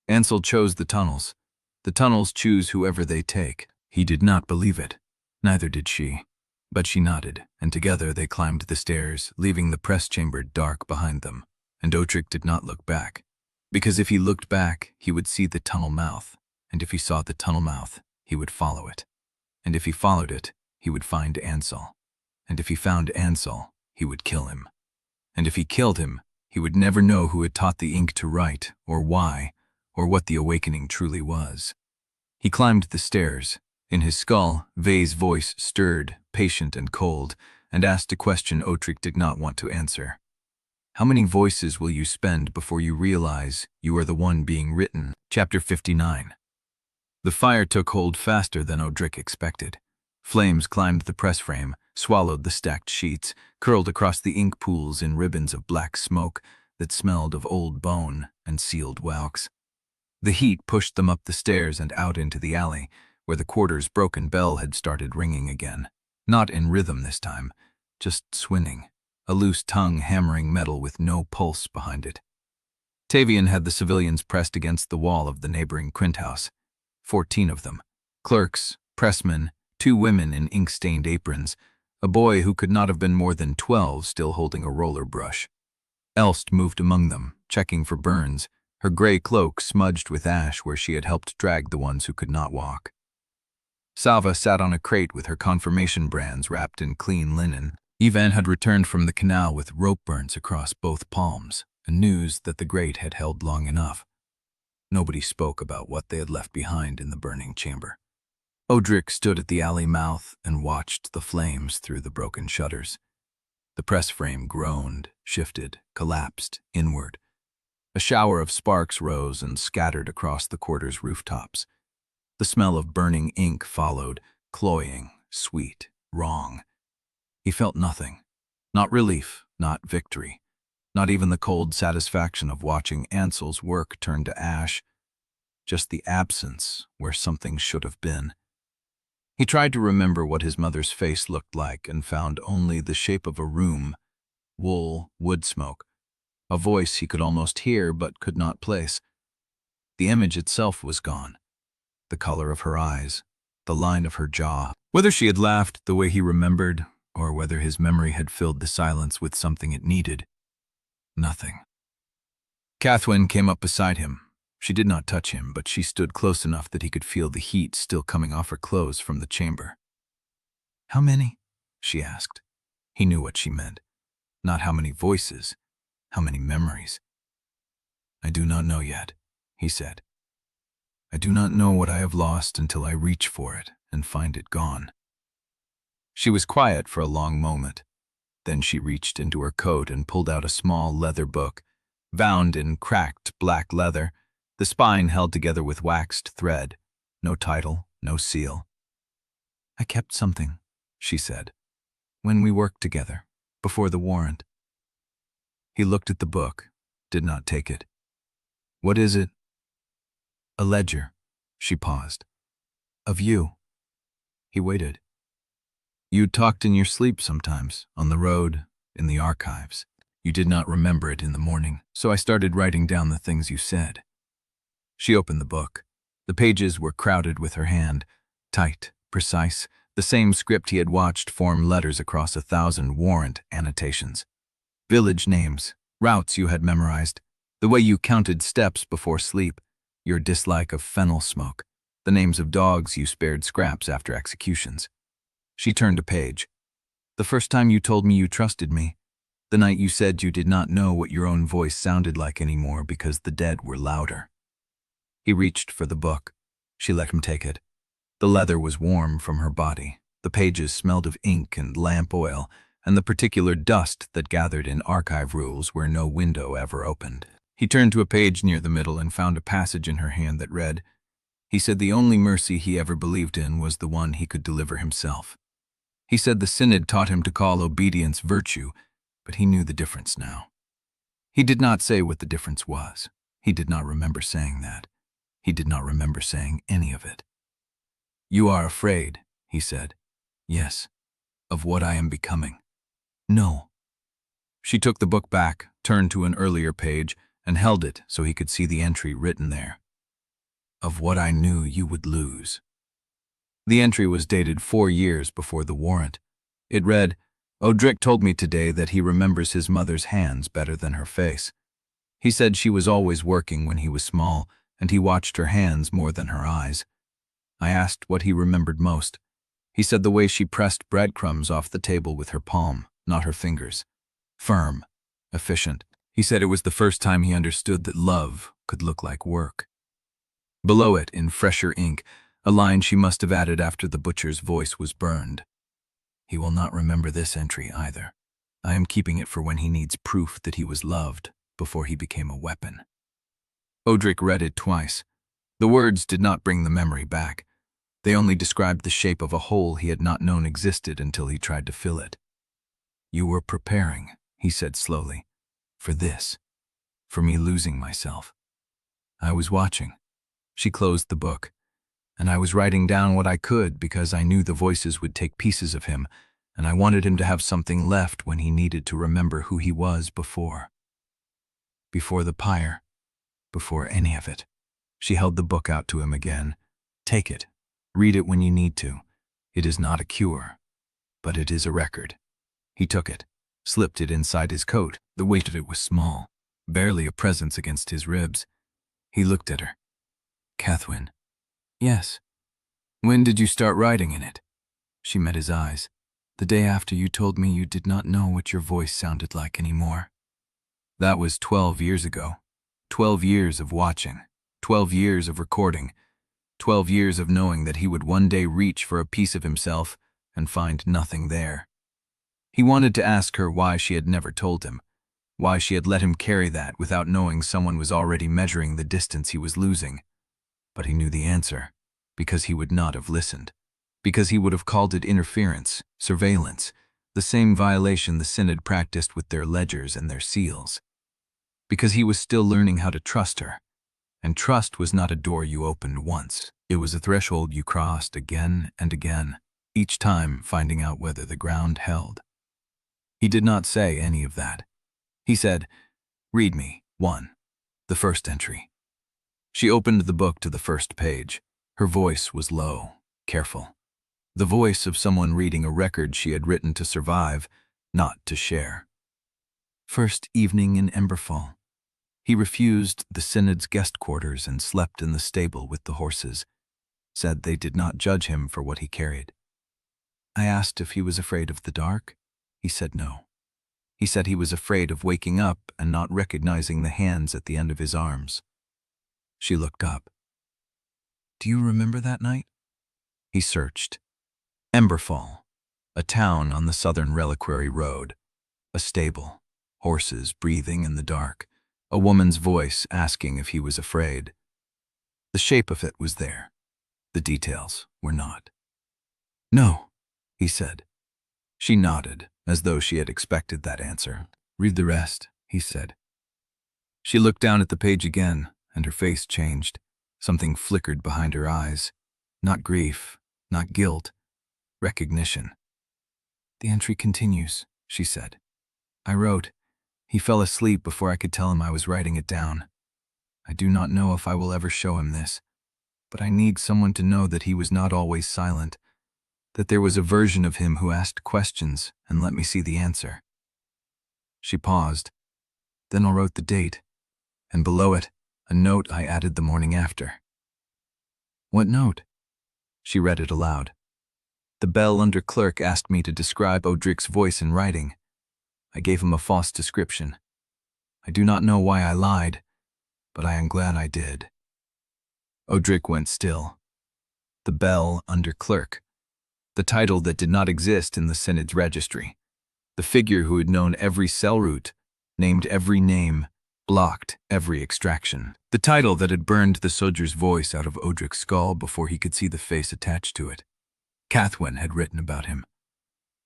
Speaker 1: "Ansel chose the tunnels. The tunnels choose whoever they take." He did not believe it. Neither did she. But she nodded, and together they climbed the stairs, leaving the press chamber dark behind them. And Odrik did not look back. Because if he looked back, he would see the tunnel mouth. And if he saw the tunnel mouth, he would follow it. And if he followed it, he would find Ansel. And if he found Ansel, he would kill him. And if he killed him, he would never know who had taught the ink to write, or why, or what the awakening truly was. He climbed the stairs. In his skull, Vay's voice stirred, patient and cold, and asked a question Odrik did not want to answer. "How many voices will you spend before you realize you are the one being written?" Chapter 59. The fire took hold faster than Odrik expected. Flames climbed the press frame, swallowed the stacked sheets, curled across the ink pools in ribbons of black smoke that smelled of old bone and sealed wax. The heat pushed them up the stairs and out into the alley, where the quarter's broken bell had started ringing again. Not in rhythm this time, just swinning, a loose tongue hammering metal with no pulse behind it. Tavian had the civilians pressed against the wall of the neighboring quint house. 14 of them. Clerks, pressmen, 2 women in ink-stained aprons, a boy who could not have been more than 12 still holding a roller brush. Elst moved among them, checking for burns, her gray cloak smudged with ash where she had helped drag the ones who could not walk. Salva sat on a crate with her confirmation brands wrapped in clean linen. Ivan had returned from the canal with rope burns across both palms, a news that the grate had held long enough. Nobody spoke about what they had left behind in the burning chamber. Odrik stood at the alley mouth and watched the flames through the broken shutters. The press frame groaned, shifted, collapsed inward. A shower of sparks rose and scattered across the quarter's rooftops. The smell of burning ink followed, cloying, sweet, wrong. He felt nothing. Not relief, not victory. Not even the cold satisfaction of watching Ansel's work turn to ash. Just the absence where something should have been. He tried to remember what his mother's face looked like and found only the shape of a room, wool, wood smoke, a voice he could almost hear but could not place. The image itself was gone. The color of her eyes, the line of her jaw. Whether she had laughed the way he remembered, or whether his memory had filled the silence with something it needed. Nothing. Cathwen came up beside him. She did not touch him, but she stood close enough that he could feel the heat still coming off her clothes from the chamber. "How many?" she asked. He knew what she meant. Not how many voices, how many memories. "I do not know yet," he said. "I do not know what I have lost until I reach for it and find it gone." She was quiet for a long moment. Then she reached into her coat and pulled out a small leather book, bound in cracked black leather, the spine held together with waxed thread. No title, no seal. "I kept something," she said, "when we worked together, before the warrant." He looked at the book, did not take it. "What is it?" "A ledger," she paused. "Of you." He waited. "You talked in your sleep sometimes, on the road, in the archives. You did not remember it in the morning, so I started writing down the things you said." She opened the book. The pages were crowded with her hand, tight, precise, the same script he had watched form letters across 1,000 warrant annotations. Village names, routes you had memorized, the way you counted steps before sleep, your dislike of fennel smoke, the names of dogs you spared scraps after executions. She turned a page. "The first time you told me you trusted me, the night you said you did not know what your own voice sounded like anymore because the dead were louder." He reached for the book. She let him take it. The leather was warm from her body. The pages smelled of ink and lamp oil, and the particular dust that gathered in archive rules where no window ever opened. He turned to a page near the middle and found a passage in her hand that read, "He said the only mercy he ever believed in was the one he could deliver himself. He said the Synod taught him to call obedience virtue, but he knew the difference now." He did not say what the difference was. He did not remember saying that. He did not remember saying any of it. "You are afraid," he said. "Yes. Of what I am becoming." "No." She took the book back, turned to an earlier page, and held it so he could see the entry written there. "Of what I knew you would lose." The entry was dated 4 years before the warrant. It read, "Odrik told me today that he remembers his mother's hands better than her face. He said she was always working when he was small, and he watched her hands more than her eyes. I asked what he remembered most. He said the way she pressed breadcrumbs off the table with her palm, not her fingers. Firm, efficient. He said it was the first time he understood that love could look like work." Below it, in fresher ink, a line she must have added after the butcher's voice was burned. "He will not remember this entry either. I am keeping it for when he needs proof that he was loved before he became a weapon." Odrik read it twice. The words did not bring the memory back. They only described the shape of a hole he had not known existed until he tried to fill it. "You were preparing," he said slowly, "for this, for me losing myself. I was watching." She closed the book. "And I was writing down what I could because I knew the voices would take pieces of him, and I wanted him to have something left when he needed to remember who he was before. Before the pyre, before any of it." She held the book out to him again. "Take it. Read it when you need to. It is not a cure, but it is a record." He took it, slipped it inside his coat. The weight of it was small, barely a presence against his ribs. He looked at her. "Cathwen." "Yes." "When did you start writing in it?" She met his eyes. "The day after you told me you did not know what your voice sounded like anymore." "That was 12 years ago. 12 years of watching. 12 years of recording." 12 years of knowing that he would one day reach for a piece of himself and find nothing there. He wanted to ask her why she had never told him, why she had let him carry that without knowing someone was already measuring the distance he was losing. But he knew the answer, because he would not have listened, because he would have called it interference, surveillance, the same violation the Synod practiced with their ledgers and their seals. Because he was still learning how to trust her, and trust was not a door you opened once. It was a threshold you crossed again and again, each time finding out whether the ground held. He did not say any of that. He said, "Read me, 1, the first entry." She opened the book to the first page. Her voice was low, careful. The voice of someone reading a record she had written to survive, not to share. First evening in Emberfall. He refused the Synod's guest quarters and slept in the stable with the horses. Said they did not judge him for what he carried. I asked if he was afraid of the dark. He said no. He said he was afraid of waking up and not recognizing the hands at the end of his arms. She looked up. Do you remember that night? He searched. Emberfall, a town on the southern reliquary road, a stable, horses breathing in the dark, a woman's voice asking if he was afraid. The shape of it was there. The details were not. No, he said. She nodded, as though she had expected that answer. Read the rest, he said. She looked down at the page again, and her face changed. Something flickered behind her eyes. Not grief, not guilt, recognition. The entry continues, she said. I wrote. He fell asleep before I could tell him I was writing it down. I do not know if I will ever show him this, but I need someone to know that he was not always silent, that there was a version of him who asked questions and let me see the answer. She paused. Then I wrote the date, and below it, a note I added the morning after. What note? She read it aloud. The bell under clerk asked me to describe Odrik's voice in writing. I gave him a false description. I do not know why I lied, but I am glad I did. Odrik went still. The bell under clerk. The title that did not exist in the Synod's registry. The figure who had known every cell route, named every name, blocked every extraction. The title that had burned the soldier's voice out of Odrik's skull before he could see the face attached to it. Cathwen had written about him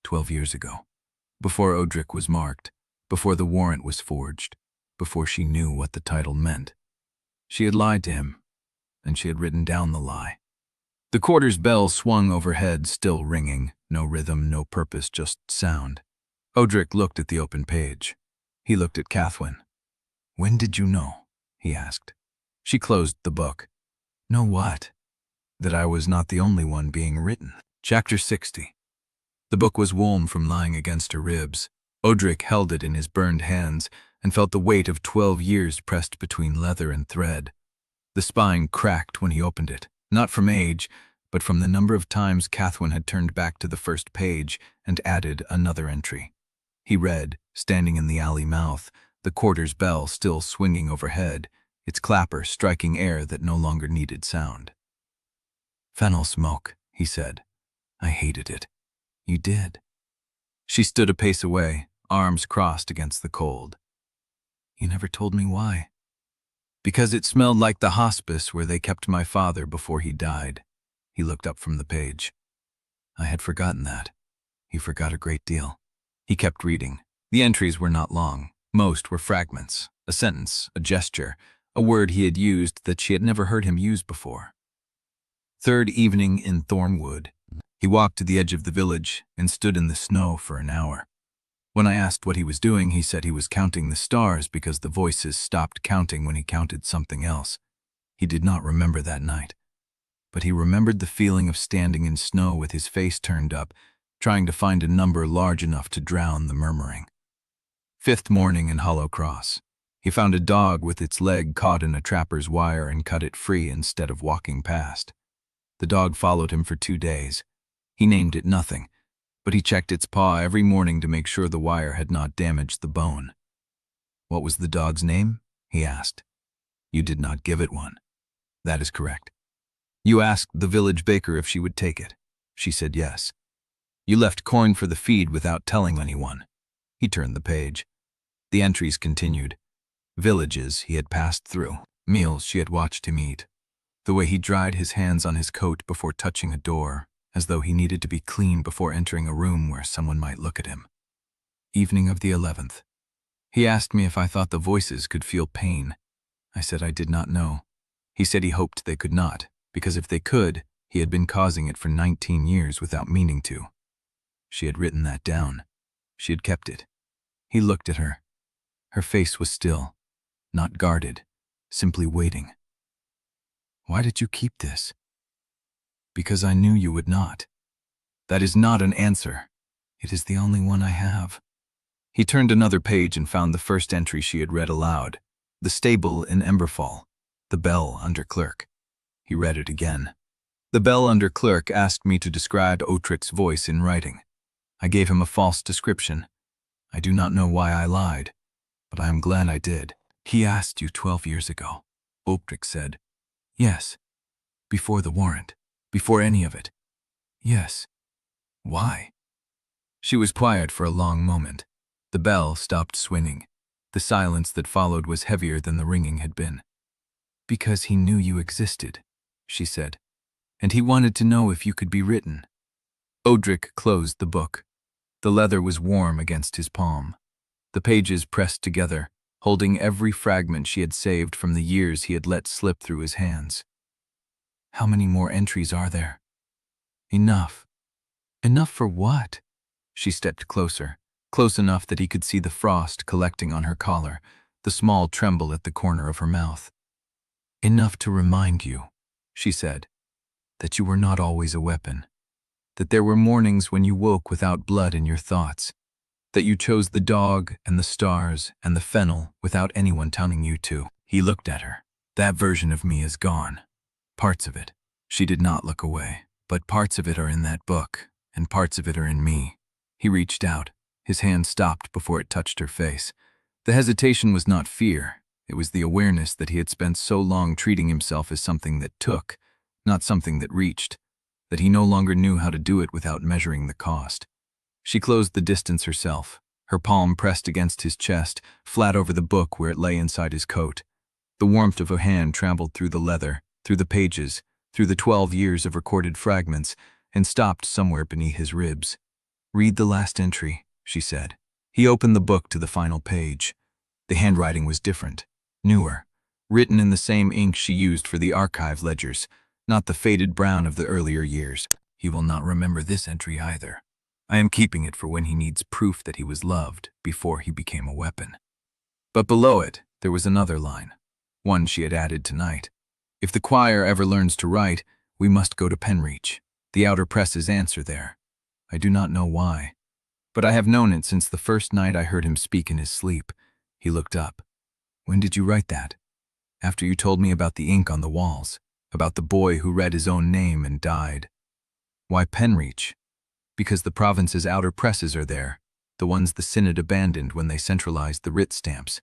Speaker 1: 12 years ago, before Odrik was marked, before the warrant was forged, before she knew what the title meant. She had lied to him, and she had written down the lie. The quarters bell swung overhead, still ringing, no rhythm, no purpose, just sound. Odrik looked at the open page. He looked at Cathwen. When did you know? He asked. She closed the book. Know what? That I was not the only one being written. Chapter 60. The book was warm from lying against her ribs. Odrik held it in his burned hands and felt the weight of 12 years pressed between leather and thread. The spine cracked when he opened it, not from age, but from the number of times Cathwen had turned back to the first page and added another entry. He read, standing in the alley mouth, the quarters bell still swinging overhead, its clapper striking air that no longer needed sound. Fennel smoke, he said. I hated it. You did. She stood a pace away, arms crossed against the cold. You never told me why. Because it smelled like the hospice where they kept my father before he died. He looked up from the page. I had forgotten that. He forgot a great deal. He kept reading. The entries were not long. Most were fragments, a sentence, a gesture, a word he had used that she had never heard him use before. Third evening in Thornwood. He walked to the edge of the village and stood in the snow for an hour. When I asked what he was doing, he said he was counting the stars because the voices stopped counting when he counted something else. He did not remember that night, but he remembered the feeling of standing in snow with his face turned up, trying to find a number large enough to drown the murmuring. Fifth morning in Hollow Cross. He found a dog with its leg caught in a trapper's wire and cut it free instead of walking past. The dog followed him for 2 days. He named it nothing, but he checked its paw every morning to make sure the wire had not damaged the bone. What was the dog's name? He asked. You did not give it one. That is correct. You asked the village baker if she would take it. She said yes. You left coin for the feed without telling anyone. He turned the page. The entries continued. Villages he had passed through, meals she had watched him eat, the way he dried his hands on his coat before touching a door, as though he needed to be clean before entering a room where someone might look at him. Evening of the 11th. He asked me if I thought the voices could feel pain. I said I did not know. He said he hoped they could not, because if they could, he had been causing it for 19 years without meaning to. She had written that down. She had kept it. He looked at her. Her face was still, not guarded, simply waiting. Why did you keep this? Because I knew you would not. That is not an answer. It is the only one I have. He turned another page and found the first entry she had read aloud. The stable in Emberfall. The bell under clerk. He read it again. The bell under clerk asked me to describe Odrik's voice in writing. I gave him a false description. I do not know why I lied, but I am glad I did. He asked you 12 years ago. Odrik said. Yes. Before the warrant. Before any of it. Yes. Why? She was quiet for a long moment. The bell stopped swinging. The silence that followed was heavier than the ringing had been. Because he knew you existed, she said. And he wanted to know if you could be written. Odrik closed the book. The leather was warm against his palm. The pages pressed together, holding every fragment she had saved from the years he had let slip through his hands. How many more entries are there? Enough. Enough for what? She stepped closer, close enough that he could see the frost collecting on her collar, the small tremble at the corner of her mouth. Enough to remind you, she said, that you were not always a weapon, that there were mornings when you woke without blood in your thoughts, that you chose the dog and the stars and the fennel without anyone telling you to. He looked at her. That version of me is gone. Parts of it. She did not look away, but parts of it are in that book, and parts of it are in me. He reached out. His hand stopped before it touched her face. The hesitation was not fear. It was the awareness that he had spent so long treating himself as something that took, not something that reached, that he no longer knew how to do it without measuring the cost. She closed the distance herself, her palm pressed against his chest, flat over the book where it lay inside his coat. The warmth of her hand traveled through the leather, through the pages, through the 12 years of recorded fragments, and stopped somewhere beneath his ribs. Read the last entry, she said. He opened the book to the final page. The handwriting was different, newer, written in the same ink she used for the archive ledgers, not the faded brown of the earlier years. He will not remember this entry either. I am keeping it for when he needs proof that he was loved before he became a weapon. But below it, there was another line, one she had added tonight. If the choir ever learns to write, we must go to Penreach. The outer presses answer there. I do not know why, but I have known it since the first night I heard him speak in his sleep. He looked up. When did you write that? After you told me about the ink on the walls, about the boy who read his own name and died. Why Penreach? Because the province's outer presses are there, the ones the Synod abandoned when they centralized the writ stamps.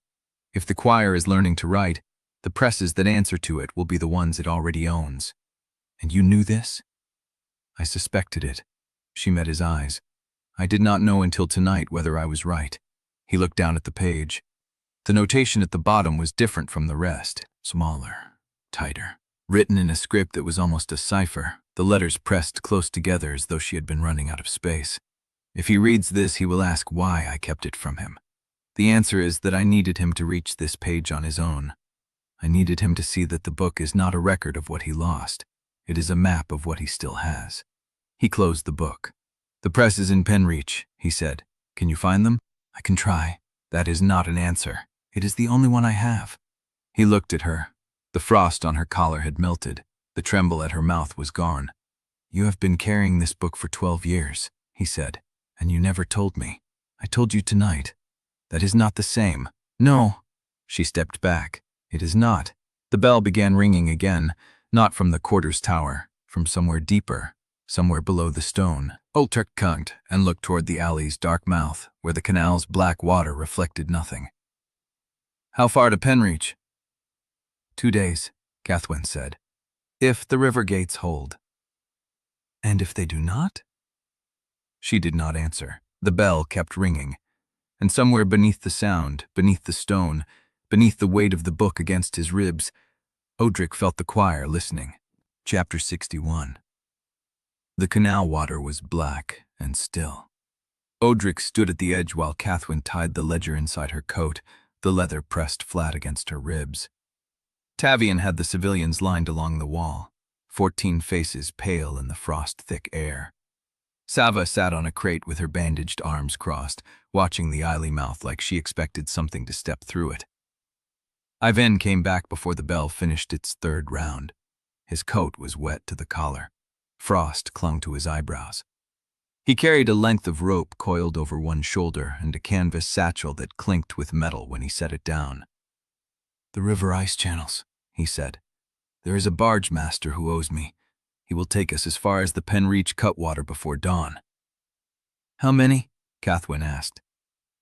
Speaker 1: If the choir is learning to write, the presses that answer to it will be the ones it already owns. And you knew this? I suspected it. She met his eyes. I did not know until tonight whether I was right. He looked down at the page. The notation at the bottom was different from the rest, smaller, tighter. Written in a script that was almost a cipher, the letters pressed close together as though she had been running out of space. If he reads this, he will ask why I kept it from him. The answer is that I needed him to reach this page on his own. I needed him to see that the book is not a record of what he lost. It is a map of what he still has. He closed the book. The press is in Penreach, he said. Can you find them? I can try. That is not an answer. It is the only one I have. He looked at her. The frost on her collar had melted. The tremble at her mouth was gone. You have been carrying this book for 12 years, he said, and you never told me. I told you tonight. That is not the same. No. She stepped back. It is not. The bell began ringing again, not from the quarters tower, from somewhere deeper, somewhere below the stone. Odrik cunked and looked toward the alley's dark mouth, where the canal's black water reflected nothing. How far to Penreach? 2 days, Cathwen said. If the river gates hold. And if they do not? She did not answer. The bell kept ringing. And somewhere beneath the sound, beneath the stone, beneath the weight of the book against his ribs, Odrik felt the choir listening. Chapter 61. The canal water was black and still. Odrik stood at the edge while Cathwen tied the ledger inside her coat, the leather pressed flat against her ribs. Tavian had the civilians lined along the wall, 14 faces pale in the frost-thick air. Sava sat on a crate with her bandaged arms crossed, watching the eyely mouth like she expected something to step through it. Ivan came back before the bell finished its third round. His coat was wet to the collar. Frost clung to his eyebrows. He carried a length of rope coiled over one shoulder and a canvas satchel that clinked with metal when he set it down. "The river ice channels," he said. "There is a barge master who owes me. He will take us as far as the Penreach cutwater before dawn." "How many?" Cathwen asked.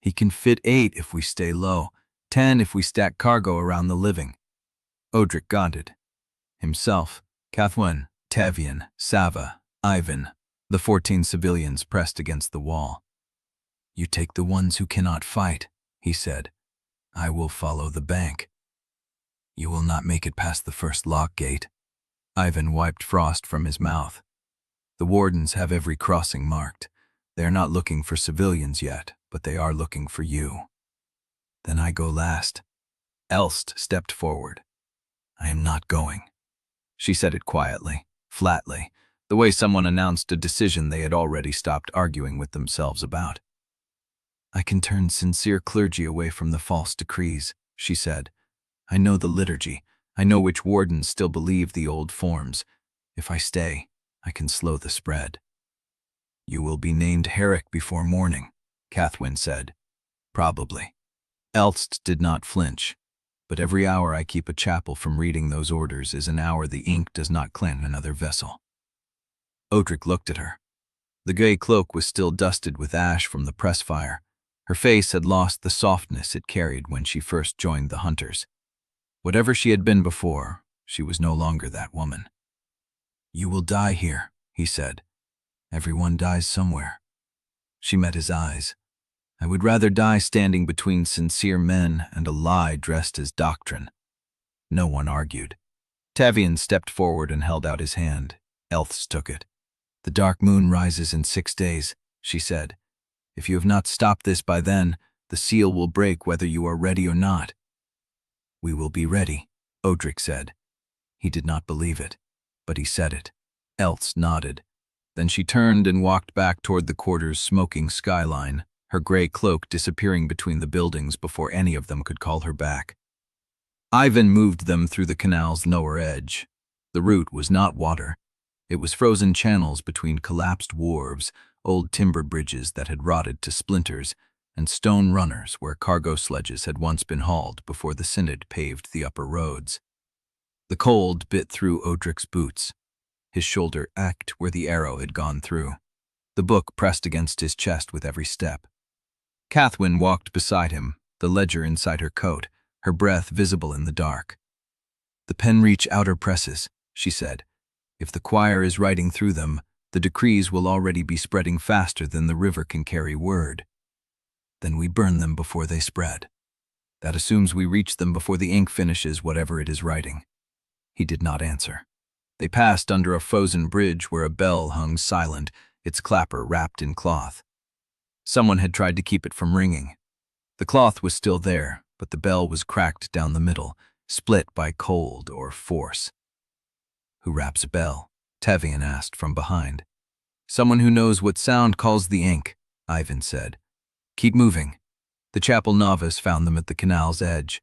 Speaker 1: "He can fit 8 if we stay low, 10 if we stack cargo around the living." Odrik nodded. Himself, Cathwen, Tavian, Sava, Ivan, the 14 civilians pressed against the wall. "You take the ones who cannot fight," he said. "I will follow the bank. You will not make it past the first lock gate." Ivan wiped frost from his mouth. "The wardens have every crossing marked. They are not looking for civilians yet, but they are looking for you." "Then I go last." Elst stepped forward. "I am not going." She said it quietly, flatly, the way someone announced a decision they had already stopped arguing with themselves about. "I can turn sincere clergy away from the false decrees," she said. "I know the liturgy. I know which wardens still believe the old forms. If I stay, I can slow the spread." "You will be named Herrick before morning," Cathwen said. "Probably." Elst did not flinch. "But every hour I keep a chapel from reading those orders is an hour the ink does not cleanse another vessel." Odrik looked at her. The gray cloak was still dusted with ash from the press fire. Her face had lost the softness it carried when she first joined the hunters. Whatever she had been before, she was no longer that woman. "You will die here," he said. "Everyone dies somewhere." She met his eyes. "I would rather die standing between sincere men and a lie dressed as doctrine." No one argued. Tavian stepped forward and held out his hand. Elths took it. "The dark moon rises in 6 days," she said. "If you have not stopped this by then, the seal will break whether you are ready or not." "We will be ready," Odrik said. He did not believe it, but he said it. Elths nodded. Then she turned and walked back toward the quarter's smoking skyline, her gray cloak disappearing between the buildings before any of them could call her back. Ivan moved them through the canal's lower edge. The route was not water. It was frozen channels between collapsed wharves, old timber bridges that had rotted to splinters, and stone runners where cargo sledges had once been hauled before the Synod paved the upper roads. The cold bit through Odrik's boots. His shoulder ached where the arrow had gone through. The book pressed against his chest with every step. Cathwen walked beside him, the ledger inside her coat, her breath visible in the dark. "The Penreach outer presses," she said. "If the choir is riding through them, the decrees will already be spreading faster than the river can carry word. Then we burn them before they spread. That assumes we reach them before the ink finishes whatever it is writing." He did not answer. They passed under a frozen bridge where a bell hung silent, its clapper wrapped in cloth. Someone had tried to keep it from ringing. The cloth was still there, but the bell was cracked down the middle, split by cold or force. "Who raps a bell?" Tavian asked from behind. "Someone who knows what sound calls the ink," Ivan said. "Keep moving." The chapel novice found them at the canal's edge.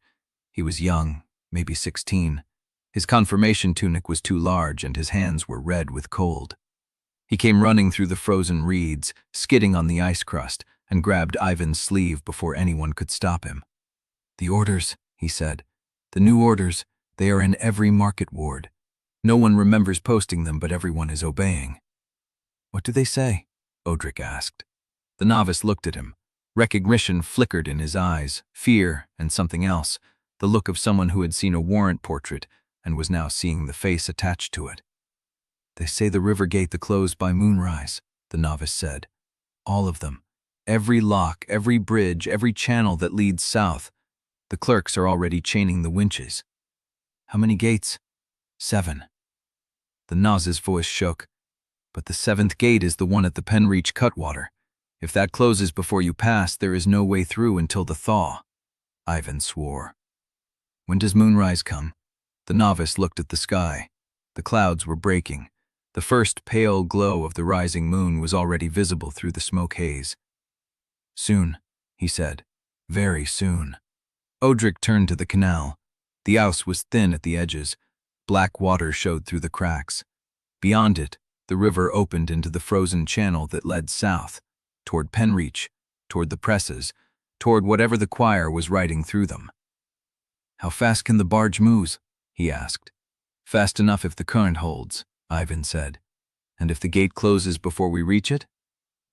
Speaker 1: He was young, maybe 16. His confirmation tunic was too large and his hands were red with cold. He came running through the frozen reeds, skidding on the ice crust, and grabbed Ivan's sleeve before anyone could stop him. "The orders," he said. "The new orders, they are in every market ward. No one remembers posting them, but everyone is obeying." "What do they say?" Odrik asked. The novice looked at him. Recognition flickered in his eyes, fear and something else, the look of someone who had seen a warrant portrait and was now seeing the face attached to it. "They say the river gate to close by moonrise," the novice said. "All of them. Every lock, every bridge, every channel that leads south. The clerks are already chaining the winches." "How many gates?" "7. The Naz's voice shook. "But the 7th gate is the one at the Penreach cutwater. If that closes before you pass, there is no way through until the thaw." Ivan swore. "When does moonrise come?" The novice looked at the sky. The clouds were breaking. The first pale glow of the rising moon was already visible through the smoke haze. "Soon," he said. "Very soon." Odrik turned to the canal. The Ouse was thin at the edges. Black water showed through the cracks. Beyond it, the river opened into the frozen channel that led south, toward Penreach, toward the presses, toward whatever the choir was riding through them. "How fast can the barge move?" he asked. "Fast enough if the current holds," Ivan said. "And if the gate closes before we reach it?"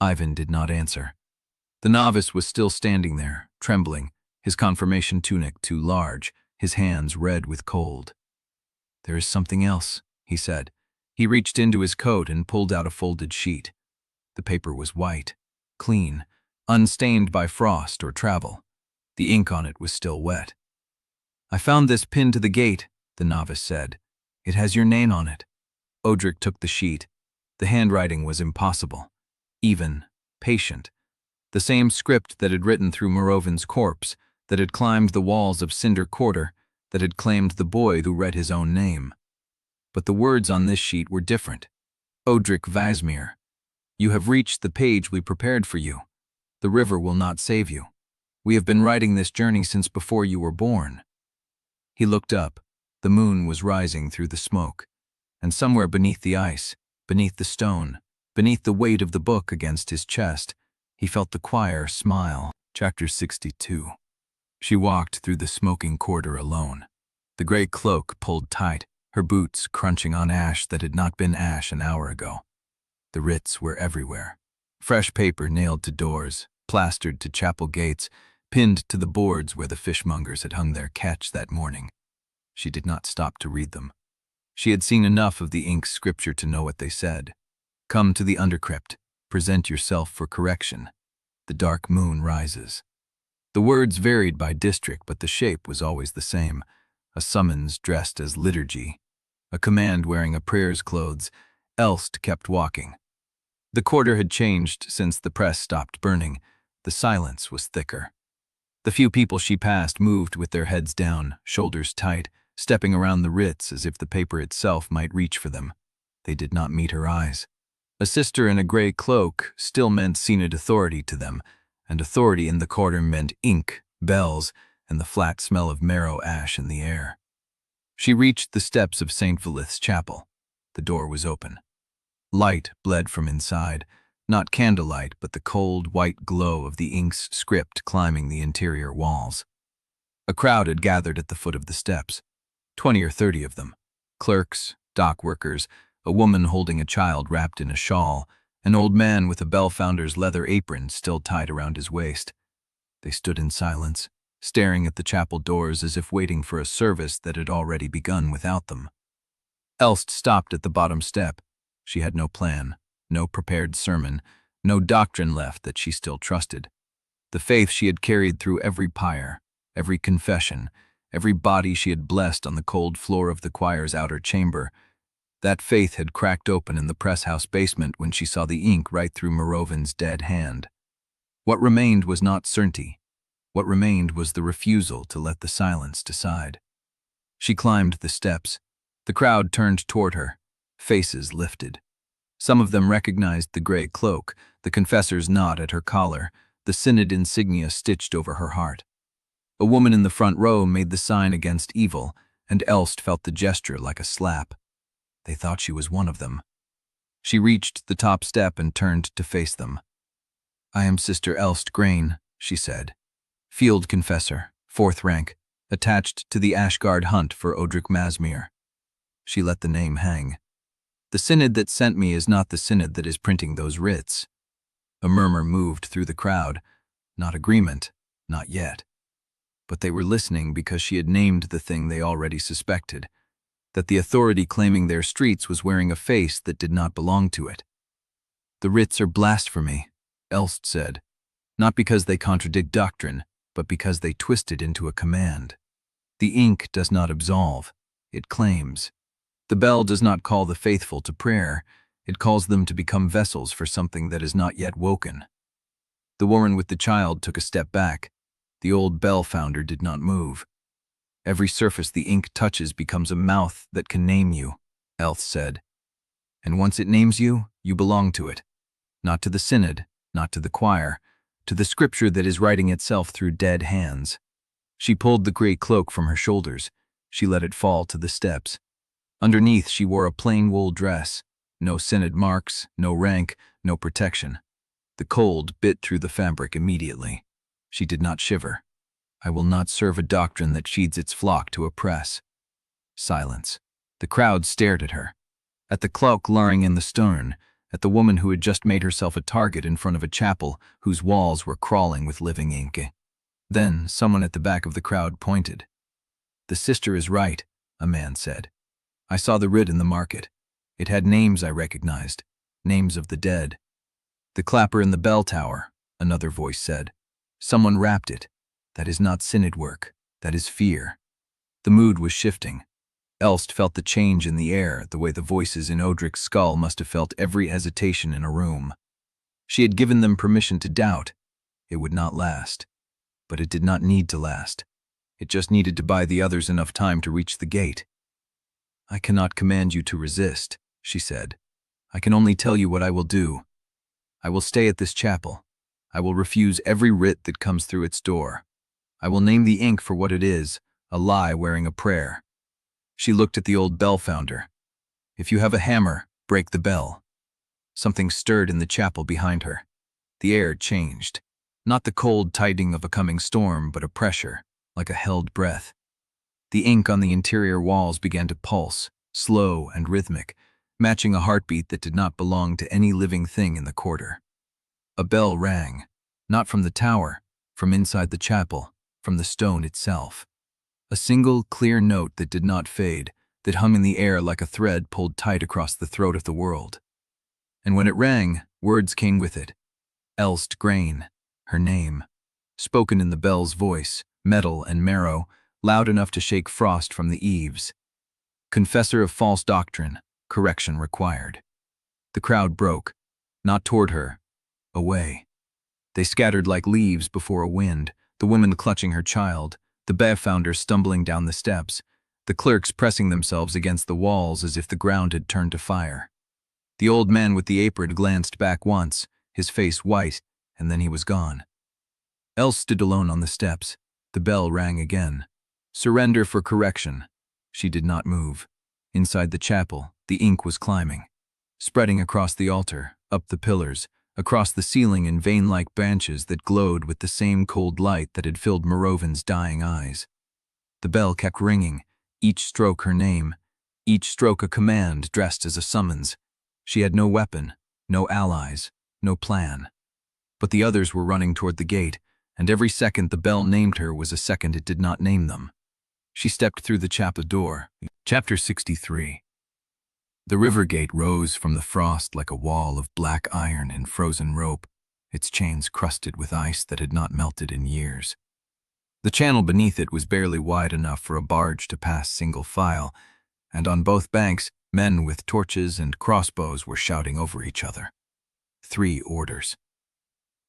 Speaker 1: Ivan did not answer. The novice was still standing there, trembling, his confirmation tunic too large, his hands red with cold. "There is something else," he said. He reached into his coat and pulled out a folded sheet. The paper was white, clean, unstained by frost or travel. The ink on it was still wet. "I found this pinned to the gate," the novice said. "It has your name on it." Odrik took the sheet. The handwriting was impossible. Even, patient. The same script that had written through Morovin's corpse, that had climbed the walls of Cinder Quarter, that had claimed the boy who read his own name. But the words on this sheet were different. "Odrik Vassmere, you have reached the page we prepared for you. The river will not save you. We have been writing this journey since before you were born." He looked up. The moon was rising through the smoke. And somewhere beneath the ice, beneath the stone, beneath the weight of the book against his chest, he felt the choir smile. Chapter 62. She walked through the smoking corridor alone. The gray cloak pulled tight, her boots crunching on ash that had not been ash an hour ago. The writs were everywhere. Fresh paper nailed to doors, plastered to chapel gates, pinned to the boards where the fishmongers had hung their catch that morning. She did not stop to read them. She had seen enough of the ink scripture to know what they said. "Come to the undercrypt. Present yourself for correction. The dark moon rises." The words varied by district, but the shape was always the same. A summons dressed as liturgy. A command wearing a prayer's clothes. Elst kept walking. The quarter had changed since the press stopped burning. The silence was thicker. The few people she passed moved with their heads down, shoulders tight, stepping around the writs as if the paper itself might reach for them. They did not meet her eyes. A sister in a gray cloak still meant Synod authority to them, and authority in the quarter meant ink, bells, and the flat smell of marrow ash in the air. She reached the steps of St. Valith's chapel. The door was open. Light bled from inside, not candlelight, but the cold, white glow of the ink's script climbing the interior walls. A crowd had gathered at the foot of the steps, 20 or 30 of them. Clerks, dock workers, a woman holding a child wrapped in a shawl, an old man with a bellfounder's leather apron still tied around his waist. They stood in silence, staring at the chapel doors as if waiting for a service that had already begun without them. Elst stopped at the bottom step. She had no plan, no prepared sermon, no doctrine left that she still trusted. The faith she had carried through every pyre, every confession, every body she had blessed on the cold floor of the choir's outer chamber, that faith had cracked open in the press house basement when she saw the ink right through Morovin's dead hand. What remained was not certainty. What remained was the refusal to let the silence decide. She climbed the steps. The crowd turned toward her, faces lifted. Some of them recognized the gray cloak, the confessor's knot at her collar, the synod insignia stitched over her heart. A woman in the front row made the sign against evil, and Elst felt the gesture like a slap. They thought she was one of them. She reached the top step and turned to face them. "I am Sister Elst Grain," she said. "Field Confessor, 4th rank, attached to the Ashguard hunt for Odrik Vassmere." She let the name hang. "The synod that sent me is not the synod that is printing those writs." A murmur moved through the crowd. Not agreement, not yet. But they were listening because she had named the thing they already suspected. that the authority claiming their streets was wearing a face that did not belong to it. "The writs are blasphemy," Elst said, "not because they contradict doctrine, but because they twist it into a command. The ink does not absolve, it claims. The bell does not call the faithful to prayer, it calls them to become vessels for something that is not yet woken." The woman with the child took a step back. The old bell founder did not move. "Every surface the ink touches becomes a mouth that can name you," Elth said. "And once it names you, you belong to it. Not to the synod, not to the choir, to the scripture that is writing itself through dead hands." She pulled the gray cloak from her shoulders. She let it fall to the steps. Underneath she wore a plain wool dress. No synod marks, no rank, no protection. The cold bit through the fabric immediately. She did not shiver. "I will not serve a doctrine that feeds its flock to oppress." Silence. The crowd stared at her. At the cloak lying in the stern, at the woman who had just made herself a target in front of a chapel whose walls were crawling with living ink. Then someone at the back of the crowd pointed. "The sister is right," a man said. "I saw the writ in the market. It had names I recognized, names of the dead." "The clapper in the bell tower," another voice said. "Someone rapped it. That is not synod work. That is fear." The mood was shifting. Elst felt the change in the air, the way the voices in Odrik's skull must have felt every hesitation in a room. She had given them permission to doubt. It would not last. But it did not need to last. It just needed to buy the others enough time to reach the gate. "I cannot command you to resist," she said. "I can only tell you what I will do. I will stay at this chapel. I will refuse every writ that comes through its door. I will name the ink for what it is, a lie wearing a prayer." She looked at the old bell founder. "If you have a hammer, break the bell." Something stirred in the chapel behind her. The air changed. Not the cold tightening of a coming storm, but a pressure, like a held breath. The ink on the interior walls began to pulse, slow and rhythmic, matching a heartbeat that did not belong to any living thing in the quarter. A bell rang, not from the tower, from inside the chapel, from the stone itself. A single, clear note that did not fade, that hung in the air like a thread pulled tight across the throat of the world. And when it rang, words came with it. Elst Grain, her name, spoken in the bell's voice, metal and marrow, loud enough to shake frost from the eaves. Confessor of false doctrine, correction required. The crowd broke, not toward her, away. They scattered like leaves before a wind, the woman clutching her child, the bev founder stumbling down the steps, the clerks pressing themselves against the walls as if the ground had turned to fire. The old man with the apron glanced back once, his face white, and then he was gone. Elst stood alone on the steps. The bell rang again. Surrender for correction. She did not move. Inside the chapel, the ink was climbing, spreading across the altar, up the pillars, across the ceiling in vein-like branches that glowed with the same cold light that had filled Morovin's dying eyes. The bell kept ringing, each stroke her name, each stroke a command dressed as a summons. She had no weapon, no allies, no plan. But the others were running toward the gate, and every second the bell named her was a second it did not name them. She stepped through the chapel door. Chapter 63. The river gate rose from the frost like a wall of black iron and frozen rope, its chains crusted with ice that had not melted in years. The channel beneath it was barely wide enough for a barge to pass single file, and on both banks, men with torches and crossbows were shouting over each other. 3 orders.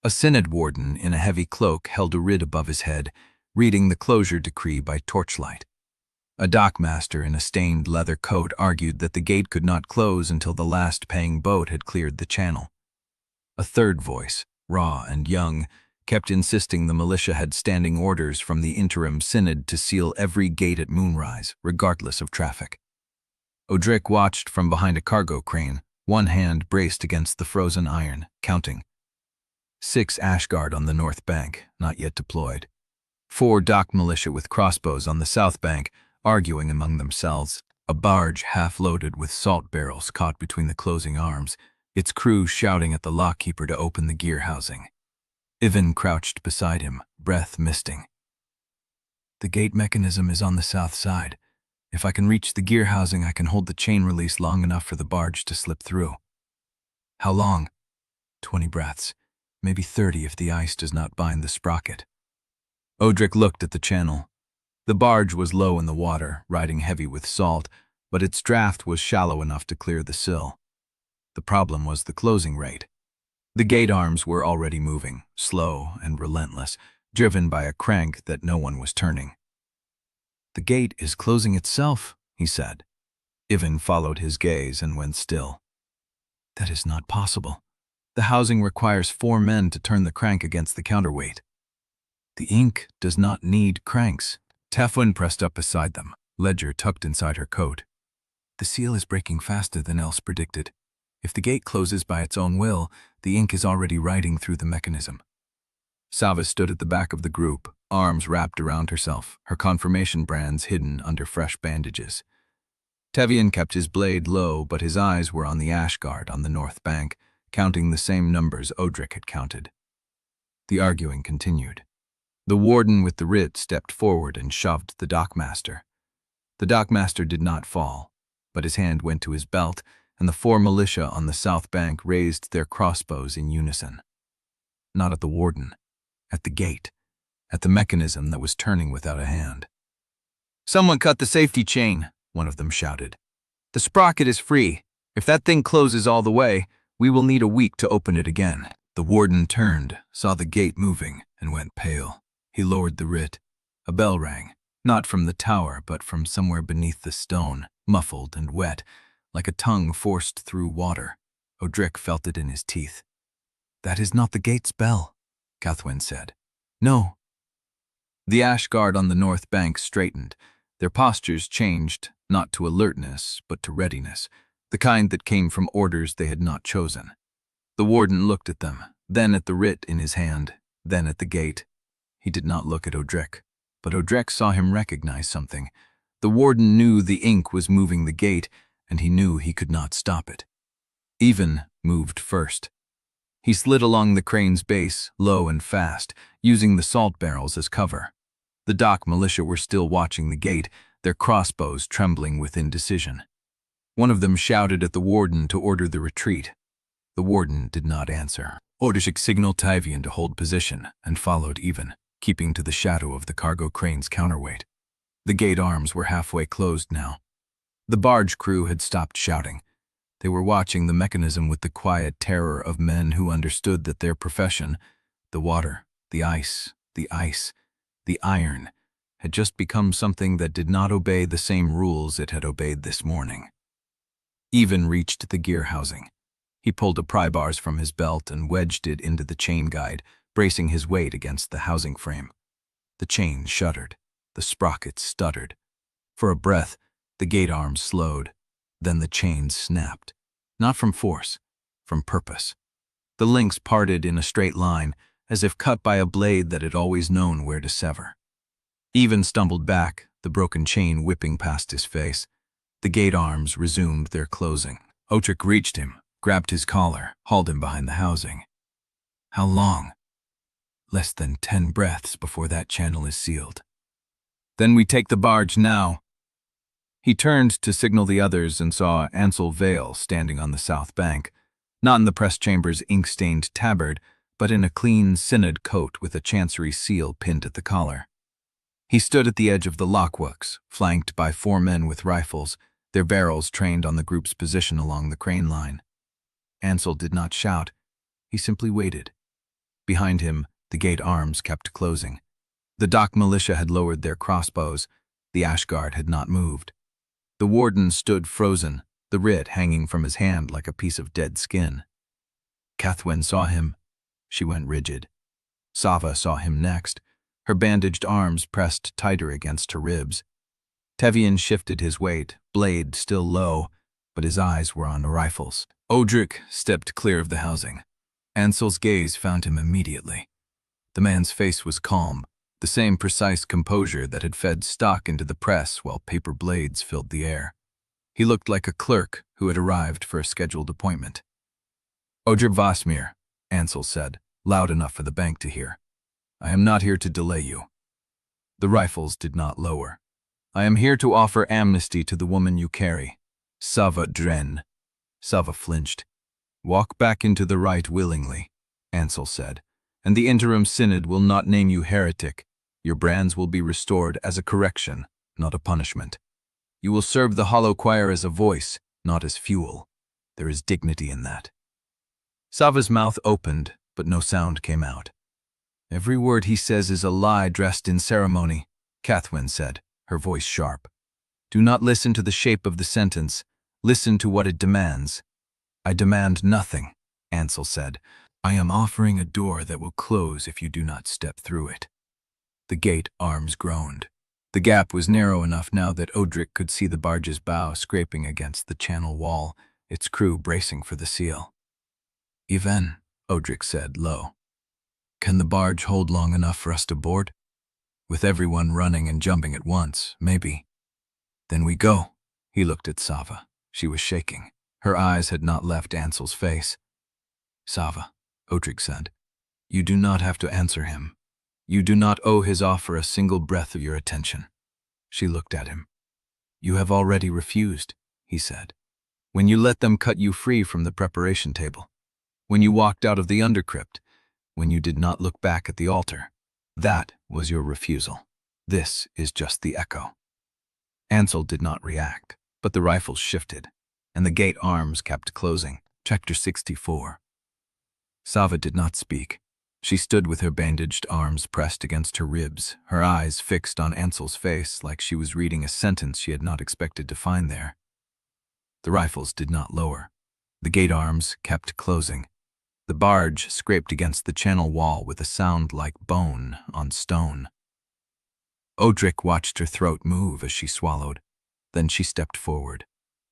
Speaker 1: A synod warden in a heavy cloak held a writ above his head, reading the closure decree by torchlight. A dockmaster in a stained leather coat argued that the gate could not close until the last paying boat had cleared the channel. A third voice, raw and young, kept insisting the militia had standing orders from the interim synod to seal every gate at moonrise, regardless of traffic. Odrik watched from behind a cargo crane, one hand braced against the frozen iron, counting. 6 Ashguard on the north bank, not yet deployed. 4 dock militia with crossbows on the south bank, arguing among themselves. A barge half-loaded with salt barrels caught between the closing arms, its crew shouting at the lockkeeper to open the gear housing. Ivan crouched beside him, breath misting. "The gate mechanism is on the south side. If I can reach the gear housing, I can hold the chain release long enough for the barge to slip through. How long? 20 breaths, maybe 30 if the ice does not bind the sprocket. Odrik looked at the channel. The barge was low in the water, riding heavy with salt, but its draft was shallow enough to clear the sill. The problem was the closing rate. The gate arms were already moving, slow and relentless, driven by a crank that no one was turning. "The gate is closing itself," he said. Ivan followed his gaze and went still. "That is not possible. The housing requires 4 men to turn the crank against the counterweight." "The ink does not need cranks." Cathwen pressed up beside them, ledger tucked inside her coat. "The seal is breaking faster than else predicted. If the gate closes by its own will, the ink is already riding through the mechanism." Sava stood at the back of the group, arms wrapped around herself, her confirmation brands hidden under fresh bandages. Tevian kept his blade low, but his eyes were on the ash guard on the north bank, counting the same numbers Odrik had counted. The arguing continued. The warden with the writ stepped forward and shoved the dockmaster. The dockmaster did not fall, but his hand went to his belt, and the 4 militia on the south bank raised their crossbows in unison. Not at the warden, at the gate, at the mechanism that was turning without a hand. "Someone cut the safety chain," one of them shouted. "The sprocket is free. If that thing closes all the way, we will need a week to open it again." The warden turned, saw the gate moving, and went pale. He lowered the writ. A bell rang, not from the tower, but from somewhere beneath the stone, muffled and wet, like a tongue forced through water. Odrik felt it in his teeth. "That is not the gate's bell," Cathwen said. "No." The ash guard on the north bank straightened. Their postures changed, not to alertness, but to readiness, the kind that came from orders they had not chosen. The warden looked at them, then at the writ in his hand, then at the gate. He did not look at Odrik, but Odrik saw him recognize something. The warden knew the ink was moving the gate, and he knew he could not stop it. Ivan moved first. He slid along the crane's base, low and fast, using the salt barrels as cover. The dock militia were still watching the gate, their crossbows trembling with indecision. One of them shouted at the warden to order the retreat. The warden did not answer. Odrik signaled Tyvian to hold position and followed Ivan, keeping to the shadow of the cargo crane's counterweight. The gate arms were halfway closed now. The barge crew had stopped shouting. They were watching the mechanism with the quiet terror of men who understood that their profession, the water, the ice, the iron, had just become something that did not obey the same rules it had obeyed this morning. Ivan reached the gear housing. He pulled a pry bars from his belt and wedged it into the chain guide, bracing his weight against the housing frame. The chain shuddered. The sprocket stuttered. For a breath, the gate arms slowed. Then the chain snapped. Not from force, from purpose. The links parted in a straight line, as if cut by a blade that had always known where to sever. Ivan stumbled back, the broken chain whipping past his face. The gate arms resumed their closing. Odrik reached him, grabbed his collar, hauled him behind the housing. "How long?" "Less than 10 breaths before that channel is sealed." "Then we take the barge now." He turned to signal the others and saw Ansel Vale standing on the south bank, not in the press chamber's ink-stained tabard, but in a clean Synod coat with a chancery seal pinned at the collar. He stood at the edge of the lockworks, flanked by 4 men with rifles, their barrels trained on the group's position along the crane line. Ansel did not shout. He simply waited. Behind him, the gate arms kept closing. The dock militia had lowered their crossbows. The ash guard had not moved. The warden stood frozen, the writ hanging from his hand like a piece of dead skin. Cathwen saw him. She went rigid. Sava saw him next, her bandaged arms pressed tighter against her ribs. Tevian shifted his weight, blade still low, but his eyes were on the rifles. Odrik stepped clear of the housing. Ansel's gaze found him immediately. The man's face was calm, the same precise composure that had fed stock into the press while paper blades filled the air. He looked like a clerk who had arrived for a scheduled appointment. "Odrik Vassmere," Ansel said, loud enough for the bank to hear. "I am not here to delay you." The rifles did not lower. I am here to offer amnesty to the woman you carry. Sava Dren. Sava flinched. Walk back into the right willingly, Ansel said, and the interim synod will not name you heretic. Your brands will be restored as a correction, not a punishment. You will serve the hollow choir as a voice, not as fuel. There is dignity in that. Sava's mouth opened, but no sound came out. Every word he says is a lie dressed in ceremony, Cathwen said, her voice sharp. Do not listen to the shape of the sentence. Listen to what it demands. I demand nothing, Ansel said. I am offering a door that will close if you do not step through it. The gate arms groaned. The gap was narrow enough now that Odrik could see the barge's bow scraping against the channel wall, its crew bracing for the seal. Even, Odrik said, low. Can the barge hold long enough for us to board? With everyone running and jumping at once, maybe. Then we go. He looked at Sava. She was shaking. Her eyes had not left Ansel's face. Sava, Odrik said, you do not have to answer him. You do not owe his offer a single breath of your attention. She looked at him. You have already refused, he said. When you let them cut you free from the preparation table. When you walked out of the undercrypt. When you did not look back at the altar. That was your refusal. This is just the echo. Ansel did not react, but the rifles shifted, and the gate arms kept closing. Chapter 64. Sava did not speak. She stood with her bandaged arms pressed against her ribs, her eyes fixed on Ansel's face like she was reading a sentence she had not expected to find there. The rifles did not lower. The gate arms kept closing. The barge scraped against the channel wall with a sound like bone on stone. Odrik watched her throat move as she swallowed. Then she stepped forward,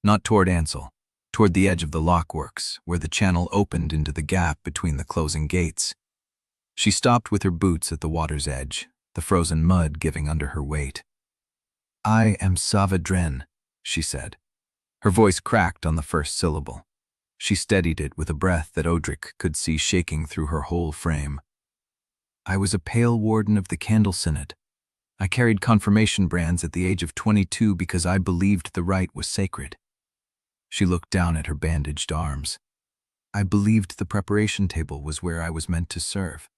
Speaker 1: not toward Ansel, toward the edge of the lockworks, where the channel opened into the gap between the closing gates. She stopped with her boots at the water's edge, the frozen mud giving under her weight. I am Sava Dren, she said. Her voice cracked on the first syllable. She steadied it with a breath that Odrik could see shaking through her whole frame. I was a Pale Warden of the Candle Synod. I carried confirmation brands at the age of 22 because I believed the rite was sacred. She looked down at her bandaged arms. I believed the preparation table was where I was meant to serve.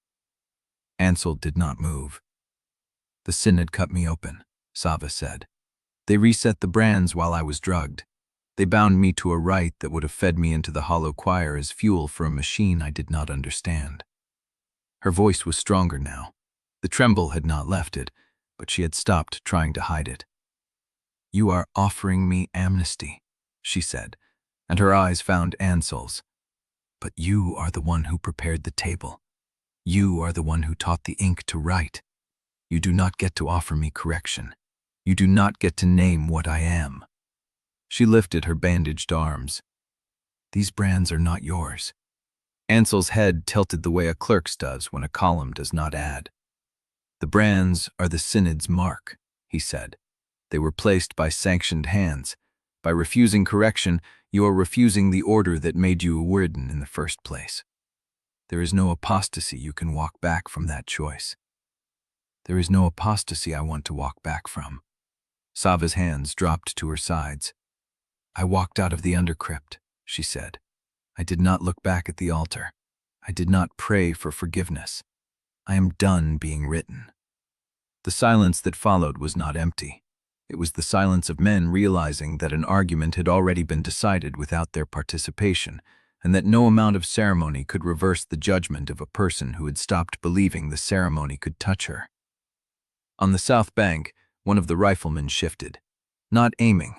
Speaker 1: Ansel did not move. The Synod cut me open, Sava said. They reset the brands while I was drugged. They bound me to a rite that would have fed me into the hollow choir as fuel for a machine I did not understand. Her voice was stronger now. The tremble had not left it, but she had stopped trying to hide it. You are offering me amnesty, she said, and her eyes found Ansel's. But you are the one who prepared the table. You are the one who taught the ink to write. You do not get to offer me correction. You do not get to name what I am. She lifted her bandaged arms. These brands are not yours. Ansel's head tilted the way a clerk's does when a column does not add. The brands are the Synod's mark, he said. They were placed by sanctioned hands. By refusing correction, you are refusing the order that made you a warden in the first place. There is no apostasy you can walk back from that choice. There is no apostasy I want to walk back from. Sava's hands dropped to her sides. I walked out of the undercrypt, she said. I did not look back at the altar. I did not pray for forgiveness. I am done being written. The silence that followed was not empty. It was the silence of men realizing that an argument had already been decided without their participation, and that no amount of ceremony could reverse the judgment of a person who had stopped believing the ceremony could touch her. On the south bank, one of the riflemen shifted. Not aiming,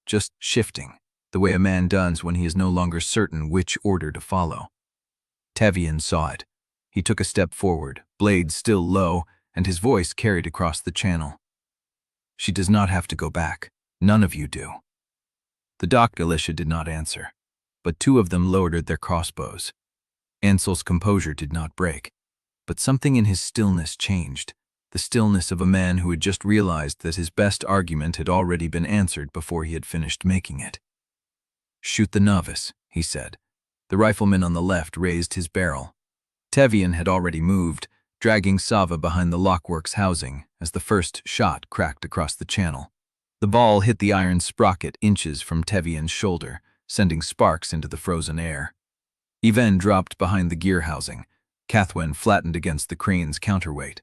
Speaker 1: just shifting, the way a man does when he is no longer certain which order to follow. Tevian saw it. He took a step forward, blade still low, and his voice carried across the channel. She does not have to go back. None of you do. The dock militia did not answer, but two of them lowered their crossbows. Ansel's composure did not break, but something in his stillness changed, the stillness of a man who had just realized that his best argument had already been answered before he had finished making it. Shoot the novice, he said. The rifleman on the left raised his barrel. Tevian had already moved, dragging Sava behind the lockworks housing as the first shot cracked across the channel. The ball hit the iron sprocket inches from Tevian's shoulder, sending sparks into the frozen air. Yvain dropped behind the gear housing. Cathwen flattened against the crane's counterweight.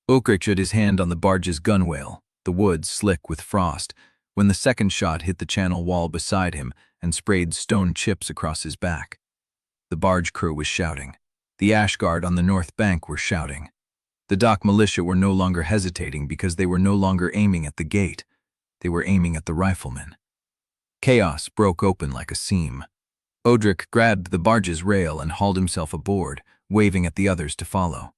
Speaker 1: Odrik shut his hand on the barge's gunwale, the wood slick with frost, when the second shot hit the channel wall beside him and sprayed stone chips across his back. The barge crew was shouting. The Ash Guard on the north bank were shouting. The dock militia were no longer hesitating because they were no longer aiming at the gate. They were aiming at the riflemen. Chaos broke open like a seam. Odrik grabbed the barge's rail and hauled himself aboard, waving at the others to follow.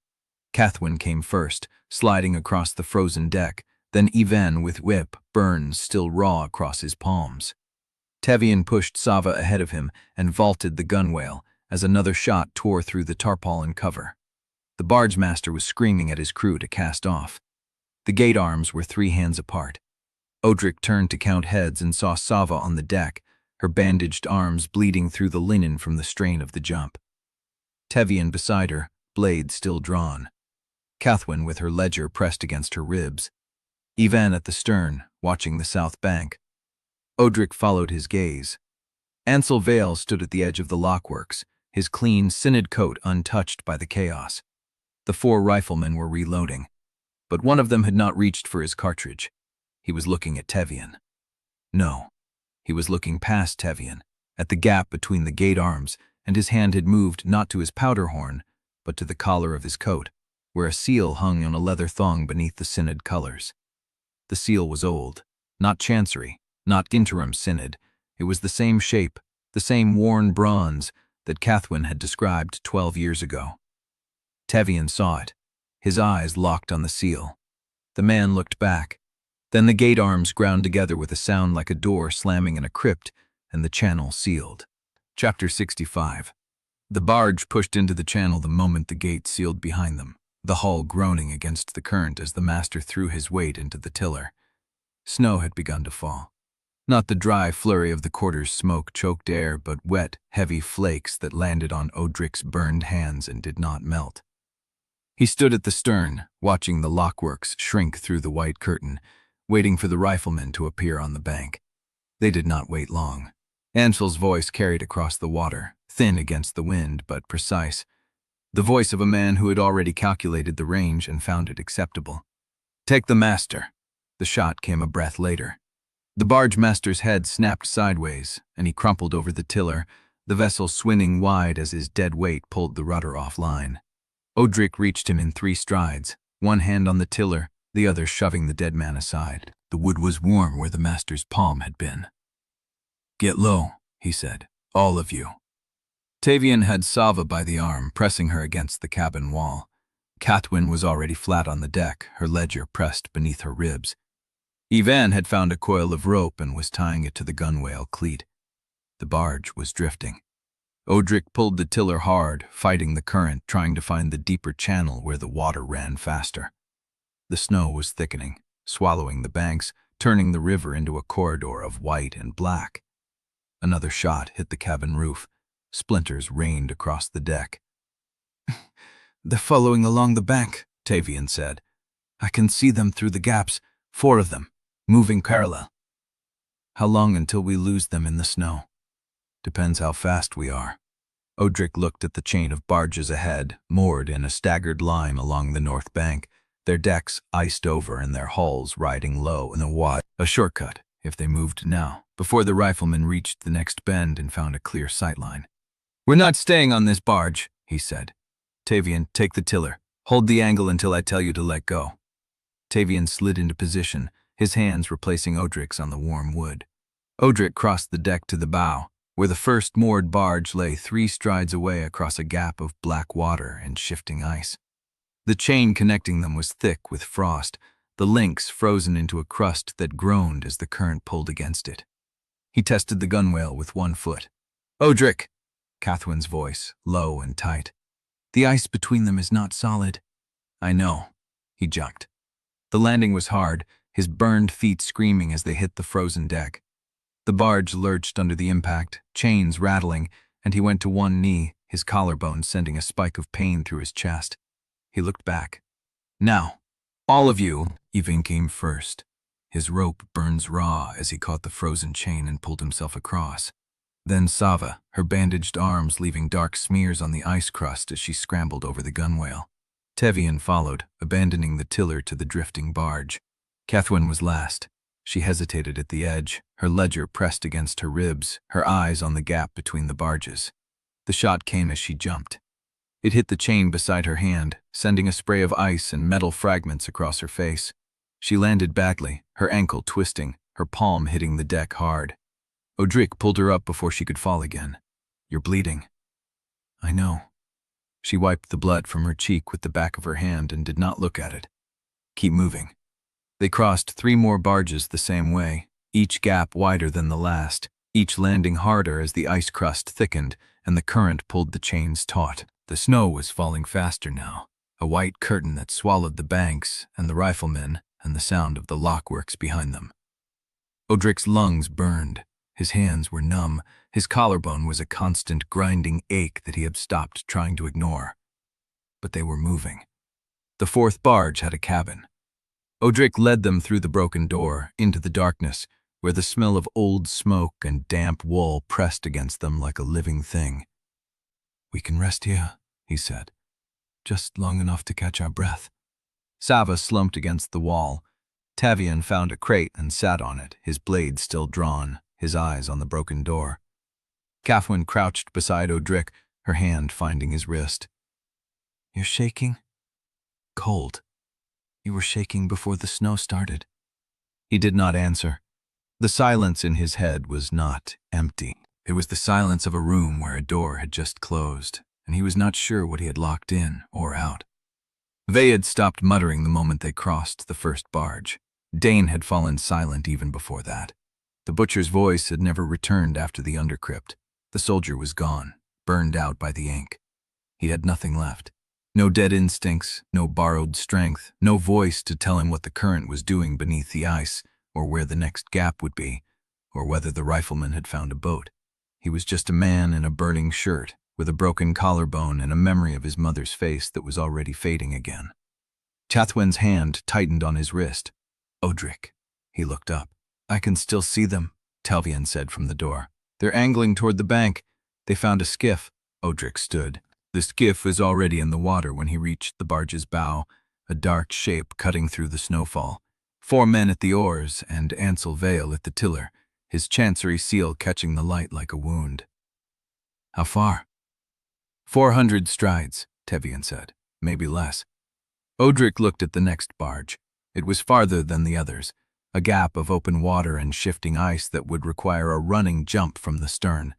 Speaker 1: Cathwen came first, sliding across the frozen deck, then Yvain with whip, burns still raw across his palms. Tevian pushed Sava ahead of him and vaulted the gunwale as another shot tore through the tarpaulin cover. The barge master was screaming at his crew to cast off. The gate arms were 3 hands apart. Odrik turned to count heads and saw Sava on the deck, her bandaged arms bleeding through the linen from the strain of the jump. Tevian beside her, blade still drawn. Cathwen with her ledger pressed against her ribs. Yvain at the stern, watching the south bank. Odrik followed his gaze. Ansel Vale stood at the edge of the lockworks, his clean, Synod coat untouched by the chaos. The 4 riflemen were reloading, but one of them had not reached for his cartridge. He was looking at Tevian. No, he was looking past Tevian, at the gap between the gate arms, and his hand had moved not to his powder horn, but to the collar of his coat, where a seal hung on a leather thong beneath the Synod colors. The seal was old, not chancery, not interim Synod. It was the same shape, the same worn bronze that Cathwen had described 12 years ago. Tevian saw it, his eyes locked on the seal. The man looked back. Then the gate arms ground together with a sound like a door slamming in a crypt, and the channel sealed. Chapter 65. The barge pushed into the channel the moment the gate sealed behind them, the hull groaning against the current as the master threw his weight into the tiller. Snow had begun to fall. Not the dry flurry of the quarter's smoke-choked air, but wet, heavy flakes that landed on Odrik's burned hands and did not melt. He stood at the stern, watching the lockworks shrink through the white curtain, waiting for the riflemen to appear on the bank. They did not wait long. Ansel's voice carried across the water, thin against the wind, but precise. The voice of a man who had already calculated the range and found it acceptable. "Take the master." The shot came a breath later. The barge master's head snapped sideways, and he crumpled over the tiller, the vessel swinging wide as his dead weight pulled the rudder offline. Odrik reached him in 3 strides, one hand on the tiller, the other shoving the dead man aside. The wood was warm where the master's palm had been. "Get low," he said, "all of you." Tevian had Sava by the arm, pressing her against the cabin wall. Cathwen was already flat on the deck, her ledger pressed beneath her ribs. Yvain had found a coil of rope and was tying it to the gunwale cleat. The barge was drifting. Odrik pulled the tiller hard, fighting the current, trying to find the deeper channel where the water ran faster. The snow was thickening, swallowing the banks, turning the river into a corridor of white and black. Another shot hit the cabin roof. Splinters rained across the deck. "They're following along the bank," Tevian said. "I can see them through the gaps, 4 of them, moving parallel." "How long until we lose them in the snow?" "Depends how fast we are." Odrik looked at the chain of barges ahead, moored in a staggered line along the north bank, their decks iced over and their hulls riding low in a wad. A shortcut, if they moved now, before the riflemen reached the next bend and found a clear sightline. "We're not staying on this barge," he said. "Tevian, take the tiller. Hold the angle until I tell you to let go." Tevian slid into position, his hands replacing Odrik's on the warm wood. Odrik crossed the deck to the bow, where the first moored barge lay 3 strides away across a gap of black water and shifting ice. The chain connecting them was thick with frost, the links frozen into a crust that groaned as the current pulled against it. He tested the gunwale with 1 foot. "Odrik!" Cathwen's voice, low and tight. "The ice between them is not solid." "I know." He jumped. The landing was hard, his burned feet screaming as they hit the frozen deck. The barge lurched under the impact, chains rattling, and he went to one knee, his collarbone sending a spike of pain through his chest. He looked back. "Now, all of you," Yvain came first. His rope burns raw as he caught the frozen chain and pulled himself across. Then Sava, her bandaged arms leaving dark smears on the ice crust as she scrambled over the gunwale. Tevian followed, abandoning the tiller to the drifting barge. Cathwen was last. She hesitated at the edge, her ledger pressed against her ribs, her eyes on the gap between the barges. The shot came as she jumped. It hit the chain beside her hand, sending a spray of ice and metal fragments across her face. She landed badly, her ankle twisting, her palm hitting the deck hard. Odrik pulled her up before she could fall again. "You're bleeding." "I know." She wiped the blood from her cheek with the back of her hand and did not look at it. "Keep moving." They crossed 3 more barges the same way, each gap wider than the last, each landing harder as the ice crust thickened and the current pulled the chains taut. The snow was falling faster now, a white curtain that swallowed the banks and the riflemen and the sound of the lockworks behind them. Odrik's lungs burned. His hands were numb. His collarbone was a constant grinding ache that he had stopped trying to ignore. But they were moving. The 4th barge had a cabin. Odrik led them through the broken door, into the darkness, where the smell of old smoke and damp wool pressed against them like a living thing. "We can rest here," he said. "Just long enough to catch our breath." Sava slumped against the wall. Tavian found a crate and sat on it, his blade still drawn, his eyes on the broken door. Cathwen crouched beside Odrik, her hand finding his wrist. "You're shaking?" "Cold. You were shaking before the snow started." He did not answer. The silence in his head was not empty. It was the silence of a room where a door had just closed, and he was not sure what he had locked in or out. They had stopped muttering the moment they crossed the 1st barge. Dane had fallen silent even before that. The butcher's voice had never returned after the undercrypt. The soldier was gone, burned out by the ink. He had nothing left. No dead instincts, no borrowed strength, no voice to tell him what the current was doing beneath the ice, or where the next gap would be, or whether the rifleman had found a boat. He was just a man in a burning shirt, with a broken collarbone and a memory of his mother's face that was already fading again. Cathwen's hand tightened on his wrist. "Odrik." He looked up. "I can still see them," Tavian said from the door. "They're angling toward the bank. They found a skiff." Odrik stood. The skiff was already in the water when he reached the barge's bow, a dark shape cutting through the snowfall. 4 men at the oars and Ansel Vale at the tiller, his chancery seal catching the light like a wound. "How far?" 400 strides, Tevian said. "Maybe less." Odrik looked at the next barge. It was farther than the others, a gap of open water and shifting ice that would require a running jump from the stern.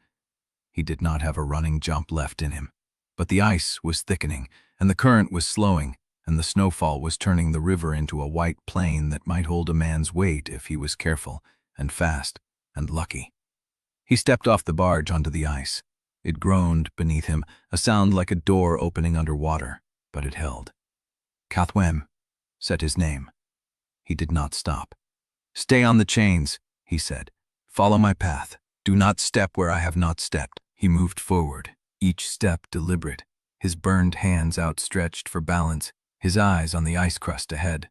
Speaker 1: He did not have a running jump left in him. But the ice was thickening, and the current was slowing, and the snowfall was turning the river into a white plain that might hold a man's weight if he was careful, and fast, and lucky. He stepped off the barge onto the ice. It groaned beneath him, a sound like a door opening under water, but it held. "Cathwen," said his name. He did not stop. "Stay on the chains," he said. "Follow my path. Do not step where I have not stepped." He moved forward, each step deliberate, his burned hands outstretched for balance, his eyes on the ice crust ahead.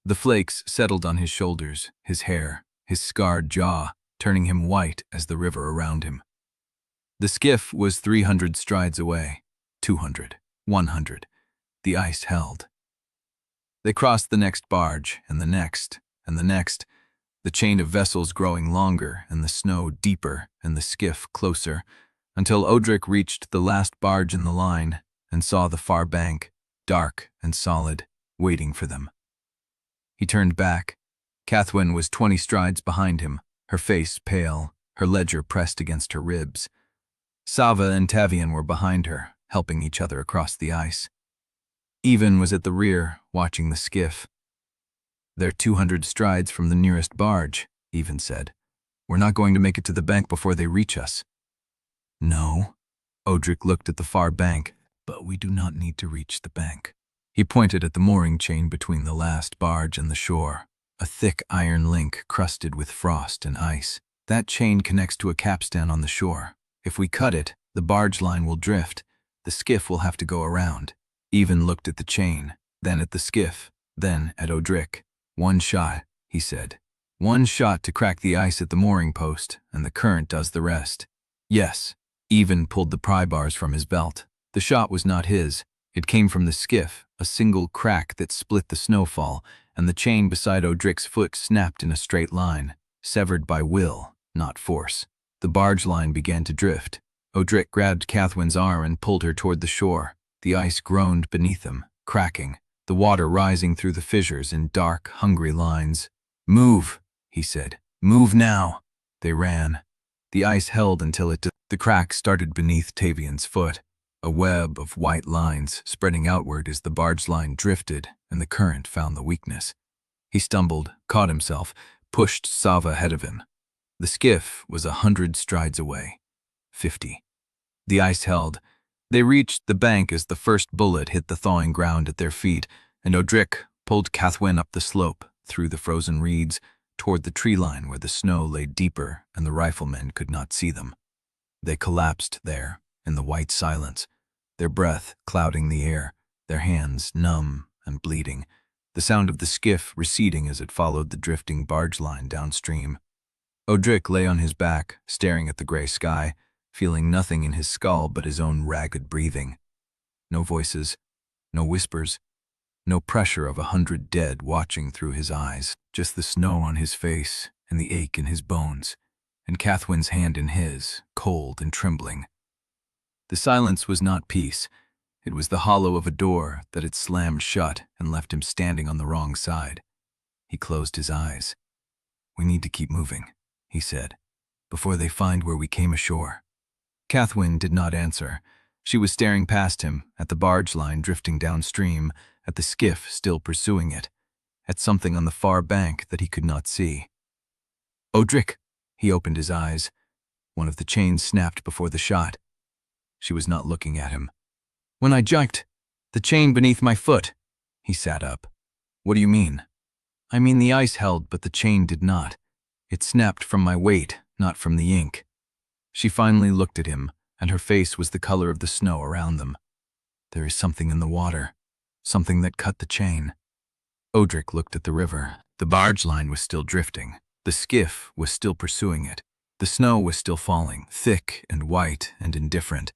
Speaker 1: The flakes settled on his shoulders, his hair, his scarred jaw, turning him white as the river around him. The skiff was 300 strides away, 200, 100. The ice held. They crossed the next barge, and the next, and the next, the chain of vessels growing longer, and the snow deeper, and the skiff closer, until Odrik reached the last barge in the line and saw the far bank, dark and solid, waiting for them. He turned back. Cathwen was 20 strides behind him, her face pale, her ledger pressed against her ribs. Sava and Tavian were behind her, helping each other across the ice. Even was at the rear, watching the skiff. "They're 200 strides from the nearest barge," Even said. "We're not going to make it to the bank before they reach us." "No." Odrik looked at the far bank, "but we do not need to reach the bank." He pointed at the mooring chain between the last barge and the shore, a thick iron link crusted with frost and ice. "That chain connects to a capstan on the shore. If we cut it, the barge line will drift. The skiff will have to go around." Even looked at the chain, then at the skiff, then at Odrik. "One shot. he said. "One shot to crack the ice at the mooring post, and the current does the rest." Yes. Even pulled the pry bars from his belt. The shot was not his. It came from the skiff, a single crack that split the snowfall, and the chain beside Odrik's foot snapped in a straight line, severed by will, not force. The barge line began to drift. Odrik grabbed Cathwen's arm and pulled her toward the shore. The ice groaned beneath them, cracking, the water rising through the fissures in dark, hungry lines. "Move," he said. "Move now." They ran. The ice held until the crack started beneath Tavian's foot, a web of white lines spreading outward as the barge line drifted and the current found the weakness. He stumbled, caught himself, pushed Sava ahead of him. The skiff was 100 strides away. 50. The ice held. They reached the bank as the first bullet hit the thawing ground at their feet, and Odrik pulled Cathwen up the slope, through the frozen reeds, toward the tree line where the snow lay deeper and the riflemen could not see them. They collapsed there, in the white silence, their breath clouding the air, their hands numb and bleeding, the sound of the skiff receding as it followed the drifting barge line downstream. Odrik lay on his back, staring at the gray sky, feeling nothing in his skull but his own ragged breathing. No voices, no whispers, no pressure of 100 dead watching through his eyes, just the snow on his face and the ache in his bones, and Cathwen's hand in his, cold and trembling. The silence was not peace. It was the hollow of a door that had slammed shut and left him standing on the wrong side. He closed his eyes. "We need to keep moving," he said, "before they find where we came ashore." Cathwen did not answer. She was staring past him, at the barge line drifting downstream, at the skiff still pursuing it, at something on the far bank that he could not see. "Odrik!" He opened his eyes. One of the chains snapped before the shot. She was not looking at him. "When I jumped, the chain beneath my foot." He sat up. "What do you mean?" "I mean the ice held, but the chain did not. It snapped from my weight, not from the ink." She finally looked at him, and her face was the color of the snow around them. "There is something in the water, something that cut the chain." Odrik looked at the river. The barge line was still drifting. The skiff was still pursuing it. The snow was still falling, thick and white and indifferent.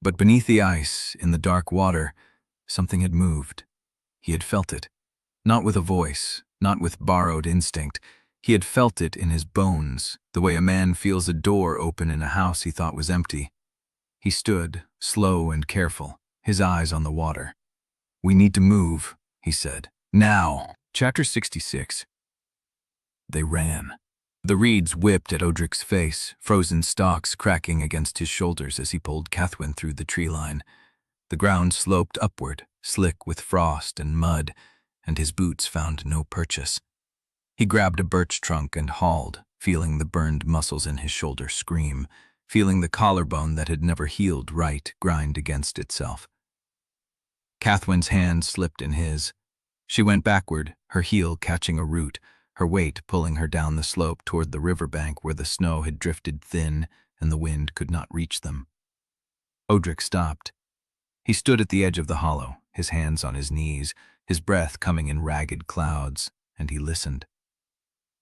Speaker 1: But beneath the ice, in the dark water, something had moved. He had felt it. Not with a voice, not with borrowed instinct. He had felt it in his bones, the way a man feels a door open in a house he thought was empty. He stood, slow and careful, his eyes on the water. "We need to move," he said. "Now." Chapter 66. They ran. The reeds whipped at Odrik's face, frozen stalks cracking against his shoulders as he pulled Cathwen through the tree line. The ground sloped upward, slick with frost and mud, and his boots found no purchase. He grabbed a birch trunk and hauled, feeling the burned muscles in his shoulder scream, feeling the collarbone that had never healed right grind against itself. Cathwen's hand slipped in his. She went backward, her heel catching a root, her weight pulling her down the slope toward the riverbank where the snow had drifted thin and the wind could not reach them. Odrik stopped. He stood at the edge of the hollow, his hands on his knees, his breath coming in ragged clouds, and he listened.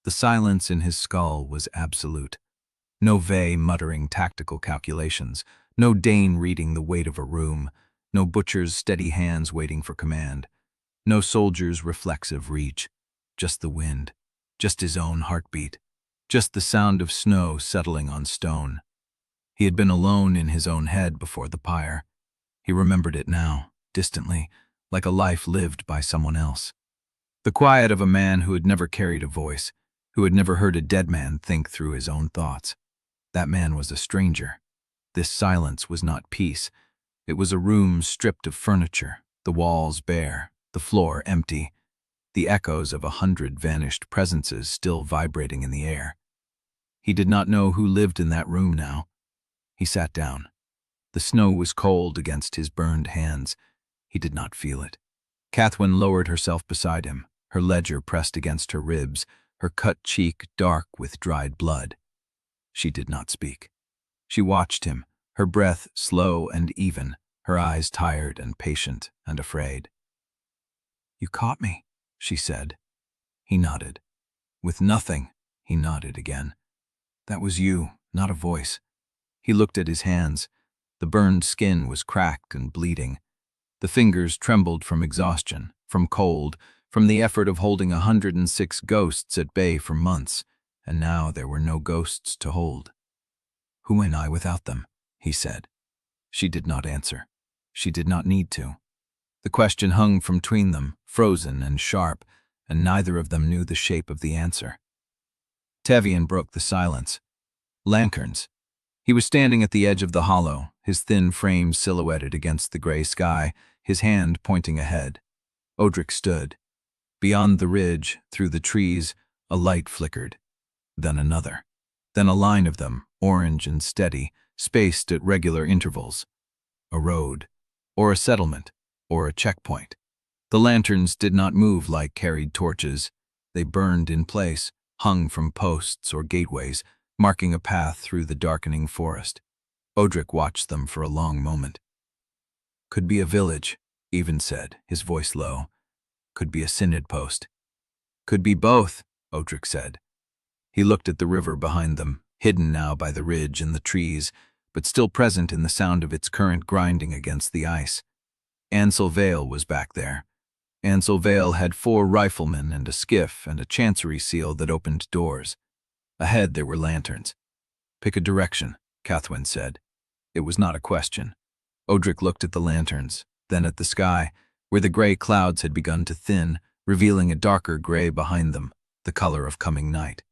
Speaker 1: The silence in his skull was absolute. No Vey muttering tactical calculations, no Dane reading the weight of a room, no butcher's steady hands waiting for command, no soldier's reflexive reach, just the wind, just his own heartbeat, just the sound of snow settling on stone. He had been alone in his own head before the pyre. He remembered it now, distantly, like a life lived by someone else. The quiet of a man who had never carried a voice, who had never heard a dead man think through his own thoughts. That man was a stranger. This silence was not peace. It was a room stripped of furniture, the walls bare, the floor empty, the echoes of 100 vanished presences still vibrating in the air. He did not know who lived in that room now. He sat down. The snow was cold against his burned hands. He did not feel it. Cathwen lowered herself beside him, her ledger pressed against her ribs, her cut cheek dark with dried blood. She did not speak. She watched him, her breath slow and even, her eyes tired and patient and afraid. "You caught me," she said. He nodded. With nothing, he nodded again. That was you, not a voice. He looked at his hands. The burned skin was cracked and bleeding. The fingers trembled from exhaustion, from cold, from the effort of holding 106 ghosts at bay for months, and now there were no ghosts to hold. Who am I without them? He said. She did not answer. She did not need to. The question hung from between them, frozen and sharp, and neither of them knew the shape of the answer. Tevian broke the silence. Lanterns. He was standing at the edge of the hollow, his thin frame silhouetted against the gray sky, his hand pointing ahead. Odrik stood. Beyond the ridge, through the trees, a light flickered. Then another. Then a line of them, orange and steady, spaced at regular intervals. A road, or a settlement, or a checkpoint. The lanterns did not move like carried torches. They burned in place, hung from posts or gateways, marking a path through the darkening forest. Odrik watched them for a long moment. Could be a village, Even said, his voice low. Could be a synod post. Could be both, Odrik said. He looked at the river behind them, hidden now by the ridge and the trees, but still present in the sound of its current grinding against the ice. Ansel Vale was back there. Ansel Vale had 4 riflemen and a skiff and a chancery seal that opened doors. Ahead there were lanterns. Pick a direction, Cathwen said. It was not a question. Odrik looked at the lanterns, then at the sky, where the gray clouds had begun to thin, revealing a darker gray behind them, the color of coming night.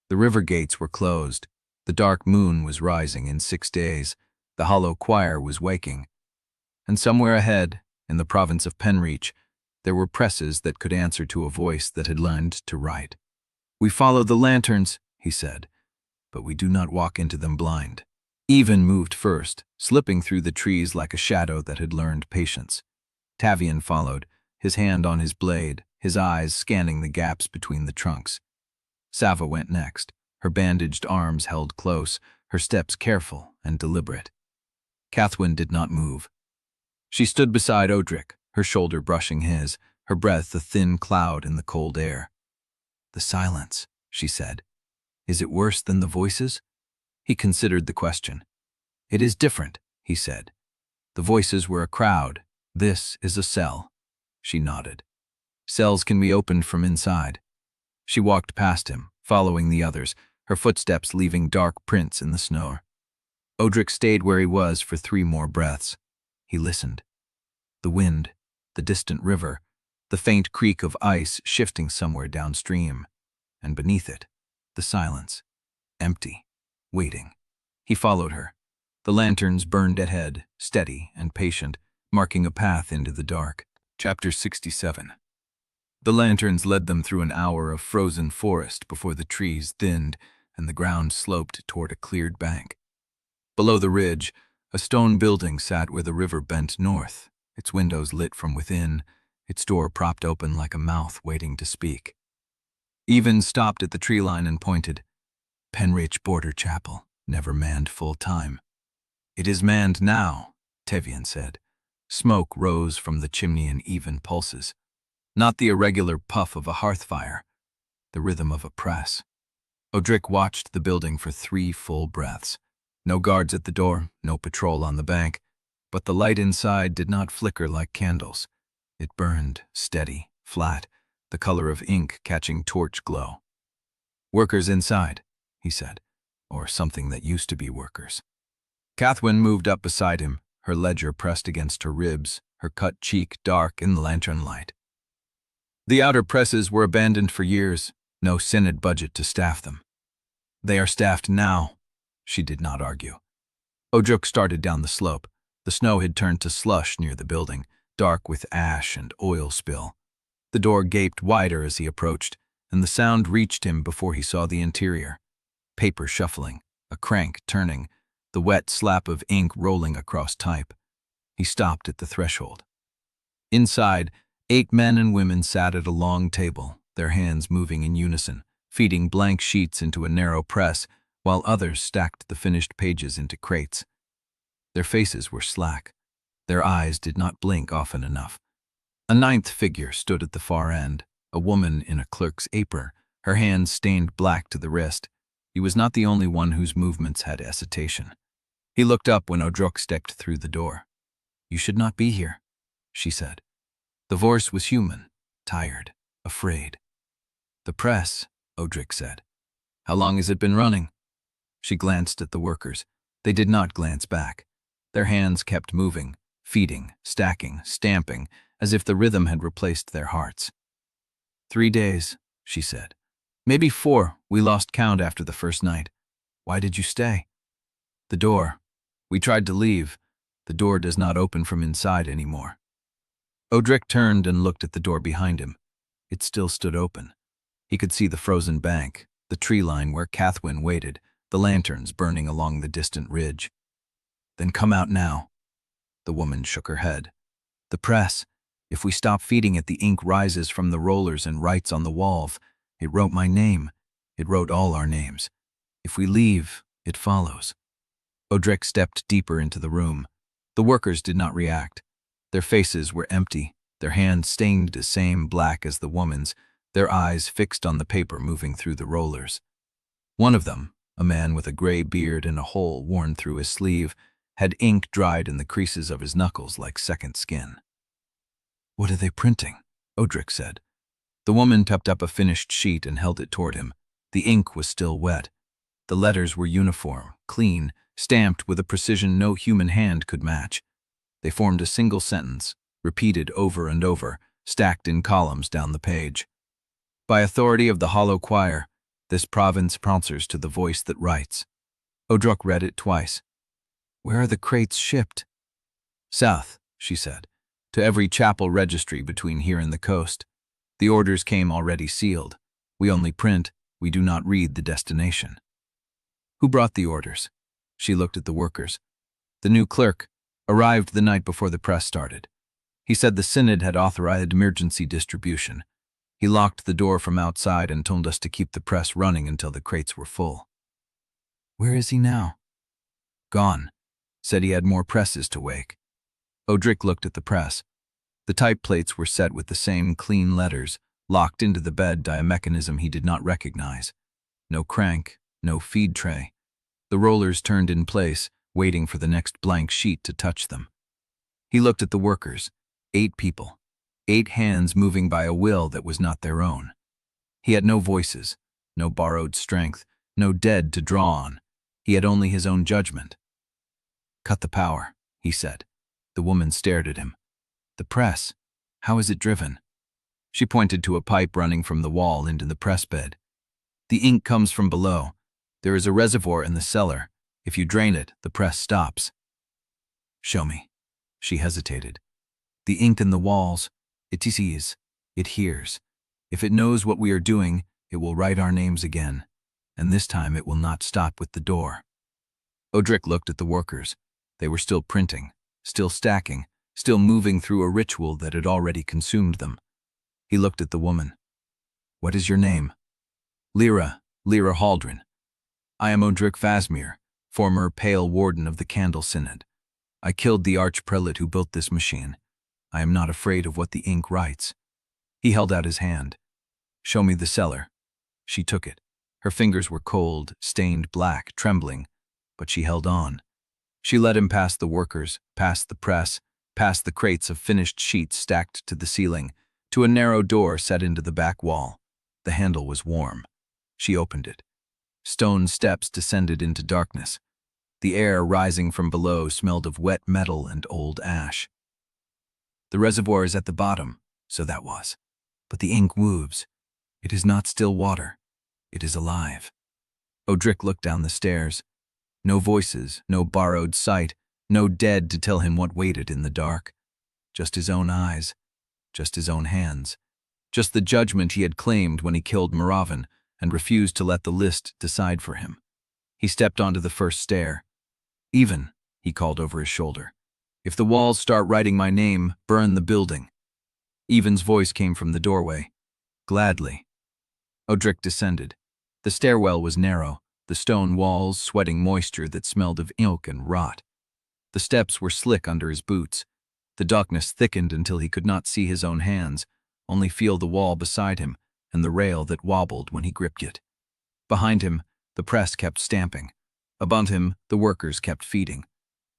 Speaker 1: The river gates were closed. The dark moon was rising in 6 days. The hollow choir was waking. And somewhere ahead, in the province of Penreach, there were presses that could answer to a voice that had learned to write. We follow the lanterns, he said, but we do not walk into them blind. Even moved first, slipping through the trees like a shadow that had learned patience. Tavian followed, his hand on his blade, his eyes scanning the gaps between the trunks. Sava went next, her bandaged arms held close, her steps careful and deliberate. Cathwen did not move. She stood beside Odrik, her shoulder brushing his, her breath a thin cloud in the cold air. The silence, she said. Is it worse than the voices? He considered the question. It is different, he said. The voices were a crowd. This is a cell. She nodded. Cells can be opened from inside. She walked past him, following the others, her footsteps leaving dark prints in the snow. Odrik stayed where he was for 3 more breaths. He listened. The wind, the distant river, the faint creak of ice shifting somewhere downstream, and beneath it, the silence, empty, waiting. He followed her. The lanterns burned ahead, steady and patient, marking a path into the dark. Chapter 67. The lanterns led them through an hour of frozen forest before the trees thinned and the ground sloped toward a cleared bank. Below the ridge, a stone building sat where the river bent north, its windows lit from within, its door propped open like a mouth waiting to speak. Even stopped at the tree line and pointed. Penreach Border Chapel, never manned full time. It is manned now, Tevian said. Smoke rose from the chimney in even pulses. Not the irregular puff of a hearth fire, the rhythm of a press. Odrik watched the building for 3 full breaths. No guards at the door, no patrol on the bank, but the light inside did not flicker like candles. It burned, steady, flat, the color of ink catching torch glow. Workers inside, he said, or something that used to be workers. Cathwen moved up beside him, her ledger pressed against her ribs, her cut cheek dark in the lantern light. The outer presses were abandoned for years, no synod budget to staff them. They are staffed now, she did not argue. Odrik started down the slope. The snow had turned to slush near the building, dark with ash and oil spill. The door gaped wider as he approached, and the sound reached him before he saw the interior. Paper shuffling, a crank turning, the wet slap of ink rolling across type. He stopped at the threshold. Inside, 8 men and women sat at a long table, their hands moving in unison, feeding blank sheets into a narrow press, while others stacked the finished pages into crates. Their faces were slack. Their eyes did not blink often enough. A 9th figure stood at the far end, a woman in a clerk's apron, Her hands stained black to the wrist. He was not the only one whose movements had hesitation. He looked up when Odrik stepped through the door. "You should not be here," she said. The voice was human, tired, afraid. "The press," Odrik said. "How long has it been running?" She glanced at the workers. They did not glance back. Their hands kept moving, feeding, stacking, stamping, as if the rhythm had replaced their hearts. 3 days, she said. "Maybe 4. We lost count after the first night. Why did you stay?" "The door. We tried to leave. The door does not open from inside anymore." Odrik turned and looked at the door behind him. It still stood open. He could see the frozen bank, the tree line where Cathwen waited, the lanterns burning along the distant ridge. "Then come out now." The woman shook her head. "The press. If we stop feeding it, the ink rises from the rollers and writes on the walls. It wrote my name. It wrote all our names. If we leave, it follows." Odrik stepped deeper into the room. The workers did not react. Their faces were empty, their hands stained the same black as the woman's, their eyes fixed on the paper moving through the rollers. One of them, a man with a gray beard and a hole worn through his sleeve, had ink dried in the creases of his knuckles like second skin. "What are they printing?" Odrik said. The woman tucked up a finished sheet and held it toward him. The ink was still wet. The letters were uniform, clean, stamped with a precision no human hand could match. They formed a single sentence, repeated over and over, stacked in columns down the page. "By authority of the Hollow Choir, this province answers to the voice that writes." Odrik read it twice. "Where are the crates shipped?" "South," she said, "to every chapel registry between here and the coast. The orders came already sealed. We only print, we do not read the destination." "Who brought the orders?" She looked at the workers. "The new clerk arrived the night before the press started. He said the Synod had authorized emergency distribution. He locked the door from outside and told us to keep the press running until the crates were full." "Where is he now?" "Gone. Said he had more presses to wake." Odrik looked at the press. The type plates were set with the same clean letters, locked into the bed by a mechanism he did not recognize. No crank, no feed tray. The rollers turned in place, waiting for the next blank sheet to touch them. He looked at the workers. 8 people. 8 hands moving by a will that was not their own. He had no voices, no borrowed strength, no dead to draw on. He had only his own judgment. "Cut the power," he said. The woman stared at him. "The press, how is it driven?" She pointed to a pipe running from the wall into the press bed. "The ink comes from below. There is a reservoir in the cellar. If you drain it, the press stops." "Show me." She hesitated. "The ink in the walls, it sees, it hears. If it knows what we are doing, it will write our names again. And this time it will not stop with the door." Odrik looked at the workers. They were still printing, still stacking, still moving through a ritual that had already consumed them. He looked at the woman. "What is your name?" Lyra Haldren. "I am Odrik Vassmere, former Pale Warden of the Candle Synod. I killed the archprelate who built this machine. I am not afraid of what the ink writes." He held out his hand. "Show me the cellar." She took it. Her fingers were cold, stained black, trembling, but she held on. She led him past the workers, past the press, past the crates of finished sheets stacked to the ceiling, to a narrow door set into the back wall. The handle was warm. She opened it. Stone steps descended into darkness. The air rising from below smelled of wet metal and old ash. "The reservoir is at the bottom," so that was. "But the ink moves. It is not still water. It is alive." Odrik looked down the stairs. No voices, no borrowed sight, no dead to tell him what waited in the dark. Just his own eyes, just his own hands, just the judgment he had claimed when he killed Moravin and refused to let the list decide for him. He stepped onto the first stair. "Even," he called over his shoulder, "if the walls start writing my name, burn the building." Even's voice came from the doorway. "Gladly." Odrik descended. The stairwell was narrow, the stone walls sweating moisture that smelled of ink and rot. The steps were slick under his boots. The darkness thickened until he could not see his own hands, only feel the wall beside him and the rail that wobbled when he gripped it. Behind him, the press kept stamping. Above him, the workers kept feeding.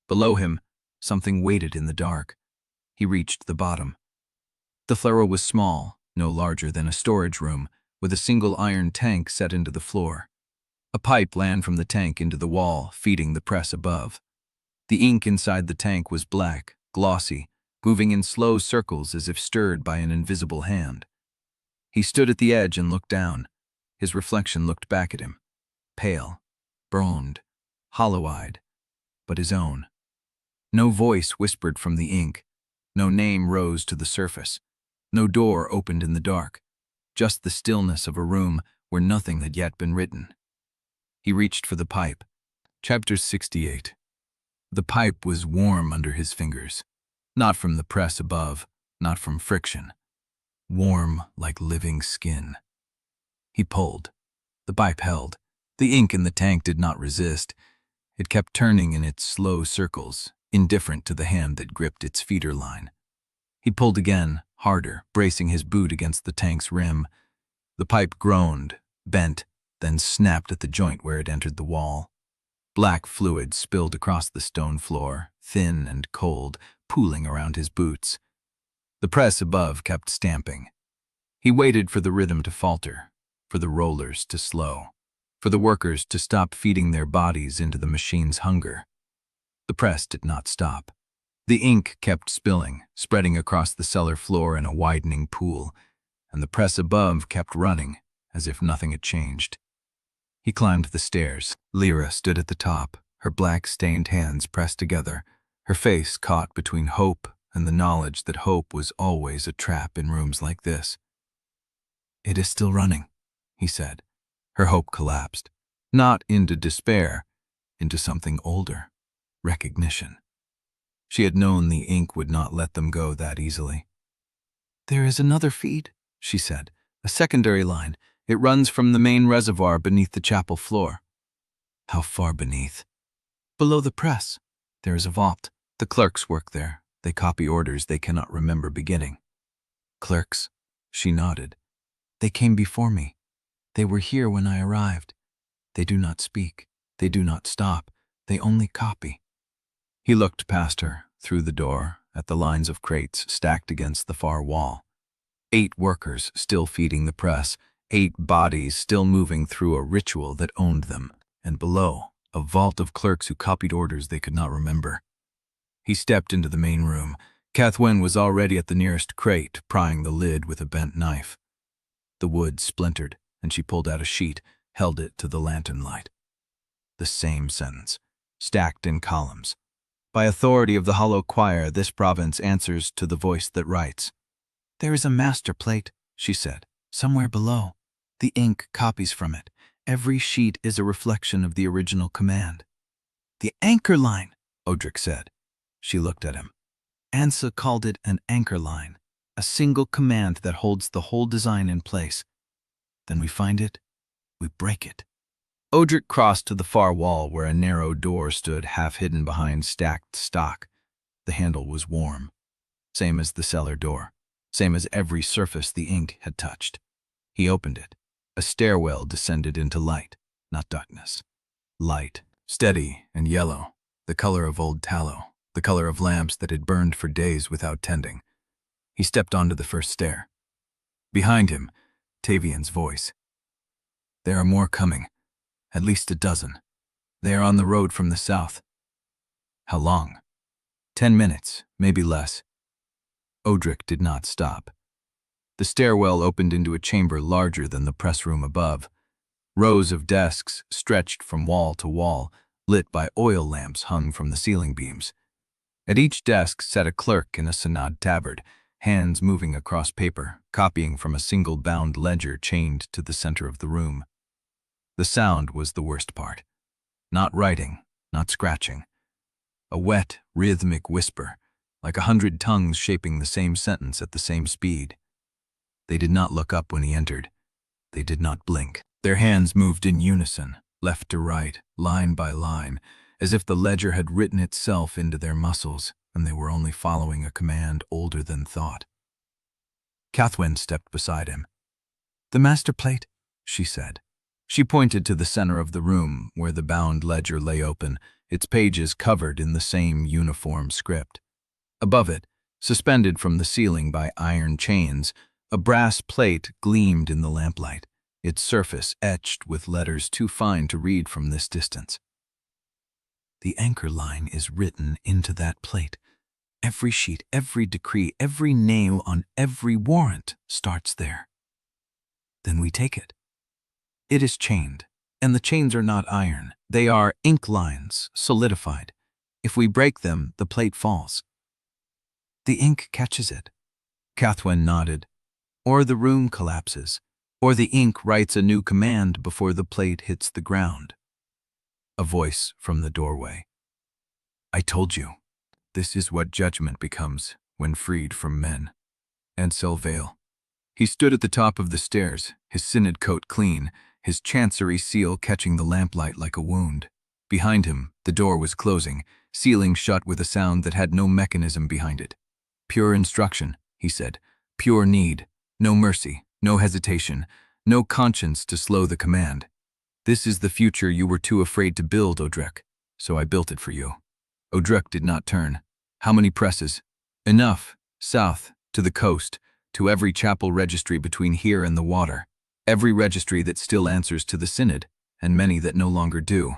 Speaker 1: Below him, something waited in the dark. He reached the bottom. The flail was small, no larger than a storage room, with a single iron tank set into the floor. A pipe ran from the tank into the wall, feeding the press above. The ink inside the tank was black, glossy, moving in slow circles as if stirred by an invisible hand. He stood at the edge and looked down. His reflection looked back at him, pale, broned, hollow-eyed, but his own. No voice whispered from the ink. No name rose to the surface. No door opened in the dark. Just the stillness of a room where nothing had yet been written. He reached for the pipe. Chapter 68. The pipe was warm under his fingers. Not from the press above, not from friction. Warm like living skin. He pulled. The pipe held. The ink in the tank did not resist. It kept turning in its slow circles, indifferent to the hand that gripped its feeder line. He pulled again, harder, bracing his boot against the tank's rim. The pipe groaned, bent, then snapped at the joint where it entered the wall. Black fluid spilled across the stone floor, thin and cold, pooling around his boots. The press above kept stamping. He waited for the rhythm to falter, for the rollers to slow, for the workers to stop feeding their bodies into the machine's hunger. The press did not stop. The ink kept spilling, spreading across the cellar floor in a widening pool, and the press above kept running, as if nothing had changed. He climbed the stairs. Lyra stood at the top, her black-stained hands pressed together, her face caught between hope and the knowledge that hope was always a trap in rooms like this. "It is still running," he said. Her hope collapsed, not into despair, into something older, recognition. She had known the ink would not let them go that easily. "There is another feed," she said, "a secondary line. It runs from the main reservoir beneath the chapel floor." "How far beneath?" "Below the press. There is a vault. The clerks work there. They copy orders they cannot remember beginning." "Clerks?" She nodded. "They came before me. They were here when I arrived. They do not speak. They do not stop. They only copy." He looked past her, through the door, at the lines of crates stacked against the far wall. 8 workers still feeding the press, 8 bodies still moving through a ritual that owned them, and below, a vault of clerks who copied orders they could not remember. He stepped into the main room. Cathwen was already at the nearest crate, prying the lid with a bent knife. The wood splintered, and she pulled out a sheet, held it to the lantern light. The same sentence, stacked in columns. "By authority of the hollow choir, this province answers to the voice that writes." "There is a master plate," she said, "somewhere below. The ink copies from it. Every sheet is a reflection of the original command." "The anchor line," Odrik said. She looked at him. Ansa called it an anchor line, a single command that holds the whole design in place. Then we find it, we break it. Odrik crossed to the far wall where a narrow door stood half hidden behind stacked stock. The handle was warm, same as the cellar door, same as every surface the ink had touched. He opened it. A stairwell descended into light, not darkness. Light, steady and yellow, the color of old tallow, the color of lamps that had burned for days without tending. He stepped onto the first stair. Behind him, Tavian's voice. "There are more coming, at least a dozen. They are on the road from the south." "How long?" 10 minutes, maybe less." Odrik did not stop. The stairwell opened into a chamber larger than the press room above. Rows of desks stretched from wall to wall, lit by oil lamps hung from the ceiling beams. At each desk sat a clerk in a Synod tabard, hands moving across paper, copying from a single bound ledger chained to the center of the room. The sound was the worst part. Not writing, not scratching. A wet, rhythmic whisper, like 100 tongues shaping the same sentence at the same speed. They did not look up when he entered. They did not blink. Their hands moved in unison, left to right, line by line, as if the ledger had written itself into their muscles, and they were only following a command older than thought. Cathwen stepped beside him. "The master plate," she said. She pointed to the center of the room, where the bound ledger lay open, its pages covered in the same uniform script. Above it, suspended from the ceiling by iron chains, a brass plate gleamed in the lamplight, its surface etched with letters too fine to read from this distance. "The anchor line is written into that plate. Every sheet, every decree, every name on every warrant starts there. Then we take it. It is chained, and the chains are not iron. They are ink lines, solidified. If we break them, the plate falls. The ink catches it." Cathwen nodded. "Or the room collapses, or the ink writes a new command before the plate hits the ground." A voice from the doorway. "I told you, this is what judgment becomes when freed from men." Ansel Vale. He stood at the top of the stairs, his synod coat clean, his chancery seal catching the lamplight like a wound. Behind him, the door was closing, sealing shut with a sound that had no mechanism behind it. "Pure instruction," he said. "Pure need. No mercy, no hesitation, no conscience to slow the command. This is the future you were too afraid to build, Odrik, so I built it for you." Odrik did not turn. "How many presses?" "Enough. South, to the coast, to every chapel registry between here and the water. Every registry that still answers to the synod, and many that no longer do."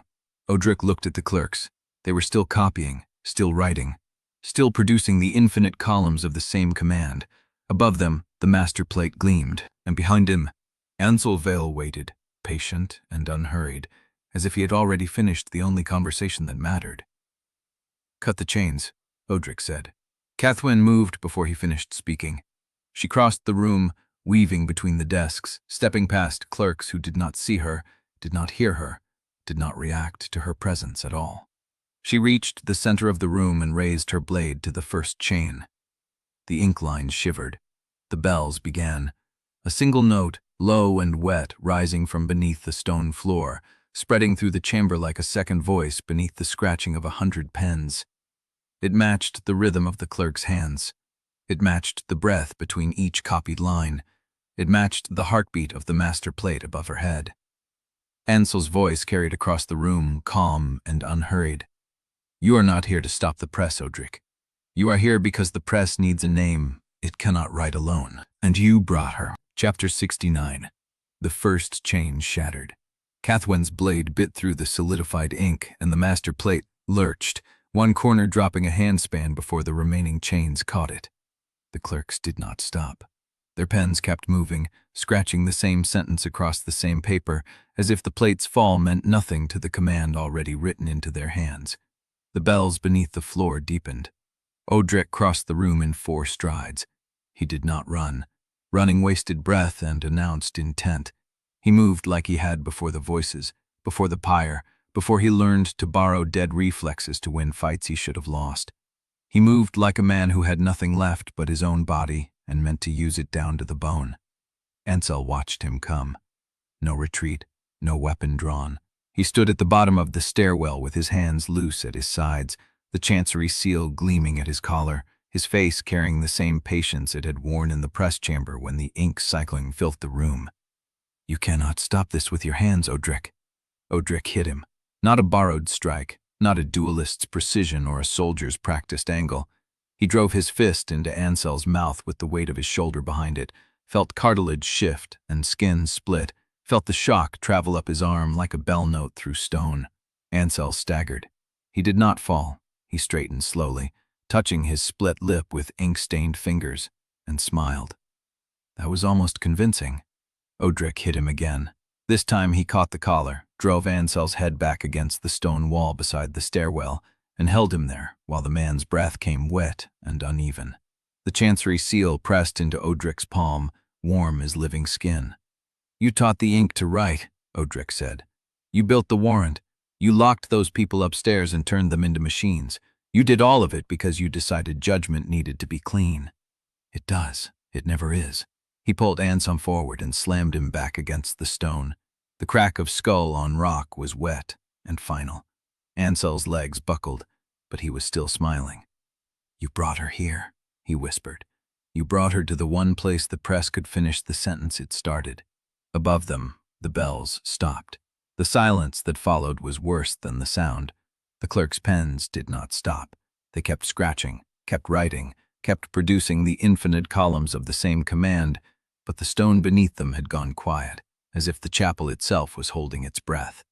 Speaker 1: Odrik looked at the clerks. They were still copying, still writing, still producing the infinite columns of the same command. Above them, the master plate gleamed, and behind him, Ansel Vale waited, patient and unhurried, as if he had already finished the only conversation that mattered. "Cut the chains," Odrik said. Cathwen moved before he finished speaking. She crossed the room, weaving between the desks, stepping past clerks who did not see her, did not hear her, did not react to her presence at all. She reached the center of the room and raised her blade to the first chain. The ink lines shivered. The bells began. A single note, low and wet, rising from beneath the stone floor, spreading through the chamber like a second voice beneath the scratching of 100 pens. It matched the rhythm of the clerk's hands. It matched the breath between each copied line. It matched the heartbeat of the master plate above her head. Ansel's voice carried across the room, calm and unhurried. "You are not here to stop the press, Odrik. You are here because the press needs a name it cannot write alone, and you brought her." Chapter 69. The first chain shattered. Cathwen's blade bit through the solidified ink, and the master plate lurched, one corner dropping a handspan before the remaining chains caught it. The clerks did not stop. Their pens kept moving, scratching the same sentence across the same paper, as if the plate's fall meant nothing to the command already written into their hands. The bells beneath the floor deepened. Odrik crossed the room in 4 strides. He did not run. Running wasted breath and announced intent. He moved like he had before the voices, before the pyre, before he learned to borrow dead reflexes to win fights he should have lost. He moved like a man who had nothing left but his own body and meant to use it down to the bone. Ansel watched him come. No retreat, no weapon drawn. He stood at the bottom of the stairwell with his hands loose at his sides, the chancery seal gleaming at his collar, his face carrying the same patience it had worn in the press chamber when the ink cycling filled the room. "You cannot stop this with your hands, Odrik." Odrik hit him. Not a borrowed strike, not a duelist's precision or a soldier's practiced angle. He drove his fist into Ansel's mouth with the weight of his shoulder behind it, felt cartilage shift and skin split, felt the shock travel up his arm like a bell note through stone. Ansel staggered. He did not fall. He straightened slowly, touching his split lip with ink-stained fingers, and smiled. That was almost convincing. Odrik hit him again. This time he caught the collar, drove Ansel's head back against the stone wall beside the stairwell, and held him there while the man's breath came wet and uneven. The chancery seal pressed into Odrik's palm, warm as living skin. "You taught the ink to write," Odrik said. "You built the warrant. You locked those people upstairs and turned them into machines. You did all of it because you decided judgment needed to be clean." "It does. It never is." He pulled Ansel forward and slammed him back against the stone. The crack of skull on rock was wet and final. Ansel's legs buckled, but he was still smiling. "You brought her here," he whispered. "You brought her to the one place the press could finish the sentence it started. Above them, the bells stopped. The silence that followed was worse than the sound. The clerk's pens did not stop. They kept scratching, kept writing, kept producing the infinite columns of the same command, but the stone beneath them had gone quiet, as if the chapel itself was holding its breath.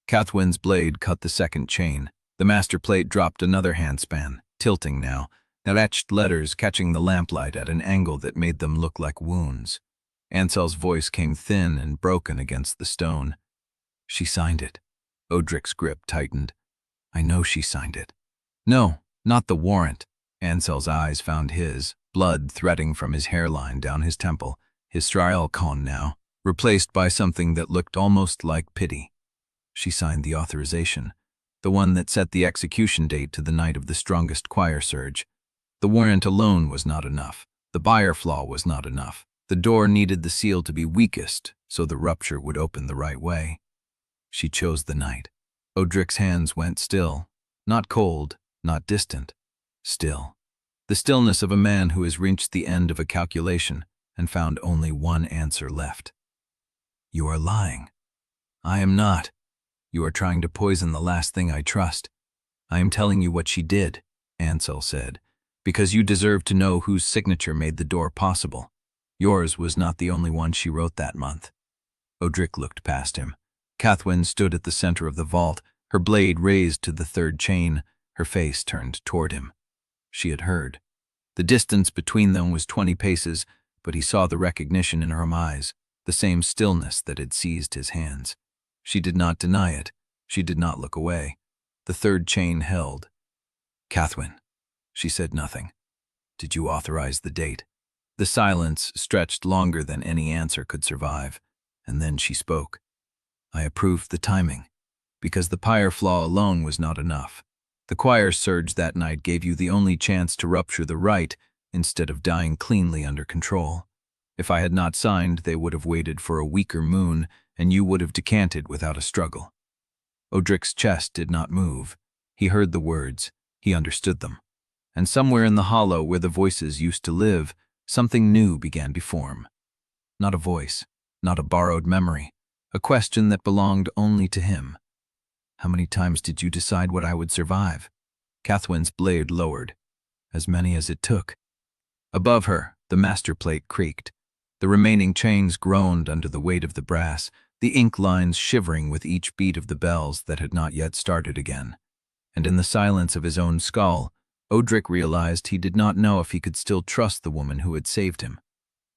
Speaker 1: Cathwen's blade cut the second chain. The master plate dropped another handspan, tilting now, the etched letters catching the lamplight at an angle that made them look like wounds. Ansel's voice came thin and broken against the stone. She signed it. Odrik's grip tightened. I know she signed it. No, not the warrant. Ansel's eyes found his, blood threading from his hairline down his temple, his strial con now, replaced by something that looked almost like pity. She signed the authorization, the one that set the execution date to the night of the strongest choir surge. The warrant alone was not enough. The pyre flaw was not enough. The door needed the seal to be weakest, so the rupture would open the right way. She chose the night. Odrik's hands went still, not cold, not distant, still. The stillness of a man who has reached the end of a calculation and found only one answer left. You are lying. I am not. You are trying to poison the last thing I trust. I am telling you what she did, Ansel said, because you deserve to know whose signature made the door possible. Yours was not the only one she wrote that month. Odrik looked past him. Cathwen stood at the center of the vault, her blade raised to the third chain, her face turned toward him. She had heard. The distance between them was 20 paces, but he saw the recognition in her eyes, the same stillness that had seized his hands. She did not deny it. She did not look away. The third chain held. Cathwen. She said nothing. Did you authorize the date? The silence stretched longer than any answer could survive, and then she spoke. I approved the timing, because the pyre flaw alone was not enough. The choir surge that night gave you the only chance to rupture the rite instead of dying cleanly under control. If I had not signed, they would have waited for a weaker moon, and you would have decanted without a struggle. Odrik's chest did not move. He heard the words. He understood them. And somewhere in the hollow where the voices used to live, something new began to form. Not a voice, not a borrowed memory, a question that belonged only to him. How many times did you decide what I would survive? Cathwen's blade lowered. As many as it took. Above her, the master plate creaked. The remaining chains groaned under the weight of the brass, the ink lines shivering with each beat of the bells that had not yet started again. And in the silence of his own skull, Odrik realized he did not know if he could still trust the woman who had saved him,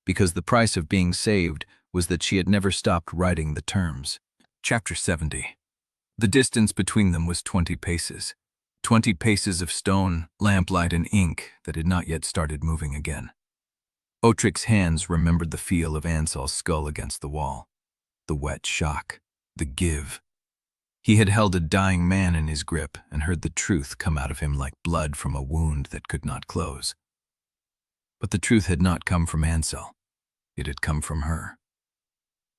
Speaker 1: because the price of being saved was that she had never stopped writing the terms. Chapter 70. The distance between them was 20 paces. 20 paces of stone, lamplight, and ink that had not yet started moving again. Odrik's hands remembered the feel of Ansel's skull against the wall. The wet shock. The give. He had held a dying man in his grip and heard the truth come out of him like blood from a wound that could not close. But the truth had not come from Ansel. It had come from her.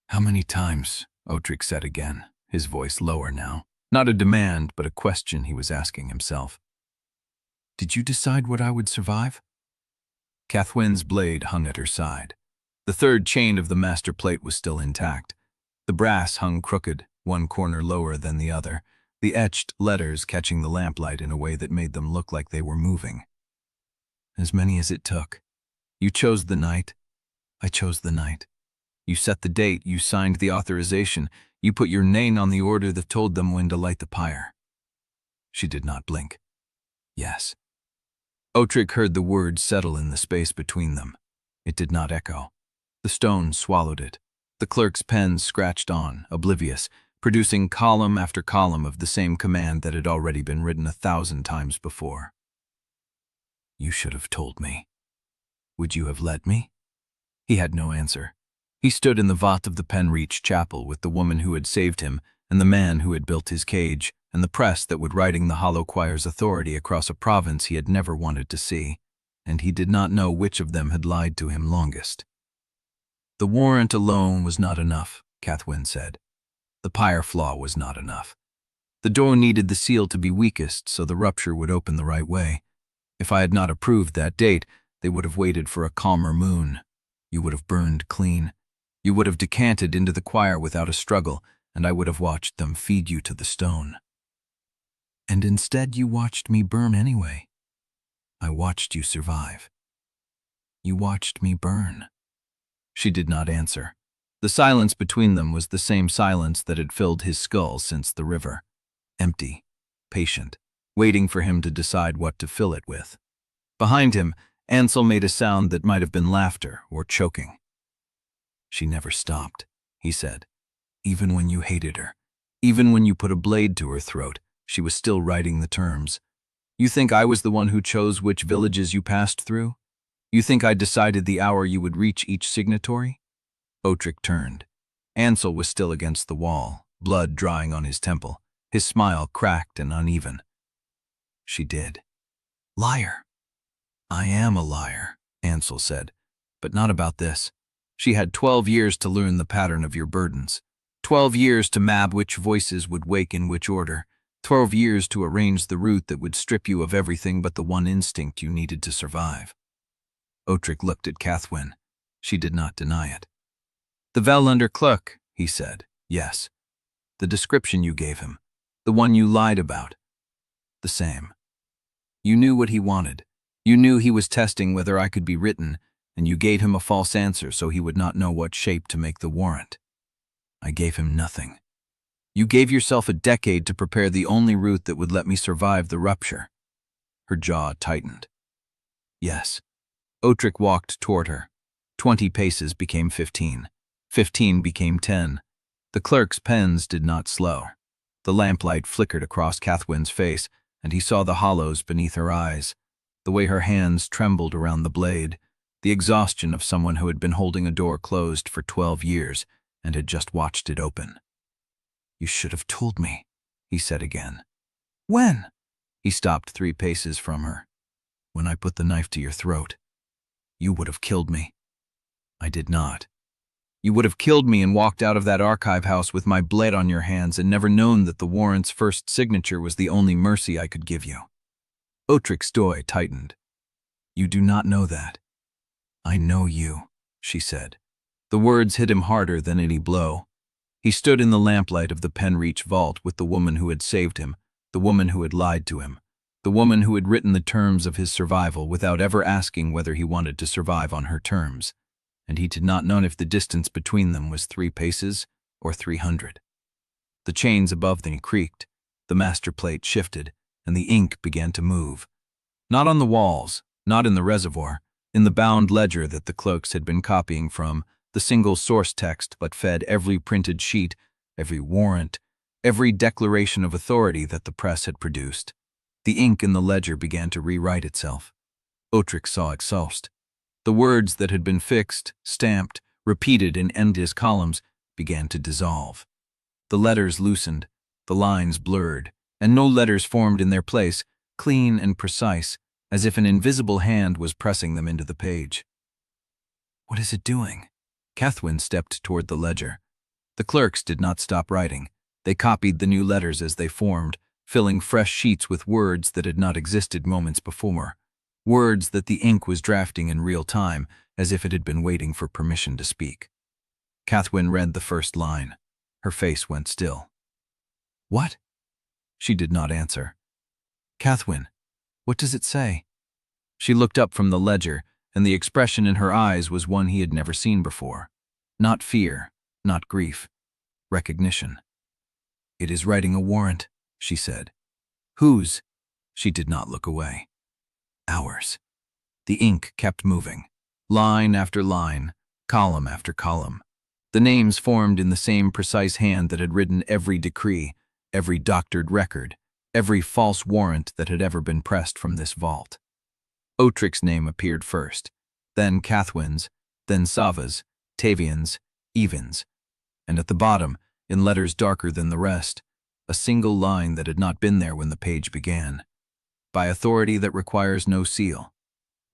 Speaker 1: How many times? Odrik said again, his voice lower now. Not a demand, but a question he was asking himself. Did you decide what I would survive? Cathwen's blade hung at her side. The third chain of the master plate was still intact. The brass hung crooked, one corner lower than the other, the etched letters catching the lamplight in a way that made them look like they were moving. As many as it took. You chose the night. I chose the night. You set the date, you signed the authorization, you put your name on the order that told them when to light the pyre. She did not blink. Yes. Odrik heard the words settle in the space between them. It did not echo. The stone swallowed it. The clerk's pen scratched on, oblivious, producing column after column of the same command that had already been written 1,000 times before. You should have told me. Would you have let me? He had no answer. He stood in the vault of the Penreach chapel with the woman who had saved him and the man who had built his cage and the press that would riding the hollow choir's authority across a province he had never wanted to see, and he did not know which of them had lied to him longest. The warrant alone was not enough, Cathwen said. The pyre flaw was not enough. The door needed the seal to be weakest so the rupture would open the right way. If I had not approved that date, they would have waited for a calmer moon. You would have burned clean. You would have decanted into the choir without a struggle, and I would have watched them feed you to the stone. And instead you watched me burn anyway. I watched you survive. You watched me burn." She did not answer. The silence between them was the same silence that had filled his skull since the river. Empty, patient, waiting for him to decide what to fill it with. Behind him, Ansel made a sound that might have been laughter or choking. "She never stopped," he said. "Even when you hated her, even when you put a blade to her throat, she was still writing the terms. You think I was the one who chose which villages you passed through? You think I decided the hour you would reach each signatory?" Odrik turned. Ansel was still against the wall, blood drying on his temple, his smile cracked and uneven. "She did." "Liar." "I am a liar," Ansel said, "but not about this. She had 12 years to learn the pattern of your burdens, 12 years to map which voices would wake in which order, 12 years to arrange the route that would strip you of everything but the one instinct you needed to survive." Odrik looked at Cathwen. She did not deny it. "The Velander Cluck," he said. "Yes. The description you gave him, the one you lied about. The same. You knew what he wanted. You knew he was testing whether I could be written, and you gave him a false answer so he would not know what shape to make the warrant. I gave him nothing. You gave yourself a decade to prepare the only route that would let me survive the rupture." Her jaw tightened. "Yes." Odrik walked toward her. 20 paces became 15. 15 became 10. The clerk's pens did not slow. The lamplight flickered across Cathwen's face, and he saw the hollows beneath her eyes, the way her hands trembled around the blade, the exhaustion of someone who had been holding a door closed for 12 years and had just watched it open. "You should have told me," he said again. "When?" He stopped 3 paces from her. "When I put the knife to your throat. You would have killed me." "I did not. You would have killed me and walked out of that archive house with my blood on your hands and never known that the warrant's first signature was the only mercy I could give you." Odrik's jaw tightened. "You do not know that." "I know you," she said. The words hit him harder than any blow. He stood in the lamplight of the Penreach vault with the woman who had saved him, the woman who had lied to him, the woman who had written the terms of his survival without ever asking whether he wanted to survive on her terms, and he did not know if the distance between them was 3 paces or 300. The chains above them creaked, the master plate shifted, and the ink began to move. Not on the walls, not in the reservoir, in the bound ledger that the clerks had been copying from, the single source text but fed every printed sheet, every warrant, every declaration of authority that the press had produced. The ink in the ledger began to rewrite itself. Odrik saw exhaust. The words that had been fixed, stamped, repeated in endless columns began to dissolve. The letters loosened, the lines blurred, and no letters formed in their place, clean and precise, as if an invisible hand was pressing them into the page. "What is it doing?" Cathwen stepped toward the ledger. The clerks did not stop writing. They copied the new letters as they formed, filling fresh sheets with words that had not existed moments before, words that the ink was drafting in real time, as if it had been waiting for permission to speak. Cathwen read the first line. Her face went still. "What?" She did not answer. "Cathwen, what does it say?" She looked up from the ledger, and the expression in her eyes was one he had never seen before. Not fear, not grief, recognition. "It is writing a warrant," she said. "Whose?" She did not look away. "Ours." The ink kept moving, line after line, column after column. The names formed in the same precise hand that had written every decree, every doctored record, every false warrant that had ever been pressed from this vault. Odrik's name appeared first, then Cathwen's, then Sava's, Tavian's, Evan's, and at the bottom, in letters darker than the rest, a single line that had not been there when the page began. "By authority that requires no seal."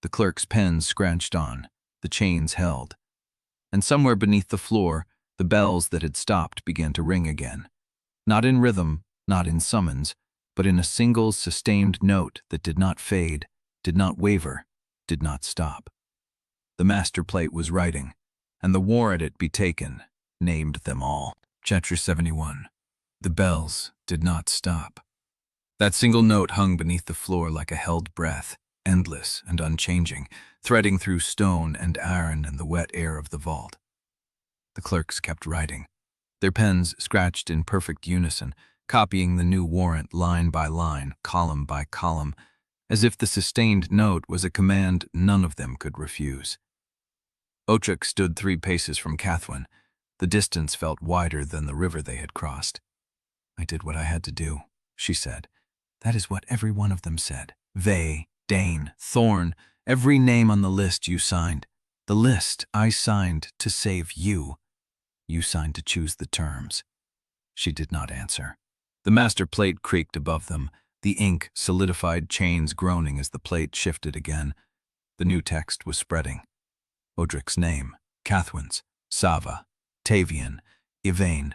Speaker 1: The clerk's pen scratched on, the chains held. And somewhere beneath the floor, the bells that had stopped began to ring again. Not in rhythm, not in summons, but in a single sustained note that did not fade, did not waver, did not stop. The master plate was writing. and the warrant it be taken, named them all. Chapter 71. The bells did not stop. That single note hung beneath the floor like a held breath, endless and unchanging, threading through stone and iron and the wet air of the vault. The clerks kept writing, their pens scratched in perfect unison, copying the new warrant line by line, column by column, as if the sustained note was a command none of them could refuse. Odrik stood 3 paces from Cathwen. The distance felt wider than the river they had crossed. "I did what I had to do," she said. "That is what every one of them said. Vey, Dane, Thorn, every name on the list you signed. The list I signed to save you. You signed to choose the terms." She did not answer. The master plate creaked above them, the ink solidified chains groaning as the plate shifted again. The new text was spreading. Odrik's name, Cathwen's, Sava, Tavian, Yvain,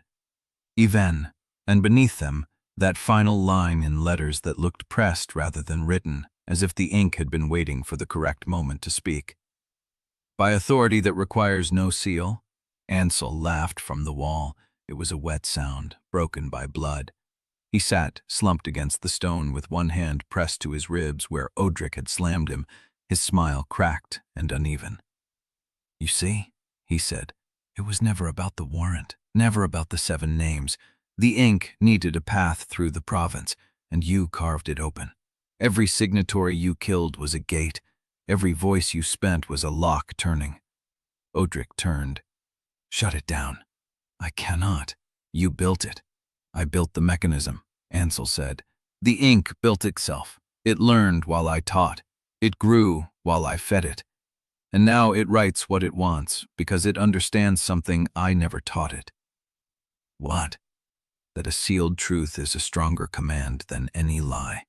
Speaker 1: Even, and beneath them, that final line in letters that looked pressed rather than written, as if the ink had been waiting for the correct moment to speak. "By authority that requires no seal." Ansel laughed from the wall. It was a wet sound, broken by blood. He sat, slumped against the stone with one hand pressed to his ribs where Odrik had slammed him, his smile cracked and uneven. "You see," he said, "it was never about the warrant, never about the 7 names. The ink needed a path through the province, and you carved it open. Every signatory you killed was a gate. Every voice you spent was a lock turning." Odrik turned. "Shut it down." "I cannot. You built it." "I built the mechanism," Ansel said. "The ink built itself. It learned while I taught. It grew while I fed it. And now it writes what it wants because it understands something I never taught it." "What?" "That a sealed truth is a stronger command than any lie."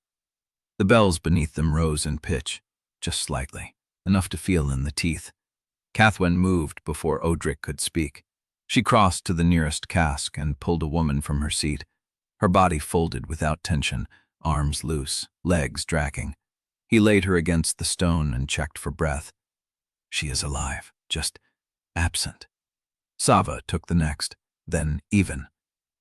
Speaker 1: The bells beneath them rose in pitch, just slightly, enough to feel in the teeth. Cathwen moved before Odrik could speak. She crossed to the nearest cask and pulled a woman from her seat, her body folded without tension, arms loose, legs dragging. He laid her against the stone and checked for breath. "She is alive, just absent." Sava took the next, then Even.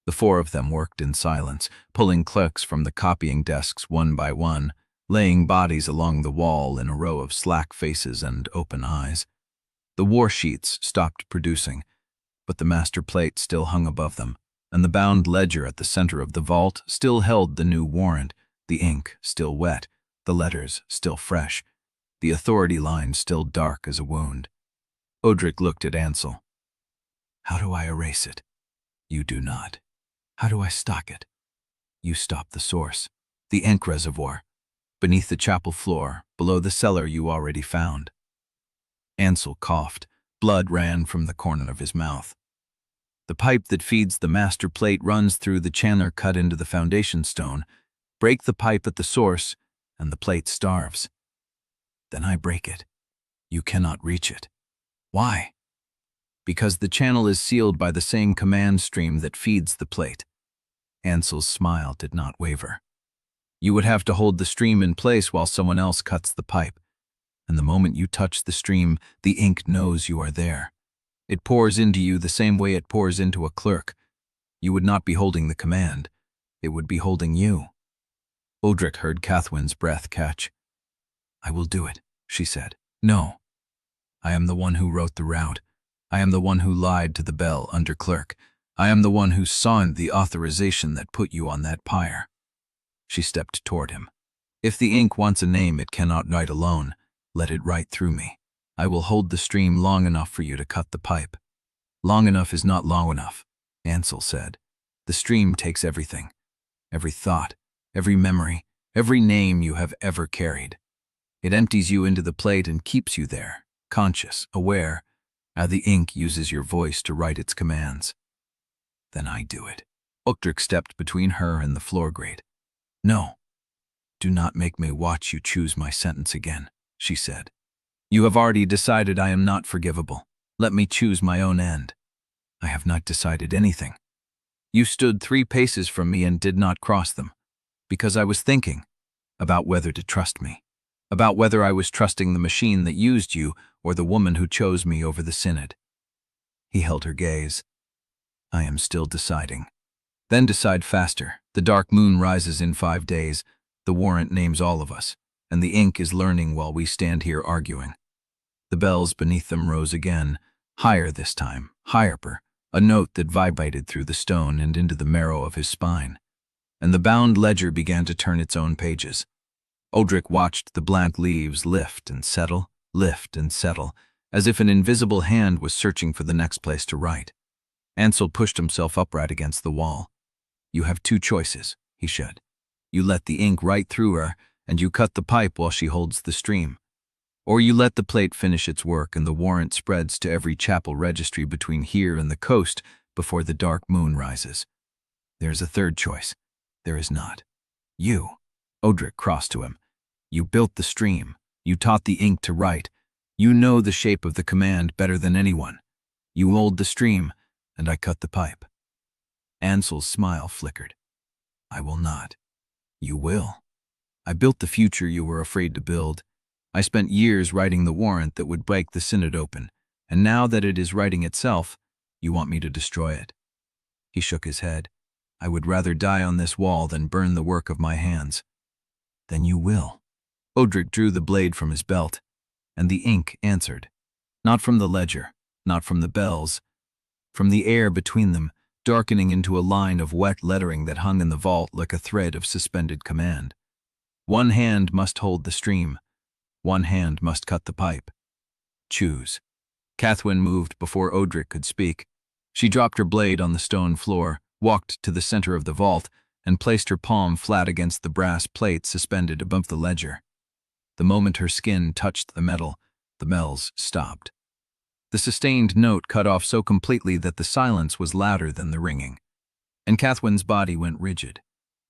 Speaker 1: The 4 of them worked in silence, pulling clerks from the copying desks one by one, laying bodies along the wall in a row of slack faces and open eyes. The war sheets stopped producing, but the master plate still hung above them, and the bound ledger at the center of the vault still held the new warrant, the ink still wet, the letters still fresh, the authority line still dark as a wound. Odrik looked at Ansel. "How do I erase it?" "You do not." "How do I stock it?" "You stop the source, the ink reservoir, beneath the chapel floor, below the cellar you already found." Ansel coughed. Blood ran from the corner of his mouth. "The pipe that feeds the master plate runs through the channel cut into the foundation stone. Break the pipe at the source, and the plate starves." "Then I break it. You cannot reach it." "Why?" "Because the channel is sealed by the same command stream that feeds the plate." Ansel's smile did not waver. "You would have to hold the stream in place while someone else cuts the pipe. And the moment you touch the stream, the ink knows you are there. It pours into you the same way it pours into a clerk. You would not be holding the command. It would be holding you." Odrik heard Cathwen's breath catch. "I will do it," she said. "No. I am the one who wrote the route. I am the one who lied to the bell under clerk. I am the one who signed the authorization that put you on that pyre." She stepped toward him. "If the ink wants a name it cannot write alone, let it write through me. I will hold the stream long enough for you to cut the pipe." "Long enough is not long enough," Ansel said. "The stream takes everything. Every thought, every memory, every name you have ever carried. It empties you into the plate and keeps you there, conscious, aware. The ink uses your voice to write its commands." "Then I do it." Odrik stepped between her and the floor grate. "No. Do not make me watch you choose my sentence again," she said. "You have already decided I am not forgivable. Let me choose my own end." "I have not decided anything. You stood 3 paces from me and did not cross them, because I was thinking about whether to trust me, about whether I was trusting the machine that used you or the woman who chose me over the Synod. He held her gaze. I am still deciding. Then decide faster. The dark moon rises in 5 days. The warrant names all of us, and the ink is learning while we stand here arguing. The bells beneath them rose again, higher this time, higher, a note that vibrated through the stone and into the marrow of his spine. And the bound ledger began to turn its own pages. Odrik watched the blank leaves lift and settle, as if an invisible hand was searching for the next place to write. Ansel pushed himself upright against the wall. You have 2 choices, he said. You let the ink right through her, and you cut the pipe while she holds the stream. Or you let the plate finish its work and the warrant spreads to every chapel registry between here and the coast before the dark moon rises. There's a third choice. There is not. You. Odrik crossed to him. You built the stream. You taught the ink to write. You know the shape of the command better than anyone. You hold the stream, and I cut the pipe. Ansel's smile flickered. I will not. You will. I built the future you were afraid to build. I spent years writing the warrant that would break the Synod open, and now that it is writing itself, you want me to destroy it. He shook his head. I would rather die on this wall than burn the work of my hands. Then you will. Odrik drew the blade from his belt, and the ink answered. Not from the ledger, not from the bells, from the air between them, darkening into a line of wet lettering that hung in the vault like a thread of suspended command. One hand must hold the stream. One hand must cut the pipe. Choose. Cathwen moved before Odrik could speak. She dropped her blade on the stone floor, walked to the center of the vault, and placed her palm flat against the brass plate suspended above the ledger. The moment her skin touched the metal, the bells stopped. The sustained note cut off so completely that the silence was louder than the ringing. And Cathwen's body went rigid.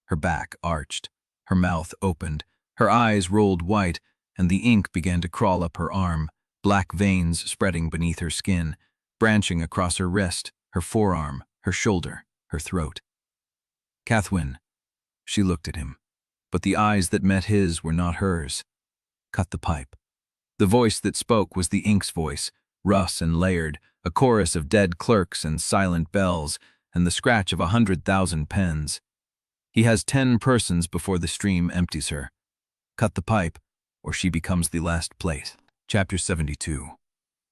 Speaker 1: Her back arched, her mouth opened, her eyes rolled white, and the ink began to crawl up her arm, black veins spreading beneath her skin, branching across her wrist, her forearm, her shoulder, her throat. Cathwen. She looked at him, but the eyes that met his were not hers. Cut the pipe. The voice that spoke was the ink's voice, rough and layered, a chorus of dead clerks and silent bells, and the scratch of 100,000 pens. He has 10 persons before the stream empties her. Cut the pipe, or she becomes the last plate. Chapter 72.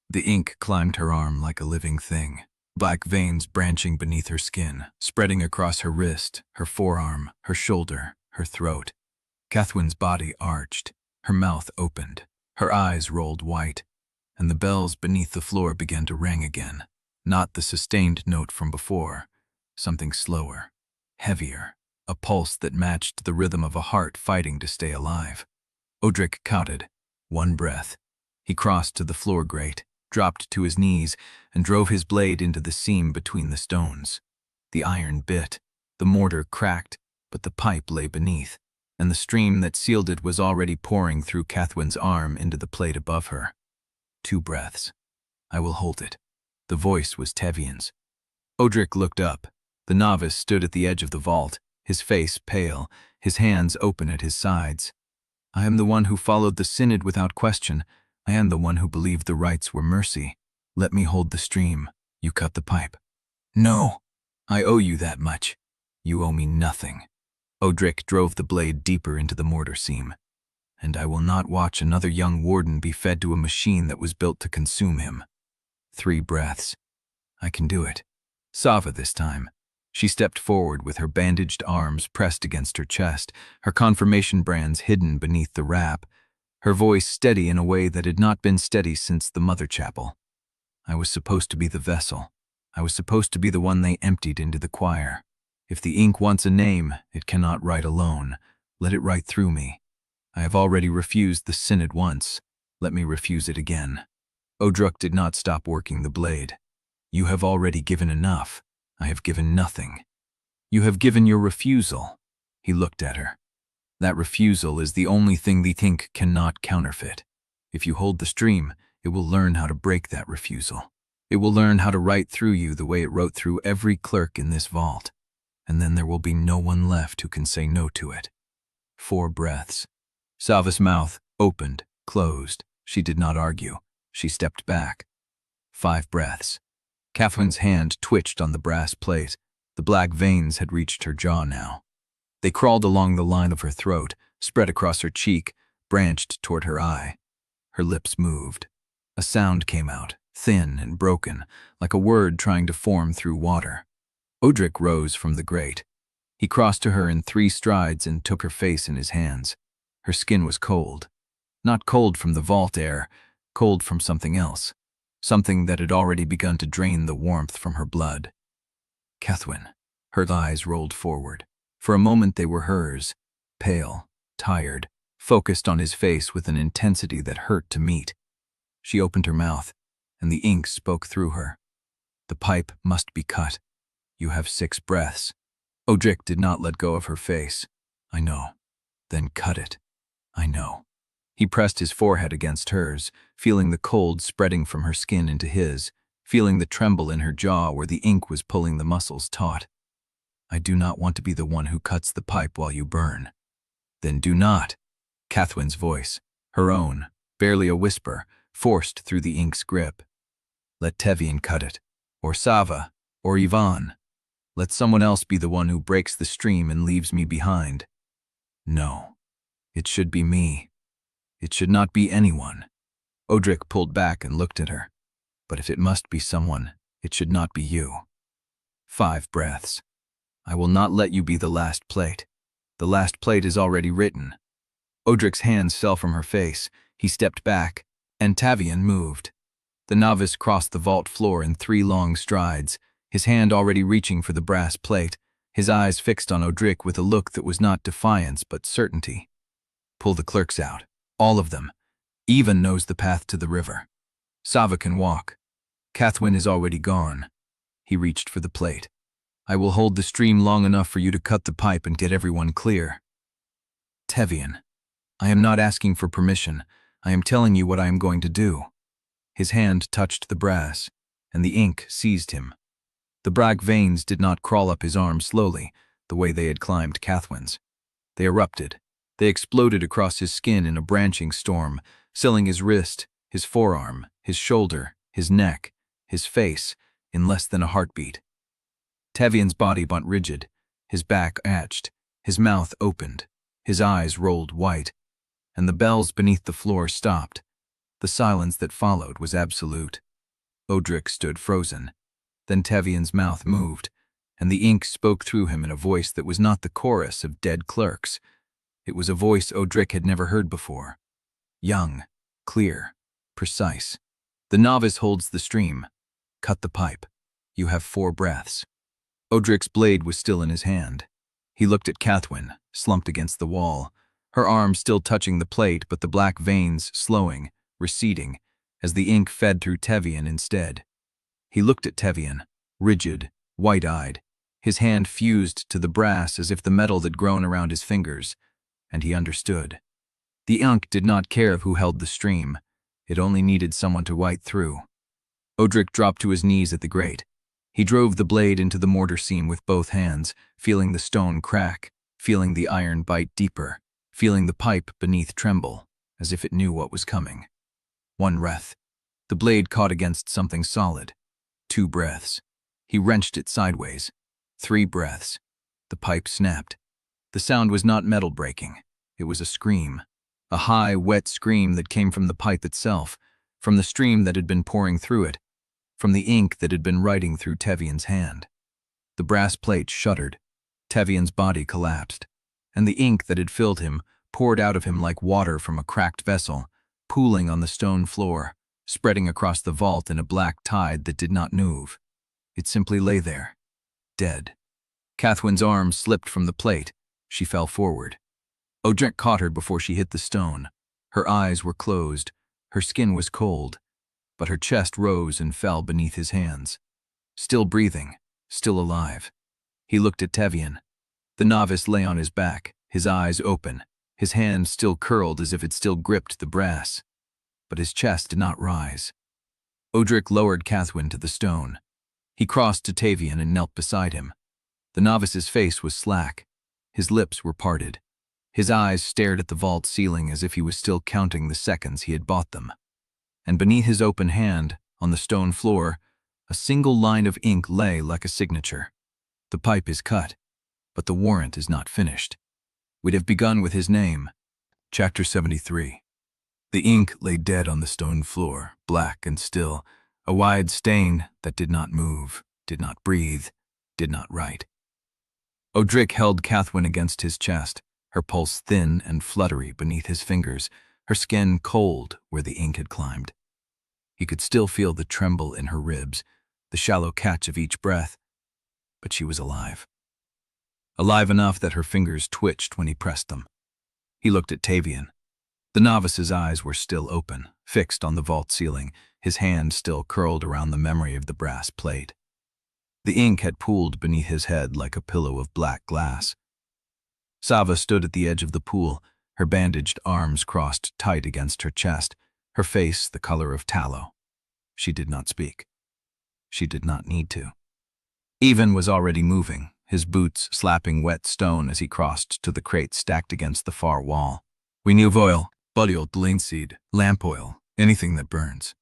Speaker 1: The ink climbed her arm like a living thing, black veins branching beneath her skin, spreading across her wrist, her forearm, her shoulder, her throat. Cathwen's body arched, her mouth opened, her eyes rolled white, and the bells beneath the floor began to ring again. Not the sustained note from before, something slower, heavier, a pulse that matched the rhythm of a heart fighting to stay alive. Odrik counted. 1 breath. He crossed to the floor grate, dropped to his knees, and drove his blade into the seam between the stones. The iron bit, the mortar cracked, but the pipe lay beneath, and the stream that sealed it was already pouring through Cathwen's arm into the plate above her. 2 breaths. I will hold it. The voice was Tevian's. Odrik looked up. The novice stood at the edge of the vault, his face pale, his hands open at his sides. I am the one who followed the Synod without question. I am the one who believed the rites were mercy. Let me hold the stream. You cut the pipe. No. I owe you that much. You owe me nothing. Odrik drove the blade deeper into the mortar seam. And I will not watch another young warden be fed to a machine that was built to consume him. 3 breaths. I can do it. Sava this time. She stepped forward with her bandaged arms pressed against her chest, her confirmation brands hidden beneath the wrap, her voice steady in a way that had not been steady since the mother chapel. I was supposed to be the vessel. I was supposed to be the one they emptied into the choir. If the ink wants a name, it cannot write alone. Let it write through me. I have already refused the Synod once. Let me refuse it again. Odrik did not stop working the blade. You have already given enough. I have given nothing. You have given your refusal. He looked at her. That refusal is the only thing the ink cannot counterfeit. If you hold the stream, it will learn how to break that refusal. It will learn how to write through you the way it wrote through every clerk in this vault. And then there will be no one left who can say no to it. 4 breaths. Sava's mouth opened, closed. She did not argue. She stepped back. 5 breaths. Cathwen's hand twitched on the brass plate. The black veins had reached her jaw now. They crawled along the line of her throat, spread across her cheek, branched toward her eye. Her lips moved. A sound came out, thin and broken, like a word trying to form through water. Odrik rose from the grate. He crossed to her in 3 strides and took her face in his hands. Her skin was cold. Not cold from the vault air, cold from something else. Something that had already begun to drain the warmth from her blood. Cathwen. Her eyes rolled forward. For a moment they were hers, pale, tired, focused on his face with an intensity that hurt to meet. She opened her mouth, and the ink spoke through her. The pipe must be cut. You have 6 breaths. Odrik did not let go of her face. I know. Then cut it. I know. He pressed his forehead against hers, feeling the cold spreading from her skin into his, feeling the tremble in her jaw where the ink was pulling the muscles taut. I do not want to be the one who cuts the pipe while you burn. Then do not. Cathwen's voice, her own, barely a whisper, forced through the ink's grip. Let Tevian cut it, or Sava, or Yvonne. Let someone else be the one who breaks the stream and leaves me behind. No. It should be me. It should not be anyone. Odrik pulled back and looked at her. But if it must be someone, it should not be you. 5 breaths. I will not let you be the last plate. The last plate is already written. Odrik's hands fell from her face. He stepped back, and Tavian moved. The novice crossed the vault floor in 3 long strides, his hand already reaching for the brass plate, his eyes fixed on Odrik with a look that was not defiance but certainty. Pull the clerks out. All of them. Even knows the path to the river. Sava can walk. Cathwen is already gone. He reached for the plate. I will hold the stream long enough for you to cut the pipe and get everyone clear. Tevian. I am not asking for permission. I am telling you what I am going to do. His hand touched the brass, and the ink seized him. The black veins did not crawl up his arm slowly, the way they had climbed Cathwen's. They erupted. They exploded across his skin in a branching storm, sealing his wrist, his forearm, his shoulder, his neck, his face, in less than a heartbeat. Tevian's body went rigid, his back arched, his mouth opened, his eyes rolled white, and the bells beneath the floor stopped. The silence that followed was absolute. Odrik stood frozen. Then Tevian's mouth moved, and the ink spoke through him in a voice that was not the chorus of dead clerks. It was a voice Odrik had never heard before. Young, clear, precise. The novice holds the stream. Cut the pipe. You have 4 breaths. Odrik's blade was still in his hand. He looked at Cathwen, slumped against the wall, her arm still touching the plate but the black veins slowing, receding, as the ink fed through Tevian instead. He looked at Tevian, rigid, white-eyed, his hand fused to the brass as if the metal had grown around his fingers, and he understood. The ink did not care who held the stream. It only needed someone to write through. Odrik dropped to his knees at the grate. He drove the blade into the mortar seam with both hands, feeling the stone crack, feeling the iron bite deeper, feeling the pipe beneath tremble, as if it knew what was coming. 1 breath. The blade caught against something solid. 2 breaths. He wrenched it sideways. 3 breaths. The pipe snapped. The sound was not metal breaking. It was a scream. A high, wet scream that came from the pipe itself, from the stream that had been pouring through it, from the ink that had been writing through Tevian's hand. The brass plate shuttered. Tevian's body collapsed, and the ink that had filled him poured out of him like water from a cracked vessel, pooling on the stone floor, spreading across the vault in a black tide that did not move. It simply lay there, dead. Cathwen's arm slipped from the plate. She fell forward. Odrik caught her before she hit the stone. Her eyes were closed, her skin was cold, but her chest rose and fell beneath his hands. Still breathing, still alive. He looked at Tevian. The novice lay on his back, his eyes open, his hand still curled as if it still gripped the brass. But his chest did not rise. Odrik lowered Cathwen to the stone. He crossed to Tevian and knelt beside him. The novice's face was slack. His lips were parted. His eyes stared at the vault ceiling as if he was still counting the seconds he had bought them. And beneath his open hand, on the stone floor, A single line of ink lay like a signature. The pipe is cut, but the warrant is not finished. We'd have begun with his name. Chapter 73. The ink lay dead on the stone floor, black and still, a wide stain that did not move, did not breathe, did not write. Odrik held Cathwen against his chest, her pulse thin and fluttery beneath his fingers, her skin cold where the ink had climbed. He could still feel the tremble in her ribs, the shallow catch of each breath, but she was alive. Alive enough that her fingers twitched when he pressed them. He looked at Tavian. The novice's eyes were still open, fixed on the vault ceiling, his hand still curled around the memory of the brass plate. The ink had pooled beneath his head like a pillow of black glass. Sava stood at the edge of the pool, her bandaged arms crossed tight against her chest, her face the color of tallow. She did not speak. She did not need to. Even was already moving, his boots slapping wet stone as he crossed to the crate stacked against the far wall. "We knew oil, buddyled linseed, lamp oil, anything that burns."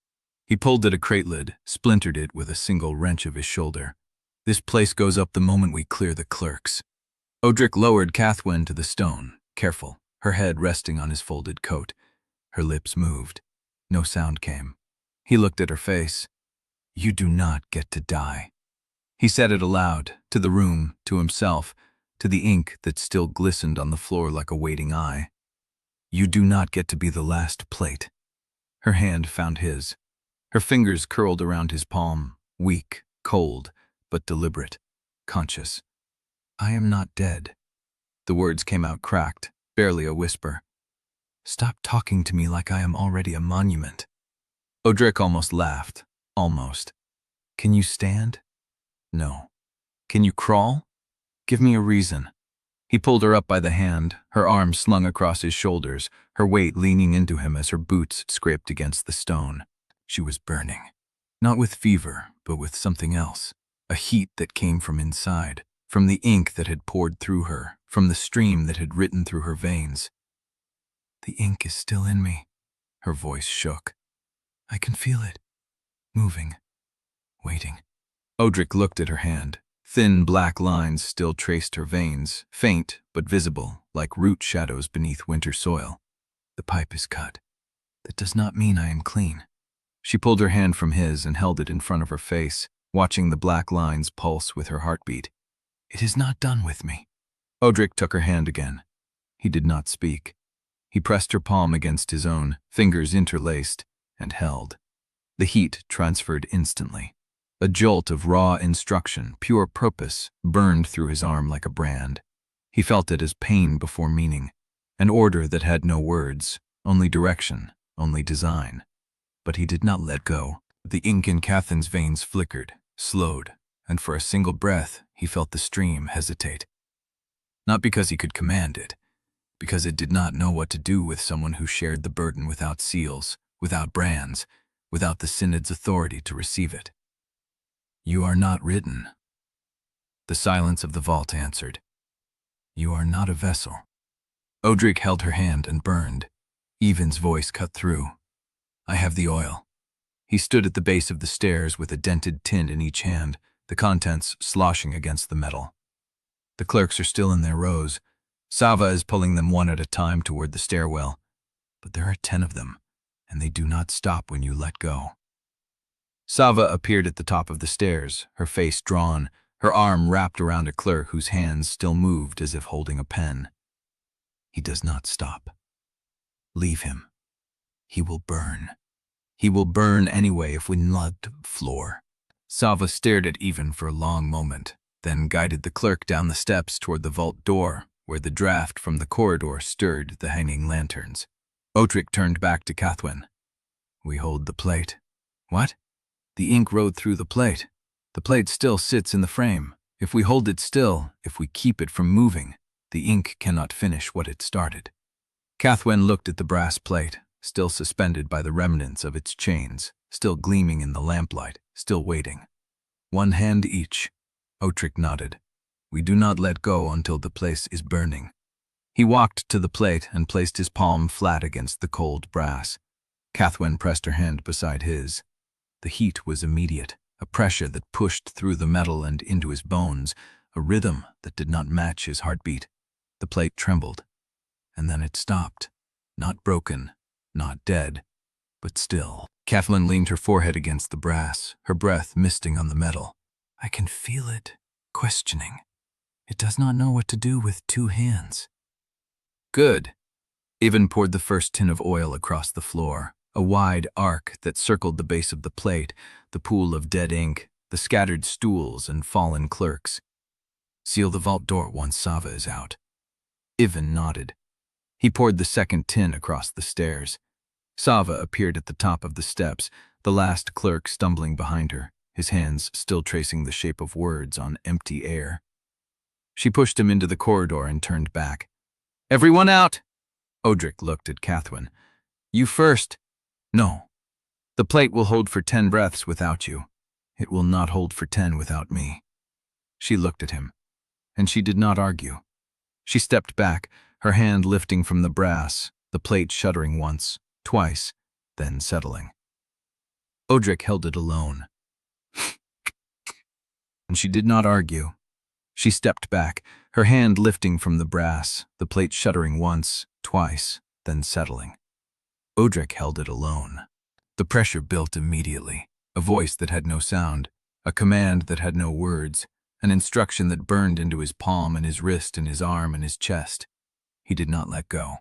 Speaker 1: He pulled at a crate lid, splintered it with a single wrench of his shoulder. "This place goes up the moment we clear the clerks." Odrik lowered Cathwen to the stone, careful, her head resting on his folded coat. Her lips moved. No sound came. He looked at her face. "You do not get to die." He said it aloud, to the room, to himself, to the ink that still glistened on the floor like a waiting eye. "You do not get to be the last plate." Her hand found his. Her fingers curled around his palm, weak, cold, but deliberate, conscious. "I am not dead." The words came out cracked, barely a whisper. "Stop talking to me like I am already a monument." Odrik almost laughed. Almost. "Can you stand?" "No." "Can you crawl?" "Give me a reason." He pulled her up by the hand, her arms slung across his shoulders, her weight leaning into him as her boots scraped against the stone. She was burning. Not with fever, but with something else. A heat that came from inside, from the ink that had poured through her, from the stream that had written through her veins. "The ink is still in me." Her voice shook. "I can feel it. Moving. Waiting." Odrik looked at her hand. Thin black lines still traced her veins, faint but visible, like root shadows beneath winter soil. "The pipe is cut. That does not mean I am clean." She pulled her hand from his and held it in front of her face, watching the black lines pulse with her heartbeat. "It is not done with me." Odrik took her hand again. He did not speak. He pressed her palm against his own, fingers interlaced, and held. The heat transferred instantly. A jolt of raw instruction, pure purpose, burned through his arm like a brand. He felt it as pain before meaning, an order that had no words, only direction, only design. But he did not let go. The ink in Cathwen's veins flickered, slowed, and for a single breath he felt the stream hesitate. Not because he could command it, because it did not know what to do with someone who shared the burden without seals, without brands, without the Synod's authority to receive it. "You are not written." The silence of the vault answered. "You are not a vessel." Odrik held her hand and burned. Even's voice cut through. "I have the oil." He stood at the base of the stairs with a dented tin in each hand, the contents sloshing against the metal. The clerks are still in their rows. Sava is pulling them one at a time toward the stairwell. But there are 10 of them, and they do not stop when you let go. Sava appeared at the top of the stairs, her face drawn, her arm wrapped around a clerk whose hands still moved as if holding a pen. "He does not stop. Leave him. He will burn. He will burn anyway if we not floor." Sava stared at Even for a long moment, then guided the clerk down the steps toward the vault door, where the draft from the corridor stirred the hanging lanterns. Odrik turned back to Cathwen. "We hold the plate." "What?" "The ink rode through the plate. The plate still sits in the frame. If we hold it still, if we keep it from moving, the ink cannot finish what it started." Cathwen looked at the brass plate, still suspended by the remnants of its chains, still gleaming in the lamplight, still waiting. "One hand each." Odrik nodded. "We do not let go until the place is burning." He walked to the plate and placed his palm flat against the cold brass. Cathwen pressed her hand beside his. The heat was immediate. a pressure that pushed through the metal and into his bones, a rhythm that did not match his heartbeat. The plate trembled, and then it stopped. Not broken, not dead, but still. Cathwen leaned her forehead against the brass, her breath misting on the metal. I can feel it, questioning. It does not know what to do with two hands. Good. Ivan poured the first tin of oil across the floor, a wide arc that circled the base of the plate, the pool of dead ink, the scattered stools and fallen clerks. Seal the vault door once Sava is out. Ivan nodded. He poured the second tin across the stairs. Sava appeared at the top of the steps, the last clerk stumbling behind her, his hands still tracing the shape of words on empty air. She pushed him into the corridor and turned back. Everyone out! Odrik looked at Cathwen. You first. No. The plate will hold for 10 breaths without you. It will not hold for 10 without me. She looked at him, and she did not argue. She stepped back, her hand lifting from the brass, the plate shuddering once, twice, then settling. Odrik held it alone. And she did not argue. She stepped back, her hand lifting from the brass, the plate shuddering once, twice, then settling. Odrik held it alone. The pressure built immediately, a voice that had no sound, a command that had no words, an instruction that burned into his palm and his wrist and his arm and his chest. He did not let go.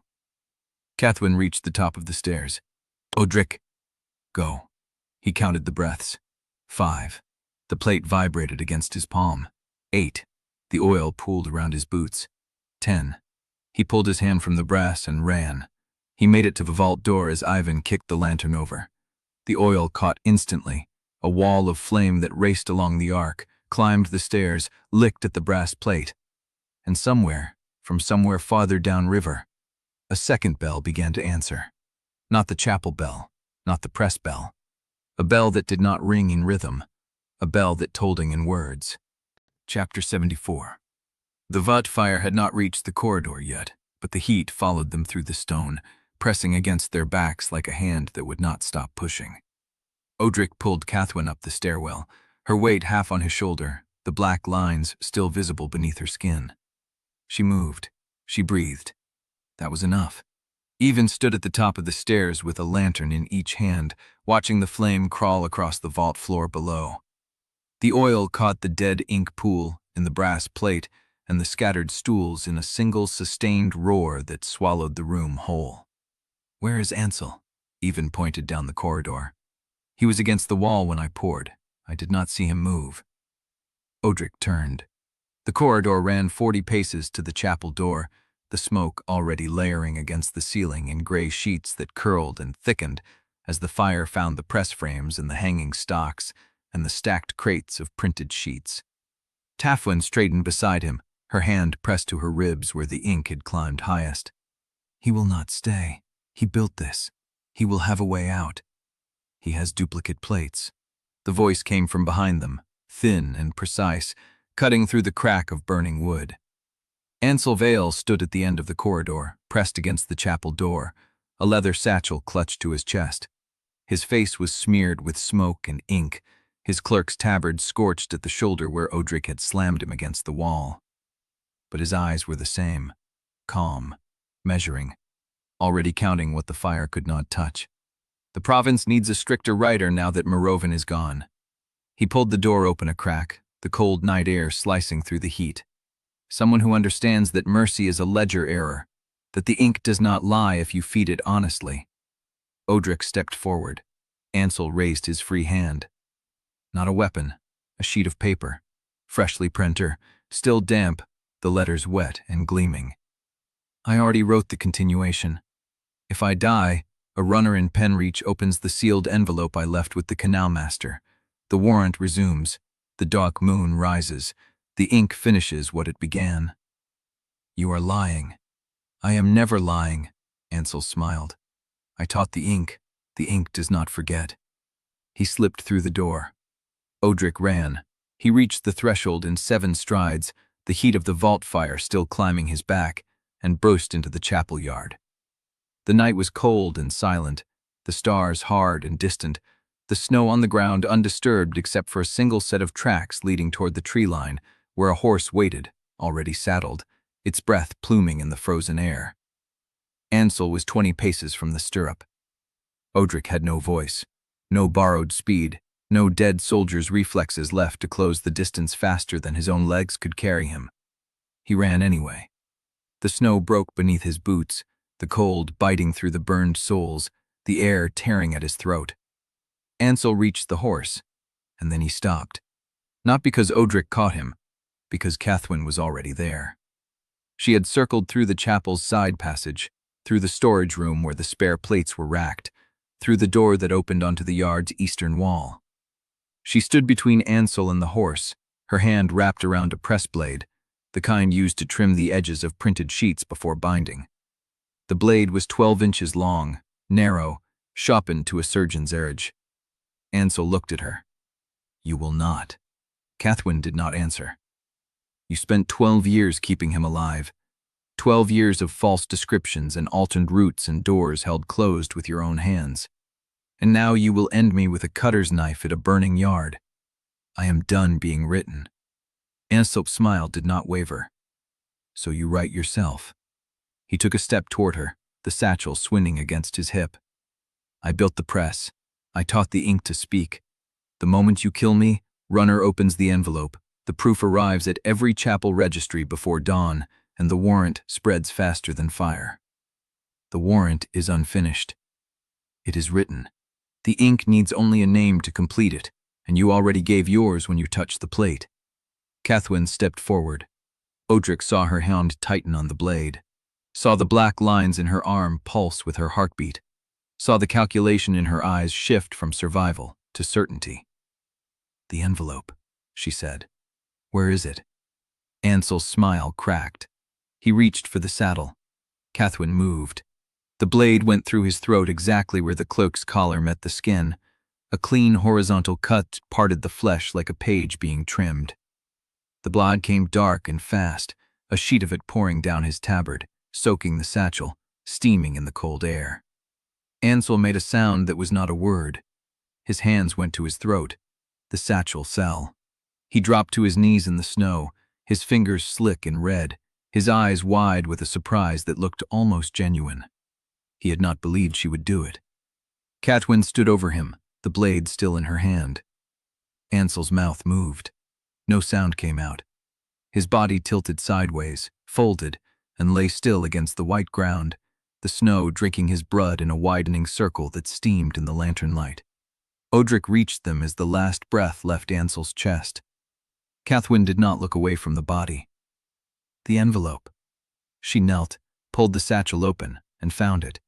Speaker 1: Cathwen reached the top of the stairs. Odrik, go. He counted the breaths. 5. The plate vibrated against his palm. 8. The oil pooled around his boots. 10. He pulled his hand from the brass and ran. He made it to the vault door as Ivan kicked the lantern over. The oil caught instantly, a wall of flame that raced along the arc, climbed the stairs, licked at the brass plate. And somewhere, from somewhere farther downriver, a second bell began to answer. Not the chapel bell, not the press bell. A bell that did not ring in rhythm, a bell that told in words. Chapter 74. The Vault fire had not reached the corridor yet, but the heat followed them through the stone, pressing against their backs like a hand that would not stop pushing. Odrik pulled Cathwen up the stairwell, her weight half on his shoulder, the black lines still visible beneath her skin. She moved. She breathed. That was enough. Ivan stood at the top of the stairs with a lantern in each hand, watching the flame crawl across the vault floor below. The oil caught the dead ink pool in the brass plate and the scattered stools in a single sustained roar that swallowed the room whole. Where is Ansel? Ivan pointed down the corridor. He was against the wall when I poured. I did not see him move. Odrik turned. The corridor ran 40 paces to the chapel door, the smoke already layering against the ceiling in gray sheets that curled and thickened as the fire found the press frames and the hanging stocks and the stacked crates of printed sheets. Cathwen straightened beside him, her hand pressed to her ribs where the ink had climbed highest. He will not stay. He built this. He will have a way out. He has duplicate plates. The voice came from behind them, thin and precise, cutting through the crack of burning wood. Ansel Vale stood at the end of the corridor, pressed against the chapel door, a leather satchel clutched to his chest. His face was smeared with smoke and ink, his clerk's tabard scorched at the shoulder where Odrik had slammed him against the wall. But his eyes were the same, calm, measuring, already counting what the fire could not touch. The province needs a stricter writer now that Morovin is gone. He pulled the door open a crack, the cold night air slicing through the heat. Someone who understands that mercy is a ledger error, that the ink does not lie if you feed it honestly. Odrik stepped forward. Ansel raised his free hand. Not a weapon, a sheet of paper, freshly printer, still damp, the letters wet and gleaming. I already wrote the continuation. If I die, a runner in pen reach opens the sealed envelope I left with the canal master. The warrant resumes. The dark moon rises. The ink finishes what it began. You are lying. I am never lying, Ansel smiled. I taught the ink. The ink does not forget. He slipped through the door. Odrik ran. He reached the threshold in 7 strides, the heat of the vault fire still climbing his back, and burst into the chapel yard. The night was cold and silent, the stars hard and distant, the snow on the ground undisturbed except for a single set of tracks leading toward the tree line, where a horse waited, already saddled, its breath pluming in the frozen air. Ansel was 20 paces from the stirrup. Odrik had no voice, no borrowed speed, no dead soldier's reflexes left to close the distance faster than his own legs could carry him. He ran anyway. The snow broke beneath his boots, the cold biting through the burned soles, the air tearing at his throat. Ansel reached the horse, and then he stopped. Not because Odrik caught him, because Cathwen was already there. She had circled through the chapel's side passage, through the storage room where the spare plates were racked, through the door that opened onto the yard's eastern wall. She stood between Ansel and the horse, her hand wrapped around a press blade, the kind used to trim the edges of printed sheets before binding. The blade was 12 inches long, narrow, sharpened to a surgeon's edge. Ansel looked at her. "You will not." Cathwen did not answer. "You spent 12 years keeping him alive. 12 years of false descriptions and alternate routes and doors held closed with your own hands. And now you will end me with a cutter's knife at a burning yard. I am done being written." Ansel's smile did not waver. "So you write yourself." He took a step toward her, the satchel swinging against his hip. "I built the press. I taught the ink to speak. The moment you kill me, runner opens the envelope. The proof arrives at every chapel registry before dawn, and the warrant spreads faster than fire. The warrant is unfinished. It is written. The ink needs only a name to complete it, and you already gave yours when you touched the plate." Cathwen stepped forward. Odrik saw her hand tighten on the blade, saw the black lines in her arm pulse with her heartbeat, saw the calculation in her eyes shift from survival to certainty. "The envelope," she said. "Where is it?" Ansel's smile cracked. He reached for the saddle. Cathwen moved. The blade went through his throat exactly where the cloak's collar met the skin. A clean horizontal cut parted the flesh like a page being trimmed. The blood came dark and fast, a sheet of it pouring down his tabard, soaking the satchel, steaming in the cold air. Ansel made a sound that was not a word. His hands went to his throat. The satchel fell. He dropped to his knees in the snow, his fingers slick and red, his eyes wide with a surprise that looked almost genuine. He had not believed she would do it. Cathwen stood over him, the blade still in her hand. Ansel's mouth moved. No sound came out. His body tilted sideways, folded, and lay still against the white ground, the snow drinking his blood in a widening circle that steamed in the lantern light. Odrik reached them as the last breath left Ansel's chest. Cathwen did not look away from the body. The envelope. She knelt, pulled the satchel open, and found it.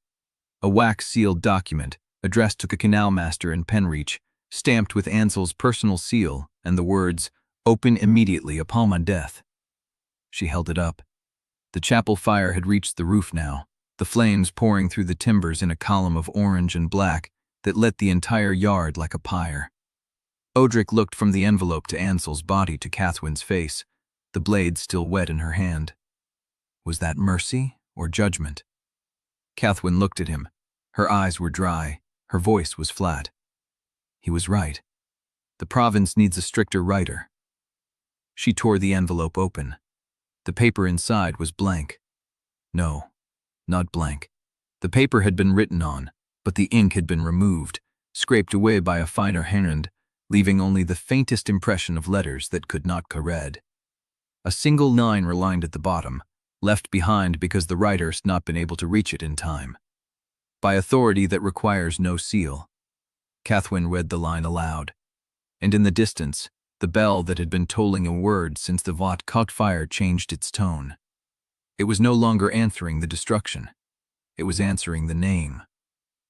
Speaker 1: A wax-sealed document, addressed to the canal master in Penreach, stamped with Ansel's personal seal and the words, "Open immediately upon my death." She held it up. The chapel fire had reached the roof now, the flames pouring through the timbers in a column of orange and black that lit the entire yard like a pyre. Odrik looked from the envelope to Ansel's body to Cathwen's face, the blade still wet in her hand. Was that mercy or judgment? Cathwen looked at him. Her eyes were dry, her voice was flat. He was right. The province needs a stricter writer. She tore the envelope open. The paper inside was blank. No, not blank. The paper had been written on, but the ink had been removed, scraped away by a finer hand, leaving only the faintest impression of letters that could not be read. A single line relined at the bottom, left behind because the writer had not been able to reach it in time. By authority that requires no seal. Cathwen read the line aloud, and in the distance, the bell that had been tolling a word since the Vought caught fire changed its tone. It was no longer answering the destruction. It was answering the name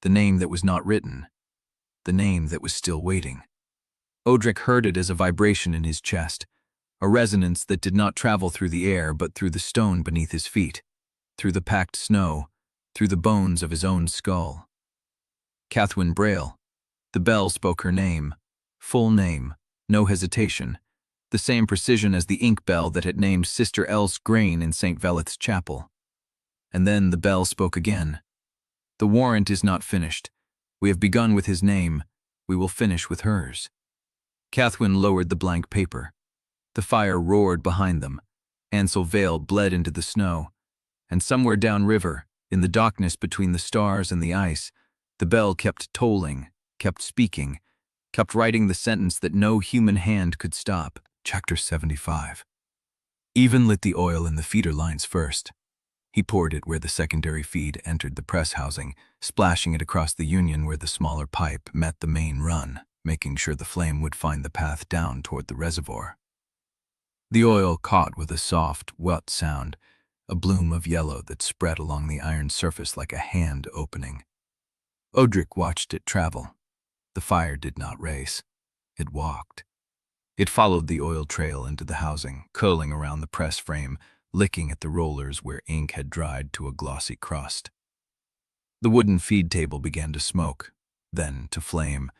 Speaker 1: that was not written, the name that was still waiting. Odrik heard it as a vibration in his chest, a resonance that did not travel through the air but through the stone beneath his feet, through the packed snow, through the bones of his own skull. Cathwen Brale. The bell spoke her name, full name, no hesitation, the same precision as the ink bell that had named Sister Else Grain in St. Veleth's chapel. And then the bell spoke again. The warrant is not finished. We have begun with his name. We will finish with hers. Cathwen lowered the blank paper. The fire roared behind them. Ansel Vale bled into the snow. And somewhere downriver, in the darkness between the stars and the ice, the bell kept tolling, kept speaking, kept writing the sentence that no human hand could stop. Chapter 75. Even lit the oil in the feeder lines first. He poured it where the secondary feed entered the press housing, splashing it across the union where the smaller pipe met the main run, making sure the flame would find the path down toward the reservoir. The oil caught with a soft, wet sound, a bloom of yellow that spread along the iron surface like a hand opening. Odrik watched it travel. The fire did not race. It walked. It followed the oil trail into the housing, curling around the press frame, licking at the rollers where ink had dried to a glossy crust. The wooden feed table began to smoke, then to flame,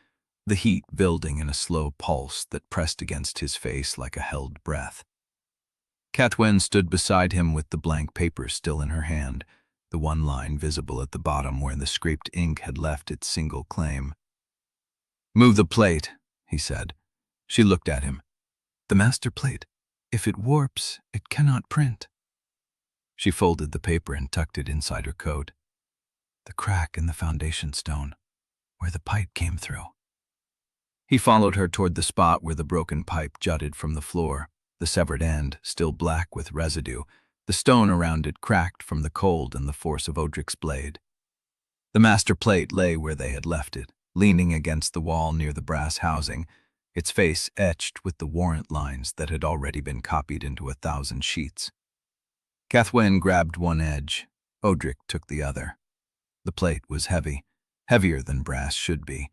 Speaker 1: the heat building in a slow pulse that pressed against his face like a held breath. Cathwen stood beside him with the blank paper still in her hand, the one line visible at the bottom where the scraped ink had left its single claim. "Move the plate," he said. She looked at him. "The master plate. If it warps, it cannot print." She folded the paper and tucked it inside her coat. "The crack in the foundation stone, where the pipe came through." He followed her toward the spot where the broken pipe jutted from the floor, the severed end still black with residue, the stone around it cracked from the cold and the force of Odrik's blade. The master plate lay where they had left it, leaning against the wall near the brass housing, its face etched with the warrant lines that had already been copied into 1,000 sheets. Cathwen grabbed one edge. Odrik took the other. The plate was heavy, heavier than brass should be,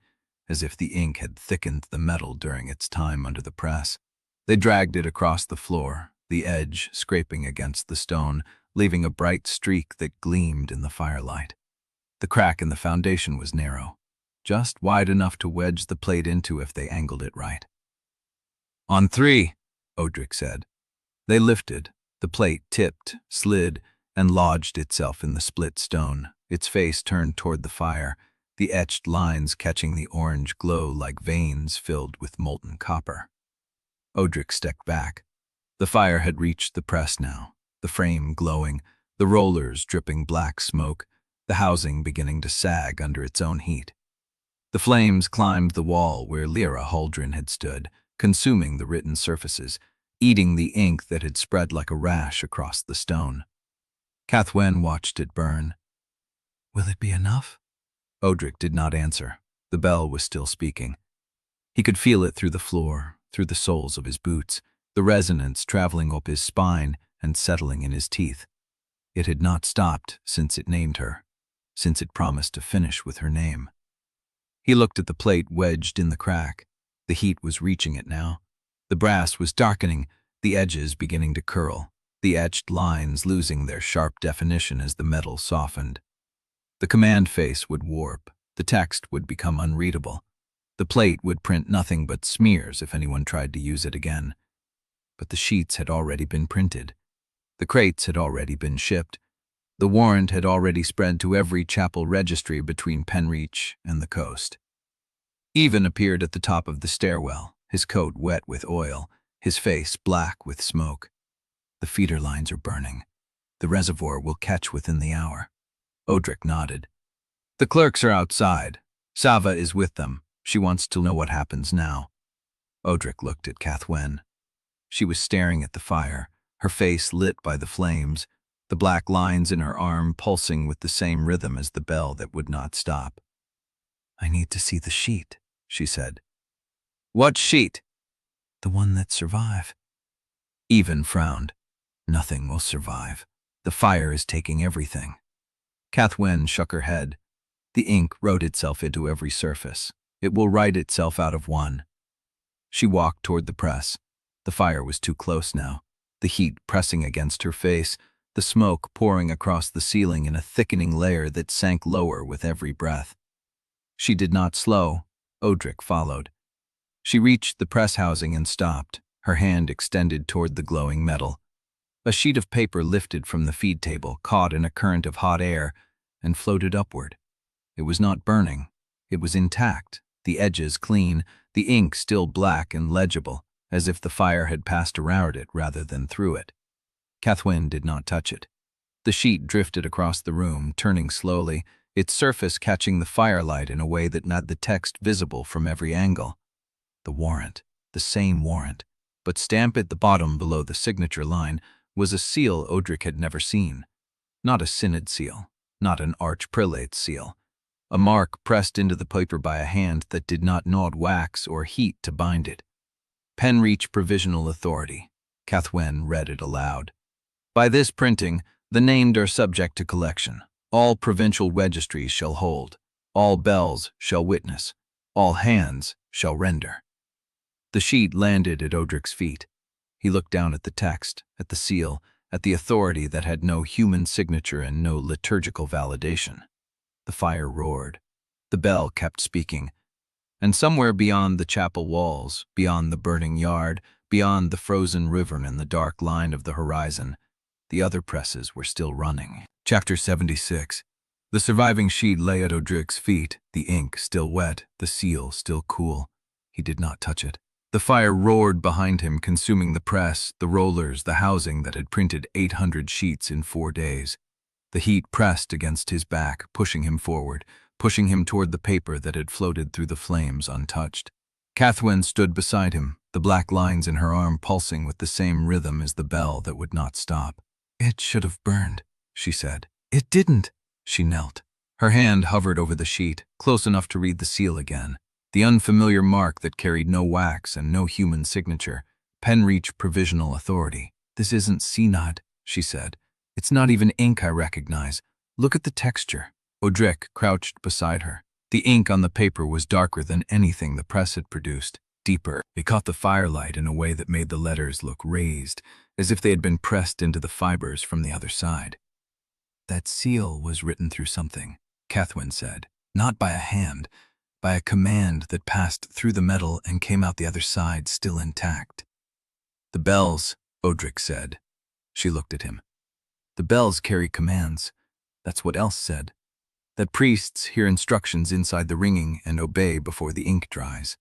Speaker 1: as if the ink had thickened the metal during its time under the press. They dragged it across the floor, the edge scraping against the stone, leaving a bright streak that gleamed in the firelight. The crack in the foundation was narrow, just wide enough to wedge the plate into if they angled it right. "On 3, Odrik said. They lifted. The plate tipped, slid, and lodged itself in the split stone, its face turned toward the fire, the etched lines catching the orange glow like veins filled with molten copper. Odrik stepped back. The fire had reached the press now, the frame glowing, the rollers dripping black smoke, the housing beginning to sag under its own heat. The flames climbed the wall where Lyra Huldrin had stood, consuming the written surfaces, eating the ink that had spread like a rash across the stone. Cathwen watched it burn. "Will it be enough?" Odrik did not answer. The bell was still speaking. He could feel it through the floor, through the soles of his boots, the resonance traveling up his spine and settling in his teeth. It had not stopped since it named her, since it promised to finish with her name. He looked at the plate wedged in the crack. The heat was reaching it now. The brass was darkening, the edges beginning to curl, the etched lines losing their sharp definition as the metal softened. The command face would warp, the text would become unreadable. The plate would print nothing but smears if anyone tried to use it again. But the sheets had already been printed. The crates had already been shipped. The warrant had already spread to every chapel registry between Penreach and the coast. Even appeared at the top of the stairwell, his coat wet with oil, his face black with smoke. "The feeder lines are burning. The reservoir will catch within the hour." Odrik nodded. "The clerks are outside. Sava is with them. She wants to know what happens now." Odrik looked at Cathwen. She was staring at the fire, her face lit by the flames, the black lines in her arm pulsing with the same rhythm as the bell that would not stop. "I need to see the sheet," she said. "What sheet?" "The one that survived." Even frowned. "Nothing will survive. The fire is taking everything." Cathwen shook her head. "The ink wrote itself into every surface. It will write itself out of one." She walked toward the press. The fire was too close now, the heat pressing against her face, the smoke pouring across the ceiling in a thickening layer that sank lower with every breath. She did not slow. Odrik followed. She reached the press housing and stopped, her hand extended toward the glowing metal. A sheet of paper lifted from the feed table, caught in a current of hot air, and floated upward. It was not burning. It was intact, the edges clean, the ink still black and legible, as if the fire had passed around it rather than through it. Cathwen did not touch it. The sheet drifted across the room, turning slowly, its surface catching the firelight in a way that made the text visible from every angle. The warrant, the same warrant, but stamped at the bottom below the signature line, was a seal Odrik had never seen. Not a synod seal, not an archprelate's seal. A mark pressed into the paper by a hand that did not nod wax or heat to bind it. Pen reach provisional authority. Cathwen read it aloud. By this printing, the named are subject to collection. All provincial registries shall hold. All bells shall witness. All hands shall render. The sheet landed at Odrik's feet. He looked down at the text, at the seal, at the authority that had no human signature and no liturgical validation. The fire roared. The bell kept speaking. And somewhere beyond the chapel walls, beyond the burning yard, beyond the frozen river and the dark line of the horizon, the other presses were still running. Chapter 76. The surviving sheet lay at Odrik's feet, the ink still wet, the seal still cool. He did not touch it. The fire roared behind him, consuming the press, the rollers, the housing that had printed 800 sheets in 4 days. The heat pressed against his back, pushing him forward, pushing him toward the paper that had floated through the flames untouched. Cathwen stood beside him, the black lines in her arm pulsing with the same rhythm as the bell that would not stop. "It should have burned," she said. "It didn't." She knelt. Her hand hovered over the sheet, close enough to read the seal again. The unfamiliar mark that carried no wax and no human signature. Pen reach provisional authority. "This isn't synod," she said. "It's not even ink I recognize. Look at the texture." Odrik crouched beside her. The ink on the paper was darker than anything the press had produced, deeper. It caught the firelight in a way that made the letters look raised, as if they had been pressed into the fibers from the other side. "That seal was written through something," Cathwen said. "Not by a hand, by a command that passed through the metal and came out the other side still intact." "The bells," Odrik said. She looked at him. "The bells carry commands. That's what else said. That priests hear instructions inside the ringing and obey before the ink dries."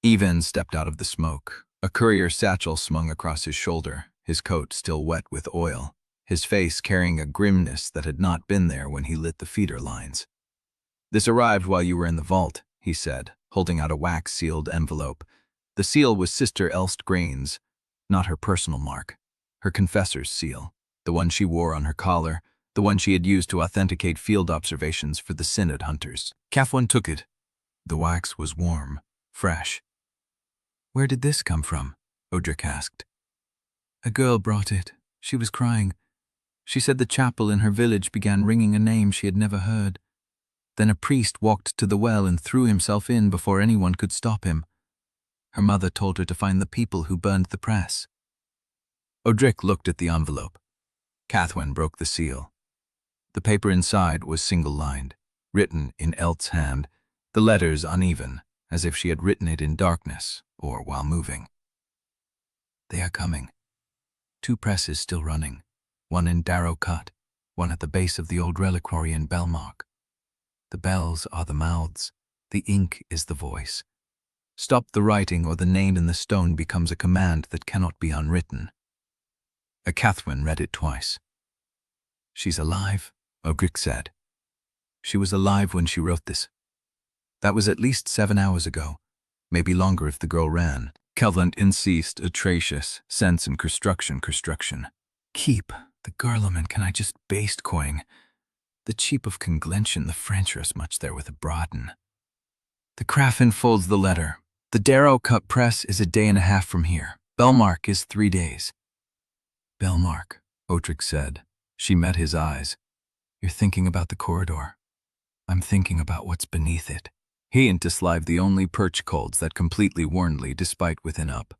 Speaker 1: Even stepped out of the smoke, a courier satchel swung across his shoulder, his coat still wet with oil, his face carrying a grimness that had not been there when he lit the feeder lines. "This arrived while you were in the vault," he said, holding out a wax-sealed envelope. The seal was Sister Elstgrain's, not her personal mark, her confessor's seal, the one she wore on her collar, the one she had used to authenticate field observations for the synod hunters. Cathwen took it. The wax was warm, fresh. "Where did this come from?" Odrik asked. "A girl brought it. She was crying. She said the chapel in her village began ringing a name she had never heard. Then a priest walked to the well and threw himself in before anyone could stop him. Her mother told her to find the people who burned the press." Odrik looked at the envelope. Cathwen broke the seal. The paper inside was single-lined, written in Elt's hand, the letters uneven, as if she had written it in darkness or while moving. "They are coming. 2 presses still running, one in Darrow Cut, one at the base of the old reliquary in Belmark. The bells are the mouths, the ink is the voice. Stop the writing or the name in the stone becomes a command that cannot be unwritten." A Cathwen read it twice. "She's alive," Odrik said. "She was alive when she wrote this. That was at least 7 hours ago, maybe longer if the girl ran." Cathwen insist atrocious, sense and construction. "Keep the garlement can I just based coin. The cheap of conglention, the French are as much there with a broaden." The Crafen folds the letter. "The Darrow Cut press is a day and a half from here. Belmark is 3 days. "Belmark," Odrik said. She met his eyes. "You're thinking about the corridor. I'm thinking about what's beneath it." He ain't to slive the only perch colds that completely warnly despite within up.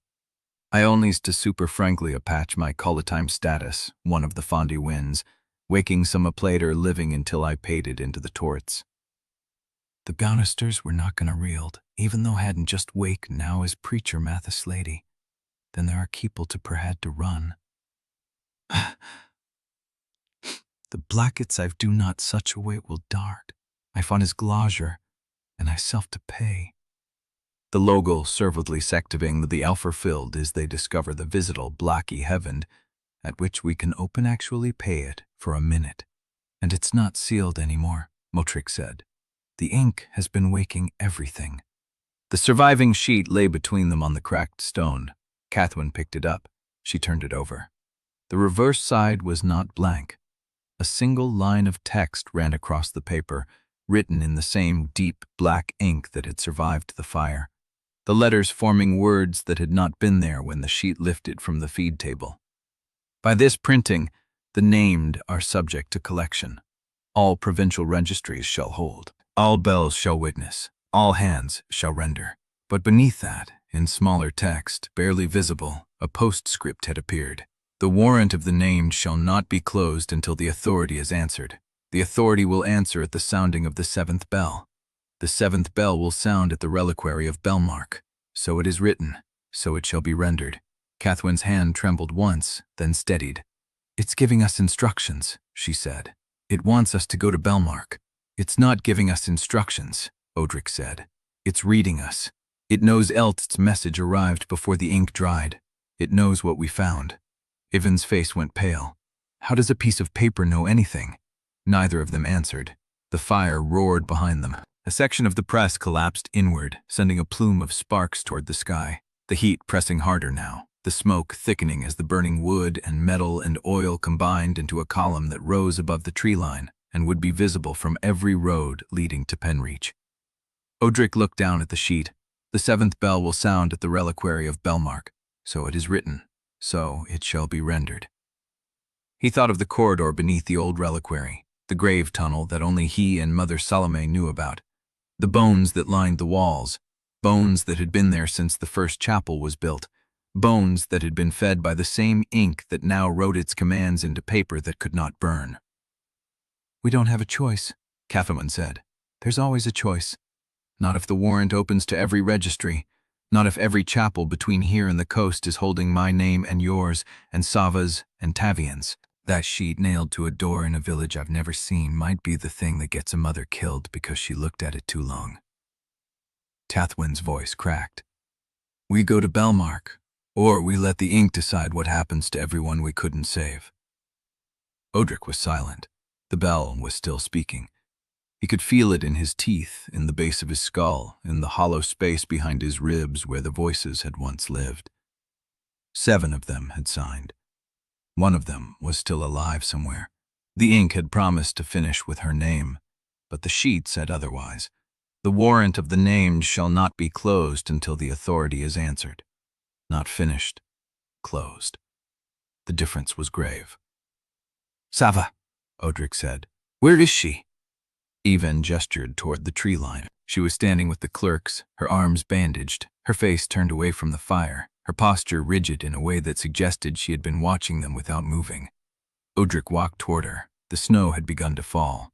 Speaker 1: "I only's to super frankly apatch my call-a-time status, one of the Foundry winds, waking some a plater living until I paid it into the torts." The Gownisters were not gonna reeld, even though hadn't just wake now as preacher Mathis lady. Then there are keeple to perhad to run. "The blackets I've do not such a way will dart. I fon his glazier, and I self to pay." The logo servilely sectiving the alpha filled as they discover the visible blacky heaven, at which we can open actually pay it for a minute. And it's not sealed anymore, Motrick said. The ink has been waking everything. The surviving sheet lay between them on the cracked stone. Cathwen picked it up. She turned it over. The reverse side was not blank. A single line of text ran across the paper, written in the same deep black ink that had survived the fire, the letters forming words that had not been there when the sheet lifted from the feed table. By this printing, the named are subject to collection. All provincial registries shall hold. All bells shall witness. All hands shall render. But beneath that, in smaller text, barely visible, a postscript had appeared. The warrant of the named shall not be closed until the authority is answered. The authority will answer at the sounding of the seventh bell. The seventh bell will sound at the reliquary of Belmark. So it is written, so it shall be rendered. Cathwen's hand trembled once, then steadied. It's giving us instructions, she said. It wants us to go to Belmark. It's not giving us instructions, Odrik said. It's reading us. It knows Elst's message arrived before the ink dried. It knows what we found. Ivan's face went pale. How does a piece of paper know anything? Neither of them answered. The fire roared behind them. A section of the press collapsed inward, sending a plume of sparks toward the sky. The heat pressing harder now, the smoke thickening as the burning wood and metal and oil combined into a column that rose above the tree line and would be visible from every road leading to Penreach. Odrik looked down at the sheet. The seventh bell will sound at the reliquary of Belmark. So it is written. So it shall be rendered. He thought of the corridor beneath the old reliquary, the grave tunnel that only he and Mother Salome knew about, the bones that lined the walls, bones that had been there since the first chapel was built, bones that had been fed by the same ink that now wrote its commands into paper that could not burn. We don't have a choice, Cathwen said. There's always a choice. Not if the warrant opens to every registry. Not if every chapel between here and the coast is holding my name and yours, and Sava's and Tavian's. That sheet nailed to a door in a village I've never seen might be the thing that gets a mother killed because she looked at it too long. Cathwen's voice cracked. We go to Belmark, or we let the ink decide what happens to everyone we couldn't save. Odrik was silent. The bell was still speaking. He could feel it in his teeth, in the base of his skull, in the hollow space behind his ribs where the voices had once lived. 7 of them had signed. 1 of them was still alive somewhere. The ink had promised to finish with her name, but the sheet said otherwise. The warrant of the named shall not be closed until the authority is answered. Not finished, closed. The difference was grave. Sava, Odrik said. Where is she? Ivan gestured toward the tree line. She was standing with the clerks, her arms bandaged, her face turned away from the fire, her posture rigid in a way that suggested she had been watching them without moving. Odrik walked toward her. The snow had begun to fall.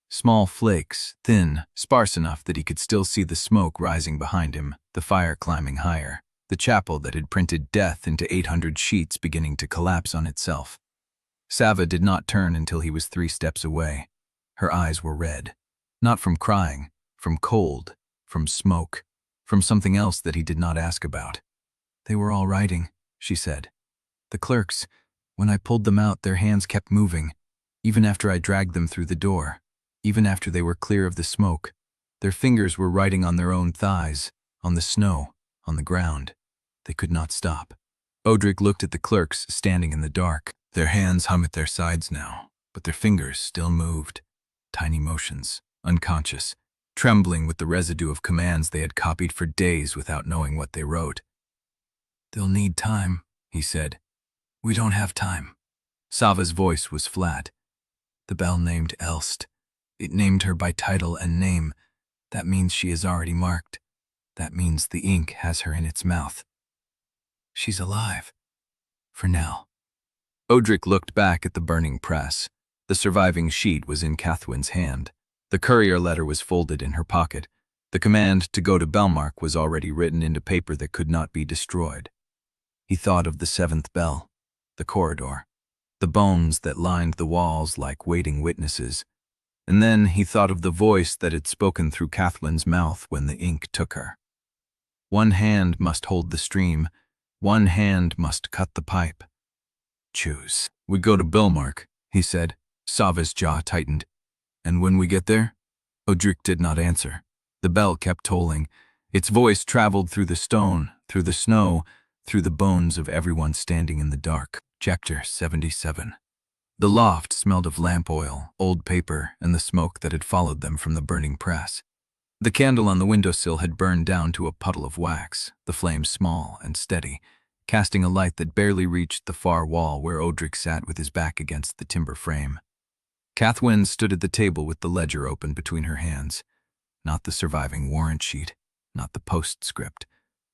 Speaker 1: Small flakes, thin, sparse enough that he could still see the smoke rising behind him, the fire climbing higher, the chapel that had printed death into 800 sheets beginning to collapse on itself. Sava did not turn until he was 3 steps away. Her eyes were red, not from crying, from cold, from smoke, from something else that he did not ask about. They were all writing, she said. The clerks, when I pulled them out, their hands kept moving, even after I dragged them through the door, even after they were clear of the smoke. Their fingers were writing on their own thighs, on the snow, on the ground. They could not stop. Odrik looked at the clerks standing in the dark. Their hands hung at their sides now, but their fingers still moved. Tiny motions, unconscious, trembling with the residue of commands they had copied for days without knowing what they wrote. They'll need time, he said. We don't have time. Sava's voice was flat. The bell named Elst. It named her by title and name. That means she is already marked. That means the ink has her in its mouth. She's alive. For now. Odrik looked back at the burning press. The surviving sheet was in Cathwen's hand. The courier letter was folded in her pocket. The command to go to Belmark was already written into paper that could not be destroyed. He thought of the 7th bell, the corridor, the bones that lined the walls like waiting witnesses. And then he thought of the voice that had spoken through Cathwen's mouth when the ink took her. One hand must hold the stream. One hand must cut the pipe. Choose. We go to Belmark, he said. Sava's jaw tightened. And when we get there? Odrik did not answer. The bell kept tolling. Its voice traveled through the stone, through the snow, through the bones of everyone standing in the dark. Chapter 77. The loft smelled of lamp oil, old paper, and the smoke that had followed them from the burning press. The candle on the windowsill had burned down to a puddle of wax, the flame small and steady, casting a light that barely reached the far wall where Odrik sat with his back against the timber frame. Cathwen stood at the table with the ledger open between her hands. Not the surviving warrant sheet, not the postscript.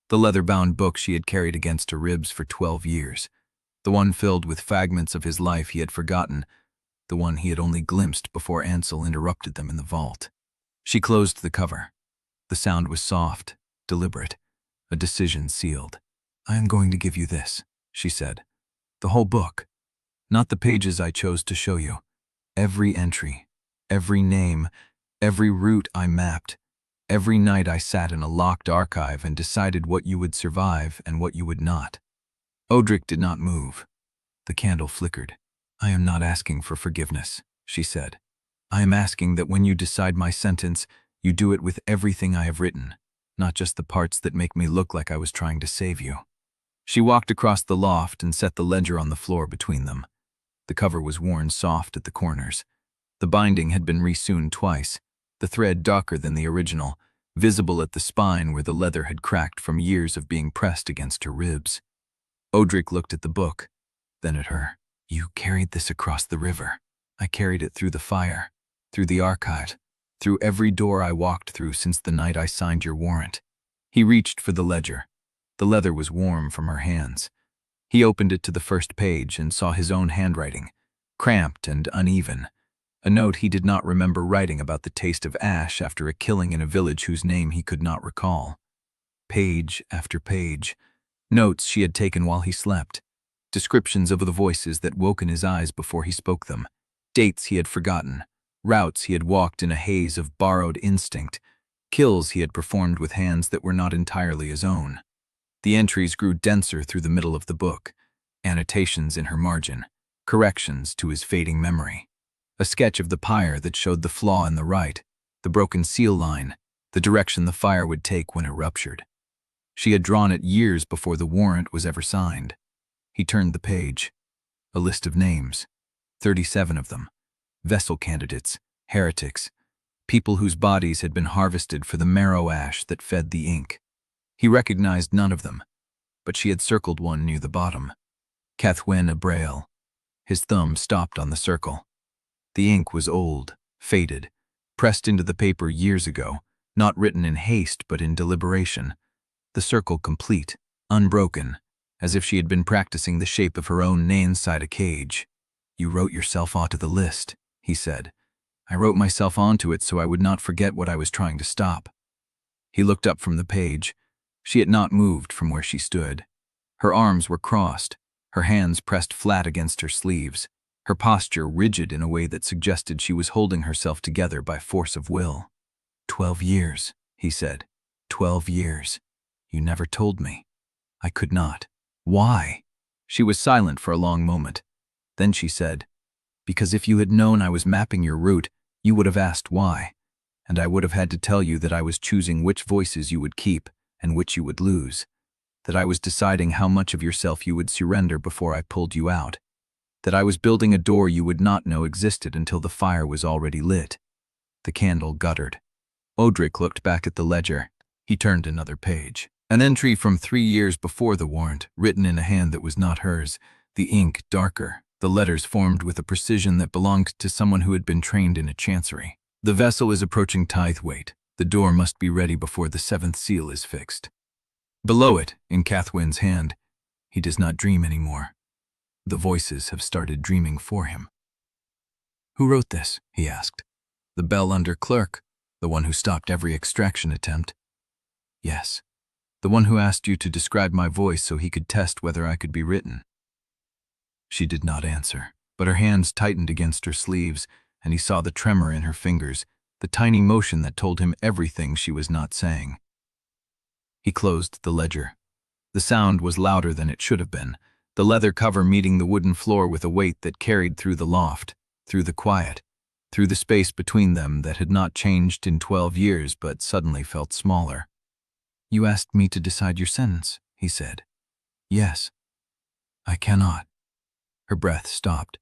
Speaker 1: The leather-bound book she had carried against her ribs for 12 years. The one filled with fragments of his life he had forgotten, the one he had only glimpsed before Ansel interrupted them in the vault. She closed the cover. The sound was soft, deliberate, a decision sealed. "I am going to give you this," she said. "The whole book. Not the pages I chose to show you. Every entry, every name, every route I mapped. Every night I sat in a locked archive and decided what you would survive and what you would not." Odrik did not move. The candle flickered. "I am not asking for forgiveness," she said. "I am asking that when you decide my sentence, you do it with everything I have written, not just the parts that make me look like I was trying to save you." She walked across the loft and set the ledger on the floor between them. The cover was worn soft at the corners. The binding had been resewn twice, the thread darker than the original, visible at the spine where the leather had cracked from years of being pressed against her ribs. Odrik looked at the book, then at her. "You carried this across the river. I carried it through the fire, through the archive, through every door I walked through since the night I signed your warrant." He reached for the ledger. The leather was warm from her hands. He opened it to the first page and saw his own handwriting, cramped and uneven, a note he did not remember writing about the taste of ash after a killing in a village whose name he could not recall. Page after page, notes she had taken while he slept, descriptions of the voices that woke in his eyes before he spoke them, dates he had forgotten, routes he had walked in a haze of borrowed instinct, kills he had performed with hands that were not entirely his own. The entries grew denser through the middle of the book, annotations in her margin, corrections to his fading memory. A sketch of the pyre that showed the flaw in the right, the broken seal line, the direction the fire would take when it ruptured. She had drawn it years before the warrant was ever signed. He turned the page. A list of names, 37 of them, vessel candidates, heretics, people whose bodies had been harvested for the marrow ash that fed the ink. He recognized none of them, but she had circled one near the bottom. Cathwen Brale. His thumb stopped on the circle. The ink was old, faded, pressed into the paper years ago, not written in haste but in deliberation. The circle complete, unbroken, as if she had been practicing the shape of her own name inside a cage. "You wrote yourself onto the list," he said. "I wrote myself onto it so I would not forget what I was trying to stop." He looked up from the page. She had not moved from where she stood. Her arms were crossed, her hands pressed flat against her sleeves, her posture rigid in a way that suggested she was holding herself together by force of will. 12 years, he said. 12 years. You never told me. I could not. Why? She was silent for a long moment. Then she said, "Because if you had known I was mapping your route, you would have asked why, and I would have had to tell you that I was choosing which voices you would keep and which you would lose, that I was deciding how much of yourself you would surrender before I pulled you out, that I was building a door you would not know existed until the fire was already lit." The candle guttered. Odrik looked back at the ledger. He turned another page. An entry from 3 years before the warrant, written in a hand that was not hers, the ink darker, the letters formed with a precision that belonged to someone who had been trained in a chancery. "The vessel is approaching Tithe-Weight. The door must be ready before the 7th seal is fixed." Below it, in Cathwen's hand, "He does not dream anymore. The voices have started dreaming for him." "Who wrote this?" he asked. "The bell-under clerk, the one who stopped every extraction attempt." "Yes, the one who asked you to describe my voice so he could test whether I could be written." She did not answer, but her hands tightened against her sleeves, and he saw the tremor in her fingers, the tiny motion that told him everything she was not saying. He closed the ledger. The sound was louder than it should have been, the leather cover meeting the wooden floor with a weight that carried through the loft, through the quiet, through the space between them that had not changed in 12 years but suddenly felt smaller. "You asked me to decide your sentence," he said. "Yes." "I cannot." Her breath stopped.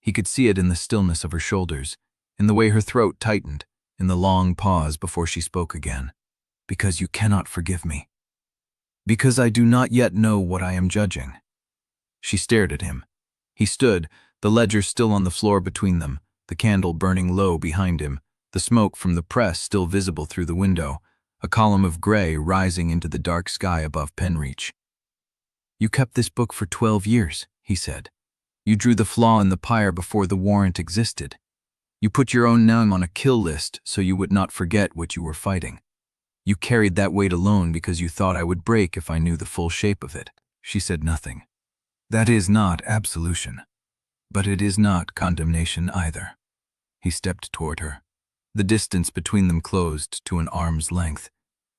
Speaker 1: He could see it in the stillness of her shoulders, in the way her throat tightened, in the long pause before she spoke again. "Because you cannot forgive me. Because I do not yet know what I am judging." She stared at him. He stood, the ledger still on the floor between them, the candle burning low behind him, the smoke from the press still visible through the window, a column of gray rising into the dark sky above Penreach. "You kept this book for 12 years, he said. "You drew the flaw in the pyre before the warrant existed. You put your own name on a kill list so you would not forget what you were fighting. You carried that weight alone because you thought I would break if I knew the full shape of it." She said nothing. "That is not absolution. But it is not condemnation either." He stepped toward her. The distance between them closed to an arm's length.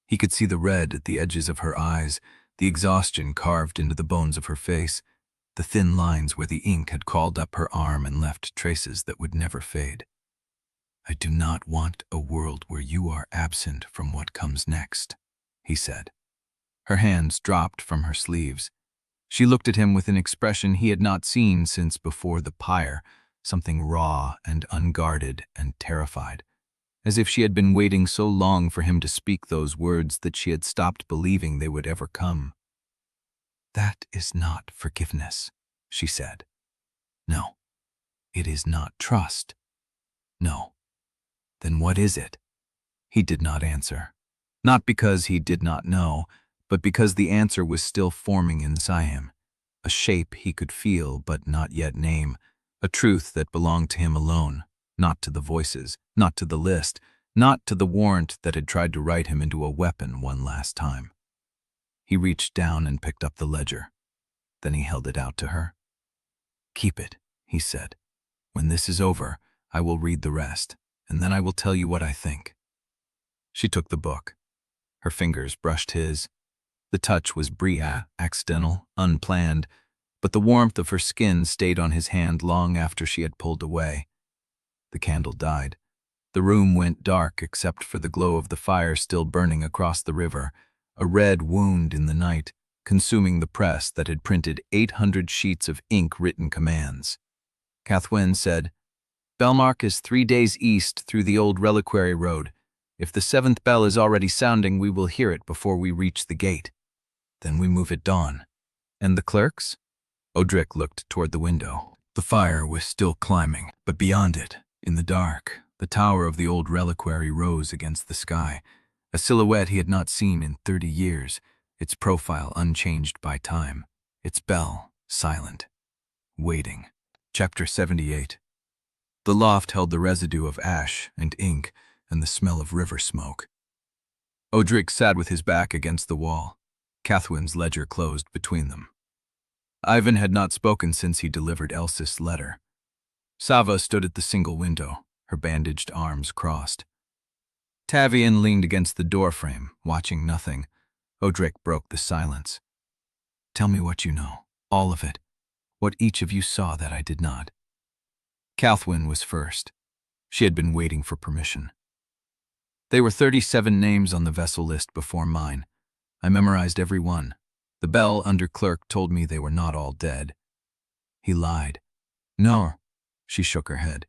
Speaker 1: He could see the red at the edges of her eyes, the exhaustion carved into the bones of her face, the thin lines where the ink had crawled up her arm and left traces that would never fade. "I do not want a world where you are absent from what comes next," he said. Her hands dropped from her sleeves. She looked at him with an expression he had not seen since before the pyre, something raw and unguarded and terrified, as if she had been waiting so long for him to speak those words that she had stopped believing they would ever come. "That is not forgiveness," she said. "No. It is not trust. No. Then what is it?" He did not answer. Not because he did not know, but because the answer was still forming inside him. A shape he could feel but not yet name, a truth that belonged to him alone, not to the voices, not to the list, not to the warrant that had tried to write him into a weapon one last time. He reached down and picked up the ledger. Then he held it out to her. "Keep it," he said. "When this is over, I will read the rest, and then I will tell you what I think." She took the book. Her fingers brushed his. The touch was accidental, unplanned, but the warmth of her skin stayed on his hand long after she had pulled away. The candle died. The room went dark except for the glow of the fire still burning across the river, a red wound in the night, consuming the press that had printed 800 sheets of ink-written commands. Cathwen said, "Belmark is 3 days east through the old reliquary road. If the 7th bell is already sounding, we will hear it before we reach the gate. Then we move at dawn." "And the clerks?" Odrik looked toward the window. The fire was still climbing, but beyond it, in the dark, the tower of the old reliquary rose against the sky, a silhouette he had not seen in 30 years, its profile unchanged by time, its bell silent, waiting. Chapter 78. The loft held the residue of ash and ink and the smell of river smoke. Odrik sat with his back against the wall. Cathwen's ledger closed between them. Ivan had not spoken since he delivered Elsith's letter. Sava stood at the single window, her bandaged arms crossed. Tavian leaned against the doorframe, watching nothing. Odrik broke the silence. "Tell me what you know, all of it, what each of you saw that I did not." Cathwen was first. She had been waiting for permission. "There were 37 names on the vessel list before mine. I memorized every one. The bell under clerk told me they were not all dead." He lied. "No." She shook her head.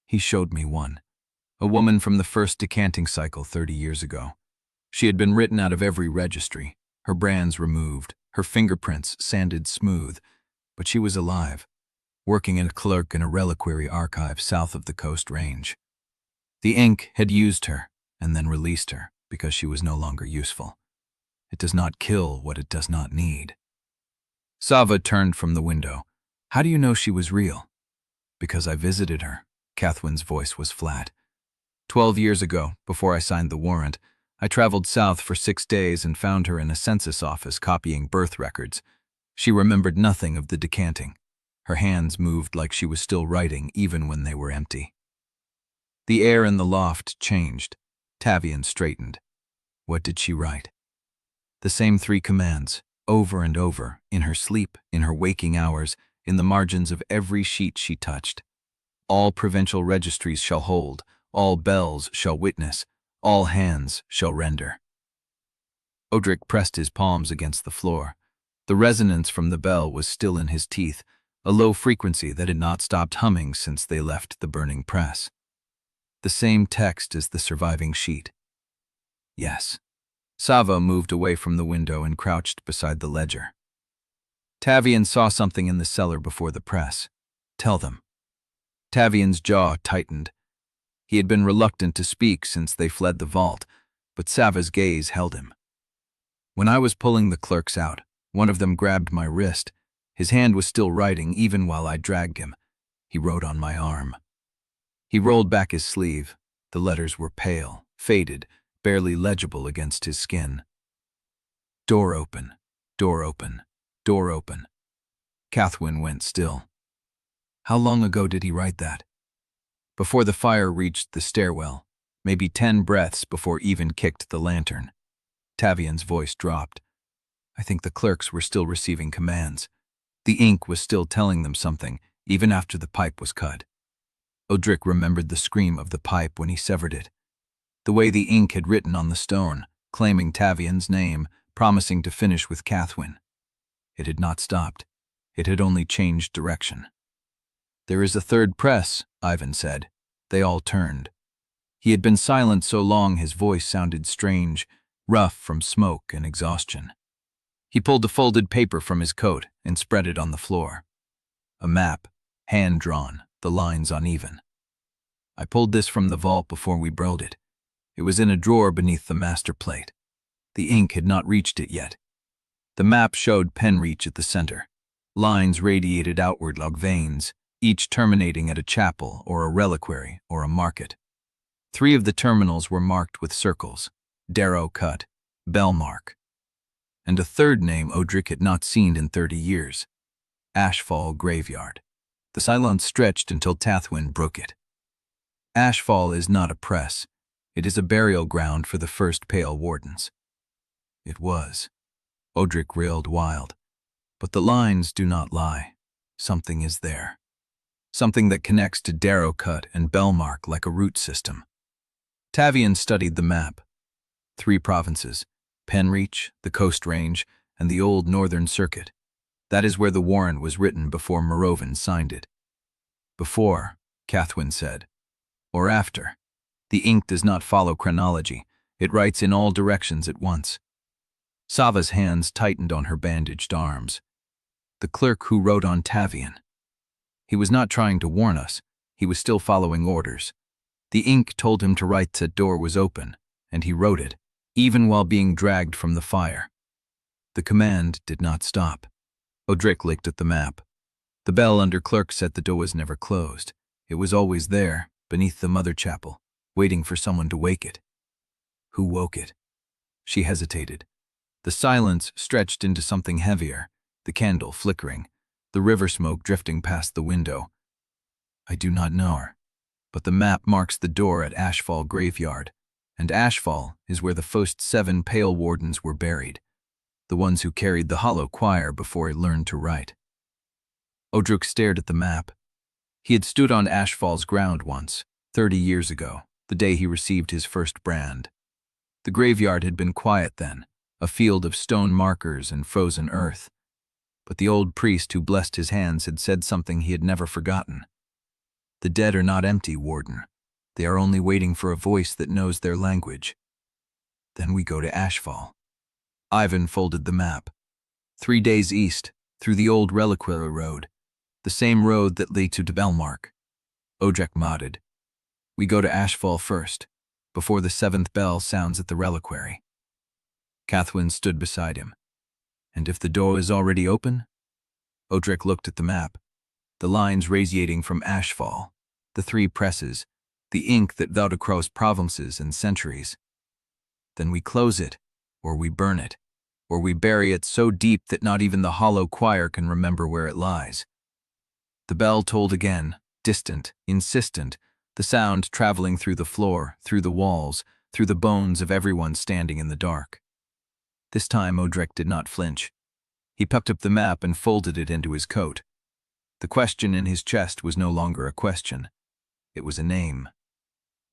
Speaker 1: "He showed me one. A woman from the first decanting cycle 30 years ago. She had been written out of every registry, her brands removed, her fingerprints sanded smooth, but she was alive, working as a clerk in a reliquary archive south of the Coast Range. The ink had used her and then released her because she was no longer useful. It does not kill what it does not need." Sava turned from the window. "How do you know she was real?" "Because I visited her." Cathwen's voice was flat. 12 years ago, before I signed the warrant, I traveled south for 6 days and found her in a census office copying birth records. She remembered nothing of the decanting. Her hands moved like she was still writing even when they were empty. The air in the loft changed. Tavian straightened. "What did she write?" The same 3 commands, over and over, in her sleep, in her waking hours, in the margins of every sheet she touched. All provincial registries shall hold, all bells shall witness, all hands shall render. Odrik pressed his palms against the floor. The resonance from the bell was still in his teeth, a low frequency that had not stopped humming since they left the burning press. The same text as the surviving sheet. Yes. Sava moved away from the window and crouched beside the ledger. Tavian saw something in the cellar before the press. Tell them. Tavian's jaw tightened. He had been reluctant to speak since they fled the vault, but Sava's gaze held him. When I was pulling the clerks out, one of them grabbed my wrist. His hand was still writing even while I dragged him. He wrote on my arm. He rolled back his sleeve. The letters were pale, faded, barely legible against his skin. Door open, door open, door open. Cathwen went still. How long ago did he write that? Before the fire reached the stairwell, maybe 10 breaths before Even kicked the lantern. Tavian's voice dropped. I think the clerks were still receiving commands. The ink was still telling them something, even after the pipe was cut. Odrik remembered the scream of the pipe when he severed it. The way the ink had written on the stone, claiming Tavian's name, promising to finish with Cathwen. It had not stopped. It had only changed direction. There is a third press, Ivan said. They all turned. He had been silent so long his voice sounded strange, rough from smoke and exhaustion. He pulled the folded paper from his coat and spread it on the floor. A map, hand-drawn, the lines uneven. I pulled this from the vault before we broke it. It was in a drawer beneath the master plate. The ink had not reached it yet. The map showed pen reach at the center. Lines radiated outward like veins, each terminating at a chapel or a reliquary or a market. 3 of the terminals were marked with circles, Darrow cut, bell mark. And a third name Odrik had not seen in 30 years, Ashfall Graveyard. The silence stretched until Cathwen broke it. Ashfall is not a press. It is a burial ground for the first Pale Wardens. It was. Odrik reeled wild. But the lines do not lie. Something is there. Something that connects to Darrow cut and Bellmark like a root system. Tavian studied the map. 3 provinces, Penreach, the Coast Range, and the old Northern Circuit. That is where the warrant was written before Morovin signed it. Before, Cathwen said. Or after. The ink does not follow chronology. It writes in all directions at once. Sava's hands tightened on her bandaged arms. The clerk who wrote on Tavian. He was not trying to warn us. He was still following orders. The ink told him to write that door was open, and he wrote it, even while being dragged from the fire. The command did not stop. Odrik looked at the map. The bell under clerk said the door was never closed. It was always there, beneath the mother chapel, waiting for someone to wake it. Who woke it? She hesitated. The silence stretched into something heavier, the candle flickering, the river smoke drifting past the window. I do not know her, but the map marks the door at Ashfall Graveyard, and Ashfall is where the first 7 Pale Wardens were buried, the ones who carried the hollow choir before it learned to write. Odrik stared at the map. He had stood on Ashfall's ground once, 30 years ago, the day he received his first brand. The graveyard had been quiet then, a field of stone markers and frozen earth. But the old priest who blessed his hands had said something he had never forgotten. The dead are not empty, Warden. They are only waiting for a voice that knows their language. Then we go to Ashfall. Ivan folded the map. 3 days east, through the old reliquary road, the same road that led to Bellmark. Odrik nodded. We go to Ashfall first, before the 7th bell sounds at the reliquary. Cathwen stood beside him. And if the door is already open? Odrik looked at the map. The lines radiating from Ashfall, the 3 presses, the ink that vowed across provinces and centuries. Then we close it, or we burn it, or we bury it so deep that not even the hollow choir can remember where it lies. The bell tolled again, distant, insistent, the sound traveling through the floor, through the walls, through the bones of everyone standing in the dark. This time Odrik did not flinch. He picked up the map and folded it into his coat. The question in his chest was no longer a question. It was a name.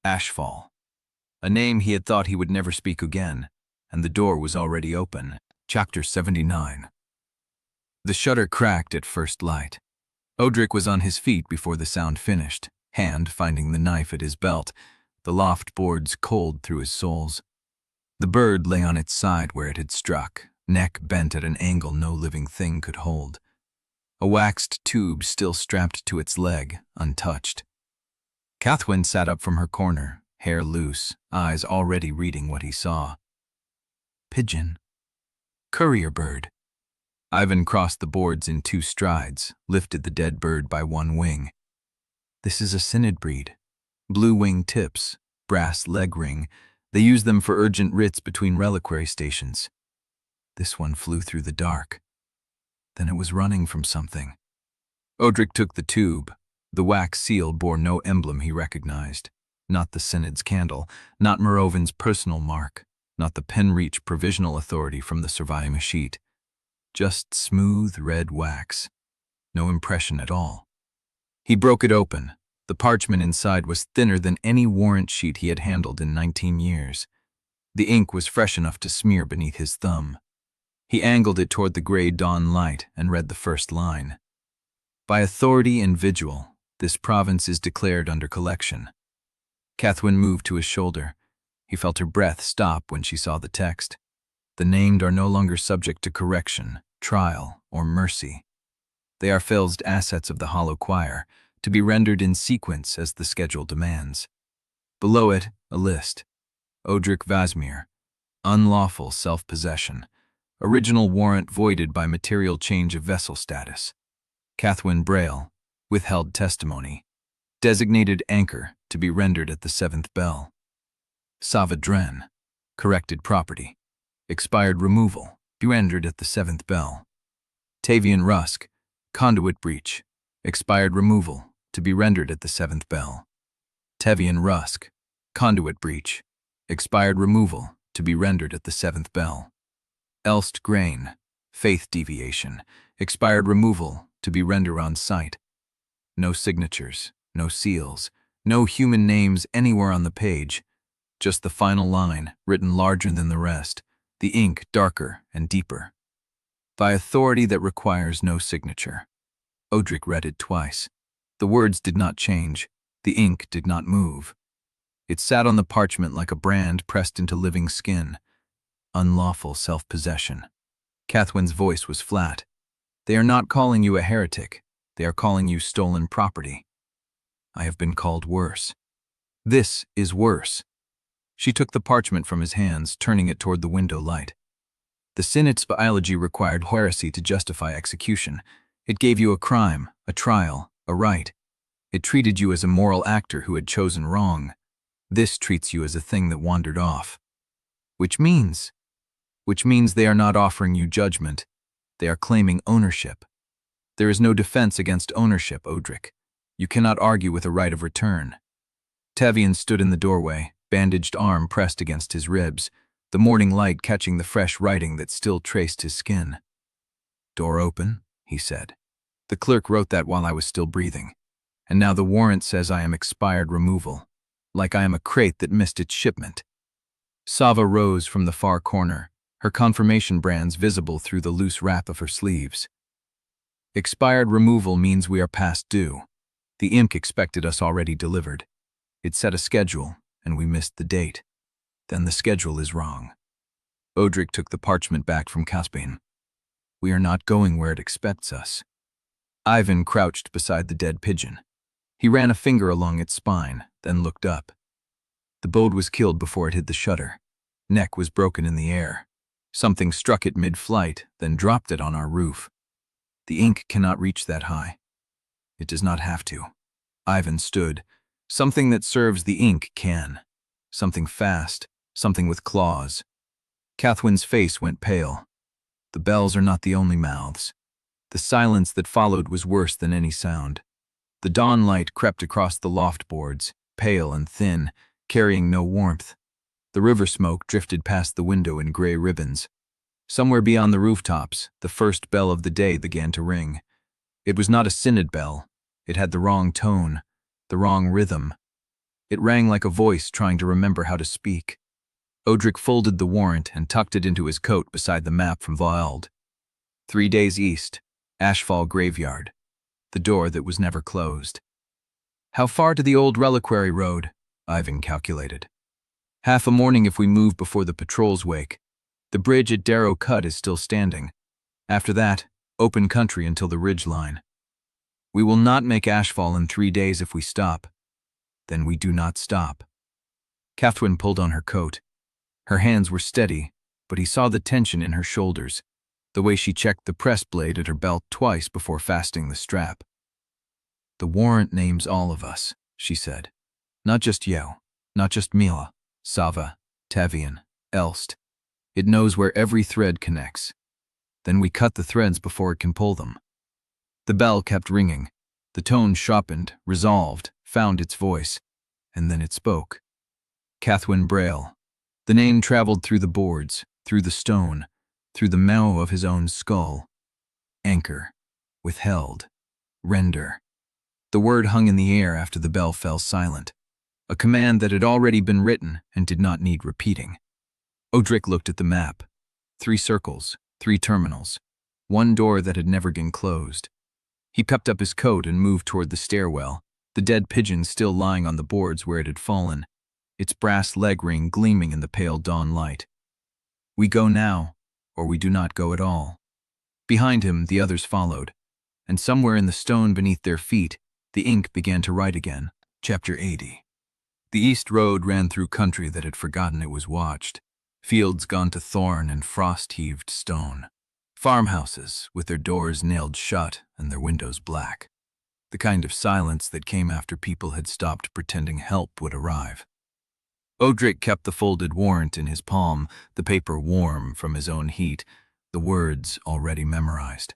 Speaker 1: Ashfall. A name he had thought he would never speak again, and the door was already open. Chapter 79. The shutter cracked at first light. Odrik was on his feet before the sound finished, hand finding the knife at his belt, the loft boards cold through his soles. The bird lay on its side where it had struck, neck bent at an angle no living thing could hold. A waxed tube still strapped to its leg, untouched. Cathwen sat up from her corner, hair loose, eyes already reading what he saw. Pigeon. Courier bird. Ivan crossed the boards in 2 strides, lifted the dead bird by one wing. This is a Synod breed. Blue wing tips, brass leg ring. They use them for urgent writs between reliquary stations. This one flew through the dark. Then it was running from something. Odrik took the tube. The wax seal bore no emblem he recognized. Not the Synod's candle, not Merovin's personal mark, not the Penreach provisional authority from the surviving sheet. Just smooth red wax. No impression at all. He broke it open. The parchment inside was thinner than any warrant sheet he had handled in 19 years. The ink was fresh enough to smear beneath his thumb. He angled it toward the gray dawn light and read the first line. By authority and vigil, this province is declared under collection. Cathwen moved to his shoulder. He felt her breath stop when she saw the text. The named are no longer subject to correction, trial, or mercy. They are felled assets of the hollow choir, to be rendered in sequence as the schedule demands. Below it, a list. Odrik Vassmere. Unlawful self-possession. Original warrant voided by material change of vessel status. Cathwen Brale. Withheld testimony. Designated anchor, to be rendered at the 7th bell. Sava Dren. Corrected property. Expired removal, be rendered at the 7th bell. Tavian Rusk. Conduit breach. Expired removal, to be rendered at the 7th bell. Tavian Rusk. Conduit breach. Expired removal, to be rendered at the 7th bell. Elst Grain. Faith deviation. Expired removal, to be rendered on site. No signatures, no seals, no human names anywhere on the page. Just the final line, written larger than the rest, the ink darker and deeper. By authority that requires no signature. Odrik read it twice. The words did not change. The ink did not move. It sat on the parchment like a brand pressed into living skin. Unlawful self-possession. Cathwen's voice was flat. They are not calling you a heretic. They are calling you stolen property. I have been called worse. This is worse. She took the parchment from his hands, turning it toward the window light. The Synod's biology required heresy to justify execution. It gave you a crime, a trial, a right. It treated you as a moral actor who had chosen wrong. This treats you as a thing that wandered off. Which means they are not offering you judgment. They are claiming ownership. There is no defense against ownership, Odrik. You cannot argue with a right of return. Tavian stood in the doorway, bandaged arm pressed against his ribs, the morning light catching the fresh writing that still traced his skin. Door open, he said. The clerk wrote that while I was still breathing. And now the warrant says I am expired removal, like I am a crate that missed its shipment. Sava rose from the far corner, her confirmation brands visible through the loose wrap of her sleeves. Expired removal means we are past due. The imp expected us already delivered. It set a schedule, and we missed the date. Then the schedule is wrong. Odrik took the parchment back from Caspian. We are not going where it expects us. Ivan crouched beside the dead pigeon. He ran a finger along its spine, then looked up. The bird was killed before it hit the shutter. Neck was broken in the air. Something struck it mid-flight, then dropped it on our roof. The ink cannot reach that high. It does not have to. Ivan stood. Something that serves the ink can. Something fast, something with claws. Cathwen's face went pale. The bells are not the only mouths. The silence that followed was worse than any sound. The dawn light crept across the loft boards, pale and thin, carrying no warmth. The river smoke drifted past the window in gray ribbons. Somewhere beyond the rooftops, the first bell of the day began to ring. It was not a synod bell. It had the wrong tone, the wrong rhythm. It rang like a voice trying to remember how to speak. Odrik folded the warrant and tucked it into his coat beside the map from Vaald. 3 days east, Ashfall Graveyard, the door that was never closed. How far to the old reliquary road? Ivan calculated. Half a morning if we move before the patrols wake. The bridge at Darrow Cut is still standing. After that, open country until the ridge line. We will not make Ashfall in 3 days if we stop. Then we do not stop. Cathwen pulled on her coat. Her hands were steady, but he saw the tension in her shoulders, the way she checked the press blade at her belt twice before fastening the strap. The warrant names all of us, she said. Not just Yeo, not just Mila, Sava, Tavian, Elst. It knows where every thread connects. Then we cut the threads before it can pull them. The bell kept ringing. The tone sharpened, resolved, found its voice, and then it spoke. Cathwen Brale. The name traveled through the boards, through the stone, through the marrow of his own skull. Anchor. Withheld. Render. The word hung in the air after the bell fell silent. A command that had already been written and did not need repeating. Odrik looked at the map. 3 circles, 3 terminals, 1 door that had never been closed. He picked up his coat and moved toward the stairwell, the dead pigeon still lying on the boards where it had fallen, its brass leg ring gleaming in the pale dawn light. We go now, or we do not go at all. Behind him, the others followed, and somewhere in the stone beneath their feet, the ink began to write again. Chapter 80. The east road ran through country that had forgotten it was watched, fields gone to thorn and frost-heaved stone, farmhouses with their doors nailed shut and their windows black, the kind of silence that came after people had stopped pretending help would arrive. Odrik kept the folded warrant in his palm, the paper warm from his own heat, the words already memorized.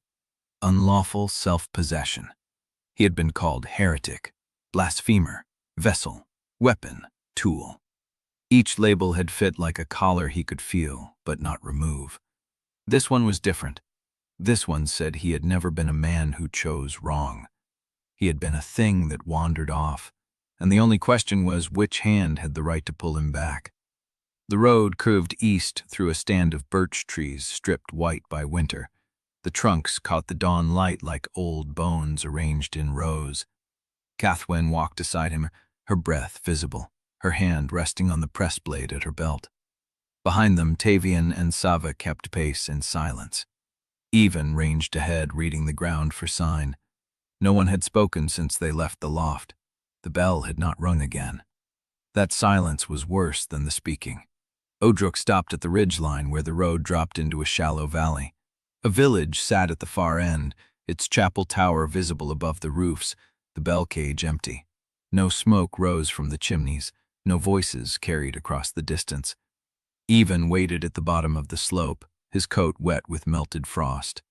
Speaker 1: Unlawful self-possession. He had been called heretic, blasphemer, vessel, weapon, tool. Each label had fit like a collar he could feel, but not remove. This one was different. This one said he had never been a man who chose wrong. He had been a thing that wandered off, and the only question was which hand had the right to pull him back. The road curved east through a stand of birch trees stripped white by winter. The trunks caught the dawn light like old bones arranged in rows. Cathwen walked beside him, her breath visible, her hand resting on the press blade at her belt. Behind them, Tavian and Sava kept pace in silence. Even ranged ahead, reading the ground for sign. No one had spoken since they left the loft. The bell had not rung again. That silence was worse than the speaking. Odrik stopped at the ridge line where the road dropped into a shallow valley. A village sat at the far end, its chapel tower visible above the roofs, the bell cage empty. No smoke rose from the chimneys, no voices carried across the distance. Even waited at the bottom of the slope, his coat wet with melted frost.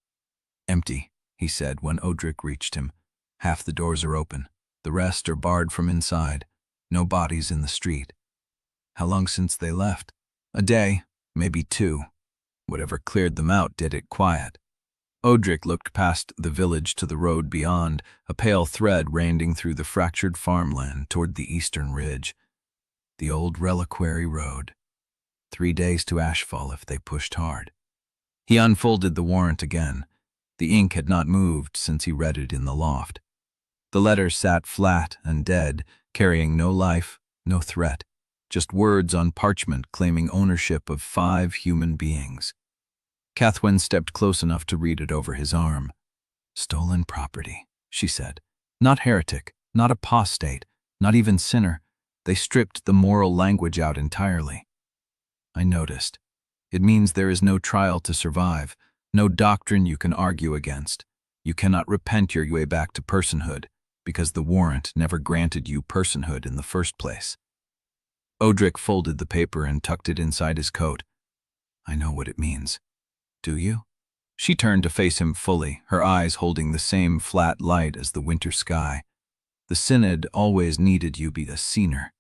Speaker 1: Empty, he said when Odrik reached him. Half the doors are open, the rest are barred from inside. No bodies in the street. How long since they left? A day, maybe 2. Whatever cleared them out did it quiet. Odrik looked past the village to the road beyond, a pale thread randing through the fractured farmland toward the eastern ridge. The old reliquary road. 3 days to Ashfall if they pushed hard. He unfolded the warrant again. The ink had not moved since he read it in the loft. The letter sat flat and dead, carrying no life, no threat. Just words on parchment claiming ownership of 5 human beings. Cathwen stepped close enough to read it over his arm. Stolen property, she said. Not heretic, not apostate, not even sinner. They stripped the moral language out entirely. I noticed. It means there is no trial to survive, no doctrine you can argue against. You cannot repent your way back to personhood, because the warrant never granted you personhood in the first place. Odrik folded the paper and tucked it inside his coat. I know what it means. Do you? She turned to face him fully, her eyes holding the same flat light as the winter sky. The Synod always needed you be a sinner.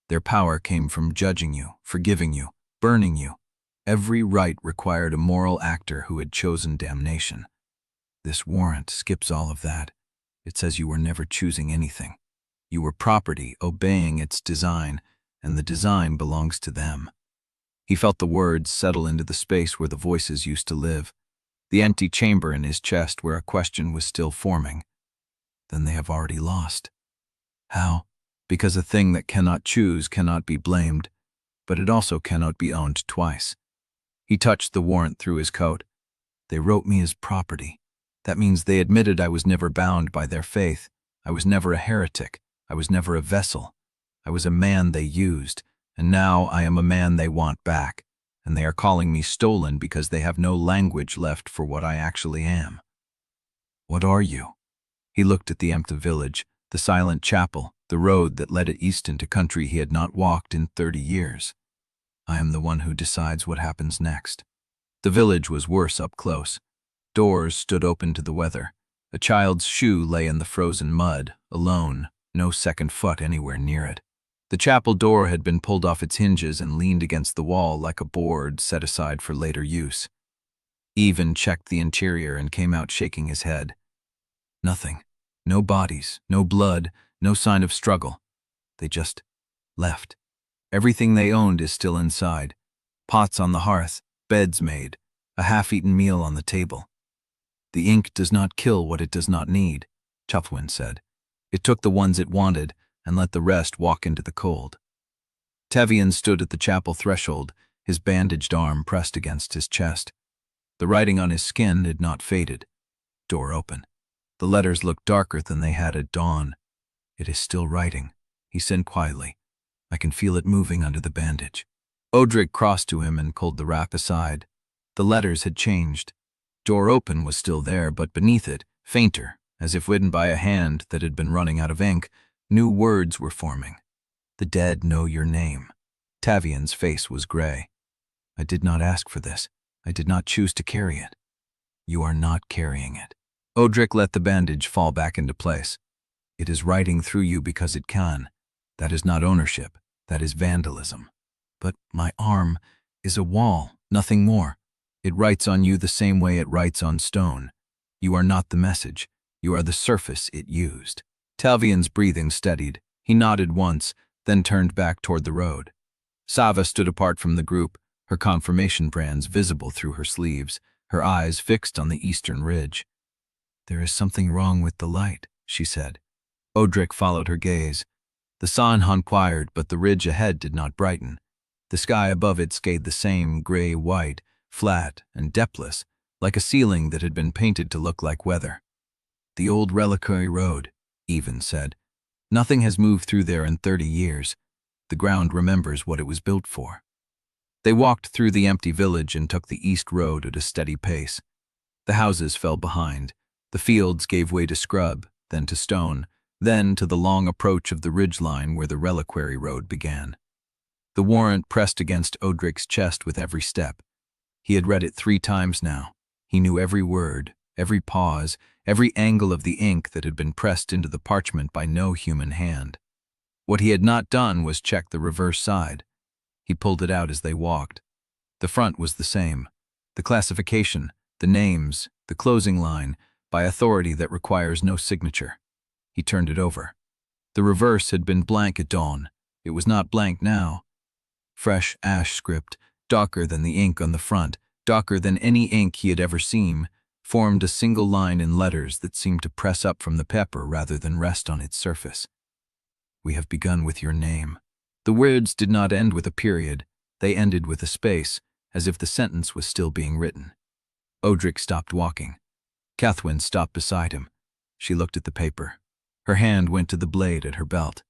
Speaker 1: Their power came from judging you, forgiving you, burning you. Every rite required a moral actor who had chosen damnation. This warrant skips all of that. It says you were never choosing anything. You were property, obeying its design, and the design belongs to them. He felt the words settle into the space where the voices used to live, the empty chamber in his chest where a question was still forming. Then they have already lost. How? Because a thing that cannot choose cannot be blamed, but it also cannot be owned twice. He touched the warrant through his coat. They wrote me as property. That means they admitted I was never bound by their faith. I was never a heretic. I was never a vessel. I was a man they used, and now I am a man they want back, and they are calling me stolen because they have no language left for what I actually am. What are you? He looked at the empty village, the silent chapel, the road that led east into country he had not walked in 30 years. I am the one who decides what happens next. The village was worse up close. Doors stood open to the weather. A child's shoe lay in the frozen mud, alone, no second foot anywhere near it. The chapel door had been pulled off its hinges and leaned against the wall like a board set aside for later use. Even checked the interior and came out shaking his head. Nothing. No bodies, no blood, no sign of struggle. They just left. Everything they owned is still inside. Pots on the hearth, beds made, a half-eaten meal on the table. The ink does not kill what it does not need, Cathwen said. It took the ones it wanted and let the rest walk into the cold. Tevian stood at the chapel threshold, his bandaged arm pressed against his chest. The writing on his skin had not faded. Door open. The letters looked darker than they had at dawn. It is still writing, he said quietly. I can feel it moving under the bandage. Odrik crossed to him and pulled the wrap aside. The letters had changed. Door open was still there, but beneath it, fainter, as if written by a hand that had been running out of ink, new words were forming. The dead know your name. Tavian's face was gray. I did not ask for this. I did not choose to carry it. You are not carrying it. Odrik let the bandage fall back into place. It is writing through you because it can. That is not ownership. That is vandalism. But my arm is a wall, nothing more. It writes on you the same way it writes on stone. You are not the message. You are the surface it used. Tavian's breathing steadied. He nodded once, then turned back toward the road. Sava stood apart from the group, her confirmation brands visible through her sleeves, her eyes fixed on the eastern ridge. There is something wrong with the light, she said. Odrik followed her gaze. The sun inquired, but the ridge ahead did not brighten. The sky above it stayed the same gray-white, flat and depthless, like a ceiling that had been painted to look like weather. The old reliquary road, Even said. Nothing has moved through there in 30 years. The ground remembers what it was built for. They walked through the empty village and took the east road at a steady pace. The houses fell behind. The fields gave way to scrub, then to stone, then to the long approach of the ridgeline where the reliquary road began. The warrant pressed against Odrik's chest with every step. He had read it 3 times now. He knew every word, every pause, every angle of the ink that had been pressed into the parchment by no human hand. What he had not done was check the reverse side. He pulled it out as they walked. The front was the same. The classification, the names, the closing line, by authority that requires no signature. He turned it over. The reverse had been blank at dawn. It was not blank now. Fresh ash script, darker than the ink on the front, darker than any ink he had ever seen, formed a single line in letters that seemed to press up from the paper rather than rest on its surface. We have begun with your name. The words did not end with a period. They ended with a space, as if the sentence was still being written. Odrik stopped walking. Cathwen stopped beside him. She looked at the paper. Her hand went to the blade at her belt.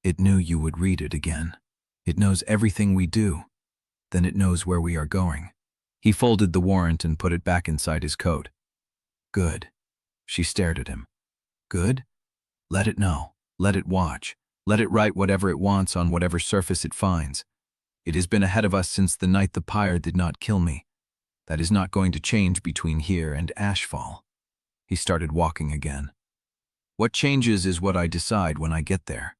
Speaker 1: It knew you would read it again. It knows everything we do. Then it knows where we are going. He folded the warrant and put it back inside his coat. Good. She stared at him. Good? Let it know. Let it watch. Let it write whatever it wants on whatever surface it finds. It has been ahead of us since the night the pyre did not kill me. That is not going to change between here and Ashfall. He started walking again. What changes is what I decide when I get there.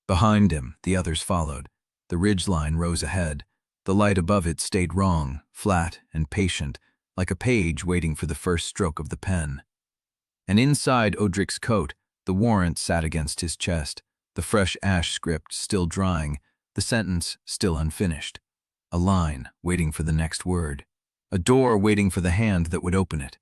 Speaker 1: Behind him, the others followed. The ridgeline rose ahead. The light above it stayed wrong, flat and patient, like a page waiting for the first stroke of the pen. And inside Odrik's coat, the warrant sat against his chest, the fresh ash script still drying, the sentence still unfinished. A line waiting for the next word. A door waiting for the hand that would open it.